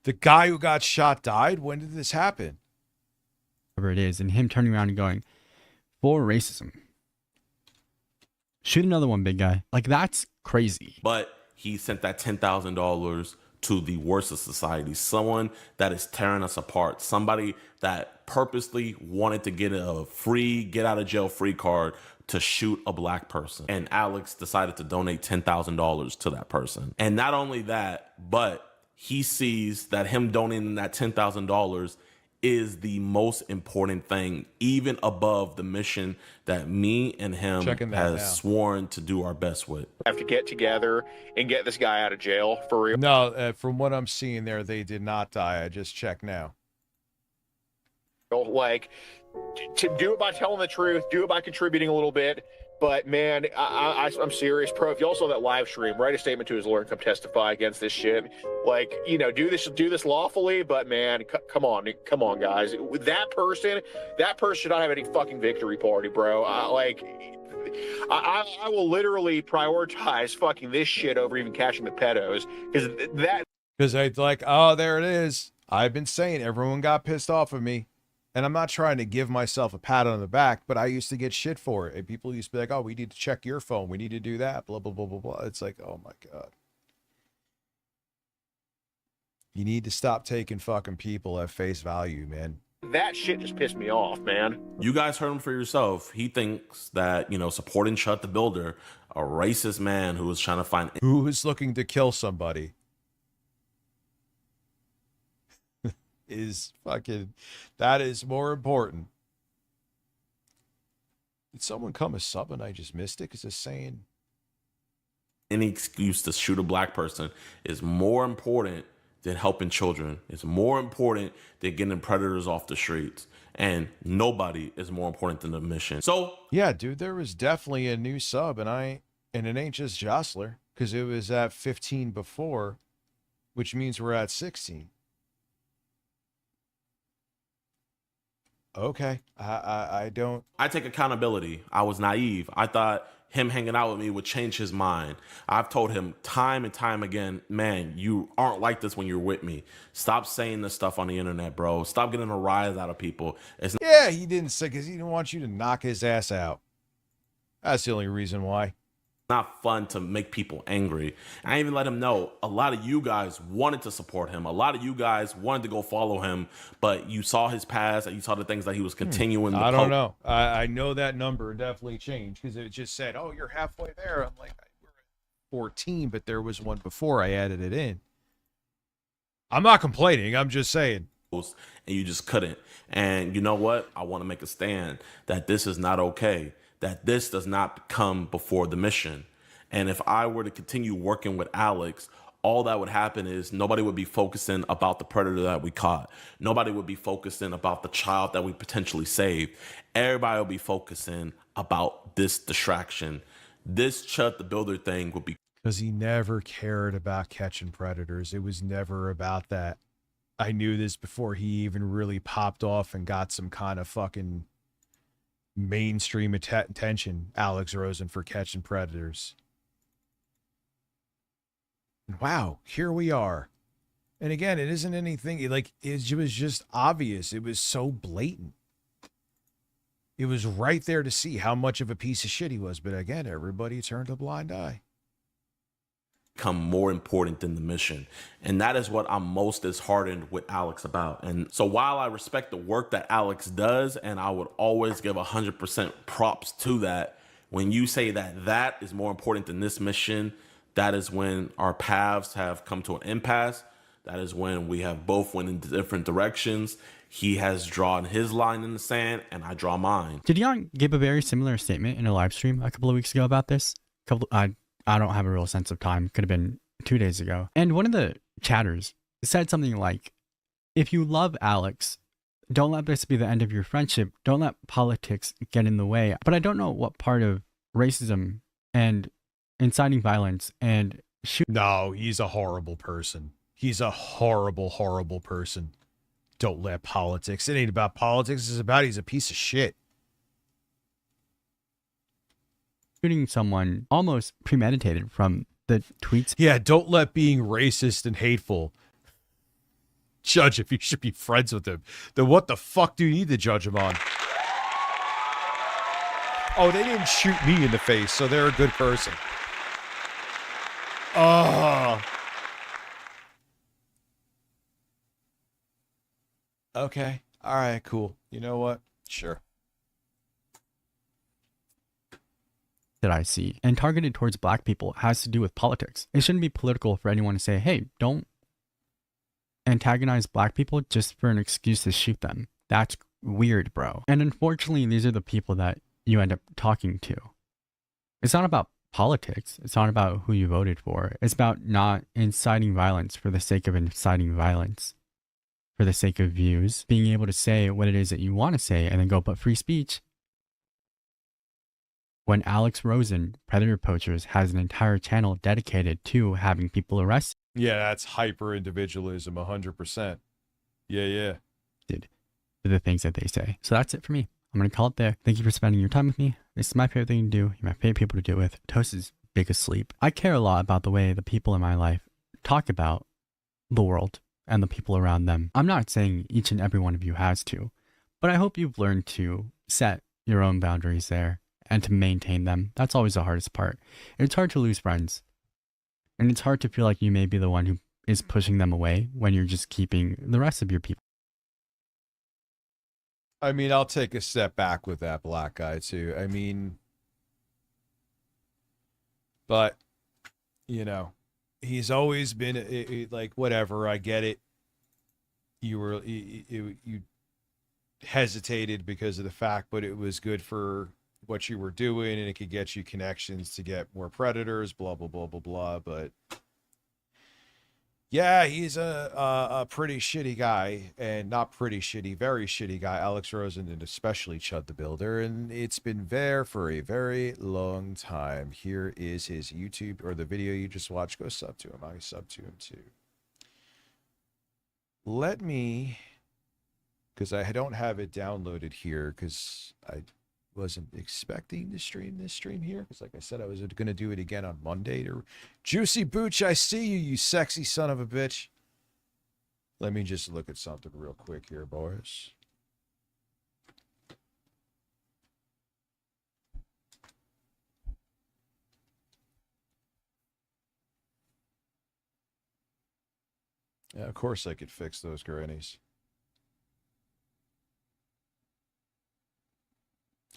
The guy who got shot died. When did this happen? Whatever it is, and him turning around and going, for racism. Shoot another one, big guy. Like, that's crazy. But he sent that $10,000 to the worst of society. Someone that is tearing us apart. Somebody that purposely wanted to get a free, get out of jail free card to shoot a black person. And Alex decided to donate $10,000 to that person. And not only that, but he sees that him donating that $10,000 is the most important thing, even above the mission that me and him has sworn to do our best with. Have to get together and get this guy out of jail for real. No, from what I'm seeing there, they did not die. I just checked now. Like, to do it by telling the truth, do it by contributing a little bit. But man, I'm serious, pro. If y'all saw that live stream, write a statement to his lawyer and come testify against this shit. Like, you know, do this lawfully. But man, come on, guys. That person should not have any fucking victory party, bro. I will literally prioritize fucking this shit over even catching the pedos because I like, oh, there it is. I've been saying everyone got pissed off at me. And I'm not trying to give myself a pat on the back, but I used to get shit for it. And people used to be like, oh, we need to check your phone. We need to do that. Blah, blah, blah, blah, blah. It's like, oh my God. You need to stop taking fucking people at face value, man. That shit just pissed me off, man. You guys heard him for yourself. He thinks that, supporting Chut the Builder, a racist man who was trying to find... Who is looking to kill somebody is fucking... That is more important. Did someone come a sub and I just missed it? Because it's saying... Any excuse to shoot a black person is more important than helping children. It's more important than getting predators off the streets. And nobody is more important than the mission. So yeah, dude, there was definitely a new sub, and it ain't just Jostler, because it was at 15 before, which means we're at 16. Okay, I don't... I take accountability. I was naive. I thought him hanging out with me would change his mind. I've told him time and time again, man, you aren't like this when you're with me. Stop saying this stuff on the internet, bro. Stop getting a rise out of people. Yeah, he didn't say, because he didn't want you to knock his ass out. That's the only reason why. Not fun to make people angry. I even let him know a lot of you guys wanted to support him. A lot of you guys wanted to go follow him, but you saw his past and you saw the things that he was continuing. I don't know. I know that number definitely changed because it just said, oh, you're halfway there. I'm like, we're at 14, but there was one before I added it in. I'm not complaining. I'm just saying. And you just couldn't. And you know what? I want to make a stand that this is not okay. That this does not come before the mission. And if I were to continue working with Alex, all that would happen is nobody would be focusing about the predator that we caught. Nobody would be focusing about the child that we potentially saved. Everybody will be focusing about this distraction. This Chut the Builder thing would be... Because he never cared about catching predators. It was never about that. I knew this before he even really popped off and got some kind of fucking... mainstream attention, Alex Rosen, for catching predators. Wow, here we are. And again, it isn't anything like it was just obvious. It was so blatant. It was right there to see how much of a piece of shit he was. But again, everybody turned a blind eye. Become more important than the mission. And that is what I'm most disheartened with Alex about. And so while I respect the work that Alex does, and I would always give 100% props to that, when you say that that is more important than this mission, that is when our paths have come to an impasse. That is when we have both went in different directions. He has drawn his line in the sand and I draw mine. Did Young give a very similar statement in a live stream a couple of weeks ago about this? I don't have a real sense of time. Could have been 2 days ago. And one of the chatters said something like, if you love Alex, don't let this be the end of your friendship. Don't let politics get in the way. But I don't know what part of racism and inciting violence and No, he's a horrible person. He's a horrible, horrible person. Don't let politics. It ain't about politics. It's about he's a piece of shit. Shooting someone almost premeditated from the tweets. Yeah, don't let being racist and hateful judge if you should be friends with him. Then what the fuck do you need to judge him on? Oh, they didn't shoot me in the face, so they're a good person. Oh. Okay. All right, cool. You know what? Sure. That I see and targeted towards black people has to do with politics. It shouldn't be political for anyone to say, hey, don't antagonize black people just for an excuse to shoot them. That's weird, bro. And unfortunately, these are the people that you end up talking to. It's not about politics. It's not about who you voted for. It's about not inciting violence for the sake of inciting violence, for the sake of views, being able to say what it is that you want to say and then go, but free speech. When Alex Rosen, Predator Poachers, has an entire channel dedicated to having people arrested. Yeah, that's hyper individualism, 100%. Yeah. For the things that they say. So that's it for me. I'm going to call it there. Thank you for spending your time with me. This is my favorite thing to do. You're my favorite people to do it with. Toast is big asleep. I care a lot about the way the people in my life talk about the world and the people around them. I'm not saying each and every one of you has to, but I hope you've learned to set your own boundaries there and to maintain them. That's always the hardest part. It's hard to lose friends, and it's hard to feel like you may be the one who is pushing them away when you're just keeping the rest of your people. I mean, I'll take a step back with that black guy too. I mean, but you know, he's always been like, whatever. I get it. You hesitated because of the fact, but it was good for what you were doing, and it could get you connections to get more predators. Blah blah blah blah blah. But yeah, he's a pretty shitty guy, and not pretty shitty, very shitty guy. Alex Rosen and especially Chud the Builder, and it's been there for a very long time. Here is his YouTube, or the video you just watched. Go sub to him. I sub to him too. Let me, because I don't have it downloaded here, because I wasn't expecting to stream this stream here, because like I said, I was going to do it again on Monday. Juicy Booch, I see you, you sexy son of a bitch. Let me just look at something real quick here, boys. Yeah, of course I could fix those grannies.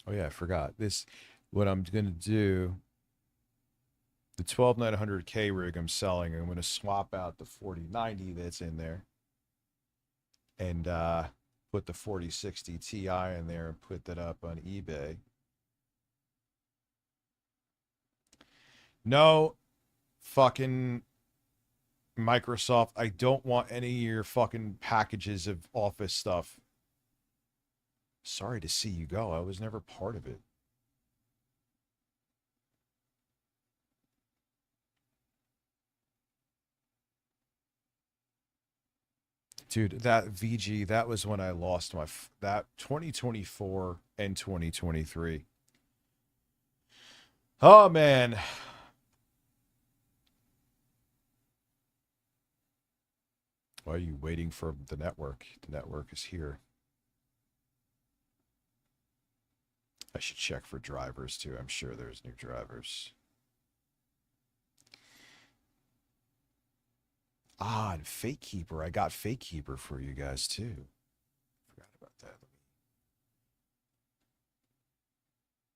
Oh yeah, I forgot this. What I'm gonna do, the 12900K rig I'm selling, I'm gonna swap out the 4090 that's in there, and put the 4060 Ti in there and put that up on eBay. No, fucking Microsoft, I don't want any of your fucking packages of Office stuff. Sorry to see you go. I was never part of it. Dude, that VG, that was when I lost my, that 2024 and 2023. Oh, man. Why are you waiting for the network? The network is here. I should check for drivers too. I'm sure there's new drivers. Ah, and Fake Keeper. I got Fake Keeper for you guys too. Forgot about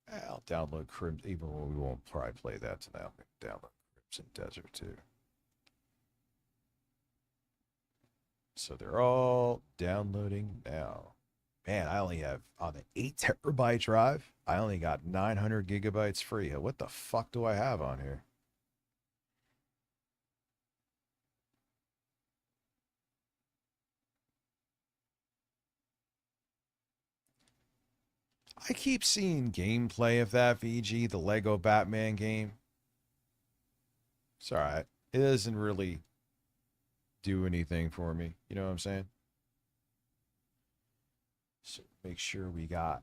that. I'll download Crimson, even though we won't probably play that tonight. I'll download Crimson Desert too. So they're all downloading now. Man, I only have, on the 8 terabyte drive, I only got 900 gigabytes free. What the fuck do I have on here? I keep seeing gameplay of that VG, the Lego Batman game. It's alright. It doesn't really do anything for me. You know what I'm saying? So make sure we got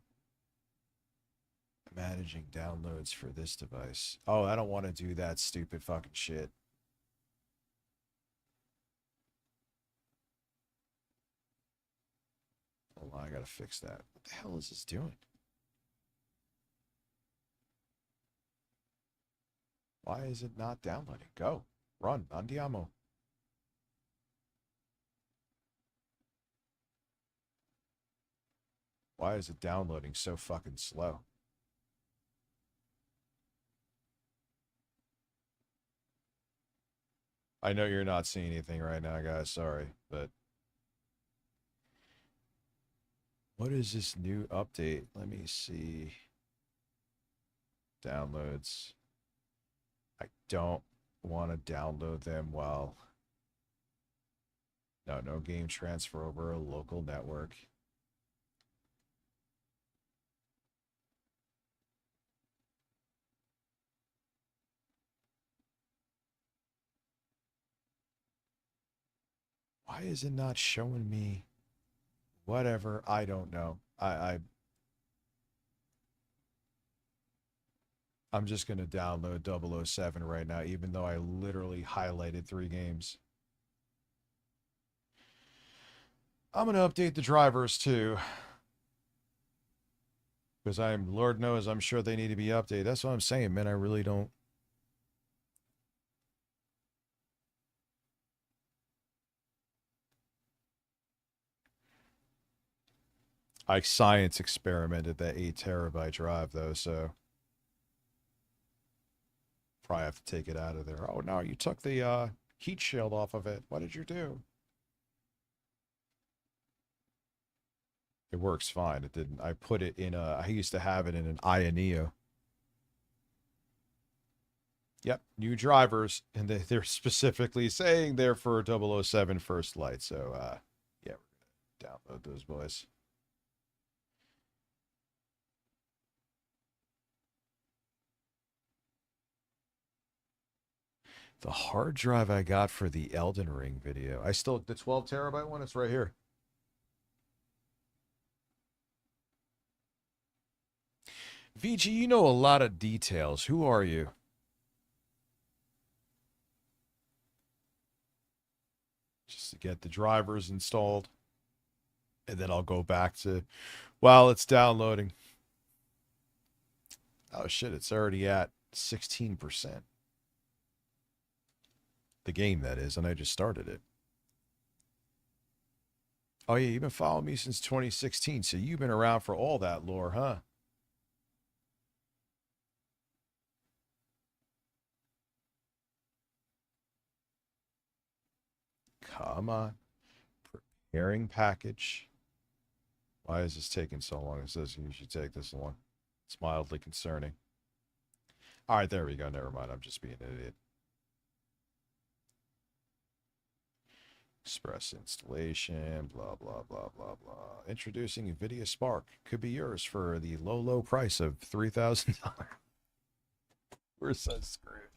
managing downloads for this device. Oh, I don't want to do that stupid fucking shit. Hold on, I gotta fix that. What the hell is this doing? Why is it not downloading? Go. Run. Andiamo. Why is it downloading so fucking slow? I know you're not seeing anything right now, guys. Sorry, but what is this new update? Let me see. Downloads. I don't want to download them while... No game transfer over a local network. Why is it not showing me? Whatever, I don't know. I'm just going to download 007 right now, even though I literally highlighted 3 games. I'm going to update the drivers too. Because Lord knows, I'm sure they need to be updated. That's what I'm saying, man. I really don't. I science experimented that 8 terabyte drive though, so probably have to take it out of there. Oh no, you took the heat shield off of it. What did you do? It works fine. It didn't. I put it in I used to have it in an Ioneo. Yep, new drivers, and they're specifically saying they're for 007 First Light. So yeah, we're gonna download those boys. The hard drive I got for the Elden Ring video. The 12 terabyte one, it's right here. VG, you know a lot of details. Who are you? Just to get the drivers installed. And then I'll go back to, while it's downloading. Oh shit, it's already at 16%. The game, that is, and I just started it. Oh yeah, you've been following me since 2016, so you've been around for all that lore, huh? Come on. Preparing package. Why is this taking so long? It says you should take this long. It's mildly concerning. All right, there we go. Never mind. I'm just being an idiot. Express installation, blah, blah, blah, blah, blah. Introducing NVIDIA Spark. Could be yours for the low, low price of $3,000. We're so screwed.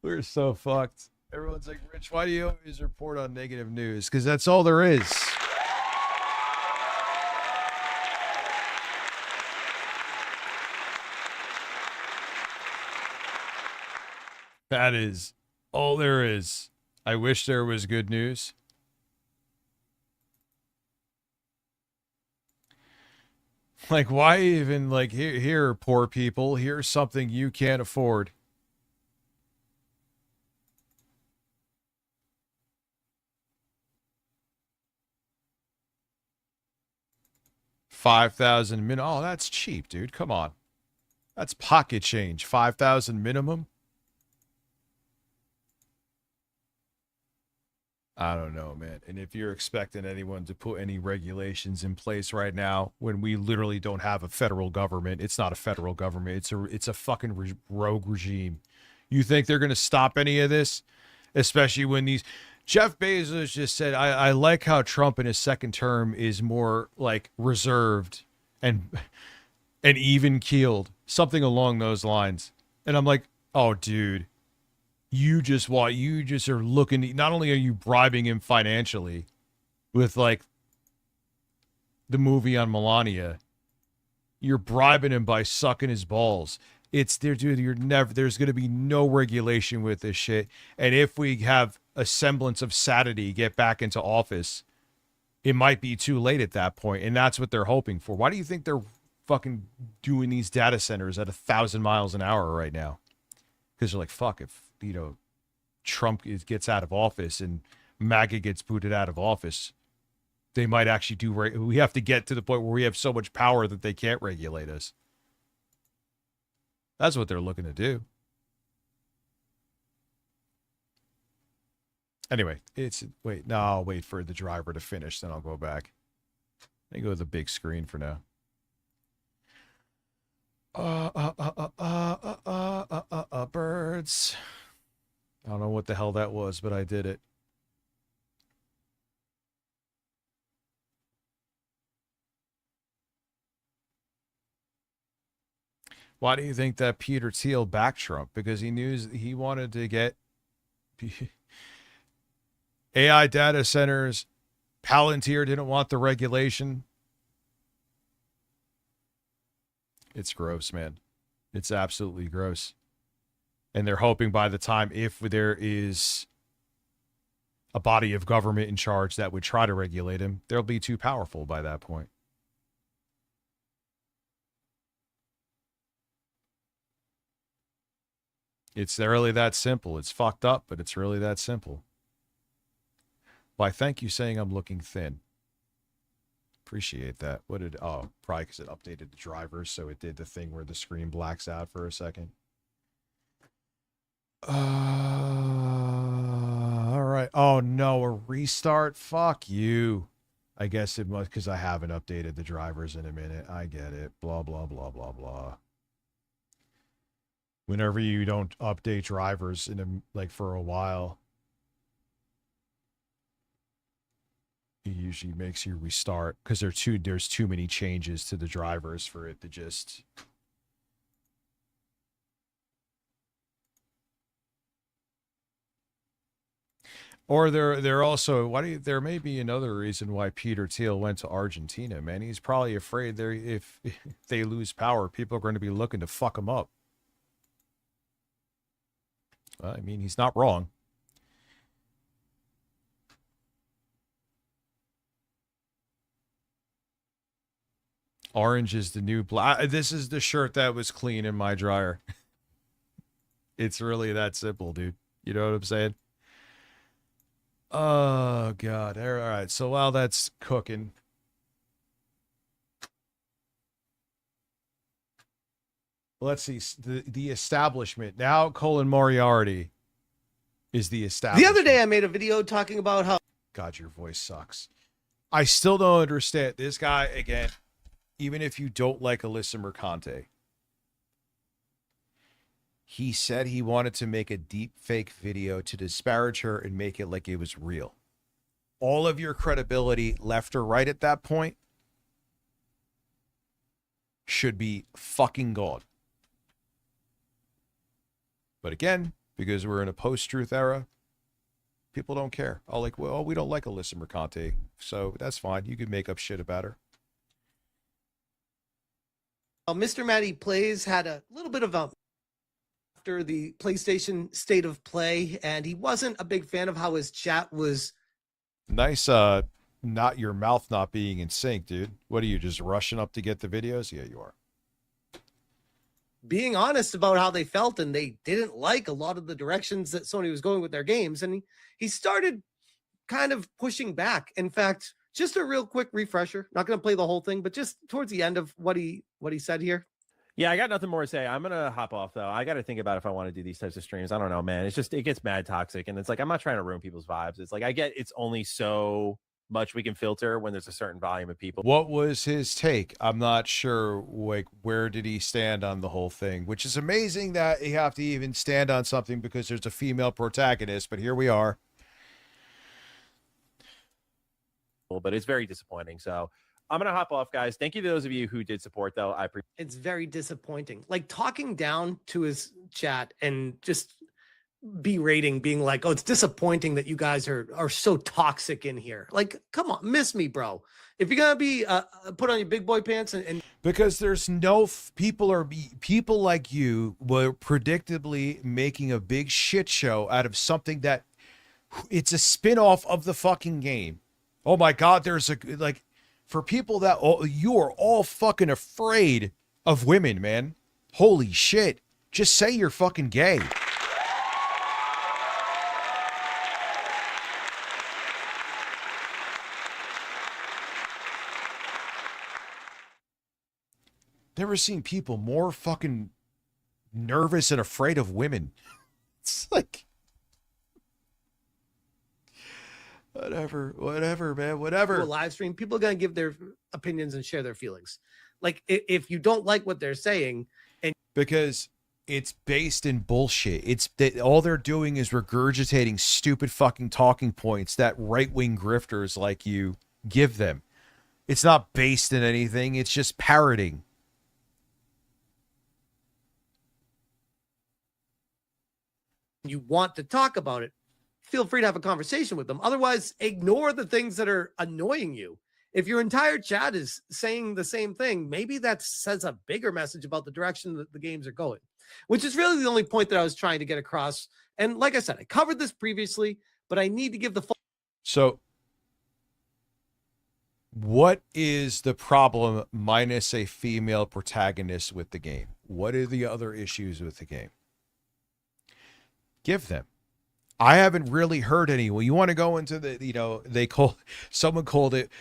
We're so fucked. Everyone's like, Rich, why do you always report on negative news? Because that's all there is. That is all there is. I wish there was good news. Like, why even, like, here, poor people, here's something you can't afford. $5,000 min. Oh, that's cheap, dude. Come on. That's pocket change. $5,000 minimum. I don't know, man. And if you're expecting anyone to put any regulations in place right now, when we literally don't have a federal government, it's not a federal government. It's a fucking rogue regime. You think they're going to stop any of this? Especially when these... Jeff Bezos just said, I like how Trump in his second term is more like reserved and even keeled. Something along those lines. And I'm like, oh, dude. You just are looking, not only are you bribing him financially with like the movie on Melania, you're bribing him by sucking his balls. It's there, dude. There's going to be no regulation with this shit. And if we have a semblance of sanity get back into office, it might be too late at that point. And that's what they're hoping for. Why do you think they're fucking doing these data centers at 1,000 miles an hour right now? Because they're like, fuck, if, you know, Trump gets out of office and MAGA gets booted out of office, they might actually do. We have to get to the point where we have so much power that they can't regulate us. That's what they're looking to do. Anyway, I'll wait for the driver to finish, then I'll go back. Let me go to the big screen for now. Birds. I don't know what the hell that was, but I did it. Why do you think that Peter Thiel backed Trump? Because he knew he wanted to get AI data centers. Palantir didn't want the regulation. It's gross, man. It's absolutely gross. And they're hoping by the time, if there is a body of government in charge that would try to regulate him, they'll be too powerful by that point. It's really that simple. It's fucked up, but it's really that simple. Why, thank you saying I'm looking thin. Appreciate that. What did, oh, probably because it updated the drivers, so it did the thing where the screen blacks out for a second. All right. Oh, no, a restart? Fuck you. I guess it must, because I haven't updated the drivers in a minute. I get it. Blah, blah, blah, blah, blah. Whenever you don't update drivers in a, like for a while, it usually makes you restart because there's too many changes to the drivers for it to just. Or they're also there may be another reason why Peter Thiel went to Argentina, man. He's probably afraid if they lose power, people are going to be looking to fuck him up. Well, I mean, he's not wrong. Orange is the new black. This is the shirt that was clean in my dryer. It's really that simple, dude. You know what I'm saying? Oh, God. All right. So while that's cooking. Let's see. The establishment. Now Colin Moriarty is the establishment. The other day I made a video talking about how... God, your voice sucks. I still don't understand. This guy, again, even if you don't like Alyssa Mercante, he said he wanted to make a deep fake video to disparage her and make it like it was real. All of your credibility, left or right at that point, should be fucking gone. But again, because we're in a post-truth era, people don't care. Oh, like, well, we don't like Alyssa Mercante, so that's fine. You can make up shit about her. Mr. Matty Plays had a little bit of a after the PlayStation State of Play, and he wasn't a big fan of how his chat was. Nice, not your mouth not being in sync, dude. What are you, just rushing up to get the videos? Yeah, you are. Being honest about how they felt, and they didn't like a lot of the directions that Sony was going with their games, and he started kind of pushing back. In fact, just a real quick refresher, not going to play the whole thing, but just towards the end of what he said here. Yeah, I got nothing more to say. I'm gonna hop off though. I got to think about if I want to do these types of streams. I don't know, man. It's just, it gets mad toxic, and it's like, I'm not trying to ruin people's vibes. It's like, I get it's only so much we can filter when there's a certain volume of people. What was his take? I'm not sure, like, where did he stand on the whole thing? Which is amazing that you have to even stand on something because there's a female protagonist, but here we are. But it's very disappointing. So I'm gonna hop off, guys. Thank you to those of you who did support, though. I appreciate. It's very disappointing. Like talking down to his chat and just berating, being like, "Oh, it's disappointing that you guys are so toxic in here." Like, come on, miss me, bro. If you're gonna be put on your big boy pants and because there's no people like you were predictably making a big shit show out of something that it's a spin-off of the fucking game. Oh my God, there's a like. For people that you are all fucking afraid of women, man. Holy shit. Just say you're fucking gay. Never seen people more fucking nervous and afraid of women. It's like... Whatever, man, whatever. A live stream, people are going to give their opinions and share their feelings. Like, if you don't like what they're saying, and because it's based in bullshit. It's that all they're doing is regurgitating stupid fucking talking points that right-wing grifters like you give them. It's not based in anything. It's just parroting. you want to talk about it, feel free to have a conversation with them. Otherwise, ignore the things that are annoying you. If your entire chat is saying the same thing, maybe that says a bigger message about the direction that the games are going, which is really the only point that I was trying to get across. And like I said, I covered this previously, but I need to give the full So what is the problem minus a female protagonist with the game? What are the other issues with the game? Give them. I haven't really heard any. Well, you want to go into the, someone called it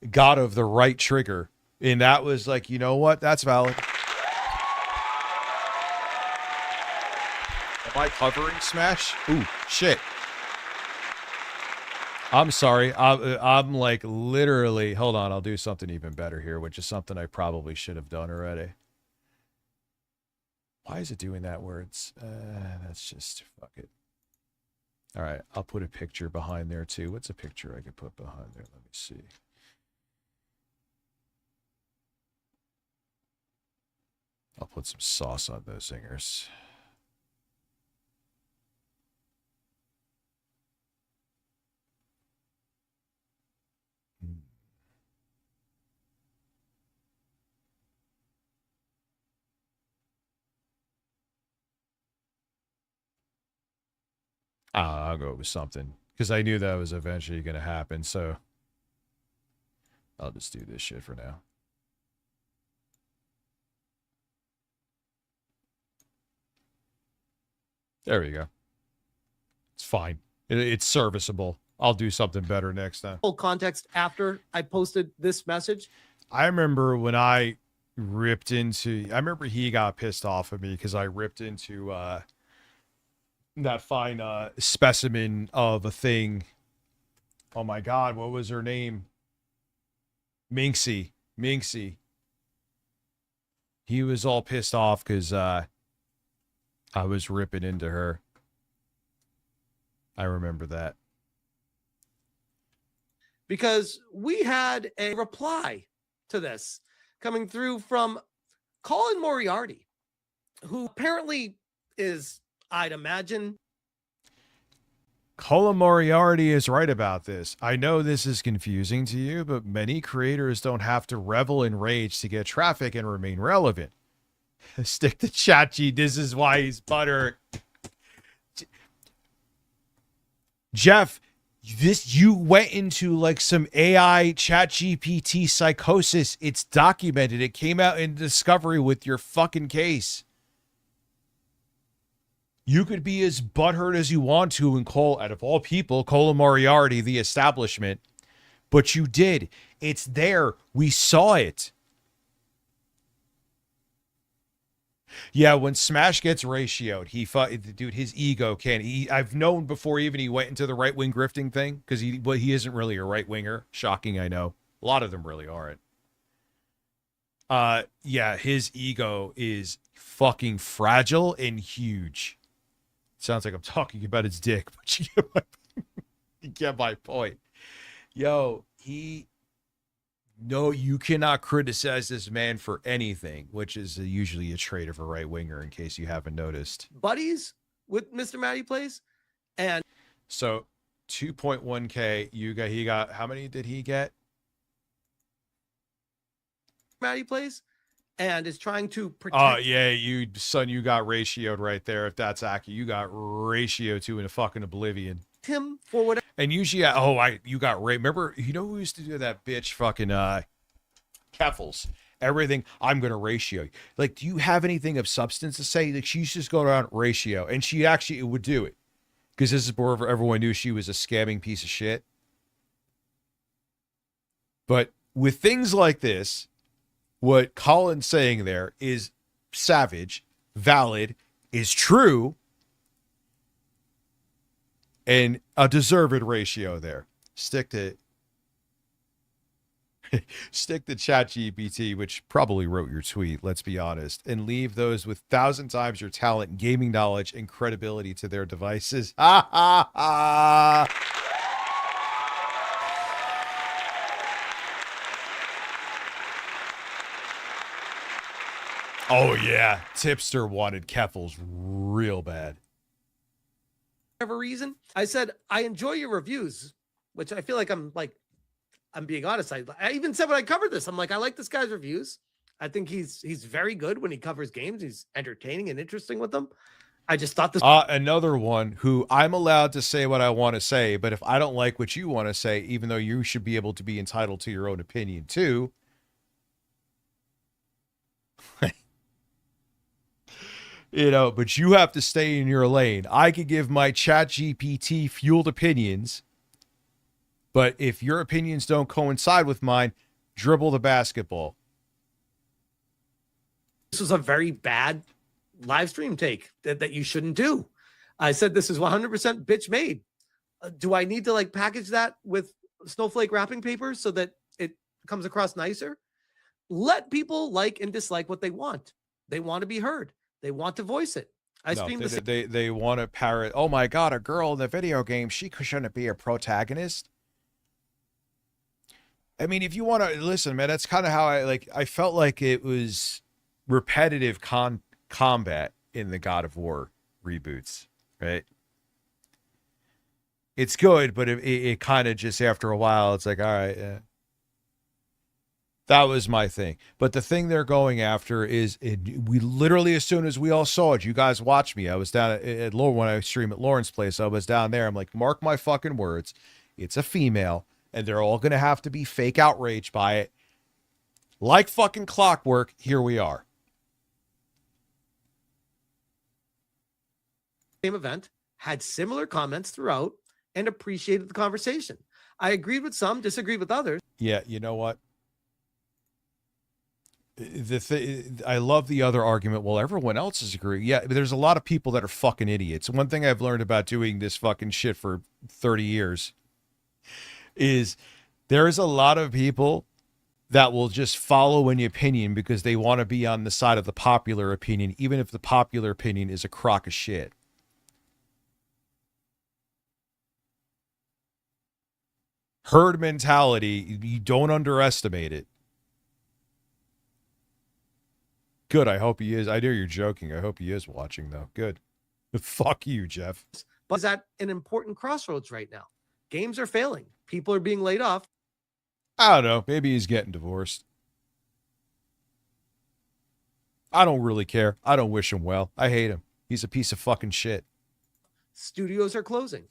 God of the right trigger. And that was like, you know what? That's valid. Am I covering Smash? Ooh, shit. I'm sorry. I'm like literally, hold on. I'll do something even better here, which is something I probably should have done already. Why is it doing that where it's, that's just, fuck it. All right. I'll put a picture behind there too. What's a picture I could put behind there? Let me see. I'll put some sauce on those zingers. I'll go with something because I knew that was eventually going to happen. So I'll just do this shit for now. There we go. It's fine. It's serviceable. I'll do something better next time. Full context after I posted this message. I remember when I ripped into, I remember he got pissed off at me because I ripped into that fine specimen of a thing. Oh my God, what was her name? Minxie. He was all pissed off because I was ripping into her. I remember that. Because we had a reply to this coming through from Colin Moriarty, who apparently is, I'd imagine. Colin Moriarty is right about this. I know this is confusing to you, but many creators don't have to revel in rage to get traffic and remain relevant. Stick to ChatG. This is why he's butter. Jeff, you went into like some AI ChatGPT psychosis. It's documented. It came out in Discovery with your fucking case. You could be as butthurt as you want to and call, out of all people, Colin Moriarty the establishment, but you did. It's there. We saw it. Yeah, when Smash gets ratioed, dude, his ego can. I've known before even he went into the right-wing grifting thing, because he isn't really a right-winger. Shocking, I know. A lot of them really aren't. Yeah, his ego is fucking fragile and huge. Sounds like I'm talking about his dick, but you get my point. Yo, no, you cannot criticize this man for anything, which is usually a trait of a right winger, in case you haven't noticed. Buddies with Mr. Matty Plays, and so 2.1K. He got how many did he get? Matty Plays, and is trying to protect. Oh yeah, you got ratioed right there. If that's accurate, you got ratioed to in a fucking oblivion. Him for whatever. And usually, you got raped. Remember, you know who used to do that bitch fucking Keffels? Everything, I'm going to ratio. Like, do you have anything of substance to say? Like, she used to just go around ratio, and she actually would do it. Because this is where everyone knew she was a scamming piece of shit. But with things like this, what Colin's saying there is savage, valid, is true, and a deserved ratio there. Stick to ChatGPT, which probably wrote your tweet, let's be honest, and leave those with 1,000 times your talent, gaming knowledge, and credibility to their devices. Ha ha ha! Oh yeah, Tipster wanted Keffels real bad. Whatever reason, I said I enjoy your reviews, which I feel like I'm being honest. I even said when I covered this, I'm like, I like this guy's reviews. I think he's very good when he covers games. He's entertaining and interesting with them. I just thought this. Another one who I'm allowed to say what I want to say, but if I don't like what you want to say, even though you should be able to be entitled to your own opinion too. But you have to stay in your lane. I could give my ChatGPT fueled opinions, but if your opinions don't coincide with mine, dribble the basketball. This was a very bad live stream take that you shouldn't do. I said this is 100% bitch made. Do I need to like package that with snowflake wrapping paper so that it comes across nicer? Let people like and dislike what they want. They want to be heard. They want to voice it. They want to parrot. Oh my God, a girl in the video game, she shouldn't be a protagonist. I mean, if you want to listen, man, that's kind of how I felt like it was repetitive combat in the God of War reboots, right? It's good, but it kind of just after a while, it's like, all right, yeah. That was my thing. But the thing they're going after is, we literally, as soon as we all saw it, you guys watched me. I was down at Lauren when I stream at Lauren's place. I was down there. I'm like, mark my fucking words. It's a female, and they're all going to have to be fake outraged by it. Like fucking clockwork, here we are. Same event, had similar comments throughout, and appreciated the conversation. I agreed with some, disagreed with others. Yeah, you know what? I love the other argument. Well, everyone else is agreeing. Yeah, but there's a lot of people that are fucking idiots. One thing I've learned about doing this fucking shit for 30 years is there is a lot of people that will just follow any opinion because they want to be on the side of the popular opinion, even if the popular opinion is a crock of shit. Herd mentality, you don't underestimate it. Good, I hope he is. I know you're joking. I hope he is watching, though. Good. Fuck you, Jeff. But is at an important crossroads right now. Games are failing. People are being laid off. I don't know. Maybe he's getting divorced. I don't really care. I don't wish him well. I hate him. He's a piece of fucking shit. Studios are closing.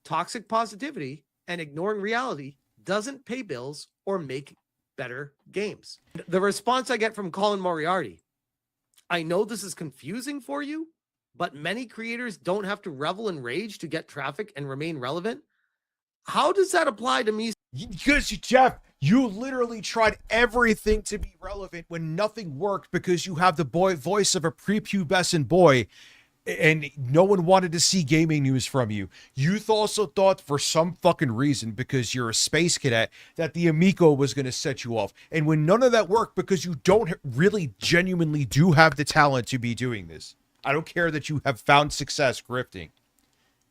Toxic positivity and ignoring reality doesn't pay bills or make better games. The response I get from Colin Moriarty, I know this is confusing for you, but many creators don't have to revel in rage to get traffic and remain relevant. How does that apply to me? Because, Jeff, you literally tried everything to be relevant when nothing worked because you have the voice of a prepubescent boy and no one wanted to see gaming news from you. You also thought for some fucking reason, because you're a space cadet, that the Amico was going to set you off. And when none of that worked because you don't really genuinely do have the talent to be doing this. I don't care that you have found success grifting.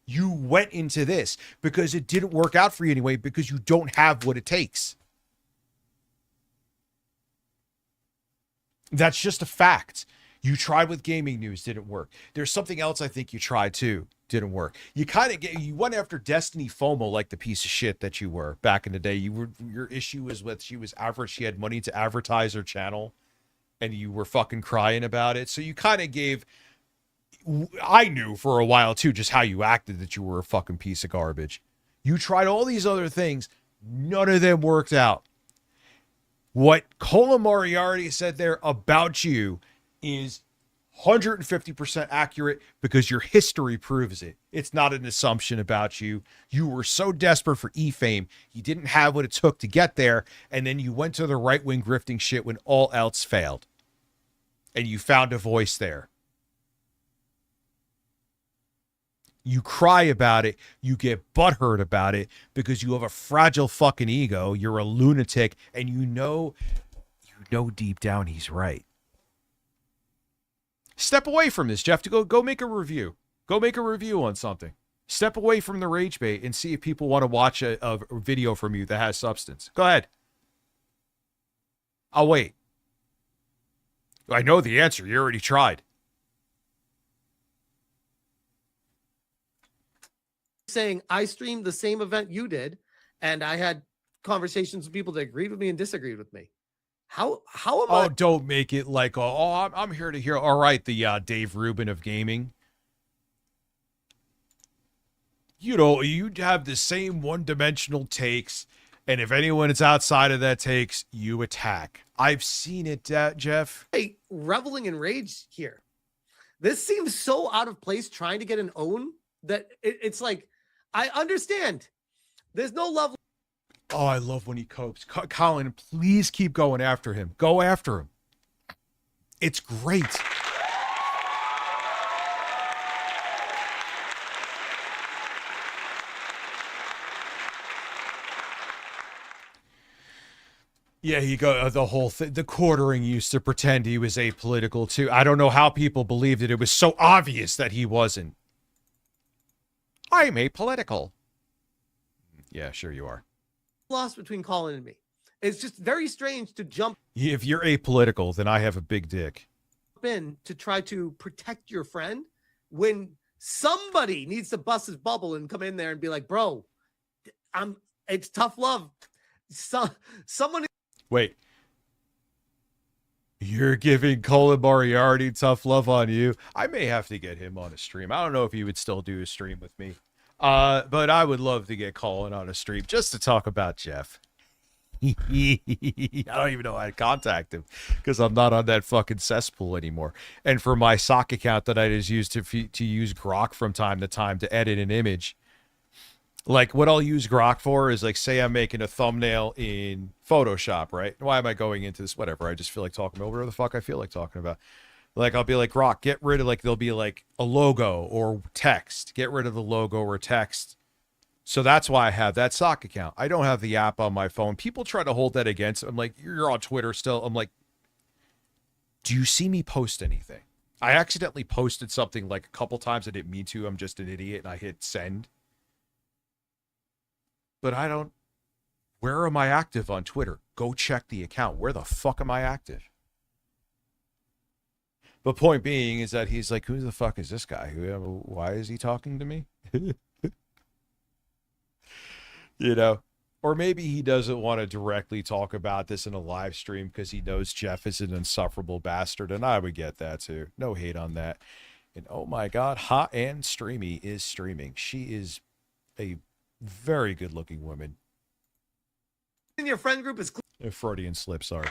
You went into this because it didn't work out for you anyway because you don't have what it takes. That's just a fact. You tried with gaming news, didn't work. There's something else I think you tried too, didn't work. You you went after Destiny FOMO like the piece of shit that you were back in the day. Your issue was with she had money to advertise her channel, and you were fucking crying about it. So you kind of gave. I knew for a while too just how you acted, that you were a fucking piece of garbage. You tried all these other things, none of them worked out. What Colin Moriarty said there about you is 150% accurate because your history proves it. It's not an assumption about you. You were so desperate for E-fame, you didn't have what it took to get there, and then you went to the right-wing grifting shit when all else failed. And you found a voice there. You cry about it, you get butthurt about it because you have a fragile fucking ego, you're a lunatic, and you know deep down he's right. Step away from this, Jeff, to go make a review. Go make a review on something. Step away from the rage bait and see if people want to watch a video from you that has substance. Go ahead. I'll wait. I know the answer. You already tried. Saying I streamed the same event you did, and I had conversations with people that agreed with me and disagreed with me. How am I? Oh, don't make it like, I'm here to hear. All right, the Dave Rubin of gaming. you know, you have the same one-dimensional takes, and if anyone is outside of that takes, you attack. I've seen it, Jeff. Hey, reveling in rage here. This seems so out of place trying to get an own that it's like, I understand. There's no love. Oh, I love when he copes. Colin, please keep going after him. Go after him. It's great. Yeah, he go the whole thing. The quartering used to pretend he was apolitical too. I don't know how people believed it. It was so obvious that he wasn't. I'm apolitical. Yeah, sure you are. Lost between Colin and me. It's just very strange to jump If you're apolitical, then I have a big dick. in to try to protect your friend when somebody needs to bust his bubble and come in there and be like, bro, it's tough love. Someone. Wait. You're giving Colin Moriarty tough love on you? I may have to get him on a stream. I don't know if he would still do a stream with me. But I would love to get Colin on a stream just to talk about Jeff. I don't even know how to contact him because I'm not on that fucking cesspool anymore. And for my sock account that I just use to use Grok from time to time to edit an image, like what I'll use Grok for is like, say I'm making a thumbnail in Photoshop, right? Why am I going into this? Whatever. I just feel like talking about whatever the fuck I feel like talking about. Like I'll be like, Grok, get rid of like, there'll be like a logo or text. Get rid of the logo or text. So that's why I have that sock account. I don't have the app on my phone. People try to hold that against. I'm like, you're on Twitter still. I'm like, do you see me post anything? I accidentally posted something like a couple times. I didn't mean to. I'm just an idiot. And I hit send. But I don't. Where am I active on Twitter? Go check the account. Where the fuck am I active? But point being is that he's like, who the fuck is this guy? Why is he talking to me? You know, or maybe he doesn't want to directly talk about this in a live stream because he knows Jeff is an insufferable bastard, and I would get that too. No hate on that. And oh my God, Hot and Streamy is streaming. She is a very good-looking woman. In your friend group is A Freudian slip, sorry.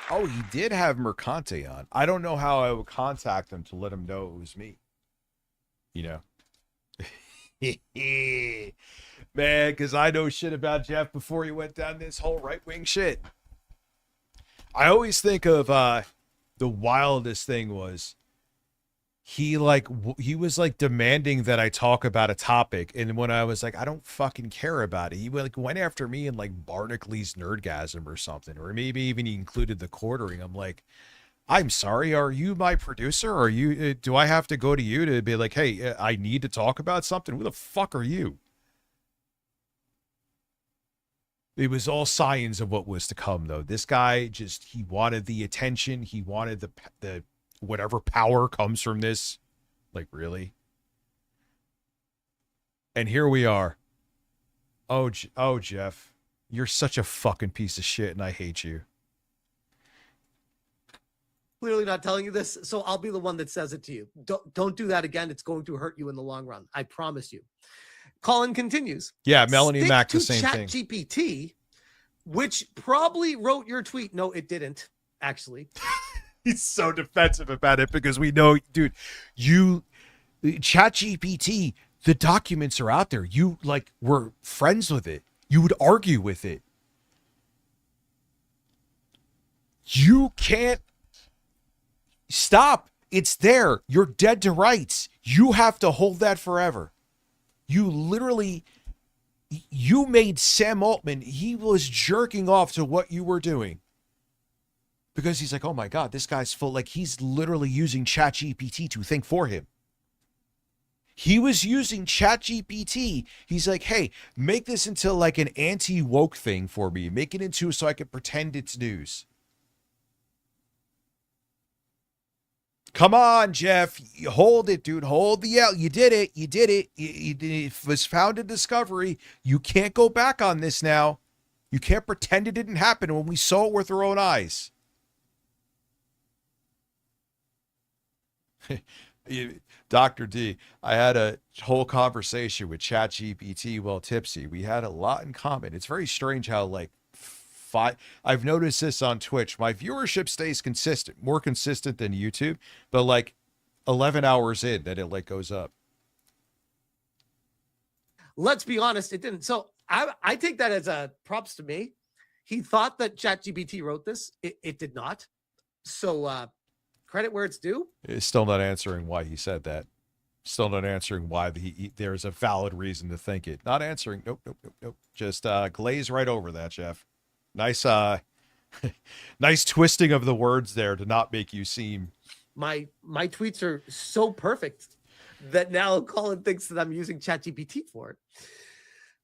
Oh, he did have Mercante on. I don't know how I would contact him to let him know it was me. You know? Man, because I know shit about Jeff before he went down this whole right-wing shit. I always think of the wildest thing was he was like demanding that I talk about a topic, and when I was like, I don't fucking care about it, he went after me in like Barnacle-Lee's Nerdgasm or something, or maybe even he included the quartering. I'm like, I'm sorry, are you my producer? Are you? Do I have to go to you to be like, hey, I need to talk about something? Who the fuck are you? It was all signs of what was to come, though. This guy he wanted the attention. He wanted the whatever power comes from this. Like, really? And here we are. Oh, Jeff, you're such a fucking piece of shit, and I hate you. clearly not telling you this, so I'll be the one that says it to you. Don't do that again. It's going to hurt you in the long run. I promise you. Colin continues. Yeah, Melanie Stick Mac, to the same thing. ChatGPT, which probably wrote your tweet. No, it didn't, actually. He's so defensive about it because we know, dude, ChatGPT, the documents are out there. You were friends with it. You would argue with it. You can't stop. It's there. You're dead to rights. You have to hold that forever. You made Sam Altman, he was jerking off to what you were doing. Because he's like, oh my God, this guy's full. Like, he's literally using ChatGPT to think for him. He was using ChatGPT. He's like, hey, make this into like an anti-woke thing for me. Make it into so I can pretend it's news. Come on, Jeff. Hold it, dude. Hold the L. You did it. You did it. It was found a discovery. You can't go back on this now. You can't pretend it didn't happen when we saw it with our own eyes. Dr. D, I had a whole conversation with ChatGPT while tipsy. We had a lot in common. It's very strange how like I've noticed this on Twitch. My viewership stays consistent, more consistent than YouTube, but like 11 hours in, then it like goes up. Let's be honest, it didn't. So I take that as a props to me. He thought that ChatGPT wrote this. It did not. So credit where it's due. It's still not answering why he said that. Still not answering why there's a valid reason to think it. Not answering. Nope, nope, nope, nope. Just glaze right over that, Jeff. Nice nice twisting of the words there to not make you seem. My tweets are so perfect that now Colin thinks that I'm using ChatGPT for it.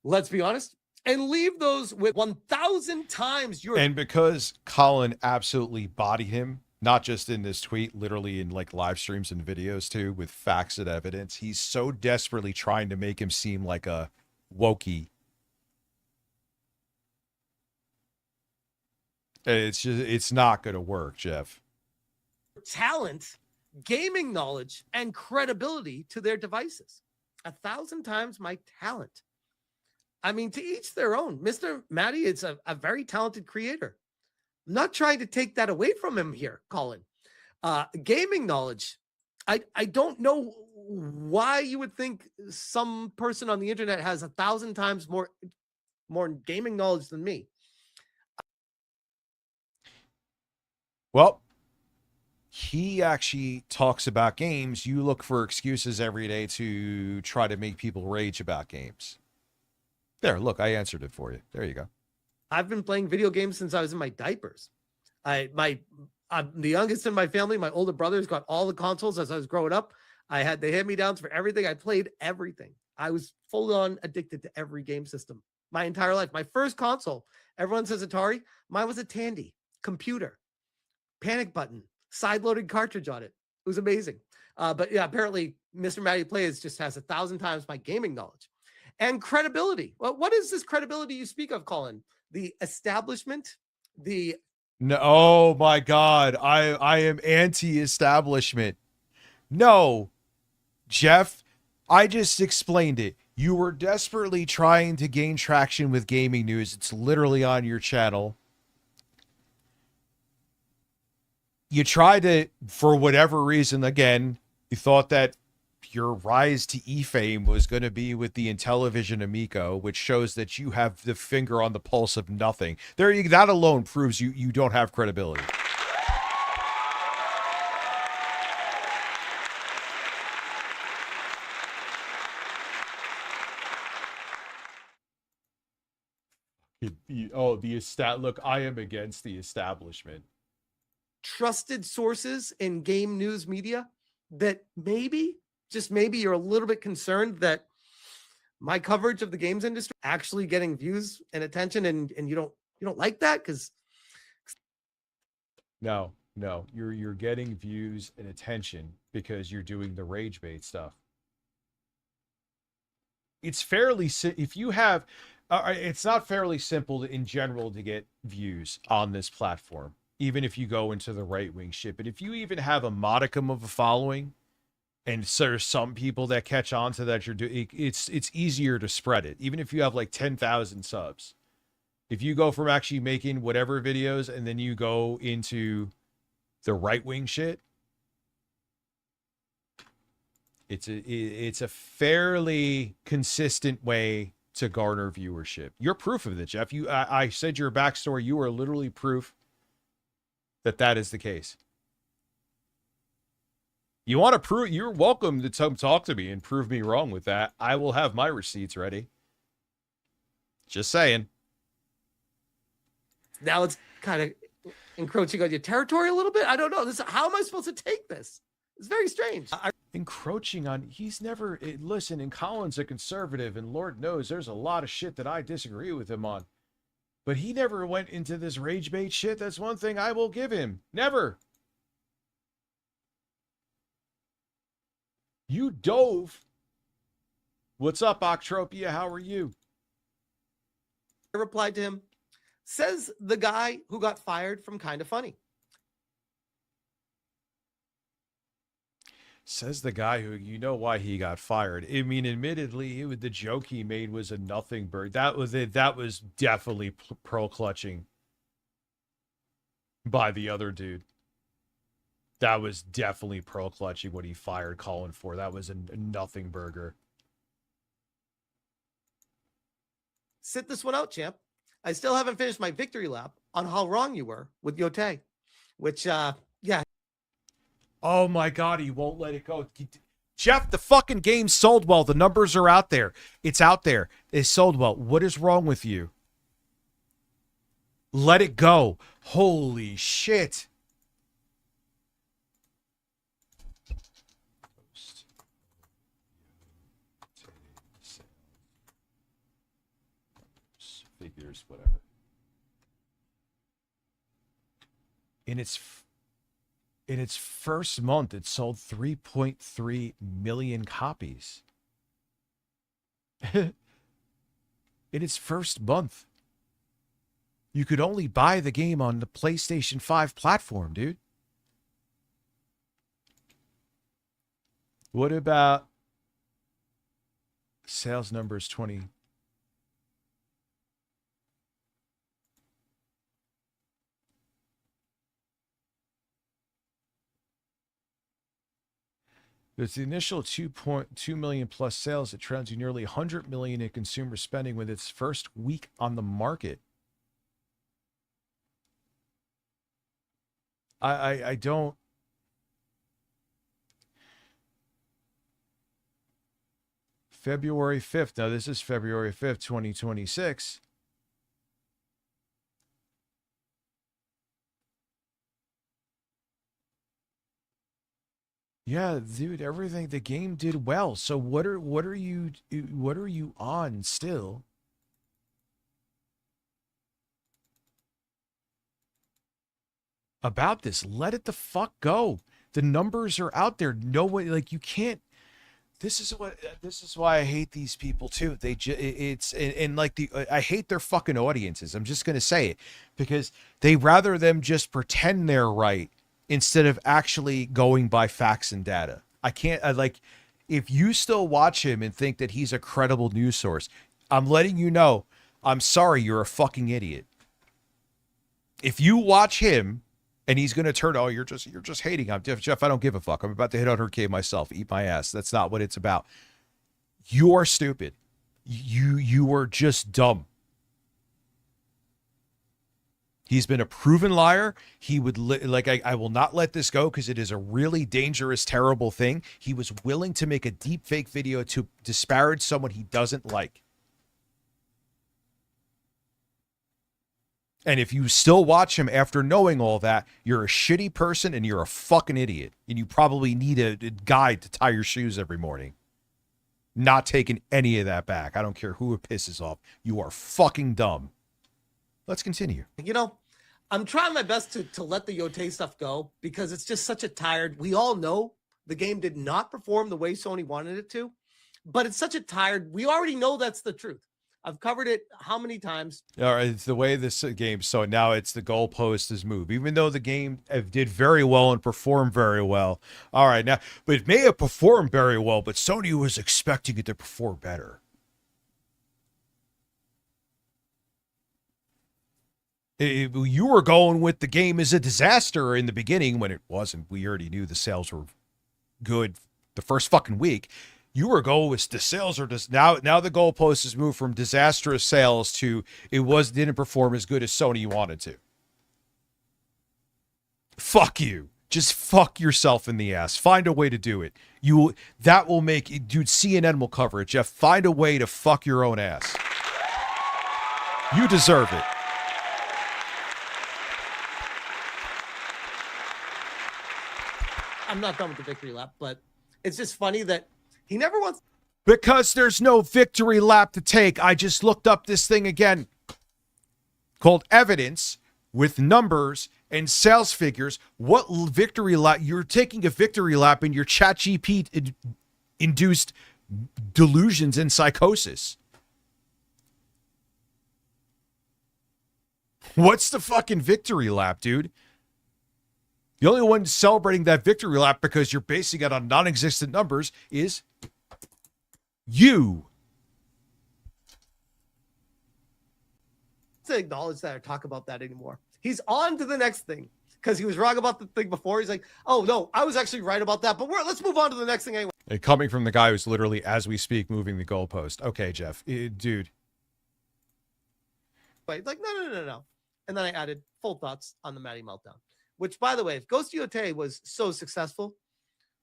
Let's be honest. And leave those with 1,000 times your. And because Colin absolutely bodied him, not just in this tweet, literally in like live streams and videos too, with facts and evidence, he's so desperately trying to make him seem like a wokey. It's not going to work, Jeff. Talent, gaming knowledge, and credibility to their devices. 1,000 times my talent. I mean, to each their own. Mr. Matty is a very talented creator. I'm not trying to take that away from him here, Colin. Gaming knowledge. I don't know why you would think some person on the internet has 1,000 times more gaming knowledge than me. Well, he actually talks about games. You look for excuses every day to try to make people rage about games. There, look, I answered it for you. There you go. I've been playing video games since I was in my diapers. I'm the youngest in my family. My older brother's got all the consoles as I was growing up. I had the hand-me-downs for everything. I played everything. I was full-on addicted to every game system my entire life. My first console, everyone says Atari. Mine was a Tandy computer. Panic button, side-loaded cartridge on it. It was amazing. But yeah, apparently Mr. Matty Plays just has 1,000 times my gaming knowledge. And credibility. Well, what is this credibility you speak of, Colin? The establishment? No, oh my God. I am anti-establishment. No, Jeff, I just explained it. You were desperately trying to gain traction with gaming news. It's literally on your channel. You tried to, for whatever reason, again, you thought that your rise to E-fame was going to be with the Intellivision Amico, which shows that you have the finger on the pulse of nothing. That alone proves you don't have credibility. Look, I am against the establishment. Trusted sources in game news media that maybe, just maybe, you're a little bit concerned that my coverage of the games industry actually getting views and attention, and you don't like that because no, you're getting views and attention because you're doing the rage bait stuff. It's fairly if you have it's not fairly simple in general to get views on this platform, even if you go into the right-wing shit. But if you even have a modicum of a following, and so there's some people that catch on to that, you're doing it's easier to spread it. Even if you have like 10,000 subs, if you go from actually making whatever videos and then you go into the right-wing shit, it's a fairly consistent way to garner viewership. You're proof of it, Jeff. I said your backstory. You are literally proof that is the case. You want to prove? You're welcome to talk to me and prove me wrong with that. I will have my receipts ready. Just saying. now it's kind of encroaching on your territory a little bit. I don't know. How am I supposed to take this? It's very strange. Encroaching on, he's never, listen, and Colin's a conservative, and Lord knows there's a lot of shit that I disagree with him on. But he never went into this rage bait shit. That's one thing I will give him. Never. You dove. What's up, Octropia? How are you? I replied to him, says the guy who got fired from Kinda Funny. Says the guy who, you know why he got fired. I mean, admittedly, the joke he made was a nothing bird. That was it. That was definitely pearl clutching by the other dude. That was definitely pearl clutching what he fired Colin for. That was a nothing burger. Sit this one out, champ. I still haven't finished my victory lap on how wrong you were with Yote, which, yeah. Oh my God, he won't let it go. Jeff, the fucking game sold well. The numbers are out there. It's out there. It sold well. What is wrong with you? Let it go. Holy shit. Figures, whatever. In its first month, it sold 3.3 million copies. In its first month. You could only buy the game on the PlayStation 5 platform, dude. What about sales numbers 20? With the initial 2.2 million plus sales, it trends to nearly 100 million in consumer spending with its first week on the market. I don't. February 5th. Now, this is February 5th, 2026. Yeah, dude, everything, the game did well. So what are you on still? About this? Let it the fuck go. The numbers are out there. No way, like, you can't. This is why I hate these people too. I hate their fucking audiences. I'm just gonna say it because they rather them just pretend they're right instead of actually going by facts and data. If you still watch him and think that he's a credible news source, I'm letting you know, I'm sorry, you're a fucking idiot. If you watch him and he's going to turn, oh, you're just hating. I'm Jeff, I don't give a fuck. I'm about to hit 100K myself. Eat my ass. That's not what it's about. You are stupid. You are just dumb. He's been a proven liar. He would I will not let this go because it is a really dangerous, terrible thing. He was willing to make a deep fake video to disparage someone he doesn't like. And if you still watch him after knowing all that, you're a shitty person and you're a fucking idiot. And you probably need a guide to tie your shoes every morning. Not taking any of that back. I don't care who it pisses off. You are fucking dumb. Let's continue. You know, I'm trying my best to let the Yote stuff go because it's just such a tired. We all know the game did not perform the way Sony wanted it to, but it's such a tired. We already know that's the truth. I've covered it how many times? All right, it's the way this game. So now it's the goalpost is moved. Even though the game did very well and performed very well. All right, now, but it may have performed very well, but Sony was expecting it to perform better. You were going with the game as a disaster in the beginning when it wasn't. We already knew the sales were good the first fucking week. You were going with the sales are just now the goalpost has moved from disastrous sales to didn't perform as good as Sony wanted to. Fuck you. Just fuck yourself in the ass. Find a way to do it. That will make dude, CNN will cover it, Jeff. Find a way to fuck your own ass. You deserve it. I'm not done with the victory lap, but it's just funny that he never wants. Because there's no victory lap to take. I just looked up this thing again called evidence with numbers and sales figures. What victory lap? You're taking a victory lap in your ChatGPT induced delusions and psychosis. What's the fucking victory lap, dude? The only one celebrating that victory lap because you're basing it on non-existent numbers is you. To acknowledge that or talk about that anymore. He's on to the next thing because he was wrong about the thing before. He's like, oh no, I was actually right about that, but let's move on to the next thing anyway. And coming from the guy who's literally, as we speak, moving the goalpost. Okay, Jeff, dude. But like, no. And then I added full thoughts on the Maddie meltdown, which, by the way, if Ghost Yote was so successful,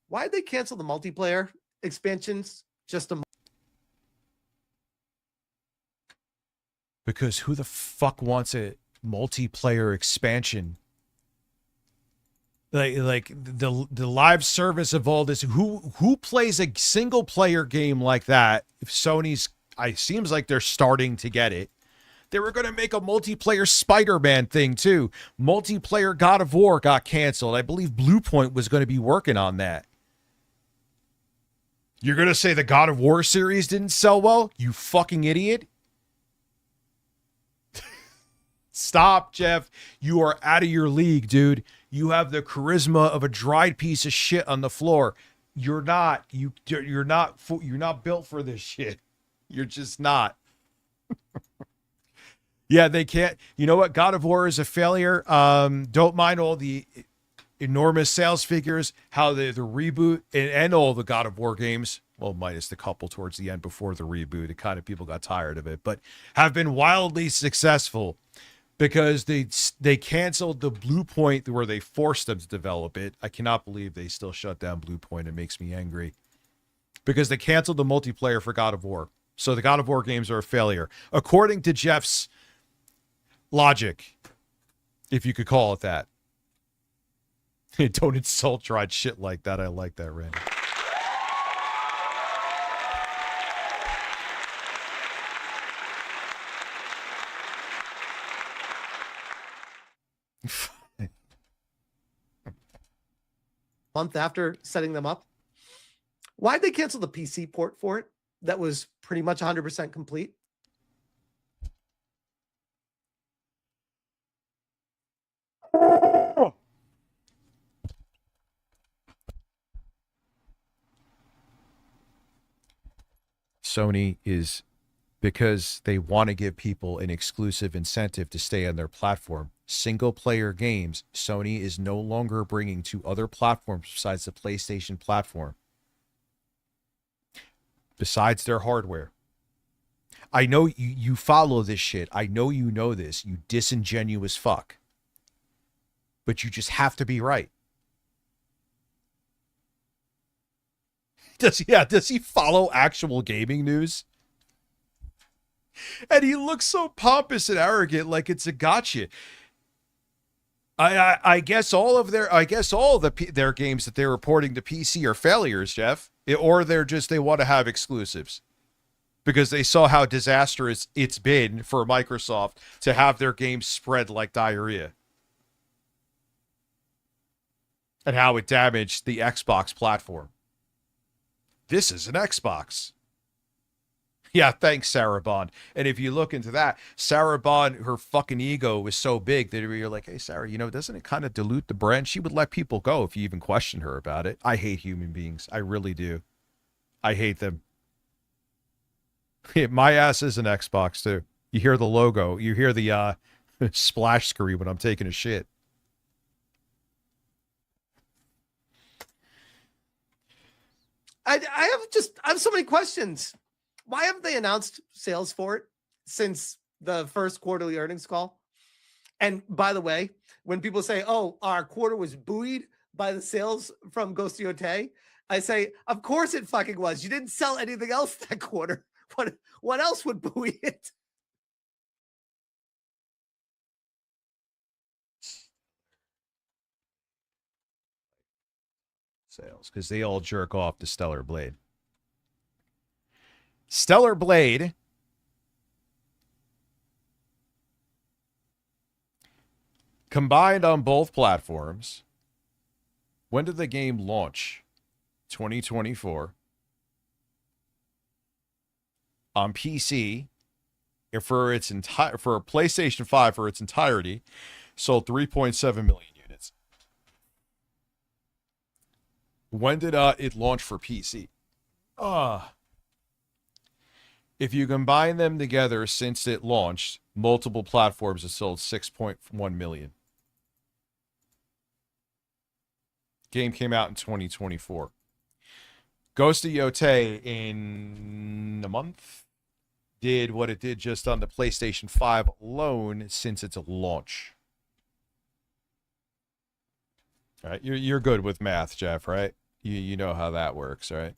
why did they cancel the multiplayer expansions just a month? Because who the fuck wants a multiplayer expansion? Like the live service of all this. Who plays a single player game like that? If Sony's, it seems like they're starting to get it. They were going to make a multiplayer Spider-Man thing too. Multiplayer God of War got canceled. I believe Bluepoint was going to be working on that. You're going to say the God of War series didn't sell well? You fucking idiot. Stop, Jeff. You are out of your league, dude. You have the charisma of a dried piece of shit on the floor. You're not built for this shit. You're just not. Yeah, they can't. You know what? God of War is a failure. Don't mind all the enormous sales figures, how the reboot and all the God of War games, well, minus the couple towards the end before the reboot, it kind of people got tired of it, but have been wildly successful because they canceled the Bluepoint where they forced them to develop it. I cannot believe they still shut down Bluepoint. It makes me angry because they canceled the multiplayer for God of War. So the God of War games are a failure, according to Jeff's logic, if you could call it that. Don't insult dried shit like that. I like that, Randy. Month after setting them up. Why'd they cancel the PC port for it? That was pretty much 100% complete. Sony is, because they want to give people an exclusive incentive to stay on their platform. Single player games, Sony is no longer bringing to other platforms besides the PlayStation platform. Besides their hardware. I know you follow this shit. I know you know this, you disingenuous fuck. But you just have to be right. Does he follow actual gaming news? And he looks so pompous and arrogant, like it's a gotcha. I guess all of their their games that they're reporting to PC are failures, Jeff, or they want to have exclusives because they saw how disastrous it's been for Microsoft to have their games spread like diarrhea and how it damaged the Xbox platform. This is an Xbox. Yeah, thanks, Sarah Bond. And if you look into that, Sarah Bond, her fucking ego was so big that you're like, hey, Sarah, doesn't it kind of dilute the brand? She would let people go if you even question her about it. I hate human beings. I really do. I hate them. My ass is an Xbox, too. You hear the logo. You hear the splash screen when I'm taking a shit. I have so many questions. Why haven't they announced sales for it since the first quarterly earnings call? And by the way, when people say, oh, our quarter was buoyed by the sales from Ghost Yote, I say, of course it fucking was. You didn't sell anything else that quarter. What else would buoy it? Sales, because they all jerk off to Stellar Blade. Stellar Blade combined on both platforms. When did the game launch? 2024. On PC, for PlayStation 5 for its entirety, sold 3.7 million units. When did it launch for PC? If you combine them together since it launched, multiple platforms have sold 6.1 million. Game came out in 2024. Ghost of Yotei in a month did what it did just on the PlayStation 5 alone since its launch. All right, you're good with math, Jeff, right? You know how that works, right?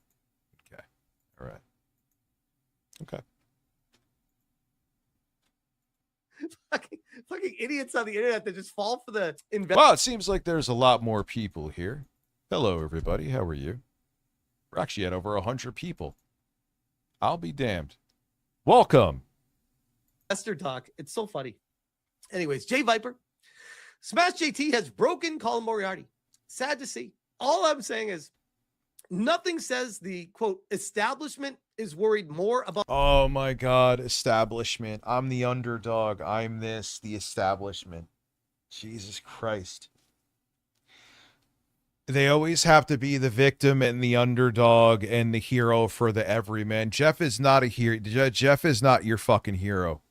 Okay. All right. Okay. fucking idiots on the internet that just fall for the Well, it seems like there's a lot more people here. Hello, everybody. How are you? We're actually at over 100 people. I'll be damned. Welcome. investor talk. It's so funny. Anyways, Jay Viper, Smash JT has broken Colin Moriarty. Sad to see. All I'm saying is nothing says the quote establishment is worried more about. Oh my God, establishment. I'm the underdog. I'm the establishment. Jesus Christ. They always have to be the victim and the underdog and the hero for the everyman. Jeff is not a hero. Jeff is not your fucking hero.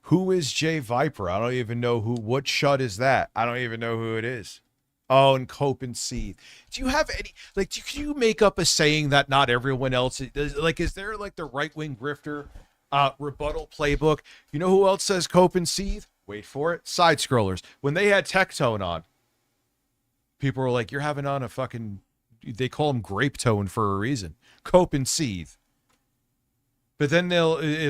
Who is Jay Viper? I don't even know what shut is that? I don't even know who it is. Oh, and Cope and Seed. Do you have any, like, can you make up a saying that not everyone else does? Like, is there like the right-wing grifter rebuttal playbook? You know who else says Cope and Seed? Wait for it. Side scrollers. When they had Tectone on, people were like, you're having on a fucking, they call them grape tone for a reason. Cope and Seed. But then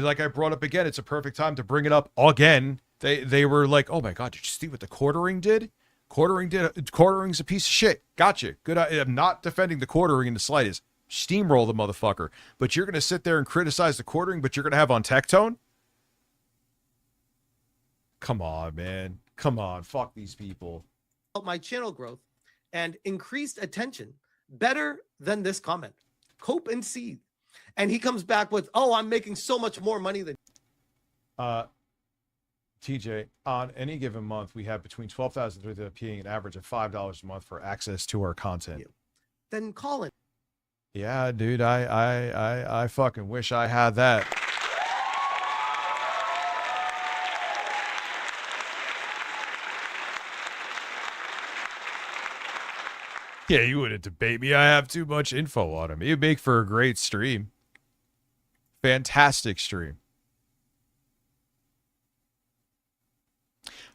like I brought up again, it's a perfect time to bring it up again. They were like, oh my God, did you see what the quartering did? Quartering's a piece of shit. Gotcha. Good. I'm not defending the quartering in the slightest. Steamroll the motherfucker. But you're going to sit there and criticize the quartering, but you're going to have on Tectone? Come on, man. Come on. Fuck these people. My channel growth and increased attention better than this comment. Cope and Seed. And he comes back with, oh, I'm making so much more money than. TJ, on any given month, we have between 12,000 and 3,000 paying an average of $5 a month for access to our content. Then call it. Yeah, dude, I fucking wish I had that. Yeah, you wouldn't debate me. I have too much info on him. It'd make for a great stream. Fantastic stream.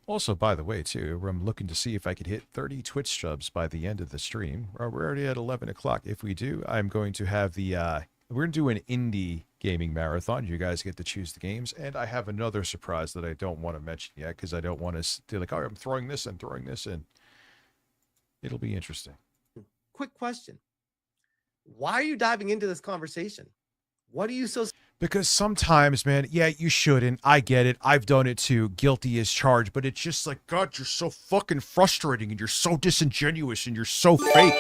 Also, by the way, too, I'm looking to see if I could hit 30 Twitch subs by the end of the stream. We're already at 11 o'clock. If we do, I'm going to have the, we're going to do an indie gaming marathon. You guys get to choose the games. And I have another surprise that I don't want to mention yet because I don't want to do like, oh, I'm throwing this in. It'll be interesting. Quick question. Why are you diving into this conversation? What are you so... Because sometimes, man, yeah, you shouldn't. I get it. I've done it too. Guilty as charged. But it's just like, God, you're so fucking frustrating and you're so disingenuous and you're so fake.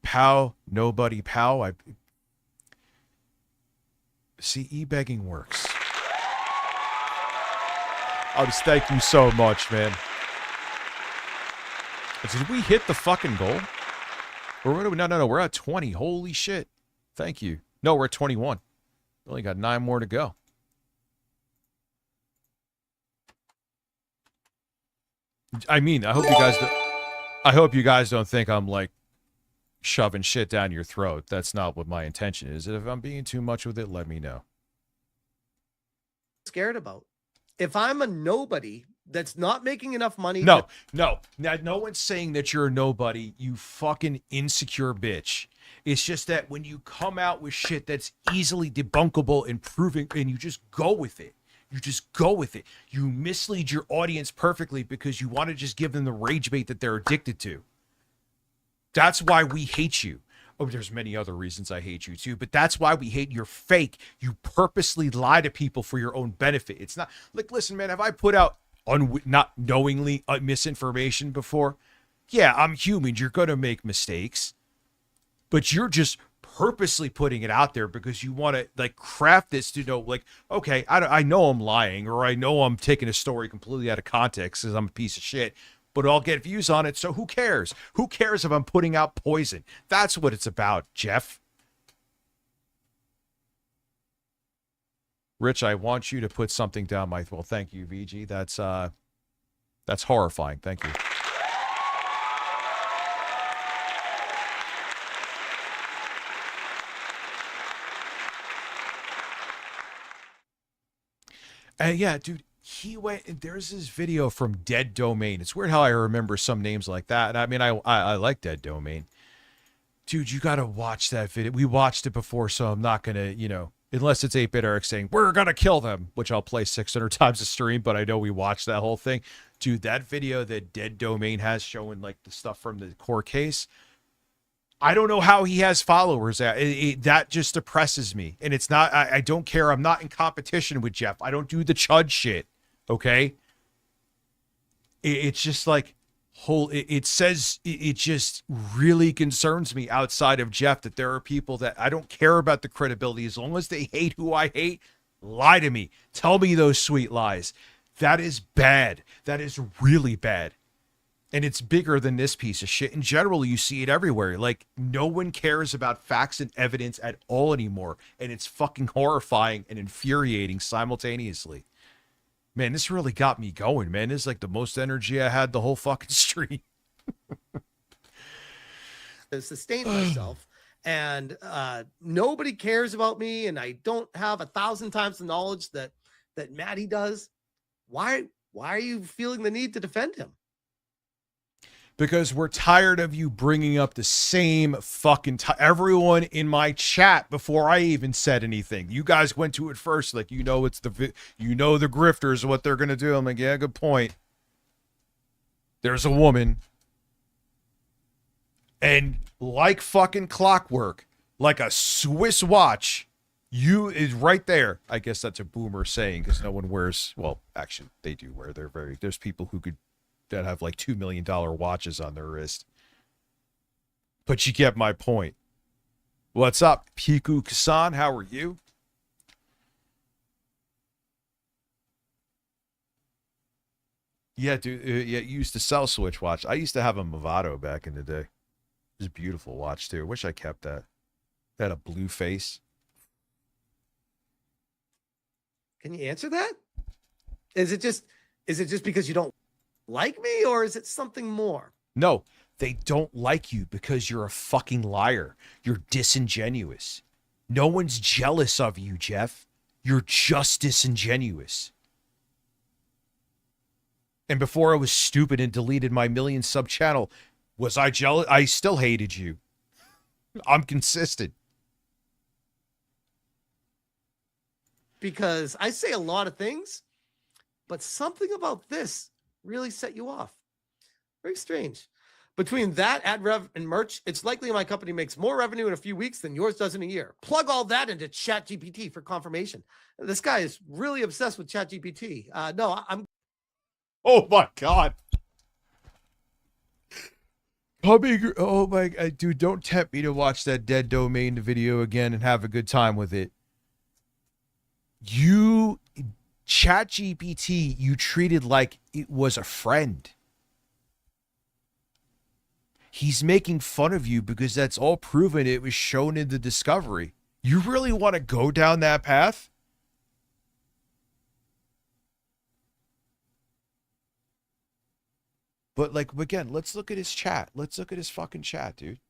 Pow, nobody pow. See, e-begging works. Thank you so much, man. Did we hit the fucking goal? No, we're at 20. Holy shit. Thank you. No, we're at 21. We only got 9 more to go. I mean, I hope you guys don't think I'm like shoving shit down your throat. That's not what my intention is. If I'm being too much with it, let me know. Scared about? If I'm a nobody that's not making enough money. No. Now, no one's saying that you're a nobody, you fucking insecure bitch. It's just that when you come out with shit that's easily debunkable and proving, and you just go with it. You mislead your audience perfectly because you want to just give them the rage bait that they're addicted to. That's why we hate you. Oh, there's many other reasons I hate you too, but that's why we hate. You're fake. You purposely lie to people for your own benefit. It's not like, listen, man, have I put out not knowingly misinformation before? Yeah, I'm human. You're going to make mistakes, but you're just purposely putting it out there because you want to like craft this to know, like, okay, I know I'm lying, or I know I'm taking a story completely out of context because I'm a piece of shit, but I'll get views on it. So who cares? Who cares if I'm putting out poison? That's what it's about, Jeff. Rich, I want you to put something down my well, thank you, VG. That's horrifying. Thank you. Yeah, dude, he went. There's this video from Dead Domain. It's weird how I remember some names like that. And I mean, I like Dead Domain. Dude, you gotta watch that video. We watched it before, so I'm not gonna, unless it's 8-Bit Eric saying we're gonna kill them, which I'll play 600 times a stream. But I know we watched that whole thing, dude. That video that Dead Domain has showing like the stuff from the court case. I don't know how he has followers. That just depresses me. And it's not, I don't care. I'm not in competition with Jeff. I don't do the chud shit. Okay. It's just like, it says, it just really concerns me outside of Jeff that there are people that I don't care about the credibility. As long as they hate who I hate, lie to me. Tell me those sweet lies. That is bad. That is really bad. And it's bigger than this piece of shit. In general, you see it everywhere. Like, no one cares about facts and evidence at all anymore. And it's fucking horrifying and infuriating simultaneously. Man, this really got me going, man. This is like the most energy I had the whole fucking stream. To sustain myself. And nobody cares about me. And I don't have 1,000 times the knowledge that Maddie does. Why are you feeling the need to defend him? Because we're tired of you bringing up the same fucking everyone in my chat before I even said anything. You guys went to it first, like, it's the grifters, what they're gonna do. I'm like, yeah, good point. There's a woman, and like fucking clockwork, like a Swiss watch, you is right there. I guess that's a boomer saying because no one wears. Well, actually, they do wear. There's people who could. That have like $2 million watches on their wrist. But you get my point. What's up, Piku Kasan? How are you? Yeah, dude. Yeah, you used to sell Switch watch. I used to have a Movado back in the day. It was a beautiful watch too. Wish I kept that. It had a blue face. Can you answer that? Is it just because you don't like me, or is it something more? No, they don't like you because you're a fucking liar. You're disingenuous. No one's jealous of you, Jeff. You're just disingenuous. And before I was stupid and deleted my million sub channel, was I jealous? I still hated you. I'm consistent. Because I say a lot of things, but something about this really set you off. Very strange. Between that, ad rev, and merch, it's likely my company makes more revenue in a few weeks than yours does in a year. Plug all that into ChatGPT for confirmation. This guy is really obsessed with ChatGPT. No, I'm. Oh my God. Oh my God, dude, don't tempt me to watch that Dead Domain video again and have a good time with it. ChatGPT, you treated like it was a friend. He's making fun of you because that's all proven. It was shown in the discovery. You really want to go down that path? But like, again, let's look at his chat. Let's look at his fucking chat, dude.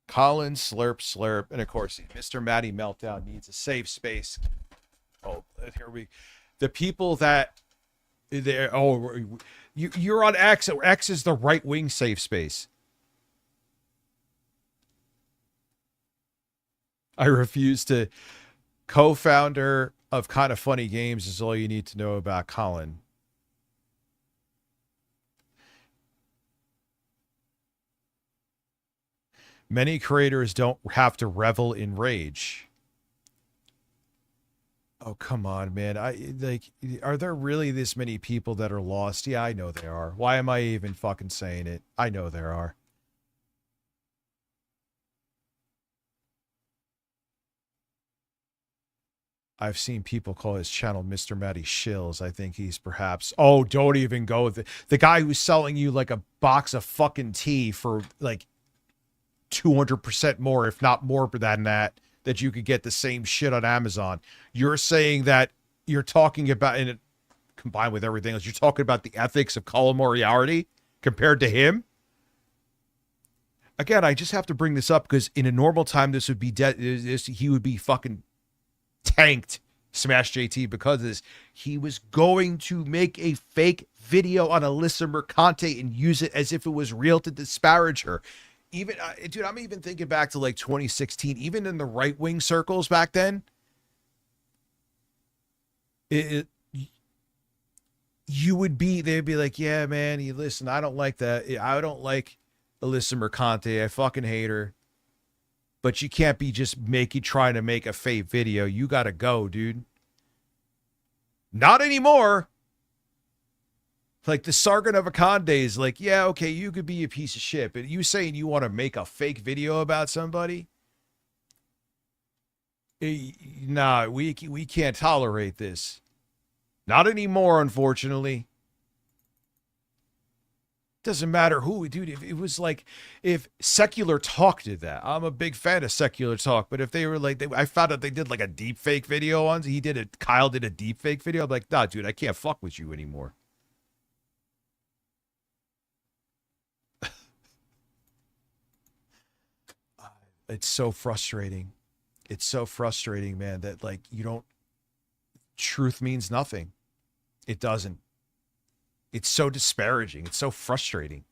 Colin, slurp, and of course, Mr. Matty Meltdown needs a safe space. Oh, the people that you're on X. X is the right wing safe space. I refuse to. Co-founder of Kind of Funny Games is all you need to know about Colin. Many creators don't have to revel in rage. Oh, come on, man. Are there really this many people that are lost? Yeah, I know there are. Why am I even fucking saying it? I know there are. I've seen people call his channel Mr. Matty Shills. I think he's perhaps... Oh, don't even go with it. The guy who's selling you like a box of fucking tea for like 200% more, if not more than that you could get the same shit on Amazon. You're saying that you're talking about, and it combined with everything else, you're talking about the ethics of Colin Moriarty compared to him? Again, I just have to bring this up because in a normal time, this would be dead. He would be fucking tanked, Smash JT, because of this. He was going to make a fake video on Alyssa Mercante and use it as if it was real to disparage her. Even, dude, I'm even thinking back to like 2016, even in the right-wing circles back then, they'd be like, yeah, man, you listen, I don't like that. I don't like Alyssa Mercante. I fucking hate her. But you can't be just trying to make a fake video. You got to go, dude. Not anymore. Like the Sargon of Akkad days, like, yeah, okay, you could be a piece of shit, but you saying you want to make a fake video about somebody? Nah, we can't tolerate this. Not anymore, unfortunately. Doesn't matter who, dude. If it was like, if Secular Talk did that, I'm a big fan of Secular Talk, but if they were like, I found out they did like a deep fake video on, Kyle did a deep fake video, I'm like, nah, dude, I can't fuck with you anymore. It's so frustrating. It's so frustrating, man, that like truth means nothing. It doesn't. It's so disparaging. It's so frustrating.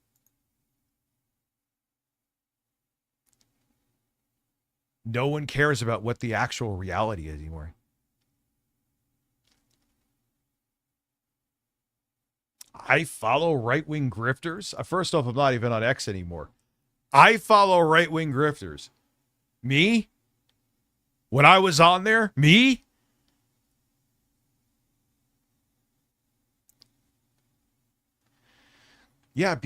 No one cares about what the actual reality is anymore. I follow right-wing grifters. First off, I'm not even on X anymore. I follow right-wing grifters. Me? When I was on there? Me? Yeah,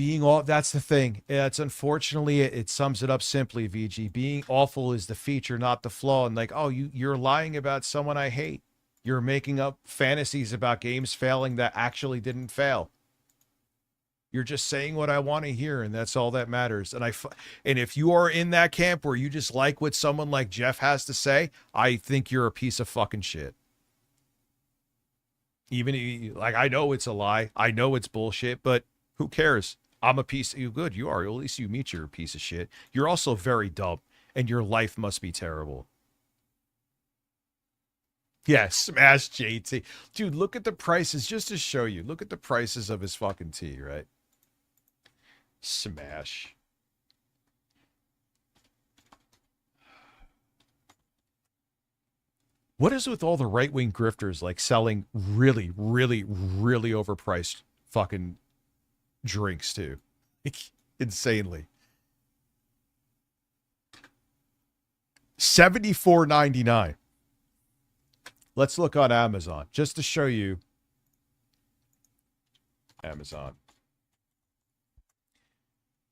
that's the thing. It's unfortunately, it sums it up simply, VG. Being awful is the feature, not the flaw. And like, oh, you're lying about someone I hate. You're making up fantasies about games failing that actually didn't fail. You're just saying what I want to hear, and that's all that matters. And if you are in that camp where you just like what someone like Jeff has to say, I think you're a piece of fucking shit. Even like, I know it's a lie. I know it's bullshit, but who cares? I'm a piece of you. Good, you are. At least you meet you're a piece of shit. You're also very dumb, and your life must be terrible. Yeah, Smash JT. Dude, look at the prices just to show you. Look at the prices of his fucking tea, right? Smash. What is with all the right-wing grifters like selling really, really, really overpriced fucking drinks too? Insanely. $74.99. Let's look on Amazon just to show you. Amazon.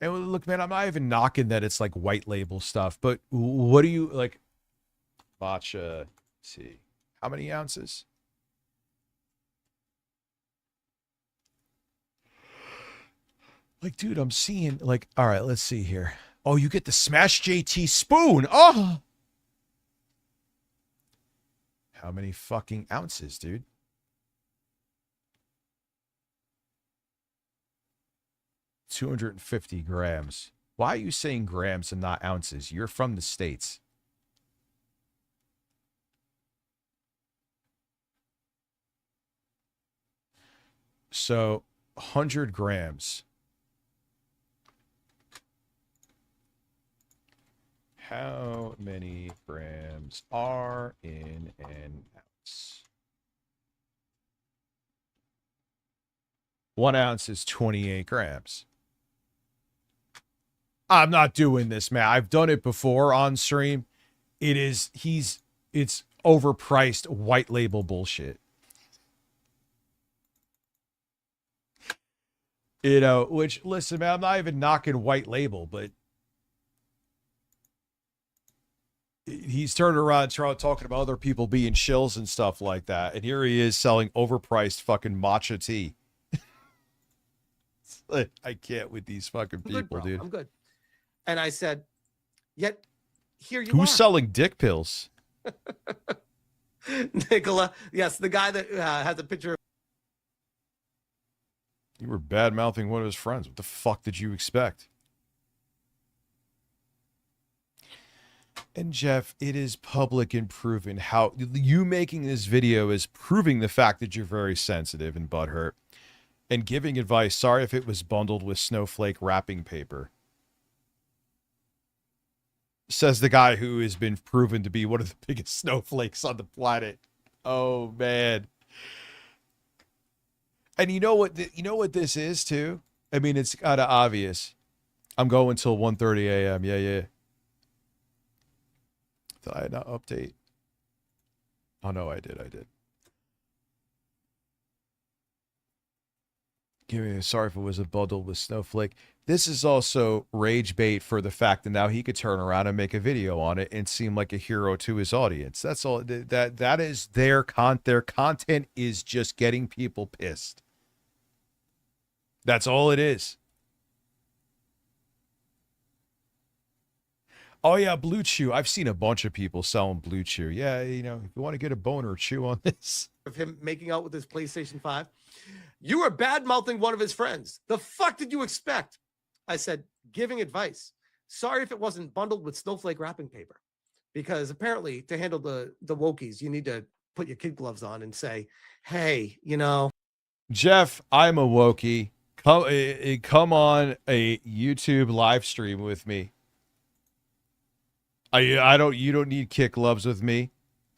And look, man, I'm not even knocking that it's like white label stuff, but what do you like? Matcha, let's see, how many ounces? Like, dude, I'm seeing like, all right, let's see here. Oh, you get the Smash JT spoon. Oh, how many fucking ounces, dude? $250 grams. Why are you saying grams and not ounces? You're from the States. So 100 grams. How many grams are in an ounce? 1 ounce is 28 grams. I'm not doing this, man. I've done it before on stream. He's It's overpriced white label bullshit. You know, which, listen, man, I'm not even knocking white label, but he's turning around and talking about other people being shills and stuff like that. And here he is selling overpriced fucking matcha tea. I can't with these fucking I'm good, people, bro. dude. I'm good. And I said, yet here you Who's are. selling dick pills? Nicola. Yes, the guy that has a picture of You were bad-mouthing one of his friends. What the fuck did you expect? And Jeff, it is public and proven how you making this video is proving the fact that you're very sensitive and butthurt and giving advice. Sorry if it was bundled with snowflake wrapping paper. Says the guy who has been proven to be one of the biggest snowflakes on the planet. Oh, man. And you know what this is too? I mean, it's kind of obvious. I'm going till 1:30 a.m. Yeah. Did I not update? Oh, no, I did. Sorry if it was a bundle with snowflake. This is also rage bait for the fact that now he could turn around and make a video on it and seem like a hero to his audience. That's all. That is their content is just getting people pissed. That's all it is. Oh yeah, Blue Chew. I've seen a bunch of people selling Blue Chew. Yeah, you know, if you want to get a boner, chew on this. of him making out with his PlayStation 5. You were bad-mouthing one of his friends. The fuck did you expect? I said, giving advice. Sorry if it wasn't bundled with snowflake wrapping paper. Because apparently to handle the wokies, you need to put your kid gloves on and say, hey, you know. Jeff, I'm a wokie. Come on a YouTube live stream with me. You don't need kick gloves with me.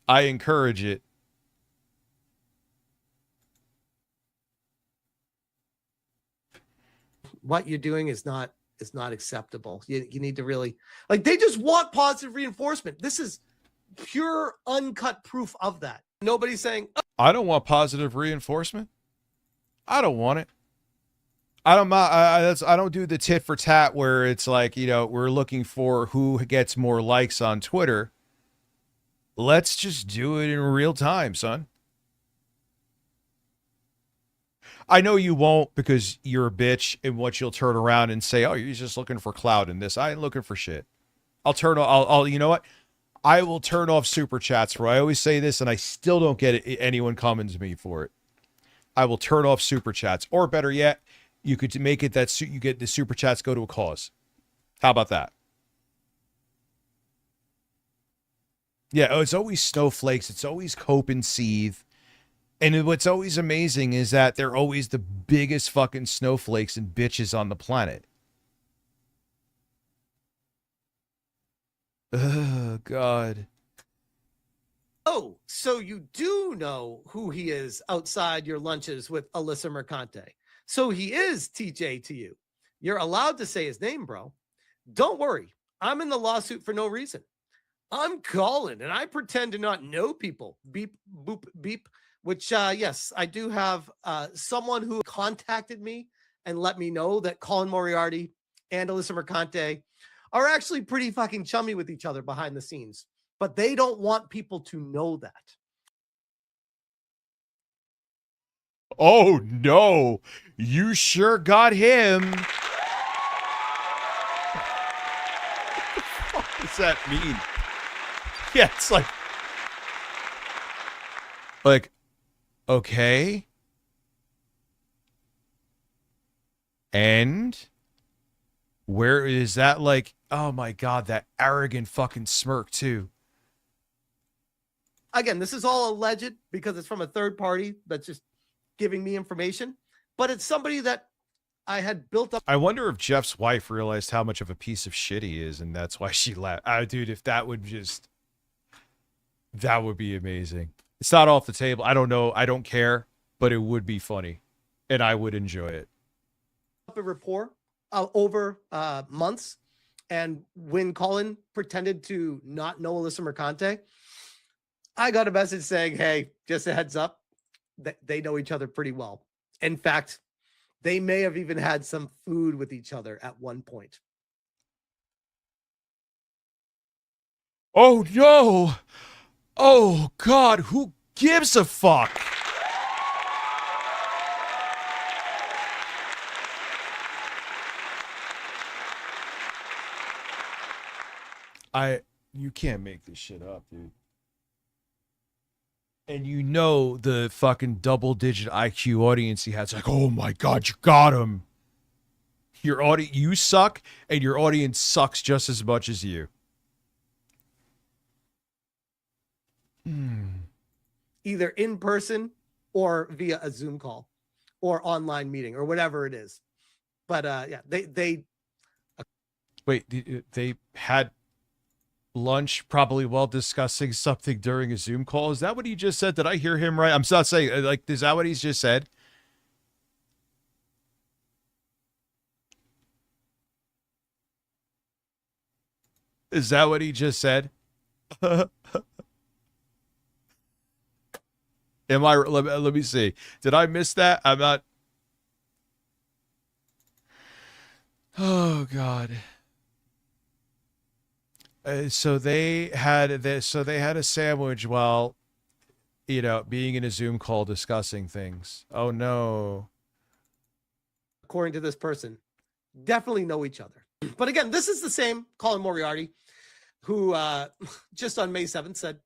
I encourage it. What you're doing is not acceptable. You need to really, like, they just want positive reinforcement. This is pure uncut proof of that. Nobody's saying, oh. I don't want positive reinforcement. I don't want it. I don't do the tit for tat where it's like, you know, we're looking for who gets more likes on Twitter. Let's just do it in real time, son. I know you won't because you're a bitch, and what you'll turn around and say, oh, you're just looking for clout in this. I ain't looking for shit. I'll you know what? I will turn off super chats for. I always say this, and I still don't get anyone coming to me for it. I will turn off super chats, or better yet, you could make it that you get the super chats go to a cause. How about that? Yeah, it's always snowflakes. It's always cope and seethe. And what's always amazing is that they're always the biggest fucking snowflakes and bitches on the planet. Oh, God. Oh, so you do know who he is outside your lunches with Alyssa Mercante. So he is TJ to you. You're allowed to say his name, bro. Don't worry. I'm in the lawsuit for no reason. I'm calling, and I pretend to not know people. Beep, boop, beep. Which, yes, I do have someone who contacted me and let me know that Colin Moriarty and Alyssa Mercante are actually pretty fucking chummy with each other behind the scenes. But they don't want people to know that. Oh, no. You sure got him. What does that mean? Yeah, it's like, okay. And where is that? Like, oh my God, that arrogant fucking smirk too. Again, this is all alleged because it's from a third party that's just giving me information, but it's somebody that I had built up. I wonder if Jeff's wife realized how much of a piece of shit he is, and that's why she laughed. Dude, if that would be amazing. It's not off the table. I don't know. I don't care, but it would be funny, and I would enjoy it. A rapport over months, and when Colin pretended to not know Alyssa Mercante, I got a message saying, hey, just a heads up, they know each other pretty well. In fact, they may have even had some food with each other at one point. Oh no! Oh God, who gives a fuck? You can't make this shit up, dude. And you know the fucking double-digit IQ audience he has, like, oh my God, you got him. Your audience, you suck, and your audience sucks just as much as you. Either in person or via a Zoom call or online meeting or whatever it is. But yeah, they Wait, they had lunch probably while discussing something during a Zoom call. Is that what he just said? Did I hear him right? I'm not saying, like, is that what he's just said? Is that what he just said? Am I? Let me see. Did I miss that? I'm not. Oh God. So they had this. So they had a sandwich while, being in a Zoom call discussing things. Oh no. according to this person, definitely know each other. But again, this is the same Colin Moriarty who just on May 7th said,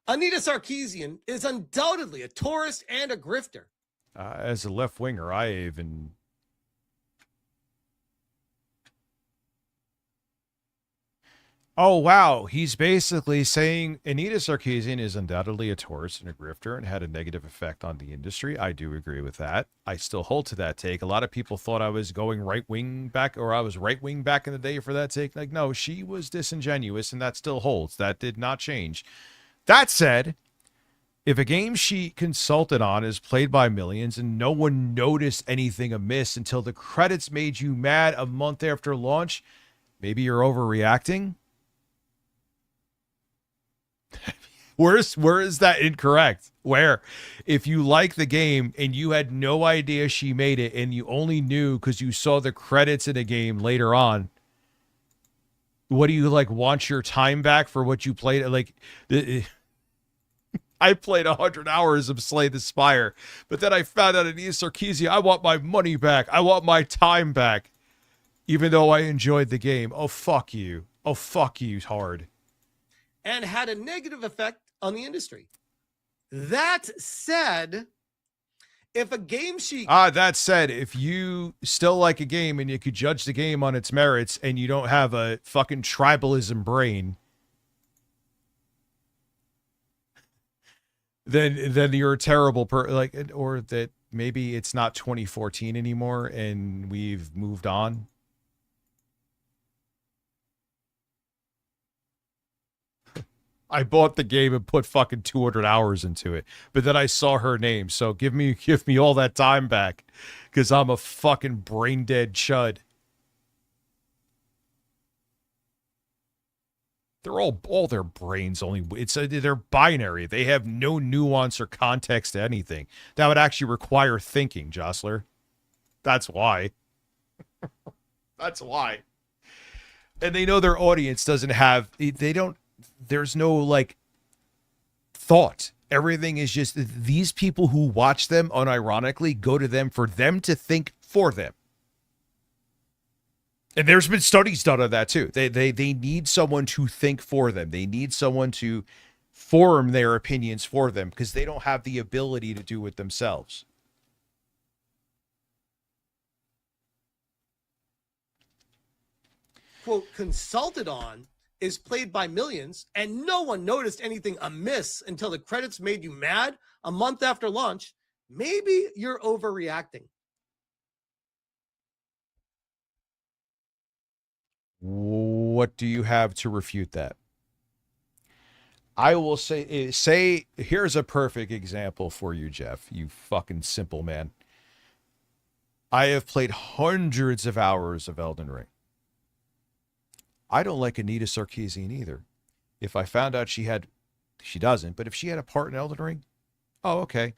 Anita Sarkeesian is undoubtedly a tourist and a grifter. As a left winger, I even... Oh, wow. He's basically saying Anita Sarkeesian is undoubtedly a tourist and a grifter and had a negative effect on the industry. I do agree with that. I still hold to that take. A lot of people thought I was going right wing back, or I was right wing back in the day for that take. Like, no, she was disingenuous, and that still holds. That did not change. That said, if a game she consulted on is played by millions and no one noticed anything amiss until the credits made you mad a month after launch, maybe you're overreacting. Where is that incorrect? Where, if you like the game and you had no idea she made it and you only knew because you saw the credits in a game later on, what do you like? Want your time back for what you played? Like, I played 100 hours of Slay the Spire, but then I found out Anita Sarkeesian, I want my money back. I want my time back, even though I enjoyed the game. Oh, fuck you. Oh, fuck you hard. And had a negative effect on the industry. That said, if a game she... That said, if you still like a game and you could judge the game on its merits and you don't have a fucking tribalism brain, then you're a terrible or that maybe it's not 2014 anymore and we've moved on. I bought the game and put fucking 200 hours into it, but then I saw her name. So give me all that time back, because I'm a fucking brain dead chud. They're all their brains only. They're binary. They have no nuance or context to anything. That would actually require thinking, Jostler. That's why. That's why. And they know their audience doesn't have. They don't. There's no like thought. Everything is just these people who watch them unironically go to them for them to think for them. And there's been studies done on that too. They need someone to think for them. They need someone to form their opinions for them because they don't have the ability to do it themselves. quote, consulted on is played by millions, and no one noticed anything amiss until the credits made you mad a month after launch, maybe you're overreacting. What do you have to refute that? I will say, here's a perfect example for you, Jeff, you fucking simple man. I have played hundreds of hours of Elden Ring. I don't like Anita Sarkeesian either. If I found out she had She doesn't. But if she had a part in Elden Ring, oh, okay.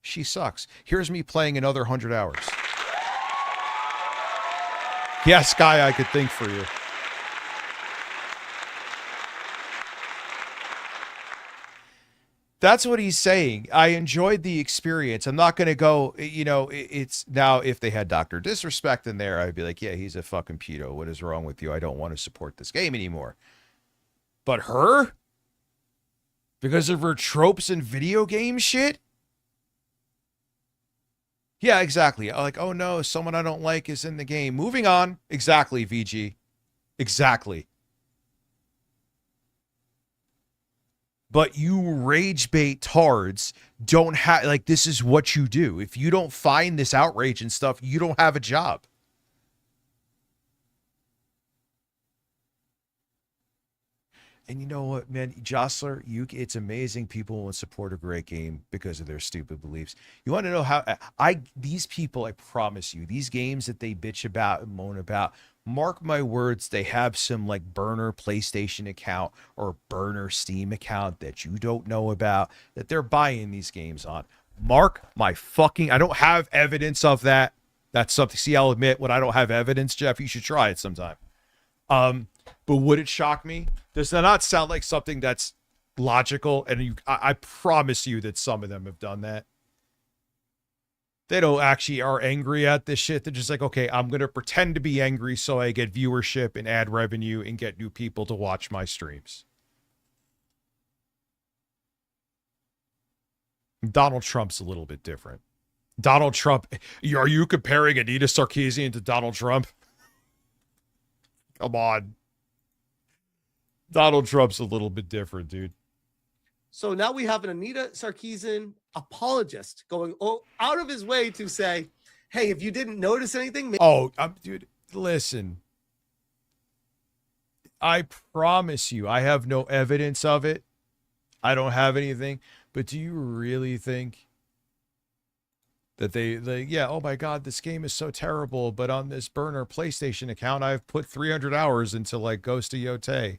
She sucks. Here's me playing another 100 hours. Yes, guy, I could think for you. That's what he's saying. I enjoyed the experience. I'm not going to go, it's now if they had Dr. Disrespect in there, I'd be like, yeah, he's a fucking pedo. What is wrong with you? I don't want to support this game anymore. But her? Because of her tropes and video game shit? Yeah, exactly. Like, oh no, someone I don't like is in the game. Moving on. Exactly, VG. Exactly. But you rage bait tards don't have, like, this is what you do. If you don't find this outrage and stuff, you don't have a job. And you know what, man, Jostler, it's amazing people will support a great game because of their stupid beliefs. You want to know how these people, I promise you, these games that they bitch about and moan about, mark my words, they have some like burner PlayStation account or burner Steam account that you don't know about that they're buying these games on. Mark my fucking, I don't have evidence of that. That's something, see, I'll admit when I don't have evidence, Jeff, you should try it sometime. But would it shock me? Does that not sound like something that's logical? And I promise you that some of them have done that. They don't actually are angry at this shit. They're just like, okay, I'm going to pretend to be angry so I get viewership and ad revenue and get new people to watch my streams. Donald Trump's a little bit different. Donald Trump, are you comparing Anita Sarkeesian to Donald Trump? Come on. Donald Trump's a little bit different, dude. So now we have an Anita Sarkeesian apologist going out of his way to say, hey, if you didn't notice anything... Dude, listen. I promise you, I have no evidence of it. I don't have anything. But do you really think that yeah, oh my God, this game is so terrible, but on this burner PlayStation account, I've put 300 hours into like Ghost of Yotei.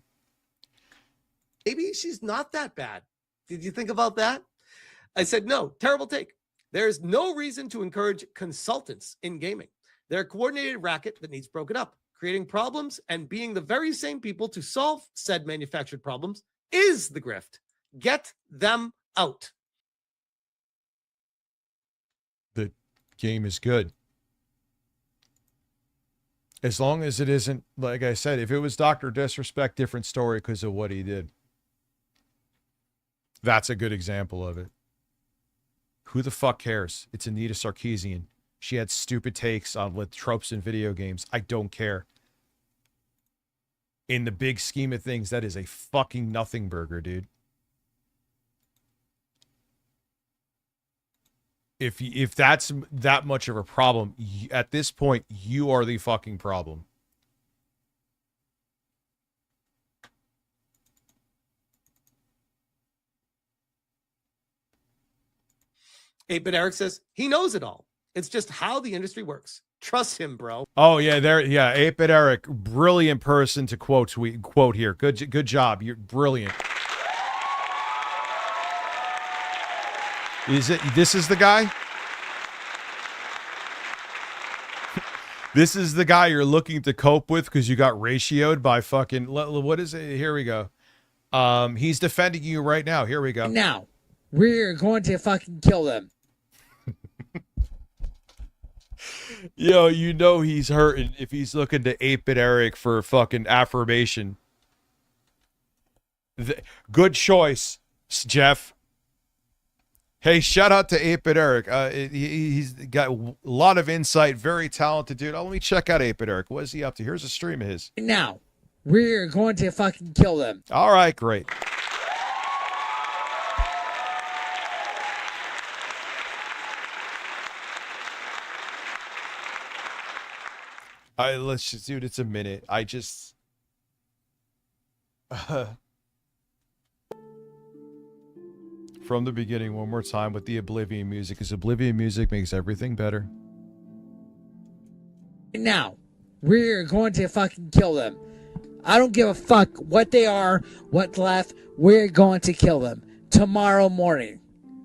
Maybe she's not that bad. Did you think about that? I said, no, terrible take. There's no reason to encourage consultants in gaming. They're a coordinated racket that needs broken up. Creating problems and being the very same people to solve said manufactured problems is the grift. Get them out. The game is good. As long as it isn't, like I said, if it was Dr. Disrespect, different story because of what he did. That's a good example of it. Who the fuck cares? It's Anita Sarkeesian. She had stupid takes on with tropes in video games. I don't care. In the big scheme of things, that is a fucking nothing burger, dude. If that's that much of a problem, at this point, you are the fucking problem. But Eric says he knows it all. It's just how the industry works. Trust him, bro. Oh yeah, 8-Bit Eric, brilliant person to quote here. Good job. You're brilliant. This is the guy? This is the guy you're looking to cope with because you got ratioed by fucking, what is it? Here we go. He's defending you right now. Here we go. Now, we're going to fucking kill them. Yo, you know he's hurting if he's looking to 8-Bit Eric for fucking affirmation. Good choice, Jeff. Hey, shout out to 8-Bit Eric. He's got a lot of insight, very talented dude. Let me check out 8-Bit Eric. What is he up to? Here's a stream of his. Now, we're going to fucking kill them. All right, great. Let's just, dude, it's a minute. I just... From the beginning, one more time with the Oblivion music, because Oblivion music makes everything better. Now, we're going to fucking kill them. I don't give a fuck what they are, what's left. We're going to kill them tomorrow morning.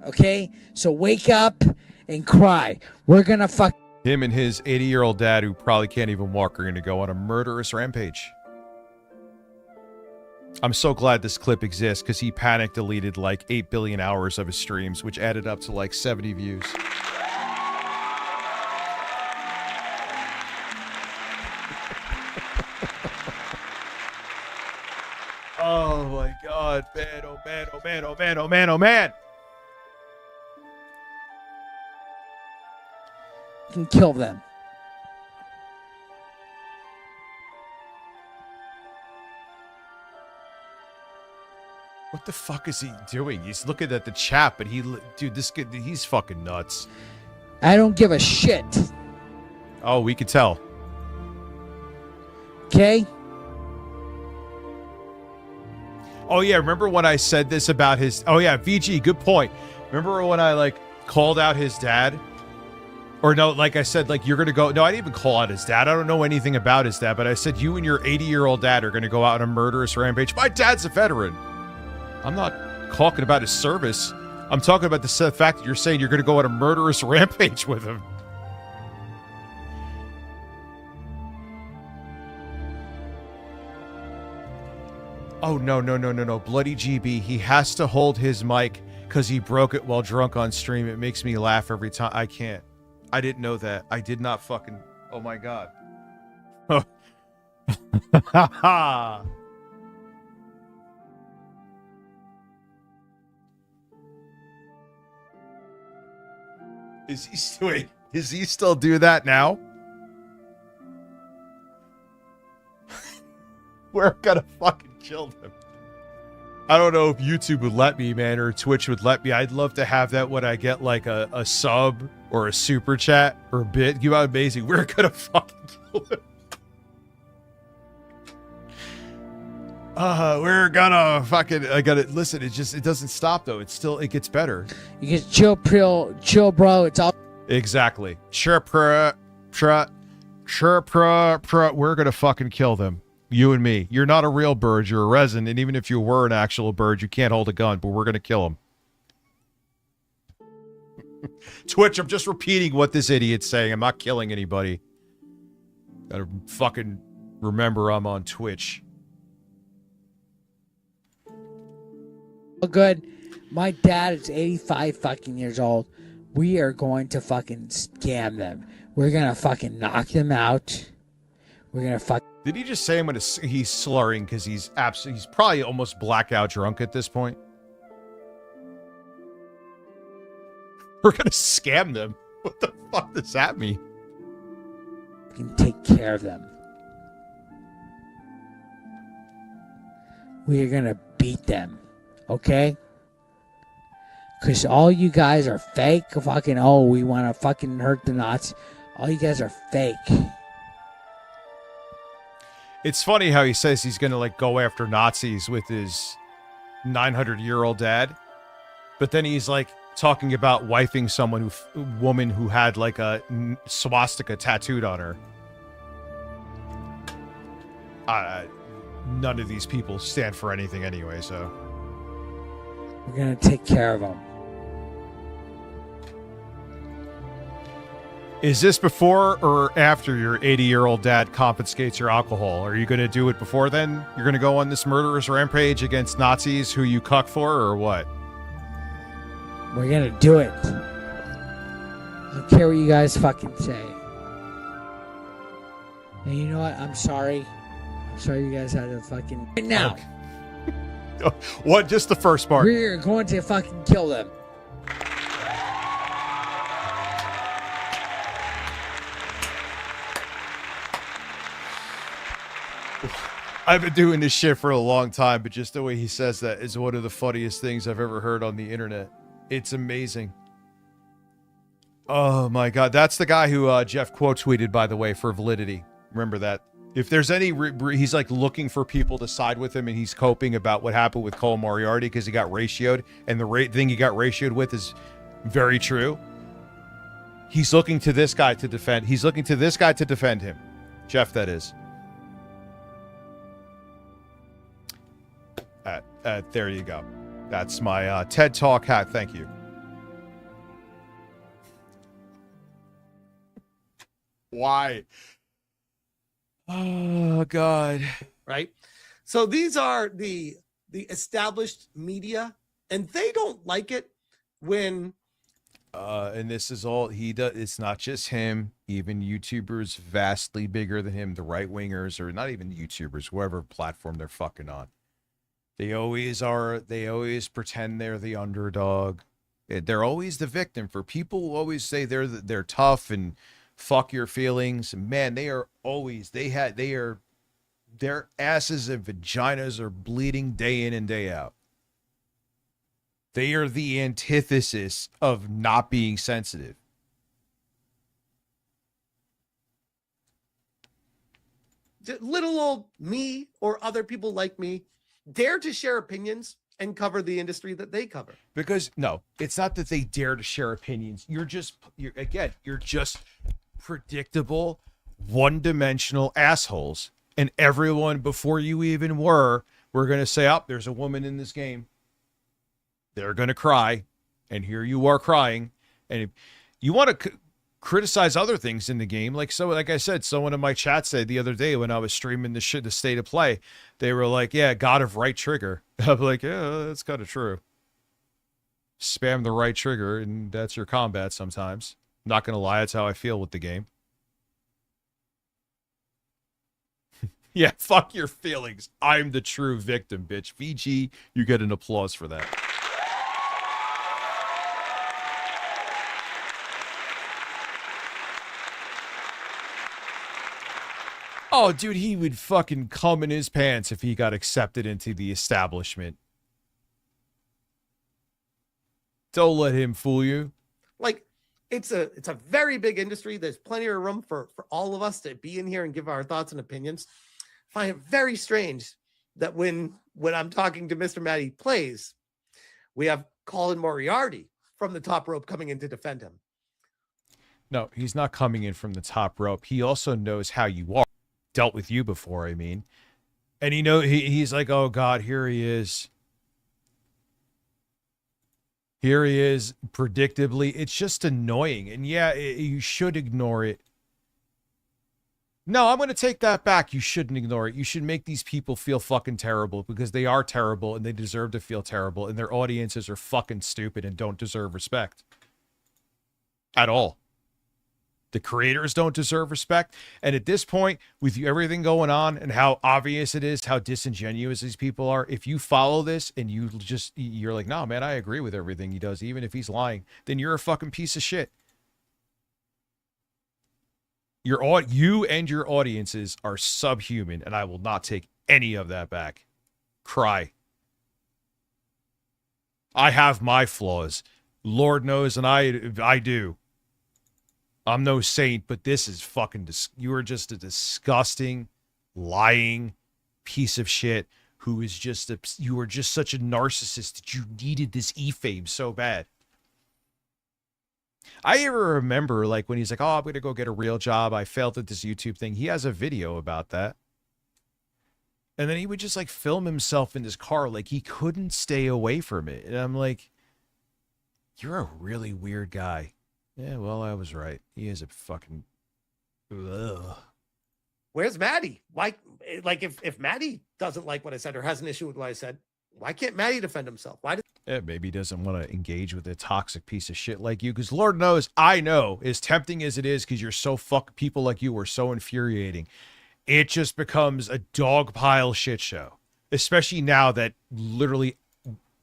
Okay? So wake up and cry. We're going to fuck. Him and his 80-year-old dad, who probably can't even walk, are going to go on a murderous rampage. I'm so glad this clip exists because he panic deleted like 8 billion hours of his streams, which added up to like 70 views. Oh my God, man, oh man, oh man, oh man, oh man, oh man. Can kill them. What the fuck is he doing? He's looking at the chat, but dude, this kid, he's fucking nuts. I don't give a shit. Oh, we could tell. Okay? Oh yeah, remember when I said this about his... Oh yeah, VG, good point. Remember when I like called out his dad? Or no, like I said, like you're gonna go... No, I didn't even call out his dad. I don't know anything about his dad, but I said you and your 80-year-old dad are gonna go out on a murderous rampage. My dad's a veteran. I'm not talking about his service. I'm talking about the fact that you're saying you're gonna go on a murderous rampage with him. Oh, no. Bloody GB. He has to hold his mic because he broke it while drunk on stream. It makes me laugh every time. I can't. I didn't know that. I did not fucking... Oh, my God. Is he still do that now? We're gonna fucking kill them. I don't know if YouTube would let me, man, or Twitch would let me. I'd love to have that when I get like a sub or a super chat or a bit. You are amazing. We're gonna fucking kill them. We're gonna fucking... I gotta... Listen, it doesn't stop, though. It gets better. You can chill, bro. It's all... Exactly. We're gonna fucking kill them. You and me. You're not a real bird. You're a resin. And even if you were an actual bird, you can't hold a gun, but we're gonna kill them. Twitch, I'm just repeating what this idiot's saying. I'm not killing anybody. Gotta fucking remember I'm on Twitch. Good. My dad is 85 fucking years old. We are going to fucking scam them. We're gonna fucking knock them out. We're gonna fuck... Did he just say he's slurring because he's probably almost blackout drunk at this point? We're gonna scam them. What the fuck does that mean? We can take care of them. We are gonna beat them. Okay? Because all you guys are fake. Fucking, oh, we want to fucking hurt the Nazis. All you guys are fake. It's funny how he says he's gonna like go after Nazis with his 900-year-old dad, but then he's like talking about wifing woman who had like a swastika tattooed on her. None of these people stand for anything anyway, so we're gonna take care of them. Is this before or after your 80-year-old dad confiscates your alcohol? Are you going to do it before then? You're going to go on this murderous rampage against Nazis who you cuck for, or what? We're going to do it. I don't care what you guys fucking say. And you know what? I'm sorry. I'm sorry you guys had to fucking... Right now. What? Just the first part. We're going to fucking kill them. I've been doing this shit for a long time, but just the way he says that is one of the funniest things I've ever heard on the internet. It's amazing. Oh my God. That's the guy who Jeff quote tweeted, by the way, for validity. Remember that. If there's any, he's like looking for people to side with him, and he's coping about what happened with Cole Moriarty because he got ratioed, and the thing he got ratioed with is very true. He's looking to this guy to defend. He's looking to this guy to defend him. Jeff, that is. There you go. That's my TED Talk hat. Thank you. Why? Oh God. Right. So these are the established media, and they don't like it when and this is all he does. It's not just him. Even YouTubers vastly bigger than him, the right wingers, or not even YouTubers, whoever platform they're fucking on. They always are. They always pretend they're the underdog. They're always the victim. For people who always say they're tough and fuck your feelings, man, they are always. Their asses and vaginas are bleeding day in and day out. They are the antithesis of not being sensitive. little old me or other people like me dare to share opinions and cover the industry that they cover. Because no, it's not that they dare to share opinions. You're just predictable, one-dimensional assholes. And everyone before you even we're going to say, oh, there's a woman in this game. They're going to cry. And here you are crying. And you want to criticize other things in the game. Like I said, someone in my chat said the other day when I was streaming the state of play, they were like, yeah, God of right trigger. I'm like, yeah, that's kind of true. Spam the right trigger and that's your combat sometimes. Not going to lie, that's how I feel with the game. Yeah, fuck your feelings. I'm the true victim, bitch. VG, you get an applause for that. Oh, dude, he would fucking cum in his pants if he got accepted into the establishment. Don't let him fool you. Like, it's a very big industry. There's plenty of room for all of us to be in here and give our thoughts and opinions. I find it very strange that when I'm talking to Mr. Matty Plays, we have Colin Moriarty from the top rope coming in to defend him. No, he's not coming in from the top rope. He also knows how you are. Dealt with you before, I mean. And he's like, oh God, here he is. Here he is, predictably. It's just annoying. And yeah, you should ignore it. No, I'm going to take that back. You shouldn't ignore it. You should make these people feel fucking terrible because they are terrible and they deserve to feel terrible and their audiences are fucking stupid and don't deserve respect. At all. The creators don't deserve respect. And at this point, with everything going on and how obvious it is, how disingenuous these people are, if you follow this and you're like, no, man, I agree with everything he does, even if he's lying, then you're a fucking piece of shit. You and your audiences are subhuman, and I will not take any of that back. Cry. I have my flaws. Lord knows, and I do. I'm no saint, but this is fucking... You are just a disgusting, lying piece of shit who is just... You are just such a narcissist that you needed this e-fame so bad. I ever remember, like, when he's like, oh, I'm going to go get a real job. I failed at this YouTube thing. He has a video about that. And then he would just, like, film himself in his car. Like, he couldn't stay away from it. And I'm like, you're a really weird guy. Yeah, well, I was right. He is a fucking... Ugh. Where's Maddie? Why, like, if Maddie doesn't like what I said or has an issue with what I said, why can't Maddie defend himself? Maybe he doesn't want to engage with a toxic piece of shit like you, because Lord knows, I know, as tempting as it is, because you're so people like you are so infuriating, it just becomes a dog pile shit show. Especially now that literally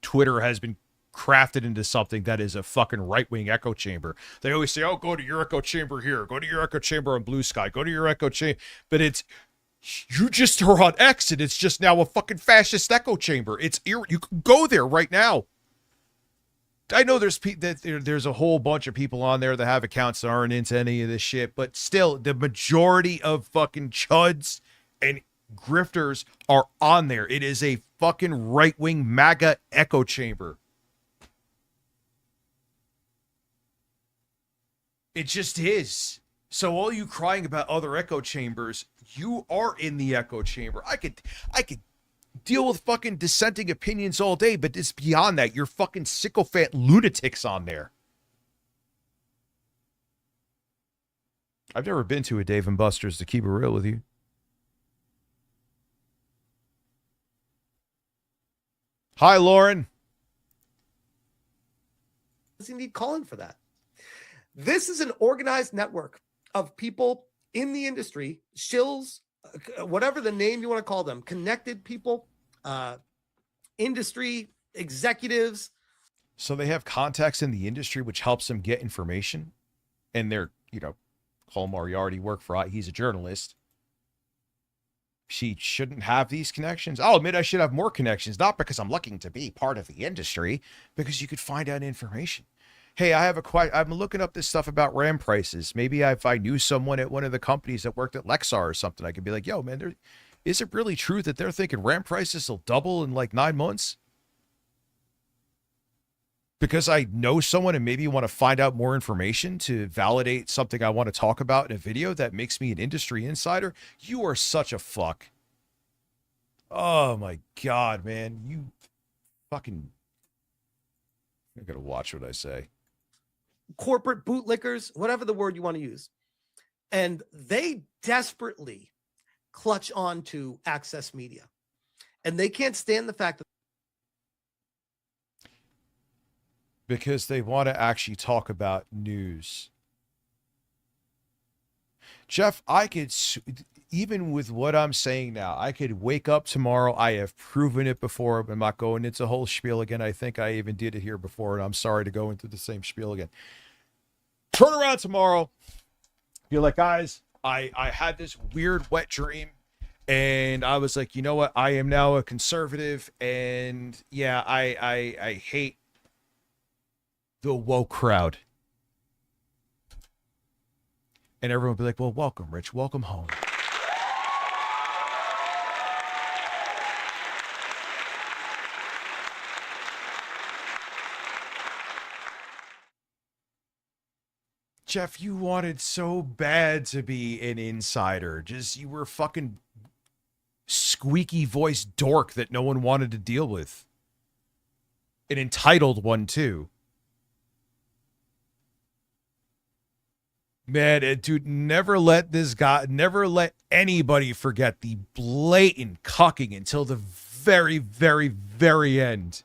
Twitter has been crafted into something that is a fucking right-wing echo chamber. They always say, oh, go to your echo chamber here, go to your echo chamber on Blue Sky, go to your echo chamber, but it's... You just are on X, and it's just now a fucking fascist echo chamber. You can go there right now. I know there's a whole bunch of people on there that have accounts that aren't into any of this shit, but still, the majority of fucking chuds and grifters are on there. It is a fucking right-wing MAGA echo chamber. It just is. So all you crying about other echo chambers, you are in the echo chamber. I could deal with fucking dissenting opinions all day, but it's beyond that. You're fucking sycophant lunatics on there. I've never been to a Dave & Buster's, to keep it real with you. Hi, Lauren. Does he need calling for that? This is an organized network of people in the industry, shills, whatever the name you want to call them, connected people, industry executives. So they have contacts in the industry, which helps them get information. And they're, Cole Moriarty worked for, he's a journalist. She shouldn't have these connections. I'll admit I should have more connections, not because I'm looking to be part of the industry, because you could find out information. Hey, I have I'm looking up this stuff about RAM prices. Maybe if I knew someone at one of the companies that worked at Lexar or something, I could be like, yo, man, is it really true that they're thinking RAM prices will double in like 9 months? Because I know someone and maybe want to find out more information to validate something I want to talk about in a video that makes me an industry insider. You are such a fuck. Oh my God, man. You fucking... I gotta watch what I say. Corporate bootlickers, whatever the word you want to use. And they desperately clutch on to access media. And they can't stand the fact that because they want to actually talk about news. Jeff, I could, even with what I'm saying now, I could wake up tomorrow. I have proven it before. I'm not going into the whole spiel again. I think I even did it here before, and I'm sorry to go into the same spiel again. Turn around tomorrow. You're like, guys, I had this weird wet dream, and I was like, you know what? I am now a conservative, and yeah, I hate the woke crowd. And everyone would be like, well, welcome, Rich. Welcome home. Jeff, you wanted so bad to be an insider. You were a fucking squeaky voiced dork that no one wanted to deal with. An entitled one, too. Man, dude, never let anybody forget the blatant cucking until the very, very, very end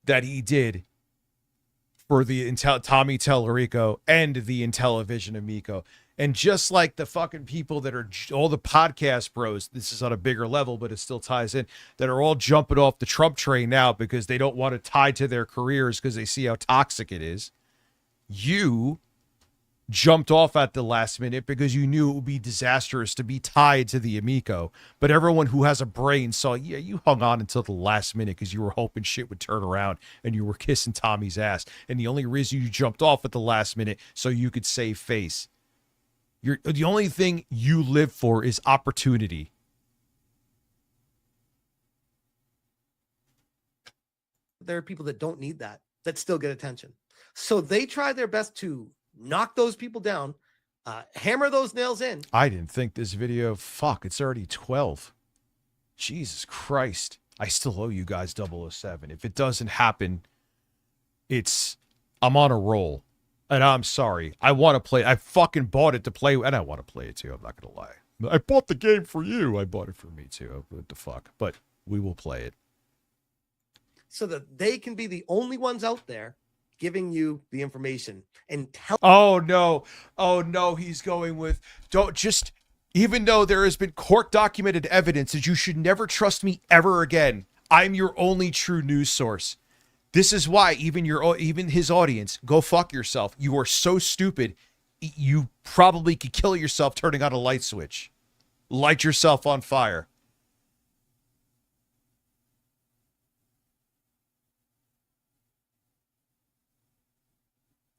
that he did for the Tommy Tellerico and the Intellivision Amico. And just like the fucking people that are all the podcast bros, this is on a bigger level, but it still ties in, that are all jumping off the Trump train now because they don't want to tie to their careers because they see how toxic it is. You jumped off at the last minute because you knew it would be disastrous to be tied to the Amico. But everyone who has a brain saw, yeah, you hung on until the last minute because you were hoping shit would turn around and you were kissing Tommy's ass. And the only reason you jumped off at the last minute so you could save face. The only thing you live for is opportunity. there are people that don't need that still get attention. So they try their best to knock those people down, hammer those nails in. I didn't think this video, fuck, it's already 12. Jesus Christ. I still owe you guys 007. If it doesn't happen, I'm on a roll. And I'm sorry. I want to play. I fucking bought it to play, and I want to play it too. I'm not going to lie. I bought the game for you. I bought it for me too. What the fuck? But we will play it. So that they can be the only ones out there giving you the information and tell. Oh no, he's going with, even though there has been court documented evidence that you should never trust me ever again, I'm your only true news source. This is why even his audience, go fuck yourself. You are so stupid. You probably could kill yourself turning on a light switch. Light yourself on fire.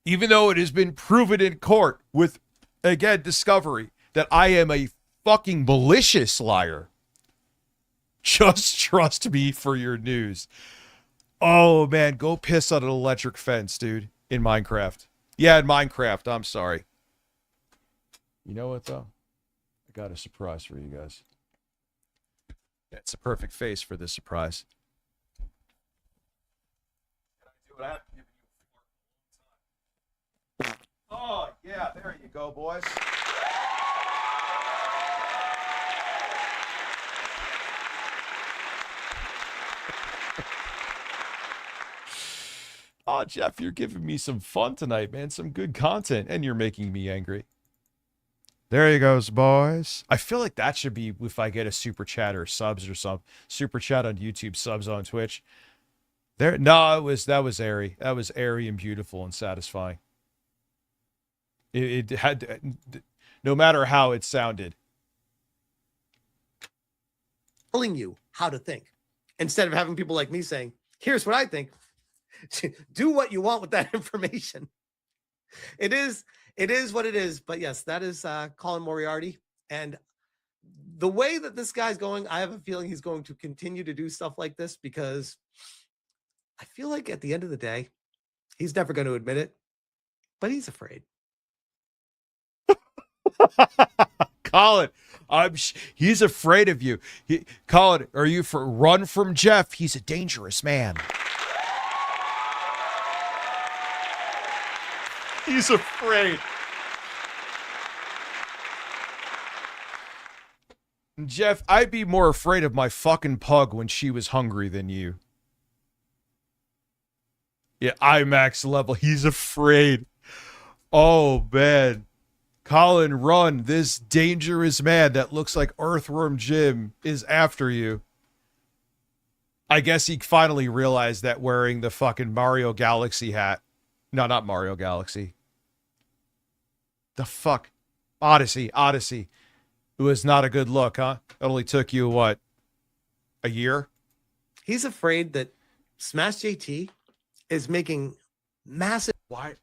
Even though it has been proven in court with, again, discovery that I am a fucking malicious liar. Just trust me for your news. Oh, man, go piss on an electric fence, dude, in Minecraft. Yeah, in Minecraft. I'm sorry. You know what, though? I got a surprise for you guys. It's a perfect face for this surprise. Oh, yeah, there you go, boys. Oh, Jeff, you're giving me some fun tonight, man. Some good content, and you're making me angry. There you goes, boys. I feel like that should be if I get a super chat or subs or some super chat on YouTube, subs on Twitch. There, no, that was airy. That was airy and beautiful and satisfying. It had, no matter how it sounded. Telling you how to think instead of having people like me saying, "Here's what I think." Do what you want with that information. It is what it is. But yes, that is Colin Moriarty. And the way that this guy's going, I have a feeling he's going to continue to do stuff like this because I feel like at the end of the day, he's never going to admit it, but he's afraid. Colin, he's afraid of you. Colin, are you for run from Jeff? He's a dangerous man. He's afraid. Jeff, I'd be more afraid of my fucking pug when she was hungry than you. Yeah, IMAX level. He's afraid. Oh, man. Colin, run. This dangerous man that looks like Earthworm Jim is after you. I guess he finally realized that wearing the fucking Mario Galaxy hat. No, not Mario Galaxy. The fuck? Odyssey. It was not a good look, huh? It only took you, what, a year? He's afraid that Smash JT is making massive... Why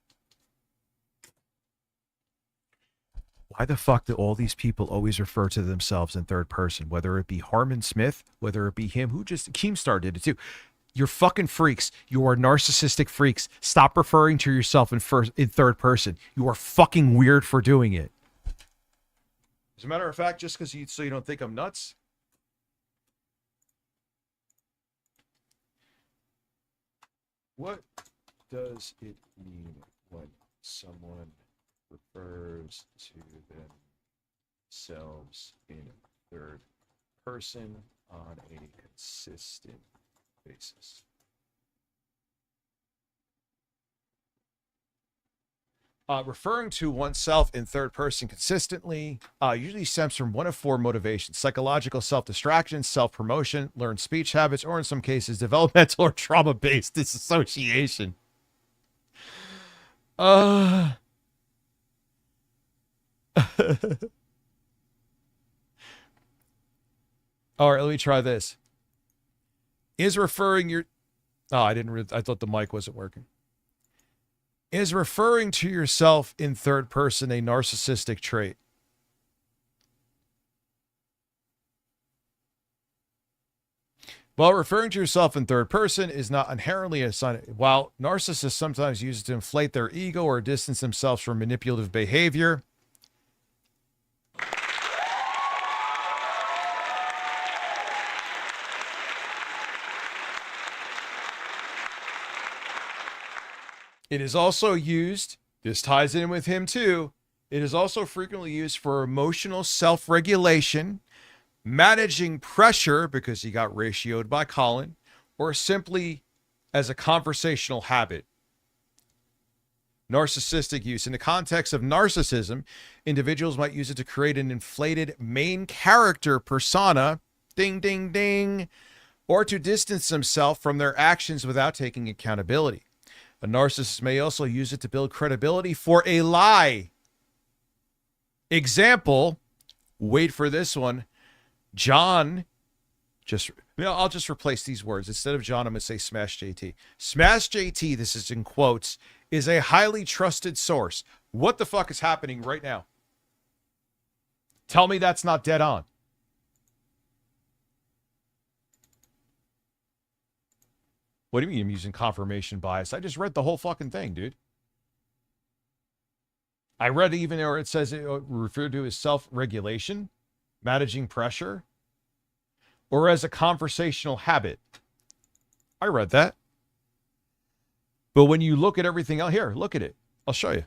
the fuck do all these people always refer to themselves in third person? Whether it be Harmon Smith, whether it be him, Keemstar did it too. You're fucking freaks. You are narcissistic freaks. Stop referring to yourself in third person. You are fucking weird for doing it. As a matter of fact, just because so you don't think I'm nuts. What does it mean when someone refers to themselves in third person on a consistent basis? Referring to oneself in third person consistently usually stems from one of four motivations: psychological self-distraction, self-promotion, learned speech habits, or in some cases, developmental or trauma-based disassociation. All right, let me try this. Is referring your... Oh, I thought the mic wasn't working. Is referring to yourself in third person a narcissistic trait? While referring to yourself in third person is not inherently a sign... While narcissists sometimes use it to inflate their ego or distance themselves from manipulative behavior... It is also used, this ties in with him too, it is also frequently used for emotional self-regulation, managing pressure because he got ratioed by Colin, or simply as a conversational habit. Narcissistic use. In the context of narcissism, individuals might use it to create an inflated main character persona, ding, ding, ding, or to distance themselves from their actions without taking accountability. A narcissist may also use it to build credibility for a lie. Example, wait for this one. John, I'll just replace these words. Instead of John, I'm going to say Smash JT. Smash JT, this is in quotes, is a highly trusted source. What the fuck is happening right now? Tell me that's not dead on. What do you mean I'm using confirmation bias? I just read the whole fucking thing, dude. I read even where it says it referred to as self-regulation, managing pressure, or as a conversational habit. I read that. But when you look at everything out here, look at it. I'll show you.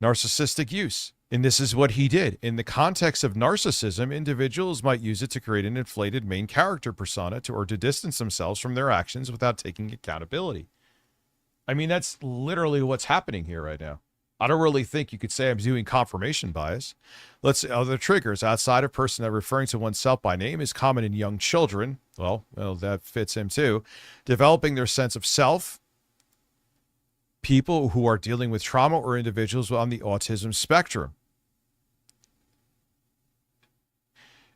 Narcissistic use. And this is what he did. In the context of narcissism, individuals might use it to create an inflated main character persona or to distance themselves from their actions without taking accountability. I mean, that's literally what's happening here right now. I don't really think you could say I'm doing confirmation bias. Let's say other triggers outside of person referring to oneself by name is common in young children. Well, that fits him too. Developing their sense of self. People who are dealing with trauma or individuals on the autism spectrum.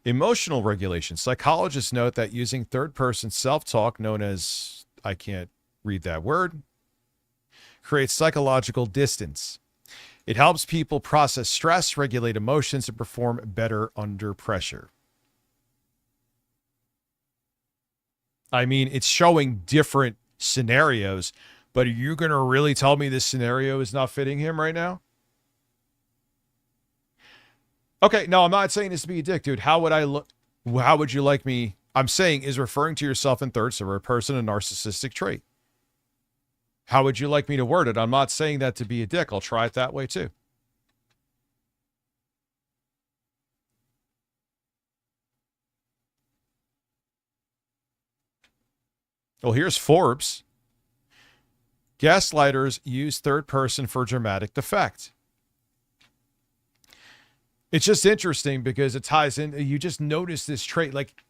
Emotional regulation. Psychologists note that using third-person self-talk, known as, I can't read that word, creates psychological distance. It helps people process stress, regulate emotions, and perform better under pressure. I mean, it's showing different scenarios, but are you going to really tell me this scenario is not fitting him right now? Okay, no, I'm not saying this to be a dick, dude. How would I look? How would you like me? I'm saying is referring to yourself in third person a narcissistic trait. How would you like me to word it? I'm not saying that to be a dick. I'll try it that way too. Well, here's Forbes. Gaslighters use third person for dramatic effect. It's just interesting because it ties in. You just notice this trait. Like,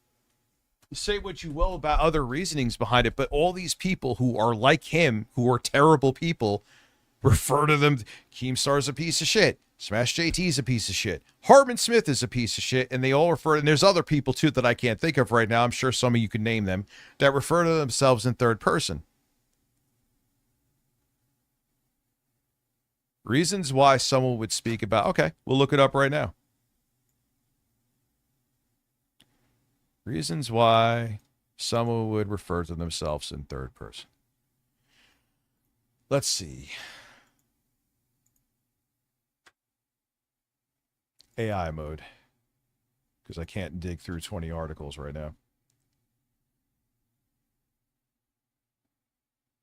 say what you will about other reasonings behind it, but all these people who are like him, who are terrible people, refer to them. Keemstar's a piece of shit. Smash JT's a piece of shit. Harbin Smith is a piece of shit. And they all refer, and there's other people too that I can't think of right now. I'm sure some of you can name them that refer to themselves in third person. Reasons why someone would speak about, okay, we'll look it up right now. Reasons why someone would refer to themselves in third person. Let's see. AI mode. Because I can't dig through 20 articles right now.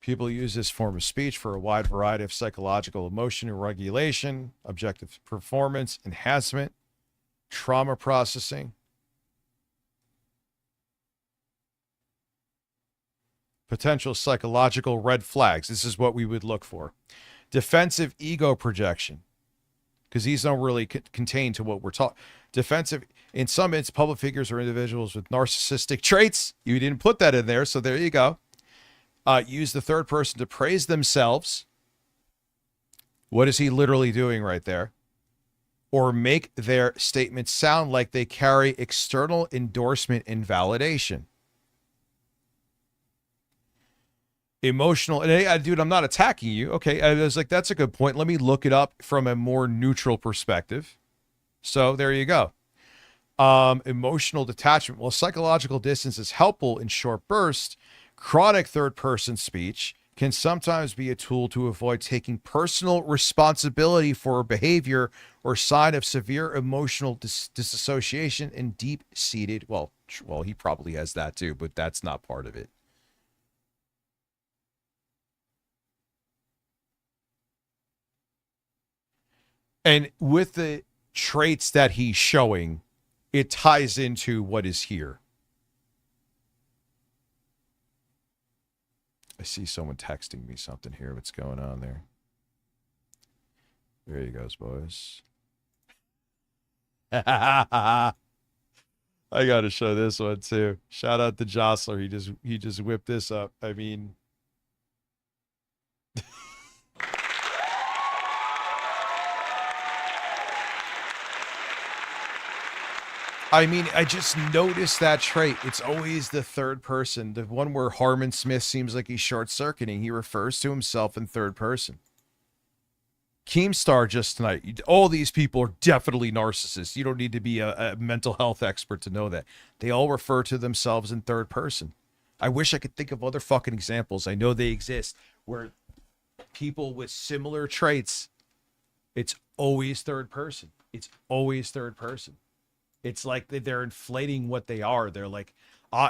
People use this form of speech for a wide variety of psychological emotion regulation, objective performance enhancement, trauma processing, potential psychological red flags. This is what we would look for. Defensive ego projection, because these don't really contain to what we're talking. Defensive, in some instances, public figures or individuals with narcissistic traits. You didn't put that in there, so there you go. Use the third person to praise themselves. What is he literally doing right there? Or make their statements sound like they carry external endorsement and validation. Emotional, and hey, dude, I'm not attacking you. Okay, I was like, that's a good point. Let me look it up from a more neutral perspective. So there you go. Emotional detachment. Well, psychological distance is helpful in short bursts. Chronic third-person speech can sometimes be a tool to avoid taking personal responsibility for a behavior or sign of severe emotional disassociation and deep-seated, well, he probably has that too, but that's not part of it. And with the traits that he's showing, it ties into what is here. I see someone texting me something here. What's going on there? There he goes, boys. I got to show this one too. Shout out to Jostler. He just whipped this up. I mean, I just noticed that trait. It's always the third person. The one where Harmon Smith seems like he's short-circuiting. He refers to himself in third person. Keemstar just tonight. All these people are definitely narcissists. You don't need to be a mental health expert to know that. They all refer to themselves in third person. I wish I could think of other fucking examples. I know they exist where people with similar traits, it's always third person. It's always third person. It's like they're inflating what they are. They're like,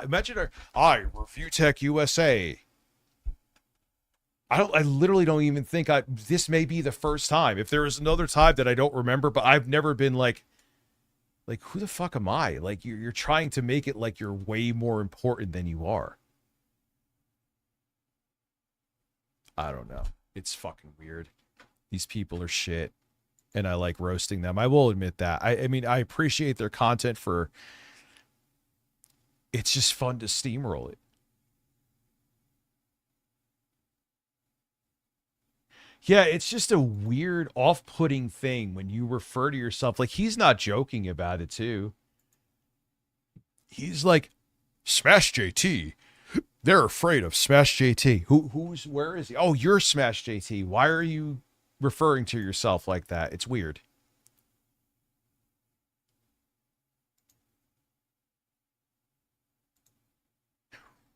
imagine I Review Tech USA. I literally don't even think this may be the first time. If there is another time that I don't remember, but I've never been like who the fuck am I? Like you're trying to make it like you're way more important than you are. I don't know. It's fucking weird. These people are shit, and I like roasting them. I will admit that. I mean, I appreciate their content for. It's just fun to steamroll it. Yeah, it's just a weird, off-putting thing when you refer to yourself. Like, he's not joking about it, too. He's like, Smash JT. They're afraid of Smash JT. Where is he? Oh, you're Smash JT. Why are you referring to yourself like that? It's weird.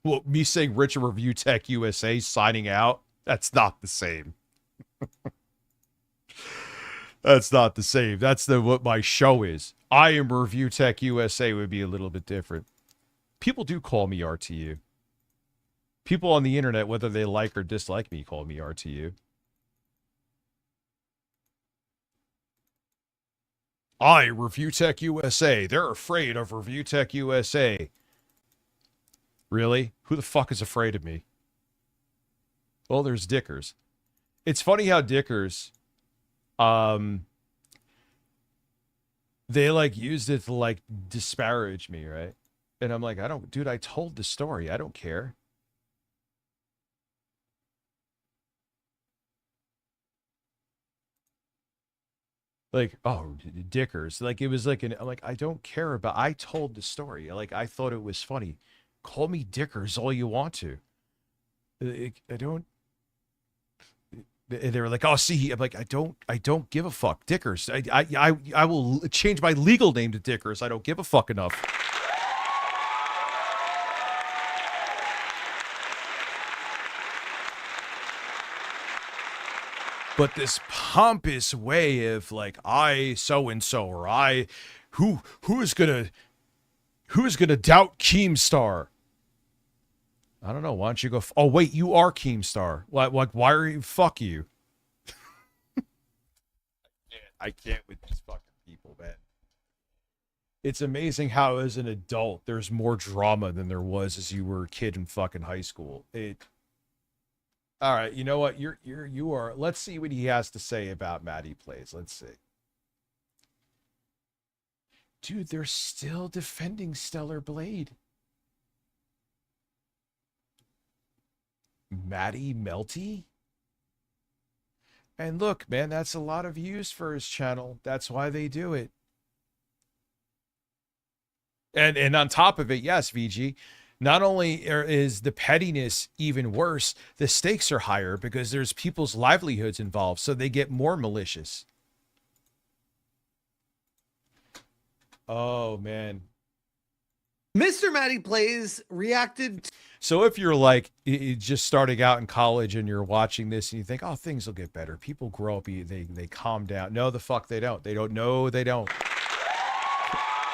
Well, me saying Richard Review Tech USA signing out, that's not the same. That's not the same. That's what my show is. I am Review Tech USA would be a little bit different. People do call me RTU. People on the internet, whether they like or dislike me, call me RTU. I Review Tech USA. They're afraid of Review Tech USA. Really? Who the fuck is afraid of me? Well, there's Dickers. It's funny how Dickers, they like used it to like disparage me, right? And I'm like, dude, I told the story. I don't care. Like, oh, Dickers. Like, it was like I don't care about, I told the story. Like, I thought it was funny. Call me Dickers all you want to. I don't. They were like, oh, see, I'm like, I don't give a fuck. Dickers. I will change my legal name to Dickers. I don't give a fuck enough. But this pompous way of like, I so-and-so, or I, who is gonna doubt Keemstar? I don't know. Why don't you go? Oh, wait, you are Keemstar. Why are you? Fuck you. I can't with these fucking people, man. It's amazing how, as an adult, there's more drama than there was as you were a kid in fucking high school. All right, you know what? You are. Let's see what he has to say about Maddie Plays. Let's see. Dude, they're still defending Stellar Blade. Maddie Melty? And look, man, that's a lot of views for his channel. That's why they do it. And on top of it, yes, VG, not only is the pettiness even worse, the stakes are higher because there's people's livelihoods involved, so they get more malicious. Oh, man. Mr. Maddie Plays reacted. So if you're like just starting out in college and you're watching this and you think, oh, things will get better. People grow up, they calm down. No, the fuck they don't. They don't. No, they don't.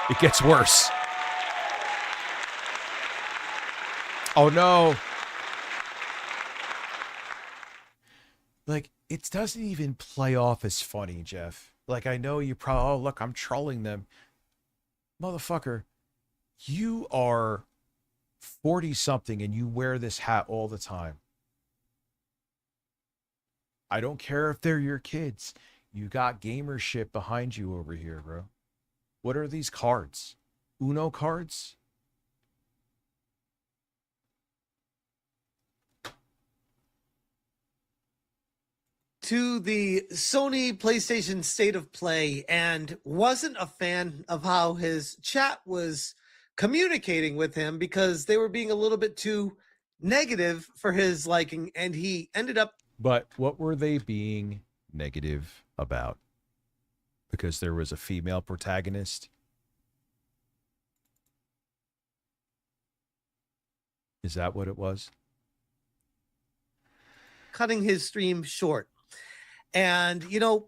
It gets worse. Oh, no. Like, it doesn't even play off as funny, Jeff. Like, I know you probably, oh, look, I'm trolling them. Motherfucker, you are 40-something and you wear this hat all the time. I don't care if they're your kids. You got gamer shit behind you over here, bro. What are these cards? Uno cards? To the Sony PlayStation State of Play and wasn't a fan of how his chat was communicating with him because they were being a little bit too negative for his liking, and he ended up. But what were they being negative about? Because there was a female protagonist? Is that what it was? Cutting his stream short. And, you know,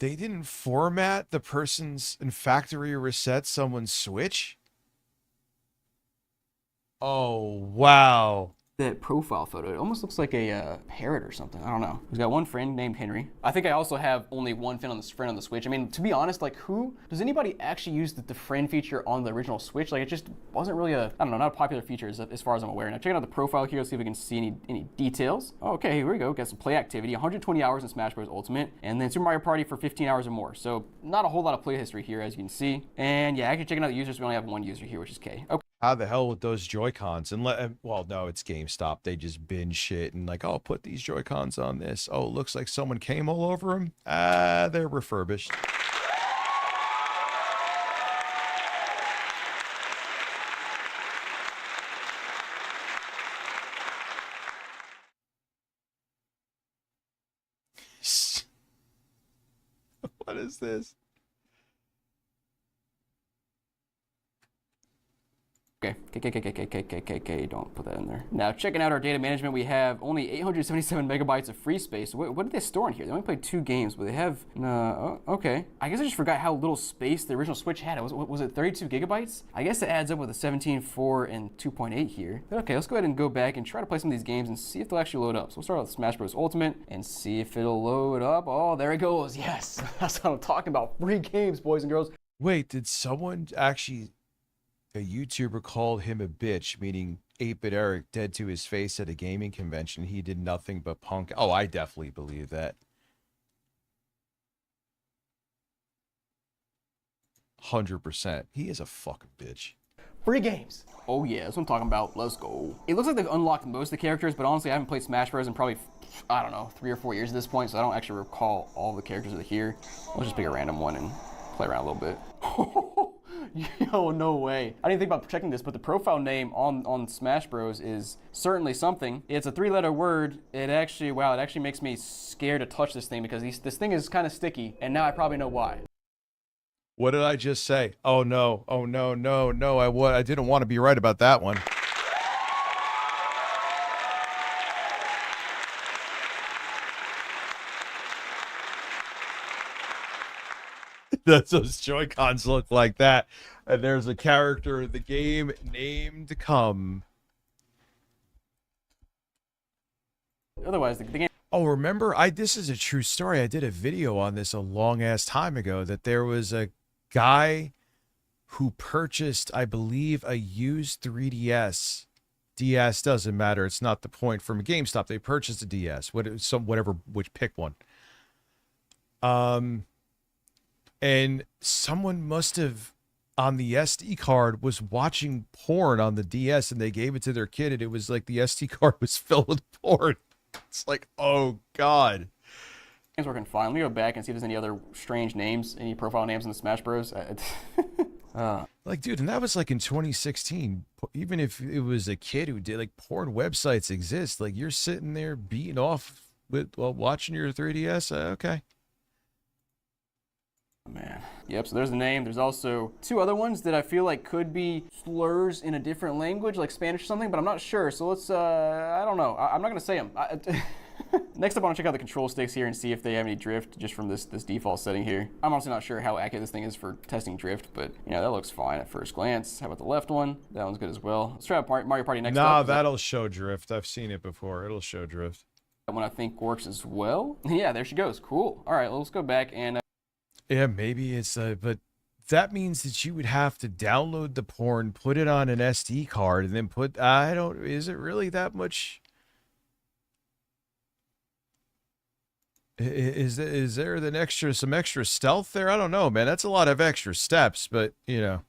They didn't format the person's and factory reset someone's Switch? Oh, wow. That profile photo, it almost looks like a parrot or something. I don't know. He's got one friend named Henry. I think I also have only one friend on the Switch. I mean, to be honest, like, does anybody actually use the friend feature on the original Switch? Like, it just wasn't really I don't know, not a popular feature as far as I'm aware. Now, checking out the profile here, see if we can see any details. Okay, here we go. Got some play activity, 120 hours in Smash Bros. Ultimate, and then Super Mario Party for 15 hours or more. So, not a whole lot of play history here, as you can see. And yeah, actually checking out the users, we only have one user here, which is K. Okay. How the hell with those Joy-Cons? And well, no, it's GameStop. They just binge shit and like, oh, put these Joy-Cons on this. Oh, looks like someone came all over them. They're refurbished. What is this? Okay, don't put that in there. Now, checking out our data management, we have only 877 megabytes of free space. What did they store in here? They only played 2 games, but they have, okay. I guess I just forgot how little space the original Switch had. Was it 32 gigabytes? I guess it adds up with a 17.4 and 2.8 here. Okay, let's go ahead and go back and try to play some of these games and see if they'll actually load up. So we'll start with Smash Bros. Ultimate and see if it'll load up. Oh, there it goes. Yes, that's what I'm talking about. Free games, boys and girls. Wait, did someone actually... A YouTuber called him a bitch, meaning 8-Bit Eric, dead to his face at a gaming convention. He did nothing but punk. Oh, I definitely believe that. 100%. He is a fucking bitch. Free games. Oh yeah, that's what I'm talking about. Let's go. It looks like they've unlocked most of the characters, but honestly, I haven't played Smash Bros. In probably, I don't know, 3 or 4 years at this point, so I don't actually recall all the characters that are here. Let's just pick a random one and play around a little bit. Yo, no way. I didn't think about checking this, but the profile name on Smash Bros is certainly something. It's a 3-letter word. It actually makes me scared to touch this thing because this thing is kind of sticky, and now I probably know why. What did I just say? Oh no, oh no, no, no, I didn't want to be right about that one. Those Joy-Cons look like that. And there's a character in the game named Come. Otherwise, the game... Oh, remember? This is a true story. I did a video on this a long-ass time ago, that there was a guy who purchased, I believe, a used 3DS. DS doesn't matter. It's not the point. From GameStop, they purchased a DS. Pick one. And someone must have, on the SD card, was watching porn on the DS, and they gave it to their kid, and it was like the SD card was filled with porn. It's like, oh god. It's working fine. Let me go back and see if there's any other strange names, any profile names in the Smash Bros. Like, dude, and that was like in 2016. Even if it was a kid who did, like, porn websites exist. Like, you're sitting there beating off while watching your 3DS. Okay. Man. Yep, so there's the name. There's also 2 other ones that I feel like could be slurs in a different language, like Spanish or something, but I'm not sure. So let's, I don't know. I'm not going to say them. Next up, I want to check out the control sticks here and see if they have any drift just from this default setting here. I'm honestly not sure how accurate this thing is for testing drift, but, you know, that looks fine at first glance. How about the left one? That one's good as well. Let's try Mario Party next up. Nah, that'll show drift. I've seen it before. It'll show drift. That one I think works as well. Yeah, there she goes. Cool. All right, let's go back and... Yeah, maybe it's, but that means that you would have to download the porn, put it on an SD card, and then is it really that much? Is there some extra stealth there? I don't know, man. That's a lot of extra steps, but, you know.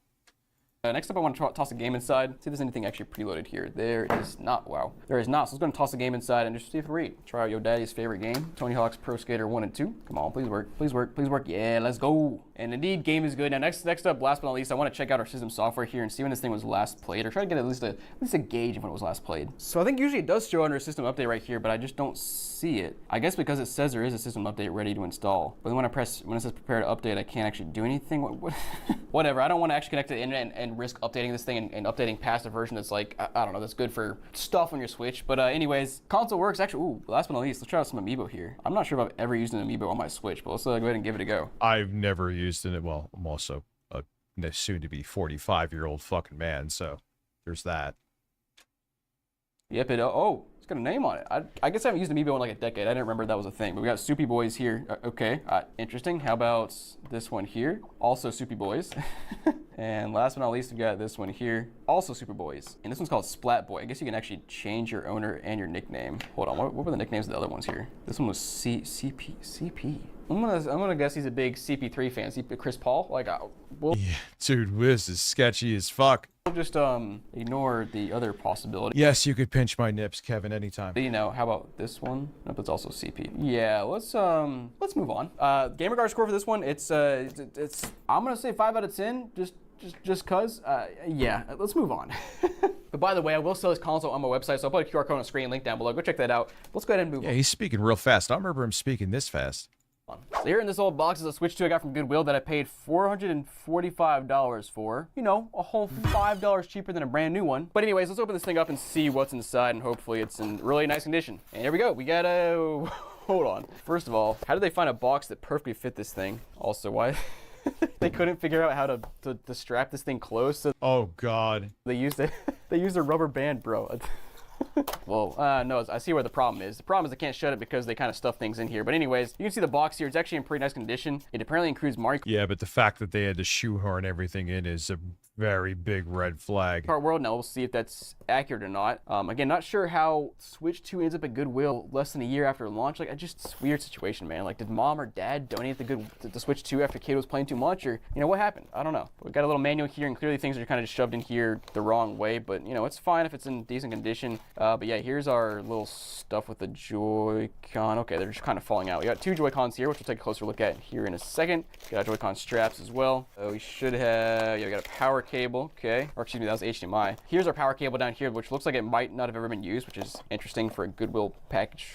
Next up, I want to toss a game inside. See if there's anything actually preloaded here. There is not. Wow. There is not. So let's go and toss a game inside and just see if we read. Try out your daddy's favorite game, Tony Hawk's Pro Skater 1 and 2. Come on, please work. Please work. Please work. Yeah, let's go. And indeed, game is good. Now, next up, last but not least, I want to check out our system software here and see when this thing was last played, or try to get at least a gauge of when it was last played. So I think usually it does show under a system update right here, but I just don't see it. I guess because it says there is a system update ready to install. But then when it says prepare to update, I can't actually do anything. Whatever. I don't want to actually connect to the internet and risk updating this thing and updating past a version that's like, I don't know, that's good for stuff on your Switch. But anyways, console works. Actually, ooh, last but not least, let's try out some Amiibo here. I'm not sure if I've ever used an Amiibo on my Switch, but let's go ahead and give it a go. I've never used it. Well, I'm also a soon-to-be 45-year-old fucking man, so there's that. Yep, it's got a name on it. I guess I haven't used Amiibo in like a decade. I didn't remember that was a thing. But we got Soupy Boys here. Okay, interesting. How about this one here? Also Soupy Boys. And last but not least, we got this one here. Also Super Boys. And this one's called Splat Boy. I guess you can actually change your owner and your nickname. Hold on, what were the nicknames of the other ones here? This one was CP. I'm gonna guess he's a big CP3 fan. Chris Paul? Like, yeah, dude, this is sketchy as fuck. We'll just ignore the other possibility. Yes, you could pinch my nips, Kevin, anytime. You know, how about this one? Nope, it's also CP. Yeah, let's move on. Gamerguard score for this one, it's I'm gonna say 5 out of 10. Just cause. Yeah, let's move on. But by the way, I will sell this console on my website, so I'll put a QR code on the screen, link down below. Go check that out. Let's go ahead and move on. Yeah, he's speaking real fast. I don't remember him speaking this fast. So here in this old box is a Switch 2 I got from Goodwill that I paid $445 for. You know, a whole $5 cheaper than a brand new one. But anyways, let's open this thing up and see what's inside, and hopefully it's in really nice condition. And here we go. We got a... Hold on. First of all, how did they find a box that perfectly fit this thing? Also, why... They couldn't figure out how to strap this thing close. So oh, God. They used a rubber band, bro. Well, no, I see where the problem is. The problem is I can't shut it because they kind of stuff things in here. But anyways, you can see the box here. It's actually in pretty nice condition. It apparently includes Mario. Yeah, but the fact that they had to shoehorn everything in is a very big red flag. Kart World. Now we'll see if that's accurate or not. Again, not sure how Switch 2 ends up at Goodwill less than a year after launch. Like, it's a weird situation, man. Like, did mom or dad donate the Switch 2 after kid was playing too much, or you know what happened? I don't know. We got a little manual here, and clearly things are kind of just shoved in here the wrong way. But you know, it's fine if it's in decent condition. But yeah, here's our little stuff with the Joy-Con. Okay, they're just kind of falling out. We got 2 Joy-Cons here, which we'll take a closer look at here in a second. Got our Joy-Con straps as well. We should have, yeah, we got a power cable. Okay, or excuse me, that was HDMI. Here's our power cable down here, which looks like it might not have ever been used, which is interesting for a Goodwill package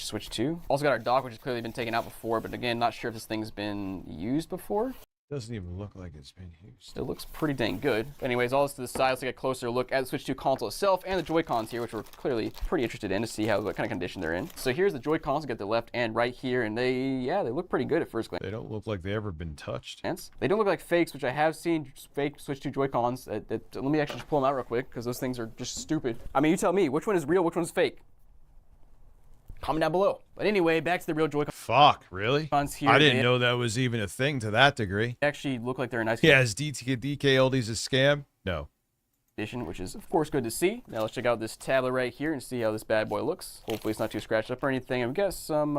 Switch 2. Also got our dock, which has clearly been taken out before, but again, not sure if this thing's been used before. Doesn't even look like it's been used. It looks pretty dang good. Anyways, all this to the side, let's take a closer look at the Switch 2 console itself and the Joy-Cons here, which we're clearly pretty interested in to see what kind of condition they're in. So here's the Joy-Cons. We got the left and right here, and they look pretty good at first glance. They don't look like they've ever been touched. They don't look like fakes, which I have seen fake Switch 2 Joy-Cons. Let me actually just pull them out real quick, because those things are just stupid. I mean, you tell me, which one is real, which one's fake? Comment down below. But anyway, back to the real Joy-Con. Fuck, really? Here, I didn't know that was even a thing to that degree. They actually look like they're a nice. Yeah, is DKLD's a scam? No. Which is of course good to see. Now let's check out this tablet right here and see how this bad boy looks. Hopefully it's not too scratched up or anything. And we got some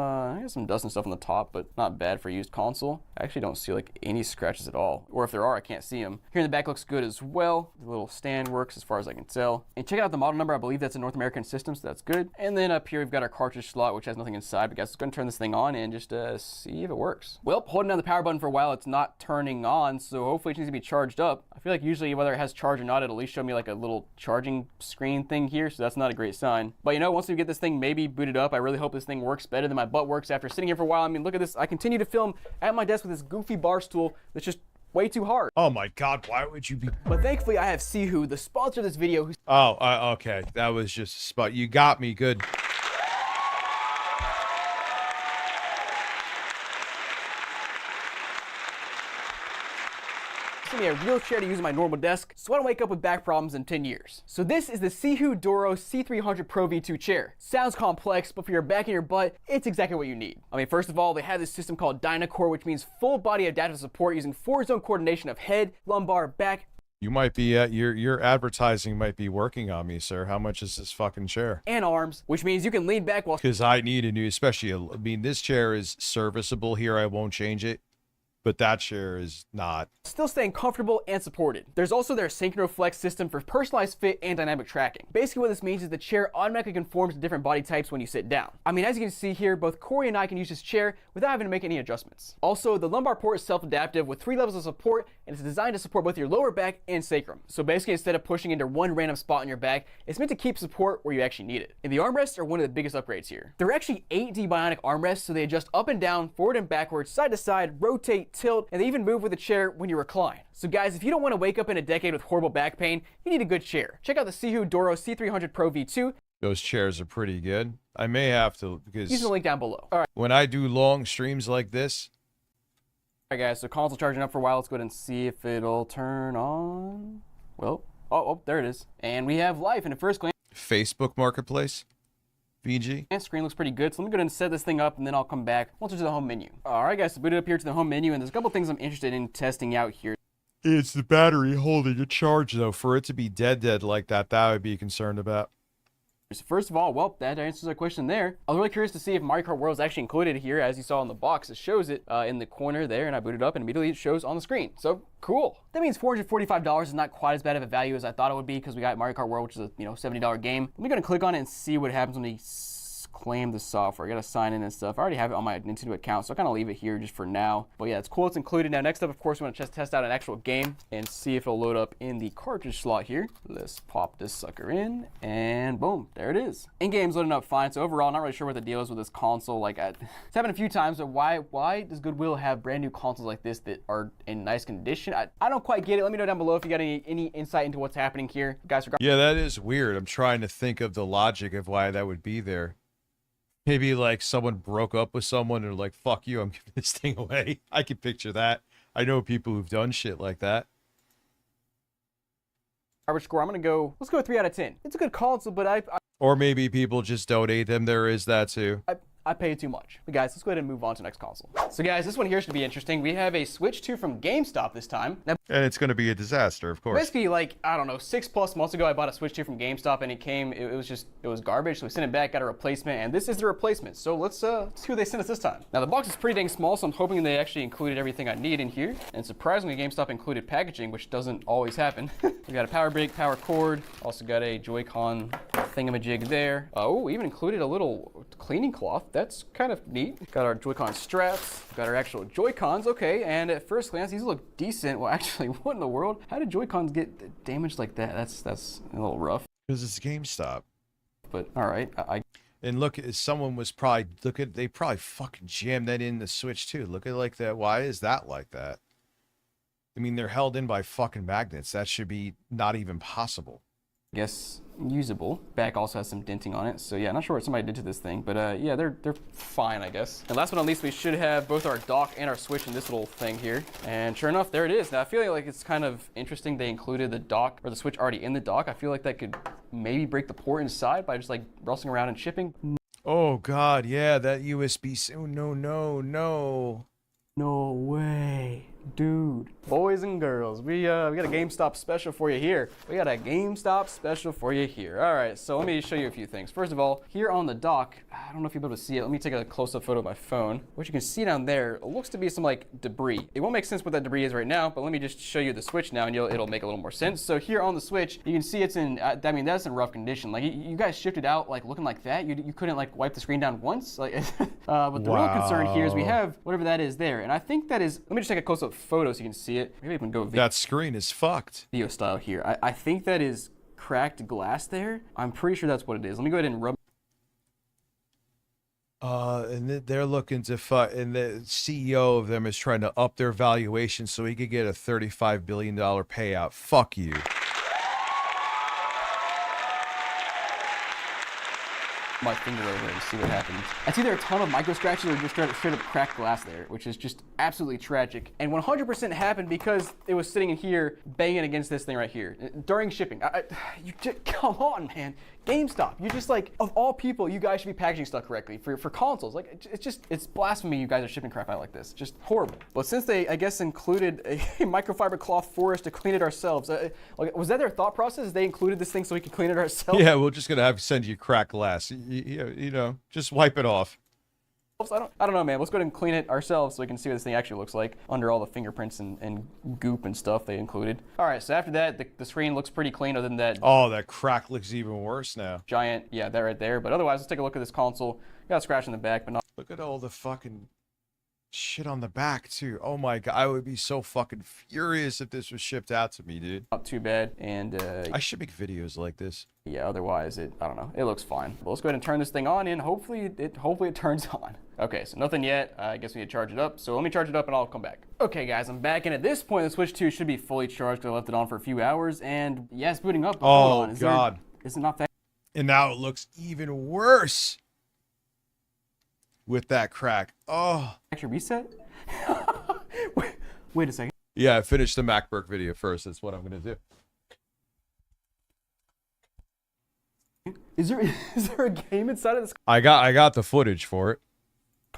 dust and stuff on the top, but not bad for a used console. I actually don't see like any scratches at all, or if there are, I can't see them. Here in the back looks good as well. The little stand works as far as I can tell. And check out the model number. I believe that's a North American system, so that's good. And then up here we've got our cartridge slot, which has nothing inside. But guys, let's go and turn this thing on and just see if it works. Well, holding down the power button for a while, it's not turning on, so hopefully it needs to be charged up. I feel like usually whether it has charge or not, it'll at least show me like a little charging screen thing here, so that's not a great sign. But you know, once we get this thing maybe booted up, I really hope this thing works better than my butt works after sitting here for a while. I mean, look at this. I continue to film at my desk with this goofy bar stool that's just way too hard. Oh my god, why would you be... But thankfully I have Sihu, the sponsor of this video. Okay, that was just a spot. You got me good. Give me a real chair to use on my normal desk, so I don't wake up with back problems in 10 years. So this is the Sihu Doro C300 Pro V2 chair. Sounds complex, but for your back and your butt, it's exactly what you need. I mean, first of all, they have this system called Dynacore, which means full body adaptive support using 4-zone coordination of head, lumbar, back. You might be your advertising might be working on me, sir. How much is this fucking chair? And arms, which means you can lean back while... Because I need a new, especially, I mean, this chair is serviceable here. I won't change it. but that chair is not. Still staying comfortable and supported. There's also their SynchroFlex system for personalized fit and dynamic tracking. Basically what this means is the chair automatically conforms to different body types when you sit down. I mean, as you can see here, both Corey and I can use this chair without having to make any adjustments. Also, the lumbar port is self-adaptive with 3 levels of support, and it's designed to support both your lower back and sacrum. So basically, instead of pushing into one random spot in your back, it's meant to keep support where you actually need it. And the armrests are one of the biggest upgrades here. There are actually 8D bionic armrests, so they adjust up and down, forward and backwards, side to side, rotate, tilt, and they even move with the chair when you recline. So guys, if you don't want to wake up in a decade with horrible back pain, you need a good chair. Check out the Sihu Doro C300 Pro V2. Those chairs are pretty good. I may have to, because Use the link down below. All right. when I do long streams like this. All right, guys, so console charging up for a while. Let's go ahead and see if it'll turn on. Well, oh, there it is. And we have live in a first glance. Facebook Marketplace. VG. And screen looks pretty good, so let me go ahead and set this thing up, and then I'll come back once we're to the home menu. All right, guys, so boot it up here to the home menu, and there's a couple things I'm interested in testing out here. It's the battery holding a charge, though. For it to be dead like that, I would be concerned about. So first of all, well, that answers our question there. I was really curious to see if Mario Kart World is actually included here. As you saw in the box, it shows it in the corner there, and I booted up, and immediately it shows on the screen. So cool. That means $445 is not quite as bad of a value as I thought it would be, because we got Mario Kart World, which is a $70 game. Let me go ahead and click on it and see what happens when we claim the software. I gotta sign in and stuff. I already have it on my Nintendo account, so I kind of leave it here just for now. But yeah, it's cool. It's included. Now, next up, of course, we want to just test out an actual game and see if it'll load up in the cartridge slot here. Let's pop this sucker in, and boom, there it is. In-game's loading up fine. So overall, not really sure what the deal is with this console. Like, it's happened a few times, but why does Goodwill have brand new consoles like this that are in nice condition? I don't quite get it. Let me know down below if you got any insight into what's happening here, guys. Yeah, that is weird. I'm trying to think of the logic of why that would be there. Maybe like someone broke up with someone and like, fuck you, I'm giving this thing away. I can picture that. I know people who've done shit like that. Average score, I'm gonna go, let's go 3 out of 10. It's a good console, but or maybe people just donate them. There is that too. I paid too much. But guys, let's go ahead and move on to the next console. So guys, this one here should be interesting. We have a Switch 2 from GameStop this time. Now, and it's going to be a disaster, of course. Basically, like, I don't know, 6+ months ago, I bought a Switch 2 from GameStop, and it was garbage. So we sent it back, got a replacement, and this is the replacement. So let's see what they sent us this time. Now, the box is pretty dang small, so I'm hoping they actually included everything I need in here. And surprisingly, GameStop included packaging, which doesn't always happen. We got a power brick, power cord, also got a Joy-Con thingamajig there. Oh, even included a little cleaning cloth. That's kind of neat. Got our Joy-Con straps, got our actual Joy-Cons. Okay, and at first glance, these look decent. Well, actually, what in the world? How did Joy-Cons get damaged like that? That's a little rough. Because it's GameStop. But all right, and look, someone was probably they probably fucking jammed that in the Switch too. Look at like that. Why is that like that? I mean, they're held in by fucking magnets. That should be not even possible. I guess usable. Back also has some denting on it, so yeah, not sure what somebody did to this thing, but yeah, they're fine, I guess. And last but not least, we should have both our dock and our Switch in this little thing here, and sure enough, there it is. Now I feel like it's kind of interesting they included the dock or the Switch already in the dock. I feel like that could maybe break the port inside by just like rustling around and shipping. Oh god, yeah, that USB. Oh no way, dude. Boys and girls, we got a GameStop special for you here. All right, so let me show you a few things. First of all, here on the dock, I don't know if you'll be able to see it. Let me take a close-up photo of my phone. What you can see down there looks to be some like debris. It won't make sense what that debris is right now, but let me just show you the Switch now, and it'll make a little more sense. So here on the Switch, you can see it's in. I mean, that's in rough condition. Like you guys shipped it out like looking like that. You couldn't like wipe the screen down once. Like, but the real concern here is we have whatever that is there, and I think that is. Let me just take a close-up photo so you can see it. Maybe I can go. That screen is fucked. Video style here. I think that is cracked glass there. I'm pretty sure that's what it is. Let me go ahead and rub. And they're looking to and the CEO of them is trying to up their valuation so he could get a $35 billion payout. Fuck you. My finger over and see what happens. I see there are a ton of micro scratches or just straight up cracked glass there, which is just absolutely tragic. And 100% happened because it was sitting in here banging against this thing right here during shipping. You just, come on, man. GameStop, you just like, of all people, you guys should be packaging stuff correctly for consoles. Like, it's blasphemy you guys are shipping crap out like this. Just horrible. But since they, I guess, included a microfiber cloth for us to clean it ourselves, like, was that their thought process? They included this thing so we could clean it ourselves? Yeah, we're just going to send you cracked glass. You know, just wipe it off. I don't know, man. Let's go ahead and clean it ourselves so we can see what this thing actually looks like under all the fingerprints and goop and stuff they included. All right, so after that, the screen looks pretty clean other than that. Oh, that crack looks even worse now. Giant, yeah, that right there. But otherwise, let's take a look at this console. Got a scratch in the back, but not. Look at all the fucking shit on the back, too. Oh my God, I would be so fucking furious if this was shipped out to me, dude. Not too bad, and I should make videos like this. Yeah, otherwise I don't know, it looks fine. But let's go ahead and turn this thing on, and hopefully it turns on. Okay, so nothing yet. I guess we need to charge it up. So let me charge it up and I'll come back. Okay guys, I'm back, and at this point the Switch 2 should be fully charged because I left it on for a few hours, and yeah, it's booting up. Oh God. Is it not that? And now it looks even worse with that crack. Oh. Actually reset? Wait a second. Yeah, I finished the MacBook video first. That's what I'm gonna do. Is there a game inside of this I got the footage for it.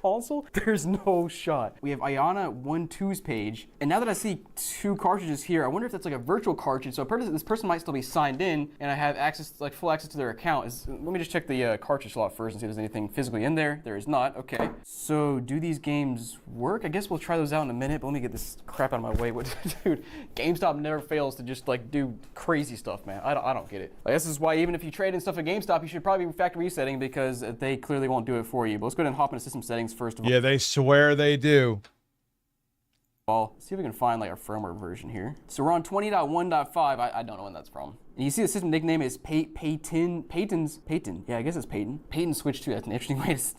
console? There's no shot. We have Ayana 1.2's page, and now that I see 2 cartridges here, I wonder if that's like a virtual cartridge. So this person might still be signed in, and I have access, like full access to their account. Let me just check the cartridge slot first and see if there's anything physically in there. There is not. Okay. So do these games work? I guess we'll try those out in a minute. But let me get this crap out of my way. What, dude? GameStop never fails to just like do crazy stuff, man. I don't get it. I guess this is why even if you trade in stuff at GameStop, you should probably be factory resetting because they clearly won't do it for you. But let's go ahead and hop into system settings first of all. Yeah, they swear they do. Let's see if we can find like our firmware version here. So we're on 20.1.5. I don't know when that's from. And you see the system nickname is Peyton. Yeah, I guess it's Peyton. Peyton Switch 2. That's an interesting way it's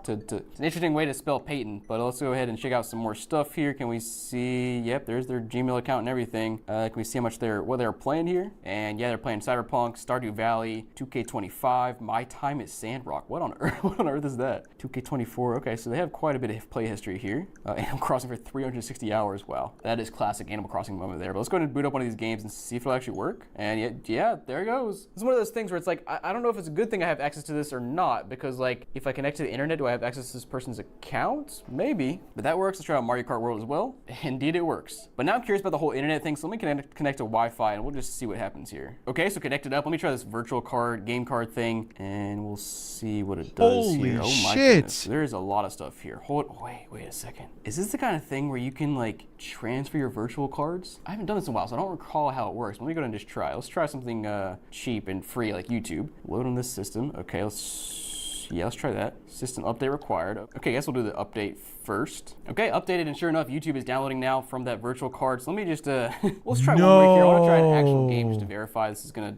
an interesting way to spell Peyton. But let's go ahead and check out some more stuff here. Can we see? Yep, there's their Gmail account and everything. Can we see how much what they're playing here? And yeah, they're playing Cyberpunk, Stardew Valley, 2K25. My Time is Sandrock. What on earth? What on earth is that? 2K24. Okay, so they have quite a bit of play history here. Animal Crossing for 360 hours. Wow, that is classic Animal Crossing moment there. But let's go ahead and boot up one of these games and see if it'll actually work. And yeah, there it goes. It's one of those things where it's like, I don't know if it's a good thing I have access to this or not, because like, if I connect to the internet, do I have access to this person's account? Maybe, but that works. Let's try out Mario Kart World as well. Indeed, it works. But now I'm curious about the whole internet thing, so let me connect to Wi-Fi, and we'll just see what happens here. Okay, so connected up. Let me try this virtual card, game card thing, and we'll see what it does here. Oh my goodness, there's a lot of stuff here. Wait a second. Is this the kind of thing where you can like transfer your virtual cards? I haven't done this in a while, so I don't recall how it works. Let me go ahead and just try. Let's try something cheap and free like YouTube. Load on this system. Okay, let's try that. System update required. Okay, I guess we'll do the update first. Okay, updated, and sure enough, YouTube is downloading now from that virtual card. So let me just let's try one break here. I want to try an actual game just to verify this is gonna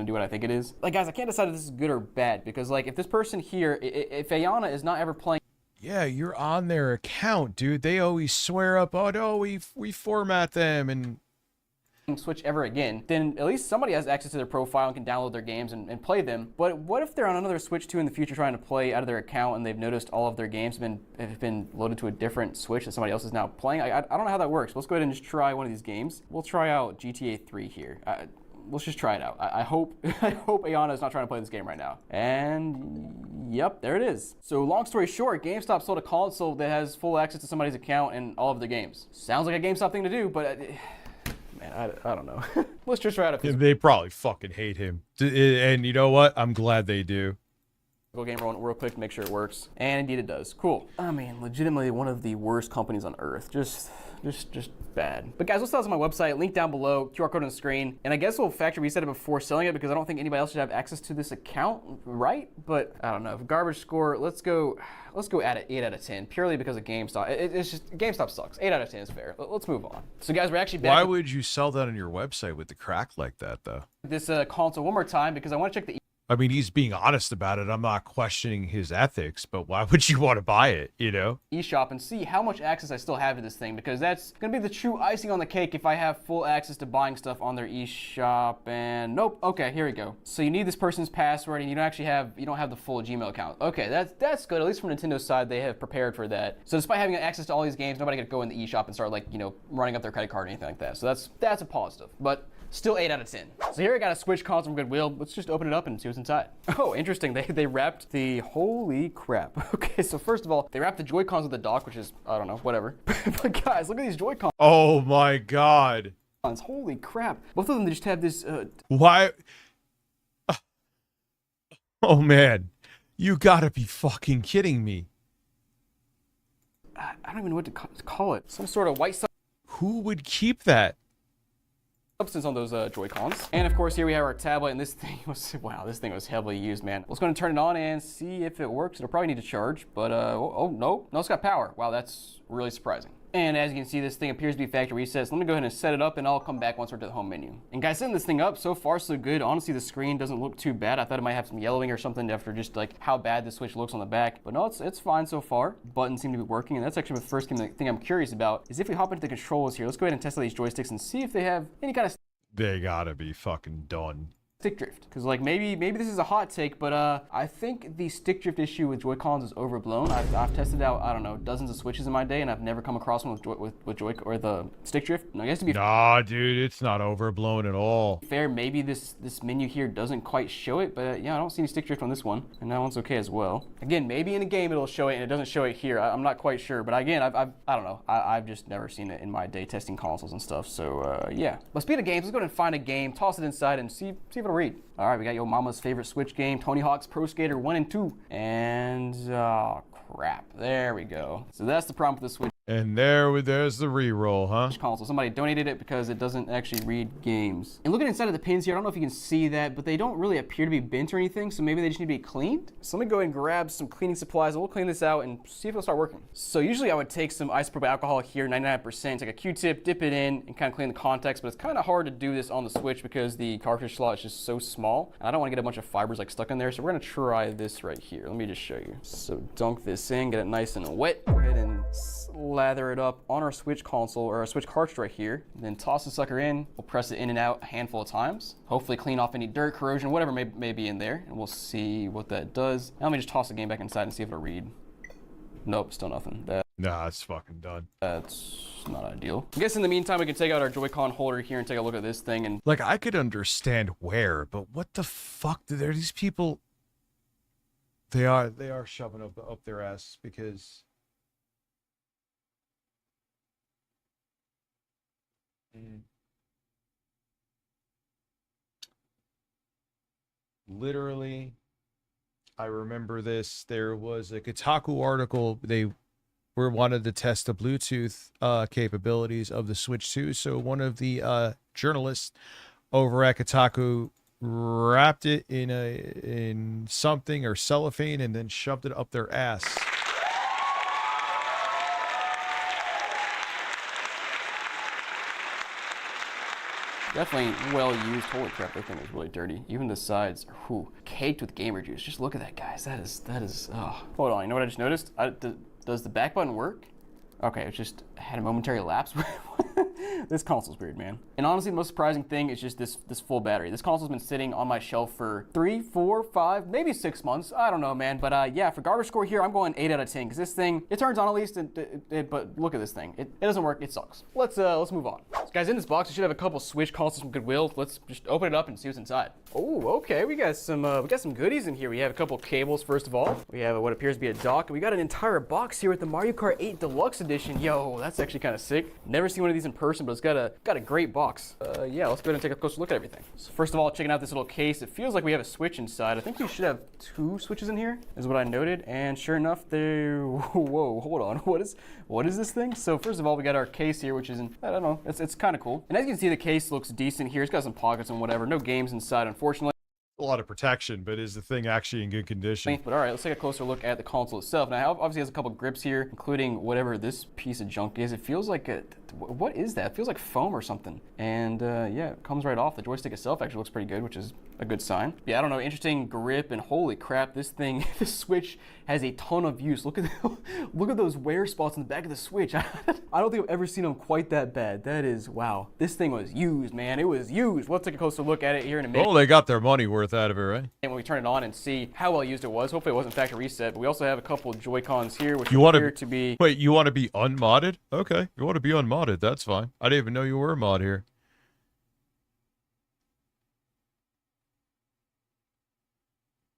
do what I think it is. Like guys, I can't decide if this is good or bad because like if this person here, if Ayana is not ever playing. Yeah, you're on their account, dude. They always swear up, oh no, we format them and Switch ever again, then at least somebody has access to their profile and can download their games and play them. But what if they're on another Switch 2 in the future trying to play out of their account and they've noticed all of their games have been loaded to a different Switch that somebody else is now playing? I don't know how that works. Let's go ahead and just try one of these games. We'll try out GTA 3 here. Let's just try it out. I hope Ayana is not trying to play this game right now. And yep, there it is. So long story short, GameStop sold a console that has full access to somebody's account and all of their games. Sounds like a GameStop thing to do, but man, I don't know. Let's just try out a they probably fucking hate him. And you know what? I'm glad they do. Game real quick to make sure it works. And indeed it does. Cool. I mean, legitimately one of the worst companies on earth. Just bad. But guys, let's tell us on my website, link down below, QR code on the screen. And I guess we'll factory reset it before selling it because I don't think anybody else should have access to this account, right? But I don't know. Garbage score, let's go at it 8 out of 10, purely because of GameStop. It's just, GameStop sucks. 8 out of 10 is fair. Let's move on. So guys, we're actually back. Why would you sell that on your website with the crack like that though? This console one more time because I want to check the I mean, he's being honest about it. I'm not questioning his ethics, but why would you want to buy it, you know? eShop and see how much access I still have to this thing, because that's going to be the true icing on the cake if I have full access to buying stuff on their eShop. And nope. Okay, here we go. So you need this person's password, and you don't have the full Gmail account. Okay, that's good. At least from Nintendo's side, they have prepared for that. So despite having access to all these games, nobody could go in the eShop and start running up their credit card or anything like that. So that's a positive. But still 8 out of 10. So here I got a Switch console from Goodwill. Let's just open it up and see what's inside. Oh, interesting. They wrapped the, holy crap. Okay, so first of all, they wrapped the Joy-Cons with the dock, which is, I don't know, whatever. But guys, look at these Joy-Cons. Oh my God. Holy crap. Both of them, they just have this, Why? Oh man, you gotta be fucking kidding me. I don't even know what to call it. Some sort of white Who would keep that? substance on those Joy-Cons. And of course, here we have our tablet, and this thing was, wow, this thing was heavily used, man. Let's go and turn it on and see if it works. It'll probably need to charge, but oh, no, it's got power. Wow, that's really surprising. And as you can see, this thing appears to be factory reset. So let me go ahead and set it up, and I'll come back once we're to the home menu. And guys, setting this thing up, so far so good. Honestly, the screen doesn't look too bad. I thought it might have some yellowing or something after just like how bad the Switch looks on the back. But no, it's fine so far. Buttons seem to be working, and that's actually the first thing I'm curious about is if we hop into the controls here. Let's go ahead and test out these joysticks and see if they have any kind of They gotta be fucking done. stick drift, because like maybe this is a hot take, but I think the stick drift issue with Joy-Cons is overblown. I've tested out, I don't know, dozens of Switches in my day, and I've never come across one with Joy or the stick drift. No, I guess to be Nah, dude, it's not overblown at all. fair, maybe this menu here doesn't quite show it, but yeah, I don't see any stick drift on this one, and that one's okay as well. Again, maybe in a game it'll show it, and it doesn't show it here. I'm not quite sure, but again, I don't know. I've just never seen it in my day testing consoles and stuff. So yeah. But speaking of games, let's go ahead and find a game, toss it inside, and see if it'll read. All right, we got your mama's favorite Switch game, Tony Hawk's Pro Skater 1 and 2, and oh crap, there we go. So that's the problem with the Switch. And there's the re-roll, huh? Console. Somebody donated it because it doesn't actually read games. And looking inside of the pins here, I don't know if you can see that, but they don't really appear to be bent or anything, so maybe they just need to be cleaned. So let me go ahead and grab some cleaning supplies, and we'll clean this out and see if it'll start working. So usually I would take some isopropyl alcohol here, 99%, take a Q-tip, dip it in, and kind of clean the contacts, but it's kind of hard to do this on the Switch because the cartridge slot is just so small, and I don't want to get a bunch of fibers like stuck in there, so we're gonna try this right here. Let me just show you. So dunk this in, get it nice and wet. Go ahead and lather it up on our Switch console or our Switch cartridge right here. Then toss the sucker in. We'll press it in and out a handful of times. Hopefully clean off any dirt, corrosion, whatever may be in there. And we'll see what that does. Now let me just toss the game back inside and see if it'll read. Nope, still nothing. Nah, it's fucking done. That's not ideal. I guess in the meantime, we can take out our Joy-Con holder here and take a look at this thing. And like, I could understand where, but what the fuck? There these people. They are shoving up their ass because. Literally, I remember this. There was a Kotaku article. They wanted to test the Bluetooth capabilities of the Switch 2. So one of the journalists over at Kotaku wrapped it in something or cellophane and then shoved it up their ass. definitely well used. Holy crap, that thing is really dirty. Even the sides, whew, caked with gamer juice. Just look at that, guys. That is, oh. Hold on, you know what I just noticed? Does the back button work? Okay, it just had a momentary lapse. This console's weird, man. And honestly, the most surprising thing is just this full battery. This console's been sitting on my shelf for 3, 4, 5, maybe 6 months. I don't know, man. But yeah, for garbage score here, I'm going 8 out of 10 because this thing, it turns on at least. But look at this thing. It doesn't work. It sucks. Let's move on. So guys, in this box, we should have a couple Switch consoles from Goodwill. Let's just open it up and see what's inside. Oh, okay. We got some goodies in here. We have a couple cables. First of all, we have what appears to be a dock, and we got an entire box here with the Mario Kart 8 Deluxe Edition. Yo, that's actually kind of sick. Never seen one of these in person, but it's got a great box. Yeah, let's go ahead and take a closer look at everything. So first of all, checking out this little case, it feels like we have a Switch inside. I think we should have 2 Switches in here, is what I noted. And sure enough, whoa, hold on. What is this thing? So first of all, we got our case here, which is, I don't know, it's kind of cool. And as you can see, the case looks decent here. It's got some pockets and whatever. No games inside, unfortunately. A lot of protection, but is the thing actually in good condition? But all right, let's take a closer look at the console itself. Now, it obviously has a couple grips here, including whatever this piece of junk is. It feels like what is that? It feels like foam or something. And yeah, it comes right off. The joystick itself actually looks pretty good, which is a good sign. Yeah, I don't know, interesting grip, and holy crap, this thing, the Switch has a ton of use. Look at those wear spots in the back of the Switch. I don't think I've ever seen them quite that bad. That is, wow. This thing was used, man. It was used. Let's take a closer look at it here in a minute. Well, they got their money worth out of it, right? And when we turn it on and see how well used it was, hopefully it wasn't factory reset, but we also have a couple Joy-Cons here, which appear to be... Wait, you want to be unmodded? Okay, you want to be unmodded, that's fine. I didn't even know you were a mod here.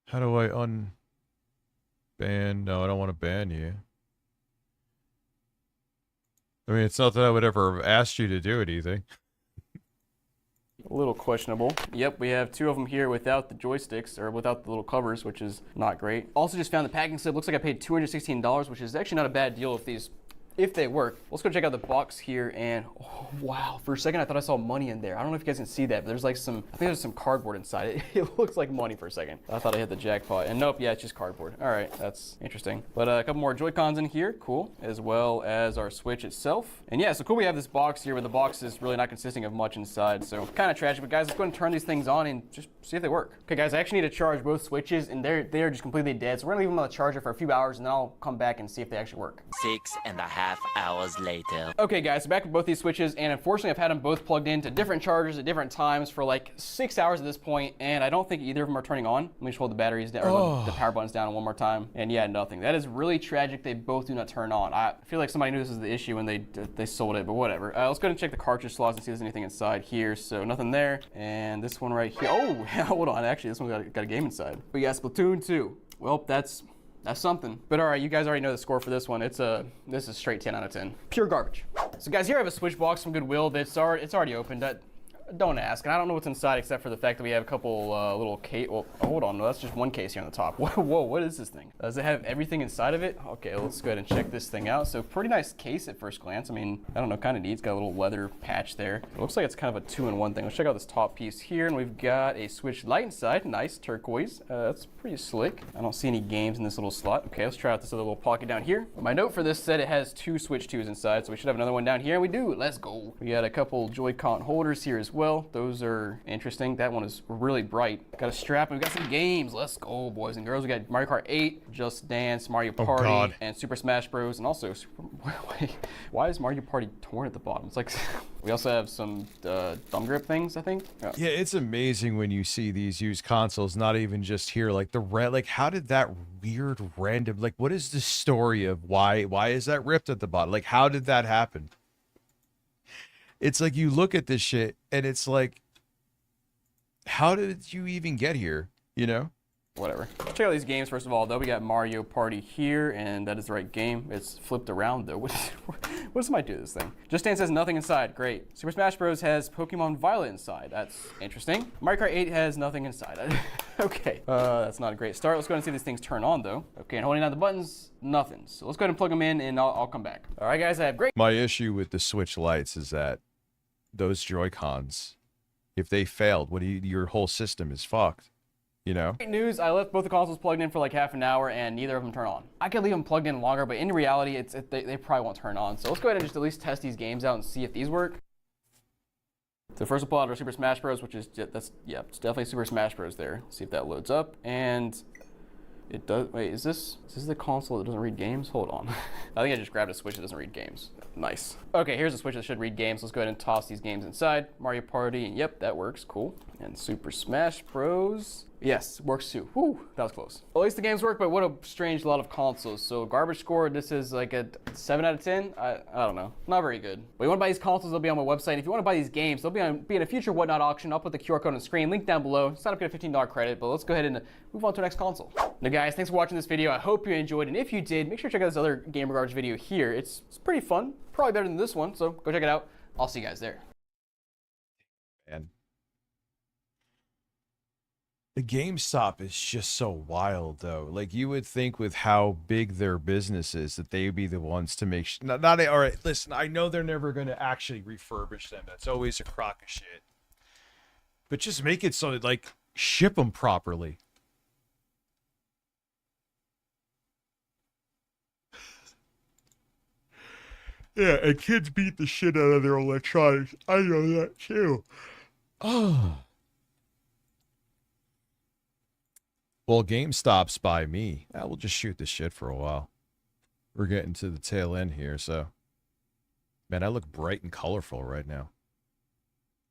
How do I ban? No, I don't want to ban you. I mean, it's not that I would ever have asked you to do anything. A little questionable. Yep, we have 2 of them here without the joysticks, or without the little covers, which is not great. Also just found the packing slip. Looks like I paid $216, which is actually not a bad deal with these if they work. Let's go check out the box here, and oh, wow, for a second I thought I saw money in there. I don't know if you guys can see that, but there's like some, I think there's some cardboard inside it. It looks like money for a second. I thought I hit the jackpot, and nope, yeah, it's just cardboard. All right, that's interesting. But a couple more Joy-Cons in here, cool, as well as our Switch itself. And yeah, so cool, we have this box here, but the box is really not consisting of much inside, so kind of tragic. But guys, let's go and turn these things on and just see if they work. Okay guys, I actually need to charge both Switches, and they're just completely dead, so we're gonna leave them on the charger for a few hours, and then I'll come back and see if they actually work. 6.5 hours later. Okay guys, so back with both these Switches, and unfortunately I've had them both plugged into different chargers at different times for like 6 hours at this point, and I don't think either of them are turning on. Let me just hold the batteries down, or the power buttons down one more time, and yeah, nothing. That is really tragic. They both do not turn on. I feel like somebody knew this was the issue when they sold it, but whatever. Let's go ahead and check the cartridge slots and see if there's anything inside here. So nothing there, and this one right here. Oh, hold on, actually this one's got a game inside. We got Splatoon 2. Well, that's something. But all right, you guys already know the score for this one. This is straight 10 out of 10. Pure garbage. So guys, here I have a Switch box from Goodwill that's already opened. Don't ask, and I don't know what's inside except for the fact that we have a couple little case. Well, hold on, no, that's just one case here on the top. Whoa, what is this thing? Does it have everything inside of it? Okay, let's go ahead and check this thing out. So pretty nice case at first glance. I mean, I don't know, kind of neat. It's got a little leather patch there. It looks like it's kind of a 2-in-1 thing. Let's check out this top piece here, and we've got a Switch Lite inside. Nice turquoise. That's pretty slick. I don't see any games in this little slot. Okay, let's try out this other little pocket down here. My note for this set, it has 2 Switch 2s inside, so we should have another one down here, and we do. Let's go. We got a couple Joy-Con holders here as well. Those are interesting. That one is really bright. Got a strap, and we got some games. Let's go, boys and girls. We got Mario Kart 8, Just Dance, Mario Party, and Super Smash Bros. And also, wait, why is Mario Party torn at the bottom? It's like, we also have some thumb grip things, I think. Oh. Yeah, it's amazing when you see these used consoles, not even just here, like like how did that weird random, like what is the story of why is that ripped at the bottom? Like how did that happen? It's like you look at this shit and it's like, how did you even get here, you know? Whatever. Check out these games first of all, though. We got Mario Party here, and that is the right game. It's flipped around, though. What does somebody do to this thing? Just Dance has nothing inside. Great. Super Smash Bros. Has Pokemon Violet inside. That's interesting. Mario Kart 8 has nothing inside. Okay. That's not a great start. Let's go ahead and see if these things turn on, though. Okay, and holding down the buttons, nothing. So let's go ahead and plug them in, and I'll come back. All right, guys, I have great... My issue with the Switch Lites is that those Joy-Cons, if they failed, your whole system is fucked, you know? Great news, I left both the consoles plugged in for like half an hour and neither of them turn on. I could leave them plugged in longer, but in reality, they probably won't turn on. So let's go ahead and just at least test these games out and see if these work. So first we'll pull out our Super Smash Bros, which is, it's definitely Super Smash Bros there. Let's see if that loads up, and it does. Wait, is this the console that doesn't read games? Hold on. I think I just grabbed a Switch that doesn't read games. Nice. Okay, here's a Switch that should read games. Let's go ahead and toss these games inside. Mario Party, and yep, that works, cool. And Super Smash Bros. Yes, works too. Whew, that was close. Well, at least the games work, but what a strange lot of consoles. So garbage score, this is like a 7 out of 10. I don't know, not very good. But you want to buy these consoles, they'll be on my website. If you want to buy these games, they'll be in a future Whatnot auction. I'll put the QR code on the screen, link down below. Sign up, get a $15 credit, but let's go ahead and move on to the next console. Now guys, thanks for watching this video. I hope you enjoyed, and if you did, make sure to check out this other Gamer Garbage video here. It's pretty fun, probably better than this one, so go check it out. I'll see you guys there. And the GameStop is just so wild, though. Like, you would think with how big their business is that they would be the ones to make all right, listen, I know they're never going to actually refurbish them. That's always a crock of shit. But just make it so that, like, ship them properly. Yeah, and kids beat the shit out of their electronics. I know that, too. Oh. Well, GameStop's by me. We'll just shoot this shit for a while. We're getting to the tail end here, so. Man, I look bright and colorful right now.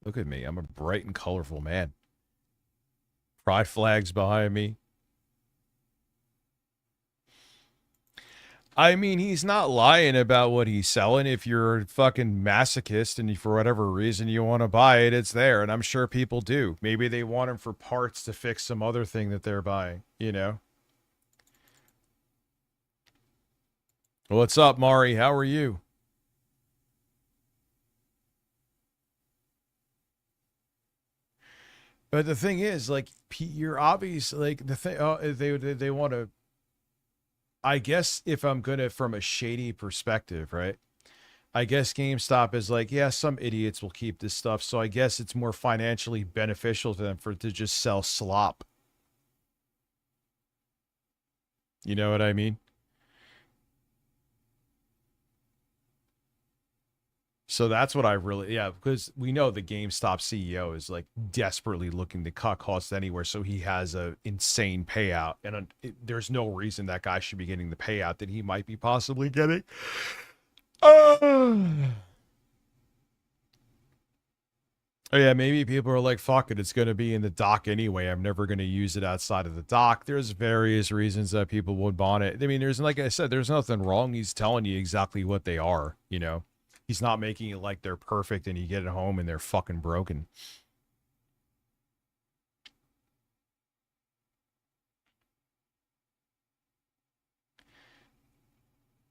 Look at me. I'm a bright and colorful man. Pride flags behind me. I mean, he's not lying about what he's selling. If you're a fucking masochist and for whatever reason you want to buy it, it's there. And I'm sure people do. Maybe they want him for parts to fix some other thing that they're buying, you know? What's up, Mari? How are you? But the thing is, like, you're obvious, like, the thing, they want to I guess if I'm gonna, from a shady perspective, right? I guess GameStop is like, yeah, some idiots will keep this stuff, so I guess it's more financially beneficial to them to just sell slop. You know what I mean? So that's what I really, yeah, because we know the GameStop CEO is like desperately looking to cut costs anywhere, so he has a insane payout, and there's no reason that guy should be getting the payout that he might be possibly getting. Oh yeah, maybe people are like, fuck it, it's going to be in the dock anyway. I'm never going to use it outside of the dock. There's various reasons that people would want it. I mean, there's, like I said, there's nothing wrong. He's telling you exactly what they are, you know? He's not making it like they're perfect and you get it home and they're fucking broken.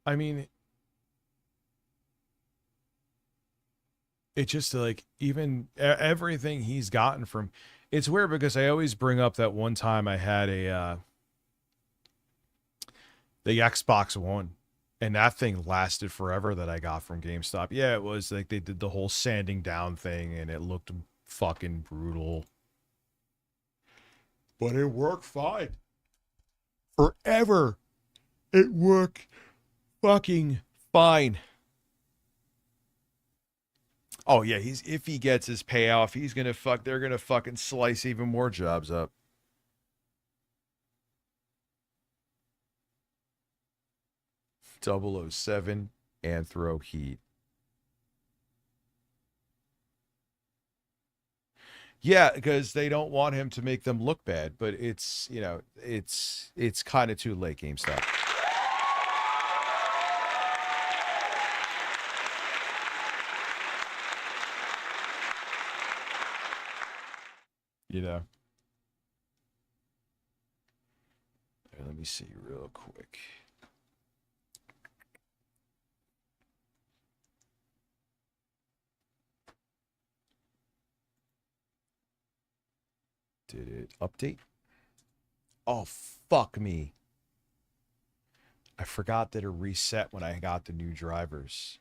I mean, it just like, even everything he's gotten from, it's weird because I always bring up that one time I had the Xbox One, and that thing lasted forever that I got from GameStop. Yeah, it was like they did the whole sanding down thing and it looked fucking brutal. But it worked fine. Forever. It worked fucking fine. Oh yeah, if he gets his payoff, they're gonna fucking slice even more jobs up. .007 Anthro Heat. Yeah, because they don't want him to make them look bad, but it's, you know, it's kind of too late, GameStop. You know. Here, let me see real quick. Did it update? Oh, fuck me. I forgot that it reset when I got the new drivers.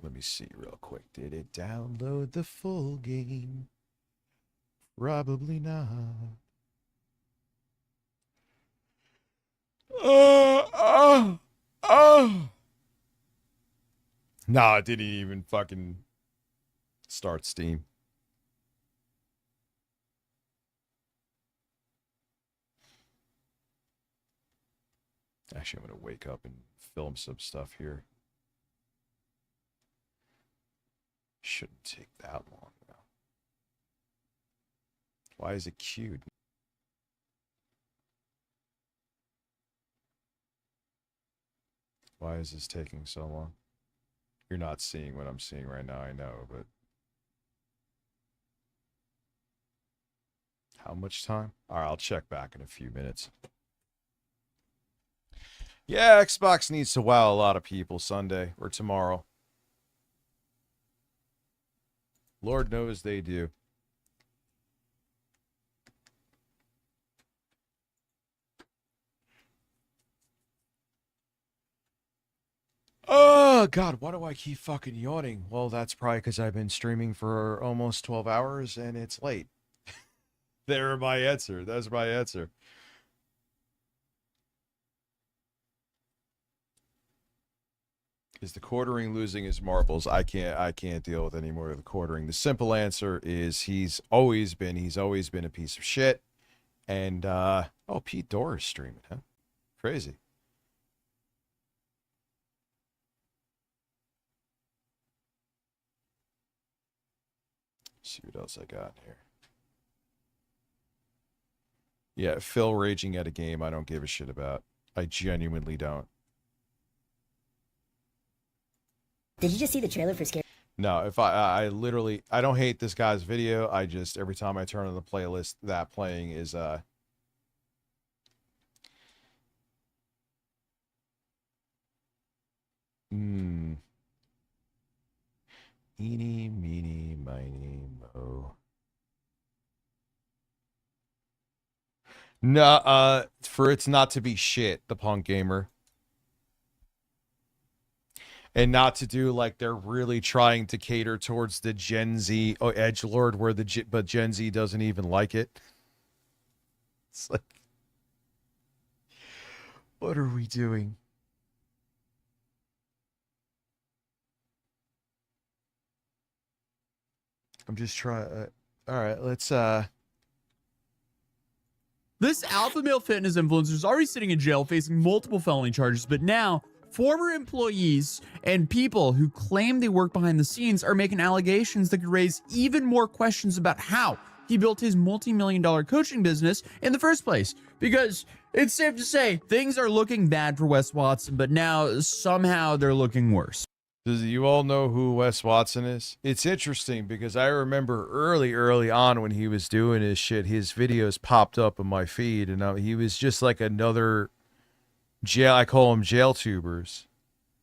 Let me see real quick. Did it download the full game? Probably not. No, it didn't even fucking start Steam. Actually, I'm going to wake up and film some stuff here. Shouldn't take that long, though. Why is it queued? Why is this taking so long? You're not seeing what I'm seeing right now, I know, but... How much time? Alright, I'll check back in a few minutes. Yeah, Xbox needs to wow a lot of people Sunday or tomorrow. Lord knows they do. Oh, God, why do I keep fucking yawning? Well, that's probably because I've been streaming for almost 12 hours and it's late. There's my answer. That's my answer. Is the quartering losing his marbles? I can't deal with any more of the quartering. The simple answer is he's always been a piece of shit. And oh, Pete Dorr is streaming, huh? Crazy. Let's see what else I got here. Yeah, Phil raging at a game I don't give a shit about. I genuinely don't. Did you just see the trailer for Scary? No, if I literally, I don't hate this guy's video. I just, every time I turn on the playlist, that playing is, Eeny, meeny, miny, mo. No, for it's not to be shit, the punk gamer. And not to do like they're really trying to cater towards the Gen Z edgelord, where but Gen Z doesn't even like it. It's like, what are we doing? I'm just trying. All right, let's. This alpha male fitness influencer is already sitting in jail facing multiple felony charges, but now former employees and people who claim they work behind the scenes are making allegations that could raise even more questions about how he built his multi-million-dollar coaching business in the first place. Because it's safe to say things are looking bad for Wes Watson, but now somehow they're looking worse. Does you all know who Wes Watson is? It's interesting because I remember early on when he was doing his shit, his videos popped up in my feed, and he was just like another jail. I call them jail tubers,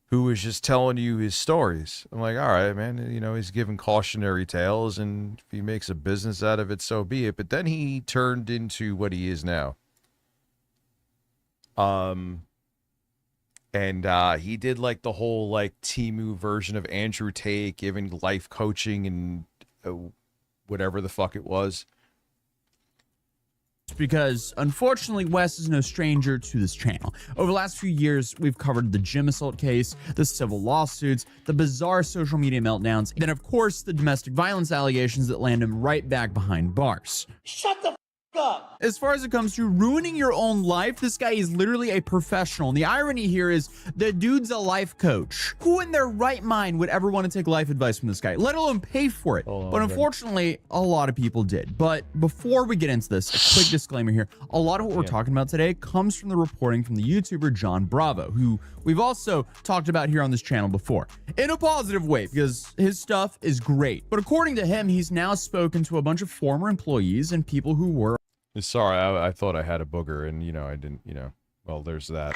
who was just telling you his stories. I'm like, all right, man, you know, he's giving cautionary tales, and if he makes a business out of it, so be it. But then he turned into what he is now. And he did like the whole like Temu version of Andrew Tate giving life coaching and whatever the fuck it was. Because unfortunately, Wes is no stranger to this channel. Over the last few years, we've covered the gym assault case, the civil lawsuits, the bizarre social media meltdowns, and then of course the domestic violence allegations that land him right back behind bars. Shut the f up. As far as it comes to ruining your own life, this guy is literally a professional. And the irony here is the dude's a life coach. Who in their right mind would ever want to take life advice from this guy, let alone pay for it? But unfortunately, a lot of people did. But before we get into this, a quick disclaimer here. A lot of what we're talking about today comes from the reporting from the YouTuber John Bravo, who we've also talked about here on this channel before. In a positive way, because his stuff is great. But according to him, he's now spoken to a bunch of former employees and people who were... Sorry, I thought I had a booger, and, you know, I didn't, you know. Well, there's that.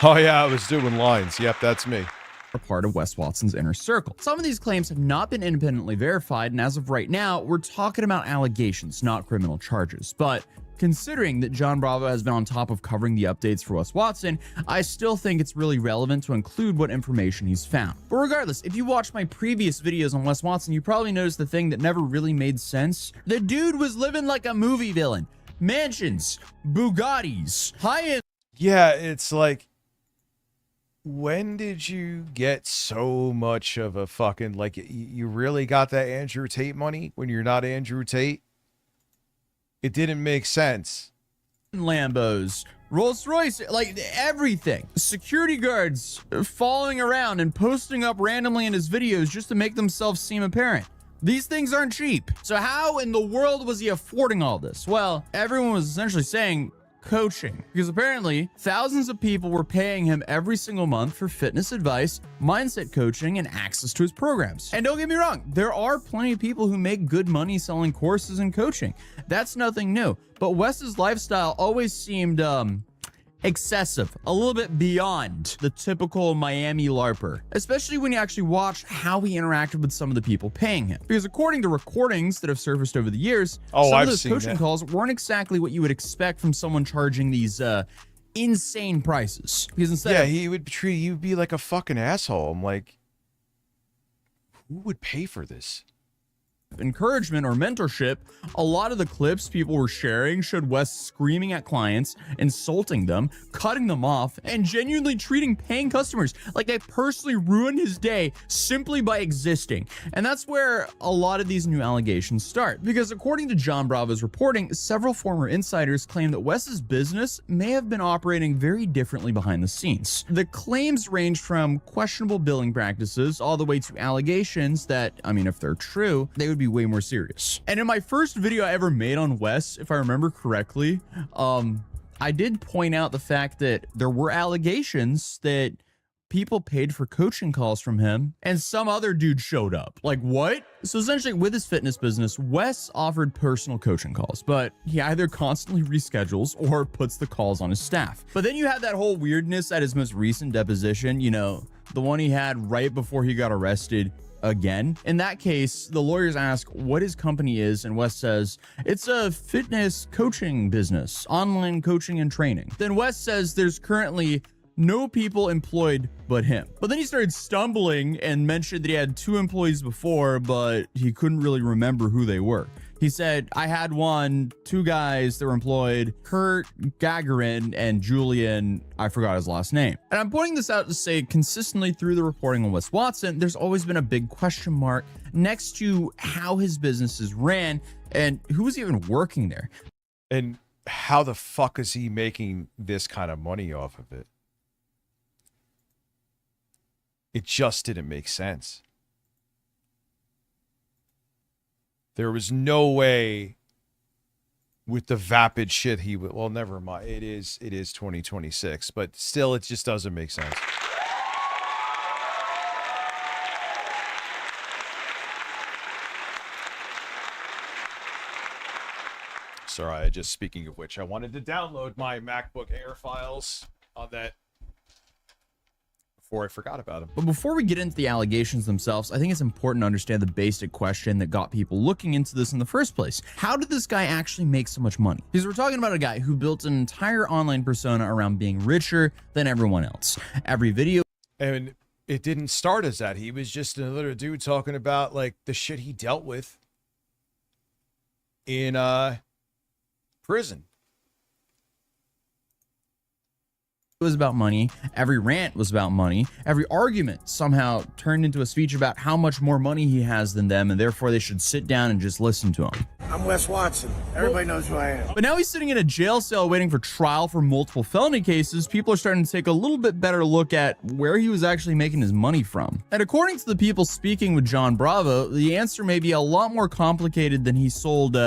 Oh, yeah, I was doing lines. Yep, that's me. Are part of Wes Watson's inner circle. Some of these claims have not been independently verified, and as of right now, we're talking about allegations, not criminal charges. But considering that John Bravo has been on top of covering the updates for Wes Watson, I still think it's really relevant to include what information he's found. But regardless, if you watched my previous videos on Wes Watson, you probably noticed the thing that never really made sense. The dude was living like a movie villain. Mansions, Bugattis, high-end... Yeah, it's like, when did you get so much of a fucking, like, you really got that Andrew Tate money when you're not Andrew Tate? It didn't make sense. Lambos, Rolls Royce, like everything. Security guards following around and posting up randomly in his videos just to make themselves seem apparent. These things aren't cheap. So how in the world was he affording all this? Well, everyone was essentially saying coaching, because apparently thousands of people were paying him every single month for fitness advice, mindset coaching, and access to his programs. And don't get me wrong, there are plenty of people who make good money selling courses and coaching. That's nothing new. But Wes's lifestyle always seemed excessive, a little bit beyond the typical Miami LARPer, especially when you actually watch how he interacted with some of the people paying him. Because according to recordings that have surfaced over the years, some of those coaching calls weren't exactly what you would expect from someone charging these insane prices. Because instead he would treat you be like a fucking asshole. I'm like, who would pay for this? Encouragement or mentorship, a lot of the clips people were sharing showed Wes screaming at clients, insulting them, cutting them off, and genuinely treating paying customers like they personally ruined his day simply by existing. And that's where a lot of these new allegations start, because according to John Bravo's reporting, several former insiders claim that Wes's business may have been operating very differently behind the scenes. The claims range from questionable billing practices all the way to allegations that, I mean, if they're true, they would be way more serious. And in my first video I ever made on Wes, if I remember correctly, I did point out the fact that there were allegations that people paid for coaching calls from him and some other dude showed up. Like, what? So essentially with his fitness business, Wes offered personal coaching calls, but he either constantly reschedules or puts the calls on his staff. But then you have that whole weirdness at his most recent deposition, you know, the one he had right before he got arrested. again. In that case, the lawyers ask what his company is, and Wes says it's a fitness coaching business, online coaching and training. Then Wes says there's currently no people employed but him. But then he started stumbling and mentioned that he had 2 employees before, but he couldn't really remember who they were. He said, I had 2 guys that were employed, Kurt Gagarin and Julian, I forgot his last name. And I'm pointing this out to say consistently through the reporting on Wes Watson, there's always been a big question mark next to how his businesses ran and who was even working there. And how the fuck is he making this kind of money off of it? It just didn't make sense. There was no way with the vapid shit he would, well, never mind. It is 2026, but still it just doesn't make sense. Sorry, just speaking of which, I wanted to download my MacBook Air files on that before I forgot about him. But before we get into the allegations themselves, I think it's important to understand the basic question that got people looking into this in the first place. How did this guy actually make so much money? Because we're talking about a guy who built an entire online persona around being richer than everyone else. Every video... And it didn't start as that. He was just another dude talking about like the shit he dealt with in prison. It was about money. Every rant was about money. Every argument somehow turned into a speech about how much more money he has than them, and therefore they should sit down and just listen to him. I'm Wes Watson. Everybody knows who I am. But now he's sitting in a jail cell waiting for trial for multiple felony cases. People are starting to take a little bit better look at where he was actually making his money from. And according to the people speaking with John Bravo, the answer may be a lot more complicated than he sold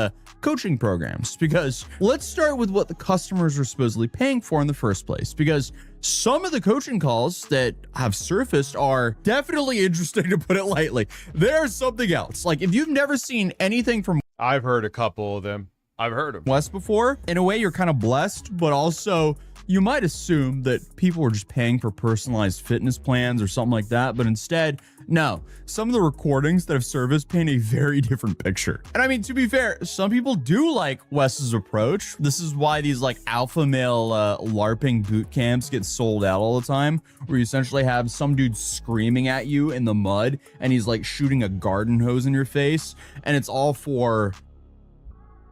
coaching programs. Because let's start with what the customers were supposedly paying for in the first place. Because some of the coaching calls that have surfaced are definitely interesting, to put it lightly. There's something else. Like, if you've never seen anything from... I've heard a couple of them. I've heard them. Wes before, in a way you're kind of blessed, but also you might assume that people were just paying for personalized fitness plans or something like that, but instead, no. Some of the recordings that have surfaced paint a very different picture. And I mean, to be fair, some people do like Wes's approach. This is why these like alpha male LARPing boot camps get sold out all the time, where you essentially have some dude screaming at you in the mud and he's like shooting a garden hose in your face, and it's all for,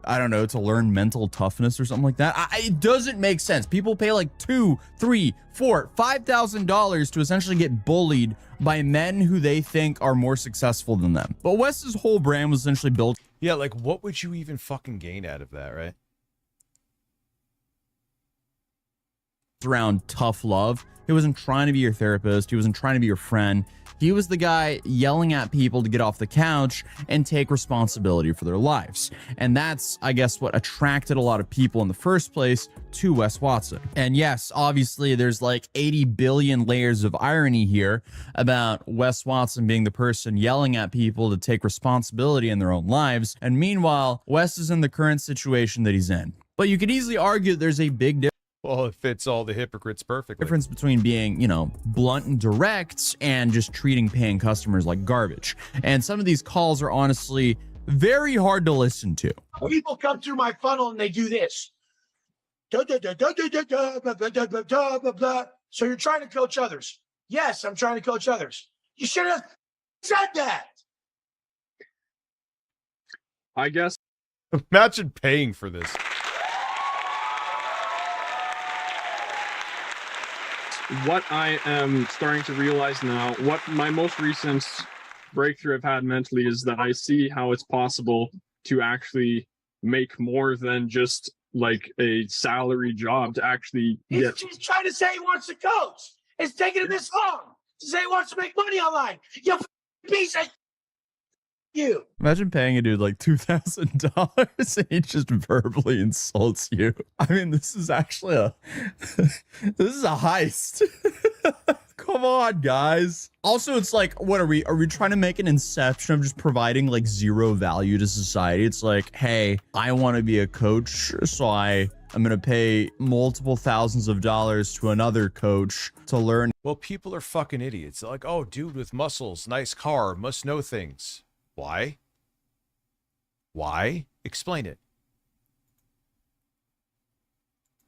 I don't know, to learn mental toughness or something like that. It doesn't make sense. People pay like $2,000, $3,000, $4,000, $5,000 to essentially get bullied by men who they think are more successful than them. But Wes's whole brand was essentially built. Yeah, like what would you even fucking gain out of that, right? Around tough love. He wasn't trying to be your therapist. He wasn't trying to be your friend. He was the guy yelling at people to get off the couch and take responsibility for their lives. And that's, I guess, what attracted a lot of people in the first place to Wes Watson. And yes, obviously there's like 80 billion layers of irony here about Wes Watson being the person yelling at people to take responsibility in their own lives. And meanwhile, Wes is in the current situation that he's in. But you could easily argue that there's a big difference. Well, it fits all the hypocrites perfectly. Difference between being, you know, blunt and direct and just treating paying customers like garbage. And some of these calls are honestly very hard to listen to. People come through my funnel and they do this. So you're trying to coach others. Yes, I'm trying to coach others. You should have said that. I guess. Imagine paying for this. What I am starting to realize now, what my most recent breakthrough I've had mentally is that I see how it's possible to actually make more than just like a salary job to actually get. He's trying to say he wants to coach. It's taking him this long to say he wants to make money online. You piece of you. Imagine paying a dude like $2,000 and he just verbally insults you. I mean, this is actually this is a heist. Come on, guys. Also, it's like, what are we trying to make an inception of just providing like zero value to society? It's like, hey, I want to be a coach, so I I'm going to pay multiple thousands of dollars to another coach to learn. Well, people are fucking idiots. They're like, oh, dude with muscles, nice car, must know things. Why? Why? Explain it.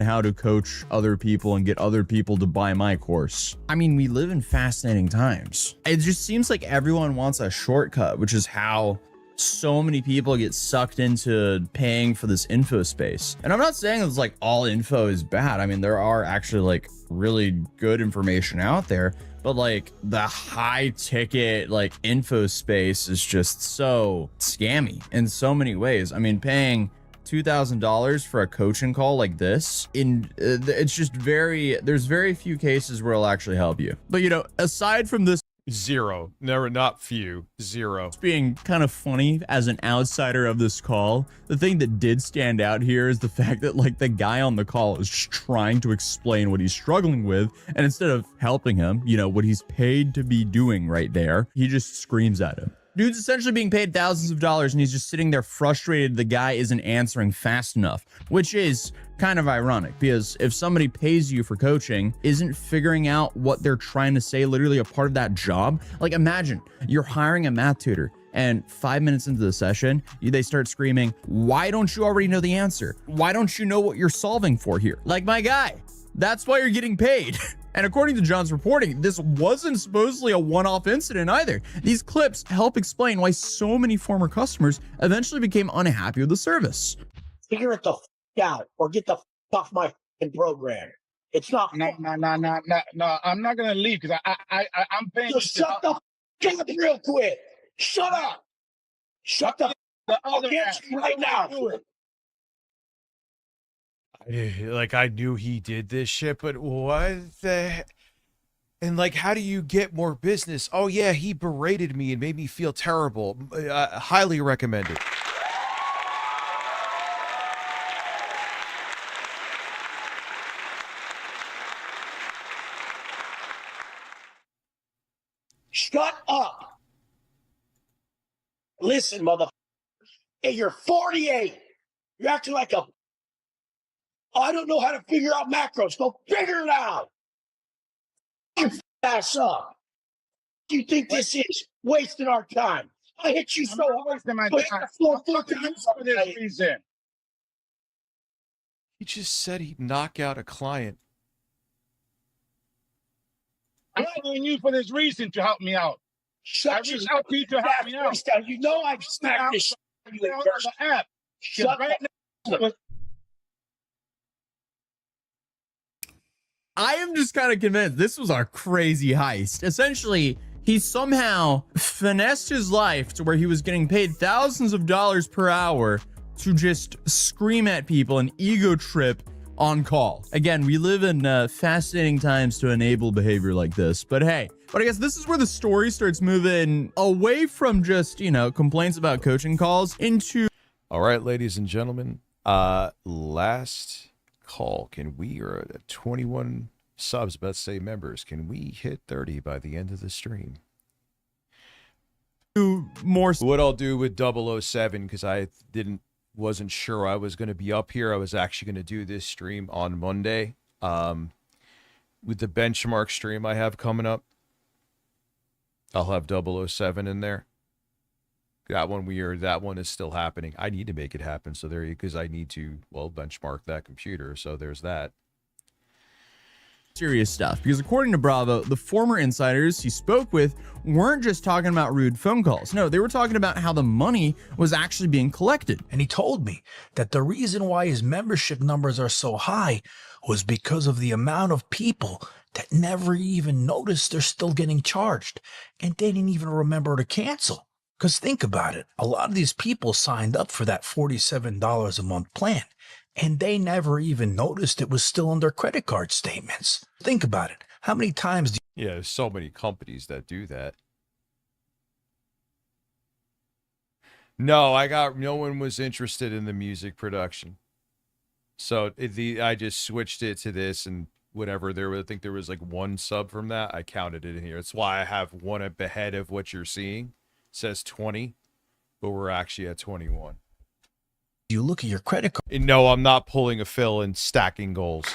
How to coach other people and get other people to buy my course. I mean, we live in fascinating times. It just seems like everyone wants a shortcut, which is how so many people get sucked into paying for this info space. And I'm not saying it's like all info is bad. I mean, there are actually like really good information out there, but like the high ticket like info space is just so scammy in so many ways. I mean, paying $2,000 for a coaching call like this, it's just there's very few cases where it'll actually help you. But you know, aside from this, zero, never, not few, zero. Being kind of funny as an outsider of this call, the thing that did stand out here is the fact that like the guy on the call is just trying to explain what he's struggling with, and instead of helping him, you know, what he's paid to be doing right there, he just screams at him. Dude's essentially being paid thousands of dollars and he's just sitting there frustrated the guy isn't answering fast enough, which is kind of ironic because if somebody pays you for coaching, isn't figuring out what they're trying to say literally a part of that job? Like imagine you're hiring a math tutor and 5 minutes into the session, they start screaming, why don't you already know the answer? Why don't you know what you're solving for here? Like my guy, that's why you're getting paid. And according to John's reporting, this wasn't supposedly a one-off incident either. These clips help explain why so many former customers eventually became unhappy with the service. Figure it the out or get the off my program. It's not. No. I'm not gonna leave because I'm paying. Just shut the up real quick. Shut up. Shut the. I'll get you right now. Like I knew he did this shit, but what the? And like, how do you get more business? Oh yeah, he berated me and made me feel terrible. Highly recommended. Shut up. Listen, motherfucker. Hey, you're 48. You're acting like a. I don't know how to figure out macros. Go figure it out. Your ass up. You think this is wasting our time? I hit you so hard. Wasting my But time. the floor I'm looking for this reason. He just said he'd knock out a client. I'm calling you for this reason to help me out. Shut I reached out to you to help me out. You know I've smacked this shit you in person. The app. Shut up. I am just kind of convinced this was a crazy heist. Essentially, he somehow finessed his life to where he was getting paid thousands of dollars per hour to just scream at people and ego trip on call. Again, we live in fascinating times to enable behavior like this, but hey, I guess this is where the story starts moving away from just, you know, complaints about coaching calls into... All right, ladies and gentlemen, last call. Can we, or at 21 subs, let's say members, can we hit 30 by the end of the stream? More what I'll do with 007, because I wasn't sure I was going to be up here. I was actually going to do this stream on Monday with the benchmark stream I have coming up. I'll have 007 in there. That one is still happening. I need to make it happen. So there, because I need to, well, benchmark that computer. So there's that. Serious stuff, because according to Bravo, the former insiders he spoke with weren't just talking about rude phone calls. No, they were talking about how the money was actually being collected. And he told me that the reason why his membership numbers are so high was because of the amount of people that never even noticed they're still getting charged, and they didn't even remember to cancel. Because think about it, a lot of these people signed up for that $47 a month plan, and they never even noticed it was still on their credit card statements. Think about it. How many times do you... Yeah, there's so many companies that do that. No, no one was interested in the music production. So I just switched it to this, and whatever I think there was like one sub from that. I counted it in here. That's why I have one up ahead of what you're seeing. It says 20, but we're actually at 21. you look at your credit card. No, I'm not pulling a Phil and stacking goals.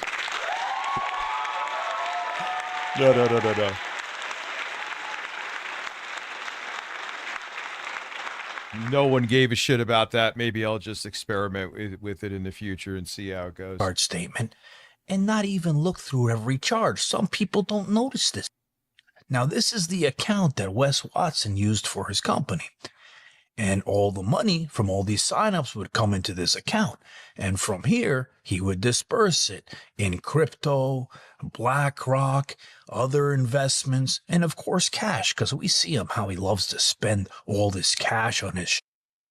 No. No one gave a shit about that. Maybe I'll just experiment with it in the future and see how it goes. Card statement and not even look through every charge. Some people don't notice this. Now, this is the account that Wes Watson used for his company. And all the money from all these signups would come into this account. And from here, he would disperse it in crypto, BlackRock, other investments, and of course cash, because we see him how he loves to spend all this cash on his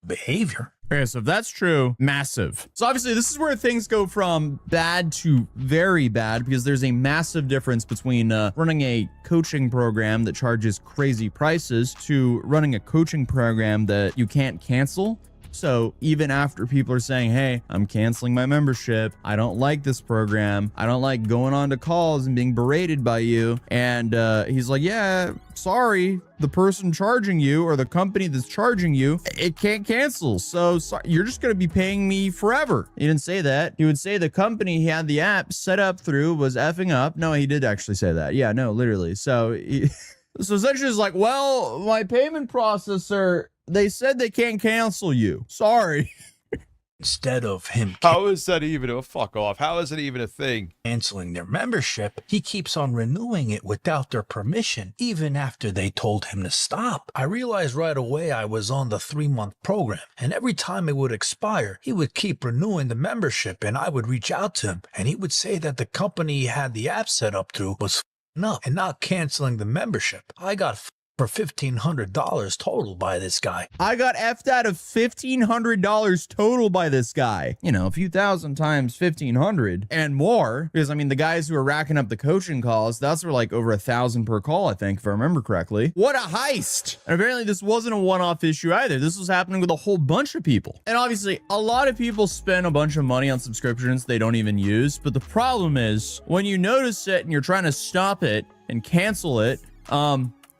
behavior. Okay, so if that's true, massive. So obviously this is where things go from bad to very bad, because there's a massive difference between running a coaching program that charges crazy prices to running a coaching program that you can't cancel. So even after people are saying, hey, I'm canceling my membership, I don't like this program, I don't like going on to calls and being berated by you. And he's like, yeah, sorry, the person charging you or the company that's charging you, it can't cancel. So you're just going to be paying me forever. He didn't say that. He would say the company he had the app set up through was effing up. No, he did actually say that. Yeah, no, literally. So so essentially it's like, well, my payment processor, they said they can't cancel you. Sorry. Instead of him How is that even a fuck off? How is it even a thing? Canceling their membership, he keeps on renewing it without their permission, even after they told him to stop. I realized right away I was on the 3-month program, and every time it would expire, he would keep renewing the membership, and I would reach out to him, and he would say that the company he had the app set up through was f***ing up and not canceling the membership. I got for $1,500 total by this guy. I got effed out of $1,500 total by this guy. You know, a few thousand times 1,500 and more. Because I mean, the guys who are racking up the coaching calls, that's for like over 1,000 per call, I think, if I remember correctly. What a heist. And apparently this wasn't a one-off issue either. This was happening with a whole bunch of people. And obviously a lot of people spend a bunch of money on subscriptions they don't even use. But the problem is when you notice it and you're trying to stop it and cancel it,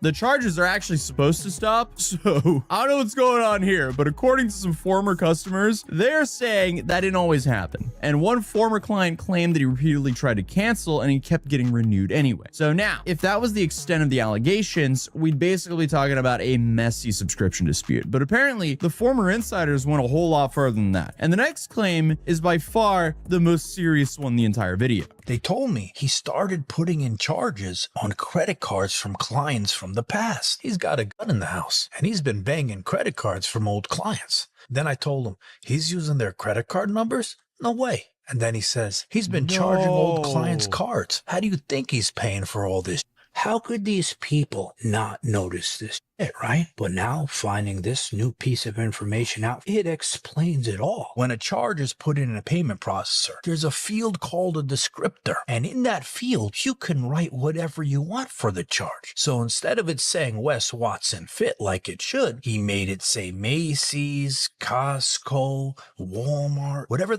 the charges are actually supposed to stop. So I don't know what's going on here, but according to some former customers, they're saying that didn't always happen. And one former client claimed that he repeatedly tried to cancel and he kept getting renewed anyway. So now, if that was the extent of the allegations, we'd basically be talking about a messy subscription dispute. But apparently the former insiders went a whole lot further than that. And the next claim is by far the most serious one in the entire video. They told me he started putting in charges on credit cards from clients from the past. He's got a gun in the house, and he's been banging credit cards from old clients. Then I told him, he's using their credit card numbers? No way. And then he says, he's been charging old clients' cards. How do you think he's paying for all this? How could these people not notice this shit, right? But now, finding this new piece of information out, it explains it all. When a charge is put in a payment processor, there's a field called a descriptor. And in that field, you can write whatever you want for the charge. So instead of it saying Wes Watson Fit like it should, he made it say Macy's, Costco, Walmart, whatever.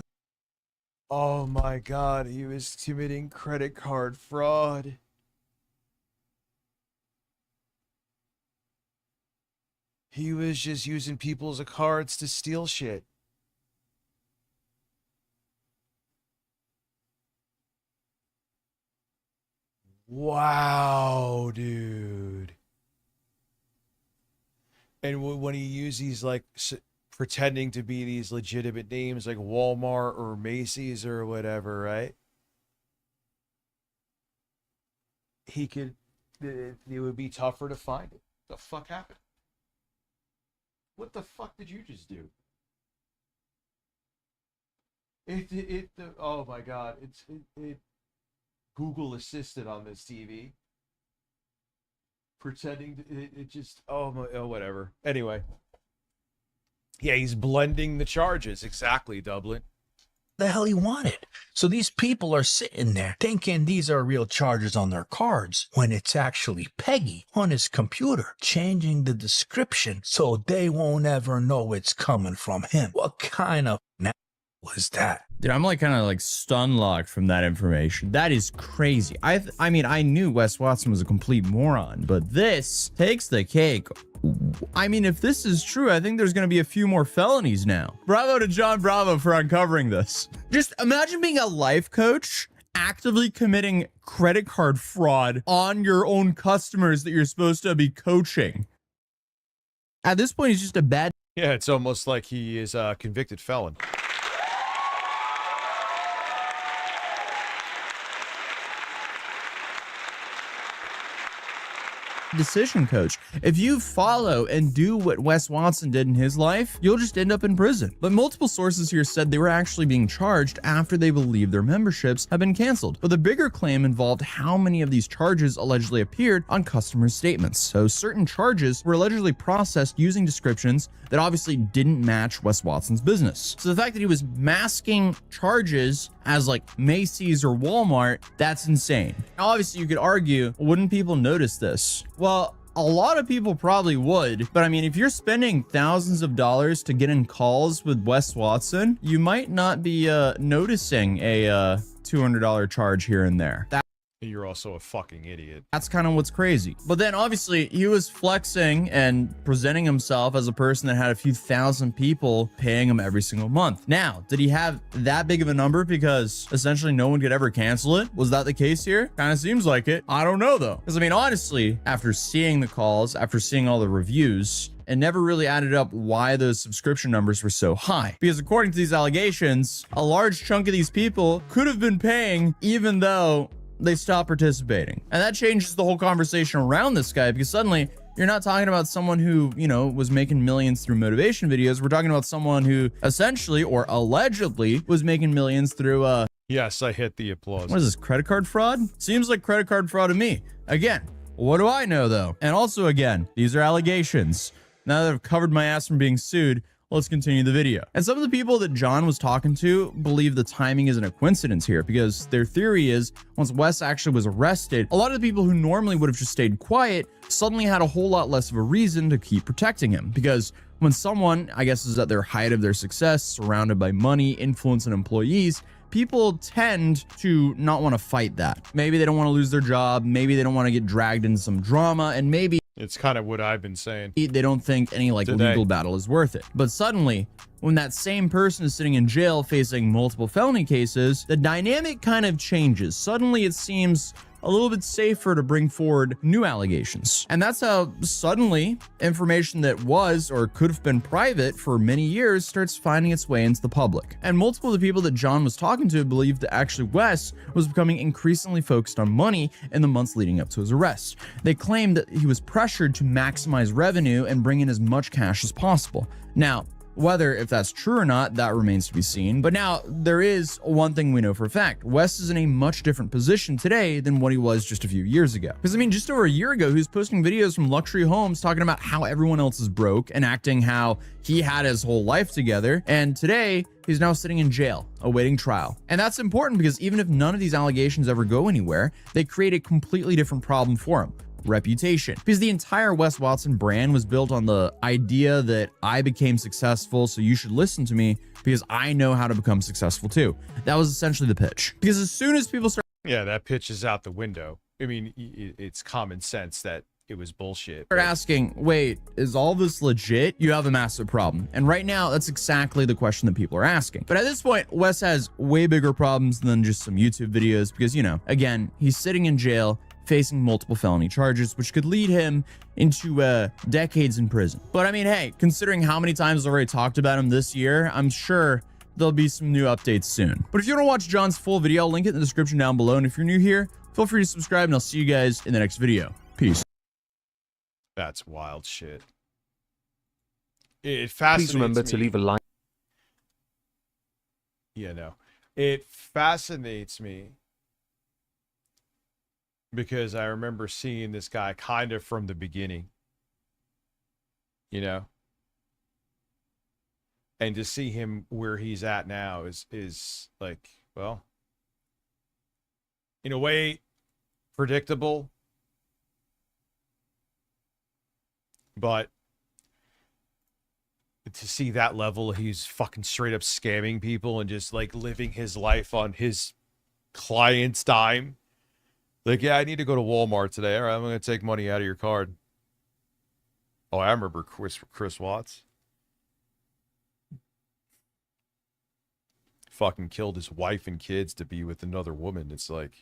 Oh my God, he was committing credit card fraud. He was just using people's cards to steal shit. Wow, dude. And when he used these, like, pretending to be these legitimate names like Walmart or Macy's or whatever, right? He could, it would be tougher to find it. The fuck happened? What the fuck did you just do? Oh my God, it Google assisted on this TV. Pretending it just, whatever. Anyway. Yeah, he's blending the charges. Exactly, Dublin. The hell he wanted. So these people are sitting there thinking these are real charges on their cards when it's actually Peggy on his computer changing the description so they won't ever know it's coming from him. What kind of was that? Dude, I'm like kind of like stun locked from that information. That is crazy. I mean, I knew Wes Watson was a complete moron, but this takes the cake I mean, if this is true, I think there's going to be a few more felonies now. Bravo to John Bravo for uncovering this. Just imagine being a life coach actively committing credit card fraud on your own customers that you're supposed to be coaching. At this point, he's just a bad... Yeah, it's almost like he is a convicted felon. decision coach. If you follow and do what Wes Watson did in his life, you'll just end up in prison. But multiple sources here said they were actually being charged after they believed their memberships had been canceled. But the bigger claim involved how many of these charges allegedly appeared on customers' statements. So certain charges were allegedly processed using descriptions that obviously didn't match Wes Watson's business. So the fact that he was masking charges as like Macy's or Walmart, that's insane. Now, obviously you could argue, wouldn't people notice this? Well, a lot of people probably would, but I mean, if you're spending thousands of dollars to get in calls with Wes Watson, you might not be noticing a $200 charge here and there. You're also a fucking idiot. That's kind of what's crazy. But then obviously he was flexing and presenting himself as a person that had a few thousand people paying him every single month. Now, did he have that big of a number because essentially no one could ever cancel it? Was that the case here? Kind of seems like it. I don't know though. Because I mean, honestly, after seeing the calls, after seeing all the reviews, it never really added up why those subscription numbers were so high. Because according to these allegations, a large chunk of these people could have been paying even though they stopped participating. And that changes the whole conversation around this guy, because suddenly you're not talking about someone who, you know, was making millions through motivation videos. We're talking about someone who essentially or allegedly was making millions through yes, I hit the applause. What is this, credit card fraud? Seems like credit card fraud to me. Again, what do I know though? And also again, these are allegations. Now that I've covered my ass from being sued, let's continue the video. And some of the people that John was talking to believe the timing isn't a coincidence here, because their theory is once Wes actually was arrested, a lot of the people who normally would have just stayed quiet suddenly had a whole lot less of a reason to keep protecting him. Because when someone, I guess, is at their height of their success, surrounded by money, influence, and employees, people tend to not want to fight that. Maybe they don't want to lose their job. Maybe they don't want to get dragged into some drama. And maybe it's kind of what I've been saying. They don't think any like legal battle is worth it. But suddenly, when that same person is sitting in jail facing multiple felony cases, the dynamic kind of changes. Suddenly it seems a little bit safer to bring forward new allegations. And that's how suddenly information that was or could have been private for many years starts finding its way into the public. And multiple of the people that John was talking to believed that actually Wes was becoming increasingly focused on money in the months leading up to his arrest. They claimed that he was pressured to maximize revenue and bring in as much cash as possible. Now, whether if that's true or not, that remains to be seen. But now there is one thing we know for a fact. Wes is in a much different position today than what he was just a few years ago. Because I mean, just over a year ago, he was posting videos from luxury homes talking about how everyone else is broke and acting how he had his whole life together. And today he's now sitting in jail awaiting trial. And that's important because even if none of these allegations ever go anywhere, they create a completely different problem for him. Reputation, because the entire Wes Watson brand was built on the idea that I became successful, so you should listen to me because I know how to become successful too. That was essentially the pitch. Because as soon as people start, yeah, that pitch is out the window. I mean, it's common sense that it was bullshit. Start asking, wait, is all this legit? You have a massive problem. And right now, that's exactly the question that people are asking. But at this point, Wes has way bigger problems than just some YouTube videos because, you know, again, he's sitting in jail, facing multiple felony charges, which could lead him into decades in prison. But I mean, hey, considering how many times I've already talked about him this year, I'm sure there'll be some new updates soon. But if you want to watch John's full video, I'll link it in the description down below. And if you're new here, feel free to subscribe, and I'll see you guys in the next video. Peace. That's wild shit. It fascinates me. Please remember to leave a like. Yeah, no. It fascinates me because I remember seeing this guy kind of from the beginning, you know, and to see him where he's at now is like, well, in a way predictable, but to see that level, he's fucking straight up scamming people and just like living his life on his client's dime. Like, yeah, I need to go to Walmart today. All right, I'm going to take money out of your card. Oh, I remember Chris Watts. Fucking killed his wife and kids to be with another woman. It's like,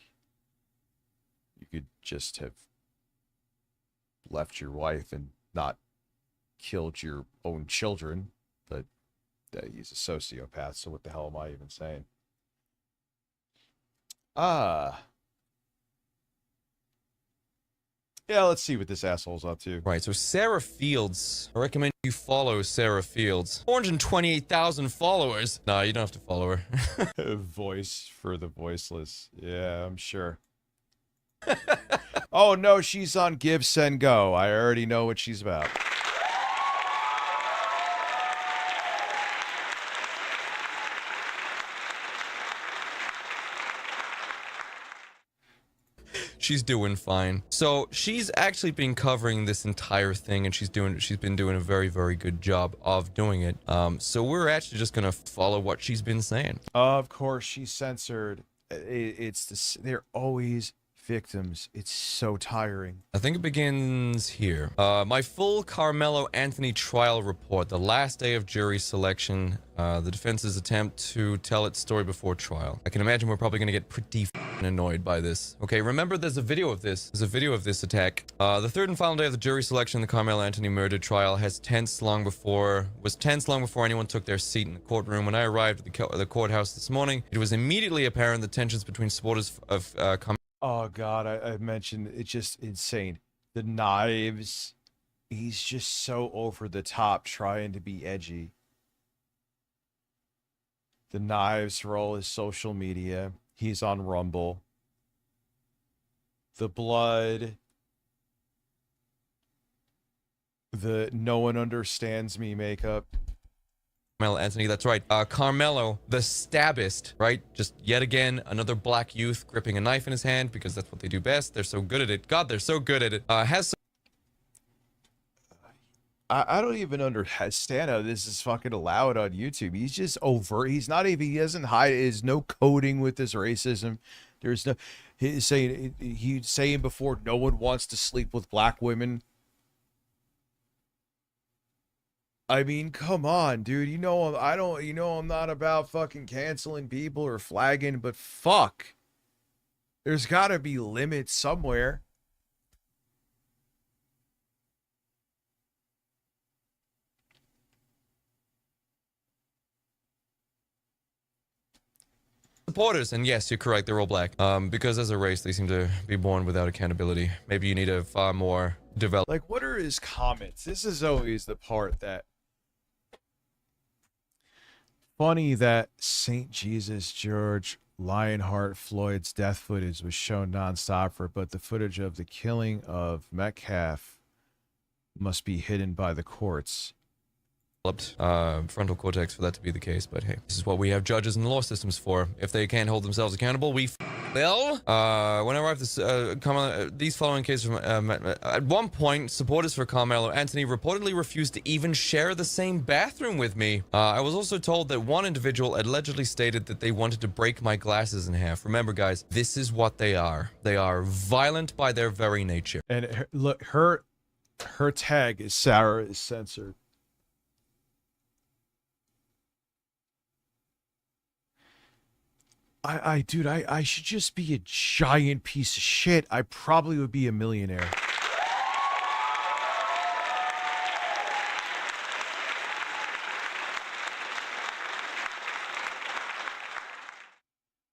you could just have left your wife and not killed your own children, but he's a sociopath, so what the hell am I even saying? Yeah, let's see what this asshole's up to. Right, so Sarah Fields. I recommend you follow Sarah Fields. 428,000 followers. Nah, you don't have to follow her. Voice for the voiceless. Yeah, I'm sure. Oh, no, she's on Give, Send, Go. I already know what she's about. She's doing fine. So she's actually been covering this entire thing, and she's been doing a very, very good job of doing it. So we're actually just gonna follow what she's been saying. Of course, she's censored. They're always victims. It's so tiring. I think it begins here. My full Carmelo Anthony trial report, the last day of jury selection, the defense's attempt to tell its story before trial. I can imagine we're probably going to get pretty annoyed by this. Okay, remember there's a video of this. There's a video of this attack. The third and final day of the jury selection, the Carmelo Anthony murder trial was tense long before anyone took their seat in the courtroom. When I arrived at the courthouse this morning, it was immediately apparent the tensions between supporters of Carmelo. Oh, God, I mentioned it's just insane. The knives. He's just so over the top trying to be edgy. The knives for all his social media. He's on Rumble. The blood. The no one understands me makeup. Carmelo Anthony, that's right. Carmelo, the stabbist, right? Just yet again, another black youth gripping a knife in his hand because that's what they do best. They're so good at it. God, they're so good at it. I don't even understand how this is fucking allowed on YouTube. He's just overt. He doesn't hide. There's no coding with this racism. There's no, he's saying before, no one wants to sleep with black women. I mean, come on, dude. I'm not about fucking canceling people or flagging, but fuck. There's gotta be limits somewhere. Supporters, and yes, you're correct, they're all black. Because as a race, they seem to be born without accountability. Maybe you need a far more developed. Like, what are his comments? This is always the part that. Funny that St. Jesus George Lionheart Floyd's death footage was shown nonstop but the footage of the killing of Metcalf must be hidden by the courts. Frontal cortex for that to be the case, but hey, this is what we have judges and law systems for. If they can't hold themselves accountable, we will. When I arrived these following cases at one point, supporters for Carmelo Anthony reportedly refused to even share the same bathroom with me. I was also told that one individual allegedly stated that they wanted to break my glasses in half. Remember, guys, this is what they are. They are violent by their very nature. And look, her tag is Sarah is censored. Dude, I should just be a giant piece of shit. I probably would be a millionaire.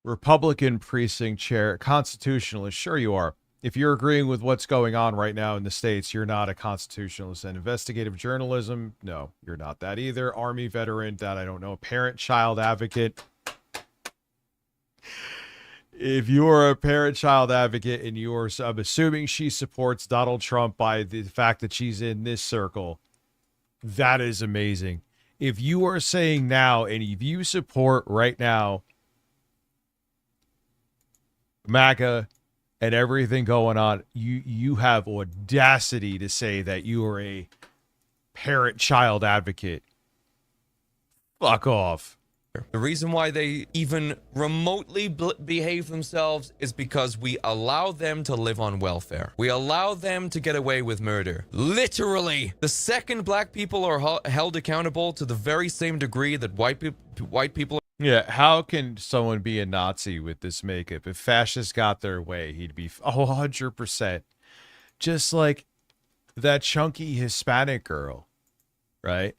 Republican precinct chair, constitutionalist, sure you are. If you're agreeing with what's going on right now in the States, you're not a constitutionalist. And investigative journalism, no, you're not that either. Army veteran, that I don't know. Parent-child advocate. If you're a parent-child advocate and I'm assuming she supports Donald Trump by the fact that she's in this circle, that is amazing. If you are saying now, and if you support right now MAGA and everything going on, you have audacity to say that you are a parent-child advocate. Fuck off. The reason why they even remotely behave themselves is because we allow them to live on welfare. We allow them to get away with murder. Literally, the second black people are held accountable to the very same degree that white people. Yeah, how can someone be a Nazi with this makeup? If fascists got their way, he'd be 100%. Just like that chunky Hispanic girl, right?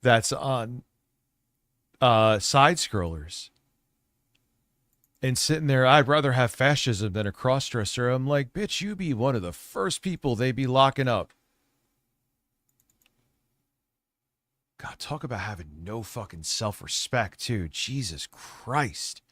That's on side scrollers. And sitting there, I'd rather have fascism than a crossdresser. I'm like, bitch, you be one of the first people they be locking up. God, talk about having no fucking self-respect, too. Jesus Christ.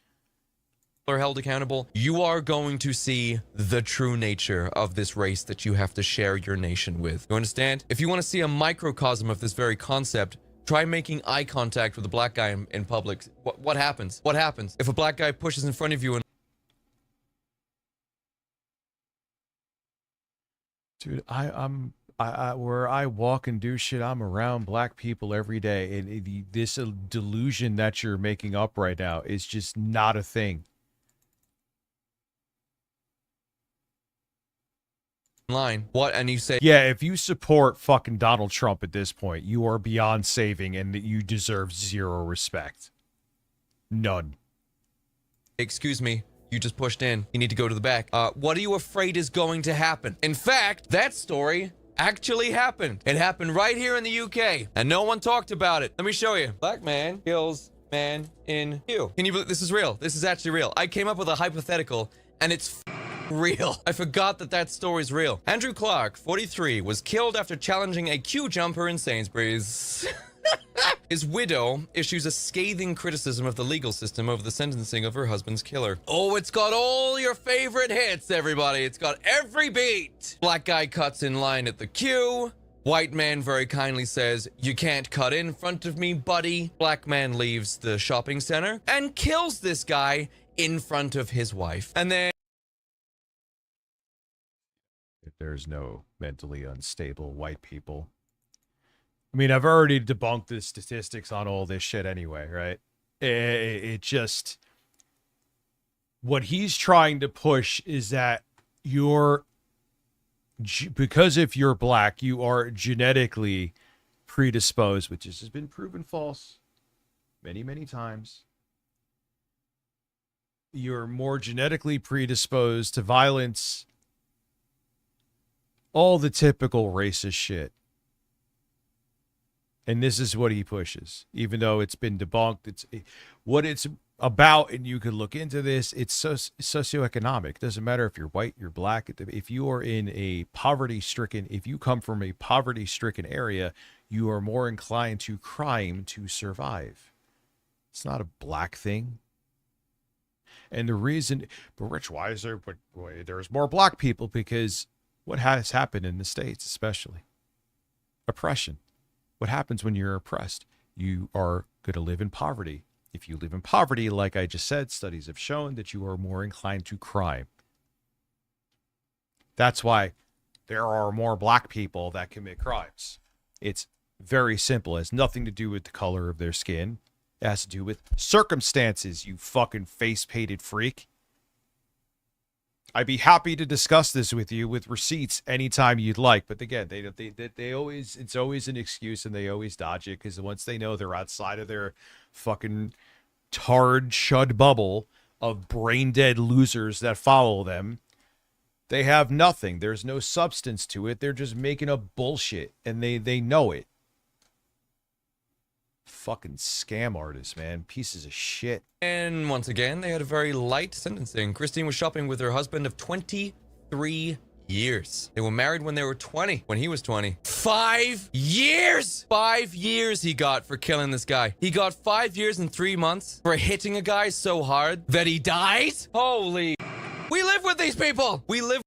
Are held accountable, you are going to see the true nature of this race that you have to share your nation with. You understand? If you want to see a microcosm of this very concept, try making eye contact with a black guy in public. What happens? What happens if a black guy pushes in front of you and... Dude, where I walk and do shit, I'm around black people every day, and this delusion that you're making up right now is just not a thing. Line. What? And you say... Yeah, if you support fucking Donald Trump at this point, you are beyond saving, and you deserve zero respect. None. Excuse me. You just pushed in. You need to go to the back. What are you afraid is going to happen? In fact, that story actually happened. It happened right here in the UK, and no one talked about it. Let me show you. Black man kills man in queue. Can you believe this is real? This is actually real. I came up with a hypothetical, and it's real. I forgot that story's real. Andrew Clark, 43, was killed after challenging a queue jumper in Sainsbury's. His widow issues a scathing criticism of the legal system over the sentencing of her husband's killer. Oh, it's got all your favorite hits, everybody. It's got every beat. Black guy cuts in line at the queue. White man very kindly says, "You can't cut in front of me, buddy." Black man leaves the shopping center and kills this guy in front of his wife. And then... There's no mentally unstable white people. I mean, I've already debunked the statistics on all this shit anyway, right? It just... What he's trying to push is that because if you're black, you are genetically predisposed, which has been proven false many, many times. You're more genetically predisposed to violence, all the typical racist shit. And this is what he pushes, even though it's been debunked. What it's about, and you could look into this, it's socioeconomic. It doesn't matter if you're white, you're black. If you are in a poverty-stricken, if you come from a poverty-stricken area, you are more inclined to crime to survive. It's not a black thing. And the reason, but Rich, why is there's more black people? Because what has happened in the States, especially oppression. What happens when you're oppressed? You are going to live in poverty. If you live in poverty, like I just said, studies have shown that you are more inclined to crime. That's why there are more black people that commit crimes. It's very simple. It has nothing to do with the color of their skin. It has to do with circumstances, you fucking face-painted freak. I'd be happy to discuss this with you with receipts anytime you'd like. But again, they always, it's always an excuse, and they always dodge it because once they know they're outside of their fucking tarred shud bubble of brain dead losers that follow them, they have nothing. There's no substance to it. They're just making up bullshit, and they know it. Fucking scam artists, man. Pieces of shit. And once again, they had a very light sentencing. Christine was shopping with her husband of 23 years. They were married when they were 20, when he was 20. 5 years! 5 years he got for killing this guy. He got 5 years and 3 months for hitting a guy so hard that he died? Holy... We live with these people! We live...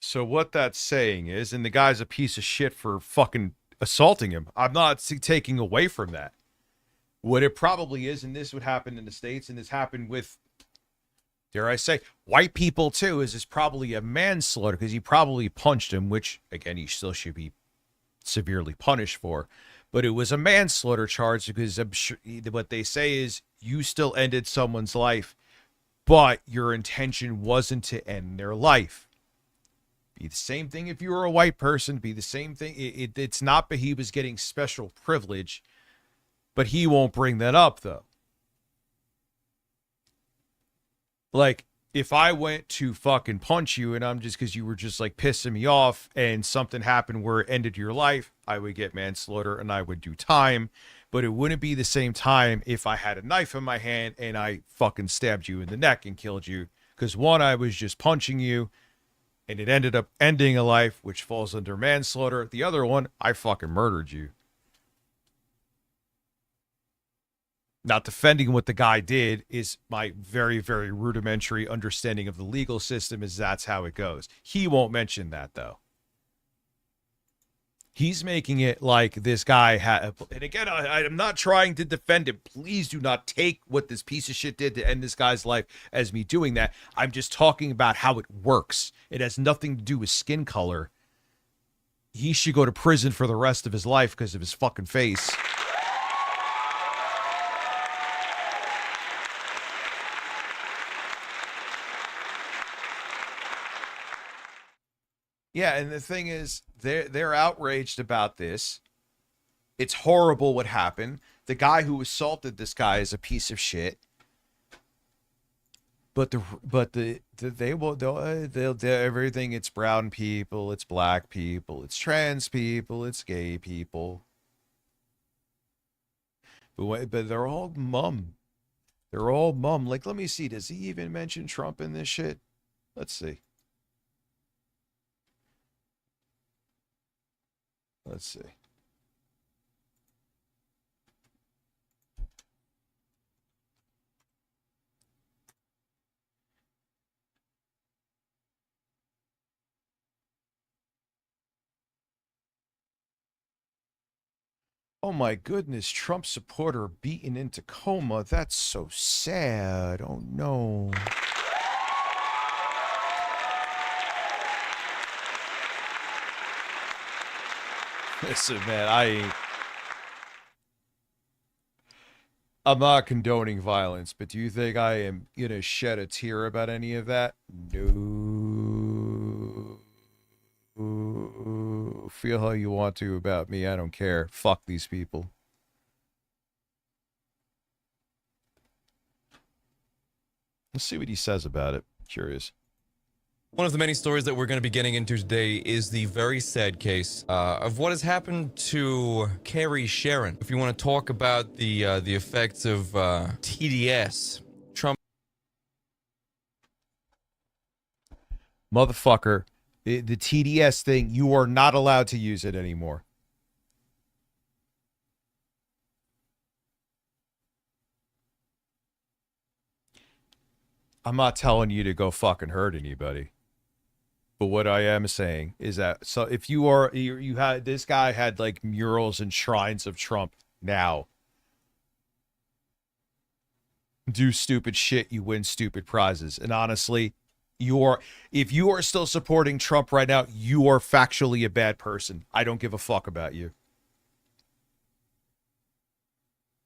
So what that's saying is, and the guy's a piece of shit for fucking assaulting him. I'm not taking away from that. What it probably is, and this would happen in the States, and it's happened with, dare I say, white people too, is probably a manslaughter because he probably punched him, which, again, he still should be severely punished for. but it was a manslaughter charge because I'm sure what they say is you still ended someone's life, but your intention wasn't to end their life. Be the same thing if you were a white person. Be the same thing. It's not that he was getting special privilege, but he won't bring that up, though. Like, if I went to fucking punch you and I'm just because you were just like pissing me off and something happened where it ended your life, I would get manslaughter and I would do time. But it wouldn't be the same time if I had a knife in my hand and I fucking stabbed you in the neck and killed you. Because one, I was just punching you and it ended up ending a life, which falls under manslaughter. The other one, I fucking murdered you. Not defending what the guy did is my very, very rudimentary understanding of the legal system is that's how it goes. He won't mention that, though. He's making it like this guy had, and again, I'm not trying to defend him. Please do not take what this piece of shit did to end this guy's life as me doing that. I'm just talking about how it works. It has nothing to do with skin color. He should go to prison for the rest of his life because of his fucking face. Yeah, and the thing is, they're outraged about this. It's horrible what happened. The guy who assaulted this guy is a piece of shit. But they'll do everything. It's brown people, it's black people, it's trans people, it's gay people. But they're all mum. They're all mum. Like, let me see. Does he even mention Trump in this shit? Let's see. Let's see. Oh my goodness, Trump supporter beaten into coma. That's so sad. Oh no. Listen, man, I'm not condoning violence, but do you think I am gonna shed a tear about any of that? No. Feel how you want to about me. I don't care. Fuck these people. Let's see what he says about it. Curious. One of the many stories that we're going to be getting into today is the very sad case of what has happened to Carrie Sharon. If you want to talk about the effects of TDS, Trump. Motherfucker, the TDS thing, you are not allowed to use it anymore. I'm not telling you to go fucking hurt anybody. But what I am saying is that, so if you had, this guy had like murals and shrines of Trump now. Do stupid shit, you win stupid prizes. And honestly, if you are still supporting Trump right now, you are factually a bad person. I don't give a fuck about you.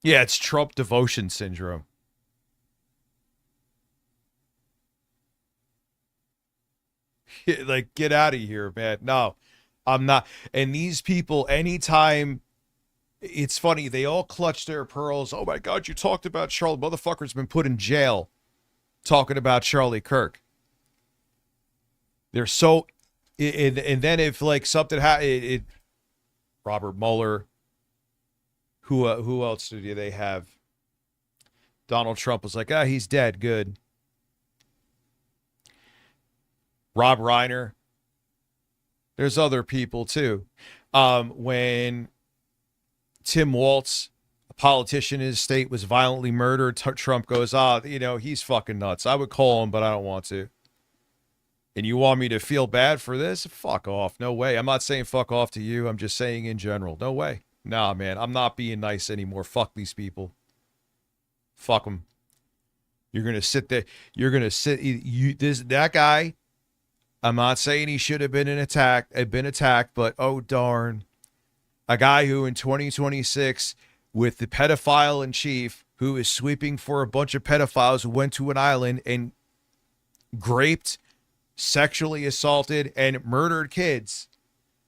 Yeah, it's Trump devotion syndrome. Like, get out of here, man. No, I'm not. And these people, anytime, it's funny, they all clutch their pearls. Oh my God, you talked about Charlie. Motherfucker's been put in jail talking about Charlie Kirk. They're so, and then if like something Robert Mueller, who else do they have? Donald Trump was like, he's dead. Good. Rob Reiner. There's other people too. When Tim Walz, a politician in his state, was violently murdered, Trump goes, he's fucking nuts. I would call him, but I don't want to. And you want me to feel bad for this? Fuck off. No way. I'm not saying fuck off to you. I'm just saying in general. No way. Nah, man. I'm not being nice anymore. Fuck these people. Fuck them. You're going to sit there. You're going to sit. That guy. I'm not saying he should have been attacked, but oh darn. A guy who in 2026, with the pedophile in chief, who is sweeping for a bunch of pedophiles who went to an island and raped, sexually assaulted, and murdered kids,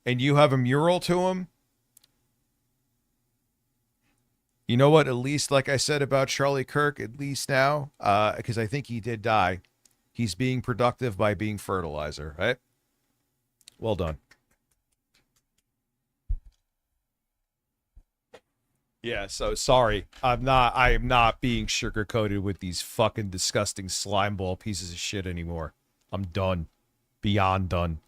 and you have a mural to him? You know what? At least, like I said about Charlie Kirk, at least now, because I think he did die, he's being productive by being fertilizer, right? Well done. Yeah, so sorry. I am not being sugar-coated with these fucking disgusting slimeball pieces of shit anymore. I'm done. Beyond done.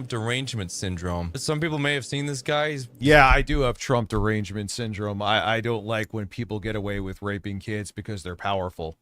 Derangement syndrome. Some people may have seen this guy. Yeah, I do have Trump derangement syndrome. I don't like when people get away with raping kids because they're powerful.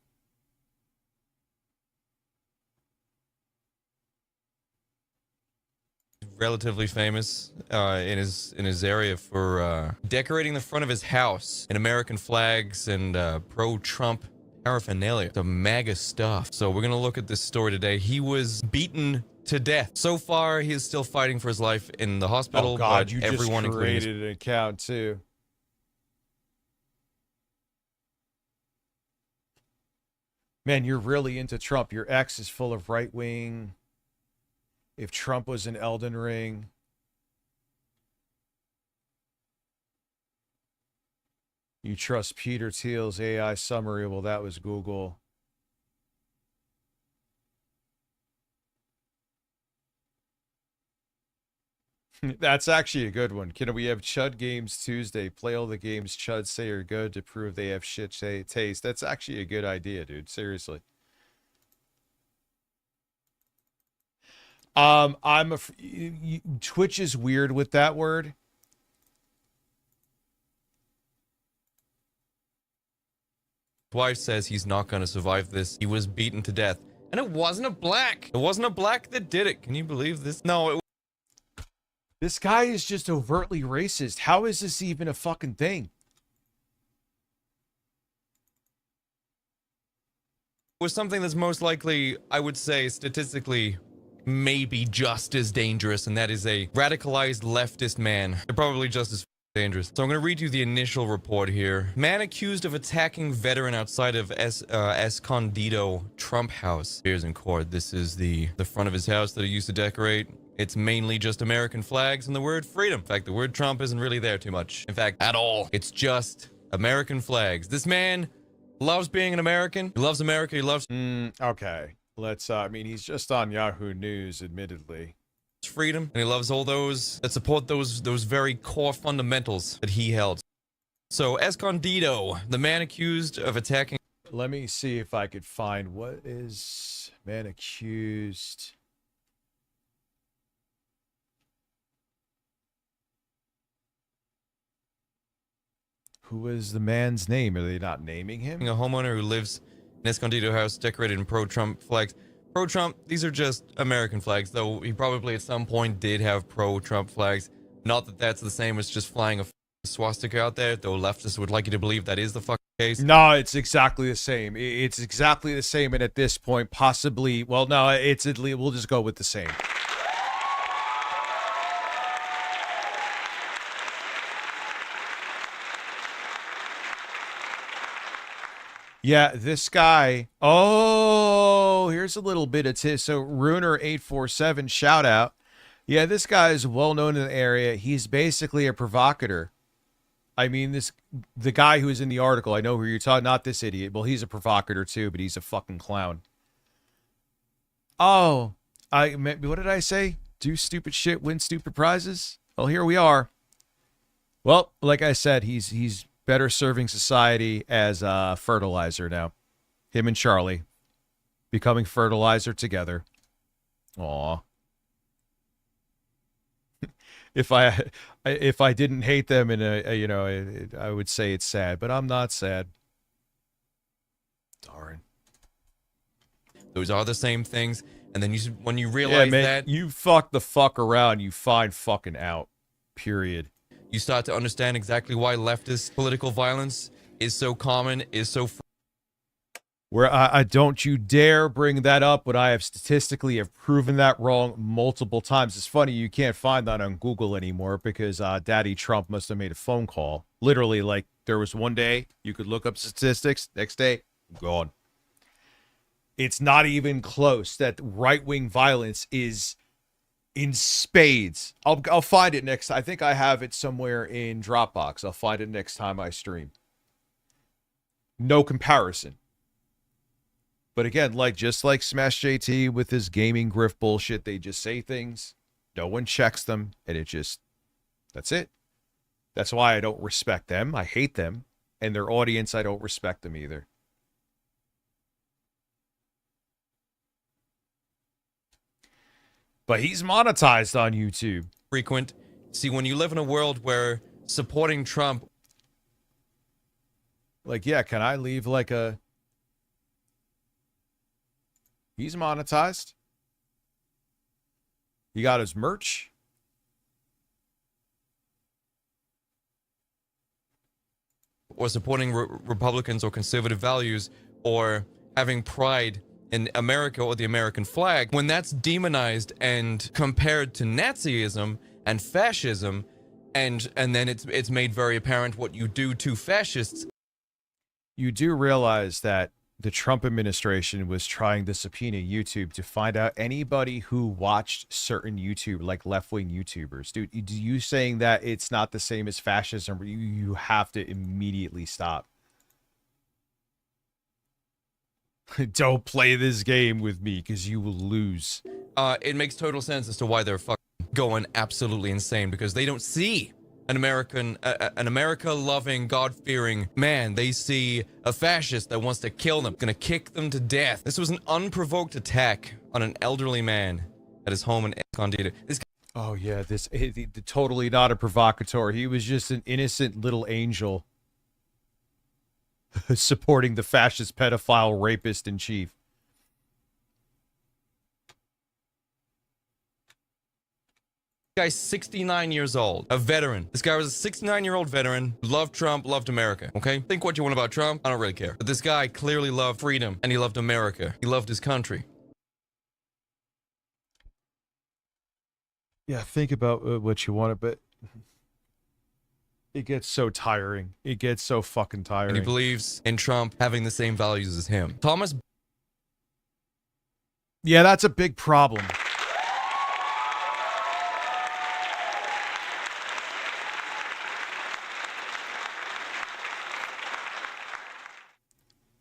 Relatively famous in his area for decorating the front of his house in American flags and pro-Trump paraphernalia, the MAGA stuff. So we're gonna look at this story today. He was beaten to death. So far, he is still fighting for his life in the hospital. Oh God, but you everyone just including his created an account too. Man, you're really into Trump. Your ex is full of right wing. If Trump was in Elden Ring. You trust Peter Thiel's AI summary. Well, that was Google. That's actually a good one. Can we have Chud Games Tuesday? Play all the games Chud say are good to prove they have shit taste. That's actually a good idea, dude. Seriously. Twitch is weird with that word. wife says he's not going to survive this. He was beaten to death. And it wasn't a black. It wasn't a black that did it. Can you believe this? No, This guy is just overtly racist. How is this even a fucking thing? was something that's most likely, I would say, statistically, maybe just as dangerous, and that is a radicalized leftist man. They're probably just as dangerous. So I'm going to read you the initial report here. Man accused of attacking veteran outside of Escondido Trump House. Here's in court. This is the front of his house that he used to decorate. It's mainly just American flags and the word freedom. In fact, the word Trump isn't really there too much. In fact, at all. It's just American flags. This man loves being an American. He loves America. He loves... Okay. Let's, I mean, he's just on Yahoo News, admittedly. Freedom, and he loves all those that support those very core fundamentals that he held. So, Escondido, the man accused of attacking... Let me see if I could find what is man accused... Who is the man's name? Are they not naming him? A homeowner who lives in Escondido house decorated in pro-Trump flags. Pro-Trump, these are just American flags, though he probably at some point did have pro-Trump flags. Not that that's the same as just flying a swastika out there, though leftists would like you to believe that is the fucking case. No, it's exactly the same. It's exactly the same, and at this point, possibly... Well, no, we'll just go with the same. Yeah, this guy. Oh, here's a little bit of tips. So Runer847, shout out. Yeah, this guy is well known in the area. He's basically a provocateur. I mean, the guy who is in the article. I know who you're talking. Not this idiot. Well, he's a provocateur too, but he's a fucking clown. Oh, what did I say? Do stupid shit, win stupid prizes. Well, here we are. Well, like I said, he's better serving society as fertilizer now. Him and Charlie becoming fertilizer together. Aw. If I didn't hate them I would say it's sad, but I'm not sad. Darn. Those are the same things, and then when you realize that you fuck the fuck around, you find fucking out. Period. You start to understand exactly why leftist political violence is so common, is so Where I don't you dare bring that up, but I have statistically have proven that wrong multiple times. It's funny you can't find that on Google anymore because Daddy Trump must have made a phone call. Literally, like there was one day you could look up statistics, next day gone. It's not even close that right-wing violence is in spades. I'll find it next. I think I have it somewhere in Dropbox. I'll find it next time I stream. No comparison. But again, just like Smash JT with his gaming grift bullshit, they just say things, no one checks them, and that's it. That's why I don't respect them. I hate them. And their audience, I don't respect them either. But he's monetized on YouTube. Frequent. See, when you live in a world where supporting Trump... Like, yeah, can I leave like a... He's monetized. He got his merch. Or supporting Republicans or conservative values or having pride in America or the American flag, when that's demonized and compared to Nazism and fascism, and then it's made very apparent what you do to fascists. You do realize that the Trump administration was trying to subpoena YouTube to find out anybody who watched certain YouTube, like left-wing YouTubers. Dude, you saying that it's not the same as fascism, you have to immediately stop. Don't play this game with me because you will lose. It makes total sense as to why they're fucking going absolutely insane, because they don't see an America-loving, God-fearing man. They see a fascist that wants to kill them, gonna kick them to death. This was an unprovoked attack on an elderly man at his home in Escondido. Oh yeah, totally not a provocateur. He was just an innocent little angel supporting the fascist pedophile rapist in chief. Guy's 69 years old, a veteran. This guy was a 69-year-old veteran, loved Trump, loved America, okay? Think what you want about Trump, I don't really care. But this guy clearly loved freedom, and he loved America. He loved his country. Yeah, think about what you wanted, but it gets so tiring. It gets so fucking tiring. And he believes in Trump having the same values as him. Thomas... Yeah, that's a big problem.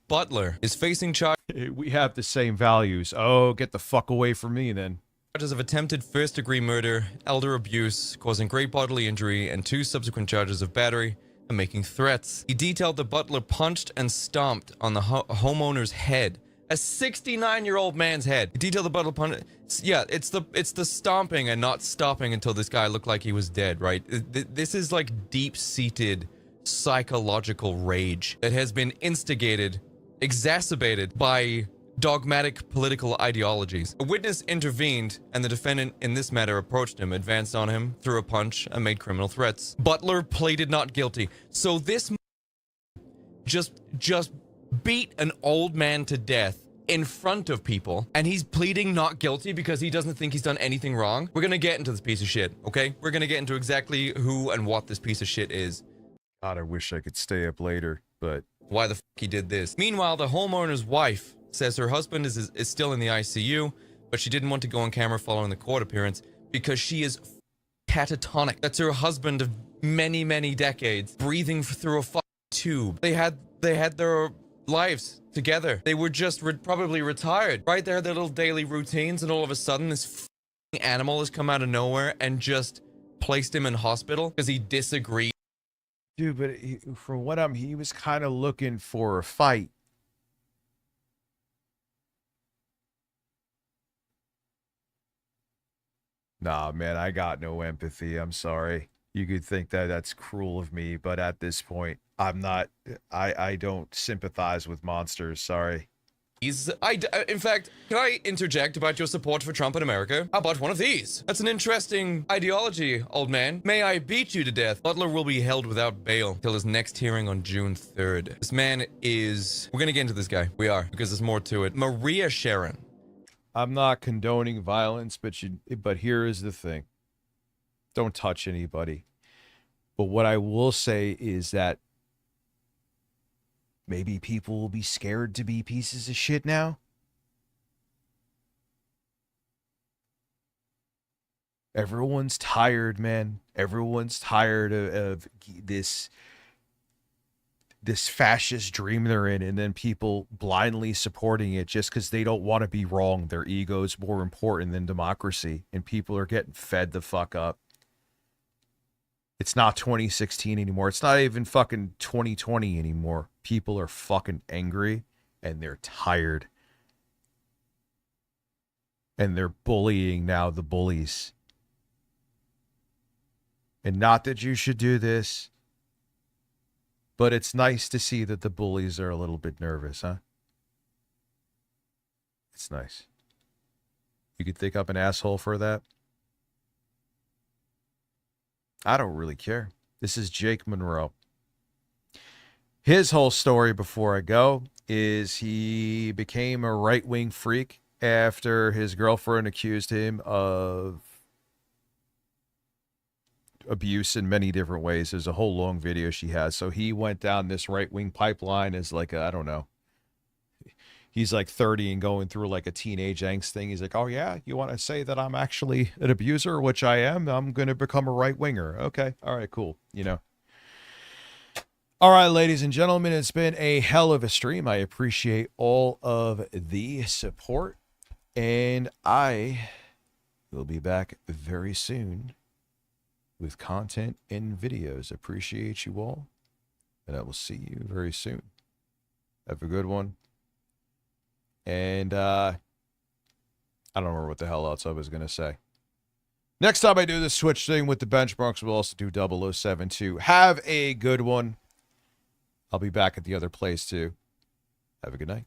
Butler is facing charges. We have the same values. Oh, get the fuck away from me then. Charges of attempted first-degree murder, elder abuse, causing great bodily injury, and 2 subsequent charges of battery and making threats. He detailed that Butler punched and stomped on the homeowner's head. A 69-year-old man's head. He detailed the Butler punch. Yeah, it's the stomping and not stopping until this guy looked like he was dead, right? This is like deep-seated psychological rage that has been instigated, exacerbated by dogmatic political ideologies. A witness intervened, and the defendant in this matter approached him, advanced on him, threw a punch, and made criminal threats. Butler pleaded not guilty. So this just beat an old man to death in front of people, and he's pleading not guilty because he doesn't think he's done anything wrong. We're gonna get into this piece of shit, okay? We're gonna get into exactly who and what this piece of shit is. God, I wish I could stay up later, but... Why the fuck he did this. Meanwhile, the homeowner's wife says her husband is still in the ICU, but she didn't want to go on camera following the court appearance because she is catatonic. That's her husband of many, many decades, breathing through a fucking tube. They had their lives together. They were just probably retired. Right there, their little daily routines, and all of a sudden this animal has come out of nowhere and just placed him in hospital because he disagreed. Dude, but from what he was kind of looking for a fight. Nah, man, I got no empathy. I'm sorry. You could think that that's cruel of me, but at this point, I'm not, I don't sympathize with monsters. Sorry. In fact, can I interject about your support for Trump in America? How about one of these? That's an interesting ideology, old man. May I beat you to death. Butler will be held without bail till his next hearing on June 3rd. This man is... We're gonna get into this guy. We are, because there's more to it. Maria Sharon. I'm not condoning violence, but here is the thing. Don't touch anybody. But what I will say is that maybe people will be scared to be pieces of shit now. Everyone's tired, man. Everyone's tired of this fascist dream they're in, and then people blindly supporting it just because they don't want to be wrong. Their ego's more important than democracy, and people are getting fed the fuck up. It's not 2016 anymore. It's not even fucking 2020 anymore. People are fucking angry and they're tired. And they're bullying now the bullies. And not that you should do this, but it's nice to see that the bullies are a little bit nervous, huh? It's nice. You could think up an asshole for that. I don't really care. This is Jake Monroe. His whole story before I go is he became a right-wing freak after his girlfriend accused him of abuse in many different ways. There's a whole long video she has. So he went down this right-wing pipeline as like, I don't know. He's like 30 and going through like a teenage angst thing. He's like, oh yeah, you want to say that I'm actually an abuser, which I am. I'm going to become a right-winger. Okay. All right, cool. You know. All right, ladies and gentlemen, it's been a hell of a stream. I appreciate all of the support, and I will be back very soon with content and videos. Appreciate you all, and I will see you very soon. Have a good one. And I don't remember what the hell else I was going to say. Next time I do this Twitch thing with the benchmarks, we'll also do 0072. Have a good one. I'll be back at the other place too. Have a good night.